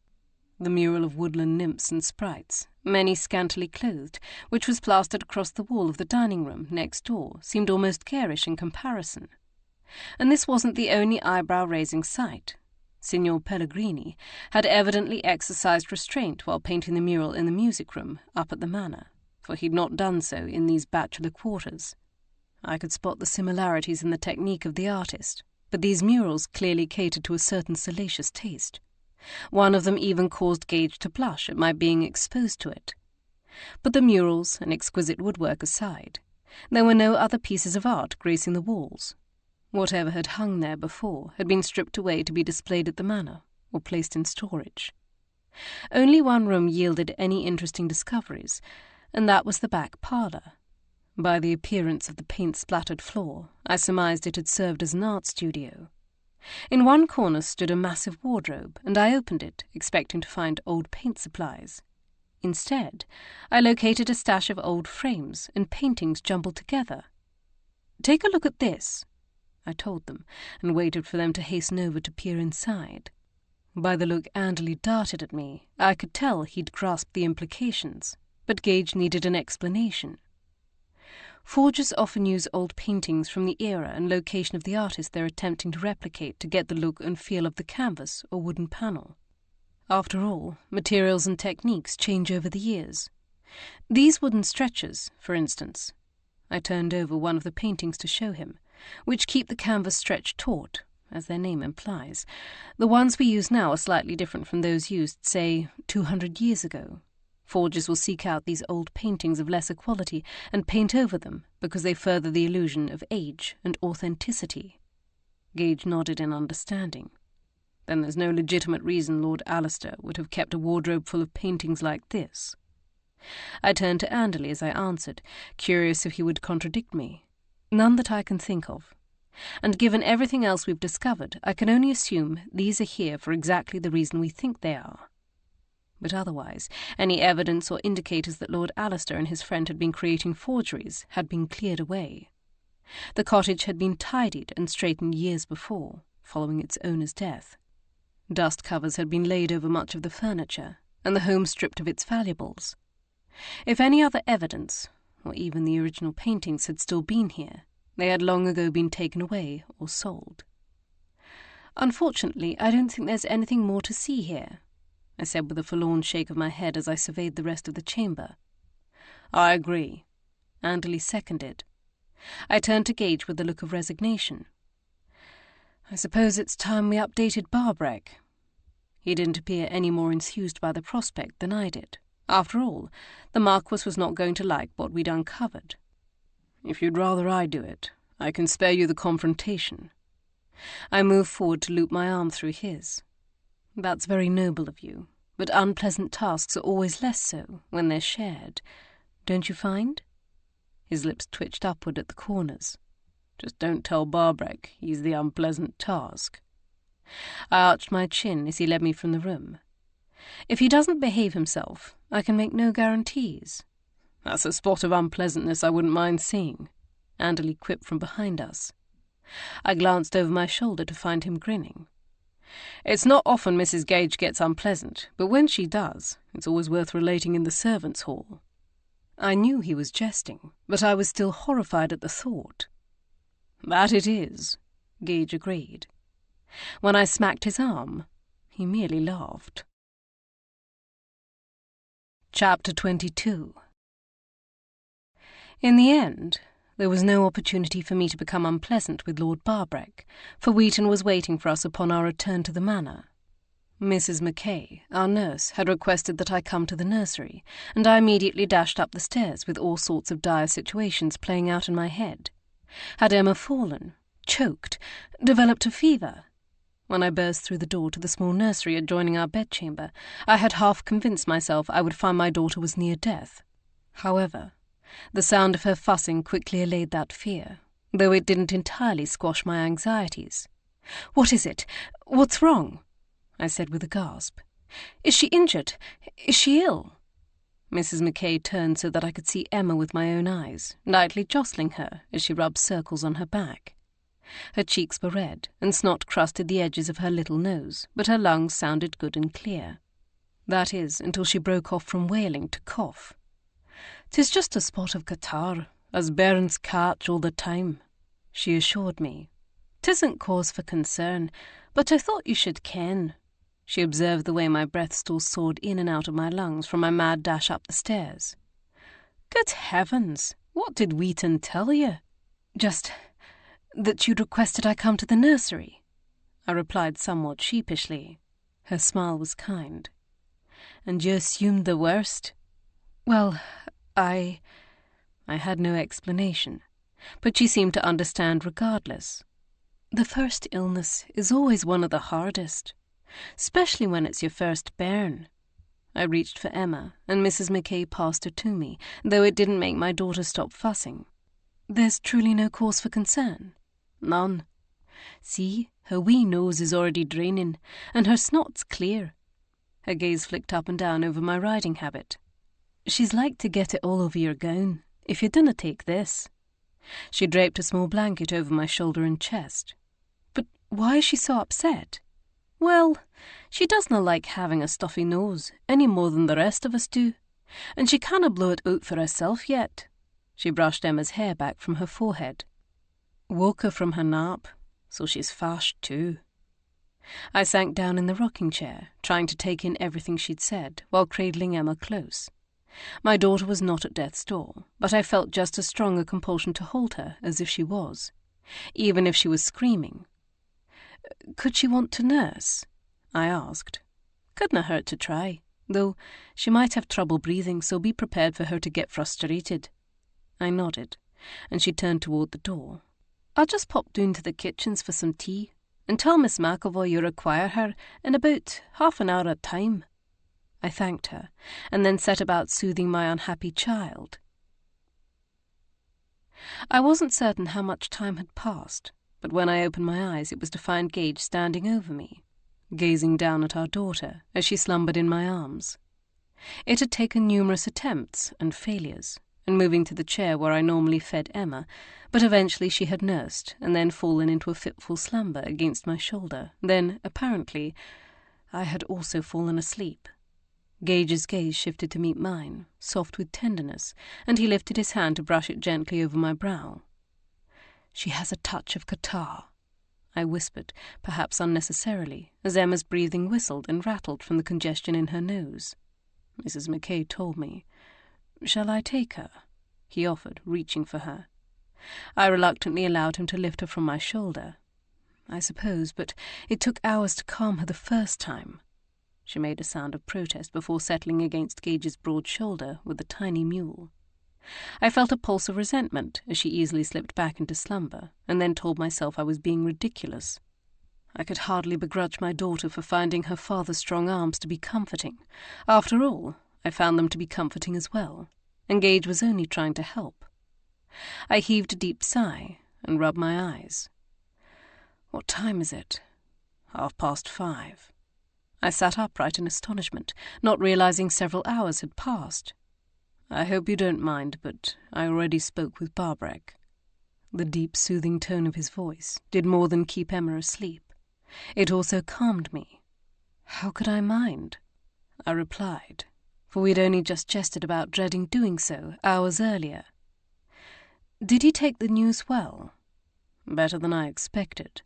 The mural of woodland nymphs and sprites, many scantily clothed, which was plastered across the wall of the dining-room next door, seemed almost garish in comparison. And this wasn't the only eyebrow-raising sight. Signor Pellegrini had evidently exercised restraint while painting the mural in the music-room up at the Manor, for he'd not done so in these bachelor quarters. I could spot the similarities in the technique of the artist, but these murals clearly catered to a certain salacious taste. One of them even caused Gage to blush at my being exposed to it. But the murals and exquisite woodwork aside, there were no other pieces of art gracing the walls. Whatever had hung there before had been stripped away to be displayed at the Manor or placed in storage. Only one room yielded any interesting discoveries, and that was the back parlour. By the appearance of the paint-splattered floor, I surmised it had served as an art studio. In one corner stood a massive wardrobe, and I opened it, expecting to find old paint supplies. Instead, I located a stash of old frames and paintings jumbled together. "Take a look at this," I told them, and waited for them to hasten over to peer inside. By the look Andley darted at me, I could tell he'd grasped the implications, but Gage needed an explanation. Forgers often use old paintings from the era and location of the artist they're attempting to replicate to get the look and feel of the canvas or wooden panel. After all, materials and techniques change over the years. These wooden stretchers, for instance, I turned over one of the paintings to show him, which keep the canvas stretched taut, as their name implies. The ones we use now are slightly different from those used, say, 200 years ago. Forgers will seek out these old paintings of lesser quality and paint over them because they further the illusion of age and authenticity. Gage nodded in understanding. Then there's no legitimate reason Lord Alistair would have kept a wardrobe full of paintings like this. I turned to Anderley as I answered, curious if he would contradict me. None that I can think of. And given everything else we've discovered, I can only assume these are here for exactly the reason we think they are. But otherwise, any evidence or indicators that Lord Alistair and his friend had been creating forgeries had been cleared away. The cottage had been tidied and straightened years before, following its owner's death. Dust covers had been laid over much of the furniture, and the home stripped of its valuables. If any other evidence, or even the original paintings, had still been here, they had long ago been taken away or sold. Unfortunately, I don't think there's anything more to see here, I said with a forlorn shake of my head as I surveyed the rest of the chamber. I agree, Anderley seconded. I turned to Gage with a look of resignation. I suppose it's time we updated Barbreck. He didn't appear any more enthused by the prospect than I did. After all, the Marquess was not going to like what we'd uncovered. If you'd rather I do it, I can spare you the confrontation. I moved forward to loop my arm through his. That's very noble of you, but unpleasant tasks are always less so when they're shared, don't you find? His lips twitched upward at the corners. Just don't tell Barbreck he's the unpleasant task. I arched my chin as he led me from the room. If he doesn't behave himself, I can make no guarantees. That's a spot of unpleasantness I wouldn't mind seeing, Anderley quipped from behind us. I glanced over my shoulder to find him grinning. It's not often Mrs. Gage gets unpleasant, but when she does, it's always worth relating in the servants' hall. I knew he was jesting, but I was still horrified at the thought. That it is, Gage agreed. When I smacked his arm, he merely laughed. Chapter 22. In the end, there was no opportunity for me to become unpleasant with Lord Barbreck, for Wheaton was waiting for us upon our return to the Manor. Mrs. Mackay, our nurse, had requested that I come to the nursery, and I immediately dashed up the stairs with all sorts of dire situations playing out in my head. Had Emma fallen, choked, developed a fever? When I burst through the door to the small nursery adjoining our bedchamber, I had half convinced myself I would find my daughter was near death. However, the sound of her fussing quickly allayed that fear, though it didn't entirely squash my anxieties. "What is it? What's wrong?" I said with a gasp. "Is she injured? Is she ill?" Mrs. Mackay turned so that I could see Emma with my own eyes, lightly jostling her as she rubbed circles on her back. Her cheeks were red, and snot crusted the edges of her little nose, but her lungs sounded good and clear. That is, until she broke off from wailing to cough. "'Tis just a spot of catarrh, as bairns catch all the time," she assured me. "'Tisn't cause for concern, but I thought you should ken." She observed the way my breath still soared in and out of my lungs from my mad dash up the stairs. "Good heavens, what did Wheaton tell you?" "Just that you'd requested I come to the nursery," I replied somewhat sheepishly. Her smile was kind. "And you assumed the worst?" "Well, I had no explanation, but she seemed to understand regardless. The first illness is always one of the hardest, especially when it's your first bairn." I reached for Emma, and Mrs. Mackay passed her to me, though it didn't make my daughter stop fussing. "There's truly no cause for concern?" "None. See, her wee nose is already draining, and her snot's clear." Her gaze flicked up and down over my riding habit. "She's like to get it all over your gown, if you dinna take this." She draped a small blanket over my shoulder and chest. "But why is she so upset?" "Well, she doesna like having a stuffy nose, any more than the rest of us do, and she canna blow it out for herself yet." She brushed Emma's hair back from her forehead. Woke her from her nap, so she's fashed too. I sank down in the rocking chair, trying to take in everything she'd said, while cradling Emma close. My daughter was not at death's door, but I felt just as strong a compulsion to hold her as if she was, even if she was screaming. "Could she want to nurse?" I asked. "Couldna hurt to try, though she might have trouble breathing, so be prepared for her to get frustrated." I nodded, and she turned toward the door. "I'll just pop down to the kitchens for some tea, and tell Miss McElvoy you require her in about half an hour at time." I thanked her, and then set about soothing my unhappy child. I wasn't certain how much time had passed, but when I opened my eyes it was to find Gage standing over me, gazing down at our daughter as she slumbered in my arms. It had taken numerous attempts and failures, and moving to the chair where I normally fed Emma, but eventually she had nursed and then fallen into a fitful slumber against my shoulder. Then, apparently, I had also fallen asleep. Gage's gaze shifted to meet mine, soft with tenderness, and he lifted his hand to brush it gently over my brow. "She has a touch of catarrh," I whispered, perhaps unnecessarily, as Emma's breathing whistled and rattled from the congestion in her nose. Mrs. Mackay told me. "Shall I take her?" he offered, reaching for her. I reluctantly allowed him to lift her from my shoulder. "I suppose, but it took hours to calm her the first time." She made a sound of protest before settling against Gage's broad shoulder with a tiny mule. I felt a pulse of resentment as she easily slipped back into slumber, and then told myself I was being ridiculous. I could hardly begrudge my daughter for finding her father's strong arms to be comforting. After all, I found them to be comforting as well, and Gage was only trying to help. I heaved a deep sigh and rubbed my eyes. "What time is it?" 5:30. I sat upright in astonishment, not realizing several hours had passed. "I hope you don't mind, but I already spoke with Barbreck." The deep, soothing tone of his voice did more than keep Emma asleep. It also calmed me. "How could I mind?" I replied, for we'd only just jested about dreading doing so hours earlier. "Did he take the news well?" "Better than I expected."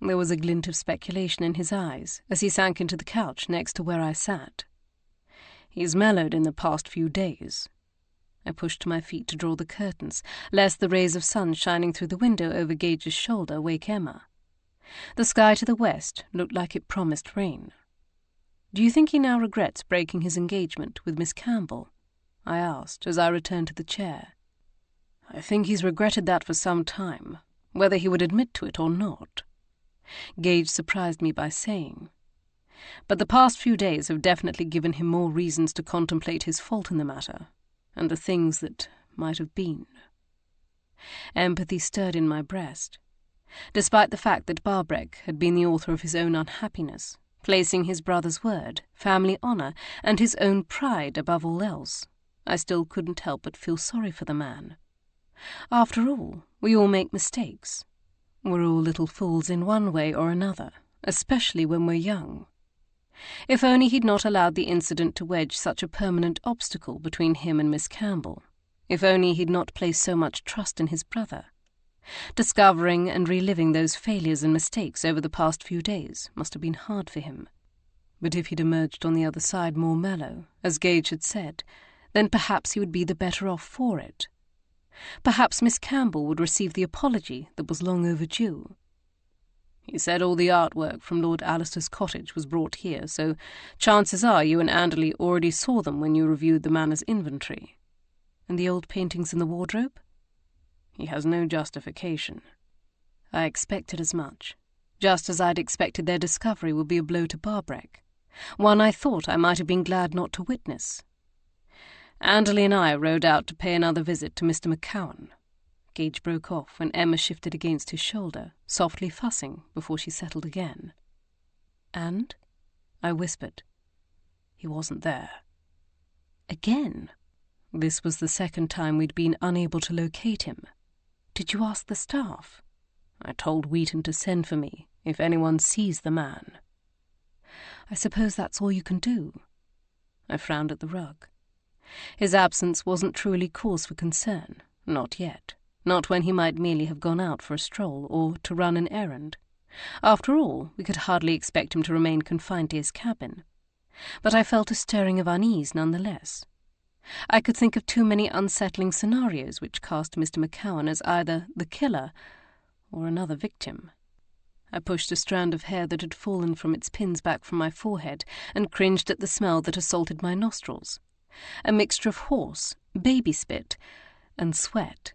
There was a glint of speculation in his eyes as he sank into the couch next to where I sat. "He's mellowed in the past few days." I pushed to my feet to draw the curtains, lest the rays of sun shining through the window over Gage's shoulder wake Emma. The sky to the west looked like it promised rain. "Do you think he now regrets breaking his engagement with Miss Campbell?" I asked as I returned to the chair. "I think he's regretted that for some time, whether he would admit to it or not." Gage surprised me by saying, "But the past few days have definitely given him more reasons to contemplate his fault in the matter, and the things that might have been." Empathy stirred in my breast. Despite the fact that Barbreck had been the author of his own unhappiness, placing his brother's word, family honour, and his own pride above all else, I still couldn't help but feel sorry for the man. After all, we all make mistakes. We're all little fools in one way or another, especially when we're young. If only he'd not allowed the incident to wedge such a permanent obstacle between him and Miss Campbell. If only he'd not placed so much trust in his brother. Discovering and reliving those failures and mistakes over the past few days must have been hard for him. But if he'd emerged on the other side more mellow, as Gage had said, then perhaps he would be the better off for it. Perhaps Miss Campbell would receive the apology that was long overdue. "He said all the artwork from Lord Alistair's cottage was brought here, so chances are you and Anderley already saw them when you reviewed the Manor's inventory." "And the old paintings in the wardrobe?" "He has no justification." I expected as much, just as I'd expected their discovery would be a blow to Barbreck, one I thought I might have been glad not to witness. "Anderley and I rode out to pay another visit to Mr. McCowan." Gage broke off when Emma shifted against his shoulder, softly fussing before she settled again. "And?" I whispered. "He wasn't there." Again? This was the second time we'd been unable to locate him. "Did you ask the staff?" "I told Wheaton to send for me if anyone sees the man." "I suppose that's all you can do." I frowned at the rug. His absence wasn't truly cause for concern, Not yet. Not when he might merely have gone out for a stroll or to run an errand. After all, we could hardly expect him to remain confined to his cabin. But I felt a stirring of unease nonetheless. I could think of too many unsettling scenarios which cast Mr. McCowan as either the killer or another victim. I pushed a strand of hair that had fallen from its pins back from my forehead and cringed at the smell that assaulted my nostrils. A mixture of horse, baby spit, and sweat.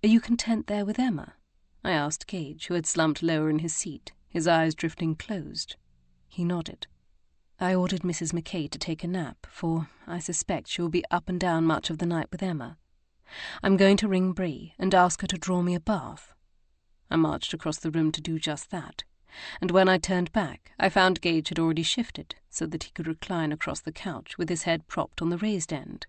"Are you content there with Emma?" I asked Gage, who had slumped lower in his seat, his eyes drifting closed. He nodded. "I ordered Mrs. McKay to take a nap, for I suspect she will be up and down much of the night with Emma. I'm going to ring Bree and ask her to draw me a bath." I marched across the room to do just that, and when I turned back, I found Gage had already shifted so that he could recline across the couch with his head propped on the raised end.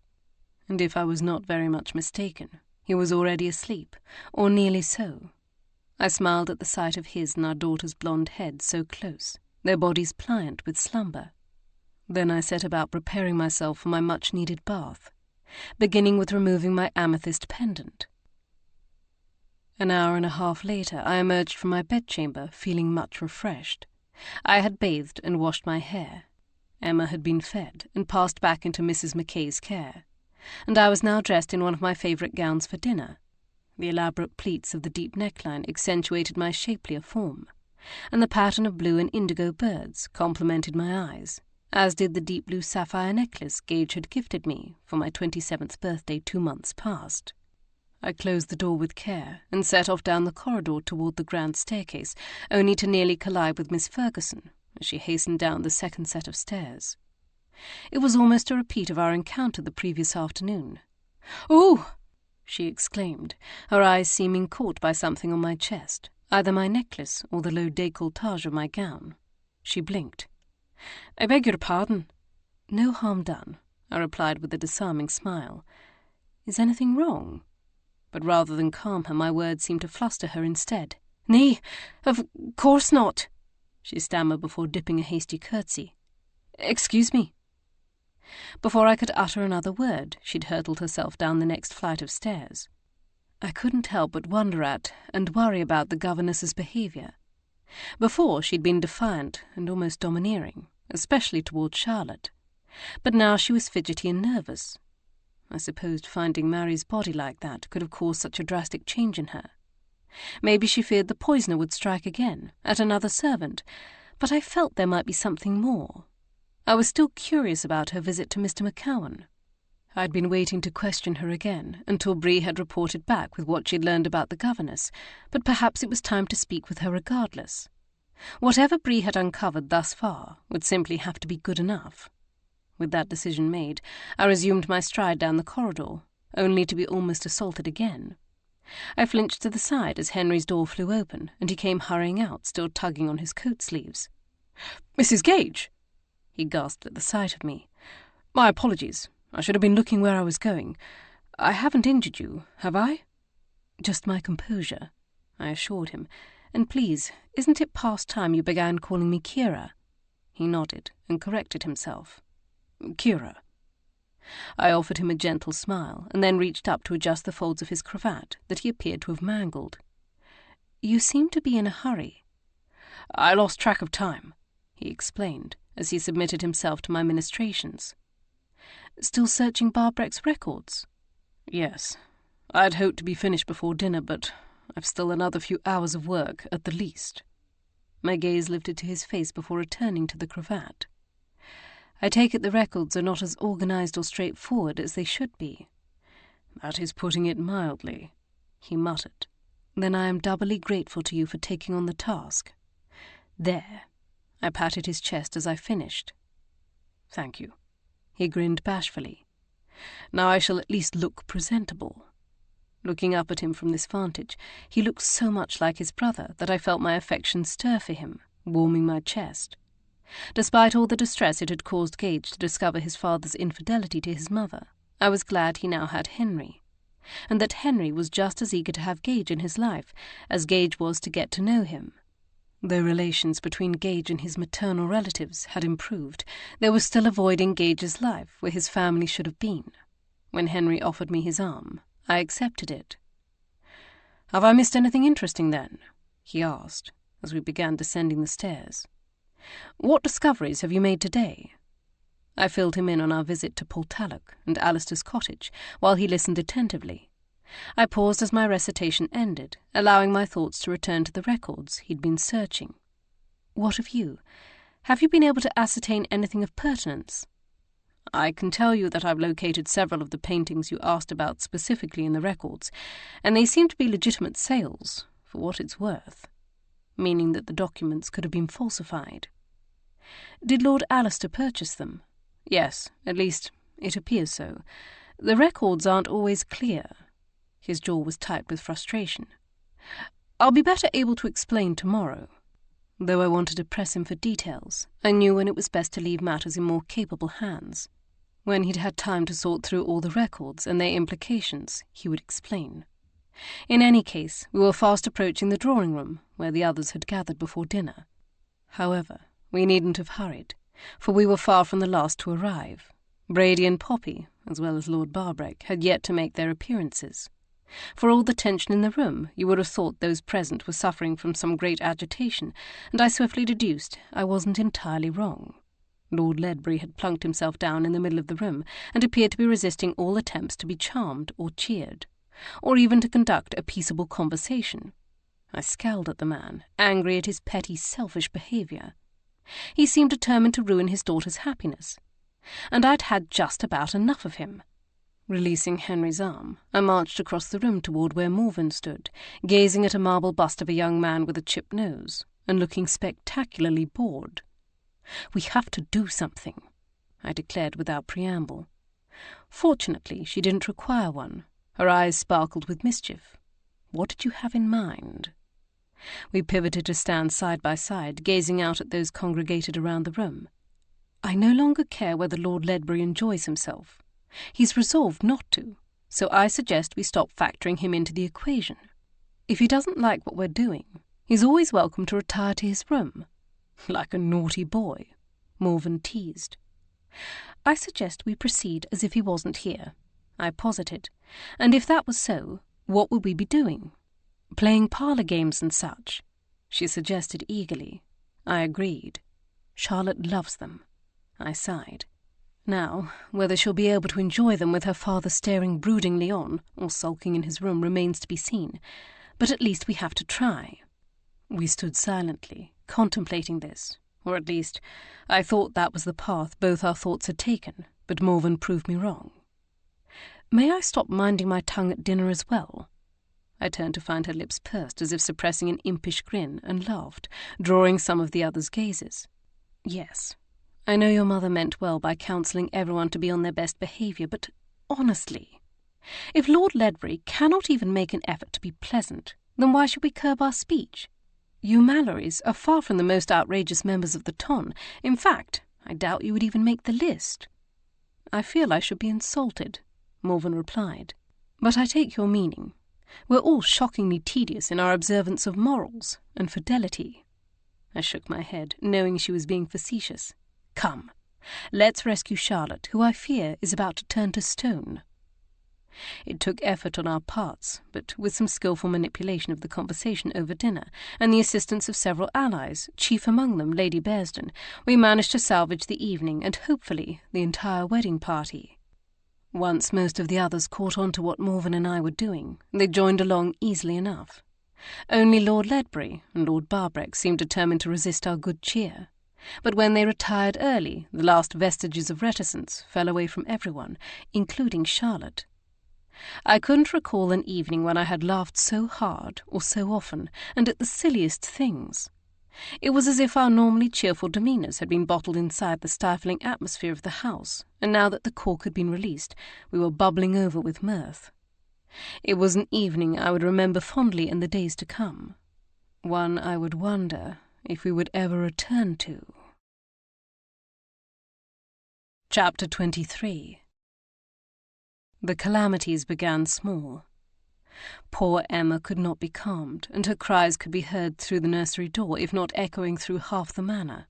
And if I was not very much mistaken, he was already asleep, or nearly so. I smiled at the sight of his and our daughter's blonde heads so close, their bodies pliant with slumber. Then I set about preparing myself for my much-needed bath, beginning with removing my amethyst pendant. An hour and a half later, I emerged from my bedchamber, feeling much refreshed. I had bathed and washed my hair. Emma had been fed and passed back into Mrs. McKay's care, and I was now dressed in one of my favourite gowns for dinner. The elaborate pleats of the deep neckline accentuated my shapelier form, and the pattern of blue and indigo birds complemented my eyes, as did the deep blue sapphire necklace Gage had gifted me for my 27th birthday 2 months past. I closed the door with care and set off down the corridor toward the grand staircase, only to nearly collide with Miss Ferguson as she hastened down the second set of stairs. It was almost a repeat of our encounter the previous afternoon. "Oh!" she exclaimed, her eyes seeming caught by something on my chest, either my necklace or the low décolletage of my gown. She blinked. "I beg your pardon." "No harm done," I replied with a disarming smile. "Is anything wrong?" But rather than calm her, my words seemed to fluster her instead. "Nay, of course not," she stammered before dipping a hasty curtsy. "Excuse me." Before I could utter another word, she'd hurtled herself down the next flight of stairs. I couldn't help but wonder at and worry about the governess's behaviour. Before, she'd been defiant and almost domineering, especially towards Charlotte. But now she was fidgety and nervous. I supposed finding Mary's body like that could have caused such a drastic change in her. Maybe she feared the poisoner would strike again, at another servant, but I felt there might be something more. I was still curious about her visit to Mr. McCowan. I'd been waiting to question her again until Bree had reported back with what she'd learned about the governess, but perhaps it was time to speak with her regardless. Whatever Bree had uncovered thus far would simply have to be good enough. With that decision made, I resumed my stride down the corridor, only to be almost assaulted again. I flinched to the side as Henry's door flew open, and he came hurrying out, still tugging on his coat sleeves. "Mrs. Gage!" he gasped at the sight of me. "My apologies. I should have been looking where I was going. I haven't injured you, have I?" "Just my composure," I assured him. "And please, isn't it past time you began calling me Kiera?" He nodded and corrected himself. "Kiera." I offered him a gentle smile, and then reached up to adjust the folds of his cravat that he appeared to have mangled. "You seem to be in a hurry." "I lost track of time," he explained, as he submitted himself to my ministrations. "Still searching Barbreck's records?" "Yes. I'd hoped to be finished before dinner, but I've still another few hours of work, at the least." My gaze lifted to his face before returning to the cravat. "I take it the records are not as organized or straightforward as they should be." "That is putting it mildly," he muttered. "Then I am doubly grateful to you for taking on the task. There." I patted his chest as I finished. "Thank you." He grinned bashfully. "Now I shall at least look presentable." Looking up at him from this vantage, he looked so much like his brother that I felt my affection stir for him, warming my chest. Despite all the distress it had caused Gage to discover his father's infidelity to his mother, I was glad he now had Henry, and that Henry was just as eager to have Gage in his life as Gage was to get to know him. Though relations between Gage and his maternal relatives had improved, there was still a void in Gage's life where his family should have been. When Henry offered me his arm, I accepted it. "Have I missed anything interesting, then?" he asked, as we began descending the stairs. "What discoveries have you made today?" I filled him in on our visit to Portalic and Alistair's cottage, while he listened attentively. I paused as my recitation ended, allowing my thoughts to return to the records he'd been searching. "What of you? Have you been able to ascertain anything of pertinence?" "I can tell you that I've located several of the paintings you asked about specifically in the records, and they seem to be legitimate sales, for what it's worth," meaning that the documents could have been falsified. "Did Lord Alistair purchase them?" "Yes, at least it appears so. The records aren't always clear." His jaw was tight with frustration. "I'll be better able to explain tomorrow." Though I wanted to press him for details, I knew when it was best to leave matters in more capable hands. When he'd had time to sort through all the records and their implications, he would explain. In any case, we were fast approaching the drawing-room, where the others had gathered before dinner. However, we needn't have hurried, for we were far from the last to arrive. Brady and Poppy, as well as Lord Barbreck, had yet to make their appearances. For all the tension in the room, you would have thought those present were suffering from some great agitation, and I swiftly deduced I wasn't entirely wrong. Lord Ledbury had plunked himself down in the middle of the room, and appeared to be resisting all attempts to be charmed or cheered, or even to conduct a peaceable conversation. I scowled at the man, angry at his petty, selfish behaviour. He seemed determined to ruin his daughter's happiness, and I'd had just about enough of him. Releasing Henry's arm, I marched across the room toward where Morven stood, gazing at a marble bust of a young man with a chipped nose, and looking spectacularly bored. "We have to do something," I declared without preamble. Fortunately, she didn't require one. Her eyes sparkled with mischief. "What did you have in mind?" We pivoted to stand side by side, gazing out at those congregated around the room. "I no longer care whether Lord Ledbury enjoys himself. He's resolved not to, so I suggest we stop factoring him into the equation. If he doesn't like what we're doing, he's always welcome to retire to his room." "Like a naughty boy," Morven teased. "I suggest we proceed as if he wasn't here," I posited. "And if that was so, what would we be doing?" "Playing parlour games and such," she suggested eagerly. I agreed. "Charlotte loves them." I sighed. Now, whether she'll be able to enjoy them with her father staring broodingly on, or sulking in his room, remains to be seen, but at least we have to try. We stood silently, contemplating this, or at least, I thought that was the path both our thoughts had taken, but Morven proved me wrong. "May I stop minding my tongue at dinner as well?" I turned to find her lips pursed as if suppressing an impish grin, and laughed, drawing some of the others' gazes. "Yes. I know your mother meant well by counselling everyone to be on their best behaviour, but honestly, if Lord Ledbury cannot even make an effort to be pleasant, then why should we curb our speech? You Mallorys are far from the most outrageous members of the ton. In fact, I doubt you would even make the list." "I feel I should be insulted," Morven replied. "But I take your meaning. We're all shockingly tedious in our observance of morals and fidelity." I shook my head, knowing she was being facetious. "Come, let's rescue Charlotte, who I fear is about to turn to stone." It took effort on our parts, but with some skillful manipulation of the conversation over dinner, and the assistance of several allies, chief among them Lady Bearsden, we managed to salvage the evening and, hopefully, the entire wedding party. Once most of the others caught on to what Morven and I were doing, they joined along easily enough. Only Lord Ledbury and Lord Barbreck seemed determined to resist our good cheer. But when they retired early, the last vestiges of reticence fell away from everyone, including Charlotte. I couldn't recall an evening when I had laughed so hard or so often, and at the silliest things. It was as if our normally cheerful demeanours had been bottled inside the stifling atmosphere of the house, and now that the cork had been released, we were bubbling over with mirth. It was an evening I would remember fondly in the days to come. One I would wonder if we would ever return to. Chapter 23. The calamities began small. Poor Emma could not be calmed, and her cries could be heard through the nursery door, if not echoing through half the manor.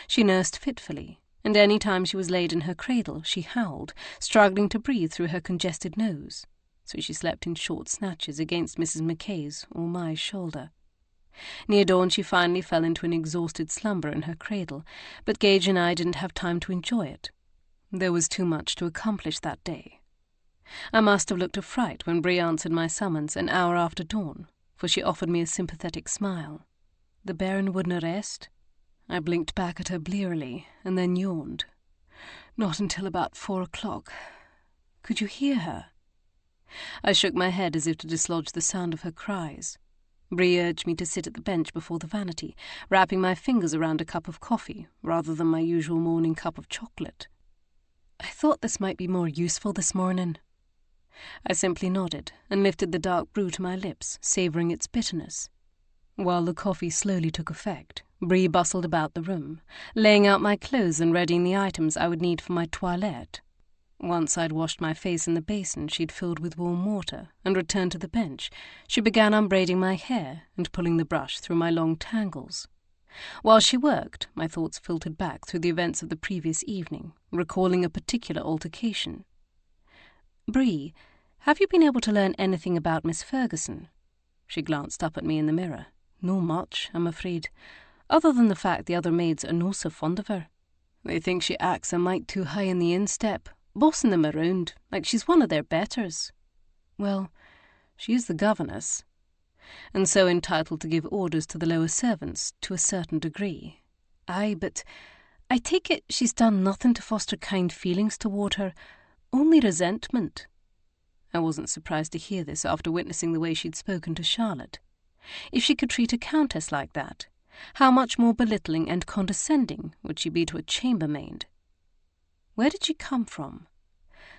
She nursed fitfully, and any time she was laid in her cradle she howled, struggling to breathe through her congested nose. so she slept in short snatches against Mrs. Mackay's or my shoulder. Near dawn she finally fell into an exhausted slumber in her cradle, but Gage and I didn't have time to enjoy it. There was too much to accomplish that day. I must have looked a fright when Bree answered my summons an hour after dawn, for she offered me a sympathetic smile. The Baron wouldna rest? I blinked back at her blearily, and then yawned. Not until about 4 o'clock. Could you hear her? I shook my head as if to dislodge the sound of her cries. Bree urged me to sit at the bench before the vanity, wrapping my fingers around a cup of coffee rather than my usual morning cup of chocolate. I thought this might be more useful this morning. I simply nodded and lifted the dark brew to my lips, savouring its bitterness. While the coffee slowly took effect, Bree bustled about the room, laying out my clothes and readying the items I would need for my toilette. Once I'd washed my face in the basin she'd filled with warm water and returned to the bench, she began unbraiding my hair and pulling the brush through my long tangles. While she worked, my thoughts filtered back through the events of the previous evening, recalling a particular altercation. Bree, have you been able to learn anything about Miss Ferguson? She glanced up at me in the mirror. No much, I'm afraid, other than the fact the other maids are no so fond of her. They think she acts a mite too high in the instep, bossing them around like she's one of their betters. Well, she is the governess, and so entitled to give orders to the lower servants to a certain degree. Aye, but I take it she's done nothing to foster kind feelings toward her, only resentment. I wasn't surprised to hear this after witnessing the way she'd spoken to Charlotte. If she could treat a countess like that, how much more belittling and condescending would she be to a chambermaid? Where did she come from?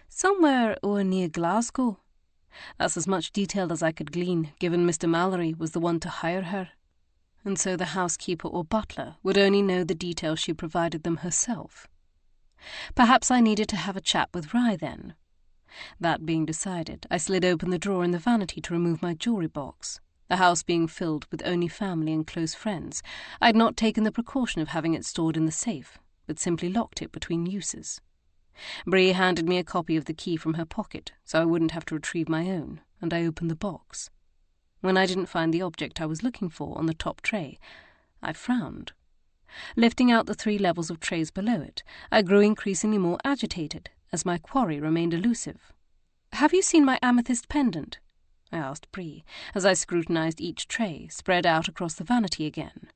Somewhere o'er near Glasgow. That's as much detail as I could glean, given Mr. Mallory was the one to hire her. And so the housekeeper or butler would only know the details she provided them herself. Perhaps I needed to have a chat with Rye then. That being decided, I slid open the drawer in the vanity to remove my jewellery box. The house being filled with only family and close friends, I had not taken the precaution of having it stored in the safe, but simply locked it between uses. Bree handed me a copy of the key from her pocket, so I wouldn't have to retrieve my own, and I opened the box. When I didn't find the object I was looking for on the top tray, I frowned. Lifting out the 3 levels of trays below it, I grew increasingly more agitated, as my quarry remained elusive. "Have you seen my amethyst pendant?" I asked Bree, as I scrutinized each tray, spread out across the vanity again.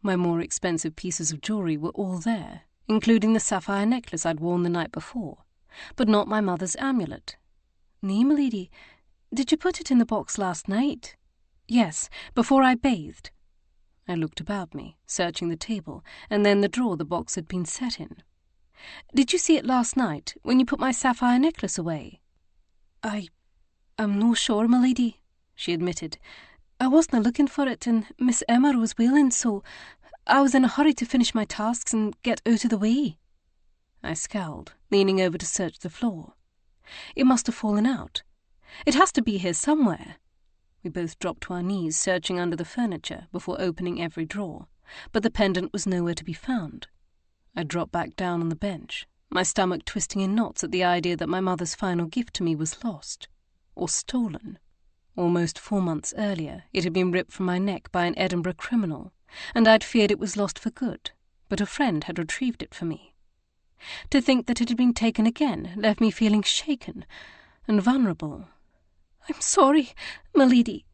My more expensive pieces of jewellery were all there, including the sapphire necklace I'd worn the night before, but not my mother's amulet. "Nay, my lady, did you put it in the box last night?" "Yes, before I bathed." I looked about me, searching the table, and then the drawer the box had been set in. "Did you see it last night, when you put my sapphire necklace away?" I'm no sure, my lady," she admitted. "I wasna looking for it, and Miss Emma was wailing, so I was in a hurry to finish my tasks and get out of the way." I scowled, leaning over to search the floor. "It must have fallen out. It has to be here somewhere." We both dropped to our knees, searching under the furniture before opening every drawer, but the pendant was nowhere to be found. I dropped back down on the bench, my stomach twisting in knots at the idea that my mother's final gift to me was lost, or stolen. Almost 4 months earlier, it had been ripped from my neck by an Edinburgh criminal, and I'd feared it was lost for good, but a friend had retrieved it for me. To think that it had been taken again left me feeling shaken and vulnerable. "I'm sorry, my lady,"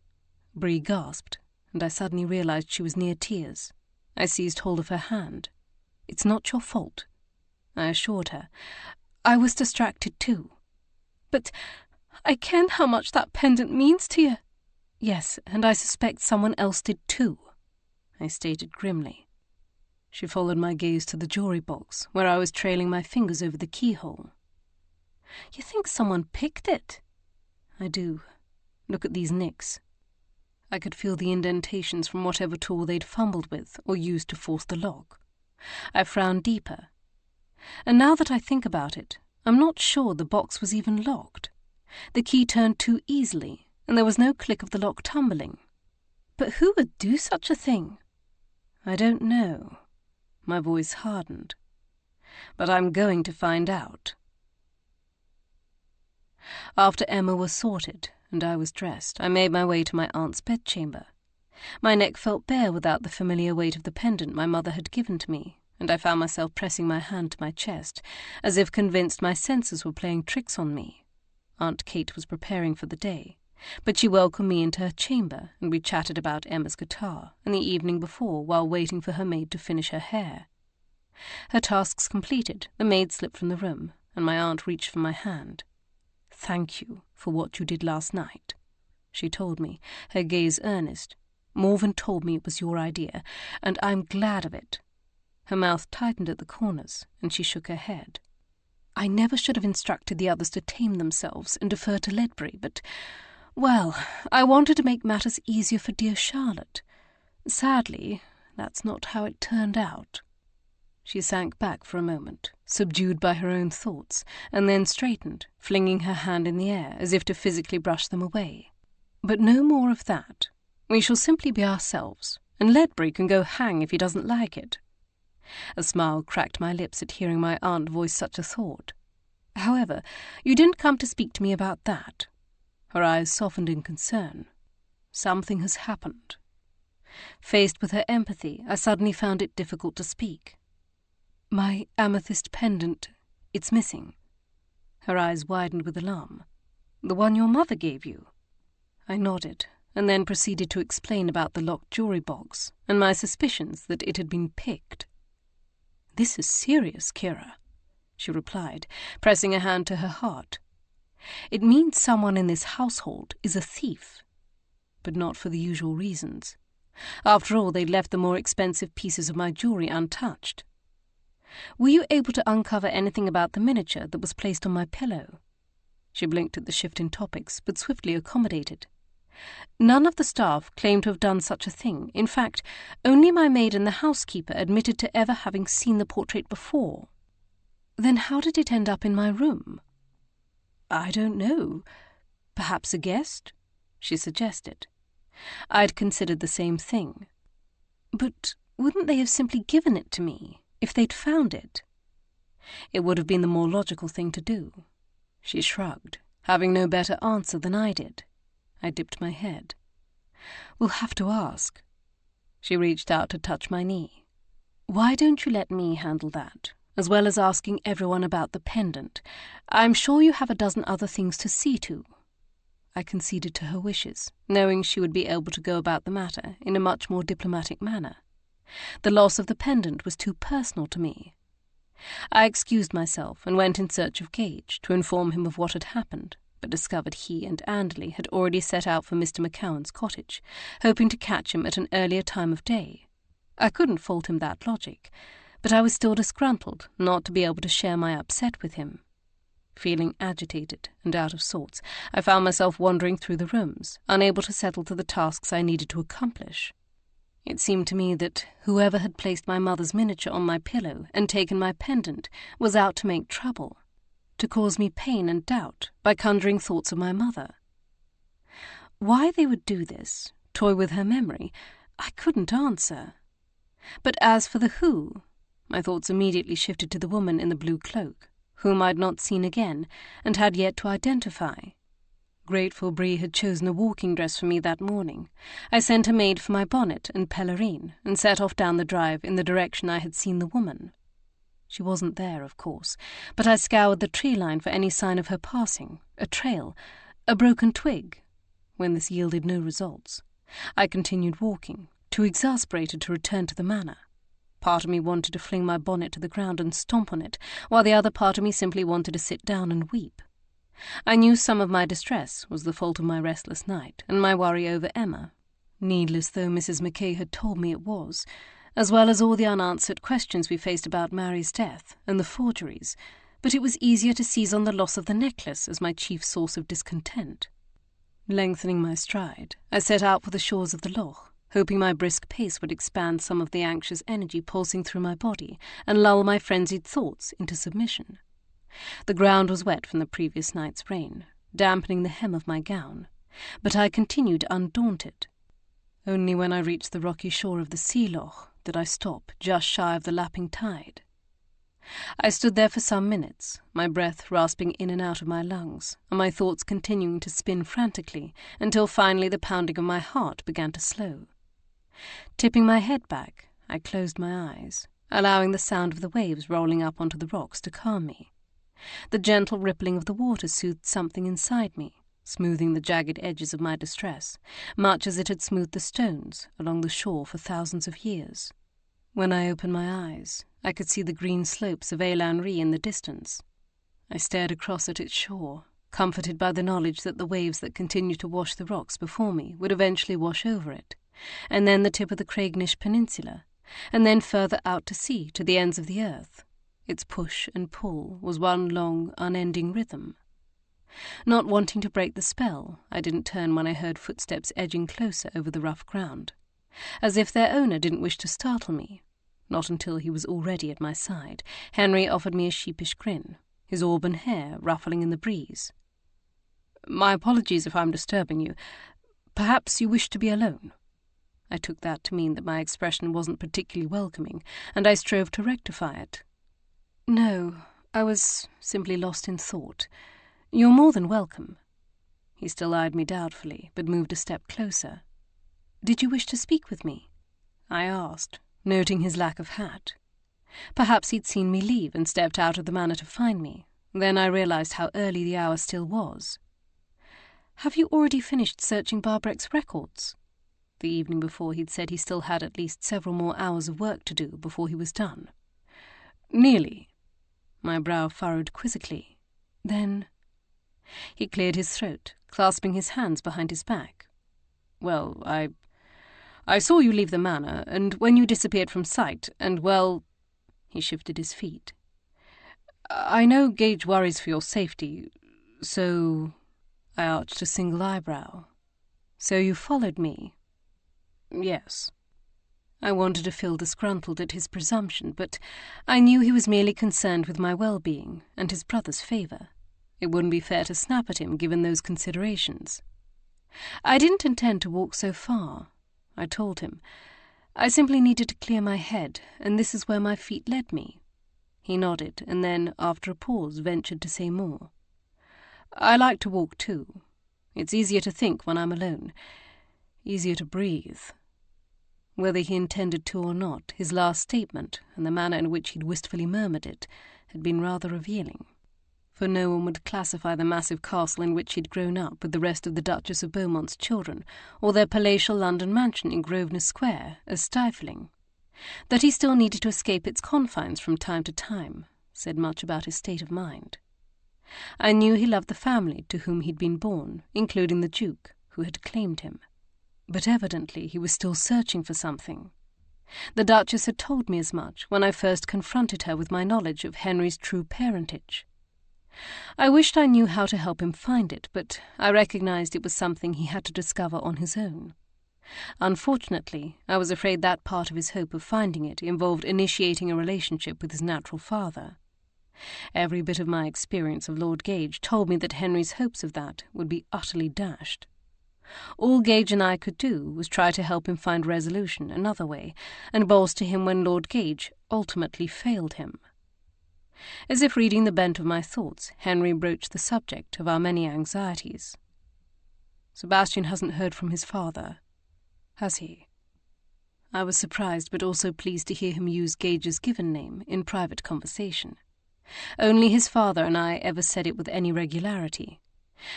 Bree gasped, and I suddenly realized she was near tears. I seized hold of her hand. "It's not your fault," I assured her. "I was distracted too." "But I ken how much that pendant means to you." "Yes, and I suspect someone else did too," I stated grimly. She followed my gaze to the jewellery box, where I was trailing my fingers over the keyhole. "You think someone picked it?" "I do. Look at these nicks." I could feel the indentations from whatever tool they'd fumbled with or used to force the lock. I frowned deeper. And now that I think about it, I'm not sure the box was even locked. The key turned too easily, and there was no click of the lock tumbling. But who would do such a thing? I don't know. My voice hardened. But I'm going to find out. After Emma was sorted and I was dressed, I made my way to my aunt's bedchamber. My neck felt bare without the familiar weight of the pendant my mother had given to me, and I found myself pressing my hand to my chest, as if convinced my senses were playing tricks on me. Aunt Kate was preparing for the day, but she welcomed me into her chamber, and we chatted about Emma's guitar and the evening before while waiting for her maid to finish her hair. Her tasks completed, the maid slipped from the room, and my aunt reached for my hand. "Thank you for what you did last night," she told me, her gaze earnest. "Morven told me it was your idea, and I'm glad of it." Her mouth tightened at the corners, and she shook her head. "I never should have instructed the others to tame themselves and defer to Ledbury, but, well, I wanted to make matters easier for dear Charlotte. Sadly, that's not how it turned out." She sank back for a moment, subdued by her own thoughts, and then straightened, flinging her hand in the air as if to physically brush them away. "But no more of that. We shall simply be ourselves, and Ledbury can go hang if he doesn't like it." A smile cracked my lips at hearing my aunt voice such a thought. "However, you didn't come to speak to me about that." Her eyes softened in concern. "Something has happened." Faced with her empathy, I suddenly found it difficult to speak. "My amethyst pendant, it's missing." Her eyes widened with alarm. "The one your mother gave you?" I nodded, and then proceeded to explain about the locked jewelry box and my suspicions that it had been picked. "This is serious, Kiera," she replied, pressing a hand to her heart. "It means someone in this household is a thief, but not for the usual reasons. After all, they'd left the more expensive pieces of my jewelry untouched. Were you able to uncover anything about the miniature that was placed on my pillow?" She blinked at the shift in topics, but swiftly accommodated. "None of the staff claimed to have done such a thing. In fact, only my maid and the housekeeper admitted to ever having seen the portrait before." "Then how did it end up in my room?" "I don't know. Perhaps a guest?" she suggested. I'd considered the same thing. "But wouldn't they have simply given it to me if they'd found it?" "It would have been the more logical thing to do." She shrugged, having no better answer than I did. I dipped my head. "We'll have to ask." She reached out to touch my knee. "Why don't you let me handle that, as well as asking everyone about the pendant? I'm sure you have a dozen other things to see to." I conceded to her wishes, knowing she would be able to go about the matter in a much more diplomatic manner. The loss of the pendant was too personal to me. I excused myself and went in search of Gage to inform him of what had happened, but discovered he and Anderley had already set out for Mr. McCowan's cottage, hoping to catch him at an earlier time of day. I couldn't fault him that logic, but I was still disgruntled not to be able to share my upset with him. Feeling agitated and out of sorts, I found myself wandering through the rooms, unable to settle to the tasks I needed to accomplish. It seemed to me that whoever had placed my mother's miniature on my pillow and taken my pendant was out to make trouble, to cause me pain and doubt by conjuring thoughts of my mother. Why they would do this, toy with her memory, I couldn't answer. But as for the who, my thoughts immediately shifted to the woman in the blue cloak, whom I'd not seen again and had yet to identify. Grateful Bree had chosen a walking dress for me that morning. I sent a maid for my bonnet and pelerine and set off down the drive in the direction I had seen the woman. She wasn't there, of course, but I scoured the tree line for any sign of her passing, a trail, a broken twig. When this yielded no results, I continued walking, too exasperated to return to the manor. Part of me wanted to fling my bonnet to the ground and stomp on it, while the other part of me simply wanted to sit down and weep. I knew some of my distress was the fault of my restless night and my worry over Emma, needless though Mrs. Mackay had told me it was, as well as all the unanswered questions we faced about Mary's death and the forgeries, but it was easier to seize on the loss of the necklace as my chief source of discontent. Lengthening my stride, I set out for the shores of the loch, hoping my brisk pace would expand some of the anxious energy pulsing through my body and lull my frenzied thoughts into submission. The ground was wet from the previous night's rain, dampening the hem of my gown, but I continued undaunted. Only when I reached the rocky shore of the sea loch did I stop just shy of the lapping tide. I stood there for some minutes, my breath rasping in and out of my lungs, and my thoughts continuing to spin frantically, until finally the pounding of my heart began to slow. Tipping my head back, I closed my eyes, allowing the sound of the waves rolling up onto the rocks to calm me. The gentle rippling of the water soothed something inside me, smoothing the jagged edges of my distress, much as it had smoothed the stones along the shore for thousands of years. When I opened my eyes, I could see the green slopes of Eilean in the distance. I stared across at its shore, comforted by the knowledge that the waves that continued to wash the rocks before me would eventually wash over it, and then the tip of the Craignish Peninsula, and then further out to sea to the ends of the earth. Its push and pull was one long, unending rhythm. Not wanting to break the spell, I didn't turn when I heard footsteps edging closer over the rough ground, as if their owner didn't wish to startle me. Not until he was already at my side, Henry offered me a sheepish grin, his auburn hair ruffling in the breeze. "My apologies if I'm disturbing you. Perhaps you wish to be alone?" I took that to mean that my expression wasn't particularly welcoming, and I strove to rectify it. "No, I was simply lost in thought. You're more than welcome." He still eyed me doubtfully, but moved a step closer. "Did you wish to speak with me?" I asked, noting his lack of hat. Perhaps he'd seen me leave and stepped out of the Manor to find me. Then I realized how early the hour still was. "Have you already finished searching Barbreck's records?" The evening before he'd said he still had at least several more hours of work to do before he was done. "Nearly." My brow furrowed quizzically. "Then—" He cleared his throat, clasping his hands behind his back. "Well, I saw you leave the Manor, and when you disappeared from sight, and, well—" He shifted his feet. "I know Gage worries for your safety, so—" I arched a single eyebrow. "So you followed me?" "Yes." I wanted to feel disgruntled at his presumption, but I knew he was merely concerned with my well-being and his brother's favour. It wouldn't be fair to snap at him given those considerations. "I didn't intend to walk so far," I told him. "I simply needed to clear my head, and this is where my feet led me." He nodded, and then, after a pause, ventured to say more. "I like to walk too. It's easier to think when I'm alone. Easier to breathe." Whether he intended to or not, his last statement, and the manner in which he'd wistfully murmured it, had been rather revealing. For no one would classify the massive castle in which he'd grown up with the rest of the Duchess of Beaumont's children, or their palatial London mansion in Grosvenor Square, as stifling. That he still needed to escape its confines from time to time said much about his state of mind. I knew he loved the family to whom he'd been born, including the Duke, who had claimed him. But evidently he was still searching for something. The Duchess had told me as much when I first confronted her with my knowledge of Henry's true parentage. I wished I knew how to help him find it, but I recognized it was something he had to discover on his own. Unfortunately, I was afraid that part of his hope of finding it involved initiating a relationship with his natural father. Every bit of my experience of Lord Gage told me that Henry's hopes of that would be utterly dashed. All Gage and I could do was try to help him find resolution another way, and bolster him when Lord Gage ultimately failed him. As if reading the bent of my thoughts, Henry broached the subject of our many anxieties. "Sebastian hasn't heard from his father, has he?" I was surprised but also pleased to hear him use Gage's given name in private conversation. Only his father and I ever said it with any regularity,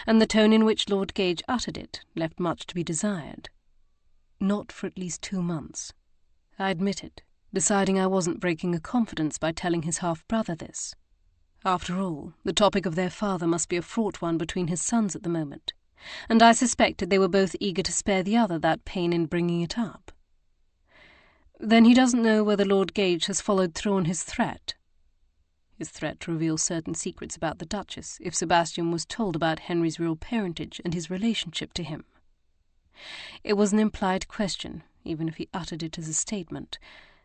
and the tone in which Lord Gage uttered it left much to be desired. "Not for at least 2 months," I admitted, deciding I wasn't breaking a confidence by telling his half-brother this. After all, the topic of their father must be a fraught one between his sons at the moment, and I suspected they were both eager to spare the other that pain in bringing it up. "Then he doesn't know whether Lord Gage has followed through on his threat?" His threat to reveal certain secrets about the Duchess if Sebastian was told about Henry's real parentage and his relationship to him. It was an implied question, even if he uttered it as a statement,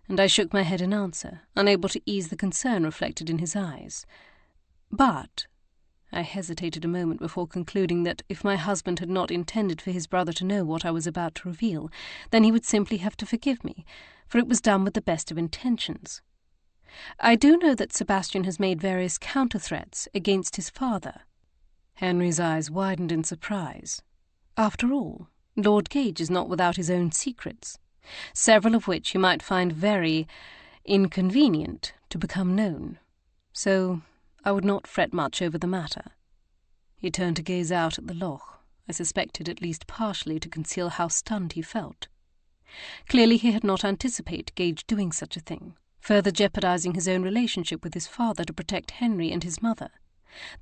and I shook my head in answer, unable to ease the concern reflected in his eyes. But I hesitated a moment before concluding that if my husband had not intended for his brother to know what I was about to reveal, then he would simply have to forgive me, for it was done with the best of intentions. I do know that Sebastian has made various counter-threats against his father." Henry's eyes widened in surprise. After all, Lord Gage is not without his own secrets, several of which he might find very inconvenient to become known, so I would not fret much over the matter. He turned to gaze out at the loch, I suspected at least partially to conceal how stunned he felt. Clearly he had not anticipated Gage doing such a thing, further jeopardizing his own relationship with his father to protect Henry and his mother,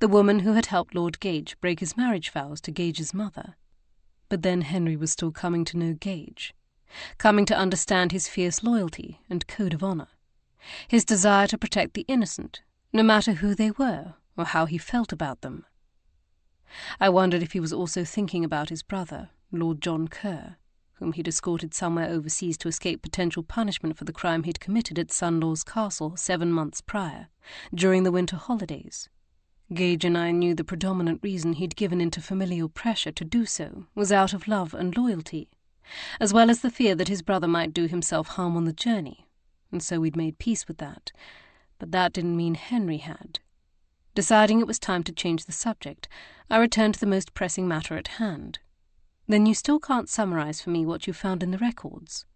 the woman who had helped Lord Gage break his marriage vows to Gage's mother. But then Henry was still coming to know Gage, coming to understand his fierce loyalty and code of honour, his desire to protect the innocent, no matter who they were or how he felt about them. I wondered if he was also thinking about his brother, Lord John Kerr, whom he'd escorted somewhere overseas to escape potential punishment for the crime he'd committed at Sunlaw's Castle 7 months prior, during the winter holidays. Gage and I knew the predominant reason he'd given into familial pressure to do so was out of love and loyalty, as well as the fear that his brother might do himself harm on the journey, and so we'd made peace with that. But that didn't mean Henry had. Deciding it was time to change the subject, I returned to the most pressing matter at hand. "Then you still can't summarize for me what you found in the records?"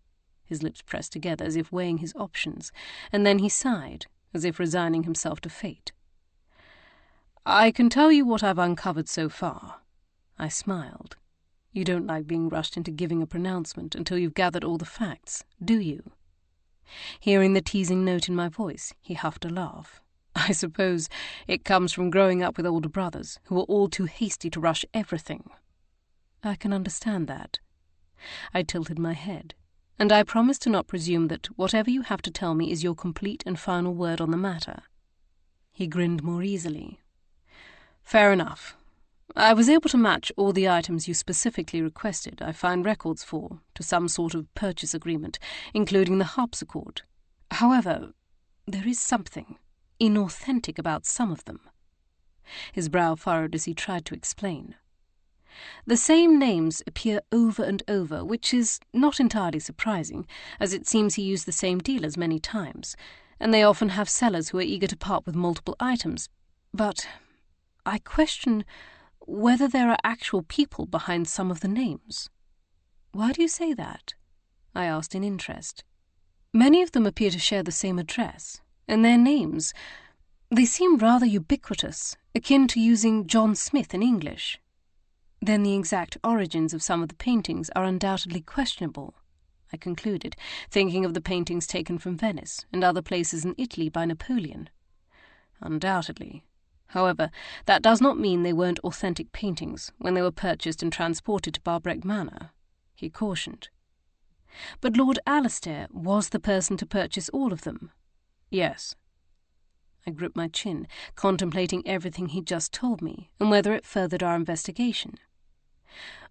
His lips pressed together as if weighing his options, and then he sighed, as if resigning himself to fate. "I can tell you what I've uncovered so far." I smiled. "You don't like being rushed into giving a pronouncement until you've gathered all the facts, do you?" Hearing the teasing note in my voice, he huffed a laugh. "I suppose it comes from growing up with older brothers who were all too hasty to rush everything." "I can understand that." I tilted my head, and I promised to not presume that whatever you have to tell me is your complete and final word on the matter. He grinned more easily. "Fair enough. I was able to match all the items you specifically requested I find records for to some sort of purchase agreement, including the harpsichord. However, there is something inauthentic about some of them." His brow furrowed as he tried to explain. "The same names appear over and over, which is not entirely surprising, as it seems he used the same dealers many times, and they often have sellers who are eager to part with multiple items. But I question whether there are actual people behind some of the names." "Why do you say that?" I asked in interest. "Many of them appear to share the same address, and their names, they seem rather ubiquitous, akin to using John Smith in English. Then the exact origins of some of the paintings are undoubtedly questionable," I concluded, thinking of the paintings taken from Venice and other places in Italy by Napoleon. "Undoubtedly. However, that does not mean they weren't authentic paintings when they were purchased and transported to Barbreck Manor," he cautioned. "But Lord Alistair was the person to purchase all of them?" "Yes." I gripped my chin, contemplating everything he'd just told me and whether it furthered our investigation.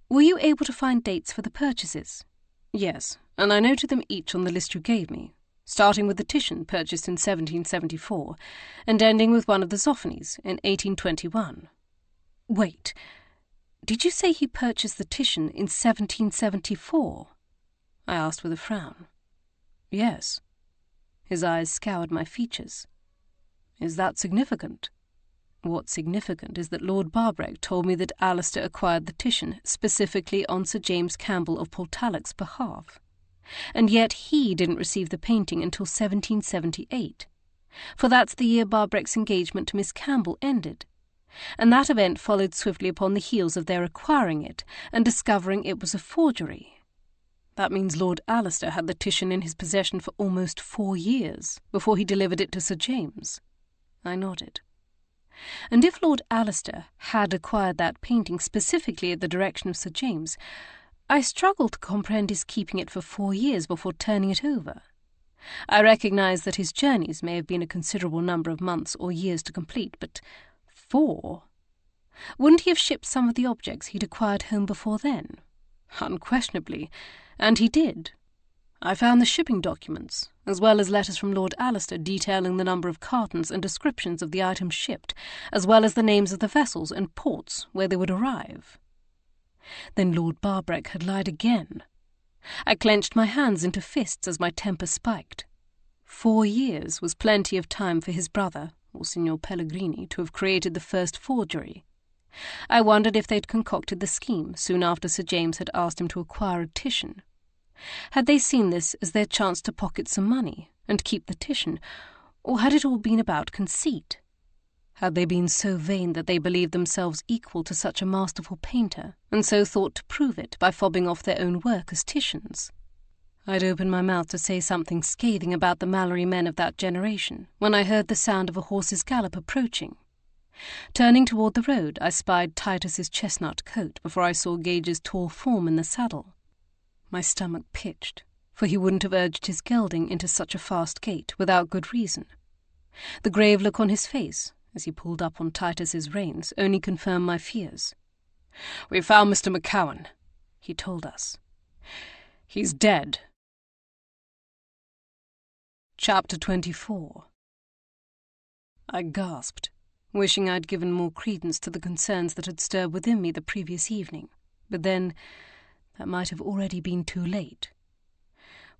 "Were you able to find dates for the purchases?" "Yes, and I noted them each on the list you gave me, starting with the Titian purchased in 1774 and ending with one of the Zoffanies in 1821. "Wait, did you say he purchased the Titian in 1774? I asked with a frown. "Yes." His eyes scoured my features. "Is that significant?" "What's significant is that Lord Barbreck told me that Alistair acquired the Titian specifically on Sir James Campbell of Portalic's behalf, and yet he didn't receive the painting until 1778, for that's the year Barbreck's engagement to Miss Campbell ended, and that event followed swiftly upon the heels of their acquiring it and discovering it was a forgery. That means Lord Alistair had the Titian in his possession for almost 4 years before he delivered it to Sir James." I nodded. "And if Lord Alistair had acquired that painting specifically at the direction of Sir James, I struggle to comprehend his keeping it for 4 years before turning it over. I recognise that his journeys may have been a considerable number of months or years to complete, but 4? Wouldn't he have shipped some of the objects he'd acquired home before then? Unquestionably, and he did. I found the shipping documents, as well as letters from Lord Alistair detailing the number of cartons and descriptions of the items shipped, as well as the names of the vessels and ports where they would arrive. Then Lord Barbreck had lied again. I clenched my hands into fists as my temper spiked. 4 years was plenty of time for his brother, or Signor Pellegrini, to have created the first forgery. I wondered if they'd concocted the scheme soon after Sir James had asked him to acquire a Titian. Had they seen this as their chance to pocket some money and keep the Titian, or had it all been about conceit? Had they been so vain that they believed themselves equal to such a masterful painter, and so thought to prove it by fobbing off their own work as Titians? I'd opened my mouth to say something scathing about the Mallory men of that generation when I heard the sound of a horse's gallop approaching. Turning toward the road, I spied Titus's chestnut coat before I saw Gage's tall form in the saddle. My stomach pitched, for he wouldn't have urged his gelding into such a fast gait without good reason. The grave look on his face, as he pulled up on Titus's reins, only confirmed my fears. "We found Mr. McCowan," he told us. "He's dead." Chapter 24. I gasped, wishing I'd given more credence to the concerns that had stirred within me the previous evening, but then that might have already been too late.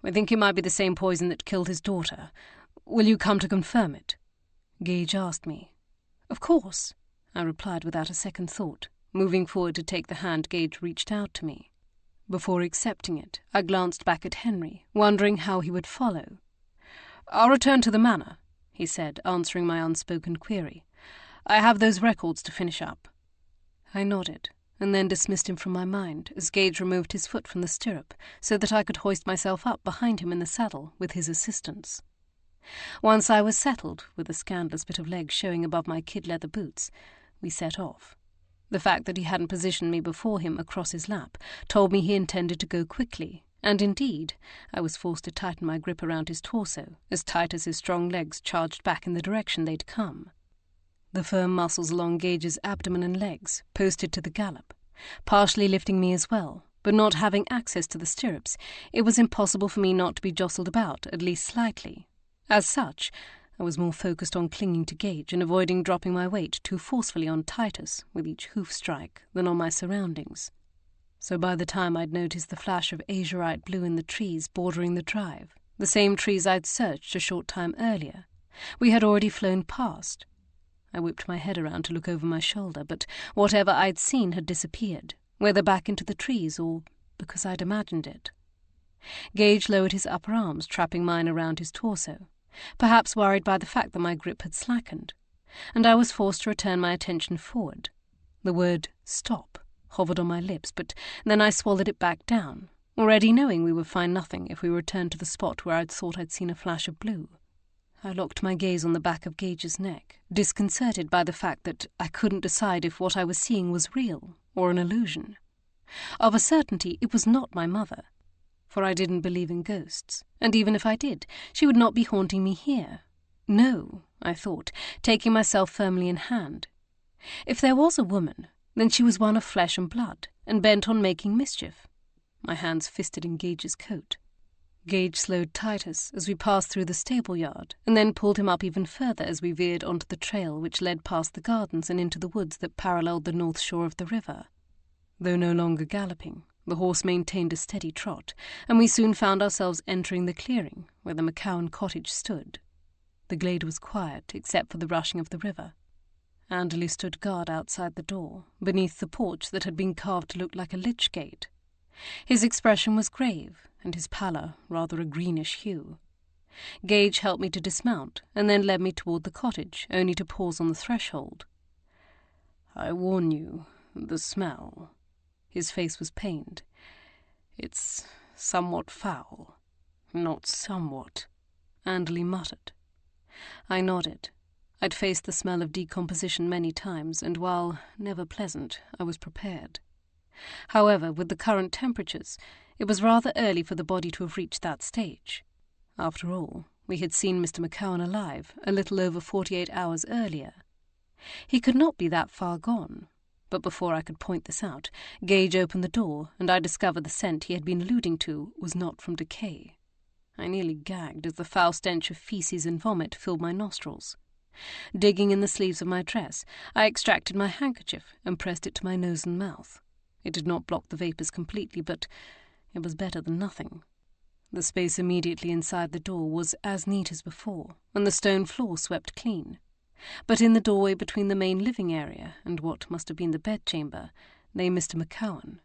"We think it might be the same poison that killed his daughter. Will you come to confirm it?" Gage asked me. "Of course," I replied without a second thought, moving forward to take the hand Gage reached out to me. Before accepting it, I glanced back at Henry, wondering how he would follow. "I'll return to the Manor," he said, answering my unspoken query. "I have those records to finish up." I nodded, and then dismissed him from my mind as Gage removed his foot from the stirrup so that I could hoist myself up behind him in the saddle with his assistance. Once I was settled, with a scandalous bit of leg showing above my kid-leather boots, we set off. The fact that he hadn't positioned me before him across his lap told me he intended to go quickly, and indeed I was forced to tighten my grip around his torso as Titus's strong legs charged back in the direction they'd come. The firm muscles along Gage's abdomen and legs posted to the gallop, partially lifting me as well, but not having access to the stirrups, it was impossible for me not to be jostled about, at least slightly. As such, I was more focused on clinging to Gage and avoiding dropping my weight too forcefully on Titus with each hoof strike than on my surroundings. So by the time I'd noticed the flash of azurite blue in the trees bordering the drive, the same trees I'd searched a short time earlier, we had already flown past. I whipped my head around to look over my shoulder, but whatever I'd seen had disappeared, whether back into the trees or because I'd imagined it. Gage lowered his upper arms, trapping mine around his torso, perhaps worried by the fact that my grip had slackened, and I was forced to return my attention forward. The word "stop" hovered on my lips, but then I swallowed it back down, already knowing we would find nothing if we returned to the spot where I'd thought I'd seen a flash of blue. I locked my gaze on the back of Gage's neck, disconcerted by the fact that I couldn't decide if what I was seeing was real or an illusion. Of a certainty, it was not my mother, for I didn't believe in ghosts, and even if I did, she would not be haunting me here. No, I thought, taking myself firmly in hand. If there was a woman, then she was one of flesh and blood, and bent on making mischief. My hands fisted in Gage's coat. Gage slowed Titus as we passed through the stable yard, and then pulled him up even further as we veered onto the trail which led past the gardens and into the woods that paralleled the north shore of the river. Though no longer galloping, the horse maintained a steady trot, and we soon found ourselves entering the clearing where the McCowan cottage stood. The glade was quiet, except for the rushing of the river. Anderley stood guard outside the door, beneath the porch that had been carved to look like a lich gate. His expression was grave, and his pallor rather a greenish hue. Gage helped me to dismount, and then led me toward the cottage, only to pause on the threshold. "I warn you, the smell." His face was pained. "It's somewhat foul." "Not somewhat," Anderley muttered. I nodded. I'd faced the smell of decomposition many times, and while never pleasant, I was prepared. However, with the current temperatures, it was rather early for the body to have reached that stage. After all, we had seen Mr. McCowan alive a little over 48 hours earlier. He could not be that far gone. But before I could point this out, Gage opened the door, and I discovered the scent he had been alluding to was not from decay. I nearly gagged as the foul stench of feces and vomit filled my nostrils. Digging in the sleeves of my dress, I extracted my handkerchief and pressed it to my nose and mouth. It did not block the vapours completely, but it was better than nothing. The space immediately inside the door was as neat as before, and the stone floor swept clean. But in the doorway between the main living area and what must have been the bedchamber lay Mr. McCowan.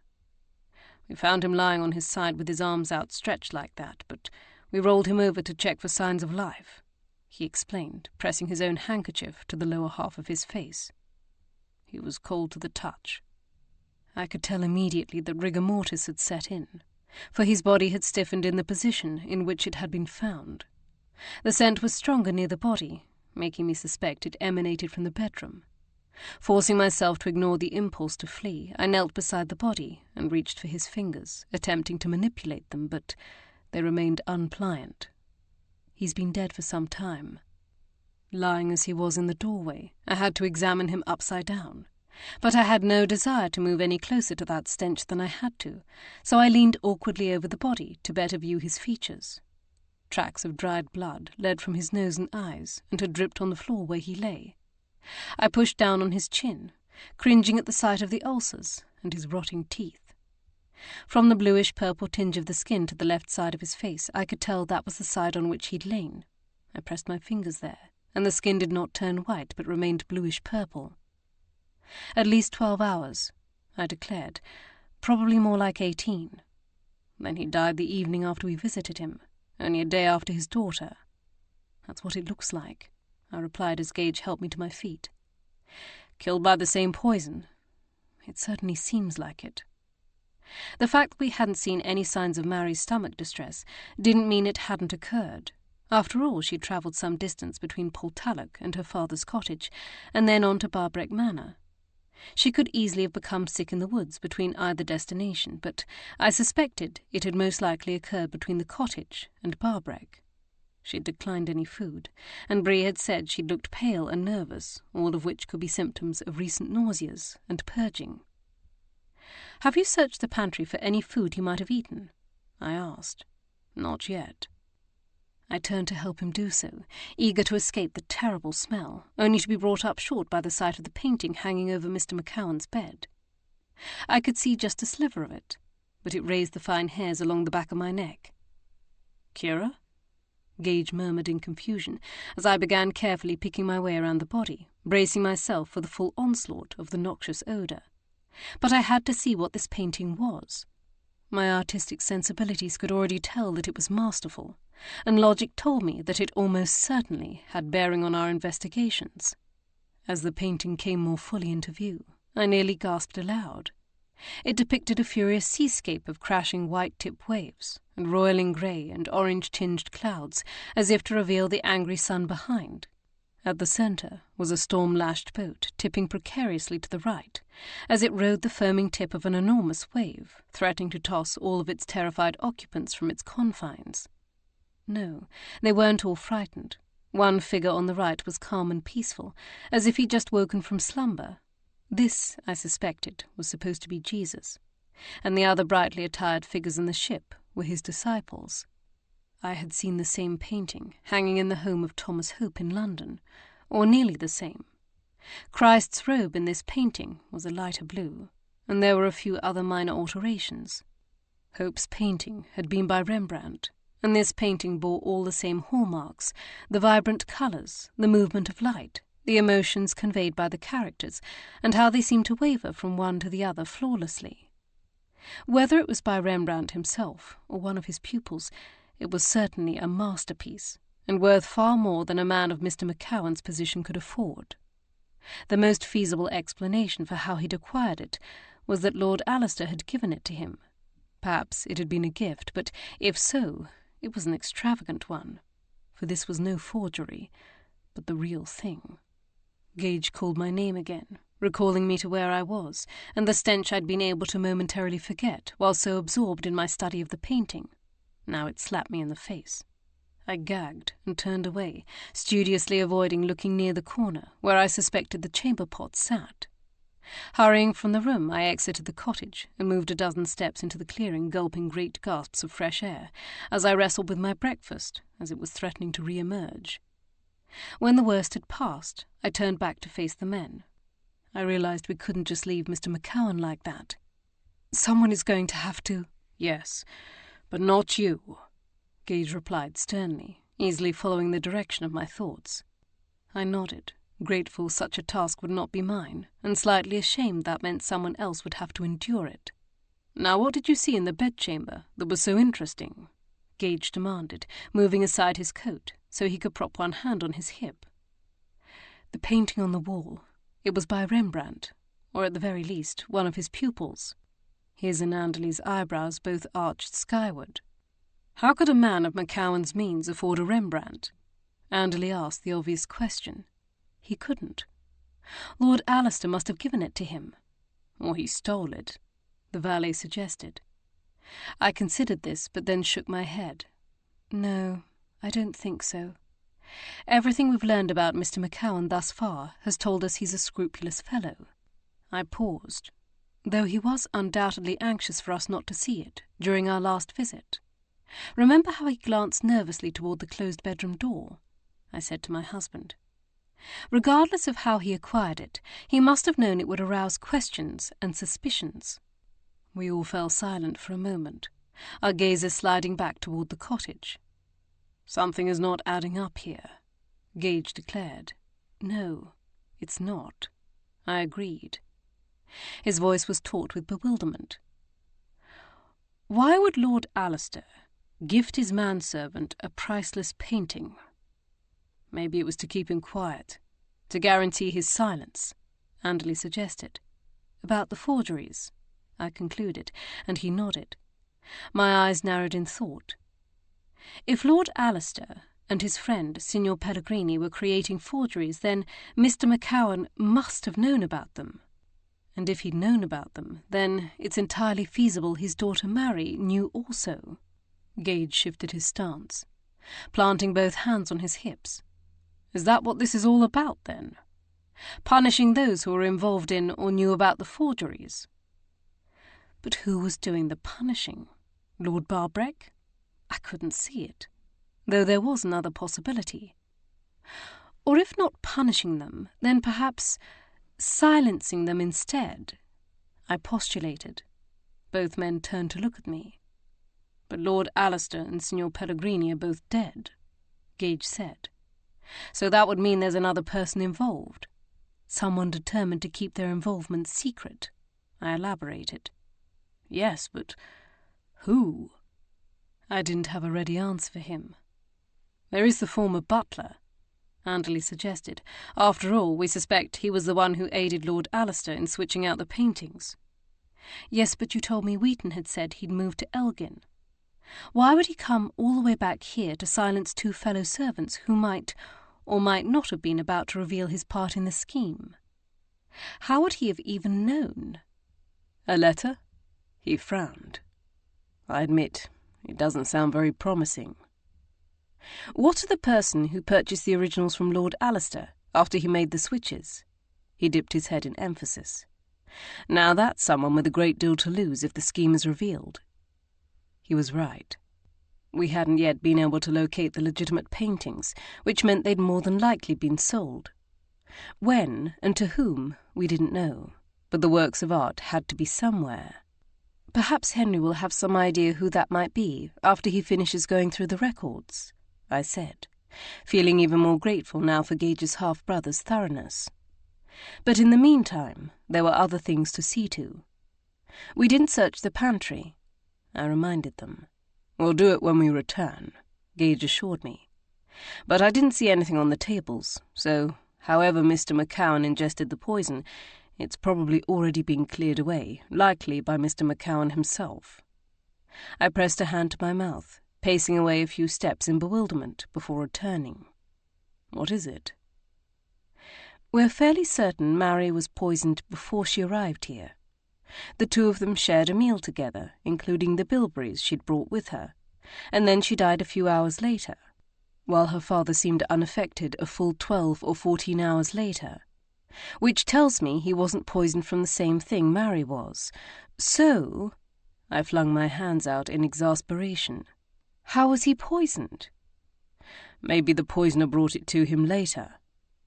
We found him lying on his side with his arms outstretched like that, but we rolled him over to check for signs of life, he explained, pressing his own handkerchief to the lower half of his face. He was cold to the touch. I could tell immediately that rigor mortis had set in, for his body had stiffened in the position in which it had been found. The scent was stronger near the body, making me suspect it emanated from the bedroom. Forcing myself to ignore the impulse to flee, I knelt beside the body and reached for his fingers, attempting to manipulate them, but they remained unpliant. He's been dead for some time. Lying as he was in the doorway, I had to examine him upside down. But I had no desire to move any closer to that stench than I had to, so I leaned awkwardly over the body to better view his features. Tracks of dried blood led from his nose and eyes and had dripped on the floor where he lay. I pushed down on his chin, cringing at the sight of the ulcers and his rotting teeth. From the bluish-purple tinge of the skin to the left side of his face, I could tell that was the side on which he'd lain. I pressed my fingers there, and the skin did not turn white but remained bluish-purple. At least 12 hours, I declared, probably more like 18. Then he died the evening after we visited him, only a day after his daughter. That's what it looks like, I replied as Gage helped me to my feet. Killed by the same poison? It certainly seems like it. The fact that we hadn't seen any signs of Mary's stomach distress didn't mean it hadn't occurred. After all, she'd travelled some distance between Portalic and her father's cottage, and then on to Barbreck Manor. She could easily have become sick in the woods between either destination, but I suspected it had most likely occurred between the cottage and Barbreck. She'd declined any food, and Bree had said she'd looked pale and nervous, all of which could be symptoms of recent nauseas and purging. "Have you searched the pantry for any food he might have eaten?" I asked. "Not yet." I turned to help him do so, eager to escape the terrible smell, only to be brought up short by the sight of the painting hanging over Mr. McCowan's bed. I could see just a sliver of it, but it raised the fine hairs along the back of my neck. "Kiera?" Gage murmured in confusion, as I began carefully picking my way around the body, bracing myself for the full onslaught of the noxious odour. But I had to see what this painting was. My artistic sensibilities could already tell that it was masterful, and logic told me that it almost certainly had bearing on our investigations. As the painting came more fully into view, I nearly gasped aloud. It depicted a furious seascape of crashing white-tipped waves, and roiling grey and orange-tinged clouds, as if to reveal the angry sun behind. At the centre was a storm-lashed boat, tipping precariously to the right, as it rode the foaming tip of an enormous wave, threatening to toss all of its terrified occupants from its confines. No, they weren't all frightened. One figure on the right was calm and peaceful, as if he'd just woken from slumber. This, I suspected, was supposed to be Jesus, and the other brightly attired figures in the ship were his disciples. I had seen the same painting hanging in the home of Thomas Hope in London, or nearly the same. Christ's robe in this painting was a lighter blue, and there were a few other minor alterations. Hope's painting had been by Rembrandt, and this painting bore all the same hallmarks, the vibrant colours, the movement of light, the emotions conveyed by the characters, and how they seemed to waver from one to the other flawlessly. Whether it was by Rembrandt himself or one of his pupils, it was certainly a masterpiece, and worth far more than a man of Mr. McCowan's position could afford. The most feasible explanation for how he'd acquired it was that Lord Alistair had given it to him. Perhaps it had been a gift, but if so, it was an extravagant one, for this was no forgery, but the real thing. Gage called my name again, recalling me to where I was, and the stench I'd been able to momentarily forget while so absorbed in my study of the painting. Now it slapped me in the face. I gagged and turned away, studiously avoiding looking near the corner where I suspected the chamber pot sat. Hurrying from the room, I exited the cottage and moved a dozen steps into the clearing, gulping great gasps of fresh air as I wrestled with my breakfast as it was threatening to re-emerge. When the worst had passed, I turned back to face the men. I realized we couldn't just leave Mr. McCowan like that. "Someone is going to have to—" "Yes, but not you." Gage replied sternly, easily following the direction of my thoughts. I nodded, grateful such a task would not be mine, and slightly ashamed that meant someone else would have to endure it. "Now what did you see in the bedchamber that was so interesting?" Gage demanded, moving aside his coat so he could prop one hand on his hip. "The painting on the wall. It was by Rembrandt, or at the very least, one of his pupils." His and Anderley's eyebrows both arched skyward. "How could a man of McCowan's means afford a Rembrandt?" Anderley asked the obvious question. "He couldn't. Lord Alistair must have given it to him." "Or he stole it," the valet suggested. I considered this, but then shook my head. "No, I don't think so. Everything we've learned about Mr. McCowan thus far has told us he's a scrupulous fellow." I paused, though he was undoubtedly anxious for us not to see it during our last visit. "Remember how he glanced nervously toward the closed bedroom door?" I said to my husband. Regardless of how he acquired it, he must have known it would arouse questions and suspicions. We all fell silent for a moment, our gazes sliding back toward the cottage. "Something is not adding up here," Gage declared. "No, it's not," I agreed. His voice was taut with bewilderment. "Why would Lord Alistair gift his manservant a priceless painting?" "Maybe it was to keep him quiet, to guarantee his silence," Anderley suggested. "About the forgeries," I concluded, and he nodded. My eyes narrowed in thought. If Lord Alistair and his friend Signor Pellegrini were creating forgeries, then Mr. McCowan must have known about them. And if he'd known about them, then it's entirely feasible his daughter Mary knew also. Gage shifted his stance, planting both hands on his hips. "Is that what this is all about, then? Punishing those who were involved in or knew about the forgeries?" But who was doing the punishing? Lord Barbreck? I couldn't see it, though there was another possibility. Or if not punishing them, then perhaps silencing them instead, I postulated. Both men turned to look at me. "But Lord Alistair and Signor Pellegrini are both dead," Gage said. "So that would mean there's another person involved. Someone determined to keep their involvement secret," I elaborated. "Yes, but who?" I didn't have a ready answer for him. "There is the former butler," Anderley suggested. "After all, we suspect he was the one who aided Lord Alistair in switching out the paintings." "Yes, but you told me Wheaton had said he'd moved to Elgin. Why would he come all the way back here to silence two fellow servants who might or might not have been about to reveal his part in the scheme? How would he have even known?" "A letter?" He frowned. "I admit, it doesn't sound very promising." "What of the person who purchased the originals from Lord Alistair after he made the switches?" He dipped his head in emphasis. "Now that's someone with a great deal to lose if the scheme is revealed." He was right. We hadn't yet been able to locate the legitimate paintings, which meant they'd more than likely been sold. When and to whom, we didn't know, but the works of art had to be somewhere. "Perhaps Henry will have some idea who that might be after he finishes going through the records," I said, feeling even more grateful now for Gage's half-brother's thoroughness. But in the meantime, there were other things to see to. "We didn't search the pantry," I reminded them. "We'll do it when we return," Gage assured me. "But I didn't see anything on the tables, so however Mr. McCowan ingested the poison, it's probably already been cleared away, likely by Mr. McCowan himself." I pressed a hand to my mouth, pacing away a few steps in bewilderment before returning. "What is it?" "We're fairly certain Mary was poisoned before she arrived here. The two of them shared a meal together, including the bilberries she'd brought with her, and then she died a few hours later, while her father seemed unaffected a full 12 or 14 hours later, which tells me he wasn't poisoned from the same thing Mary was. So," I flung my hands out in exasperation, "how was he poisoned?" "Maybe the poisoner brought it to him later,"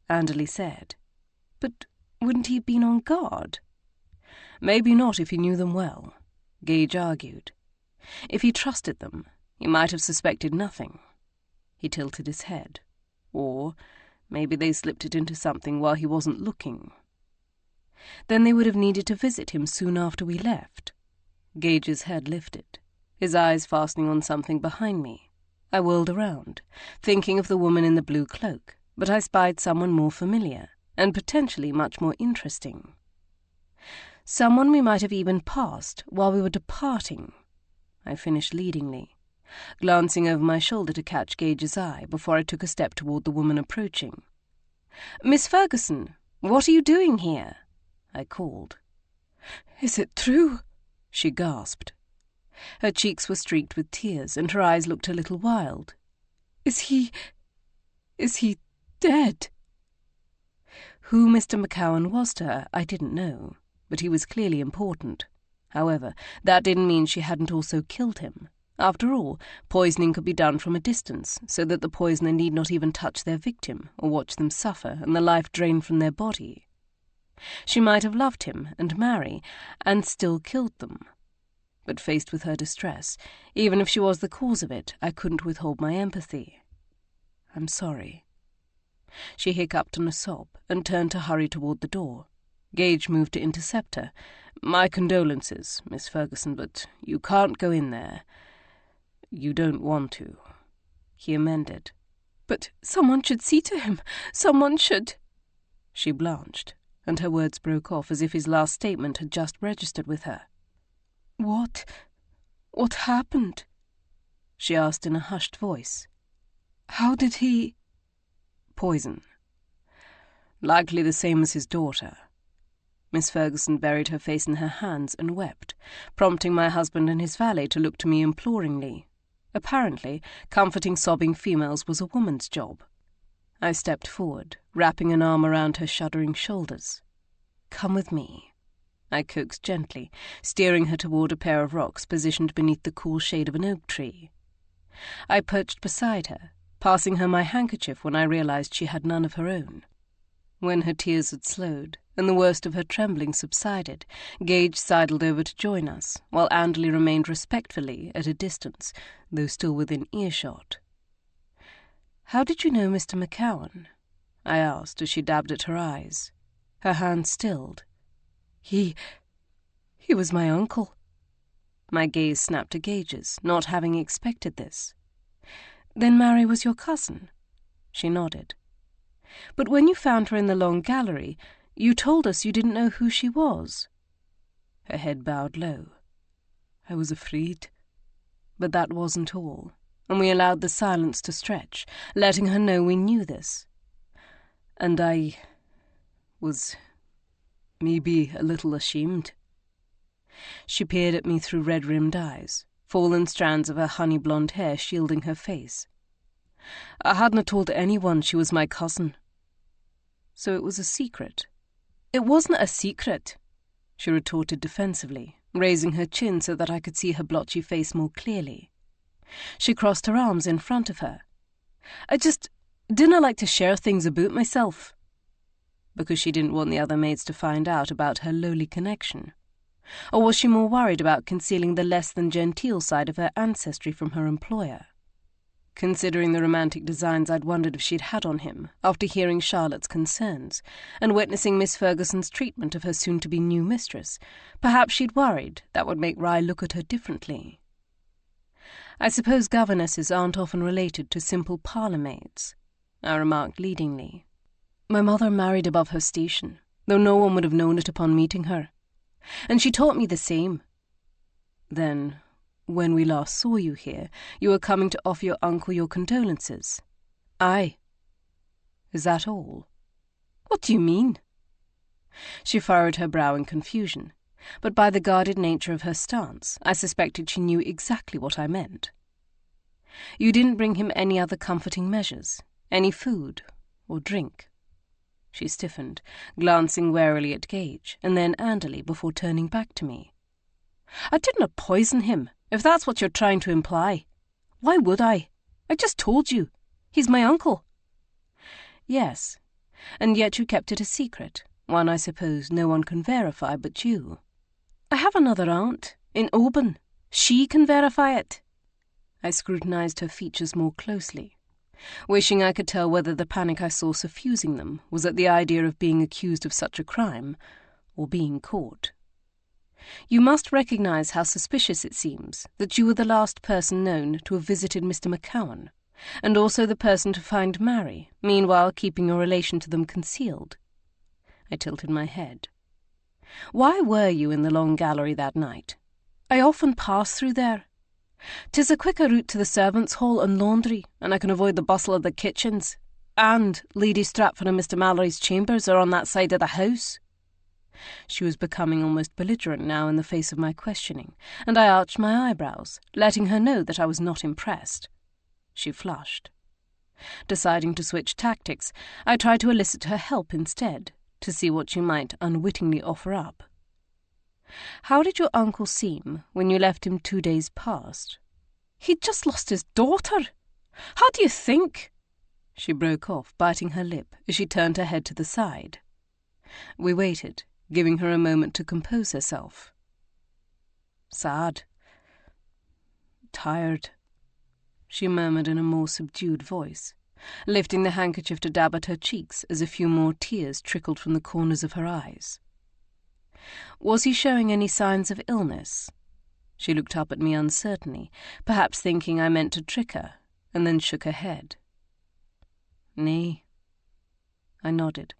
Anderley said. "But wouldn't he have been on guard?" "Maybe not if he knew them well," Gage argued. "If he trusted them, He might have suspected nothing. He tilted his head. Or maybe they slipped it into something while he wasn't looking. Then they would have needed to visit him soon after we left. Gage's head lifted, his eyes fastening on something behind me. I whirled around, thinking of the woman in the blue cloak, but I spied someone more familiar, and potentially much more interesting. Someone we might have even passed while we were departing. I finished leadingly, glancing over my shoulder to catch Gage's eye before I took a step toward the woman approaching. "Miss Ferguson, what are you doing here?" I called. "Is it true?" she gasped. Her cheeks were streaked with tears, and her eyes looked a little wild. Is he dead?" Who Mr. McCowan was to her, I didn't know, but he was clearly important. However, that didn't mean she hadn't also killed him. After all, poisoning could be done from a distance, so that the poisoner need not even touch their victim or watch them suffer and the life drain from their body. She might have loved him and marry, and still killed them. But faced with her distress, even if she was the cause of it, I couldn't withhold my empathy. "I'm sorry." She hiccuped in a sob and turned to hurry toward the door. Gage moved to intercept her. "My condolences, Miss Ferguson, but you can't go in there. You don't want to," he amended. "But someone should see to him. Someone should—" She blanched, and her words broke off as if his last statement had just registered with her. What happened?" she asked in a hushed voice. "How did he—" "Poison. Likely the same as his daughter." Miss Ferguson buried her face in her hands and wept, prompting my husband and his valet to look to me imploringly. Apparently, comforting sobbing females was a woman's job. I stepped forward, wrapping an arm around her shuddering shoulders. "Come with me," I coaxed gently, steering her toward a pair of rocks positioned beneath the cool shade of an oak tree. I perched beside her, passing her my handkerchief when I realized she had none of her own. When her tears had slowed, and the worst of her trembling subsided, Gage sidled over to join us, while Anderley remained respectfully at a distance, though still within earshot. "How did you know Mr. McCowan?" I asked as she dabbed at her eyes. Her hand stilled. He was my uncle." My gaze snapped to Gage's, not having expected this. "Then Mary was your cousin?" She nodded. "But when you found her in the long gallery, you told us you didn't know who she was." Her head bowed low. "I was afraid." But that wasn't all, and we allowed the silence to stretch, letting her know we knew this. "And I was maybe a little ashamed." She peered at me through red-rimmed eyes, fallen strands of her honey-blonde hair shielding her face. "I hadn't told anyone she was my cousin." "So it was a secret?" "It wasn't a secret," she retorted defensively, raising her chin so that I could see her blotchy face more clearly. She crossed her arms in front of her. "I just didn't like to share things about myself." Because she didn't want the other maids to find out about her lowly connection? Or was she more worried about concealing the less-than-genteel side of her ancestry from her employer? Considering the romantic designs I'd wondered if she'd had on him, after hearing Charlotte's concerns, and witnessing Miss Ferguson's treatment of her soon-to-be new mistress, perhaps she'd worried that would make Rye look at her differently. "I suppose governesses aren't often related to simple parlour-maids," I remarked leadingly. "My mother married above her station, though no one would have known it upon meeting her. And she taught me the same." "Then, when we last saw you here, you were coming to offer your uncle your condolences?" "Aye." "Is that all?" "What do you mean?" She furrowed her brow in confusion, but by the guarded nature of her stance, I suspected she knew exactly what I meant. "You didn't bring him any other comforting measures, any food or drink?" She stiffened, glancing warily at Gage, and then Anderley before turning back to me. "I didn't poison him, if that's what you're trying to imply. Why would I? I just told you. He's my uncle." "Yes, and yet you kept it a secret, one I suppose no one can verify but you." "I have another aunt, in Oban. She can verify it." I scrutinized her features more closely, wishing I could tell whether the panic I saw suffusing them was at the idea of being accused of such a crime, or being caught. You must recognize how suspicious it seems that you were the last person known to have visited Mr. McCowan, and also the person to find Mary, meanwhile keeping your relation to them concealed. I tilted my head. Why were you in the long gallery that night? I often pass through there. 'Tis a quicker route to the servants' hall and laundry, and I can avoid the bustle of the kitchens. And Lady Stratford and Mr. Mallory's chambers are on that side of the house. She was becoming almost belligerent now in the face of my questioning, and I arched my eyebrows, letting her know that I was not impressed. She flushed. Deciding to switch tactics, I tried to elicit her help instead, to see what she might unwittingly offer up. How did your uncle seem when you left him 2 days past? He'd just lost his daughter. How do you think? She broke off, biting her lip as she turned her head to the side. We waited, giving her a moment to compose herself. Sad. Tired, she murmured in a more subdued voice, lifting the handkerchief to dab at her cheeks as a few more tears trickled from the corners of her eyes. Was he showing any signs of illness? She looked up at me uncertainly, perhaps thinking I meant to trick her, and then shook her head. Nay. I nodded,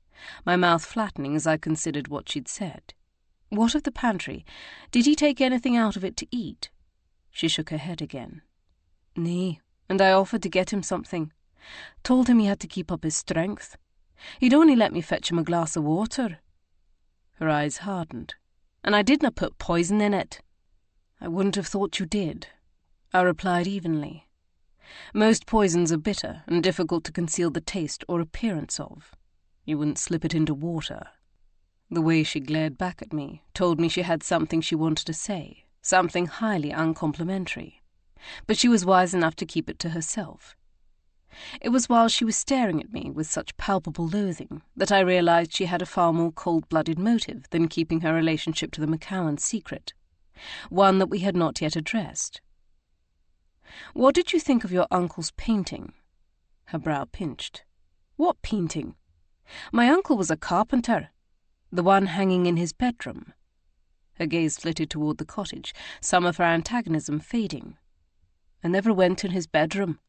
my mouth flattening as I considered what she'd said. What of the pantry? Did he take anything out of it to eat? She shook her head again. Nay, and I offered to get him something. Told him he had to keep up his strength. He'd only let me fetch him a glass of water. Her eyes hardened. And I didna put poison in it. I wouldn't have thought you did, I replied evenly. Most poisons are bitter and difficult to conceal the taste or appearance of. You wouldn't slip it into water. The way she glared back at me told me she had something she wanted to say, something highly uncomplimentary. But she was wise enough to keep it to herself. It was while she was staring at me with such palpable loathing that I realized she had a far more cold-blooded motive than keeping her relationship to the McCowans secret, one that we had not yet addressed. What did you think of your uncle's painting? Her brow pinched. What painting? My uncle was a carpenter. The one hanging in his bedroom. Her gaze flitted toward the cottage, some of her antagonism fading. I never went in his bedroom.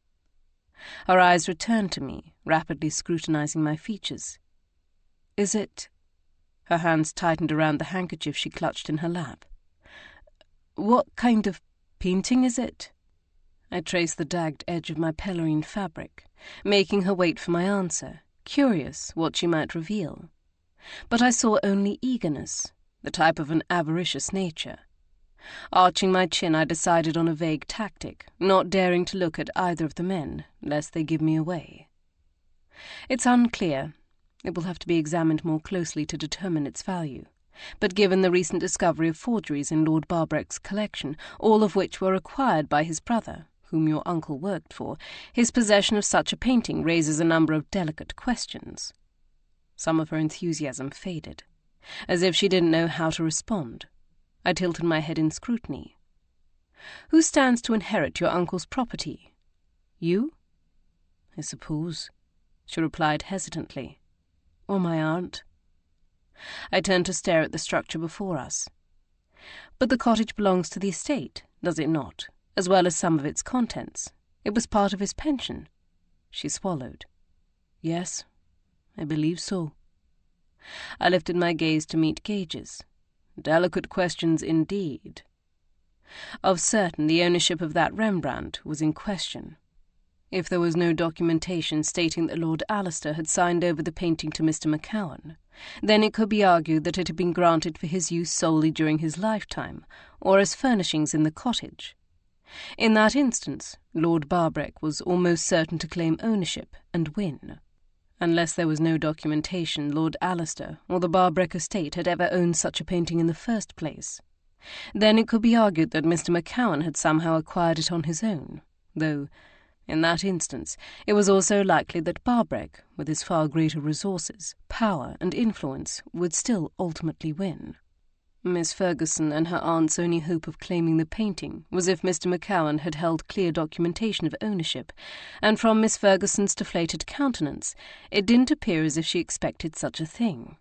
Her eyes returned to me, rapidly scrutinizing my features. Is it... Her hands tightened around the handkerchief she clutched in her lap. What kind of painting is it? I traced the dagged edge of my pelerine fabric, making her wait for my answer, curious what she might reveal. But I saw only eagerness, the type of an avaricious nature. Arching my chin, I decided on a vague tactic, not daring to look at either of the men, lest they give me away. It's unclear. It will have to be examined more closely to determine its value. But given the recent discovery of forgeries in Lord Barbreck's collection, all of which were acquired by his brother, whom your uncle worked for, his possession of such a painting raises a number of delicate questions. Some of her enthusiasm faded, as if she didn't know how to respond. I tilted my head in scrutiny. Who stands to inherit your uncle's property? You? I suppose, she replied hesitantly. Or my aunt. I turned to stare at the structure before us. But the cottage belongs to the estate, does it not, as well as some of its contents? It was part of his pension. She swallowed. Yes, I believe so. I lifted my gaze to meet Gage's. Delicate questions indeed. Of certain, the ownership of that Rembrandt was in question. If there was no documentation stating that Lord Alistair had signed over the painting to Mr. McCowan, then it could be argued that it had been granted for his use solely during his lifetime, or as furnishings in the cottage. In that instance, Lord Barbreck was almost certain to claim ownership and win. Unless there was no documentation Lord Alistair or the Barbreck estate had ever owned such a painting in the first place. Then it could be argued that Mr. McCowan had somehow acquired it on his own, though, in that instance, it was also likely that Barbreck, with his far greater resources, power, and influence, would still ultimately win. Miss Ferguson and her aunt's only hope of claiming the painting was if Mr. McCowan had held clear documentation of ownership, and from Miss Ferguson's deflated countenance, it didn't appear as if she expected such a thing.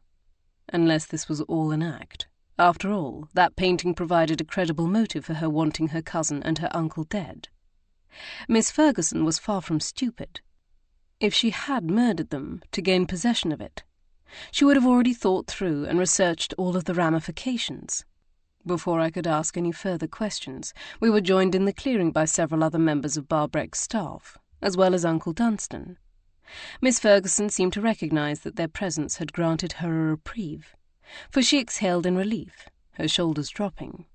Unless this was all an act. After all, that painting provided a credible motive for her wanting her cousin and her uncle dead. Miss Ferguson was far from stupid. If she had murdered them to gain possession of it, she would have already thought through and researched all of the ramifications. Before I could ask any further questions, we were joined in the clearing by several other members of Barbreck's staff, as well as Uncle Dunstan. Miss Ferguson seemed to recognize that their presence had granted her a reprieve, for she exhaled in relief, her shoulders dropping.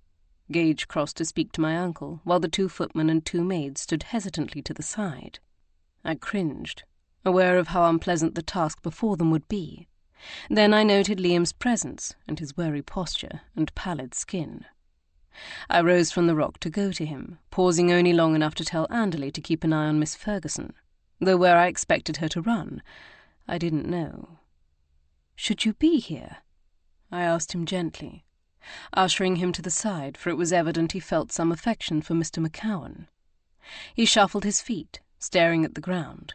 Gage crossed to speak to my uncle, while the 2 footmen and 2 maids stood hesitantly to the side. I cringed, aware of how unpleasant the task before them would be. Then I noted Liam's presence and his wary posture and pallid skin. I rose from the rock to go to him, pausing only long enough to tell Anderley to keep an eye on Miss Ferguson, though where I expected her to run, I didn't know. "Should you be here?" I asked him gently, ushering him to the side, for it was evident he felt some affection for Mr. McCowan. He shuffled his feet, staring at the ground.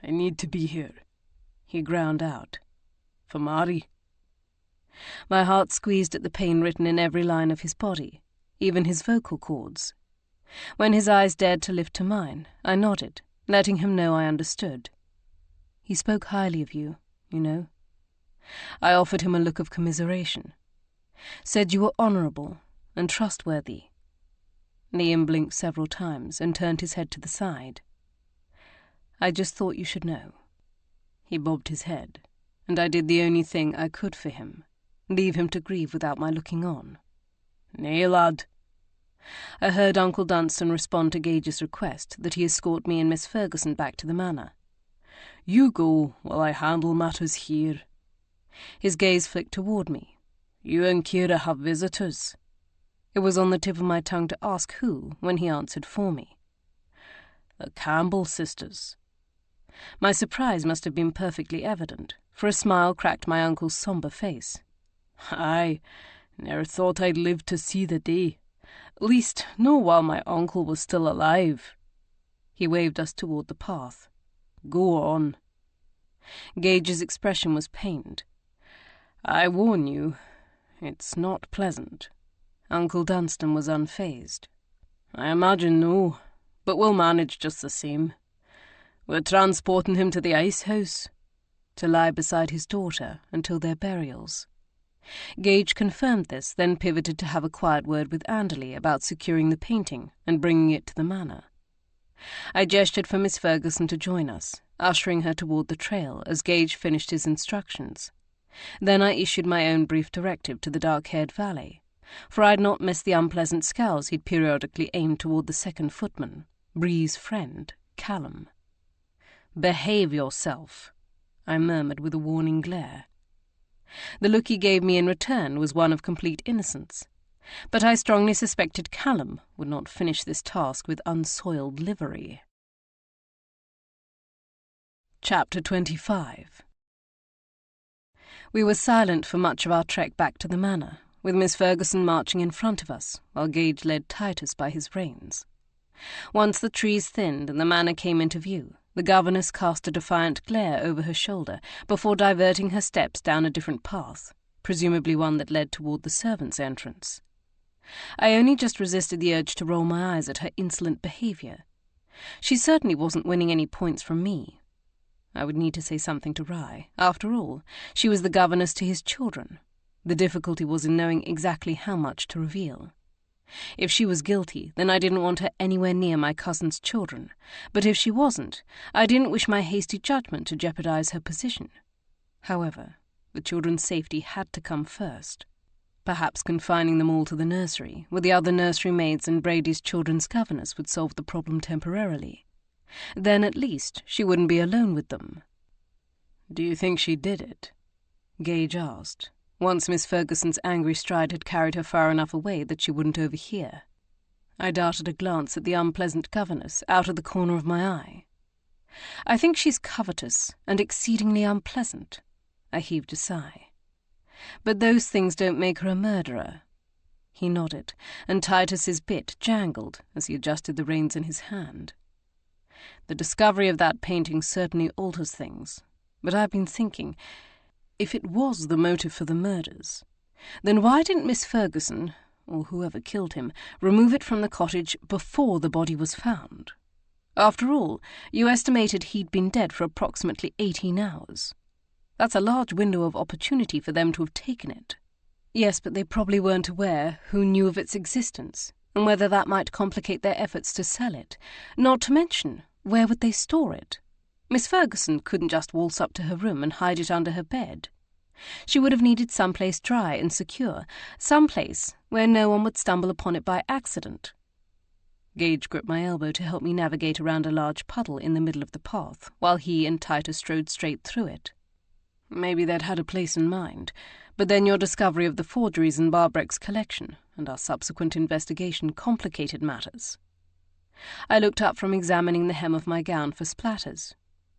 "I need to be here," he ground out. "For Mari." My heart squeezed at the pain written in every line of his body, even his vocal cords. When his eyes dared to lift to mine, I nodded, letting him know I understood. "He spoke highly of you, you know." I offered him a look of commiseration. "Said you were honourable and trustworthy." Liam blinked several times and turned his head to the side. "I just thought you should know." He bobbed his head, and I did the only thing I could for him, leave him to grieve without my looking on. "Nay, lad." I heard Uncle Dunstan respond to Gage's request that he escort me and Miss Ferguson back to the manor. "You go while I handle matters here." His gaze flicked toward me. "You and Kiera have visitors." It was on the tip of my tongue to ask who, when he answered for me. "The Campbell sisters." My surprise must have been perfectly evident, for a smile cracked my uncle's sombre face. "Aye, ne'er thought I'd live to see the day. Least, no while my uncle was still alive." He waved us toward the path. "Go on." Gage's expression was pained. "I warn you, it's not pleasant." Uncle Dunstan was unfazed. "I imagine no, but we'll manage just the same. We're transporting him to the ice house, to lie beside his daughter until their burials." Gage confirmed this, then pivoted to have a quiet word with Anderley about securing the painting and bringing it to the manor. I gestured for Miss Ferguson to join us, ushering her toward the trail as Gage finished his instructions. Then I issued my own brief directive to the dark-haired valet, for I had not missed the unpleasant scowls he'd periodically aimed toward the 2nd footman, Bree's friend, Callum. "Behave yourself," I murmured with a warning glare. The look he gave me in return was one of complete innocence, but I strongly suspected Callum would not finish this task with unsoiled livery. Chapter 25. We were silent for much of our trek back to the manor, with Miss Ferguson marching in front of us, while Gage led Titus by his reins. Once the trees thinned and the manor came into view, the governess cast a defiant glare over her shoulder before diverting her steps down a different path, presumably one that led toward the servants' entrance. I only just resisted the urge to roll my eyes at her insolent behaviour. She certainly wasn't winning any points from me. I would need to say something to Rye. After all, she was the governess to his children. The difficulty was in knowing exactly how much to reveal. If she was guilty, then I didn't want her anywhere near my cousin's children, but if she wasn't, I didn't wish my hasty judgment to jeopardize her position. However, the children's safety had to come first. Perhaps confining them all to the nursery, with the other nursery maids and Brady's children's governess, would solve the problem temporarily. Then at least she wouldn't be alone with them. "Do you think she did it?" Gage asked, once Miss Ferguson's angry stride had carried her far enough away that she wouldn't overhear. I darted a glance at the unpleasant governess out of the corner of my eye. "I think she's covetous and exceedingly unpleasant." I heaved a sigh. But those things don't make her a murderer." He nodded, and Titus's bit jangled as he adjusted the reins in his hand. "The discovery of that painting certainly alters things, but I've been thinking, if it was the motive for the murders, then why didn't Miss Ferguson, or whoever killed him, remove it from the cottage before the body was found? After all, you estimated he'd been dead for approximately 18 hours. That's a large window of opportunity for them to have taken it." "Yes, but they probably weren't aware who knew of its existence, and whether that might complicate their efforts to sell it. Not to mention, where would they store it? Miss Ferguson couldn't just waltz up to her room and hide it under her bed. She would have needed someplace dry and secure, someplace where no one would stumble upon it by accident." Gage gripped my elbow to help me navigate around a large puddle in the middle of the path, while he and Titus strode straight through it. "Maybe they'd had a place in mind, but then your discovery of the forgeries in Barbreck's collection and our subsequent investigation complicated matters." I looked up from examining the hem of my gown for splatters.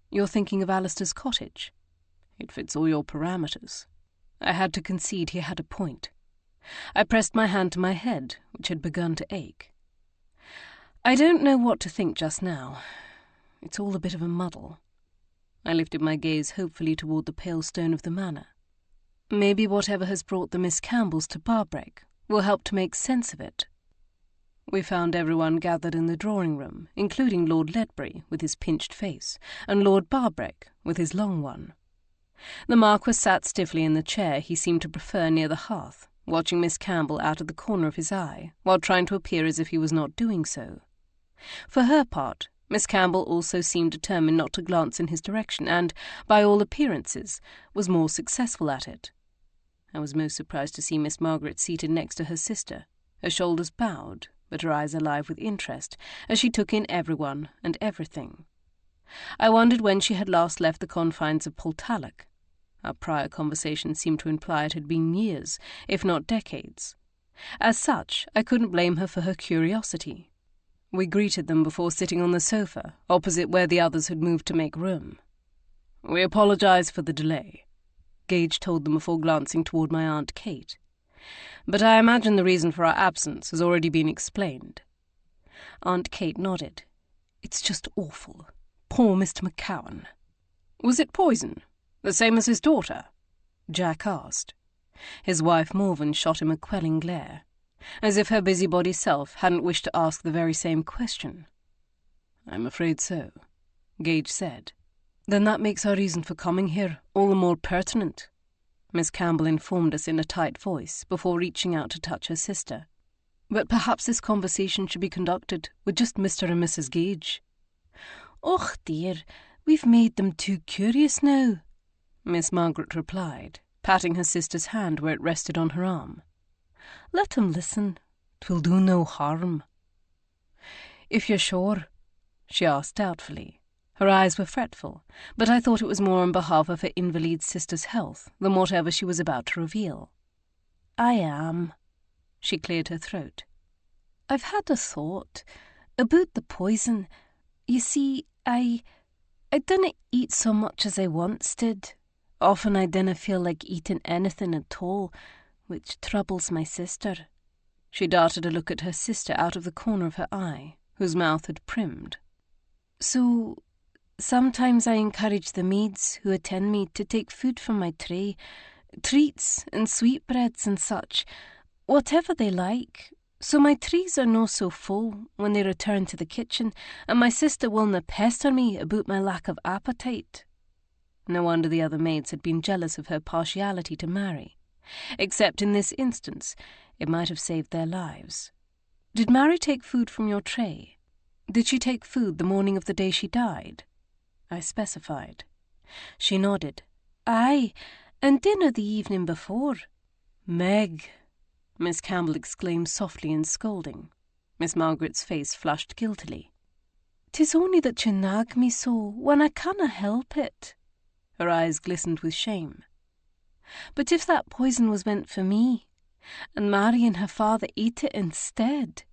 "You're thinking of Alistair's cottage?" "It fits all your parameters." I had to concede he had a point. I pressed my hand to my head, which had begun to ache. "I don't know what to think just now. It's all a bit of a muddle." I lifted my gaze hopefully toward the pale stone of the manor. "Maybe whatever has brought the Miss Campbells to Barbreck will help to make sense of it." We found everyone gathered in the drawing-room, including Lord Ledbury with his pinched face, and Lord Barbreck with his long one. The Marquess sat stiffly in the chair he seemed to prefer near the hearth, watching Miss Campbell out of the corner of his eye, while trying to appear as if he was not doing so. For her part, Miss Campbell also seemed determined not to glance in his direction, and, by all appearances, was more successful at it. I was most surprised to see Miss Margaret seated next to her sister, her shoulders bowed, but her eyes alive with interest, as she took in everyone and everything. I wondered when she had last left the confines of Portalic. Our prior conversation seemed to imply it had been years, if not decades. As such, I couldn't blame her for her curiosity. We greeted them before sitting on the sofa, opposite where the others had moved to make room. "We apologize for the delay," Gage told them before glancing toward my Aunt Kate. "But I imagine the reason for our absence has already been explained." Aunt Kate nodded. "It's just awful. Poor Mr. McCowan." "Was it poison? The same as his daughter?" Jack asked. His wife Morven shot him a quelling glare, as if her busybody self hadn't wished to ask the very same question. "I'm afraid so," Gage said. "Then that makes our reason for coming here all the more pertinent," Miss Campbell informed us in a tight voice before reaching out to touch her sister. "But perhaps this conversation should be conducted with just Mr. and Mrs. Gage." "Och dear, we've made them too curious now," Miss Margaret replied, patting her sister's hand where it rested on her arm. "Let 'em listen. 'Twill do no harm." "If you're sure?" she asked doubtfully. Her eyes were fretful, but I thought it was more on behalf of her invalid sister's health than whatever she was about to reveal. "I am." She cleared her throat. "I've had a thought about the poison. You see, I dinna eat so much as I once did. Often I dinna feel like eating anything at all, which troubles my sister." She darted a look at her sister out of the corner of her eye, whose mouth had primmed. "So sometimes I encourage the maids who attend me to take food from my tray, treats and sweetbreads and such, whatever they like, so my trays are no so full when they return to the kitchen, and my sister willna pester me about my lack of appetite." No wonder the other maids had been jealous of her partiality to Mary. Except in this instance, it might have saved their lives. "Did Mary take food from your tray? Did she take food the morning of the day she died?" I specified. She nodded. "Aye, and dinner the evening before." "Meg!" Miss Campbell exclaimed softly in scolding. Miss Margaret's face flushed guiltily. "'Tis only that you nag me so when I canna help it." Her eyes glistened with shame. "But if that poison was meant for me, and Mary and her father ate it instead—"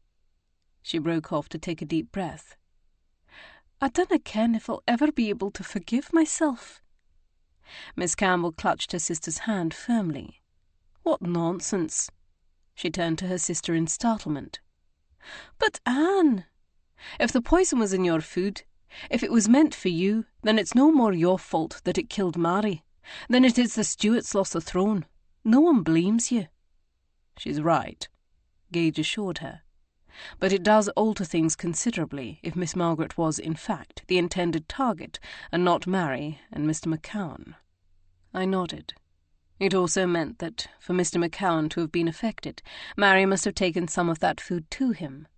She broke off to take a deep breath. "I dinna ken if I'll ever be able to forgive myself." Miss Campbell clutched her sister's hand firmly. What nonsense." She turned to her sister in startlement. "But, Anne, if the poison was in your food, if it was meant for you, then it's no more your fault that it killed Mary than it is the Stuarts lost the throne. No one blames you." "She's right," Gage assured her. "But it does alter things considerably if Miss Margaret was, in fact, the intended target, and not Mary and Mr. McCowan." I nodded. It also meant that, for Mr. McCowan to have been affected, Mary must have taken some of that food to him.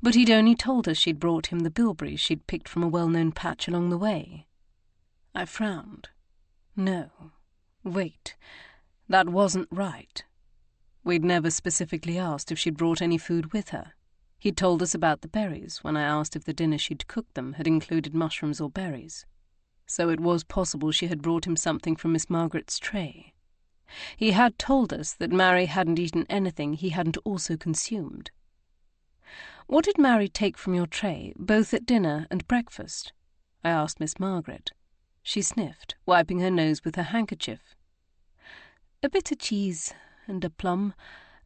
But he'd only told us she'd brought him the bilberries she'd picked from a well-known patch along the way. I frowned. No. Wait. That wasn't right. We'd never specifically asked if she'd brought any food with her. He'd told us about the berries when I asked if the dinner she'd cooked them had included mushrooms or berries. So it was possible she had brought him something from Miss Margaret's tray. He had told us that Mary hadn't eaten anything he hadn't also consumed. "What did Mary take from your tray, both at dinner and breakfast?" I asked Miss Margaret. She sniffed, wiping her nose with her handkerchief. "A bit of cheese, and a plum,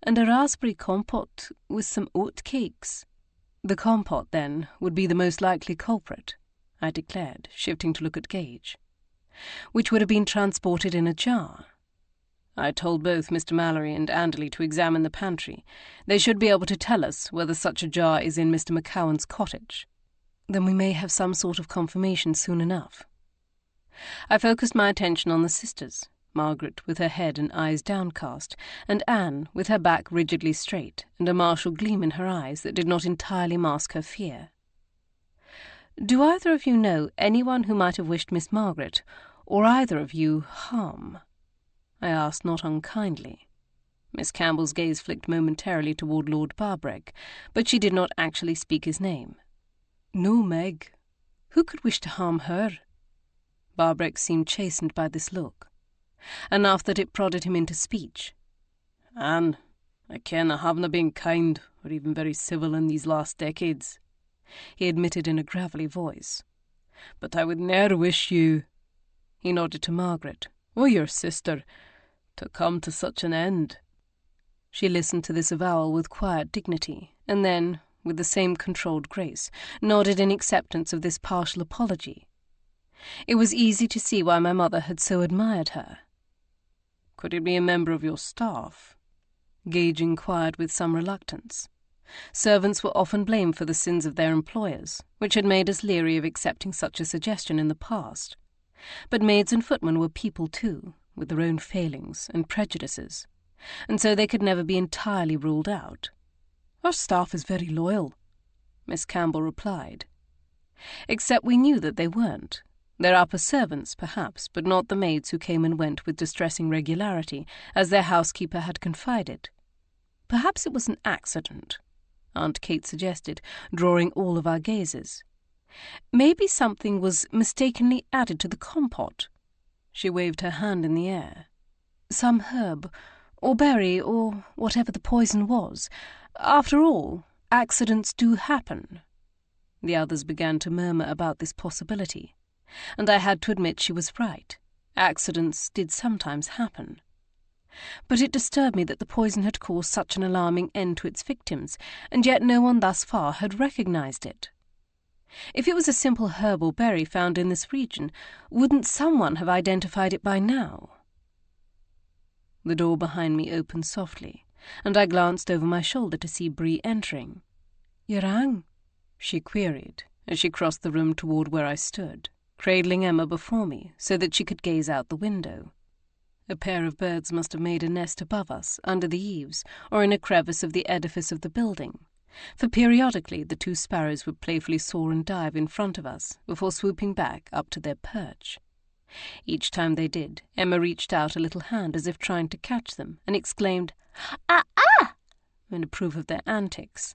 and a raspberry compote with some oat cakes." "The compote, then, would be the most likely culprit," I declared, shifting to look at Gage. "Which would have been transported in a jar." I told both Mr. Mallory and Anderley to examine the pantry. They should be able to tell us whether such a jar is in Mr. McCowan's cottage. Then we may have some sort of confirmation soon enough. I focused my attention on the sisters, Margaret with her head and eyes downcast, and Anne with her back rigidly straight and a martial gleam in her eyes that did not entirely mask her fear. "Do either of you know anyone who might have wished Miss Margaret, or either of you, harm?" I asked not unkindly. Miss Campbell's gaze flicked momentarily toward Lord Barbreck, but she did not actually speak his name. "No, Meg. Who could wish to harm her?" Barbreck seemed chastened by this look, enough that it prodded him into speech. "Anne, I ken I havena been kind or even very civil in these last decades," he admitted in a gravelly voice. "But I would ne'er wish you—" He nodded to Margaret. "Or your sister, to come to such an end." She listened to this avowal with quiet dignity, and then, with the same controlled grace, nodded in acceptance of this partial apology. It was easy to see why my mother had so admired her. "Could it be a member of your staff?" Gage inquired with some reluctance. Servants were often blamed for the sins of their employers, which had made us leery of accepting such a suggestion in the past. But maids and footmen were people too, with their own failings and prejudices, and so they could never be entirely ruled out. "Our staff is very loyal," Miss Campbell replied. Except we knew that they weren't. Their upper servants, perhaps, but not the maids who came and went with distressing regularity, as their housekeeper had confided. Perhaps it was an accident, Aunt Kate suggested, drawing all of our gazes. Maybe something was mistakenly added to the compote. She waved her hand in the air. Some herb, or berry, or whatever the poison was. After all, accidents do happen. The others began to murmur about this possibility, and I had to admit she was right. Accidents did sometimes happen. But it disturbed me that the poison had caused such an alarming end to its victims, and yet no one thus far had recognized it. If it was a simple herb or berry found in this region, wouldn't someone have identified it by now? The door behind me opened softly, and I glanced over my shoulder to see Bree entering. "You rang?" she queried, as she crossed the room toward where I stood, cradling Emma before me so that she could gaze out the window. A pair of birds must have made a nest above us, under the eaves, or in a crevice of the edifice of the building, for periodically the two sparrows would playfully soar and dive in front of us before swooping back up to their perch. Each time they did, Emma reached out a little hand as if trying to catch them, and exclaimed, "Ah, ah!" in approve of their antics.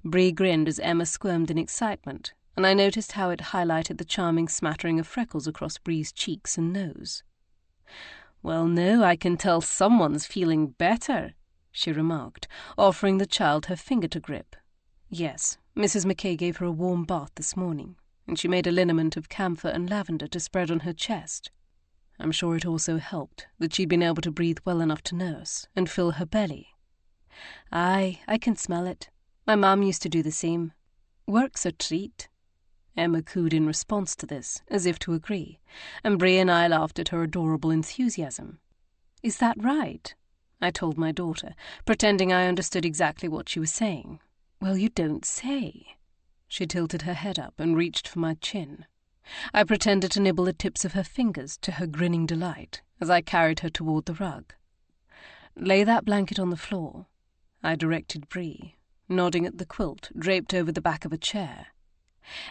Bree grinned as Emma squirmed in excitement, and I noticed how it highlighted the charming smattering of freckles across Bree's cheeks and nose. "Well, no, I can tell someone's feeling better," she remarked, offering the child her finger to grip. Yes, Mrs. McKay gave her a warm bath this morning, and she made a liniment of camphor and lavender to spread on her chest. I'm sure it also helped that she'd been able to breathe well enough to nurse and fill her belly. Aye, I can smell it. My mum used to do the same. Work's a treat. Emma cooed in response to this, as if to agree, and Brie and I laughed at her adorable enthusiasm. Is that right? I told my daughter, pretending I understood exactly what she was saying. Well, you don't say. She tilted her head up and reached for my chin. I pretended to nibble the tips of her fingers to her grinning delight as I carried her toward the rug. Lay that blanket on the floor, I directed Brie, nodding at the quilt draped over the back of a chair.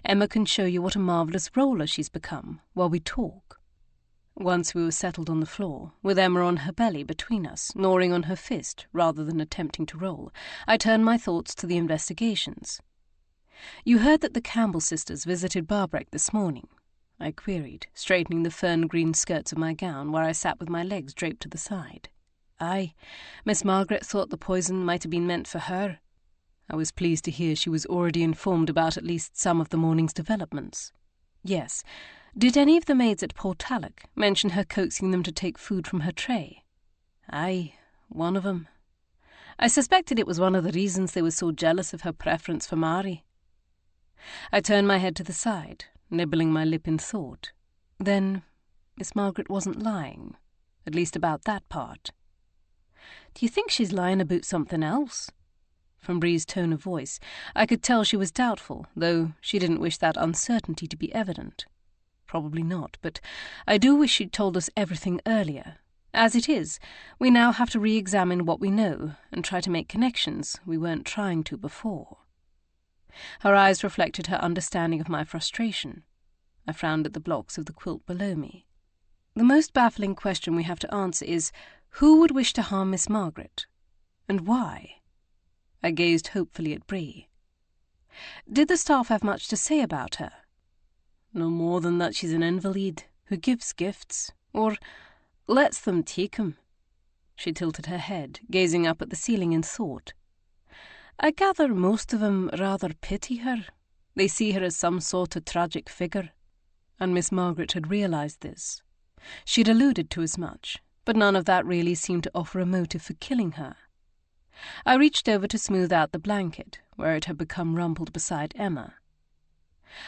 Emma can show you what a marvellous roller she's become while we talk. Once we were settled on the floor, with Emma on her belly between us, gnawing on her fist rather than attempting to roll, I turned my thoughts to the investigations. You heard that the Campbell sisters visited Barbreck this morning, I queried, straightening the fern-green skirts of my gown where I sat with my legs draped to the side. Aye, Miss Margaret thought the poison might have been meant for her. I was pleased to hear she was already informed about at least some of the morning's developments. Yes. Did any of the maids at Portalic mention her coaxing them to take food from her tray? Aye, one of 'em. I suspected it was one of the reasons they were so jealous of her preference for Mary. I turned my head to the side, nibbling my lip in thought. Then Miss Margaret wasn't lying, at least about that part. Do you think she's lying about something else? From Brie's tone of voice, I could tell she was doubtful, though she didn't wish that uncertainty to be evident. Probably not, but I do wish she'd told us everything earlier. As it is, we now have to re-examine what we know and try to make connections we weren't trying to before. Her eyes reflected her understanding of my frustration. I frowned at the blocks of the quilt below me. The most baffling question we have to answer is, who would wish to harm Miss Margaret? And why? I gazed hopefully at Brie. Did the staff have much to say about her? No more than that she's an invalid who gives gifts, or lets them take 'em. She tilted her head, gazing up at the ceiling in thought. I gather most of 'em rather pity her. They see her as some sort of tragic figure. And Miss Margaret had realised this. She'd alluded to as much, but none of that really seemed to offer a motive for killing her. I reached over to smooth out the blanket, where it had become rumpled beside Emma.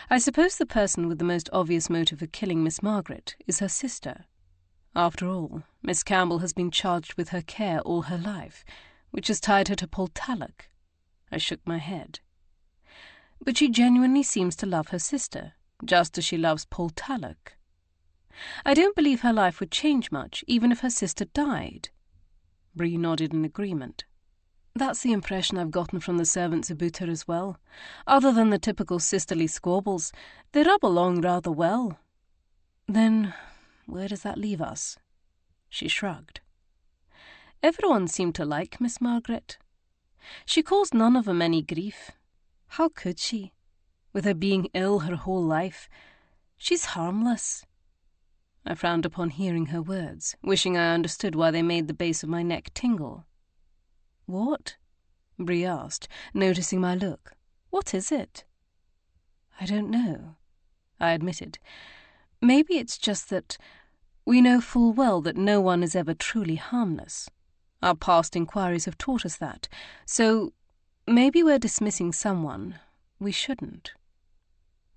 I suppose the person with the most obvious motive for killing Miss Margaret is her sister. After all, Miss Campbell has been charged with her care all her life, which has tied her to Portalic. I shook my head. But she genuinely seems to love her sister, just as she loves Portalic. I don't believe her life would change much, even if her sister died. Brie nodded in agreement. That's the impression I've gotten from the servants about her as well. Other than the typical sisterly squabbles, they rub along rather well. Then, where does that leave us? She shrugged. Everyone seemed to like Miss Margaret. She caused none of 'em any grief. How could she? With her being ill her whole life. She's harmless. I frowned upon hearing her words, wishing I understood why they made the base of my neck tingle. What? Brie asked, noticing my look. What is it? I don't know, I admitted. Maybe it's just that we know full well that no one is ever truly harmless. Our past inquiries have taught us that, so maybe we're dismissing someone we shouldn't.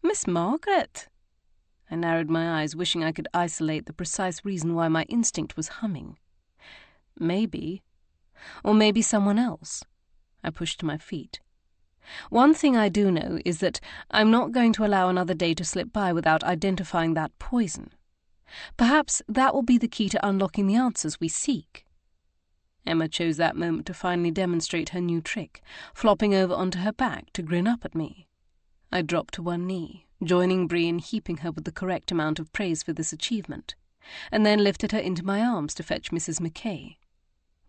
Miss Margaret! I narrowed my eyes, wishing I could isolate the precise reason why my instinct was humming. Maybe. Or maybe someone else. I pushed to my feet. One thing I do know is that I'm not going to allow another day to slip by without identifying that poison. Perhaps that will be the key to unlocking the answers we seek. Emma chose that moment to finally demonstrate her new trick, flopping over onto her back to grin up at me. I dropped to one knee, joining Brie in heaping her with the correct amount of praise for this achievement, and then lifted her into my arms to fetch Mrs. Mackay.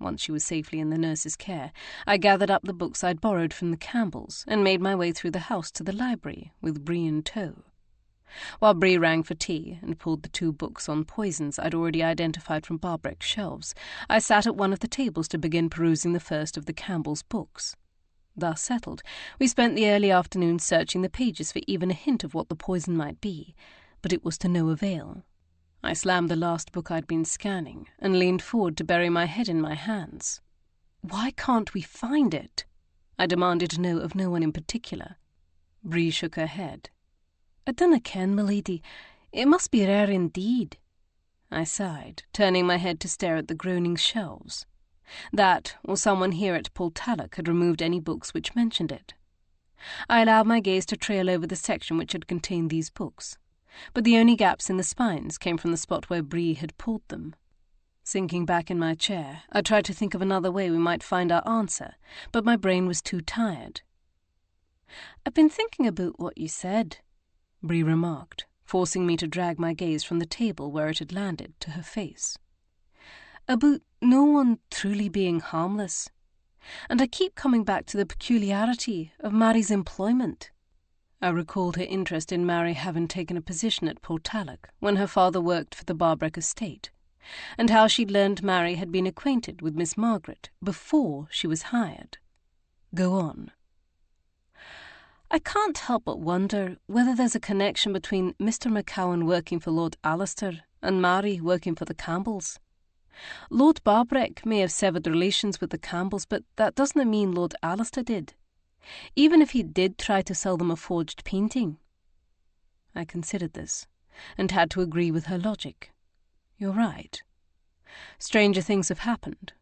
Once she was safely in the nurse's care, I gathered up the books I'd borrowed from the Campbells and made my way through the house to the library, with Brie in tow. While Brie rang for tea and pulled the 2 books on poisons I'd already identified from Barbreck's shelves, I sat at one of the tables to begin perusing the first of the Campbells' books. Thus settled, we spent the early afternoon searching the pages for even a hint of what the poison might be, but it was to no avail. I slammed the last book I'd been scanning and leaned forward to bury my head in my hands. "Why can't we find it?" I demanded to know of no one in particular. Bree shook her head. "I dinna ken, my lady. It must be rare indeed." I sighed, turning my head to stare at the groaning shelves. That, or someone here at Portalic had removed any books which mentioned it. I allowed my gaze to trail over the section which had contained these books, but the only gaps in the spines came from the spot where Bree had pulled them. Sinking back in my chair, I tried to think of another way we might find our answer, but my brain was too tired. "I've been thinking about what you said," Bree remarked, forcing me to drag my gaze from the table where it had landed to her face. "About no one truly being harmless. And I keep coming back to the peculiarity of Mary's employment." I recalled her interest in Mary having taken a position at Portalic when her father worked for the Barbreck estate, and how she'd learned Mary had been acquainted with Miss Margaret before she was hired. "Go on." "I can't help but wonder whether there's a connection between Mr. McCowan working for Lord Alistair and Mary working for the Campbells. Lord Barbreck may have severed relations with the Campbells, but that doesn't mean Lord Alistair did, even if he did try to sell them a forged painting." I considered this, and had to agree with her logic. You're right. Stranger things have happened,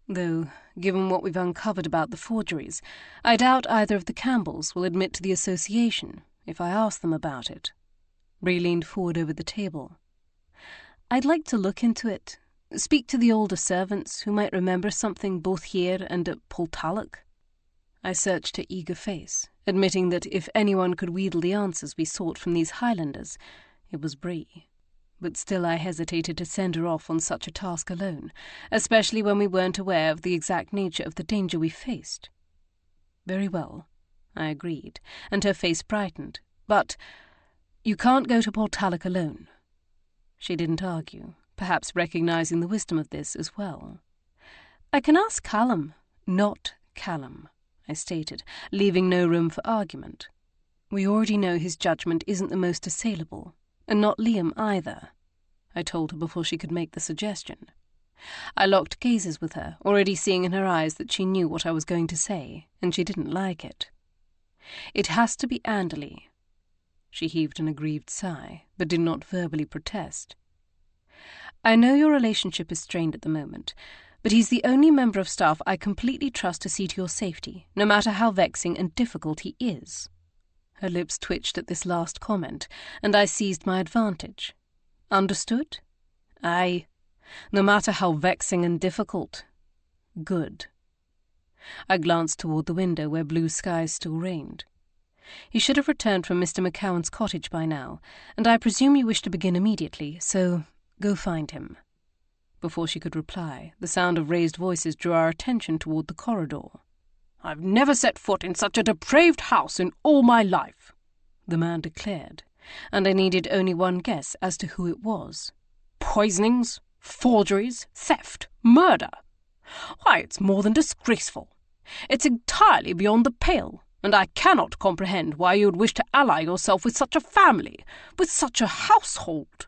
though, given what we've uncovered about the forgeries, I doubt either of the Campbells will admit to the association if I ask them about it. Bree leaned forward over the table. "I'd like to look into it. Speak to the older servants who might remember something both here and at Portalic." I searched her eager face, admitting that if anyone could wheedle the answers we sought from these Highlanders, it was Bree. But still I hesitated to send her off on such a task alone, especially when we weren't aware of the exact nature of the danger we faced. "Very well," I agreed, and her face brightened. "But you can't go to Portalic alone." She didn't argue, perhaps recognizing the wisdom of this as well. "I can ask Callum." "Not Callum," I stated, leaving no room for argument. "We already know his judgment isn't the most assailable, and not Liam either," I told her before she could make the suggestion. I locked gazes with her, already seeing in her eyes that she knew what I was going to say, and she didn't like it. "It has to be Anderley." She heaved an aggrieved sigh, but did not verbally protest. "I know your relationship is strained at the moment, but he's the only member of staff I completely trust to see to your safety, no matter how vexing and difficult he is." Her lips twitched at this last comment, and I seized my advantage. "Understood?" "Aye. No matter how vexing and difficult." "Good." I glanced toward the window where blue skies still reigned. "He should have returned from Mr. McCowan's cottage by now, and I presume you wish to begin immediately, so go find him." Before she could reply, the sound of raised voices drew our attention toward the corridor. "I've never set foot in such a depraved house in all my life," the man declared, and I needed only one guess as to who it was. "Poisonings, forgeries, theft, murder. Why, it's more than disgraceful. It's entirely beyond the pale, and I cannot comprehend why you would wish to ally yourself with such a family, with such a household."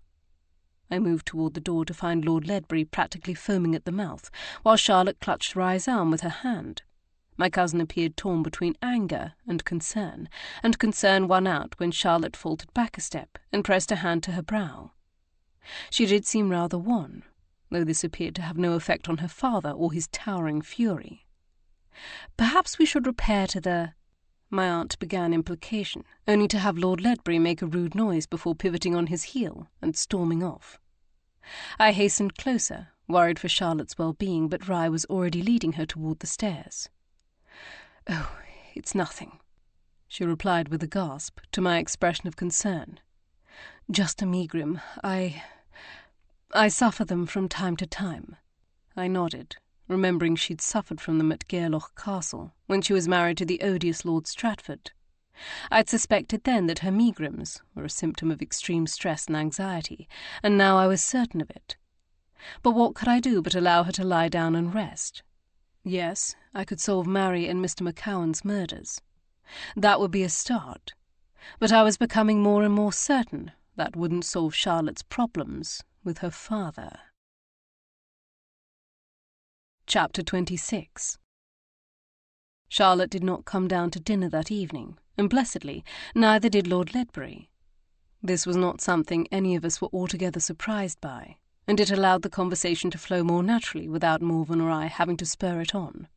I moved toward the door to find Lord Ledbury practically foaming at the mouth, while Charlotte clutched Rye's arm with her hand. My cousin appeared torn between anger and concern won out when Charlotte faltered back a step and pressed a hand to her brow. She did seem rather wan, though this appeared to have no effect on her father or his towering fury. "Perhaps we should repair to the—" my aunt began implication, only to have Lord Ledbury make a rude noise before pivoting on his heel and storming off. I hastened closer, worried for Charlotte's well-being, but Rye was already leading her toward the stairs. "Oh, it's nothing," she replied with a gasp to my expression of concern. "Just a megrim. I suffer them from time to time." I nodded, remembering she'd suffered from them at Gairloch Castle when she was married to the odious Lord Stratford. I'd suspected then that her megrims were a symptom of extreme stress and anxiety, and now I was certain of it. But what could I do but allow her to lie down and rest? Yes, I could solve Mary and Mr. McCowan's murders. That would be a start. But I was becoming more and more certain that wouldn't solve Charlotte's problems, with her father. Chapter 26. Charlotte did not come down to dinner that evening, and blessedly, neither did Lord Ledbury. This was not something any of us were altogether surprised by, and it allowed the conversation to flow more naturally without Morven or I having to spur it on.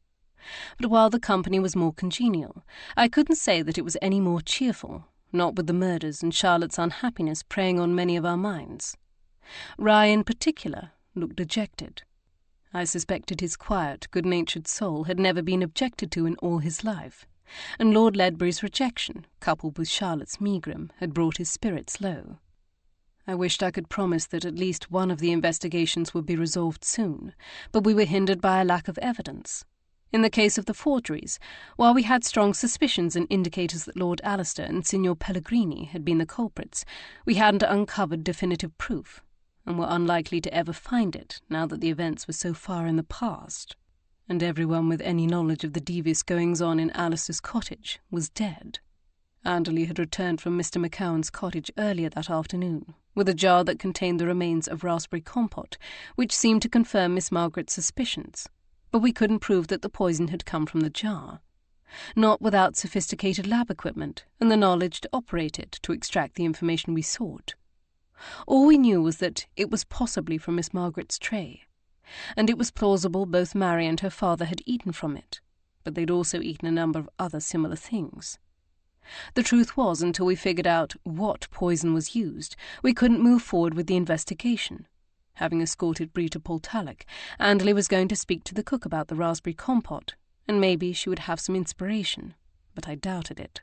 But while the company was more congenial, I couldn't say that it was any more cheerful, not with the murders and Charlotte's unhappiness preying on many of our minds. Rye, in particular, looked dejected. I suspected his quiet, good-natured soul had never been objected to in all his life, and Lord Ledbury's rejection, coupled with Charlotte's megrim, had brought his spirits low. I wished I could promise that at least one of the investigations would be resolved soon, but we were hindered by a lack of evidence. In the case of the forgeries, while we had strong suspicions and indicators that Lord Alistair and Signor Pellegrini had been the culprits, we hadn't uncovered definitive proof, and were unlikely to ever find it now that the events were so far in the past, and everyone with any knowledge of the devious goings-on in Alistair's cottage was dead. Anderley had returned from Mr. McCowan's cottage earlier that afternoon, with a jar that contained the remains of raspberry compote, which seemed to confirm Miss Margaret's suspicions, but we couldn't prove that the poison had come from the jar, not without sophisticated lab equipment and the knowledge to operate it to extract the information we sought. All we knew was that it was possibly from Miss Margaret's tray, and it was plausible both Mary and her father had eaten from it, but they'd also eaten a number of other similar things. The truth was, until we figured out what poison was used, we couldn't move forward with the investigation. Having escorted Bree to Portalic, Anderley was going to speak to the cook about the raspberry compote, and maybe she would have some inspiration, but I doubted it.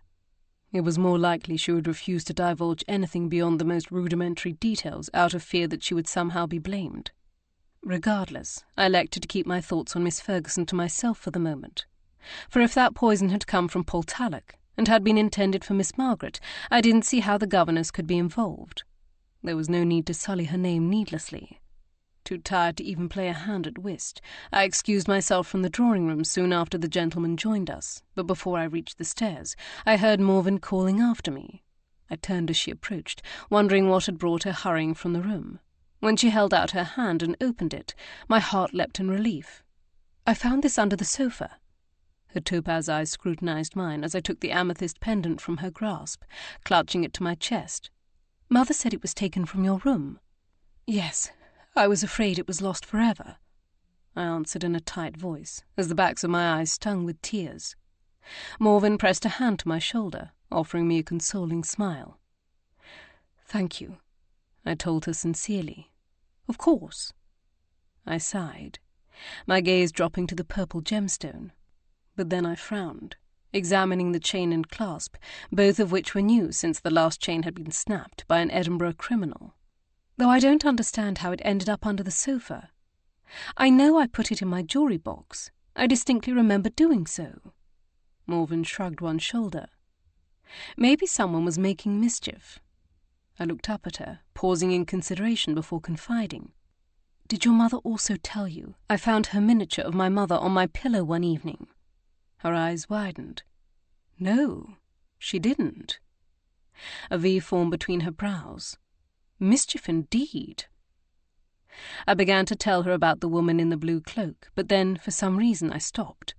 It was more likely she would refuse to divulge anything beyond the most rudimentary details out of fear that she would somehow be blamed. Regardless, I elected to keep my thoughts on Miss Ferguson to myself for the moment, for if that poison had come from Portalic and had been intended for Miss Margaret, I didn't see how the governess could be involved. There was no need to sully her name needlessly. Too tired to even play a hand at whist, I excused myself from the drawing-room soon after the gentlemen joined us, but before I reached the stairs, I heard Morven calling after me. I turned as she approached, wondering what had brought her hurrying from the room. When she held out her hand and opened it, my heart leapt in relief. "I found this under the sofa." Her topaz eyes scrutinized mine as I took the amethyst pendant from her grasp, clutching it to my chest. "Mother said it was taken from your room." "Yes, I was afraid it was lost forever," I answered in a tight voice, as the backs of my eyes stung with tears. Morven pressed a hand to my shoulder, offering me a consoling smile. "Thank you," I told her sincerely. "Of course." I sighed, my gaze dropping to the purple gemstone. But then I frowned, examining the chain and clasp, both of which were new since the last chain had been snapped by an Edinburgh criminal. Though I don't understand how it ended up under the sofa. I know I put it in my jewelry box. I distinctly remember doing so. Morven shrugged one shoulder. Maybe someone was making mischief. I looked up at her, pausing in consideration before confiding. "Did your mother also tell you I found her miniature of my mother on my pillow one evening?" Her eyes widened. "No, she didn't." A V formed between her brows. Mischief indeed. I began to tell her about the woman in the blue cloak, but then, for some reason, I stopped.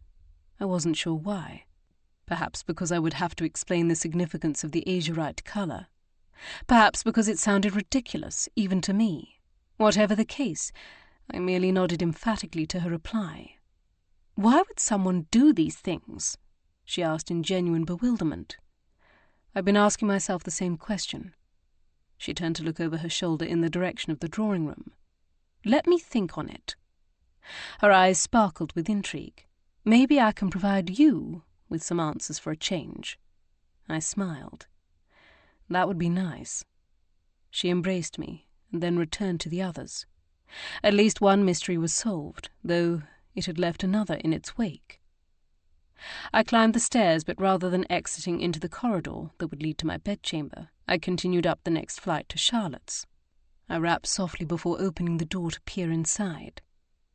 I wasn't sure why. Perhaps because I would have to explain the significance of the azurite colour. Perhaps because it sounded ridiculous, even to me. Whatever the case, I merely nodded emphatically to her reply. "Why would someone do these things?" she asked in genuine bewilderment. I've been asking myself the same question. She turned to look over her shoulder in the direction of the drawing-room. "Let me think on it." Her eyes sparkled with intrigue. "Maybe I can provide you with some answers for a change." I smiled. "That would be nice." She embraced me, and then returned to the others. At least one mystery was solved, though it had left another in its wake. I climbed the stairs, but rather than exiting into the corridor that would lead to my bedchamber, I continued up the next flight to Charlotte's. I rapped softly before opening the door to peer inside.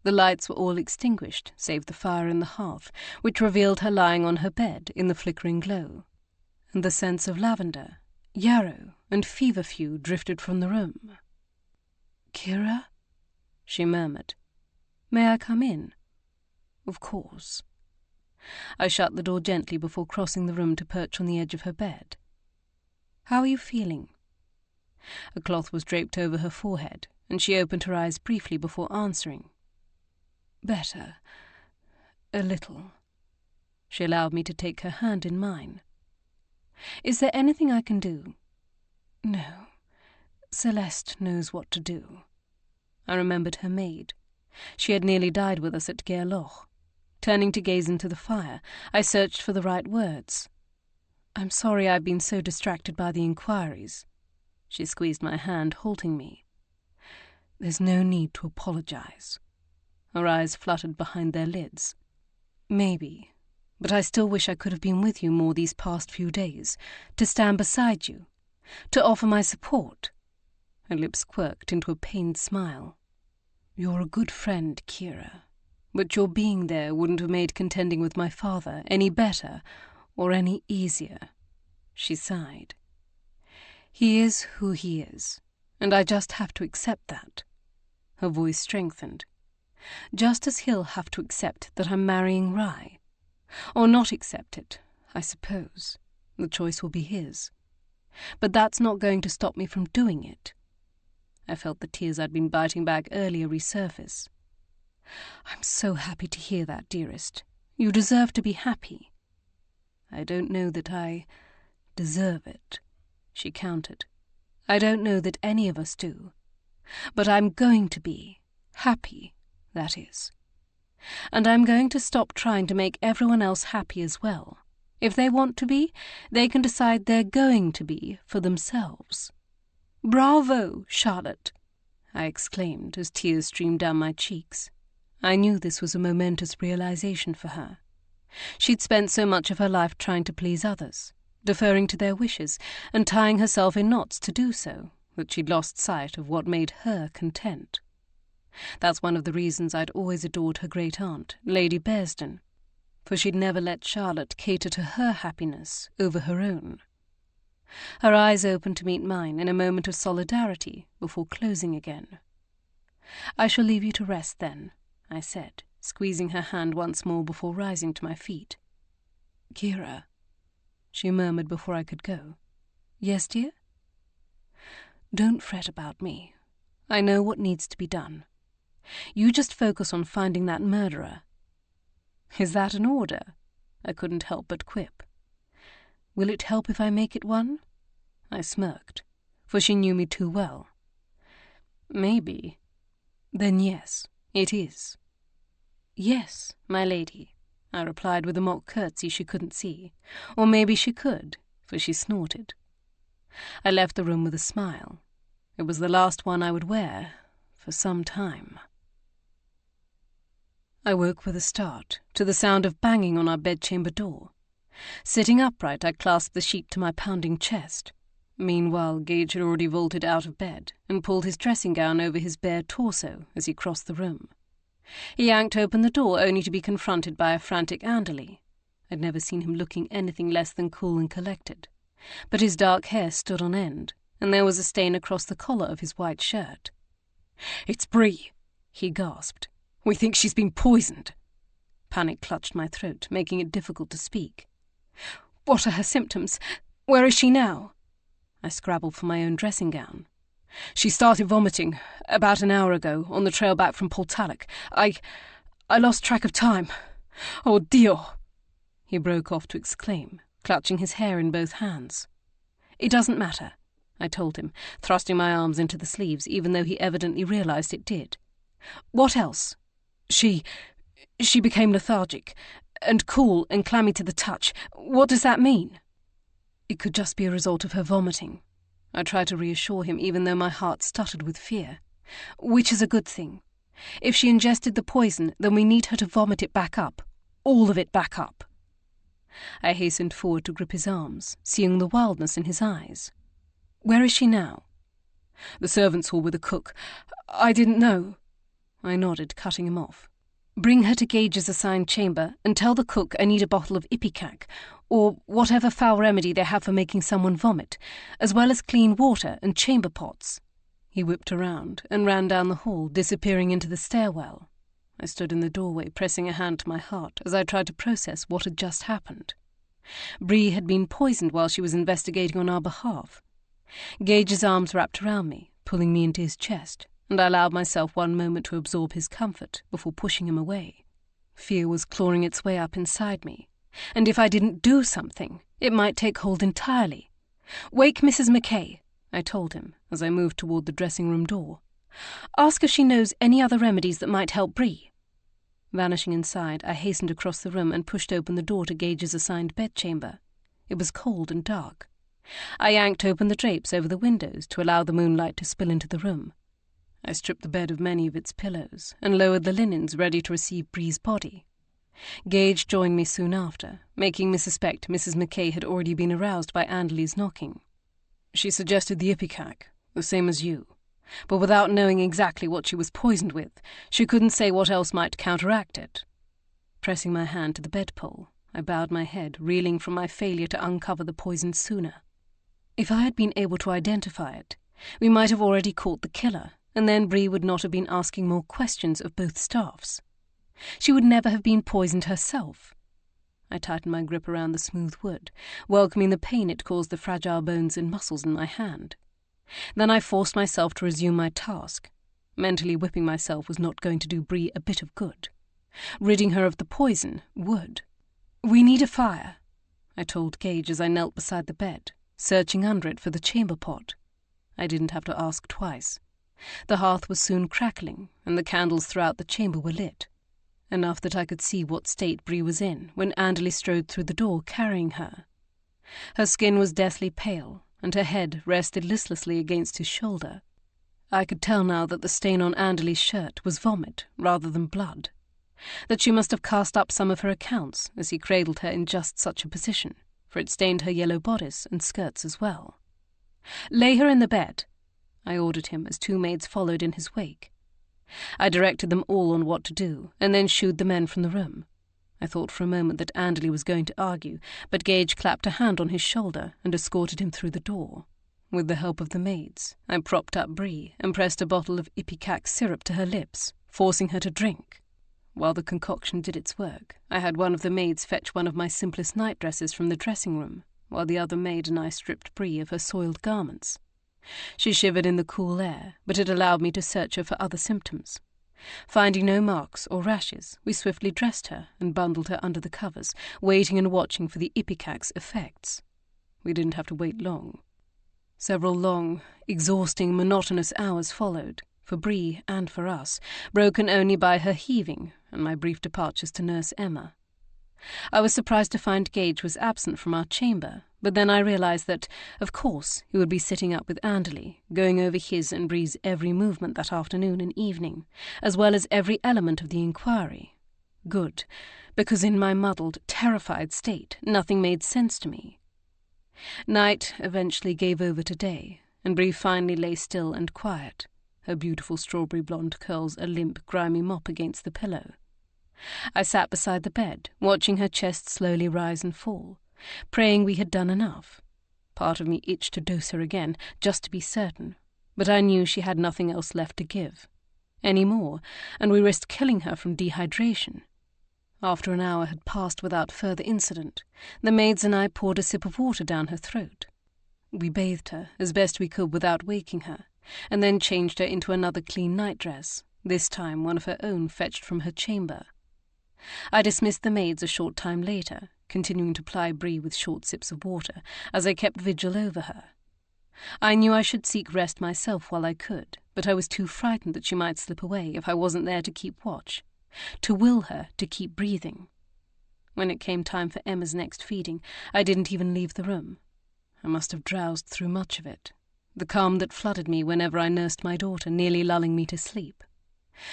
The lights were all extinguished, save the fire in the hearth, which revealed her lying on her bed in the flickering glow, and the scents of lavender, yarrow, and feverfew drifted from the room. Kiera? She murmured. May I come in? Of course. I shut the door gently before crossing the room to perch on the edge of her bed. How are you feeling? A cloth was draped over her forehead, and she opened her eyes briefly before answering. Better. A little. She allowed me to take her hand in mine. Is there anything I can do? No. Celeste knows what to do. I remembered her maid. She had nearly died with us at Gairloch. Turning to gaze into the fire, I searched for the right words. I'm sorry I've been so distracted by the inquiries. She squeezed my hand, halting me. There's no need to apologize. Her eyes fluttered behind their lids. Maybe, but I still wish I could have been with you more these past few days, to stand beside you, to offer my support. Her lips quirked into a pained smile. You're a good friend, Kiera, but your being there wouldn't have made contending with my father any better or any easier. She sighed. He is who he is, and I just have to accept that. Her voice strengthened. Just as he'll have to accept that I'm marrying Rye. Or not accept it, I suppose. The choice will be his. But that's not going to stop me from doing it. I felt the tears I'd been biting back earlier resurface. I'm so happy to hear that, dearest. You deserve to be happy. I don't know that I deserve it, she countered. I don't know that any of us do. But I'm going to be happy, that is. And I'm going to stop trying to make everyone else happy as well. If they want to be, they can decide they're going to be for themselves. Bravo, Charlotte! I exclaimed as tears streamed down my cheeks. I knew this was a momentous realization for her. She'd spent so much of her life trying to please others, deferring to their wishes, and tying herself in knots to do so, that she'd lost sight of what made her content. That's one of the reasons I'd always adored her great-aunt, Lady Bearsden, for she'd never let Charlotte cater to her happiness over her own. Her eyes opened to meet mine in a moment of solidarity before closing again. I shall leave you to rest then, I said, squeezing her hand once more before rising to my feet. Kiera, she murmured before I could go. Yes, dear? Don't fret about me. I know what needs to be done. You just focus on finding that murderer. Is that an order? I couldn't help but quip. Will it help if I make it one? I smirked, for she knew me too well. Maybe. Then yes, it is. Yes, my lady, I replied with a mock curtsy she couldn't see, or maybe she could, for she snorted. I left the room with a smile. It was the last one I would wear for some time. I woke with a start to the sound of banging on our bedchamber door. Sitting upright, I clasped the sheet to my pounding chest. Meanwhile, Gage had already vaulted out of bed and pulled his dressing gown over his bare torso as he crossed the room. He yanked open the door only to be confronted by a frantic Anderley. I'd never seen him looking anything less than cool and collected, but his dark hair stood on end, and there was a stain across the collar of his white shirt. "It's Bree," he gasped. "We think she's been poisoned." Panic clutched my throat, making it difficult to speak. "What are her symptoms? Where is she now?" I scrabbled for my own dressing gown. "She started vomiting about an hour ago on the trail back from Portalic. I lost track of time. Oh, Dio!" he broke off to exclaim, clutching his hair in both hands. "It doesn't matter," I told him, thrusting my arms into the sleeves, even though he evidently realized it did. "What else?" She became lethargic, and cool and clammy to the touch. What does that mean?" "It could just be a result of her vomiting." I tried to reassure him, even though my heart stuttered with fear. "Which is a good thing. If she ingested the poison, then we need her to vomit it back up. All of it back up." I hastened forward to grip his arms, seeing the wildness in his eyes. "Where is she now?" "The servants' hall with the cook. I didn't know." I nodded, cutting him off. "Bring her to Gage's assigned chamber and tell the cook I need a bottle of ipecac, or whatever foul remedy they have for making someone vomit, as well as clean water and chamber pots." He whipped around and ran down the hall, disappearing into the stairwell. I stood in the doorway, pressing a hand to my heart as I tried to process what had just happened. Bree had been poisoned while she was investigating on our behalf. Gage's arms wrapped around me, pulling me into his chest, and I allowed myself one moment to absorb his comfort before pushing him away. Fear was clawing its way up inside me, and if I didn't do something, it might take hold entirely. "Wake Mrs. Mackay," I told him as I moved toward the dressing-room door. "Ask if she knows any other remedies that might help Bree." Vanishing inside, I hastened across the room and pushed open the door to Gage's assigned bedchamber. It was cold and dark. I yanked open the drapes over the windows to allow the moonlight to spill into the room. I stripped the bed of many of its pillows and lowered the linens ready to receive Bree's body. Gage joined me soon after, making me suspect Mrs. Mackay had already been aroused by Andaley's knocking. "She suggested the ipecac, the same as you. But without knowing exactly what she was poisoned with, she couldn't say what else might counteract it." Pressing my hand to the bedpole, I bowed my head, reeling from my failure to uncover the poison sooner. If I had been able to identify it, we might have already caught the killer, and then Bree would not have been asking more questions of both staffs. She would never have been poisoned herself. I tightened my grip around the smooth wood, welcoming the pain it caused the fragile bones and muscles in my hand. Then I forced myself to resume my task. Mentally whipping myself was not going to do Bree a bit of good. Ridding her of the poison would. "We need a fire," I told Gage as I knelt beside the bed, searching under it for the chamber pot. I didn't have to ask twice. The hearth was soon crackling, and the candles throughout the chamber were lit, enough that I could see what state Bree was in when Andaley strode through the door carrying her. Her skin was deathly pale, and her head rested listlessly against his shoulder. I could tell now that the stain on Andaley's shirt was vomit rather than blood, that she must have cast up some of her accounts as he cradled her in just such a position, for it stained her yellow bodice and skirts as well. "Lay her in the bed," I ordered him as two maids followed in his wake. I directed them all on what to do, and then shooed the men from the room. I thought for a moment that Andaley was going to argue, but Gage clapped a hand on his shoulder and escorted him through the door. With the help of the maids, I propped up Bree and pressed a bottle of ipecac syrup to her lips, forcing her to drink. While the concoction did its work, I had one of the maids fetch one of my simplest nightdresses from the dressing room, while the other maid and I stripped Bree of her soiled garments. She shivered in the cool air, but it allowed me to search her for other symptoms. Finding no marks or rashes, we swiftly dressed her and bundled her under the covers, waiting and watching for the ipecac's effects. We didn't have to wait long. Several long, exhausting, monotonous hours followed, for Bree and for us, broken only by her heaving and my brief departures to nurse Emma. I was surprised to find Gage was absent from our chamber, but then I realized that, of course, he would be sitting up with Andaley, going over his and Bree's every movement that afternoon and evening, as well as every element of the inquiry. Good, because in my muddled, terrified state, nothing made sense to me. Night eventually gave over to day, and Bree finally lay still and quiet, her beautiful strawberry-blonde curls a limp, grimy mop against the pillow. I sat beside the bed, watching her chest slowly rise and fall, praying we had done enough. Part of me itched to dose her again, just to be certain, but I knew she had nothing else left to give. Any more, and we risked killing her from dehydration. After an hour had passed without further incident, the maids and I poured a sip of water down her throat. We bathed her as best we could without waking her, and then changed her into another clean nightdress, this time one of her own fetched from her chamber. I dismissed the maids a short time later, continuing to ply Bree with short sips of water, as I kept vigil over her. I knew I should seek rest myself while I could, but I was too frightened that she might slip away if I wasn't there to keep watch, to will her to keep breathing. When it came time for Emma's next feeding, I didn't even leave the room. I must have drowsed through much of it, the calm that flooded me whenever I nursed my daughter nearly lulling me to sleep.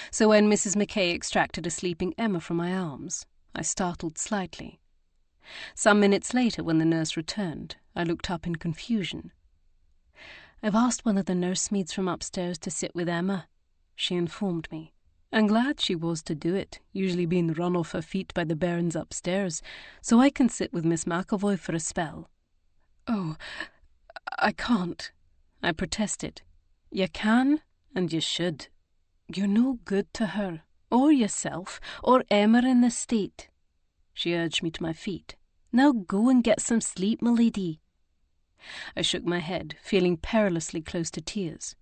So when Mrs. Mackay extracted a sleeping Emma from my arms, I startled slightly. Some minutes later, when the nurse returned, I looked up in confusion. "I've asked one of the nursemaids from upstairs to sit with Emma," she informed me. "And glad she was to do it, usually being run off her feet by the bairns upstairs, so I can sit with Miss McAvoy for a spell." "Oh, I can't," I protested. You can, and you should. You're no good to her, or yourself, or Emma in the state. She urged me to my feet. Now go and get some sleep, my lady. I shook my head, feeling perilously close to tears,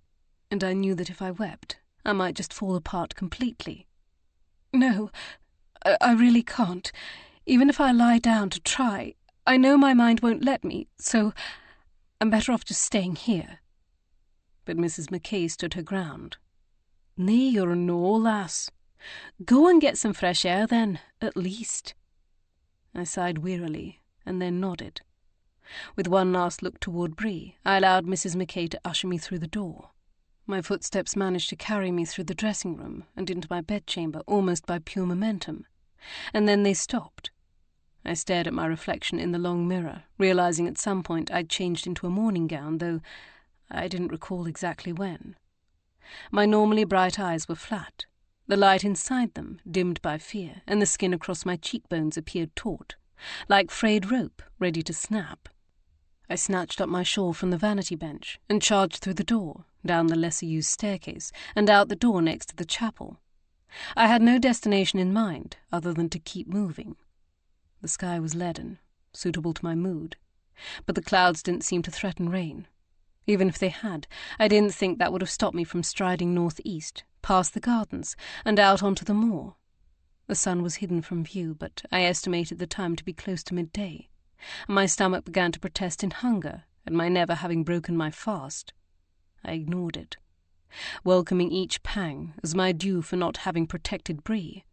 and I knew that if I wept, I might just fall apart completely. No, I really can't. Even if I lie down to try, I know my mind won't let me, so I'm better off just staying here. But Mrs. Mackay stood her ground. Nay, you're no, lass. Go and get some fresh air then, at least. I sighed wearily, and then nodded. With one last look toward Bree, I allowed Mrs. Mackay to usher me through the door. My footsteps managed to carry me through the dressing room and into my bedchamber almost by pure momentum, and then they stopped. I stared at my reflection in the long mirror, realizing at some point I'd changed into a morning gown, though I didn't recall exactly when. My normally bright eyes were flat. The light inside them, dimmed by fear, and the skin across my cheekbones appeared taut, like frayed rope ready to snap. I snatched up my shawl from the vanity bench and charged through the door, down the lesser-used staircase, and out the door next to the chapel. I had no destination in mind other than to keep moving. The sky was leaden, suitable to my mood, but the clouds didn't seem to threaten rain. Even if they had, I didn't think that would have stopped me from striding northeast, past the gardens, and out onto the moor. The sun was hidden from view, but I estimated the time to be close to midday, and my stomach began to protest in hunger at my never having broken my fast. I ignored it, welcoming each pang as my due for not having protected Bree.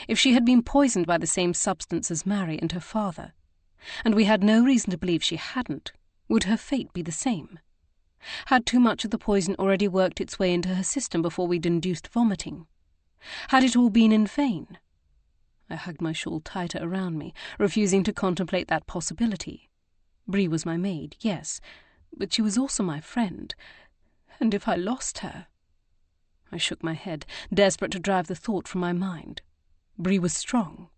If she had been poisoned by the same substance as Mary and her father, and we had no reason to believe she hadn't, would her fate be the same? Had too much of the poison already worked its way into her system before we'd induced vomiting? Had it all been in vain? I hugged my shawl tighter around me, refusing to contemplate that possibility. Bree was my maid, yes, but she was also my friend, and if I lost her... I shook my head, desperate to drive the thought from my mind. Bree was strong.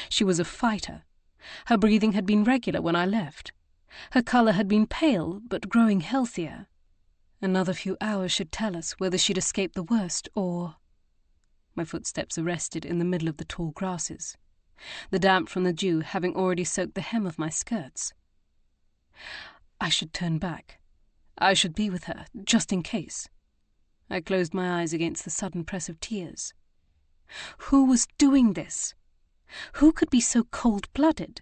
She was a fighter. Her breathing had been regular when I left. Her colour had been pale, but growing healthier. Another few hours should tell us whether she'd escaped the worst, or... My footsteps arrested in the middle of the tall grasses, the damp from the dew having already soaked the hem of my skirts. I should turn back. I should be with her, just in case. I closed my eyes against the sudden press of tears. Who was doing this? Who could be so cold-blooded?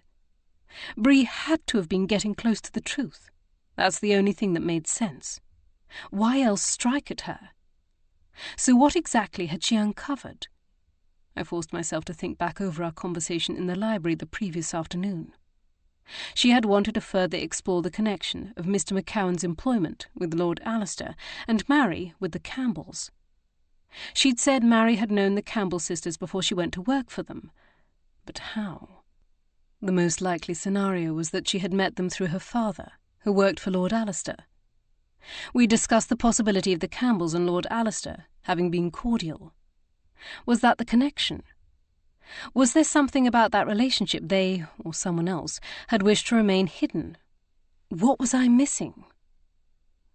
Bree had to have been getting close to the truth. That's the only thing that made sense. Why else strike at her? So what exactly had she uncovered? I forced myself to think back over our conversation in the library the previous afternoon. She had wanted to further explore the connection of Mr. McCowan's employment with Lord Alistair and Mary with the Campbells. She'd said Mary had known the Campbell sisters before she went to work for them. But how? The most likely scenario was that she had met them through her father, who worked for Lord Alistair. We discussed the possibility of the Campbells and Lord Alistair having been cordial. Was that the connection? Was there something about that relationship they, or someone else, had wished to remain hidden? What was I missing?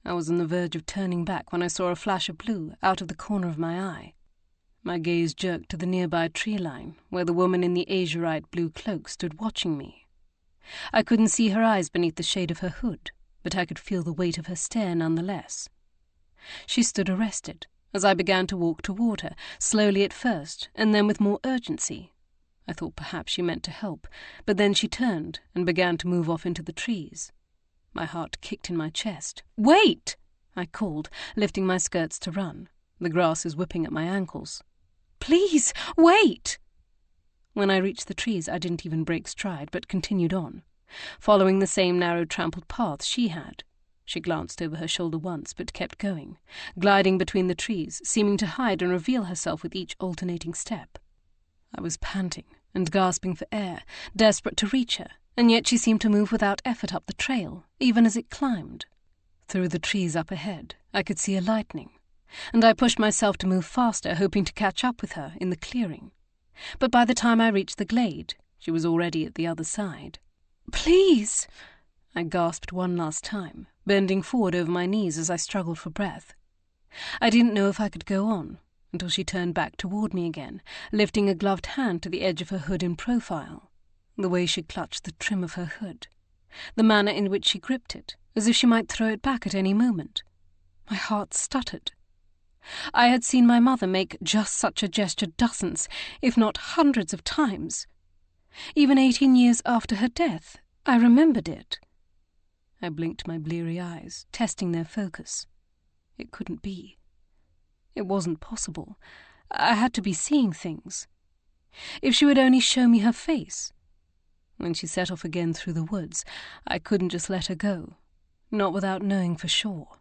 I was on the verge of turning back when I saw a flash of blue out of the corner of my eye. My gaze jerked to the nearby tree line, where the woman in the azurite blue cloak stood watching me. I couldn't see her eyes beneath the shade of her hood, but I could feel the weight of her stare nonetheless. She stood arrested, as I began to walk toward her, slowly at first, and then with more urgency. I thought perhaps she meant to help, but then she turned and began to move off into the trees. My heart kicked in my chest. "Wait!" I called, lifting my skirts to run, the grasses whipping at my ankles. "Please, wait!" When I reached the trees, I didn't even break stride, but continued on, following the same narrow trampled path she had. She glanced over her shoulder once, but kept going, gliding between the trees, seeming to hide and reveal herself with each alternating step. I was panting and gasping for air, desperate to reach her, and yet she seemed to move without effort up the trail, even as it climbed. Through the trees up ahead, I could see a lightning, and I pushed myself to move faster, hoping to catch up with her in the clearing. But by the time I reached the glade, she was already at the other side. "Please!" I gasped one last time, bending forward over my knees as I struggled for breath. I didn't know if I could go on, until she turned back toward me again, lifting a gloved hand to the edge of her hood in profile. The way she clutched the trim of her hood, the manner in which she gripped it, as if she might throw it back at any moment. My heart stuttered. I had seen my mother make just such a gesture dozens, if not hundreds of times. Even 18 years after her death, I remembered it. I blinked my bleary eyes, testing their focus. It couldn't be. It wasn't possible. I had to be seeing things. If she would only show me her face. When she set off again through the woods, I couldn't just let her go, not without knowing for sure,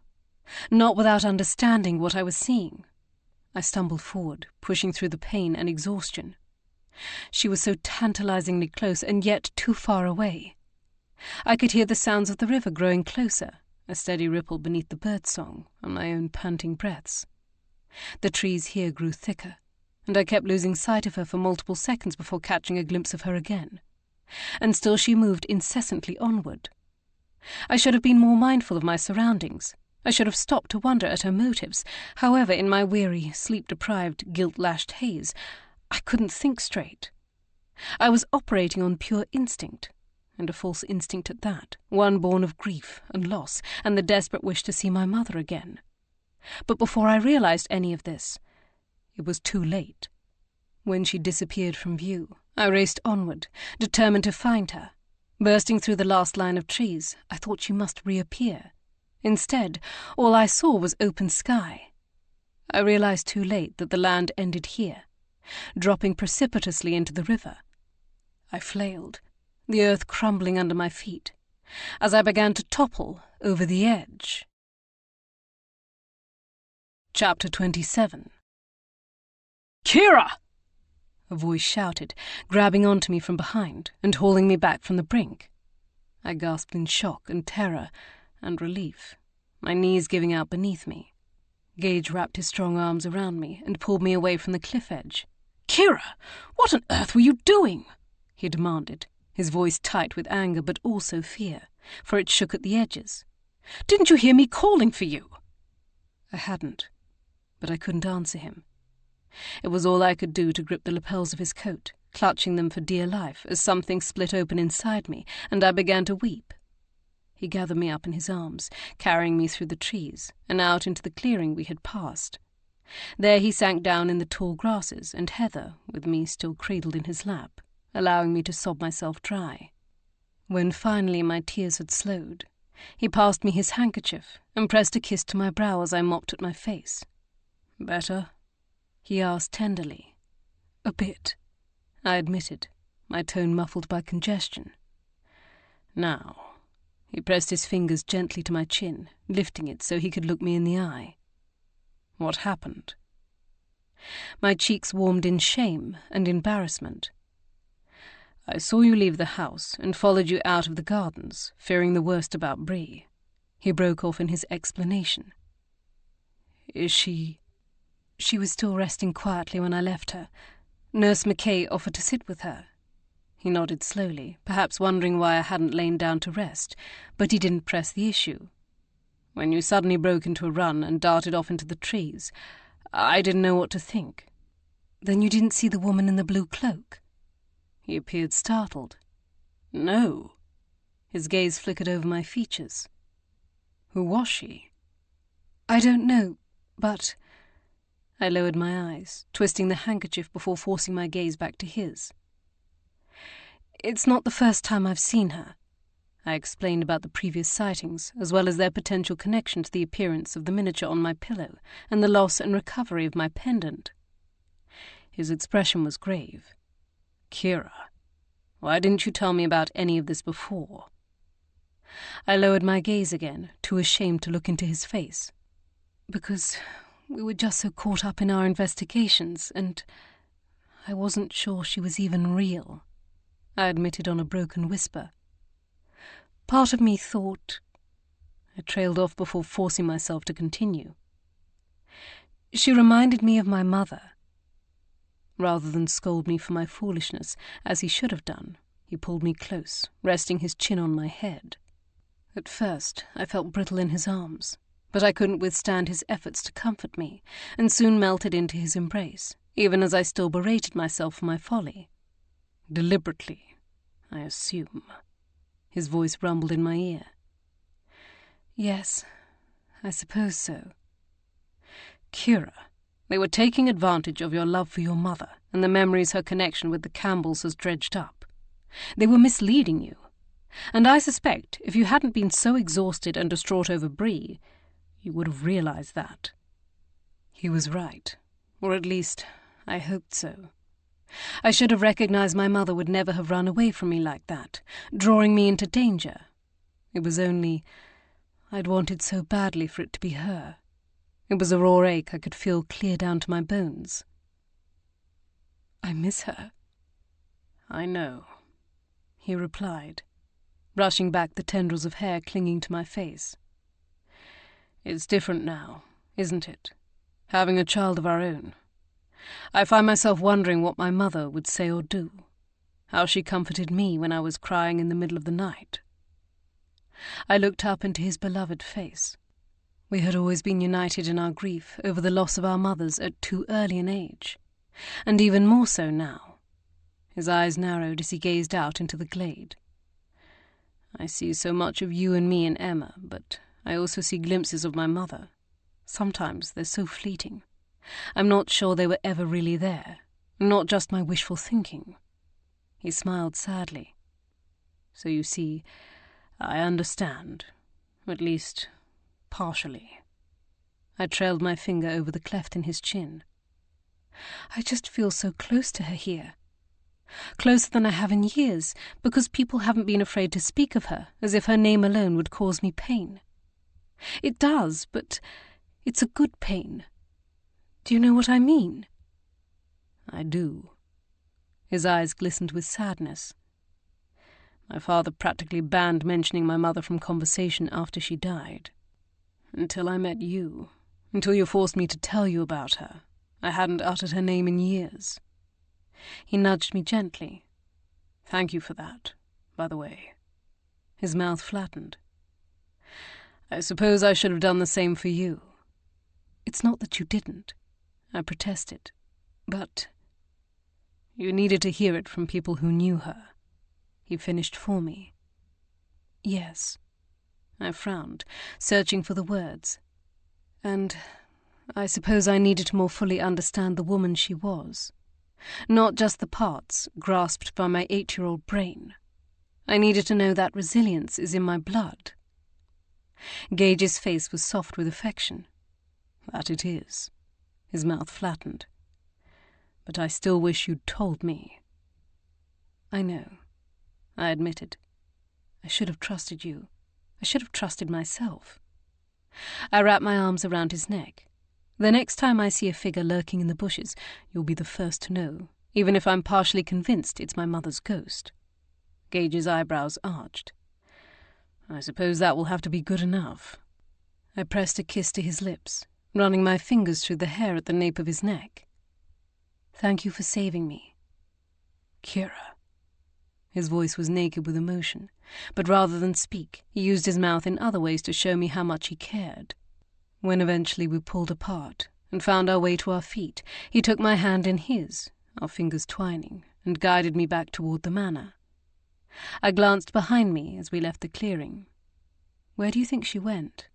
not without understanding what I was seeing. I stumbled forward, pushing through the pain and exhaustion. She was so tantalizingly close and yet too far away. I could hear the sounds of the river growing closer, a steady ripple beneath the birdsong and my own panting breaths. The trees here grew thicker, and I kept losing sight of her for multiple seconds before catching a glimpse of her again. And still she moved incessantly onward. I should have been more mindful of my surroundings. I should have stopped to wonder at her motives. However, in my weary, sleep-deprived, guilt-lashed haze, I couldn't think straight. I was operating on pure instinct, and a false instinct at that, one born of grief and loss and the desperate wish to see my mother again. But before I realized any of this, it was too late. When she disappeared from view, I raced onward, determined to find her. Bursting through the last line of trees, I thought she must reappear. Instead, all I saw was open sky. I realized too late that the land ended here, dropping precipitously into the river. I flailed, the earth crumbling under my feet, as I began to topple over the edge. Chapter 27. Kiera! A voice shouted, grabbing onto me from behind and hauling me back from the brink. I gasped in shock and terror and relief, my knees giving out beneath me. Gage wrapped his strong arms around me and pulled me away from the cliff edge. Kiera, what on earth were you doing? He demanded, his voice tight with anger but also fear, for it shook at the edges. Didn't you hear me calling for you? I hadn't, but I couldn't answer him. It was all I could do to grip the lapels of his coat, clutching them for dear life as something split open inside me, and I began to weep. He gathered me up in his arms, carrying me through the trees and out into the clearing we had passed. There he sank down in the tall grasses and heather, with me still cradled in his lap, allowing me to sob myself dry. When finally my tears had slowed, he passed me his handkerchief and pressed a kiss to my brow as I mopped at my face. "Better?" he asked tenderly. "A bit," I admitted, my tone muffled by congestion. "Now," he pressed his fingers gently to my chin, lifting it so he could look me in the eye. "What happened?" My cheeks warmed in shame and embarrassment. "I saw you leave the house and followed you out of the gardens, fearing the worst about Bree." He broke off in his explanation. "Is she—" "She was still resting quietly when I left her. Nurse Mackay offered to sit with her." He nodded slowly, perhaps wondering why I hadn't lain down to rest, but he didn't press the issue. "When you suddenly broke into a run and darted off into the trees, I didn't know what to think." "Then you didn't see the woman in the blue cloak?" He appeared startled. "No." His gaze flickered over my features. "Who was she?" "I don't know, but—" I lowered my eyes, twisting the handkerchief before forcing my gaze back to his. "It's not the first time I've seen her." I explained about the previous sightings, as well as their potential connection to the appearance of the miniature on my pillow and the loss and recovery of my pendant. His expression was grave. "Kiera, why didn't you tell me about any of this before?" I lowered my gaze again, too ashamed to look into his face. "Because we were just so caught up in our investigations, and I wasn't sure she was even real," I admitted on a broken whisper. "Part of me thought—" I trailed off before forcing myself to continue. "She reminded me of my mother." Rather than scold me for my foolishness, as he should have done, he pulled me close, resting his chin on my head. At first, I felt brittle in his arms, but I couldn't withstand his efforts to comfort me, and soon melted into his embrace, even as I still berated myself for my folly. Deliberately, I assume. His voice rumbled in my ear. Yes, I suppose so. Kiera, they were taking advantage of your love for your mother and the memories her connection with the Campbells has dredged up. They were misleading you. And I suspect if you hadn't been so exhausted and distraught over Bree, you would have realized that. He was right, or at least I hoped so. I should have recognized my mother would never have run away from me like that, drawing me into danger. It was only I'd wanted so badly for it to be her. It was a raw ache I could feel clear down to my bones. I miss her. I know, he replied, brushing back the tendrils of hair clinging to my face. It's different now, isn't it? Having a child of our own. I find myself wondering what my mother would say or do, how she comforted me when I was crying in the middle of the night. I looked up into his beloved face. We had always been united in our grief over the loss of our mothers at too early an age, and even more so now. His eyes narrowed as he gazed out into the glade. I see so much of you and me in Emma, but I also see glimpses of my mother. Sometimes they're so fleeting. I'm not sure they were ever really there, not just my wishful thinking. He smiled sadly. So you see, I understand, at least partially. I trailed my finger over the cleft in his chin. I just feel so close to her here. Closer than I have in years, because people haven't been afraid to speak of her, as if her name alone would cause me pain. It does, but it's a good pain. Do you know what I mean? I do. His eyes glistened with sadness. My father practically banned mentioning my mother from conversation after she died. Until I met you, until you forced me to tell you about her, I hadn't uttered her name in years. He nudged me gently. Thank you for that, by the way. His mouth flattened. I suppose I should have done the same for you. It's not that you didn't, I protested, but you needed to hear it from people who knew her. He finished for me. Yes. I frowned, searching for the words. And I suppose I needed to more fully understand the woman she was. Not just the parts grasped by my 8-year-old brain. I needed to know that resilience is in my blood. Gage's face was soft with affection. That it is. His mouth flattened. But I still wish you'd told me. I know, I admitted. I should have trusted you. I should have trusted myself. I wrapped my arms around his neck. The next time I see a figure lurking in the bushes, you'll be the first to know, even if I'm partially convinced it's my mother's ghost. Gage's eyebrows arched. I suppose that will have to be good enough. I pressed a kiss to his lips, running my fingers through the hair at the nape of his neck. Thank you for saving me. Kiera. His voice was naked with emotion, but rather than speak, he used his mouth in other ways to show me how much he cared. When eventually we pulled apart and found our way to our feet, he took my hand in his, our fingers twining, and guided me back toward the manor. I glanced behind me as we left the clearing. Where do you think she went?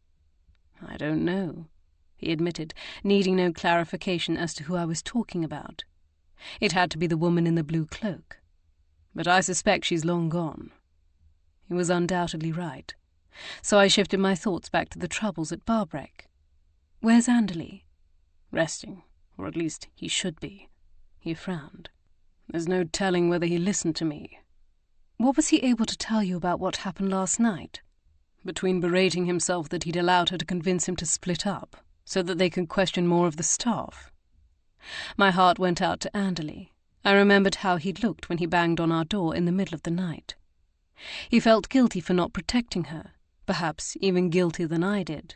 I don't know, he admitted, needing no clarification as to who I was talking about. It had to be the woman in the blue cloak. But I suspect she's long gone. He was undoubtedly right. So I shifted my thoughts back to the troubles at Barbreck. Where's Anderley? Resting, or at least he should be. He frowned. There's no telling whether he listened to me. What was he able to tell you about what happened last night? Between berating himself that he'd allowed her to convince him to split up, so that they could question more of the staff. My heart went out to Anderley. I remembered how he'd looked when he banged on our door in the middle of the night. He felt guilty for not protecting her, perhaps even guiltier than I did,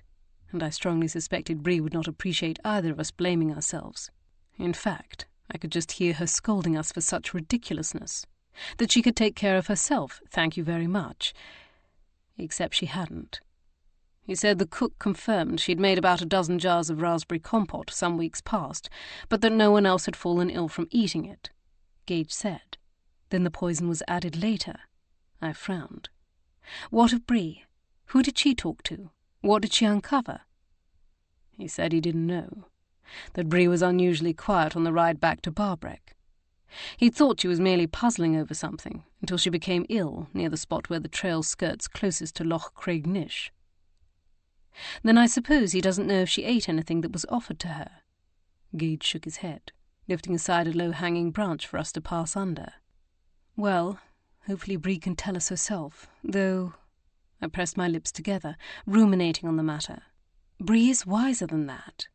and I strongly suspected Bree would not appreciate either of us blaming ourselves. In fact, I could just hear her scolding us for such ridiculousness, that she could take care of herself, thank you very much. except she hadn't. He said the cook confirmed she'd made about a dozen jars of raspberry compote some weeks past, but that no one else had fallen ill from eating it. Gage said. Then the poison was added later. I frowned. What of Bree? Who did she talk to? What did she uncover? He said he didn't know. That Bree was unusually quiet on the ride back to Barbreck. He'd thought she was merely puzzling over something, until she became ill near the spot where the trail skirts closest to Loch Craignish. Then I suppose he doesn't know if she ate anything that was offered to her. Gage shook his head, lifting aside a low-hanging branch for us to pass under. Well, hopefully Bree can tell us herself, though... I pressed my lips together, ruminating on the matter. Bree is wiser than that.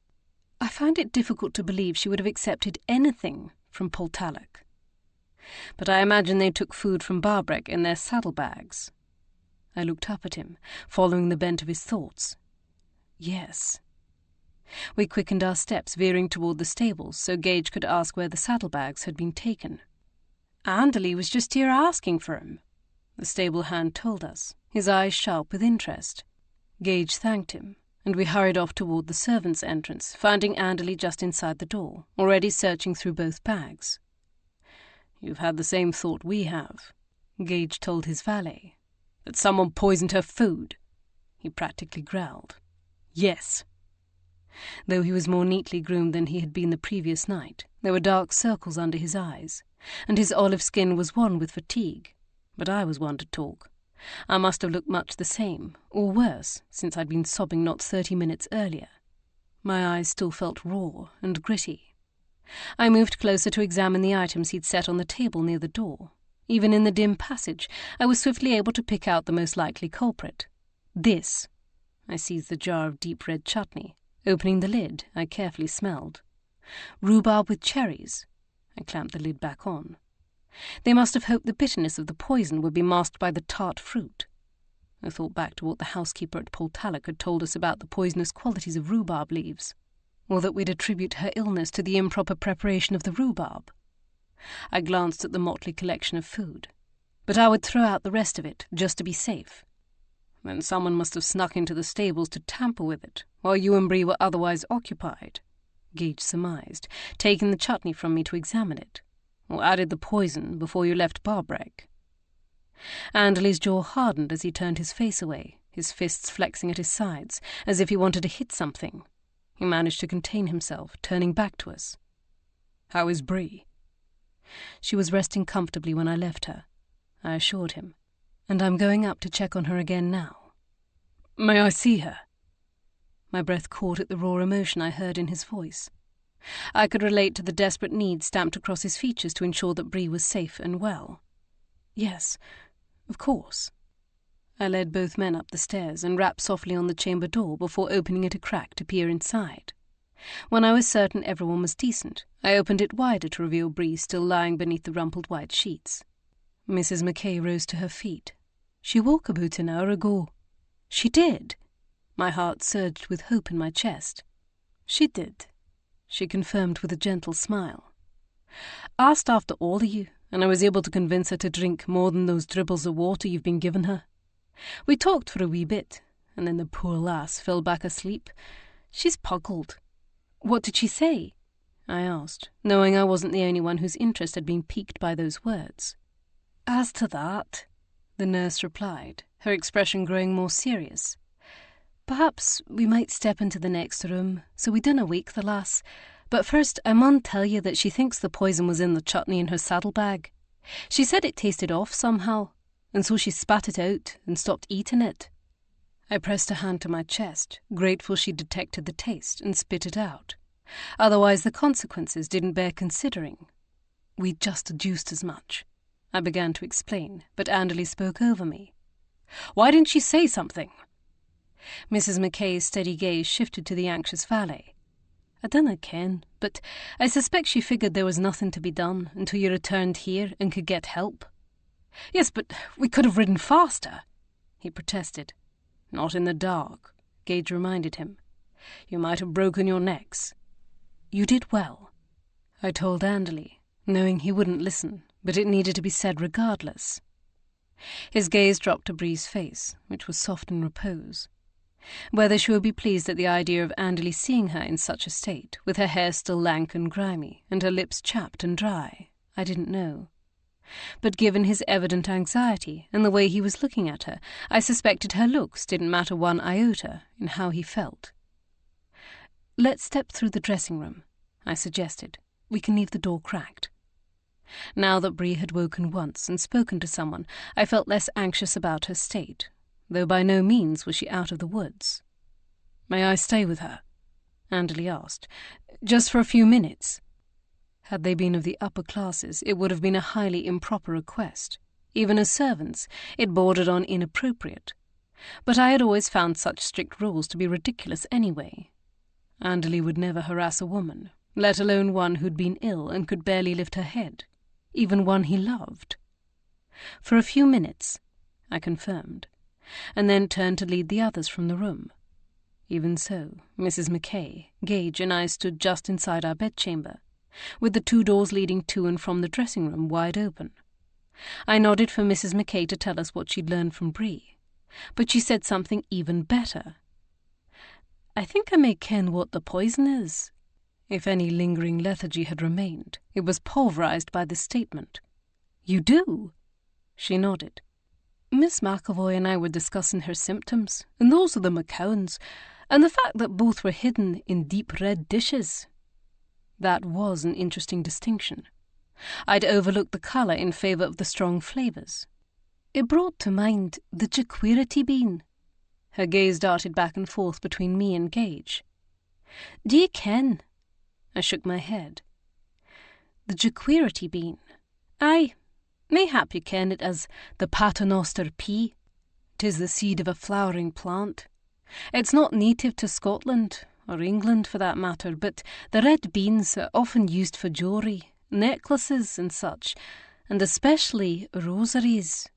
I find it difficult to believe she would have accepted anything from Portalic. But I imagine they took food from Barbreck in their saddlebags. I looked up at him, following the bent of his thoughts. Yes. We quickened our steps, veering toward the stables, so Gage could ask where the saddlebags had been taken. Anderley was just here asking for 'em, the stable hand told us, his eyes sharp with interest. Gage thanked him, and we hurried off toward the servants' entrance, finding Anderley just inside the door, already searching through both bags. You've had the same thought we have, Gage told his valet. That someone poisoned her food, he practically growled. Yes. Though he was more neatly groomed than he had been the previous night, there were dark circles under his eyes, and his olive skin was wan with fatigue. But I was one to talk. I must have looked much the same, or worse, since I'd been sobbing not 30 minutes earlier. My eyes still felt raw and gritty. I moved closer to examine the items he'd set on the table near the door. Even in the dim passage, I was swiftly able to pick out the most likely culprit. This. I seized the jar of deep red chutney. Opening the lid, I carefully smelled. Rhubarb with cherries. I clamped the lid back on. They must have hoped the bitterness of the poison would be masked by the tart fruit. I thought back to what the housekeeper at Portalic had told us about the poisonous qualities of rhubarb leaves, or that we'd attribute her illness to the improper preparation of the rhubarb. I glanced at the motley collection of food, but I would throw out the rest of it, just to be safe. Then someone must have snuck into the stables to tamper with it, while you and Bree were otherwise occupied, Gage surmised, taking the chutney from me to examine it, or added the poison before you left Barbreck. Anderley's jaw hardened as he turned his face away, his fists flexing at his sides, as if he wanted to hit something. He managed to contain himself, turning back to us. How is Bree? She was resting comfortably when I left her, I assured him, and I'm going up to check on her again now. May I see her? My breath caught at the raw emotion I heard in his voice. I could relate to the desperate need stamped across his features to ensure that Bree was safe and well. Yes, of course. I led both men up the stairs and rapped softly on the chamber door before opening it a crack to peer inside. When I was certain everyone was decent, I opened it wider to reveal Bree still lying beneath the rumpled white sheets. Mrs. Mackay rose to her feet. She woke about an hour ago. She did. My heart surged with hope in my chest. She did, she confirmed with a gentle smile. Asked after all of you, and I was able to convince her to drink more than those dribbles of water you've been giving her. We talked for a wee bit, and then the poor lass fell back asleep. She's puggled. What did she say? I asked, knowing I wasn't the only one whose interest had been piqued by those words. As to that, the nurse replied, her expression growing more serious. Perhaps we might step into the next room, so we dinna wake the lass. But first I maun tell you that she thinks the poison was in the chutney in her saddlebag. She said it tasted off somehow, and so she spat it out and stopped eating it. I pressed a hand to my chest, grateful she detected the taste and spit it out. Otherwise the consequences didn't bear considering. We'd just deduced as much. I began to explain, but Anderley spoke over me. Why didn't she say something? Mrs. Mackay's steady gaze shifted to the anxious valet. I dinna ken, but I suspect she figured there was nothing to be done until you returned here and could get help. Yes, but we could have ridden faster, he protested. Not in the dark, Gage reminded him. You might have broken your necks. You did well, I told Anderley, knowing he wouldn't listen, but it needed to be said regardless. His gaze dropped to Bree's face, which was soft in repose. Whether she would be pleased at the idea of Andally seeing her in such a state, with her hair still lank and grimy, and her lips chapped and dry, I didn't know. But given his evident anxiety and the way he was looking at her, I suspected her looks didn't matter one iota in how he felt. "Let's step through the dressing room," I suggested. "We can leave the door cracked." Now that Bree had woken once and spoken to someone, I felt less anxious about her state, though by no means was she out of the woods. "May I stay with her?" Andally asked. "Just for a few minutes." Had they been of the upper classes, it would have been a highly improper request. Even as servants, it bordered on inappropriate. But I had always found such strict rules to be ridiculous anyway. Andally would never harass a woman, let alone one who'd been ill and could barely lift her head, even one he loved. "For a few minutes," I confirmed, and then turned to lead the others from the room. Even so, Mrs. Mackay, Gage, and I stood just inside our bedchamber, with the 2 doors leading to and from the dressing room wide open. I nodded for Mrs. Mackay to tell us what she'd learned from Bree, but she said something even better. "I think I may ken what the poison is." If any lingering lethargy had remained, it was pulverized by this statement. "You do?" She nodded. "Miss McAvoy and I were discussing her symptoms, and those of the McCowans, and the fact that both were hidden in deep red dishes." That was an interesting distinction. I'd overlooked the colour in favour of the strong flavours. "It brought to mind the jaquirity bean." Her gaze darted back and forth between me and Gage. "Do ye ken?" I shook my head. "The jaquirity bean. Aye, mayhap ye ken it as the paternoster pea. 'Tis the seed of a flowering plant. It's not native to Scotland, or England for that matter, but the red beans are often used for jewellery, necklaces and such, and especially rosaries."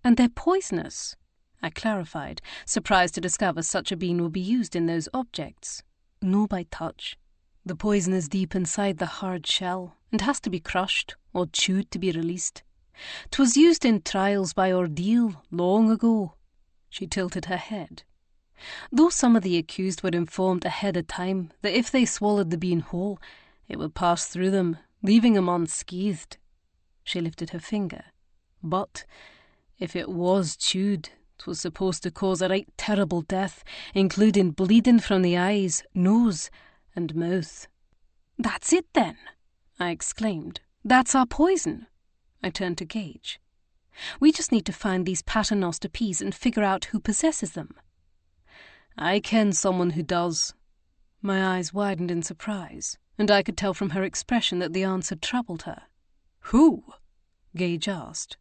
"And they're poisonous," I clarified, surprised to discover such a bean would be used in those objects. "No by touch. The poison is deep inside the hard shell, and has to be crushed or chewed to be released. 'Twas used in trials by ordeal long ago." She tilted her head. "Though some of the accused were informed ahead of time that if they swallowed the bean whole, it would pass through them, leaving them unscathed." She lifted her finger. "But if it was chewed, 'twas supposed to cause a right terrible death, including bleeding from the eyes, nose, and mouth." "That's it, then!" I exclaimed. "That's our poison." I turned to Gage. "We just need to find these paternoster peas and figure out who possesses them." "I ken someone who does." My eyes widened in surprise, and I could tell from her expression that the answer troubled her. "Who?" Gage asked.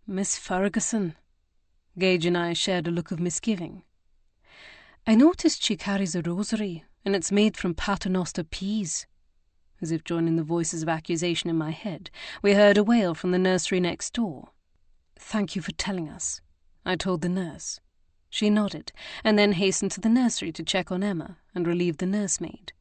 "Miss Ferguson." Gage and I shared a look of misgiving. "I noticed she carries a rosary, and it's made from paternoster peas." As if joining the voices of accusation in my head, we heard a wail from the nursery next door. "Thank you for telling us," I told the nurse. She nodded, and then hastened to the nursery to check on Emma and relieve the nursemaid.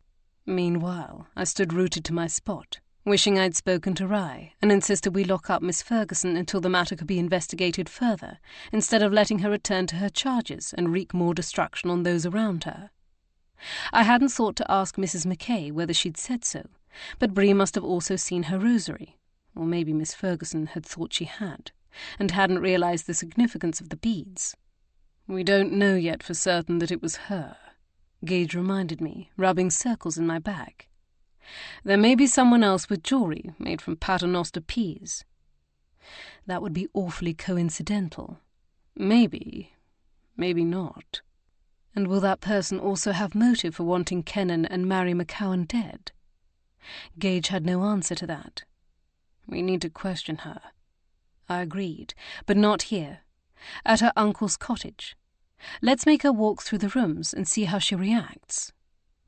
Meanwhile, I stood rooted to my spot, wishing I'd spoken to Rye and insisted we lock up Miss Ferguson until the matter could be investigated further, instead of letting her return to her charges and wreak more destruction on those around her. I hadn't thought to ask Mrs. Mackay whether she'd said so, but Bree must have also seen her rosary, or maybe Miss Ferguson had thought she had, and hadn't realised the significance of the beads. "We don't know yet for certain that it was her," Gage reminded me, rubbing circles in my back. "There may be someone else with jewellery made from paternoster peas." "That would be awfully coincidental." "Maybe, maybe not." "And will that person also have motive for wanting Kennan and Mary McCowan dead?" Gage had no answer to that. "We need to question her." I agreed, but not here. At her uncle's cottage. Let's make her walk through the rooms and see how she reacts.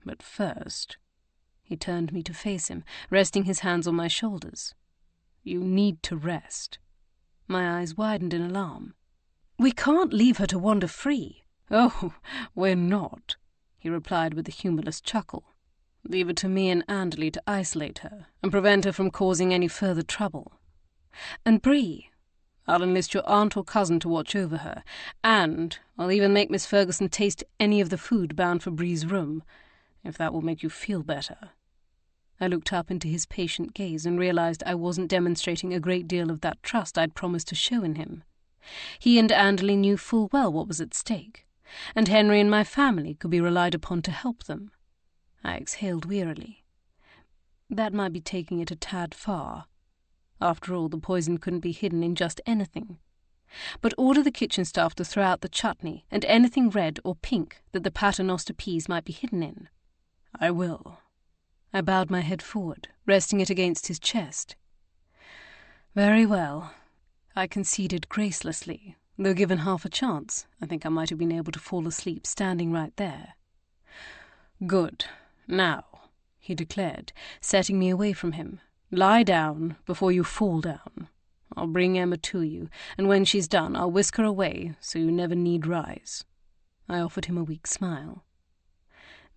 But first... He turned me to face him, resting his hands on my shoulders. "You need to rest." My eyes widened in alarm. "We can't leave her to wander free." "Oh, we're not," he replied with a humourless chuckle. "Leave it to me and Andally to isolate her and prevent her from causing any further trouble." "And Bree, I'll enlist your aunt or cousin to watch over her, and I'll even make Miss Ferguson taste any of the food bound for Bree's room, if that will make you feel better." I looked up into his patient gaze and realized I wasn't demonstrating a great deal of that trust I'd promised to show in him. He and Anderley knew full well what was at stake, and Henry and my family could be relied upon to help them. I exhaled wearily. That might be taking it a tad far. After all, the poison couldn't be hidden in just anything. But order the kitchen staff to throw out the chutney and anything red or pink that the paternoster peas might be hidden in. "I will." I bowed my head forward, resting it against his chest. "Very well," I conceded gracelessly, though given half a chance, I think I might have been able to fall asleep standing right there. "Good. Now," he declared, setting me away from him, "lie down before you fall down. I'll bring Emma to you, and when she's done, I'll whisk her away so you never need rise." I offered him a weak smile.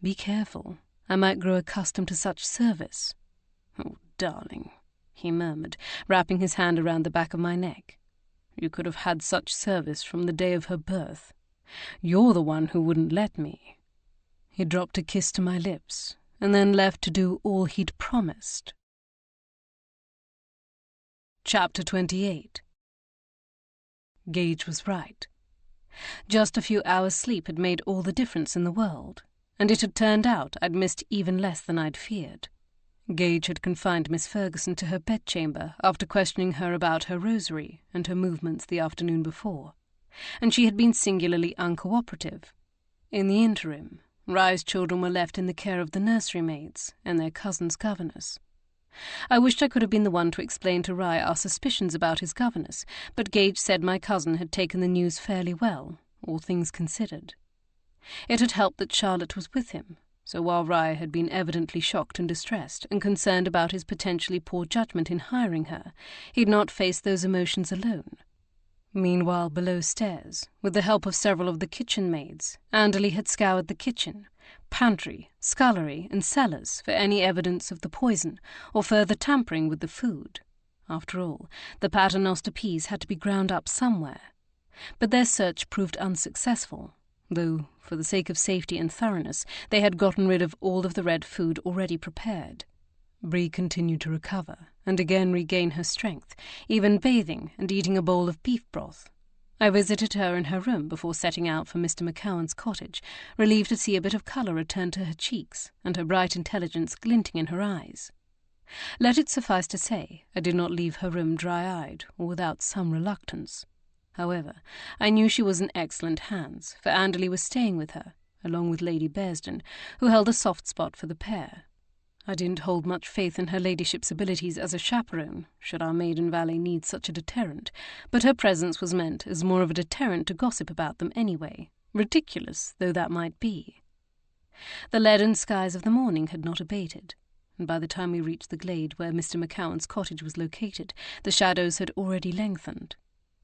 "Be careful. I might grow accustomed to such service." "Oh, darling," he murmured, wrapping his hand around the back of my neck. "You could have had such service from the day of her birth. You're the one who wouldn't let me." He dropped a kiss to my lips, and then left to do all he'd promised. Chapter 28. Gage was right. Just a few hours' sleep had made all the difference in the world, and it had turned out I'd missed even less than I'd feared. Gage had confined Miss Ferguson to her bedchamber after questioning her about her rosary and her movements the afternoon before, and she had been singularly uncooperative. In the interim, Rye's children were left in the care of the nursery maids and their cousin's governess. I wished I could have been the one to explain to Rye our suspicions about his governess, but Gage said my cousin had taken the news fairly well, all things considered. It had helped that Charlotte was with him, so while Rye had been evidently shocked and distressed and concerned about his potentially poor judgment in hiring her, he'd not faced those emotions alone. Meanwhile, below stairs, with the help of several of the kitchen maids, Anderley had scoured the kitchen, pantry, scullery, and cellars for any evidence of the poison or further tampering with the food. After all, the paternoster peas had to be ground up somewhere. But their search proved unsuccessful, though, for the sake of safety and thoroughness, they had gotten rid of all of the red food already prepared. Bree continued to recover, and again regain her strength, even bathing and eating a bowl of beef broth. I visited her in her room before setting out for Mr. McCowan's cottage, relieved to see a bit of colour return to her cheeks and her bright intelligence glinting in her eyes. Let it suffice to say, I did not leave her room dry-eyed or without some reluctance. However, I knew she was in excellent hands, for Anderley was staying with her, along with Lady Bearsden, who held a soft spot for the pair. I didn't hold much faith in her ladyship's abilities as a chaperone, should our maiden valet need such a deterrent, but her presence was meant as more of a deterrent to gossip about them anyway, ridiculous though that might be. The leaden skies of the morning had not abated, and by the time we reached the glade where Mr. McCowan's cottage was located, the shadows had already lengthened.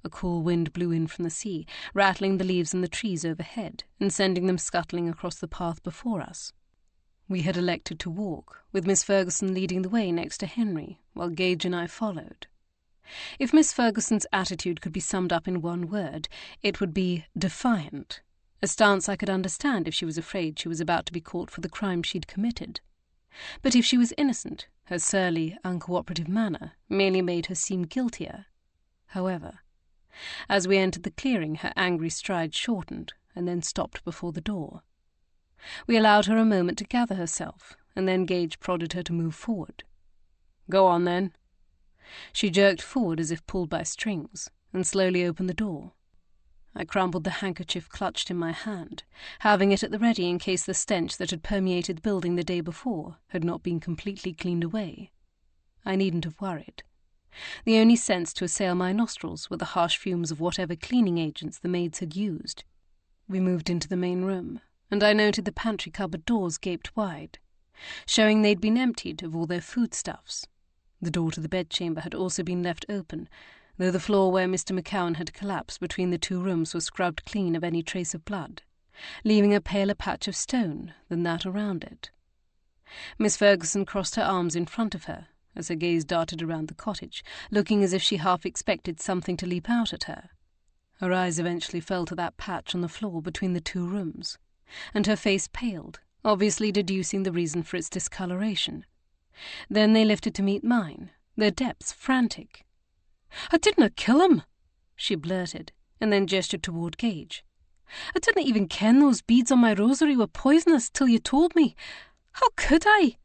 A cool wind blew in from the sea, rattling the leaves in the trees overhead and sending them scuttling across the path before us. We had elected to walk, with Miss Ferguson leading the way next to Henry, while Gage and I followed. If Miss Ferguson's attitude could be summed up in one word, it would be defiant, a stance I could understand if she was afraid she was about to be caught for the crime she'd committed. But if she was innocent, her surly, uncooperative manner merely made her seem guiltier. However, as we entered the clearing, her angry stride shortened and then stopped before the door. We allowed her a moment to gather herself, and then Gage prodded her to move forward. "Go on, then." She jerked forward as if pulled by strings, and slowly opened the door. I crumpled the handkerchief clutched in my hand, having it at the ready in case the stench that had permeated the building the day before had not been completely cleaned away. I needn't have worried. The only scents to assail my nostrils were the harsh fumes of whatever cleaning agents the maids had used. We moved into the main room, and I noted the pantry cupboard doors gaped wide, showing they'd been emptied of all their foodstuffs. The door to the bedchamber had also been left open, though the floor where Mr. McCowan had collapsed between the two rooms was scrubbed clean of any trace of blood, leaving a paler patch of stone than that around it. Miss Ferguson crossed her arms in front of her, as her gaze darted around the cottage, looking as if she half expected something to leap out at her. Her eyes eventually fell to that patch on the floor between the two rooms, and her face paled, obviously deducing the reason for its discoloration. Then they lifted to meet mine, their depths frantic. "I didna kill him," she blurted, and then gestured toward Gage. "I didn't even ken those beads on my rosary were poisonous till you told me. How could I?"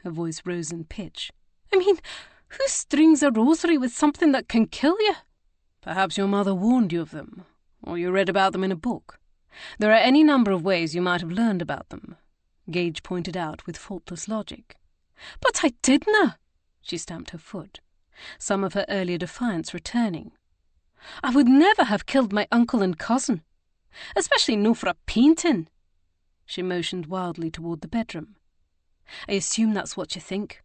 Her voice rose in pitch. "I mean, who strings a rosary with something that can kill you?" "Perhaps your mother warned you of them, or you read about them in a book. There are any number of ways you might have learned about them," Gage pointed out with faultless logic. "But I didna." She stamped her foot, some of her earlier defiance returning. "I would never have killed my uncle and cousin, especially no for a painting." She motioned wildly toward the bedroom. "I assume that's what you think.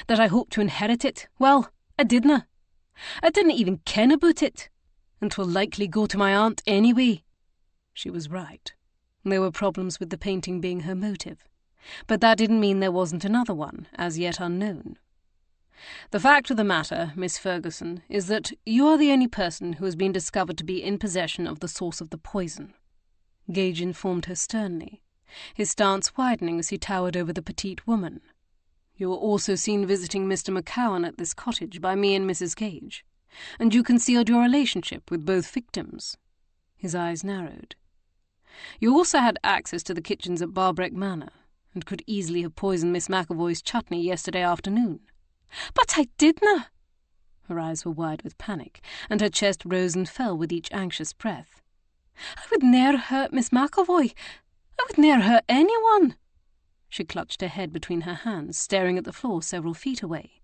That I hope to inherit it. Well, I didna. I didn't even ken about it, and 'twill likely go to my aunt anyway." She was right. There were problems with the painting being her motive, but that didn't mean there wasn't another one, as yet unknown. "The fact of the matter, Miss Ferguson, is that you are the only person who has been discovered to be in possession of the source of the poison," Gage informed her sternly, his stance widening as he towered over the petite woman. "You were also seen visiting Mr. McCowan at this cottage by me and Mrs. Gage, and you concealed your relationship with both victims." His eyes narrowed. "You also had access to the kitchens at Barbreck Manor, and could easily have poisoned Miss McAvoy's chutney yesterday afternoon." "But I didna." Her eyes were wide with panic, and her chest rose and fell with each anxious breath. "I would ne'er hurt Miss McAvoy. I would ne'er hurt anyone." She clutched her head between her hands, staring at the floor several feet away.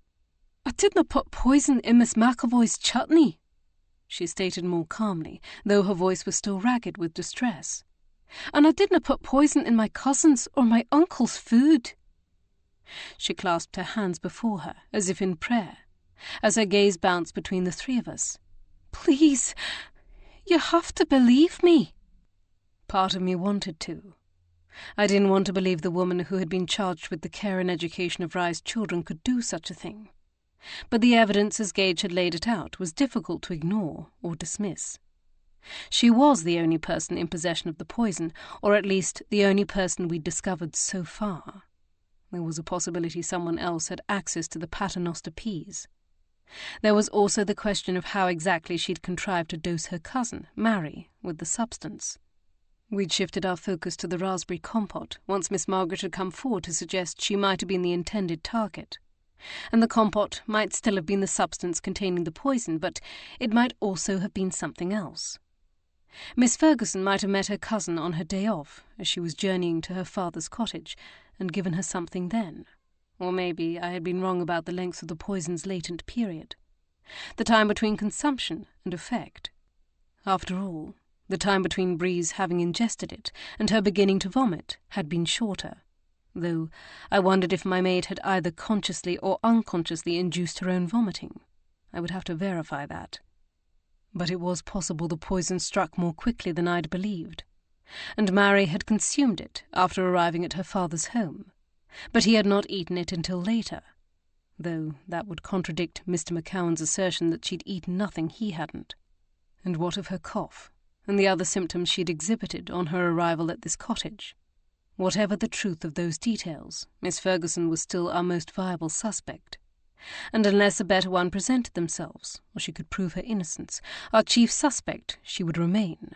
"I didna put poison in Miss McAvoy's chutney," she stated more calmly, though her voice was still ragged with distress. "And I didna put poison in my cousin's or my uncle's food." She clasped her hands before her, as if in prayer, as her gaze bounced between the three of us. "Please, you have to believe me." Part of me wanted to. I didn't want to believe the woman who had been charged with the care and education of Rye's children could do such a thing. But the evidence as Gage had laid it out was difficult to ignore or dismiss. She was the only person in possession of the poison, or at least the only person we'd discovered so far. There was a possibility someone else had access to the paternoster peas. There was also the question of how exactly she'd contrived to dose her cousin, Mary, with the substance. We'd shifted our focus to the raspberry compote once Miss Margaret had come forward to suggest she might have been the intended target. And the compote might still have been the substance containing the poison, but it might also have been something else. Miss Ferguson might have met her cousin on her day off, as she was journeying to her father's cottage, and given her something then. Or maybe I had been wrong about the length of the poison's latent period, the time between consumption and effect. After all, the time between Bree's having ingested it and her beginning to vomit had been shorter, though I wondered if my maid had either consciously or unconsciously induced her own vomiting. I would have to verify that. But it was possible the poison struck more quickly than I'd believed, and Mary had consumed it after arriving at her father's home, but he had not eaten it until later, though that would contradict Mr. McCowan's assertion that she'd eaten nothing he hadn't. And what of her cough, and the other symptoms she'd exhibited on her arrival at this cottage? Whatever the truth of those details, Miss Ferguson was still our most viable suspect, and unless a better one presented themselves, or she could prove her innocence, our chief suspect she would remain.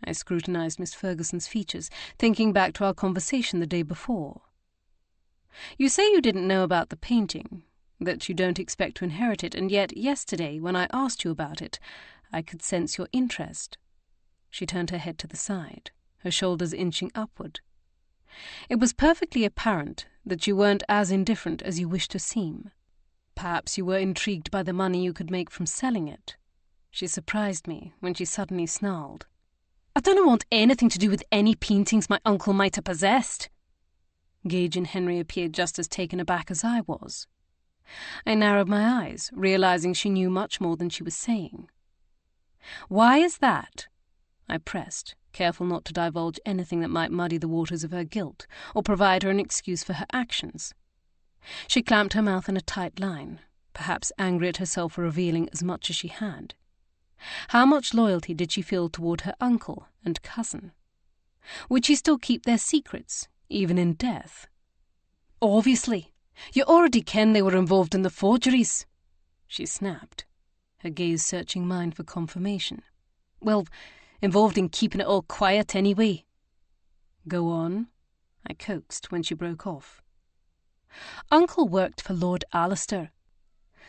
I scrutinized Miss Ferguson's features, thinking back to our conversation the day before. "You say you didn't know about the painting, that you don't expect to inherit it, and yet yesterday, when I asked you about it, I could sense your interest." She turned her head to the side, her shoulders inching upward. "It was perfectly apparent that you weren't as indifferent as you wished to seem. Perhaps you were intrigued by the money you could make from selling it." She surprised me when she suddenly snarled. "I don't want anything to do with any paintings my uncle might have possessed." Gage and Henry appeared just as taken aback as I was. I narrowed my eyes, realizing she knew much more than she was saying. "Why is that?" I pressed, careful not to divulge anything that might muddy the waters of her guilt or provide her an excuse for her actions. She clamped her mouth in a tight line, perhaps angry at herself for revealing as much as she had. How much loyalty did she feel toward her uncle and cousin? Would she still keep their secrets, even in death? Obviously. You already ken they were involved in the forgeries, she snapped, her gaze searching mine for confirmation. Well, involved in keeping it all quiet anyway. Go on, I coaxed when she broke off. Uncle worked for Lord Alistair.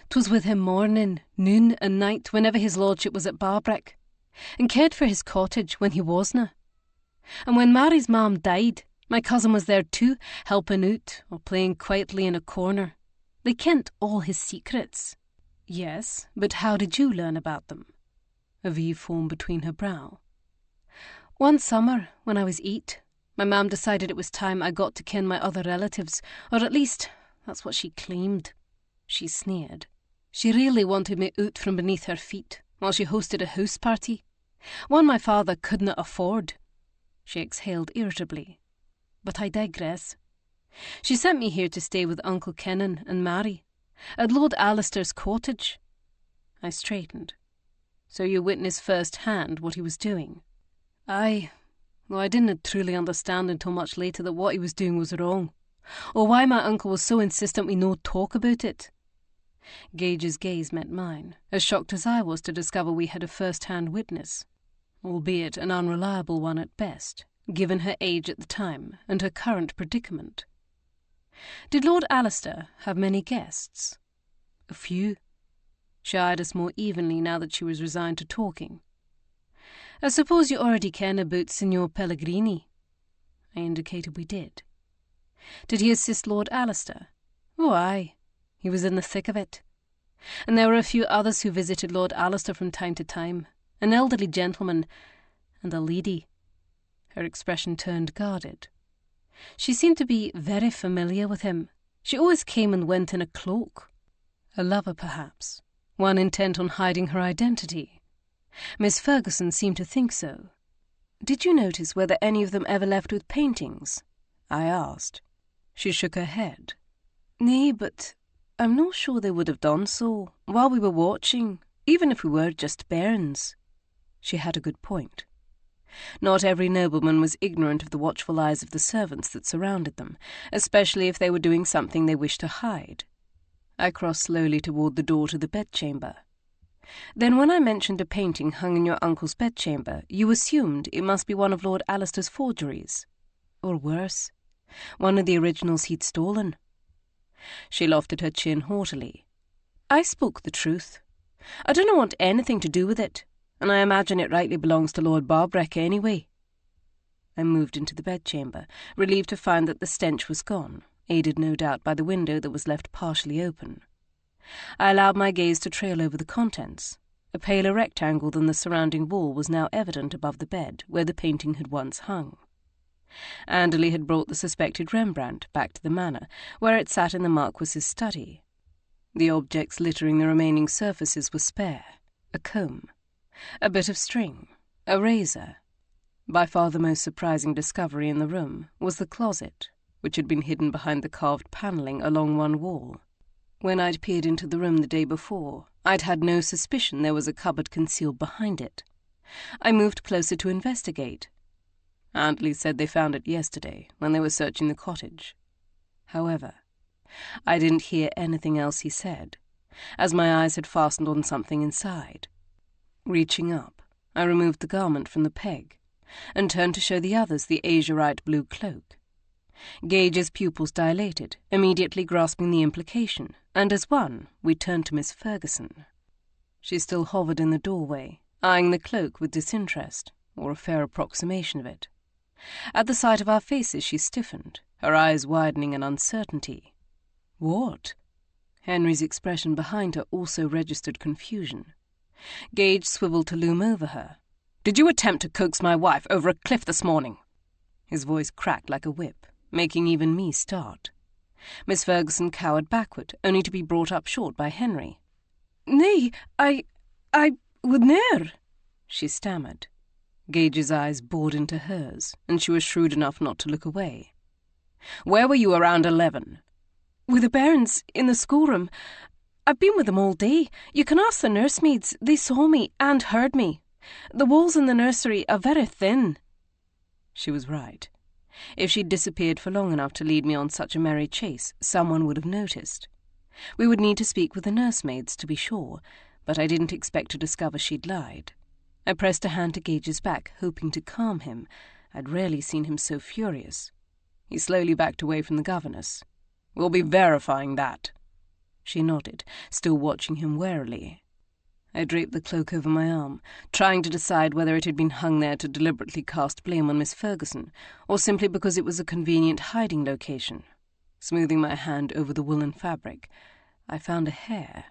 'Twas with him morning, noon and night whenever his lordship was at Barbreck, and cared for his cottage when he wasna. And when Mary's mam died, my cousin was there too, helping out or playing quietly in a corner. They kent all his secrets. Yes, but how did you learn about them? A V formed between her brow. One summer, when I was 8, my mam decided it was time I got to ken my other relatives, or at least that's what she claimed. She sneered. She really wanted me out from beneath her feet while she hosted a house party, one my father couldn't afford. She exhaled irritably. But I digress. She sent me here to stay with Uncle Kennan and Mary, at Lord Alistair's cottage. I straightened. So you witnessed first-hand what he was doing? Aye, though I didn't truly understand until much later that what he was doing was wrong, or why my uncle was so insistent we no talk about it. Gage's gaze met mine, as shocked as I was to discover we had a first-hand witness, albeit an unreliable one at best, given her age at the time and her current predicament. Did Lord Alistair have many guests? A few. She eyed us more evenly now that she was resigned to talking. I suppose you already ken about Signor Pellegrini. I indicated we did. Did he assist Lord Alistair? Oh, aye. He was in the thick of it. And there were a few others who visited Lord Alistair from time to time, an elderly gentleman and a lady. Her expression turned guarded. She seemed to be very familiar with him. She always came and went in a cloak. A lover, perhaps, one intent on hiding her identity. Miss Ferguson seemed to think so. Did you notice whether any of them ever left with paintings? I asked. She shook her head. Nay, but I'm not sure they would have done so while we were watching, even if we were just bairns. She had a good point. Not every nobleman was ignorant of the watchful eyes of the servants that surrounded them, especially if they were doing something they wished to hide. I crossed slowly toward the door to the bedchamber. Then when I mentioned a painting hung in your uncle's bedchamber, you assumed it must be one of Lord Alistair's forgeries. Or worse, one of the originals he'd stolen. She lifted her chin haughtily. I spoke the truth. I don't want anything to do with it, and I imagine it rightly belongs to Lord Barbreck anyway. I moved into the bedchamber, relieved to find that the stench was gone, aided no doubt by the window that was left partially open. I allowed my gaze to trail over the contents. A paler rectangle than the surrounding wall was now evident above the bed, where the painting had once hung. Anderley had brought the suspected Rembrandt back to the Manor, where it sat in the Marquess's study. The objects littering the remaining surfaces were spare: a comb, a bit of string, a razor. By far the most surprising discovery in the room was the closet, which had been hidden behind the carved panelling along one wall. When I'd peered into the room the day before, I'd had no suspicion there was a cupboard concealed behind it. I moved closer to investigate. Anderley said they found it yesterday when they were searching the cottage. However, I didn't hear anything else he said, as my eyes had fastened on something inside. Reaching up, I removed the garment from the peg and turned to show the others the azurite blue cloak. Gage's pupils dilated, immediately grasping the implication, and as one, we turned to Miss Ferguson. She still hovered in the doorway, eyeing the cloak with disinterest, or a fair approximation of it. At the sight of our faces she stiffened, her eyes widening in uncertainty. What? Henry's expression behind her also registered confusion. Gage swiveled to loom over her. Did you attempt to coax my wife over a cliff this morning? His voice cracked like a whip, making even me start. Miss Ferguson cowered backward, only to be brought up short by Henry. Nay, I would ne'er, she stammered. Gage's eyes bored into hers, and she was shrewd enough not to look away. Where were you around 11? With the bairns in the schoolroom. I've been with them all day. You can ask the nursemaids. They saw me and heard me. The walls in the nursery are very thin." She was right. If she'd disappeared for long enough to lead me on such a merry chase, someone would have noticed. We would need to speak with the nursemaids, to be sure, but I didn't expect to discover she'd lied. I pressed a hand to Gage's back, hoping to calm him. I'd rarely seen him so furious. He slowly backed away from the governess. "We'll be verifying that." She nodded, still watching him warily. I draped the cloak over my arm, trying to decide whether it had been hung there to deliberately cast blame on Miss Ferguson, or simply because it was a convenient hiding location. Smoothing my hand over the woolen fabric, I found a hair.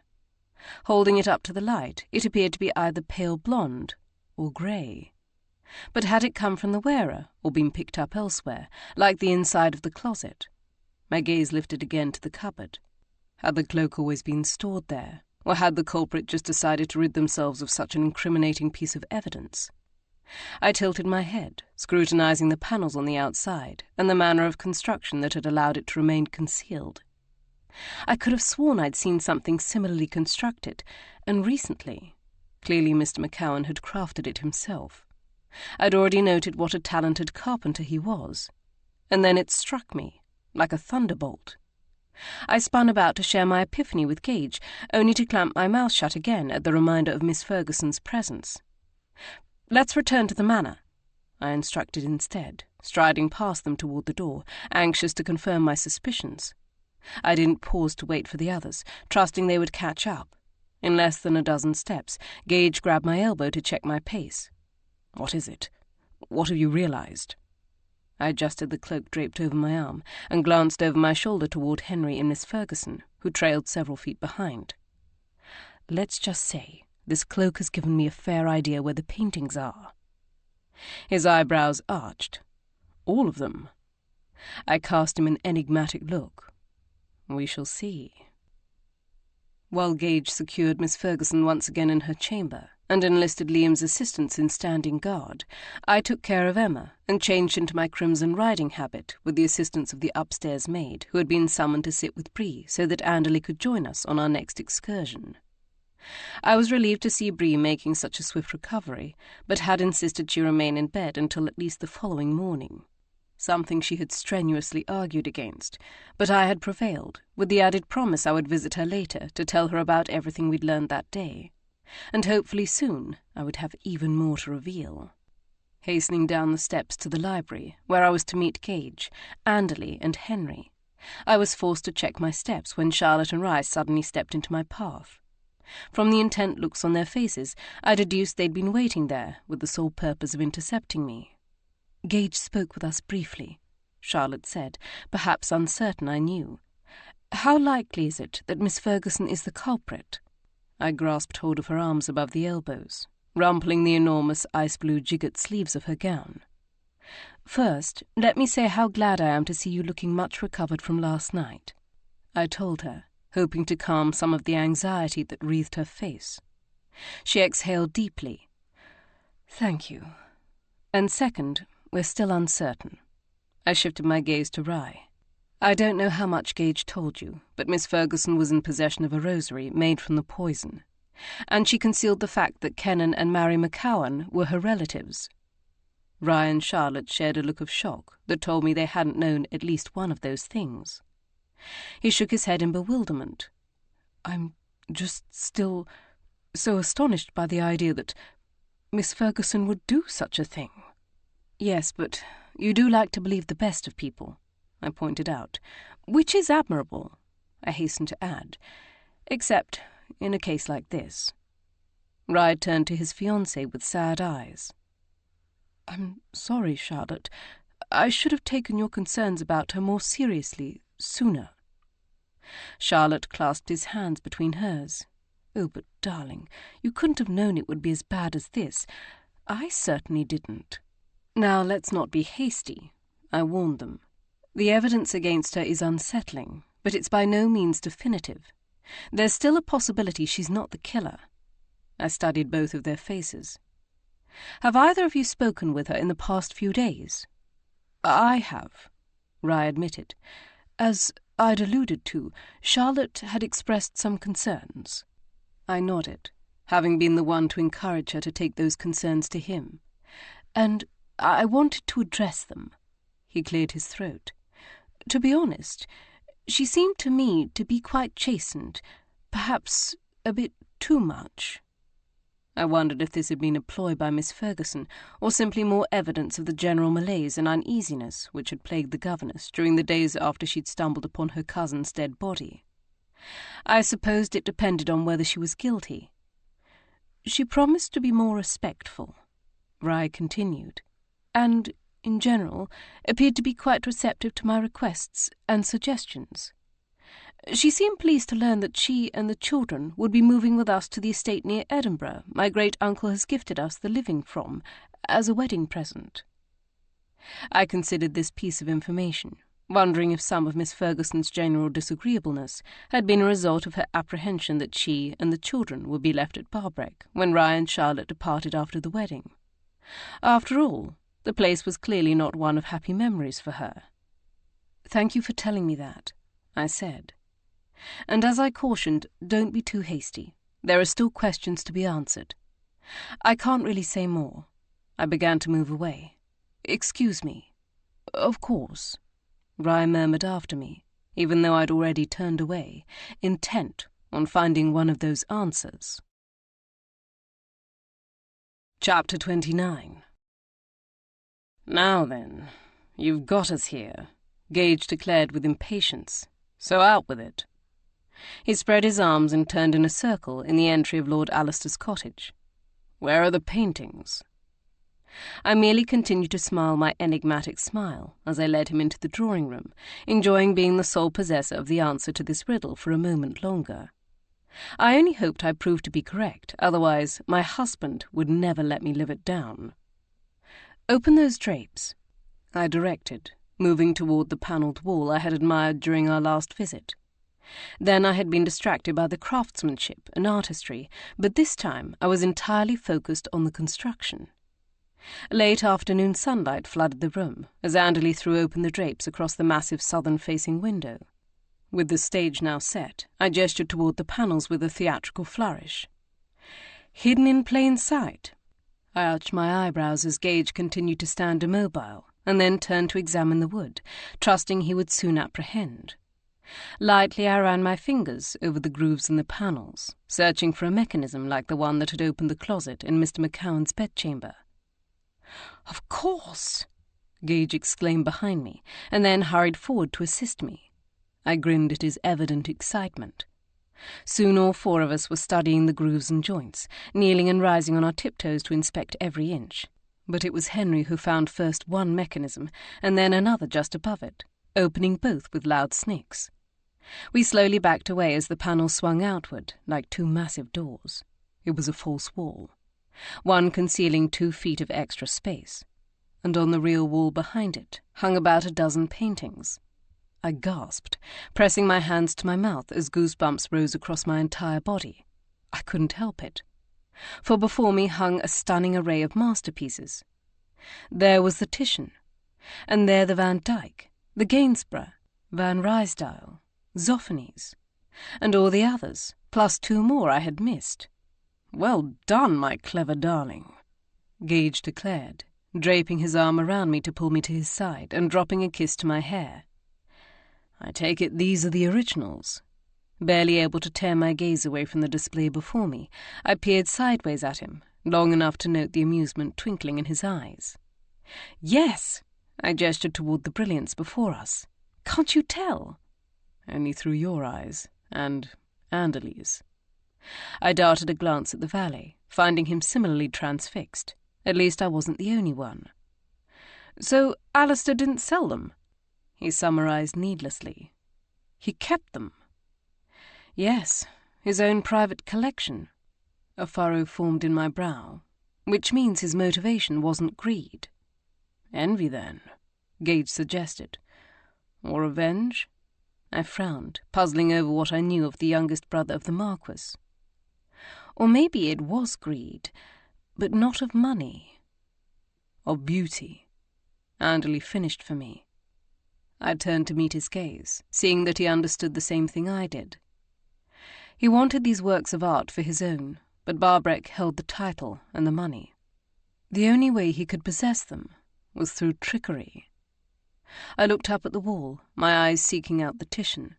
Holding it up to the light, it appeared to be either pale blonde or grey. But had it come from the wearer, or been picked up elsewhere, like the inside of the closet? My gaze lifted again to the cupboard. Had the cloak always been stored there, or had the culprit just decided to rid themselves of such an incriminating piece of evidence? I tilted my head, scrutinizing the panels on the outside, and the manner of construction that had allowed it to remain concealed. I could have sworn I'd seen something similarly constructed, and recently. Clearly Mr. McCowan had crafted it himself. I'd already noted what a talented carpenter he was. And then it struck me, like a thunderbolt. I spun about to share my epiphany with Gage, only to clamp my mouth shut again at the reminder of Miss Ferguson's presence. "Let's return to the Manor," I instructed instead, striding past them toward the door, anxious to confirm my suspicions. I didn't pause to wait for the others, trusting they would catch up. In less than a dozen steps, Gage grabbed my elbow to check my pace. "What is it? What have you realized?" I adjusted the cloak draped over my arm and glanced over my shoulder toward Henry and Miss Ferguson, who trailed several feet behind. "Let's just say this cloak has given me a fair idea where the paintings are." His eyebrows arched. "All of them?" I cast him an enigmatic look. "We shall see." While Gage secured Miss Ferguson once again in her chamber and enlisted Liam's assistance in standing guard, I took care of Emma and changed into my crimson riding habit with the assistance of the upstairs maid, who had been summoned to sit with Bree so that Anderley could join us on our next excursion. I was relieved to see Bree making such a swift recovery, but had insisted she remain in bed until at least the following morning. Something she had strenuously argued against, but I had prevailed, with the added promise I would visit her later to tell her about everything we'd learned that day. And hopefully soon I would have even more to reveal. Hastening down the steps to the library, where I was to meet Gage, Anderley, and Henry, I was forced to check my steps when Charlotte and Rye suddenly stepped into my path. From the intent looks on their faces, I deduced they'd been waiting there with the sole purpose of intercepting me. "Gage spoke with us briefly," Charlotte said, perhaps uncertain I knew. "How likely is it that Miss Ferguson is the culprit?" I grasped hold of her arms above the elbows, rumpling the enormous ice-blue jigget sleeves of her gown. "First, let me say how glad I am to see you looking much recovered from last night," I told her, hoping to calm some of the anxiety that wreathed her face. She exhaled deeply. "Thank you. And second, we're still uncertain." I shifted my gaze to Rye. "I don't know how much Gage told you, but Miss Ferguson was in possession of a rosary made from the poison, and she concealed the fact that Kennan and Mary McCowan were her relatives." Rye and Charlotte shared a look of shock that told me they hadn't known at least one of those things. He shook his head in bewilderment. "I'm just still so astonished by the idea that Miss Ferguson would do such a thing." "Yes, but you do like to believe the best of people," I pointed out, "which is admirable," I hastened to add, "except in a case like this." Rye turned to his fiancée with sad eyes. "I'm sorry, Charlotte. I should have taken your concerns about her more seriously sooner." Charlotte clasped his hands between hers. "Oh, but, darling, you couldn't have known it would be as bad as this. I certainly didn't." "Now, let's not be hasty," I warned them. "The evidence against her is unsettling, but it's by no means definitive. There's still a possibility she's not the killer." I studied both of their faces. "Have either of you spoken with her in the past few days?" "I have," Rye admitted. "As I'd alluded to, Charlotte had expressed some concerns. I nodded, having been the one to encourage her to take those concerns to him. And I wanted to address them. He cleared his throat. To be honest, she seemed to me to be quite chastened, perhaps a bit too much. I wondered if this had been a ploy by Miss Ferguson, or simply more evidence of the general malaise and uneasiness which had plagued the governess during the days after she'd stumbled upon her cousin's dead body. I supposed it depended on whether she was guilty. She promised to be more respectful, Rye continued, and, in general, appeared to be quite receptive to my requests and suggestions. She seemed pleased to learn that she and the children would be moving with us to the estate near Edinburgh my great-uncle has gifted us the living from, as a wedding present. I considered this piece of information, wondering if some of Miss Ferguson's general disagreeableness had been a result of her apprehension that she and the children would be left at Barbreck when Rye and Charlotte departed after the wedding. After all, the place was clearly not one of happy memories for her. "Thank you for telling me that," I said. "And as I cautioned, don't be too hasty. There are still questions to be answered. I can't really say more." I began to move away. "Excuse me." "Of course," Rye murmured after me, even though I'd already turned away, intent on finding one of those answers. Chapter 29. "Now then, you've got us here," Gage declared with impatience. "So out with it." He spread his arms and turned in a circle in the entry of Lord Alister's cottage. "Where are the paintings?" I merely continued to smile my enigmatic smile as I led him into the drawing-room, enjoying being the sole possessor of the answer to this riddle for a moment longer. I only hoped I proved to be correct, otherwise my husband would never let me live it down. "Open those drapes," I directed, moving toward the panelled wall I had admired during our last visit. Then I had been distracted by the craftsmanship and artistry, but this time I was entirely focused on the construction. Late afternoon sunlight flooded the room as Anderley threw open the drapes across the massive southern-facing window. With the stage now set, I gestured toward the panels with a theatrical flourish. "Hidden in plain sight." I arched my eyebrows as Gage continued to stand immobile, and then turned to examine the wood, trusting he would soon apprehend. Lightly I ran my fingers over the grooves in the panels, searching for a mechanism like the one that had opened the closet in Mr. McCowan's bedchamber. "Of course!" Gage exclaimed behind me, and then hurried forward to assist me. I grinned at his evident excitement. Soon all four of us were studying the grooves and joints, kneeling and rising on our tiptoes to inspect every inch. But it was Henry who found first one mechanism, and then another just above it, opening both with loud snicks. We slowly backed away as the panels swung outward, like two massive doors. It was a false wall, one concealing 2 feet of extra space, and on the real wall behind it hung about a dozen paintings. I gasped, pressing my hands to my mouth as goosebumps rose across my entire body. I couldn't help it, for before me hung a stunning array of masterpieces. There was the Titian, and there the Van Dyck, the Gainsborough, Van Ruysdael, Zoffanies, and all the others, plus 2 more I had missed. "Well done, my clever darling," Gage declared, draping his arm around me to pull me to his side and dropping a kiss to my hair. "I take it these are the originals." Barely able to tear my gaze away from the display before me, I peered sideways at him, long enough to note the amusement twinkling in his eyes. "Yes," I gestured toward the brilliance before us. "Can't you tell?" "Only through your eyes, and Anderley's." I darted a glance at the valet, finding him similarly transfixed. At least I wasn't the only one. "So Alister didn't sell them?" he summarized needlessly. "He kept them." "Yes, his own private collection." A furrow formed in my brow, which means his motivation wasn't greed. "Envy, then," Gage suggested. "Or revenge?" I frowned, puzzling over what I knew of the youngest brother of the Marquess. Or maybe it was greed, but not of money. "Of beauty," Anderley finished for me. I turned to meet his gaze, seeing that he understood the same thing I did. He wanted these works of art for his own, but Barbreck held the title and the money. The only way he could possess them was through trickery. I looked up at the wall, my eyes seeking out the Titian,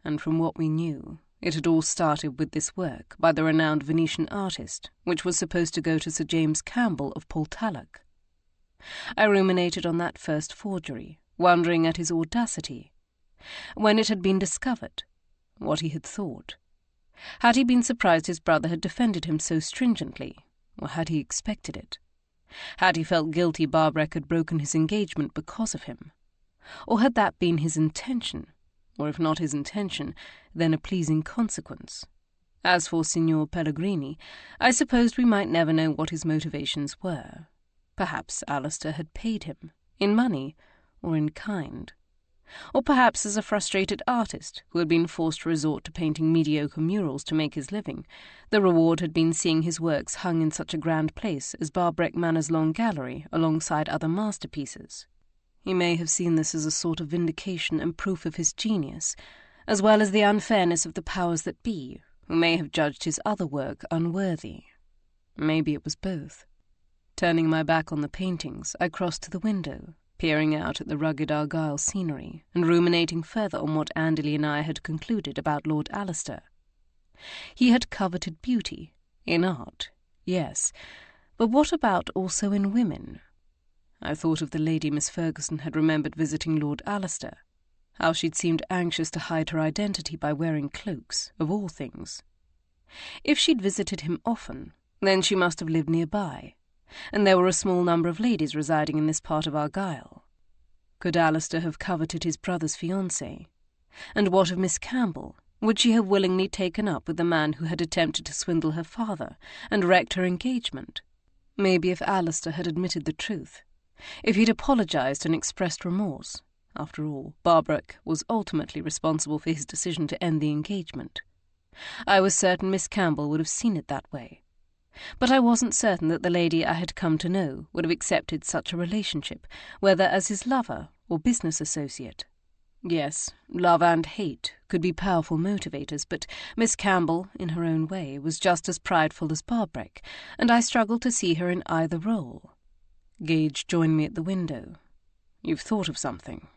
and from what we knew, it had all started with this work by the renowned Venetian artist, which was supposed to go to Sir James Campbell of Portalic. I ruminated on that first forgery, wondering at his audacity. When it had been discovered, what he had thought. Had he been surprised his brother had defended him so stringently, or had he expected it? Had he felt guilty Barbreck had broken his engagement because of him? Or had that been his intention? Or if not his intention, then a pleasing consequence. As for Signor Pellegrini, I supposed we might never know what his motivations were. Perhaps Alistair had paid him, in money or in kind. Or perhaps as a frustrated artist who had been forced to resort to painting mediocre murals to make his living, the reward had been seeing his works hung in such a grand place as Barbreck Manor's long gallery alongside other masterpieces. He may have seen this as a sort of vindication and proof of his genius, as well as the unfairness of the powers that be, who may have judged his other work unworthy. Maybe it was both. Turning my back on the paintings, I crossed to the window, peering out at the rugged Argyll scenery and ruminating further on what Andely and I had concluded about Lord Alistair. He had coveted beauty, in art, yes, but what about also in women? I thought of the lady Miss Ferguson had remembered visiting Lord Alistair, how she'd seemed anxious to hide her identity by wearing cloaks, of all things. If she'd visited him often, then she must have lived nearby, and there were a small number of ladies residing in this part of Argyll. Could Alistair have coveted his brother's fiancée? And what of Miss Campbell? Would she have willingly taken up with the man who had attempted to swindle her father and wrecked her engagement? Maybe if Alistair had admitted the truth, if he'd apologized and expressed remorse. After all, Barbreck was ultimately responsible for his decision to end the engagement. I was certain Miss Campbell would have seen it that way. But I wasn't certain that the lady I had come to know would have accepted such a relationship, whether as his lover or business associate. Yes, love and hate could be powerful motivators, but Miss Campbell, in her own way, was just as prideful as Barbreck, and I struggled to see her in either role. Gage joined me at the window. "You've thought of something,"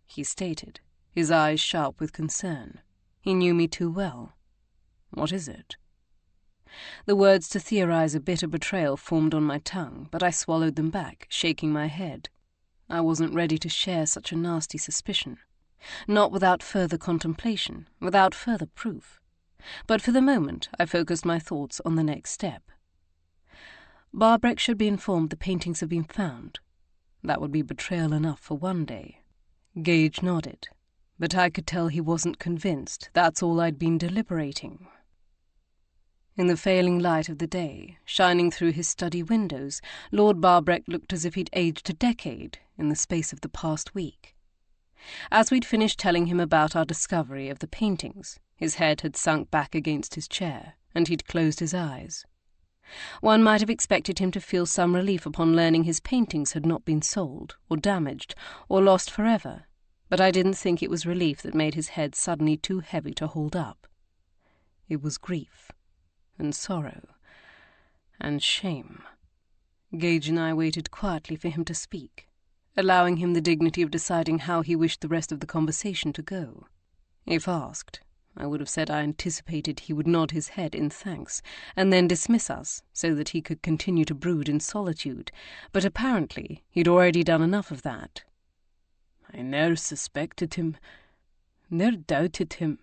he stated, his eyes sharp with concern. He knew me too well. "What is it?" The words to theorize a bitter betrayal formed on my tongue, but I swallowed them back, shaking my head. I wasn't ready to share such a nasty suspicion. Not without further contemplation, without further proof. But for the moment I focused my thoughts on the next step. Barbreck should be informed the paintings have been found. That would be betrayal enough for one day. Gage nodded, but I could tell he wasn't convinced. That's all I'd been deliberating. In the failing light of the day, shining through his study windows, Lord Barbreck looked as if he'd aged a decade in the space of the past week. As we'd finished telling him about our discovery of the paintings, his head had sunk back against his chair, and he'd closed his eyes. One might have expected him to feel some relief upon learning his paintings had not been sold, or damaged, or lost forever, but I didn't think it was relief that made his head suddenly too heavy to hold up. It was grief, and sorrow, and shame. Gage and I waited quietly for him to speak, allowing him the dignity of deciding how he wished the rest of the conversation to go. If asked, I would have said I anticipated he would nod his head in thanks, and then dismiss us, so that he could continue to brood in solitude, but apparently he'd already done enough of that. "I ne'er suspected him, ne'er doubted him,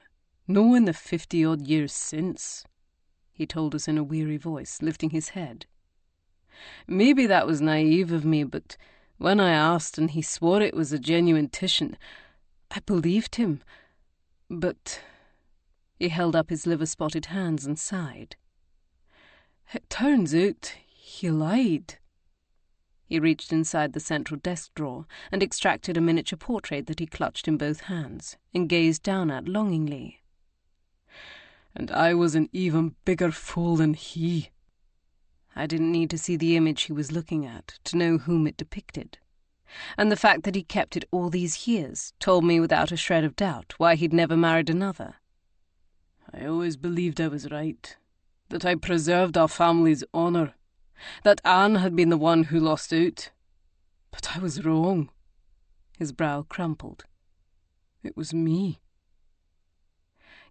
no in the 50-odd years since," he told us in a weary voice, lifting his head. "Maybe that was naive of me, but when I asked and he swore it was a genuine Titian, I believed him. But—" he held up his liver-spotted hands and sighed. "It turns out he lied." He reached inside the central desk drawer and extracted a miniature portrait that he clutched in both hands and gazed down at longingly. "And I was an even bigger fool than he." I didn't need to see the image he was looking at to know whom it depicted. And the fact that he kept it all these years told me without a shred of doubt why he'd never married another. I always believed I was right, that I preserved our family's honour, that Anne had been the one who lost out. But I was wrong. His brow crumpled. It was me.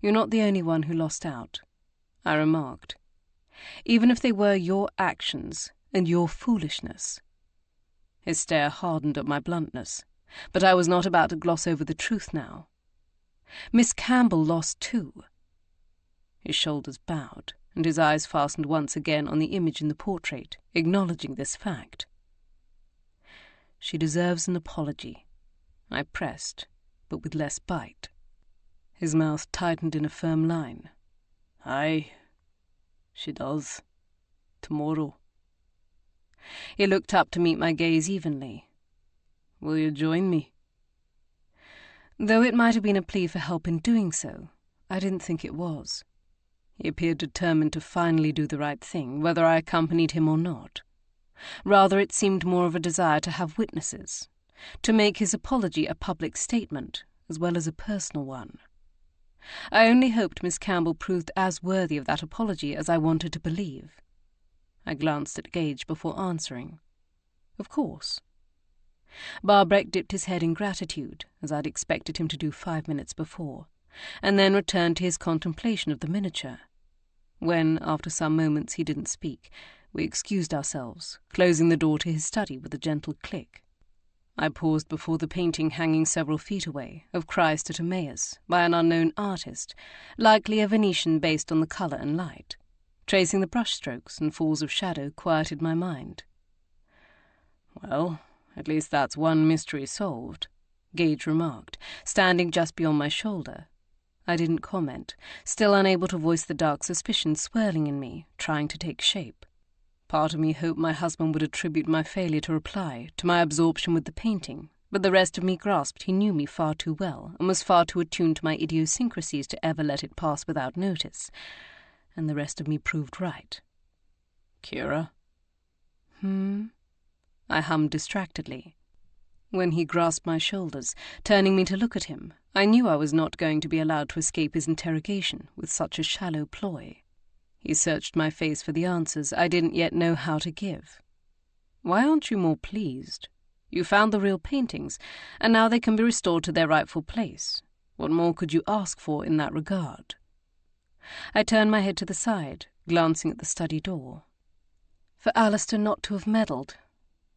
You're not the only one who lost out, I remarked. Even if they were your actions and your foolishness. His stare hardened at my bluntness, but I was not about to gloss over the truth now. Miss Campbell lost too. His shoulders bowed, and his eyes fastened once again on the image in the portrait, acknowledging this fact. She deserves an apology, I pressed, but with less bite. His mouth tightened in a firm line. Aye, she does. Tomorrow. He looked up to meet my gaze evenly. Will you join me? Though it might have been a plea for help in doing so, I didn't think it was. He appeared determined to finally do the right thing, whether I accompanied him or not. Rather, it seemed more of a desire to have witnesses, to make his apology a public statement, as well as a personal one. I only hoped Miss Campbell proved as worthy of that apology as I wanted to believe. I glanced at Gage before answering. Of course. Barbreck dipped his head in gratitude, as I'd expected him to do 5 minutes before, and then returned to his contemplation of the miniature. When, after some moments, he didn't speak, we excused ourselves, closing the door to his study with a gentle click. I paused before the painting hanging several feet away, of Christ at Emmaus, by an unknown artist, likely a Venetian based on the colour and light. Tracing the brushstrokes and falls of shadow quieted my mind. Well, at least that's one mystery solved, Gage remarked, standing just beyond my shoulder. I didn't comment, still unable to voice the dark suspicion swirling in me, trying to take shape. Part of me hoped my husband would attribute my failure to reply to my absorption with the painting, but the rest of me grasped he knew me far too well and was far too attuned to my idiosyncrasies to ever let it pass without notice. And the rest of me proved right. Kiera? I hummed distractedly. When he grasped my shoulders, turning me to look at him, I knew I was not going to be allowed to escape his interrogation with such a shallow ploy. He searched my face for the answers I didn't yet know how to give. Why aren't you more pleased? You found the real paintings, and now they can be restored to their rightful place. What more could you ask for in that regard? I turned my head to the side, glancing at the study door. For Alistair not to have meddled,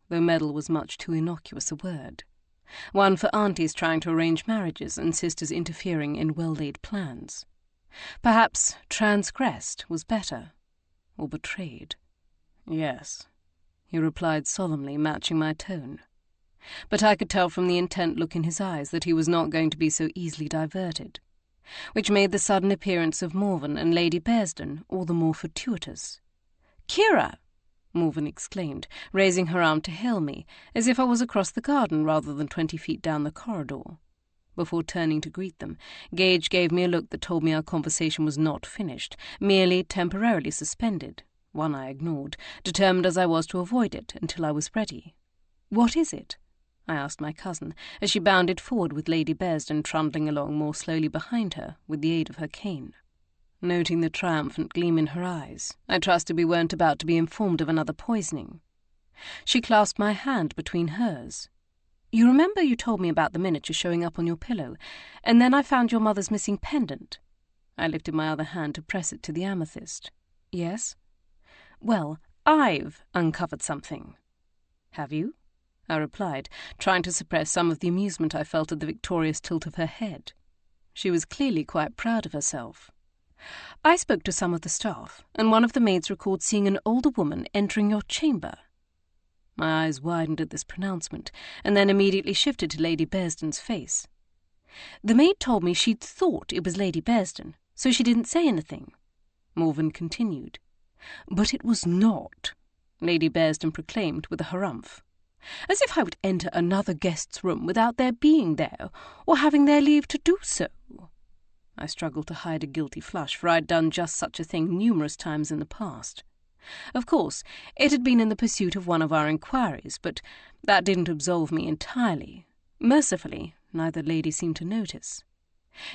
though meddle was much too innocuous a word. One for aunties trying to arrange marriages and sisters interfering in well-laid plans. Perhaps transgressed was better, or betrayed. Yes, he replied solemnly, matching my tone. But I could tell from the intent look in his eyes that he was not going to be so easily diverted, which made the sudden appearance of Morven and Lady Bearsden all the more fortuitous. "Kiera!" Morven exclaimed, raising her arm to hail me, as if I was across the garden rather than 20 feet down the corridor. Before turning to greet them, Gage gave me a look that told me our conversation was not finished, merely temporarily suspended, one I ignored, determined as I was to avoid it until I was ready. "What is it?" I asked my cousin, as she bounded forward with Lady Bearsden trundling along more slowly behind her with the aid of her cane. Noting the triumphant gleam in her eyes, I trusted we weren't about to be informed of another poisoning. She clasped my hand between hers. "You remember you told me about the miniature showing up on your pillow, and then I found your mother's missing pendant?" I lifted my other hand to press it to the amethyst. "Yes?" "Well, I've uncovered something." "Have you?" I replied, trying to suppress some of the amusement I felt at the victorious tilt of her head. She was clearly quite proud of herself. "I spoke to some of the staff, and one of the maids recalled seeing an older woman entering your chamber." My eyes widened at this pronouncement, and then immediately shifted to Lady Bearsden's face. "The maid told me she'd thought it was Lady Bearsden, so she didn't say anything," Morven continued. "But it was not," Lady Bearsden proclaimed with a harumph. "As if I would enter another guest's room without their being there, or having their leave to do so." I struggled to hide a guilty flush, for I'd done just such a thing numerous times in the past. Of course, it had been in the pursuit of one of our inquiries, but that didn't absolve me entirely. Mercifully, neither lady seemed to notice.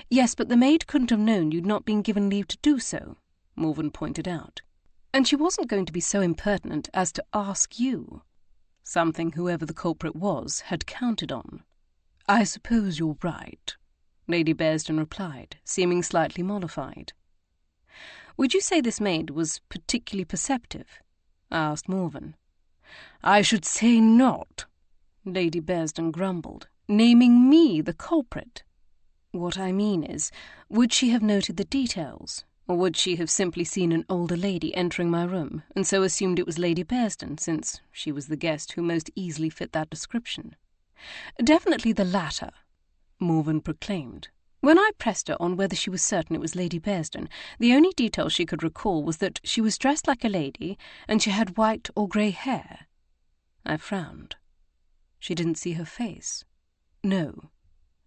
"Yes, but the maid couldn't have known you'd not been given leave to do so," Morven pointed out. "And she wasn't going to be so impertinent as to ask you." Something whoever the culprit was had counted on. "I suppose you're right," Lady Bearsden replied, seeming slightly mollified. "Would you say this maid was particularly perceptive?" I asked Morven. "I should say not," Lady Bearsden grumbled, "naming me the culprit." "What I mean is, would she have noted the details? Or would she have simply seen an older lady entering my room, and so assumed it was Lady Bearsden, since she was the guest who most easily fit that description?" "Definitely the latter," Morven proclaimed. "When I pressed her on whether she was certain it was Lady Bearsden, the only detail she could recall was that she was dressed like a lady and she had white or grey hair." I frowned. "She didn't see her face?" "No."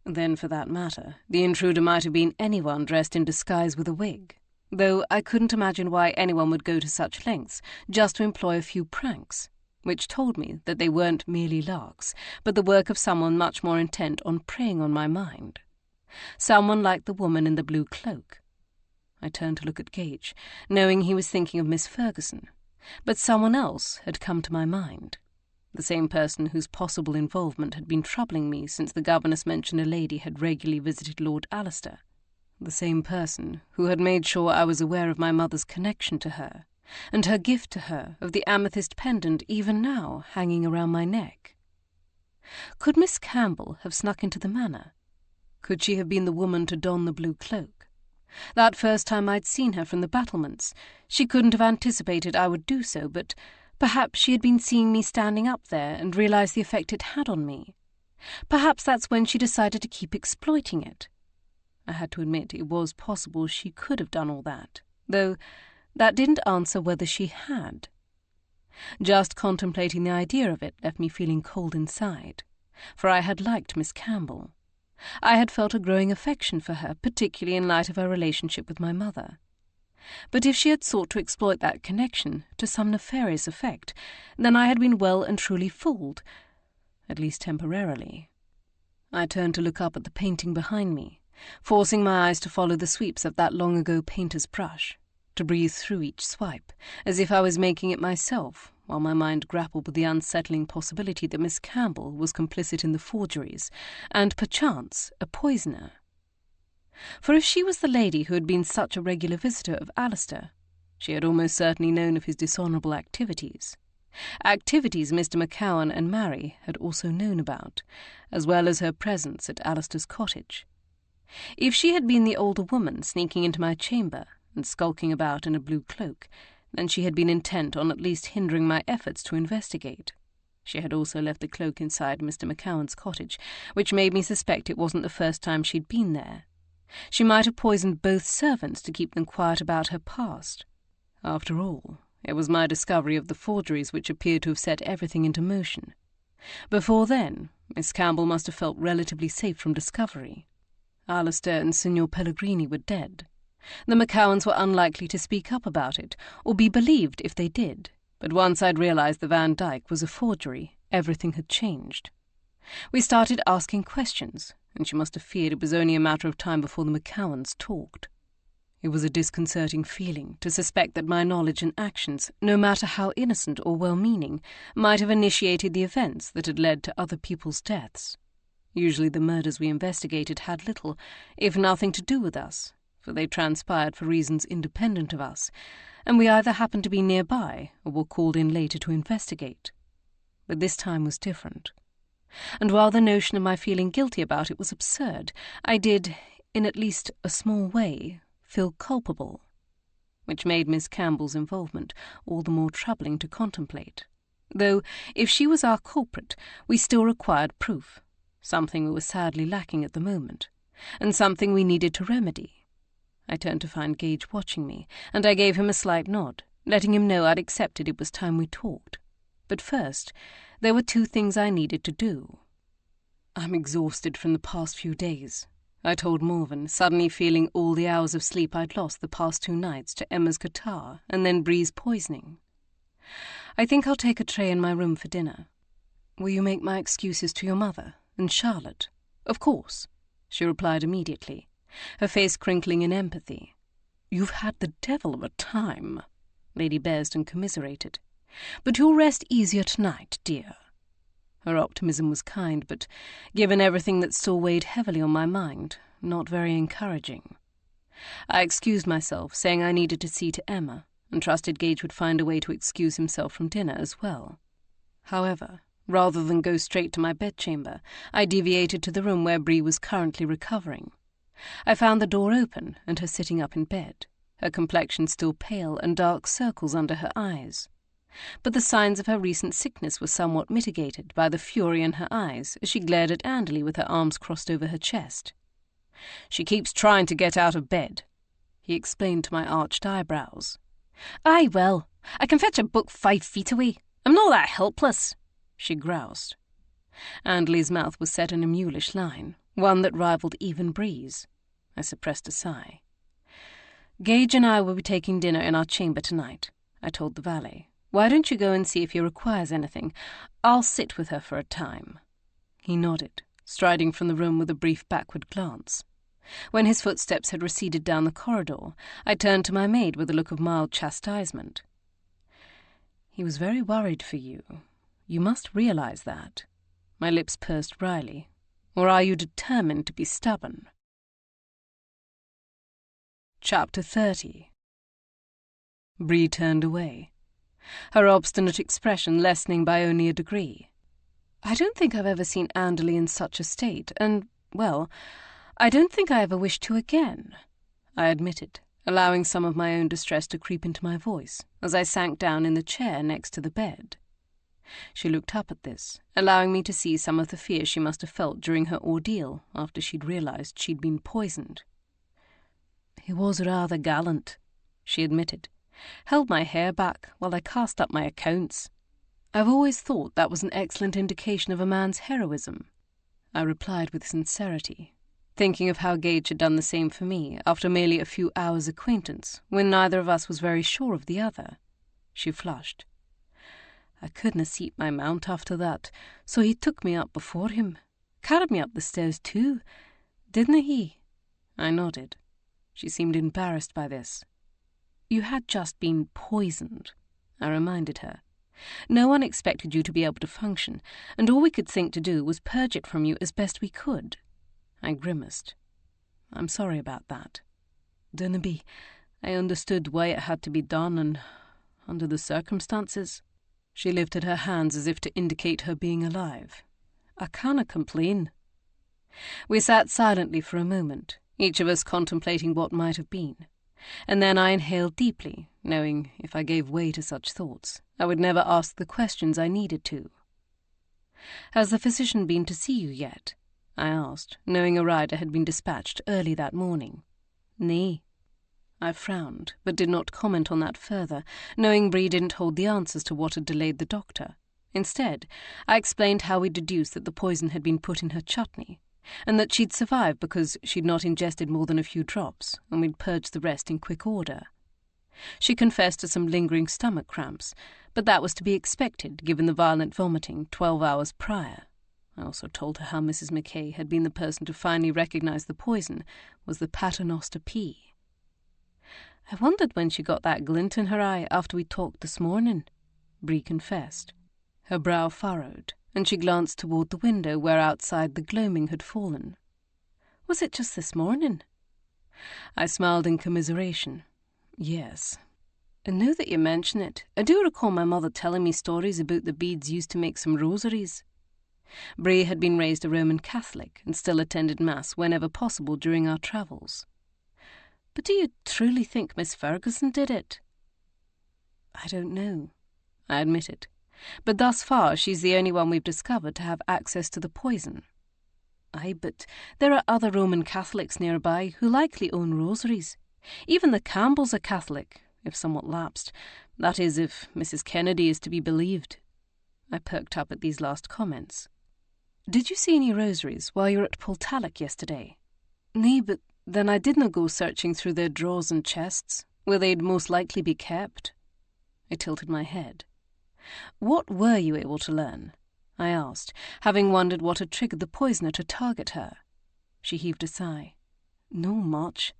Then, for that matter, the intruder might have been anyone dressed in disguise with a wig, though I couldn't imagine why anyone would go to such lengths just to employ a few pranks, which told me that they weren't merely larks, but the work of someone much more intent on preying on my mind. Someone like the woman in the blue cloak. I turned to look at Gage, knowing he was thinking of Miss Ferguson, but someone else had come to my mind. The same person whose possible involvement had been troubling me since the governess mentioned a lady had regularly visited Lord Alistair. The same person who had made sure I was aware of my mother's connection to her, and her gift to her of the amethyst pendant even now hanging around my neck. Could Miss Campbell have snuck into the Manor? Could she have been the woman to don the blue cloak? That first time I'd seen her from the battlements, she couldn't have anticipated I would do so, but perhaps she had been seeing me standing up there and realized the effect it had on me. Perhaps that's when she decided to keep exploiting it. I had to admit it was possible she could have done all that, though that didn't answer whether she had. Just contemplating the idea of it left me feeling cold inside, for I had liked Miss Campbell. I had felt a growing affection for her, particularly in light of her relationship with my mother. But if she had sought to exploit that connection to some nefarious effect, then I had been well and truly fooled, at least temporarily. I turned to look up at the painting behind me, forcing my eyes to follow the sweeps of that long-ago painter's brush, to breathe through each swipe, as if I was making it myself, while my mind grappled with the unsettling possibility that Miss Campbell was complicit in the forgeries, and perchance a poisoner. For if she was the lady who had been such a regular visitor of Alistair, she had almost certainly known of his dishonourable activities. Activities Mr. McCowan and Mary had also known about, as well as her presence at Alistair's cottage. If she had been the older woman sneaking into my chamber and skulking about in a blue cloak, then she had been intent on at least hindering my efforts to investigate. She had also left the cloak inside Mr. McCowan's cottage, which made me suspect it wasn't the first time she'd been there. She might have poisoned both servants to keep them quiet about her past. After all, it was my discovery of the forgeries which appeared to have set everything into motion. Before then, Miss Campbell must have felt relatively safe from discovery. Alistair and Signor Pellegrini were dead. The McCowans were unlikely to speak up about it, or be believed if they did, but once I'd realized the Van Dyke was a forgery, everything had changed. We started asking questions, and she must have feared it was only a matter of time before the McCowans talked. It was a disconcerting feeling to suspect that my knowledge and actions, no matter how innocent or well-meaning, might have initiated the events that had led to other people's deaths. Usually the murders we investigated had little, if nothing to do with us, for they transpired for reasons independent of us, and we either happened to be nearby or were called in later to investigate. But this time was different. And while the notion of my feeling guilty about it was absurd, I did, in at least a small way, feel culpable, which made Miss Campbell's involvement all the more troubling to contemplate. Though, if she was our culprit, we still required proof, something we were sadly lacking at the moment, and something we needed to remedy. I turned to find Gage watching me, and I gave him a slight nod, letting him know I'd accepted it was time we talked. But first, there were two things I needed to do. "I'm exhausted from the past few days," I told Morven, suddenly feeling all the hours of sleep I'd lost the past 2 nights to Emma's catarrh and then Bree's poisoning. "I think I'll take a tray in my room for dinner. Will you make my excuses to your mother and Charlotte?" "Of course," she replied immediately, her face crinkling in empathy. "You've had the devil of a time," Lady Bearsden commiserated. "But you'll rest easier tonight, dear." Her optimism was kind, but, given everything that still weighed heavily on my mind, not very encouraging. I excused myself, saying I needed to see to Emma, and trusted Gage would find a way to excuse himself from dinner as well. However, rather than go straight to my bedchamber, I deviated to the room where Bree was currently recovering. I found the door open and her sitting up in bed, her complexion still pale and dark circles under her eyes. But the signs of her recent sickness were somewhat mitigated by the fury in her eyes as she glared at Anderley with her arms crossed over her chest. "She keeps trying to get out of bed," he explained to my arched eyebrows. "Aye, well, I can fetch a book 5 feet away. I'm not that helpless," she groused. Anderley's mouth was set in a mulish line, one that rivaled even Bree's. I suppressed a sigh. "Gage and I will be taking dinner in our chamber tonight," I told the valet. "Why don't you go and see if he requires anything? I'll sit with her for a time." He nodded, striding from the room with a brief backward glance. When his footsteps had receded down the corridor, I turned to my maid with a look of mild chastisement. "He was very worried for you. You must realize that." My lips pursed wryly. "Or are you determined to be stubborn?" Chapter 30. Bree turned away, her obstinate expression lessening by only a degree. "I don't think I've ever seen Anderley in such a state, and, well, I don't think I ever wish to again," I admitted, allowing some of my own distress to creep into my voice as I sank down in the chair next to the bed. She looked up at this, allowing me to see some of the fear she must have felt during her ordeal after she'd realized she'd been poisoned. "He was rather gallant," she admitted, held my hair back while I cast up my accounts. "I've always thought that was an excellent indication of a man's heroism," I replied with sincerity, thinking of how Gage had done the same for me after merely a few hours' acquaintance, when neither of us was very sure of the other. She flushed. "I couldna seat my mount after that, so he took me up before him. Carried me up the stairs too, didna he?" I nodded. She seemed embarrassed by this. "You had just been poisoned," I reminded her. "No one expected you to be able to function, and all we could think to do was purge it from you as best we could." I grimaced. "I'm sorry about that. Dinna be. I understood why it had to be done, and under the circumstances." She lifted her hands as if to indicate her being alive. "I canna complain." We sat silently for a moment, each of us contemplating what might have been, and then I inhaled deeply, knowing if I gave way to such thoughts, I would never ask the questions I needed to. "Has the physician been to see you yet?" I asked, knowing a rider had been dispatched early that morning. "Nay." I frowned, but did not comment on that further, knowing Bree didn't hold the answers to what had delayed the doctor. Instead, I explained how we deduced that the poison had been put in her chutney, and that she'd survived because she'd not ingested more than a few drops, and we'd purged the rest in quick order. She confessed to some lingering stomach cramps, but that was to be expected given the violent vomiting 12 hours prior. I also told her how Mrs. Mackay had been the person to finally recognize the poison was the Paternoster pea. "I wondered when she got that glint in her eye after we talked this morning," Bree confessed. Her brow furrowed, and she glanced toward the window where outside the gloaming had fallen. "Was it just this morning?" I smiled in commiseration. "Yes. And now that you mention it, I do recall my mother telling me stories about the beads used to make some rosaries." Bree had been raised a Roman Catholic and still attended Mass whenever possible during our travels. "But do you truly think Miss Ferguson did it?" "I don't know," I admitted. "But thus far she's the only one we've discovered to have access to the poison." "Aye, but there are other Roman Catholics nearby who likely own rosaries. Even the Campbells are Catholic, if somewhat lapsed. That is, if Mrs. Kennedy is to be believed." I perked up at these last comments. "Did you see any rosaries while you were at Portalic yesterday?" "Nay, but then I didna go searching through their drawers and chests, where they'd most likely be kept." I tilted my head. "What were you able to learn?" I asked, having wondered what had triggered the poisoner to target her. She heaved a sigh. "No much.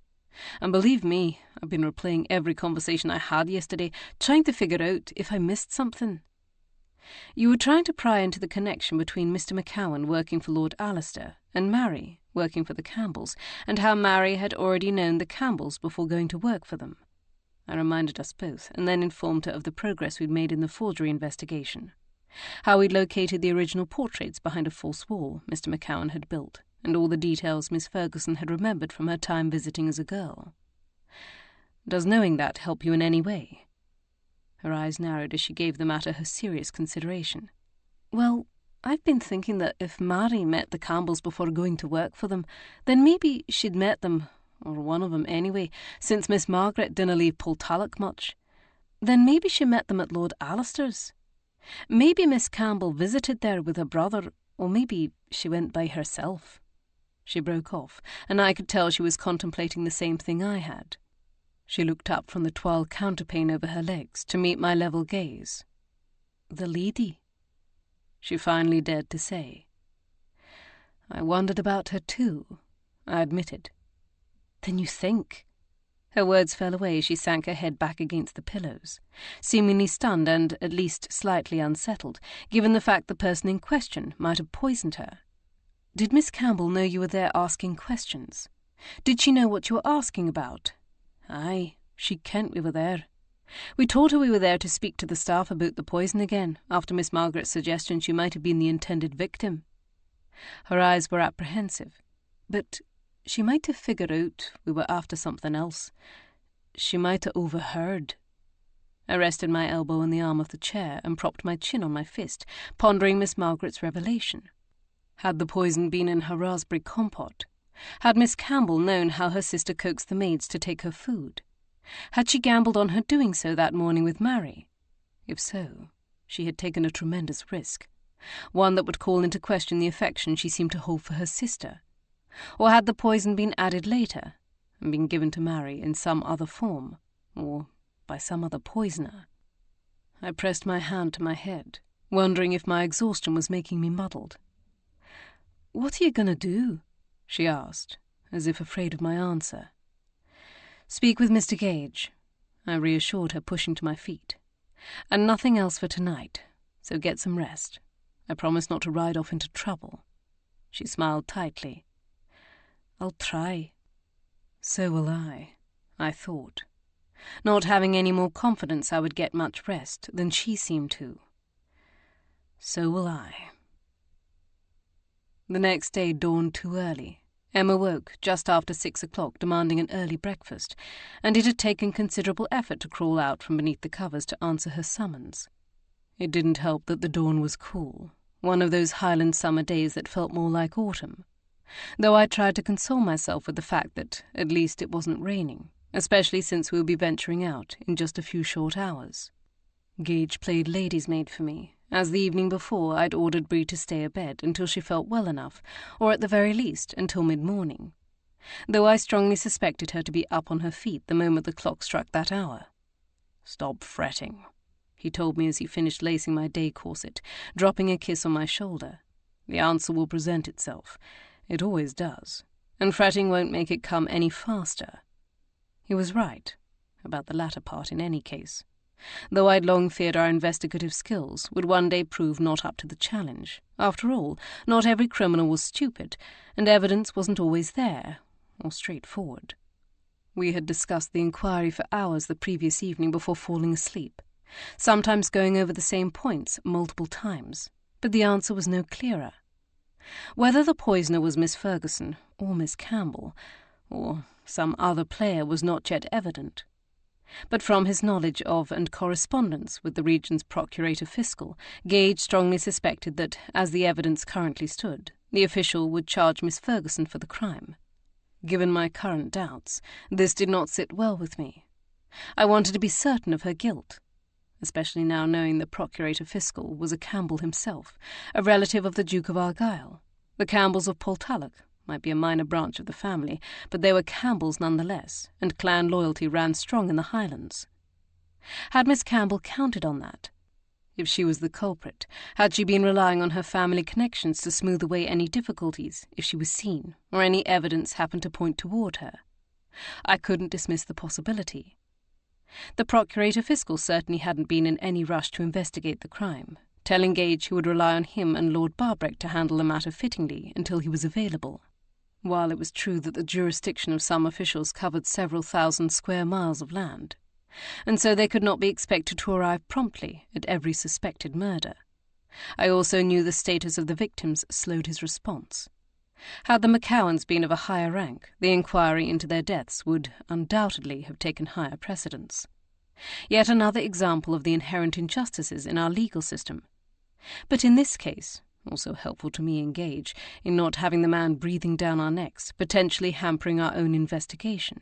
And believe me, I've been replaying every conversation I had yesterday, trying to figure out if I missed something." "You were trying to pry into the connection between Mr. McCowan working for Lord Alistair and Mary working for the Campbells, and how Mary had already known the Campbells before going to work for them." I reminded us both, and then informed her of the progress we'd made in the forgery investigation. How we'd located the original portraits behind a false wall Mr. McCowan had built, and all the details Miss Ferguson had remembered from her time visiting as a girl. "Does knowing that help you in any way?" Her eyes narrowed as she gave the matter her serious consideration. "Well, I've been thinking that if Mary met the Campbells before going to work for them, then maybe she'd met them, or one of them anyway, since Miss Margaret didn't leave Portalic much. Then maybe she met them at Lord Alistair's. Maybe Miss Campbell visited there with her brother, or maybe she went by herself." She broke off, and I could tell she was contemplating the same thing I had. She looked up from the toile counterpane over her legs to meet my level gaze. "The lady," she finally dared to say. "I wondered about her too," I admitted. "Then you think?" Her words fell away as she sank her head back against the pillows, seemingly stunned and at least slightly unsettled, given the fact the person in question might have poisoned her. "Did Miss Campbell know you were there asking questions? Did she know what you were asking about?" "Aye, she kent we were there. We told her we were there to speak to the staff about the poison again, after Miss Margaret's suggestion she might have been the intended victim." Her eyes were apprehensive. "But she might have figured out we were after something else. She might have overheard." I rested my elbow on the arm of the chair and propped my chin on my fist, pondering Miss Margaret's revelation. Had the poison been in her raspberry compote? Had Miss Campbell known how her sister coaxed the maids to take her food? Had she gambled on her doing so that morning with Mary? If so, she had taken a tremendous risk, one that would call into question the affection she seemed to hold for her sister. Or had the poison been added later, and been given to Mary in some other form, or by some other poisoner? I pressed my hand to my head, wondering if my exhaustion was making me muddled. "What are you going to do?" she asked, as if afraid of my answer. "Speak with Mr. Gage," I reassured her, pushing to my feet. "And nothing else for tonight, so get some rest. I promise not to ride off into trouble." She smiled tightly. "I'll try." So will I thought, not having any more confidence I would get much rest than she seemed to. So will I. The next day dawned too early. Emma woke just after 6 o'clock, demanding an early breakfast, and it had taken considerable effort to crawl out from beneath the covers to answer her summons. It didn't help that the dawn was cool, one of those Highland summer days that felt more like autumn, though I tried to console myself with the fact that at least it wasn't raining, especially since we would be venturing out in just a few short hours. Gage played lady's maid for me, as the evening before I'd ordered Bree to stay abed until she felt well enough, or at the very least until mid-morning, though I strongly suspected her to be up on her feet the moment the clock struck that hour. "Stop fretting," he told me as he finished lacing my day corset, dropping a kiss on my shoulder. "The answer will present itself. It always does, and fretting won't make it come any faster." He was right, about the latter part in any case, though I'd long feared our investigative skills would one day prove not up to the challenge. After all, not every criminal was stupid, and evidence wasn't always there, or straightforward. We had discussed the inquiry for hours the previous evening before falling asleep, sometimes going over the same points multiple times, but the answer was no clearer. Whether the poisoner was Miss Ferguson, or Miss Campbell, or some other player was not yet evident. But from his knowledge of and correspondence with the region's procurator fiscal, Gage strongly suspected that, as the evidence currently stood, the official would charge Miss Ferguson for the crime. Given my current doubts, this did not sit well with me. I wanted to be certain of her guilt, especially now knowing the procurator fiscal was a Campbell himself, a relative of the Duke of Argyll. The Campbells of Portalic might be a minor branch of the family, but they were Campbells nonetheless, and clan loyalty ran strong in the Highlands. Had Miss Campbell counted on that? If she was the culprit, had she been relying on her family connections to smooth away any difficulties if she was seen, or any evidence happened to point toward her? I couldn't dismiss the possibility. The Procurator Fiscal certainly hadn't been in any rush to investigate the crime, telling Gage he would rely on him and Lord Barbreck to handle the matter fittingly until he was available. While it was true that the jurisdiction of some officials covered several thousand square miles of land, and so they could not be expected to arrive promptly at every suspected murder, I also knew the status of the victims slowed his response. Had the McCowans been of a higher rank, the inquiry into their deaths would undoubtedly have taken higher precedence. Yet another example of the inherent injustices in our legal system. But in this case, also helpful to me and Gage, in not having the man breathing down our necks, potentially hampering our own investigation.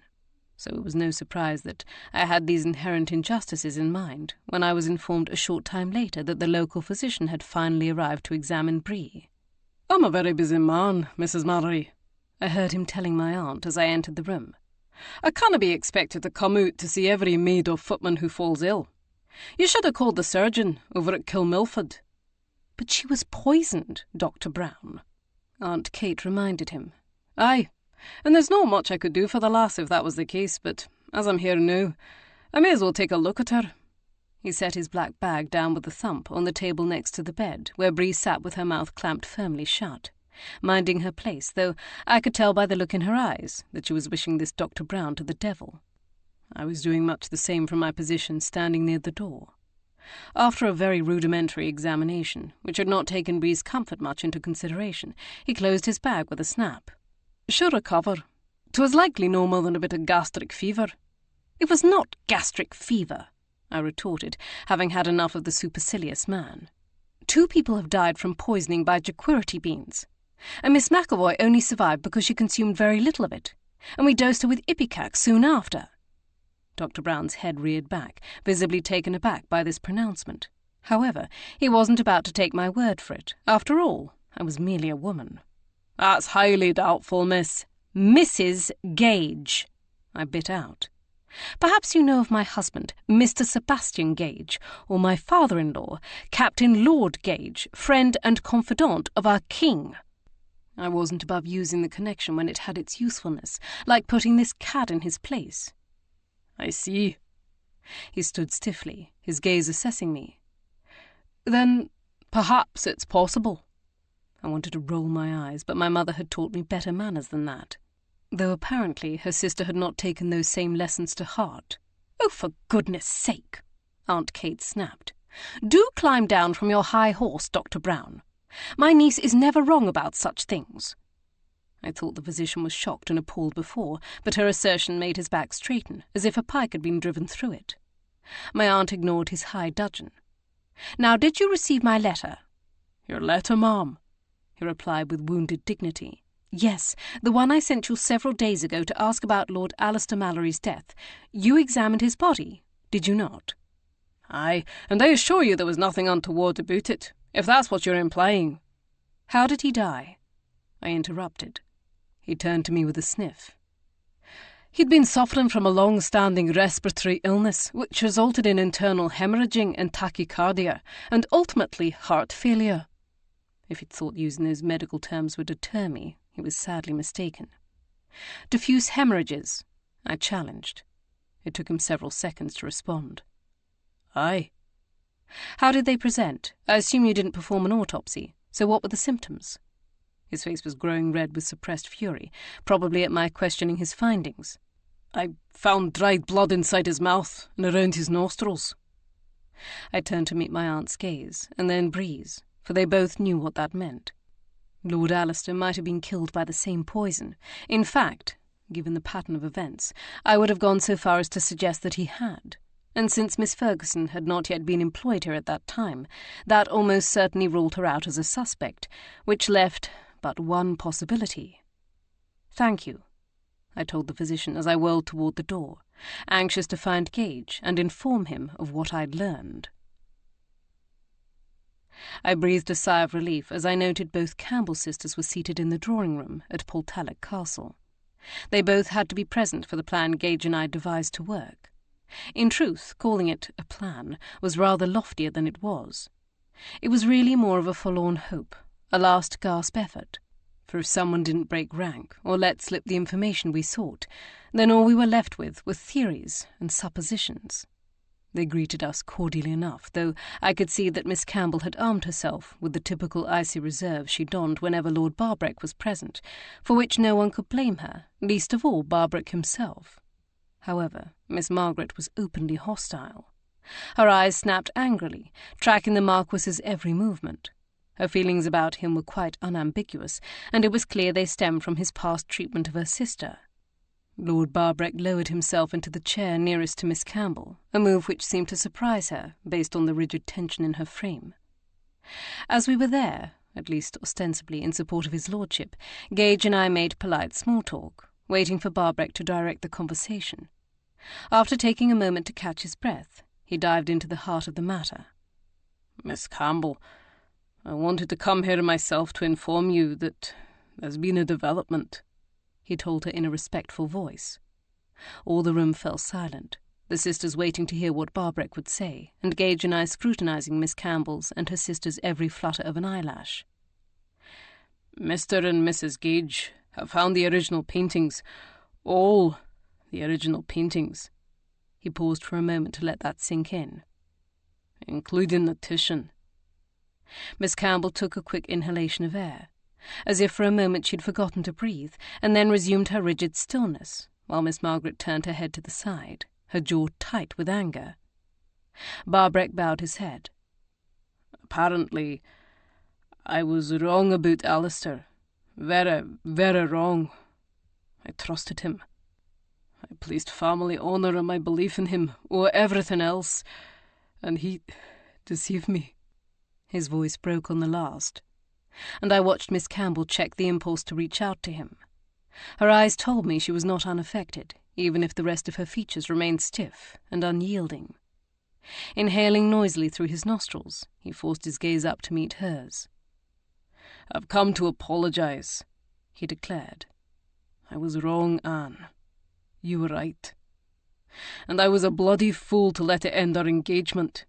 So it was no surprise that I had these inherent injustices in mind when I was informed a short time later that the local physician had finally arrived to examine Bree. "I'm a very busy man, Mrs. Mallory," I heard him telling my aunt as I entered the room. "I canna be expected to come out to see every maid or footman who falls ill. You should have called the surgeon over at Kilmilford." "But she was poisoned, Dr. Brown," Aunt Kate reminded him. "Aye, and there's not much I could do for the lass if that was the case, but as I'm here now, I may as well take a look at her." He set his black bag down with a thump on the table next to the bed, where Bree sat with her mouth clamped firmly shut, minding her place, though I could tell by the look in her eyes that she was wishing this Dr. Brown to the devil. I was doing much the same from my position standing near the door. After a very rudimentary examination, which had not taken Bree's comfort much into consideration, he closed his bag with a snap. "She'll recover. 'Twas likely no more than a bit of gastric fever." "It was not gastric fever," I retorted, having had enough of the supercilious man. "2 people have died from poisoning by jequirity beans, and Miss McEvoy only survived because she consumed very little of it, and we dosed her with ipecac soon after." Dr. Brown's head reared back, visibly taken aback by this pronouncement. However, he wasn't about to take my word for it. After all, I was merely a woman. "That's highly doubtful, miss." "Mrs. Gage," I bit out. "Perhaps you know of my husband, Mr. Sebastian Gage, or my father-in-law, Captain Lord Gage, friend and confidant of our king." I wasn't above using the connection when it had its usefulness, like putting this cad in his place. "I see." He stood stiffly, his gaze assessing me. "Then perhaps it's possible." I wanted to roll my eyes, but my mother had taught me better manners than that, though apparently her sister had not taken those same lessons to heart. "Oh, for goodness sake," Aunt Kate snapped. "Do climb down from your high horse, Dr. Brown. My niece is never wrong about such things." I thought the physician was shocked and appalled before, but her assertion made his back straighten, as if a pike had been driven through it. My aunt ignored his high dudgeon. "Now, did you receive my letter?" "Your letter, ma'am?" he replied with wounded dignity. "Yes, the one I sent you several days ago to ask about Lord Alistair Mallory's death. You examined his body, did you not?" "Aye, and I assure you there was nothing untoward about it, if that's what you're implying." "How did he die?" I interrupted. He turned to me with a sniff. "He'd been suffering from a long-standing respiratory illness, which resulted in internal hemorrhaging and tachycardia, and ultimately heart failure." If he'd thought using those medical terms would deter me, he was sadly mistaken. "Diffuse hemorrhages?" I challenged. It took him several seconds to respond. "Aye." "How did they present? I assume you didn't perform an autopsy, so what were the symptoms?" His face was growing red with suppressed fury, probably at my questioning his findings. "I found dried blood inside his mouth and around his nostrils." I turned to meet my aunt's gaze, and then Bree's, for they both knew what that meant. Lord Alistair might have been killed by the same poison. In fact, given the pattern of events, I would have gone so far as to suggest that he had. And since Miss Ferguson had not yet been employed here at that time, that almost certainly ruled her out as a suspect, which left but one possibility. "Thank you," I told the physician as I whirled toward the door, anxious to find Gage and inform him of what I'd learned. I breathed a sigh of relief as I noted both Campbell sisters were seated in the drawing-room at Portalic Castle. They both had to be present for the plan Gage and I devised to work. In truth, calling it a plan was rather loftier than it was. It was really more of a forlorn hope, a last-gasp effort. For if someone didn't break rank or let slip the information we sought, then all we were left with were theories and suppositions. They greeted us cordially enough, though I could see that Miss Campbell had armed herself with the typical icy reserve she donned whenever Lord Barbreck was present, for which no one could blame her, least of all Barbreck himself. However, Miss Margaret was openly hostile. Her eyes snapped angrily, tracking the Marquess's every movement. Her feelings about him were quite unambiguous, and it was clear they stemmed from his past treatment of her sister. Lord Barbreck lowered himself into the chair nearest to Miss Campbell, a move which seemed to surprise her, based on the rigid tension in her frame. As we were there, at least ostensibly in support of his lordship, Gage and I made polite small talk, waiting for Barbreck to direct the conversation. After taking a moment to catch his breath, he dived into the heart of the matter. "Miss Campbell, I wanted to come here myself to inform you that there's been a development," he told her in a respectful voice. All the room fell silent, the sisters waiting to hear what Barbreck would say, and Gage and I scrutinizing Miss Campbell's and her sister's every flutter of an eyelash. "Mr. and Mrs. Gage have found the original paintings, all the original paintings." He paused for a moment to let that sink in. "Including the Titian." Miss Campbell took a quick inhalation of air, as if for a moment she'd forgotten to breathe, and then resumed her rigid stillness, while Miss Margaret turned her head to the side, her jaw tight with anger. Barbreck bowed his head. "Apparently, I was wrong about Alistair. Very, very wrong. I trusted him. I placed family honour and my belief in him over everything else, and he deceived me." His voice broke on the last, and I watched Miss Campbell check the impulse to reach out to him. Her eyes told me she was not unaffected, even if the rest of her features remained stiff and unyielding. Inhaling noisily through his nostrils, he forced his gaze up to meet hers. "I've come to apologise," he declared. "I was wrong, Anne. You were right. And I was a bloody fool to let it end our engagement."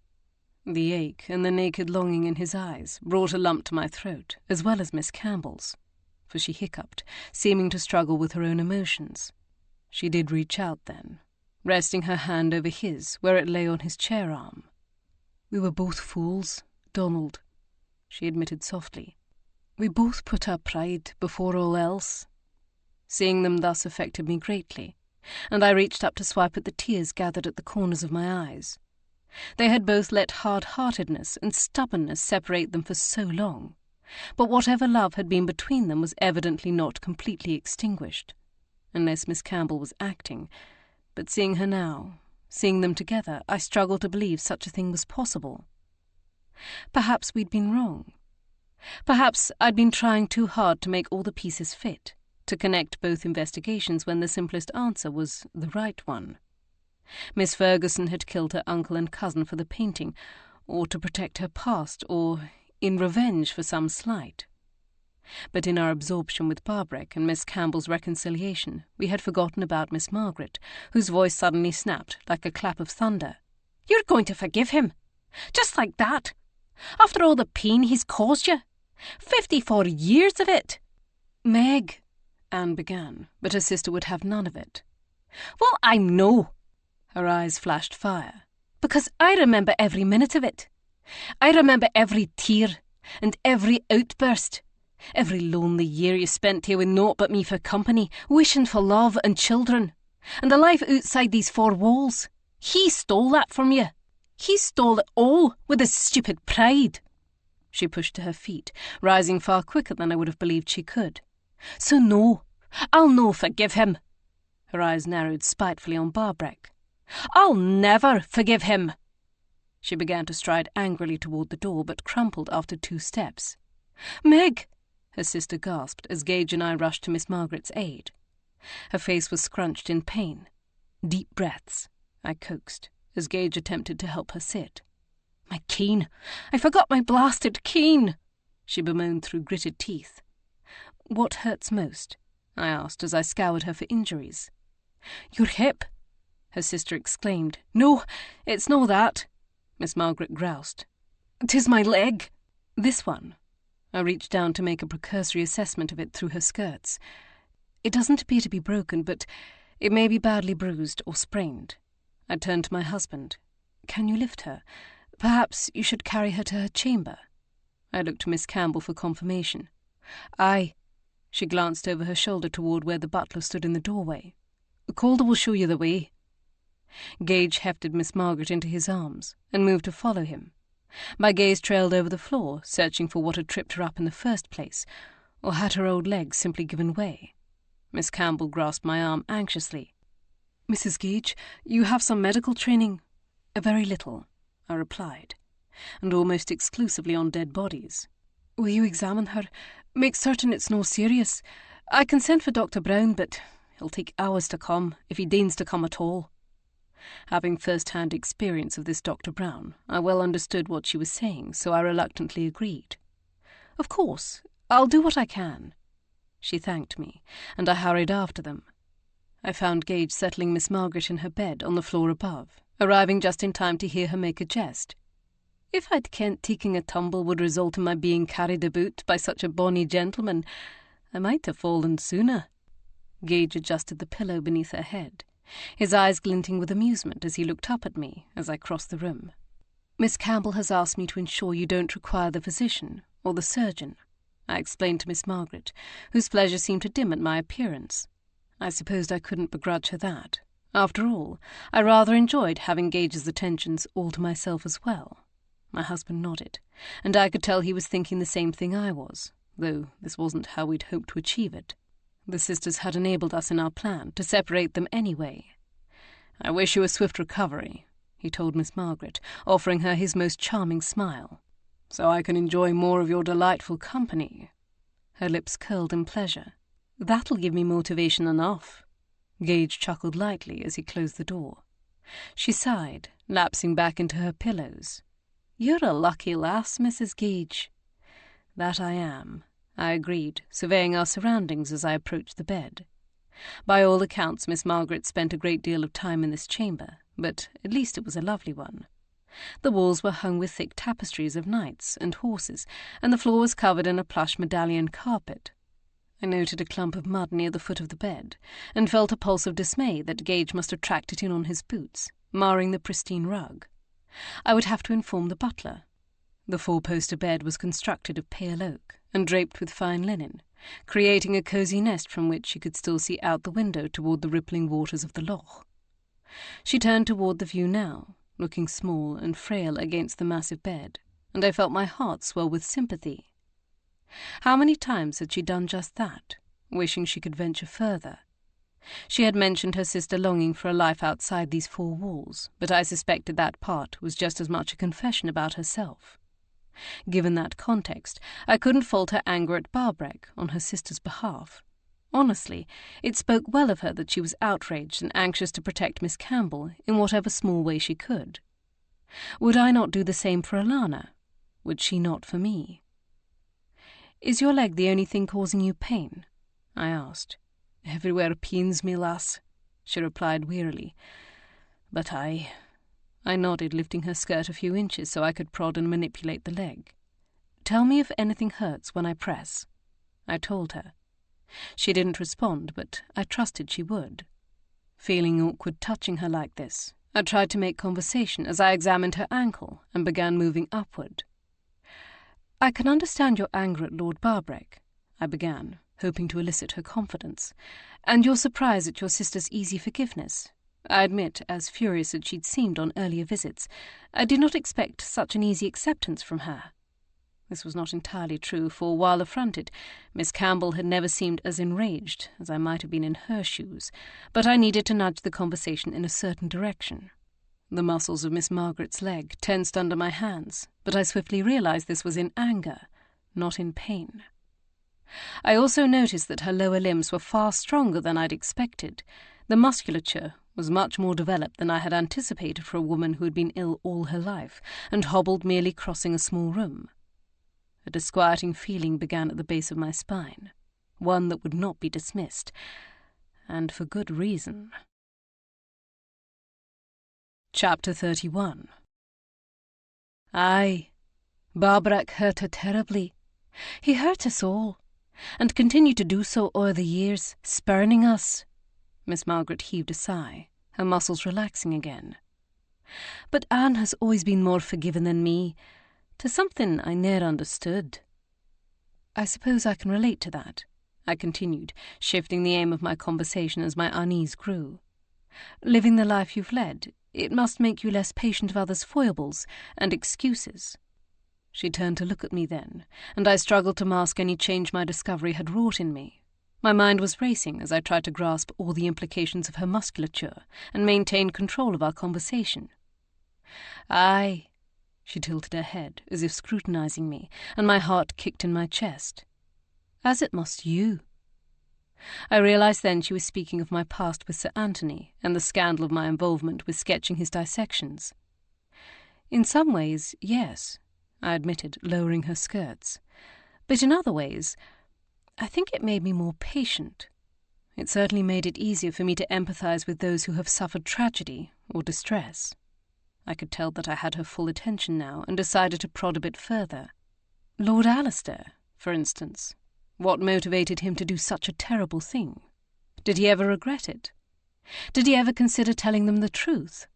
The ache and the naked longing in his eyes brought a lump to my throat, as well as Miss Campbell's, for she hiccuped, seeming to struggle with her own emotions. She did reach out then, resting her hand over his where it lay on his chair arm. "We were both fools, Donald," she admitted softly. "We both put our pride before all else." Seeing them thus affected me greatly, and I reached up to swipe at the tears gathered at the corners of my eyes. They had both let hard-heartedness and stubbornness separate them for so long, but whatever love had been between them was evidently not completely extinguished, unless Miss Campbell was acting. But seeing her now, seeing them together, I struggled to believe such a thing was possible. Perhaps we'd been wrong. Perhaps I'd been trying too hard to make all the pieces fit, to connect both investigations when the simplest answer was the right one. Miss Ferguson had killed her uncle and cousin for the painting, or to protect her past, or in revenge for some slight. But in our absorption with Barbreck and Miss Campbell's reconciliation, we had forgotten about Miss Margaret, whose voice suddenly snapped like a clap of thunder. "You're going to forgive him? Just like that? After all the pain he's caused you? 54 years of it?" "Meg," Anne began, but her sister would have none of it. "Well, I know." Her eyes flashed fire. "Because I remember every minute of it. I remember every tear and every outburst. Every lonely year you spent here with naught but me for company, wishing for love and children, and a life outside these four walls. He stole that from you. He stole it all with his stupid pride." She pushed to her feet, rising far quicker than I would have believed she could. "So no, I'll no forgive him." Her eyes narrowed spitefully on Barbreck. "I'll never forgive him." She began to stride angrily toward the door, but crumpled after 2 steps. "Meg!" her sister gasped as Gage and I rushed to Miss Margaret's aid. Her face was scrunched in pain. "Deep breaths," I coaxed, as Gage attempted to help her sit. "My cane! I forgot my blasted cane!" she bemoaned through gritted teeth. "What hurts most?" I asked as I scoured her for injuries. "Your hip." her sister exclaimed. "No, it's no that," Miss Margaret groused. "'Tis my leg." "This one." I reached down to make a precursory assessment of it through her skirts. "It doesn't appear to be broken, but it may be badly bruised or sprained." I turned to my husband. "Can you lift her? Perhaps you should carry her to her chamber." I looked to Miss Campbell for confirmation. "Aye." She glanced over her shoulder toward where the butler stood in the doorway. "Calder will show you the way." Gage hefted Miss Margaret into his arms and moved to follow him. My gaze trailed over the floor, searching for what had tripped her up in the first place, or had her old legs simply given way. Miss Campbell grasped my arm anxiously. "Mrs. Gage, you have some medical training?" "A very little," I replied, "and almost exclusively on dead bodies." "Will you examine her? Make certain it's no serious. I can send for Dr. Brown, but he'll take hours to come, if he deigns to come at all." Having first-hand experience of this Dr. Brown, I well understood what she was saying, so I reluctantly agreed. "Of course, I'll do what I can." She thanked me, and I hurried after them. I found Gage settling Miss Margaret in her bed on the floor above, arriving just in time to hear her make a jest. "If I'd kent taking a tumble would result in my being carried about by such a bonny gentleman, I might have fallen sooner." Gage adjusted the pillow beneath her head, his eyes glinting with amusement as he looked up at me as I crossed the room. "Miss Campbell has asked me to ensure you don't require the physician or the surgeon," I explained to Miss Margaret, whose pleasure seemed to dim at my appearance. I supposed I couldn't begrudge her that. After all, I rather enjoyed having Gage's attentions all to myself as well. My husband nodded, and I could tell he was thinking the same thing I was, though this wasn't how we'd hoped to achieve it. The sisters had enabled us in our plan to separate them anyway. "I wish you a swift recovery," he told Miss Margaret, offering her his most charming smile, "so I can enjoy more of your delightful company." Her lips curled in pleasure. "That'll give me motivation enough." Gage chuckled lightly as he closed the door. She sighed, lapsing back into her pillows. "You're a lucky lass, Mrs. Gage." "That I am," I agreed, surveying our surroundings as I approached the bed. By all accounts, Miss Margaret spent a great deal of time in this chamber, but at least it was a lovely one. The walls were hung with thick tapestries of knights and horses, and the floor was covered in a plush medallion carpet. I noted a clump of mud near the foot of the bed, and felt a pulse of dismay that Gage must have tracked it in on his boots, marring the pristine rug. I would have to inform the butler. The four-poster bed was constructed of pale oak and draped with fine linen, creating a cosy nest from which she could still see out the window toward the rippling waters of the loch. She turned toward the view now, looking small and frail against the massive bed, and I felt my heart swell with sympathy. How many times had she done just that, wishing she could venture further? She had mentioned her sister longing for a life outside these four walls, but I suspected that part was just as much a confession about herself. Given that context, I couldn't fault her anger at Barbreck on her sister's behalf. Honestly, it spoke well of her that she was outraged and anxious to protect Miss Campbell in whatever small way she could. Would I not do the same for Alana? Would she not for me? "Is your leg the only thing causing you pain?" I asked. "Everywhere pains me, lass," she replied wearily. "But I nodded, lifting her skirt a few inches so I could prod and manipulate the leg. "Tell me if anything hurts when I press," I told her. She didn't respond, but I trusted she would. Feeling awkward touching her like this, I tried to make conversation as I examined her ankle and began moving upward. "I can understand your anger at Lord Barbreck," I began, hoping to elicit her confidence, "and your surprise at your sister's easy forgiveness. I admit, as furious as she'd seemed on earlier visits, I did not expect such an easy acceptance from her." This was not entirely true, for while affronted, Miss Campbell had never seemed as enraged as I might have been in her shoes, but I needed to nudge the conversation in a certain direction. The muscles of Miss Margaret's leg tensed under my hands, but I swiftly realized this was in anger, not in pain. I also noticed that her lower limbs were far stronger than I'd expected. The musculature was much more developed than I had anticipated for a woman who had been ill all her life and hobbled merely crossing a small room. A disquieting feeling began at the base of my spine, one that would not be dismissed, and for good reason. Chapter 31. Aye, Barbreck hurt her terribly. He hurt us all, and continued to do so o'er the years, spurning us. Miss Margaret heaved a sigh, her muscles relaxing again. But Anne has always been more forgiving than me, to something I ne'er understood. I suppose I can relate to that, I continued, shifting the aim of my conversation as my unease grew. Living the life you've led, it must make you less patient of others' foibles and excuses. She turned to look at me then, and I struggled to mask any change my discovery had wrought in me. My mind was racing as I tried to grasp all the implications of her musculature and maintain control of our conversation. Aye, she tilted her head, as if scrutinizing me, and my heart kicked in my chest. As it must you. I realized then she was speaking of my past with Sir Anthony and the scandal of my involvement with sketching his dissections. In some ways, yes, I admitted, lowering her skirts. But in other ways, I think it made me more patient. It certainly made it easier for me to empathize with those who have suffered tragedy or distress. I could tell that I had her full attention now and decided to prod a bit further. Lord Alistair, for instance. What motivated him to do such a terrible thing? Did he ever regret it? Did he ever consider telling them the truth?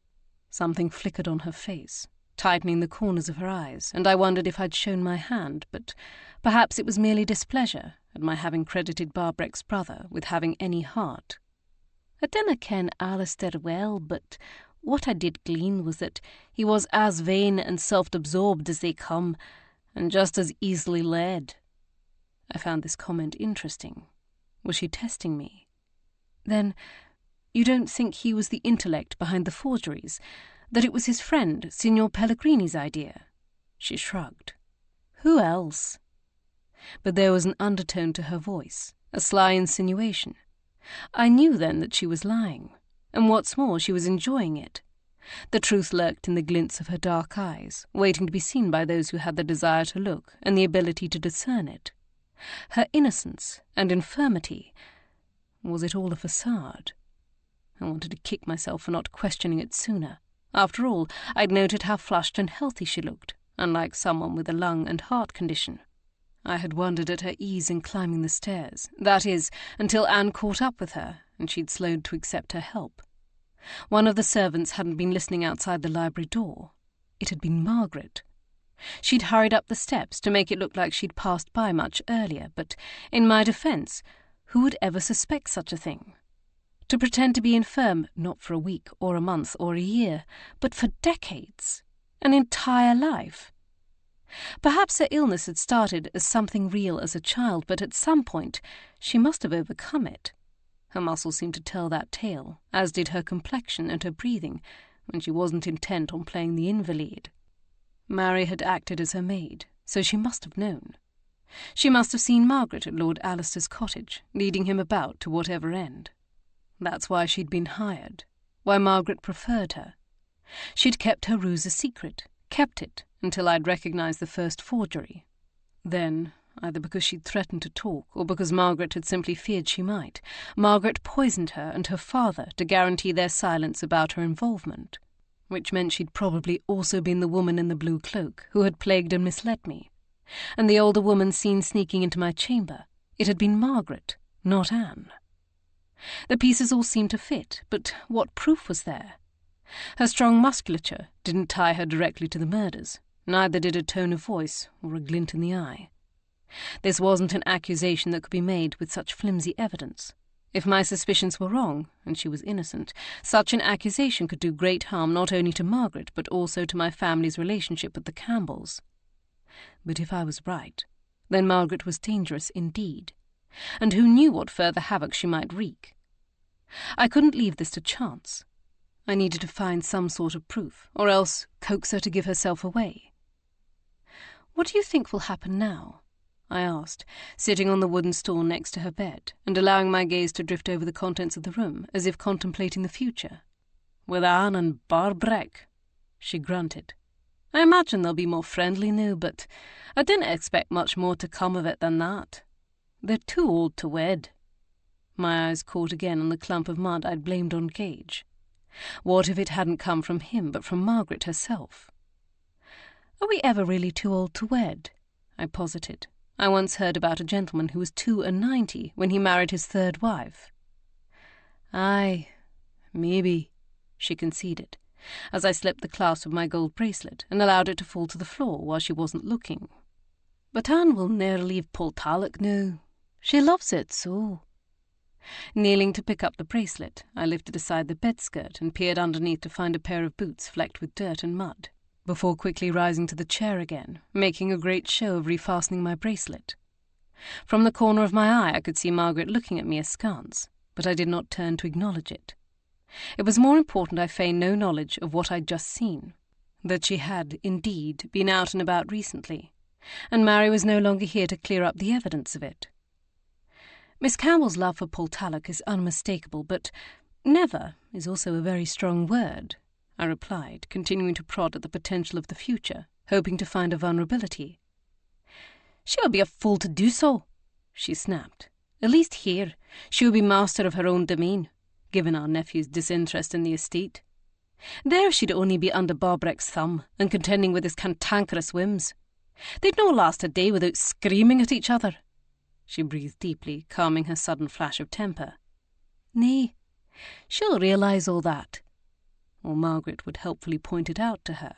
Something flickered on her face, tightening the corners of her eyes, and I wondered if I'd shown my hand, but perhaps it was merely displeasure at my having credited Barbreck's brother with having any heart. I dinna ken Alistair well, but what I did glean was that he was as vain and self-absorbed as they come, and just as easily led. I found this comment interesting. Was she testing me? Then, you don't think he was the intellect behind the forgeries? That it was his friend, Signor Pellegrini's idea? She shrugged. Who else? But there was an undertone to her voice, a sly insinuation. I knew then that she was lying, and what's more, she was enjoying it. The truth lurked in the glints of her dark eyes, waiting to be seen by those who had the desire to look and the ability to discern it. Her innocence and infirmity, was it all a facade? I wanted to kick myself for not questioning it sooner. After all, I'd noted how flushed and healthy she looked, unlike someone with a lung and heart condition. I had wondered at her ease in climbing the stairs, that is, until Anne caught up with her, and she'd slowed to accept her help. One of the servants hadn't been listening outside the library door. It had been Margaret. She'd hurried up the steps to make it look like she'd passed by much earlier, but, in my defence, who would ever suspect such a thing? To pretend to be infirm, not for a week or a month or a year, but for decades, an entire life. Perhaps her illness had started as something real as a child, but at some point she must have overcome it. Her muscles seemed to tell that tale, as did her complexion and her breathing, when she wasn't intent on playing the invalid. Mary had acted as her maid, so she must have known. She must have seen Margaret at Lord Alistair's cottage, leading him about to whatever end. That's why she'd been hired, why Margaret preferred her. She'd kept her ruse a secret, kept it until I'd recognized the first forgery. Then, either because she'd threatened to talk, or because Margaret had simply feared she might, Margaret poisoned her and her father to guarantee their silence about her involvement, which meant she'd probably also been the woman in the blue cloak who had plagued and misled me. And the older woman seen sneaking into my chamber, it had been Margaret, not Anne. The pieces all seemed to fit, but what proof was there? Her strong musculature didn't tie her directly to the murders, neither did a tone of voice or a glint in the eye. This wasn't an accusation that could be made with such flimsy evidence. If my suspicions were wrong, and she was innocent, such an accusation could do great harm not only to Margaret, but also to my family's relationship with the Campbells. But if I was right, then Margaret was dangerous indeed, and who knew what further havoc she might wreak? I couldn't leave this to chance. I needed to find some sort of proof, or else coax her to give herself away. "What do you think will happen now?" I asked, sitting on the wooden stool next to her bed, and allowing my gaze to drift over the contents of the room, as if contemplating the future. "With Anne and Barbreck," she grunted. "I imagine they'll be more friendly now, but I didn't expect much more to come of it than that. They're too old to wed." My eyes caught again on the clump of mud I'd blamed on Gage. What if it hadn't come from him, but from Margaret herself? Are we ever really too old to wed? I posited. I once heard about a gentleman who was 92 when he married his third wife. Aye, maybe, she conceded, as I slipped the clasp of my gold bracelet and allowed it to fall to the floor while she wasn't looking. But Anne will ne'er leave Portalic now. She loves it so. Kneeling to pick up the bracelet, I lifted aside the bedskirt and peered underneath to find a pair of boots flecked with dirt and mud, before quickly rising to the chair again, making a great show of refastening my bracelet. From the corner of my eye I could see Margaret looking at me askance, but I did not turn to acknowledge it. It was more important I feign no knowledge of what I'd just seen, that she had, indeed, been out and about recently, and Mary was no longer here to clear up the evidence of it. Miss Campbell's love for Portalic is unmistakable, but never is also a very strong word, I replied, continuing to prod at the potential of the future, hoping to find a vulnerability. She'll be a fool to do so, she snapped. At least here, she will be master of her own domain, given our nephew's disinterest in the estate. There she'd only be under Barbreck's thumb and contending with his cantankerous whims. They'd no last a day without screaming at each other. She breathed deeply, calming her sudden flash of temper. Nay, she'll realise all that. Or Margaret would helpfully point it out to her.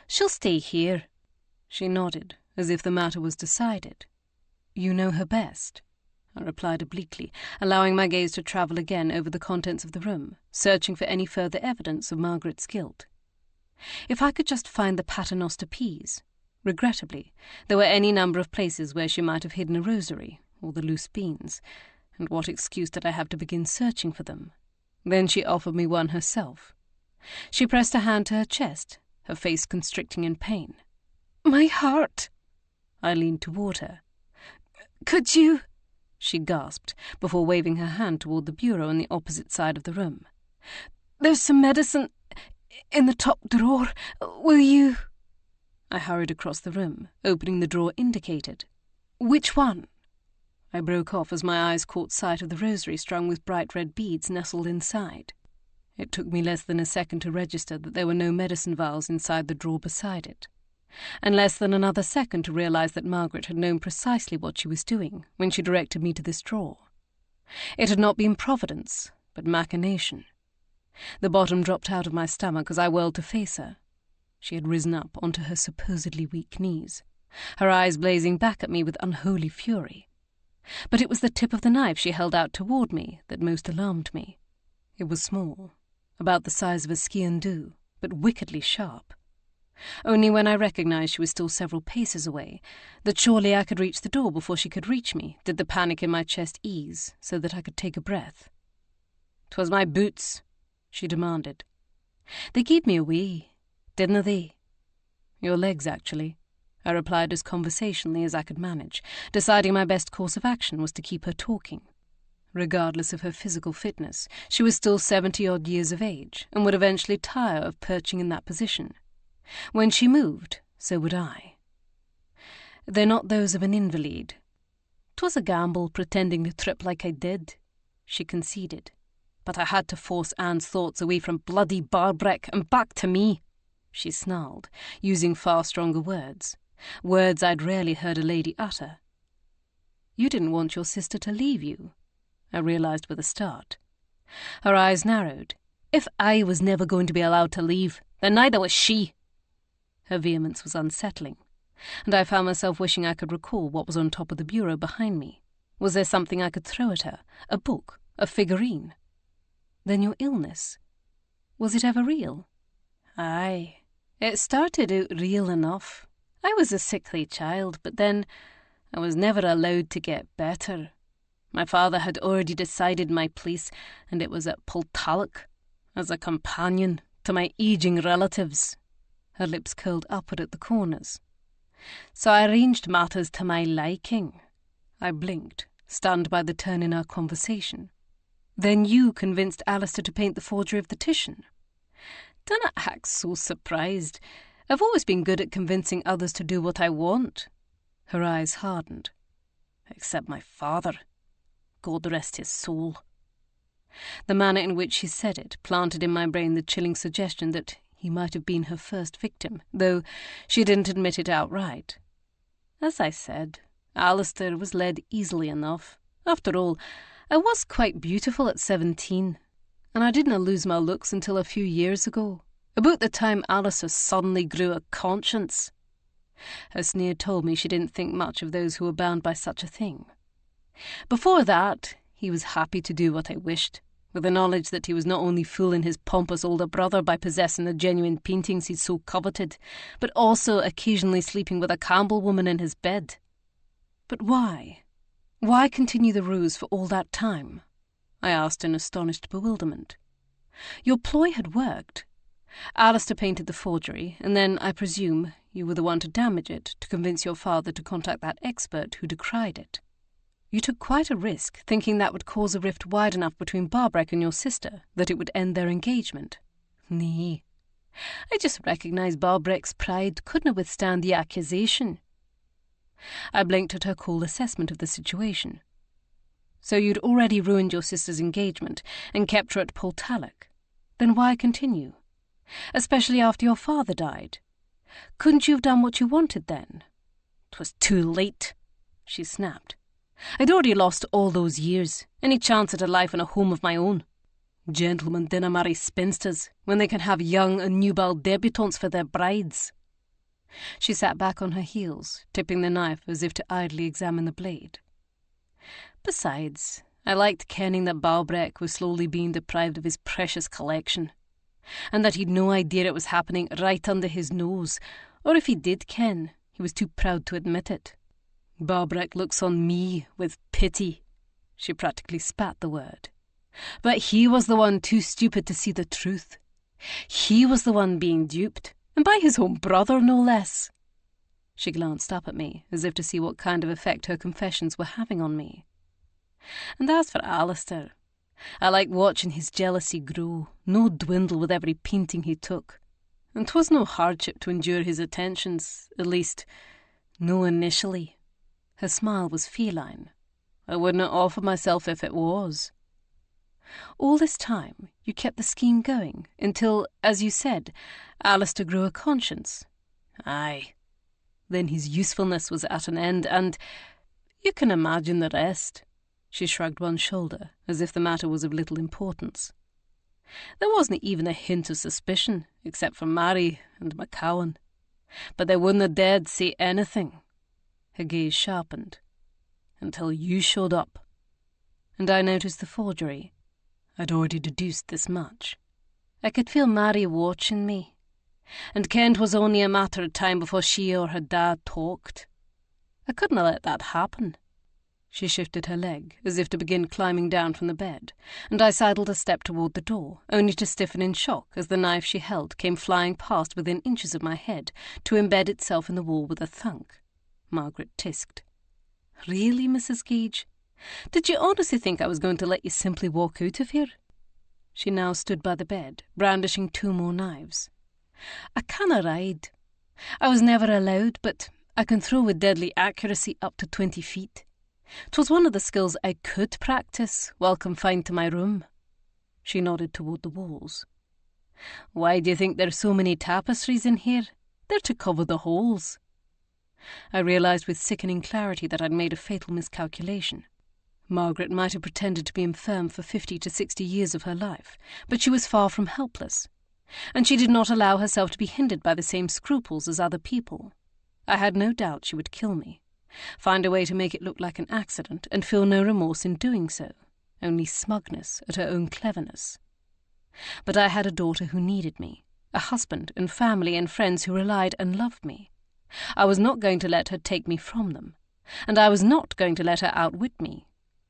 She'll stay here. She nodded, as if the matter was decided. You know her best, I replied obliquely, allowing my gaze to travel again over the contents of the room, searching for any further evidence of Margaret's guilt. If I could just find the paternoster peas. Regrettably, there were any number of places where she might have hidden a rosary, or the loose beans, and what excuse did I have to begin searching for them? Then she offered me one herself. She pressed a hand to her chest, her face constricting in pain. My heart! I leaned toward her. Could you? She gasped, before waving her hand toward the bureau on the opposite side of the room. There's some medicine in the top drawer. Will you? I hurried across the room, opening the drawer indicated. Which one? I broke off as my eyes caught sight of the rosary strung with bright red beads nestled inside. It took me less than a second to register that there were no medicine vials inside the drawer beside it, and less than another second to realize that Margaret had known precisely what she was doing when she directed me to this drawer. It had not been providence, but machination. The bottom dropped out of my stomach as I whirled to face her. She had risen up onto her supposedly weak knees, her eyes blazing back at me with unholy fury. But it was the tip of the knife she held out toward me that most alarmed me. It was small, about the size of a ski-and-do, but wickedly sharp. Only when I recognized she was still several paces away, that surely I could reach the door before she could reach me, did the panic in my chest ease so that I could take a breath. "'Twas my boots," she demanded. "They gave me away, didn't they?" "Your legs, actually," I replied as conversationally as I could manage, deciding my best course of action was to keep her talking. Regardless of her physical fitness, she was still 70-odd years of age, and would eventually tire of perching in that position. When she moved, so would I. "They're not those of an invalid." "'Twas a gamble, pretending to trip like I did," she conceded. "But I had to force Anne's thoughts away from bloody Barbreck and back to me," she snarled, using far stronger words I'd rarely heard a lady utter. "You didn't want your sister to leave you," I realized with a start. Her eyes narrowed. "If I was never going to be allowed to leave, then neither was she." Her vehemence was unsettling, and I found myself wishing I could recall what was on top of the bureau behind me. Was there something I could throw at her? A book? A figurine? "Then your illness, was it ever real?" "Aye, it started out real enough. I was a sickly child, but then I was never allowed to get better. My father had already decided my place, and it was at Portalic, as a companion to my aging relatives." Her lips curled upward at the corners. "So I arranged matters to my liking." I blinked, stunned by the turn in our conversation. "Then you convinced Alistair to paint the forgery of the Titian?" "Dinna act so surprised. I've always been good at convincing others to do what I want." Her eyes hardened. "Except my father. God rest his soul." The manner in which she said it planted in my brain the chilling suggestion that he might have been her first victim, though she didn't admit it outright. As I said, Alistair was led easily enough. After all, I was quite beautiful at 17, and I didn't lose my looks until a few years ago, about the time Alistair suddenly grew a conscience. Her sneer told me she didn't think much of those who were bound by such a thing. Before that, he was happy to do what I wished, with the knowledge that he was not only fooling his pompous older brother by possessing the genuine paintings he'd so coveted, but also occasionally sleeping with a Campbell woman in his bed. But why? Why continue the ruse for all that time? I asked in astonished bewilderment. Your ploy had worked. Alistair painted the forgery, and then, I presume, you were the one to damage it, to convince your father to contact that expert who decried it. You took quite a risk, thinking that would cause a rift wide enough between Barbreck and your sister that it would end their engagement. Nay, I just recognised Barbreck's pride couldn't withstand the accusation. I blinked at her cool assessment of the situation. So you'd already ruined your sister's engagement and kept her at Portalic. Then why continue? Especially after your father died. Couldn't you have done what you wanted then? 'Twas too late, she snapped. I'd already lost all those years, any chance at a life and a home of my own. Gentlemen dinna marry spinsters when they can have young and nubile debutantes for their brides. She sat back on her heels, tipping the knife as if to idly examine the blade. Besides, I liked kenning that Barbreck was slowly being deprived of his precious collection, and that he'd no idea it was happening right under his nose, or if he did ken, he was too proud to admit it. Barbreck looks on me with pity. She practically spat the word. But he was the one too stupid to see the truth. He was the one being duped, and by his own brother, no less. She glanced up at me, as if to see what kind of effect her confessions were having on me. And as for Alistair, I liked watching his jealousy grow, no dwindle with every painting he took. And 'twas no hardship to endure his attentions, at least, no initially. Her smile was feline. I wouldn't offer myself if it was. All this time, you kept the scheme going, until, as you said, Alistair grew a conscience. Aye. Then his usefulness was at an end, and you can imagine the rest. She shrugged one shoulder, as if the matter was of little importance. There wasn't even a hint of suspicion, except for Mary and McCowan. But they wouldn't have dared say anything. Her gaze sharpened. Until you showed up. And I noticed the forgery. I'd already deduced this much. I could feel Mary watching me, and kenned 'twas only a matter of time before she or her dad talked. I couldn't have let that happen. She shifted her leg, as if to begin climbing down from the bed, and I sidled a step toward the door, only to stiffen in shock as the knife she held came flying past within inches of my head, to embed itself in the wall with a thunk. Margaret tisked. Really, Mrs. Gage? Did you honestly think I was going to let you simply walk out of here? She now stood by the bed, brandishing 2 more knives. I canna ride. I was never allowed, but I can throw with deadly accuracy up to 20 feet. 'Twas one of the skills I could practice while confined to my room. She nodded toward the walls. Why do you think there's so many tapestries in here? They're to cover the holes. I realised with sickening clarity that I'd made a fatal miscalculation. Margaret might have pretended to be infirm for 50 to 60 years of her life, but she was far from helpless, and she did not allow herself to be hindered by the same scruples as other people. I had no doubt she would kill me, find a way to make it look like an accident, and feel no remorse in doing so, only smugness at her own cleverness. But I had a daughter who needed me, a husband and family and friends who relied and loved me. I was not going to let her take me from them, and I was not going to let her outwit me.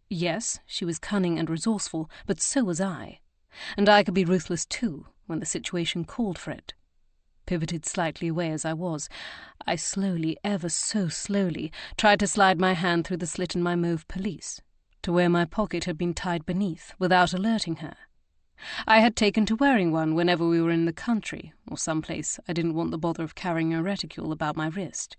Yes, she was cunning and resourceful, but so was I, and I could be ruthless too, when the situation called for it. Pivoted slightly away as I was, I slowly, ever so slowly, tried to slide my hand through the slit in my mauve pelisse, to where my pocket had been tied beneath, without alerting her. I had taken to wearing one whenever we were in the country, or someplace I didn't want the bother of carrying a reticule about my wrist.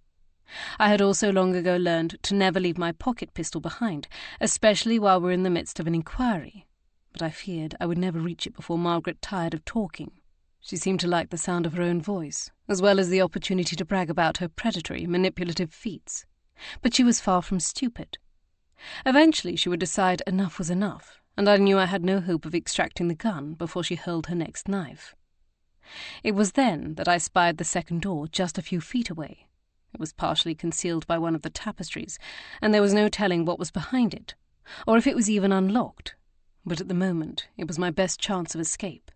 I had also long ago learned to never leave my pocket pistol behind, especially while we were in the midst of an inquiry. but I feared I would never reach it before Margaret tired of talking. She seemed to like the sound of her own voice, as well as the opportunity to brag about her predatory, manipulative feats. But she was far from stupid. Eventually she would decide enough was enough, and I knew I had no hope of extracting the gun before she hurled her next knife. It was then that I spied the second door just a few feet away. It was partially concealed by one of the tapestries, and there was no telling what was behind it, or if it was even unlocked, but at the moment it was my best chance of escape.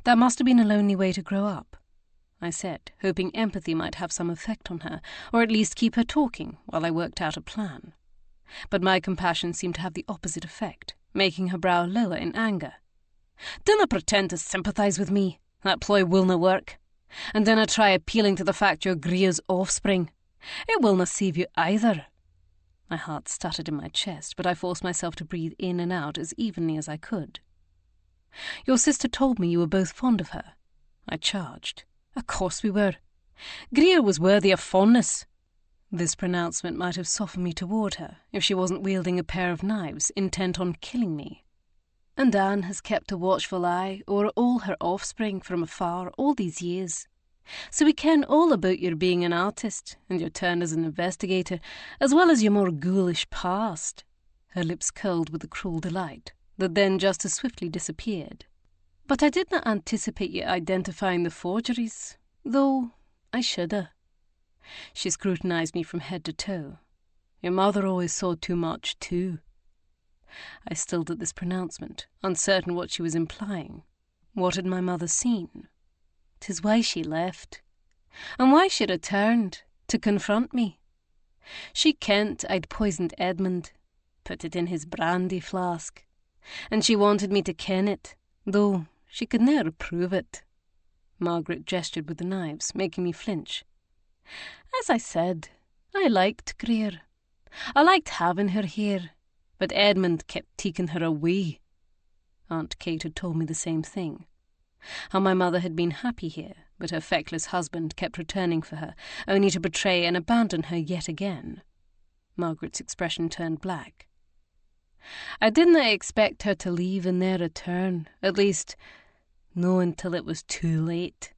That must have been a lonely way to grow up, I said, hoping empathy might have some effect on her, or at least keep her talking while I worked out a plan. But my compassion seemed to have the opposite effect, making her brow lower in anger. "Dinna pretend to sympathise with me. That ploy willna work. And dinna try appealing to the fact you're Greer's offspring. It willna save you either." My heart stuttered in my chest, but I forced myself to breathe in and out as evenly as I could. "Your sister told me you were both fond of her," I charged. "Of course we were. Greer was worthy of fondness." This pronouncement might have softened me toward her if she wasn't wielding a pair of knives intent on killing me. "And Anne has kept a watchful eye o'er all her offspring from afar all these years. So we ken all about your being an artist and your turn as an investigator, as well as your more ghoulish past." Her lips curled with a cruel delight, that then just as swiftly disappeared. "But I did not anticipate you identifying the forgeries, though I shoulda." She scrutinized me from head to toe. "Your mother always saw too much, too." I stilled at this pronouncement, uncertain what she was implying. What had my mother seen? "'Tis why she left, and why she returned, to confront me. She kent I'd poisoned Edmund, put it in his brandy flask, and she wanted me to ken it, though she could ne'er prove it." Margaret gestured with the knives, making me flinch. "As I said, I liked Greer. I liked having her here, but Edmund kept taking her away." Aunt Kate had told me the same thing. How my mother had been happy here, but her feckless husband kept returning for her, only to betray and abandon her yet again. Margaret's expression turned black. "I didna expect her to leave and ne'er return, at least, no until it was too late."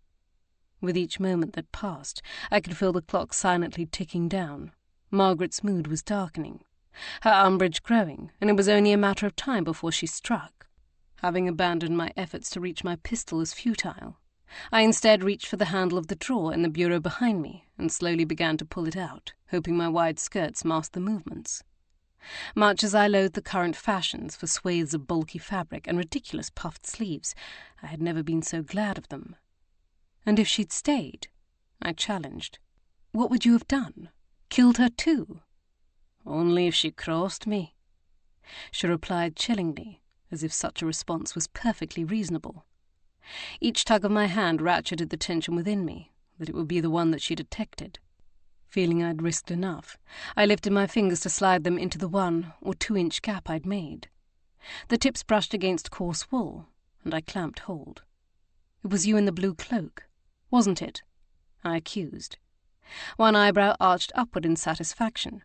With each moment that passed, I could feel the clock silently ticking down. Margaret's mood was darkening, her umbrage growing, and it was only a matter of time before she struck. Having abandoned my efforts to reach my pistol as futile, I instead reached for the handle of the drawer in the bureau behind me and slowly began to pull it out, hoping my wide skirts masked the movements. Much as I loathed the current fashions for swathes of bulky fabric and ridiculous puffed sleeves, I had never been so glad of them. "And if she'd stayed?" I challenged. "What would you have done? Killed her too?" "Only if she crossed me," she replied chillingly, as if such a response was perfectly reasonable. Each tug of my hand ratcheted the tension within me, that it would be the one that she detected. Feeling I'd risked enough, I lifted my fingers to slide them into the 1 or 2 inch gap I'd made. The tips brushed against coarse wool, and I clamped hold. "It was you in the blue cloak, wasn't it?" I accused. One eyebrow arched upward in satisfaction.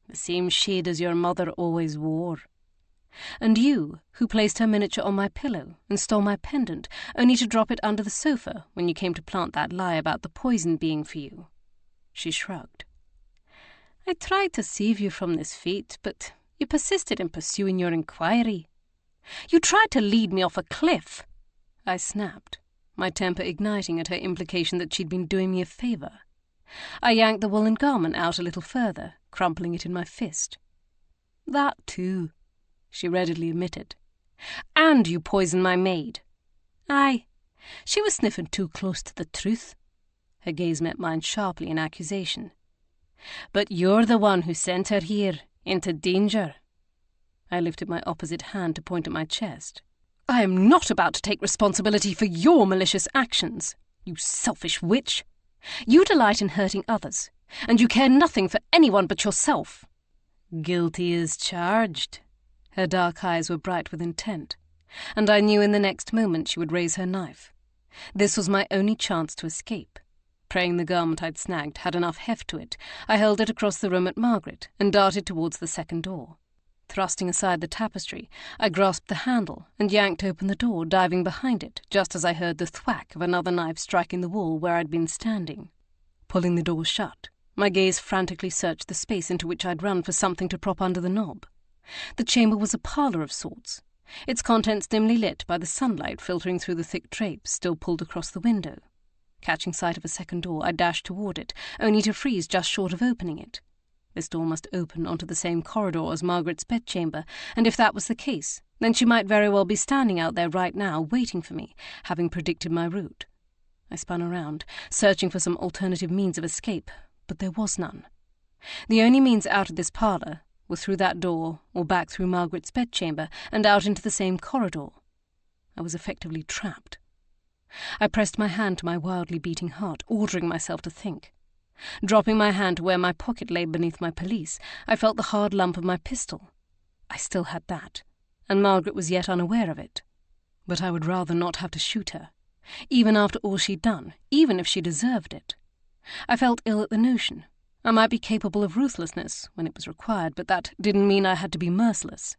"The same shade as your mother always wore." "And you, who placed her miniature on my pillow and stole my pendant, only to drop it under the sofa when you came to plant that lie about the poison being for you?" She shrugged. "I tried to save you from this fate, but you persisted in pursuing your inquiry. You tried to lead me off a cliff," I snapped, my temper igniting at her implication that she'd been doing me a favour. I yanked the woolen garment out a little further, crumpling it in my fist. "That too," she readily admitted. "And you poisoned my maid." "Aye, she was sniffing too close to the truth." Her gaze met mine sharply in accusation. "But you're the one who sent her here, into danger." I lifted my opposite hand to point at my chest. "I am not about to take responsibility for your malicious actions, you selfish witch. You delight in hurting others, and you care nothing for anyone but yourself." "Guilty as charged." Her dark eyes were bright with intent, and I knew in the next moment she would raise her knife. This was my only chance to escape. Praying the garment I'd snagged had enough heft to it, I hurled it across the room at Margaret and darted towards the second door. Thrusting aside the tapestry, I grasped the handle and yanked open the door, diving behind it, just as I heard the thwack of another knife striking the wall where I'd been standing. Pulling the door shut, my gaze frantically searched the space into which I'd run for something to prop under the knob. The chamber was a parlour of sorts, its contents dimly lit by the sunlight filtering through the thick drapes still pulled across the window. Catching sight of a second door, I dashed toward it, only to freeze just short of opening it. This door must open onto the same corridor as Margaret's bedchamber, and if that was the case, then she might very well be standing out there right now, waiting for me, having predicted my route. I spun around, searching for some alternative means of escape, but there was none. The only means out of this parlour were through that door, or back through Margaret's bedchamber, and out into the same corridor. I was effectively trapped. I pressed my hand to my wildly beating heart, ordering myself to think. Dropping my hand to where my pocket lay beneath my pelisse, I felt the hard lump of my pistol. I still had that, and Margaret was yet unaware of it. But I would rather not have to shoot her, even after all she'd done, even if she deserved it. I felt ill at the notion. I might be capable of ruthlessness when it was required, but that didn't mean I had to be merciless.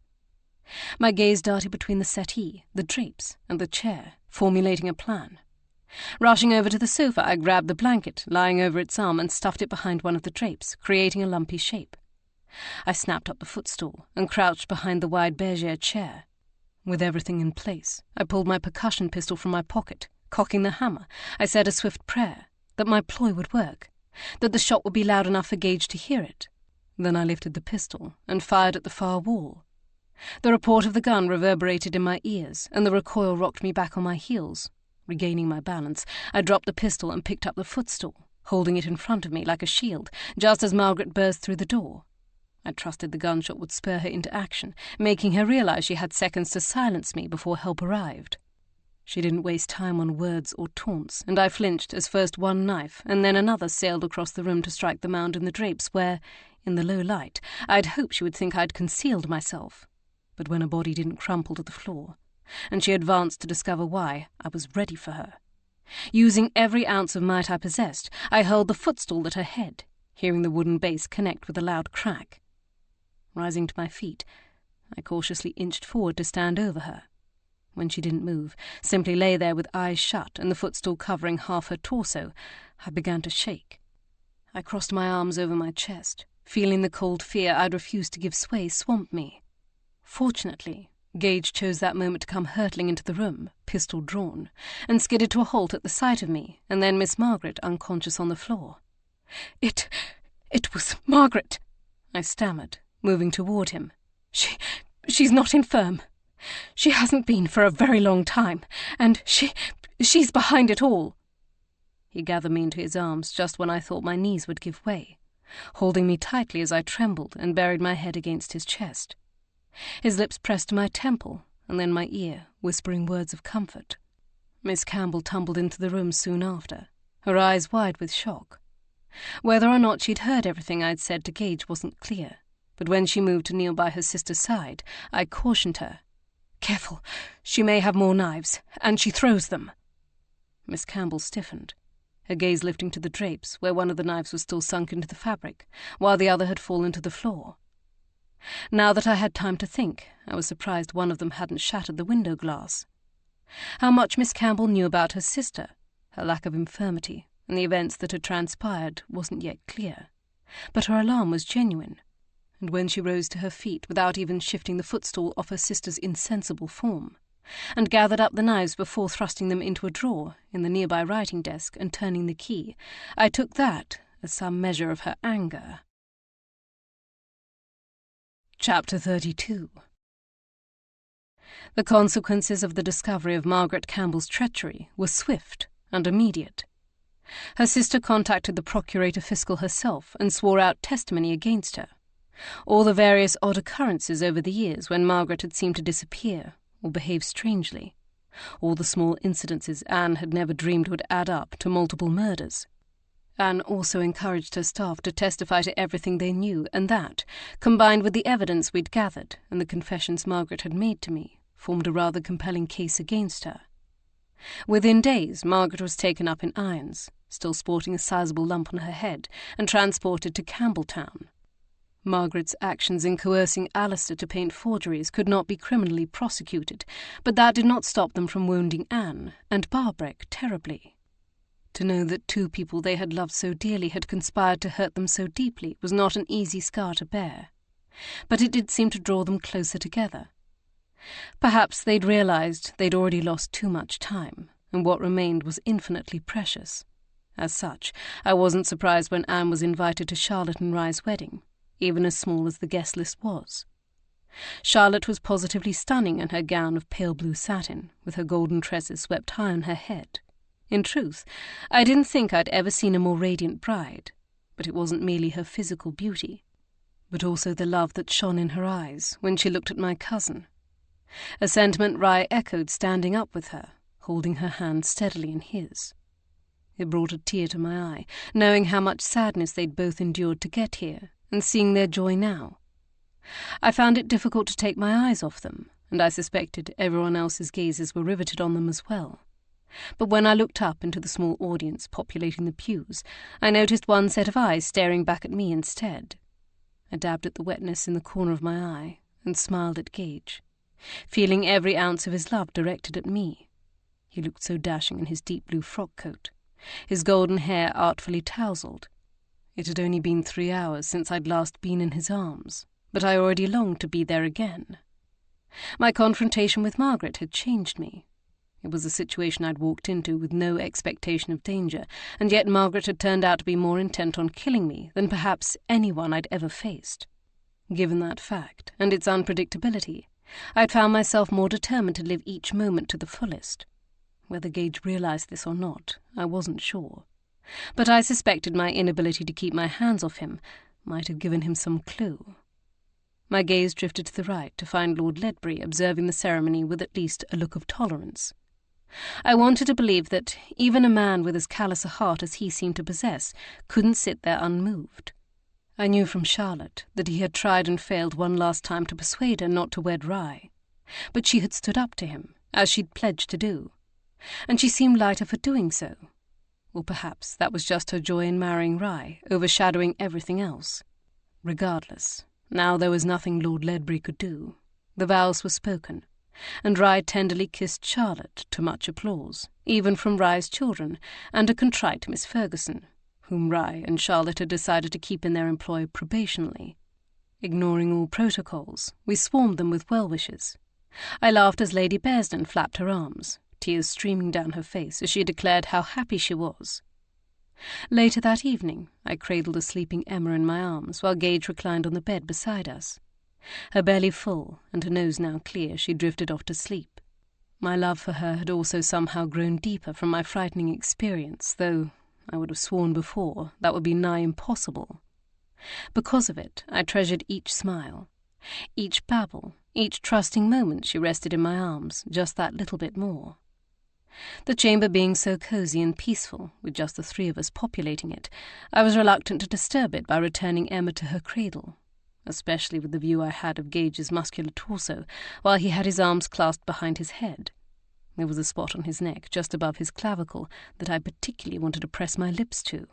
My gaze darted between the settee, the drapes, and the chair, formulating a plan. Rushing over to the sofa, I grabbed the blanket lying over its arm and stuffed it behind one of the drapes, creating a lumpy shape. I snapped up the footstool and crouched behind the wide bergère chair. With everything in place, I pulled my percussion pistol from my pocket. Cocking the hammer, I said a swift prayer, that my ploy would work, that the shot would be loud enough for Gage to hear it. Then I lifted the pistol and fired at the far wall. The report of the gun reverberated in my ears, and the recoil rocked me back on my heels. Regaining my balance, I dropped the pistol and picked up the footstool, holding it in front of me like a shield, just as Margaret burst through the door. I trusted the gunshot would spur her into action, making her realize she had seconds to silence me before help arrived. She didn't waste time on words or taunts, and I flinched as first one knife and then another sailed across the room to strike the mound in the drapes where, in the low light, I'd hoped she would think I'd concealed myself. But when a body didn't crumple to the floor, and she advanced to discover why, I was ready for her. Using every ounce of might I possessed, I hurled the footstool at her head, hearing the wooden base connect with a loud crack. Rising to my feet, I cautiously inched forward to stand over her. When she didn't move, simply lay there with eyes shut and the footstool covering half her torso, I began to shake. I crossed my arms over my chest, feeling the cold fear I'd refused to give sway swamp me. Fortunately, Gage chose that moment to come hurtling into the room, pistol drawn, and skidded to a halt at the sight of me, and then Miss Margaret unconscious on the floor. It was Margaret," I stammered, moving toward him. She's not infirm. She hasn't been for a very long time, and she's behind it all." He gathered me into his arms just when I thought my knees would give way, holding me tightly as I trembled and buried my head against his chest. His lips pressed to my temple, and then my ear, whispering words of comfort. Miss Campbell tumbled into the room soon after, her eyes wide with shock. Whether or not she'd heard everything I'd said to Gage wasn't clear, but when she moved to kneel by her sister's side, I cautioned her. "Careful, she may have more knives, and she throws them." Miss Campbell stiffened, her gaze lifting to the drapes, where one of the knives was still sunk into the fabric, while the other had fallen to the floor. Now that I had time to think, I was surprised one of them hadn't shattered the window glass. How much Miss Campbell knew about her sister, her lack of infirmity, and the events that had transpired wasn't yet clear, but her alarm was genuine, and when she rose to her feet without even shifting the footstool off her sister's insensible form, and gathered up the knives before thrusting them into a drawer in the nearby writing desk and turning the key, I took that as some measure of her anger. Chapter 32. The consequences of the discovery of Margaret Campbell's treachery were swift and immediate. Her sister contacted the Procurator Fiscal herself and swore out testimony against her. All the various odd occurrences over the years when Margaret had seemed to disappear or behave strangely, all the small incidences Anne had never dreamed would add up to multiple murders. Anne also encouraged her staff to testify to everything they knew, and that, combined with the evidence we'd gathered and the confessions Margaret had made to me, formed a rather compelling case against her. Within days, Margaret was taken up in irons, still sporting a sizable lump on her head, and transported to Campbelltown. Margaret's actions in coercing Alistair to paint forgeries could not be criminally prosecuted, but that did not stop them from wounding Anne and Barbreck terribly. To know that two people they had loved so dearly had conspired to hurt them so deeply was not an easy scar to bear, but it did seem to draw them closer together. Perhaps they'd realized they'd already lost too much time, and what remained was infinitely precious. As such, I wasn't surprised when Anne was invited to Charlotte and Rye's wedding, even as small as the guest list was. Charlotte was positively stunning in her gown of pale blue satin, with her golden tresses swept high on her head. In truth, I didn't think I'd ever seen a more radiant bride, but it wasn't merely her physical beauty, but also the love that shone in her eyes when she looked at my cousin, a sentiment Rye echoed standing up with her, holding her hand steadily in his. It brought a tear to my eye, knowing how much sadness they'd both endured to get here, and seeing their joy now. I found it difficult to take my eyes off them, and I suspected everyone else's gazes were riveted on them as well. But when I looked up into the small audience populating the pews, I noticed one set of eyes staring back at me instead. I dabbed at the wetness in the corner of my eye and smiled at Gage, feeling every ounce of his love directed at me. He looked so dashing in his deep blue frock coat, his golden hair artfully tousled. It had only been 3 hours since I'd last been in his arms, but I already longed to be there again. My confrontation with Margaret had changed me. It was a situation I'd walked into with no expectation of danger, and yet Margaret had turned out to be more intent on killing me than perhaps anyone I'd ever faced. Given that fact, and its unpredictability, I'd found myself more determined to live each moment to the fullest. Whether Gage realized this or not, I wasn't sure. But I suspected my inability to keep my hands off him might have given him some clue. My gaze drifted to the right to find Lord Ledbury observing the ceremony with at least a look of tolerance. I wanted to believe that even a man with as callous a heart as he seemed to possess couldn't sit there unmoved. I knew from Charlotte that he had tried and failed one last time to persuade her not to wed Rye, but she had stood up to him, as she'd pledged to do, and she seemed lighter for doing so. Or perhaps that was just her joy in marrying Rye, overshadowing everything else. Regardless, now there was nothing Lord Ledbury could do. The vows were spoken, and Rye tenderly kissed Charlotte to much applause, even from Rye's children, and a contrite Miss Ferguson, whom Rye and Charlotte had decided to keep in their employ probationally. Ignoring all protocols, we swarmed them with well-wishes. I laughed as Lady Bearsden flapped her arms, tears streaming down her face as she declared how happy she was. Later that evening, I cradled a sleeping Emma in my arms while Gage reclined on the bed beside us. Her belly full and her nose now clear, she drifted off to sleep. My love for her had also somehow grown deeper from my frightening experience, though I would have sworn before that would be nigh impossible. Because of it, I treasured each smile, each babble, each trusting moment she rested in my arms just that little bit more. The chamber being so cosy and peaceful, with just the 3 of us populating it, I was reluctant to disturb it by returning Emma to her cradle, especially with the view I had of Gage's muscular torso while he had his arms clasped behind his head. There was a spot on his neck just above his clavicle that I particularly wanted to press my lips to.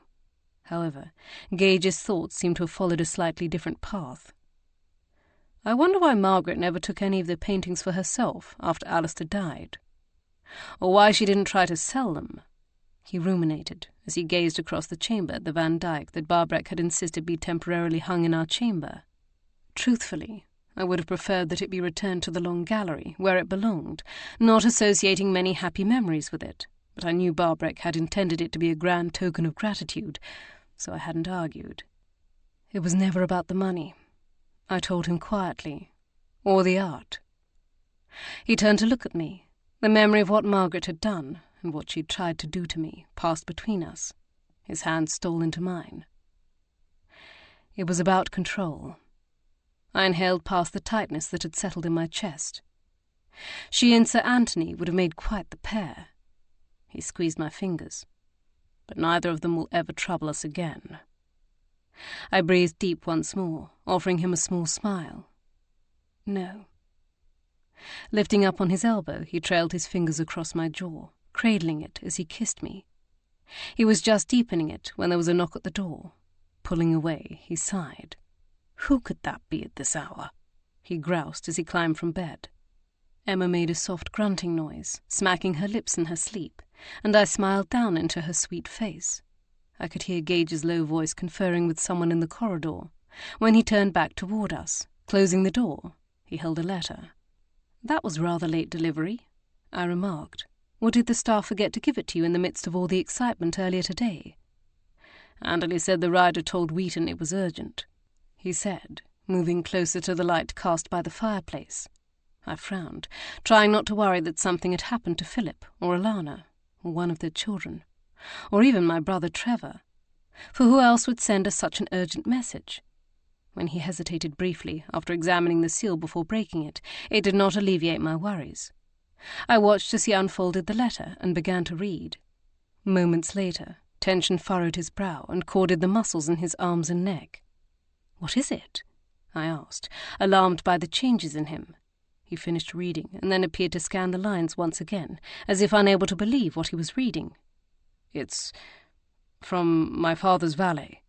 However, Gage's thoughts seemed to have followed a slightly different path. I wonder why Margaret never took any of the paintings for herself after Alistair died. Or why she didn't try to sell them. He ruminated as he gazed across the chamber at the Van Dyck that Barbreck had insisted be temporarily hung in our chamber. Truthfully, I would have preferred that it be returned to the Long Gallery, where it belonged, not associating many happy memories with it, but I knew Barbreck had intended it to be a grand token of gratitude, so I hadn't argued. It was never about the money, I told him quietly, or the art. He turned to look at me. The memory of what Margaret had done, and what she'd tried to do to me, passed between us. His hand stole into mine. It was about control. I inhaled past the tightness that had settled in my chest. She and Sir Anthony would have made quite the pair. He squeezed my fingers. But neither of them will ever trouble us again. I breathed deep once more, offering him a small smile. No. Lifting up on his elbow, he trailed his fingers across my jaw, cradling it as he kissed me. He was just deepening it when there was a knock at the door. Pulling away, he sighed. Who could that be at this hour? He groused as he climbed from bed. Emma made a soft grunting noise, smacking her lips in her sleep, and I smiled down into her sweet face. I could hear Gage's low voice conferring with someone in the corridor. When he turned back toward us, closing the door, he held a letter. "That was rather late delivery," I remarked. "Or did the staff forget to give it to you in the midst of all the excitement earlier today?" "Anderley said the rider told Wheaton it was urgent," he said, moving closer to the light cast by the fireplace. I frowned, trying not to worry that something had happened to Philip or Alana, or one of their children, or even my brother Trevor. For who else would send us such an urgent message? When he hesitated briefly after examining the seal before breaking it, it did not alleviate my worries. I watched as he unfolded the letter and began to read. Moments later, tension furrowed his brow and corded the muscles in his arms and neck. "What is it?" I asked, alarmed by the changes in him. He finished reading and then appeared to scan the lines once again, as if unable to believe what he was reading. "It's from my father's valet."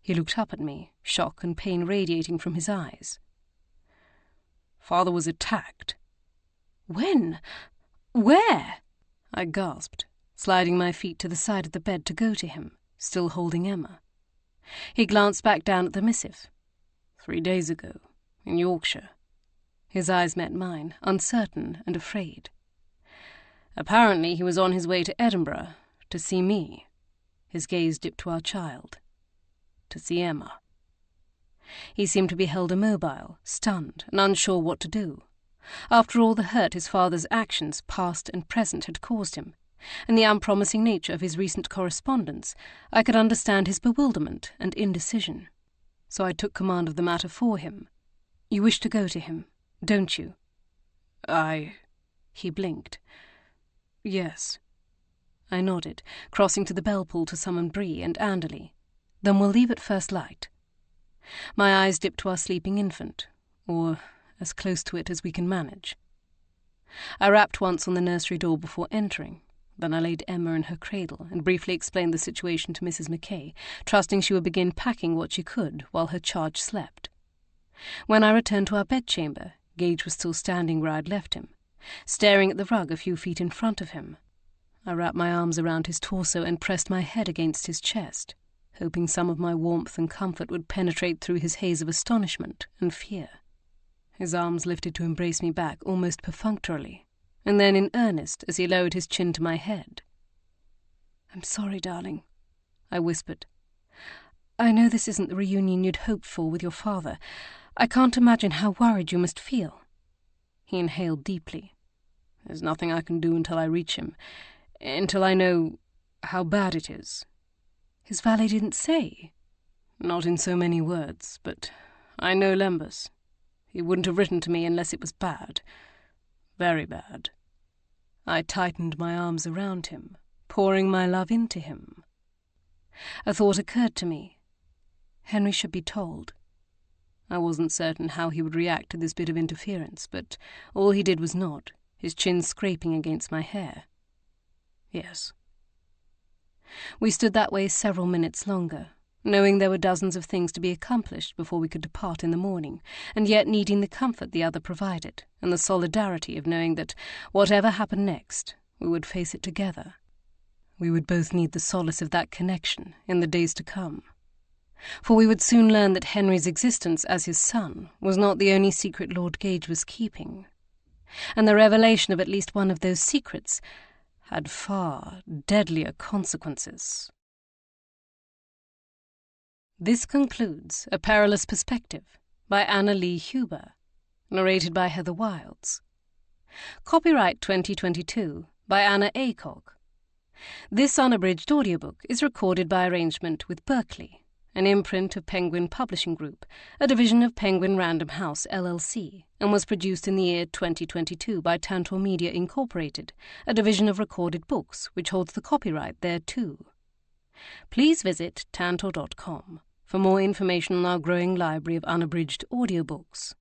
He looked up at me, shock and pain radiating from his eyes. "Father was attacked." "When? Where?" I gasped, sliding my feet to the side of the bed to go to him, still holding Emma. He glanced back down at the missive. 3 days ago, in Yorkshire." His eyes met mine, uncertain and afraid. "Apparently he was on his way to Edinburgh, to see me." His gaze dipped to our child. "To see Emma." He seemed to be held immobile, stunned, and unsure what to do. After all the hurt his father's actions, past and present, had caused him, and the unpromising nature of his recent correspondence, I could understand his bewilderment and indecision. So I took command of the matter for him. "You wish to go to him, don't you?" He blinked. "Yes." I nodded, crossing to the bell-pull to summon Bree and Anderley. "Then we'll leave at first light." My eyes dipped to our sleeping infant, or as close to it as we can manage. I rapped once on the nursery door before entering. Then I laid Emma in her cradle and briefly explained the situation to Mrs. Mackay, trusting she would begin packing what she could while her charge slept. When I returned to our bedchamber, Gage was still standing where I'd left him, staring at the rug a few feet in front of him. I wrapped my arms around his torso and pressed my head against his chest, hoping some of my warmth and comfort would penetrate through his haze of astonishment and fear. His arms lifted to embrace me back almost perfunctorily, and then in earnest as he lowered his chin to my head. "I'm sorry, darling," I whispered. "I know this isn't the reunion you'd hoped for with your father. I can't imagine how worried you must feel." He inhaled deeply. "There's nothing I can do until I reach him, until I know how bad it is." "His valet didn't say?" "Not in so many words, but I know Lembus. He wouldn't have written to me unless it was bad. Very bad." I tightened my arms around him, pouring my love into him. A thought occurred to me. Henry should be told. I wasn't certain how he would react to this bit of interference, but all he did was nod, his chin scraping against my hair. "Yes." We stood that way several minutes longer, knowing there were dozens of things to be accomplished before we could depart in the morning, and yet needing the comfort the other provided, and the solidarity of knowing that, whatever happened next, we would face it together. We would both need the solace of that connection in the days to come. For we would soon learn that Henry's existence as his son was not the only secret Lord Gage was keeping, and the revelation of at least one of those secrets had far deadlier consequences. This concludes A Perilous Perspective by Anna Lee Huber, narrated by Heather Wilds. Copyright 2022 by Anna Aycock. This unabridged audiobook is recorded by arrangement with Berkeley, an imprint of Penguin Publishing Group, a division of Penguin Random House LLC, and was produced in the year 2022 by Tantor Media Incorporated, a division of Recorded Books, which holds the copyright thereto. Please visit tantor.com for more information on our growing library of unabridged audiobooks.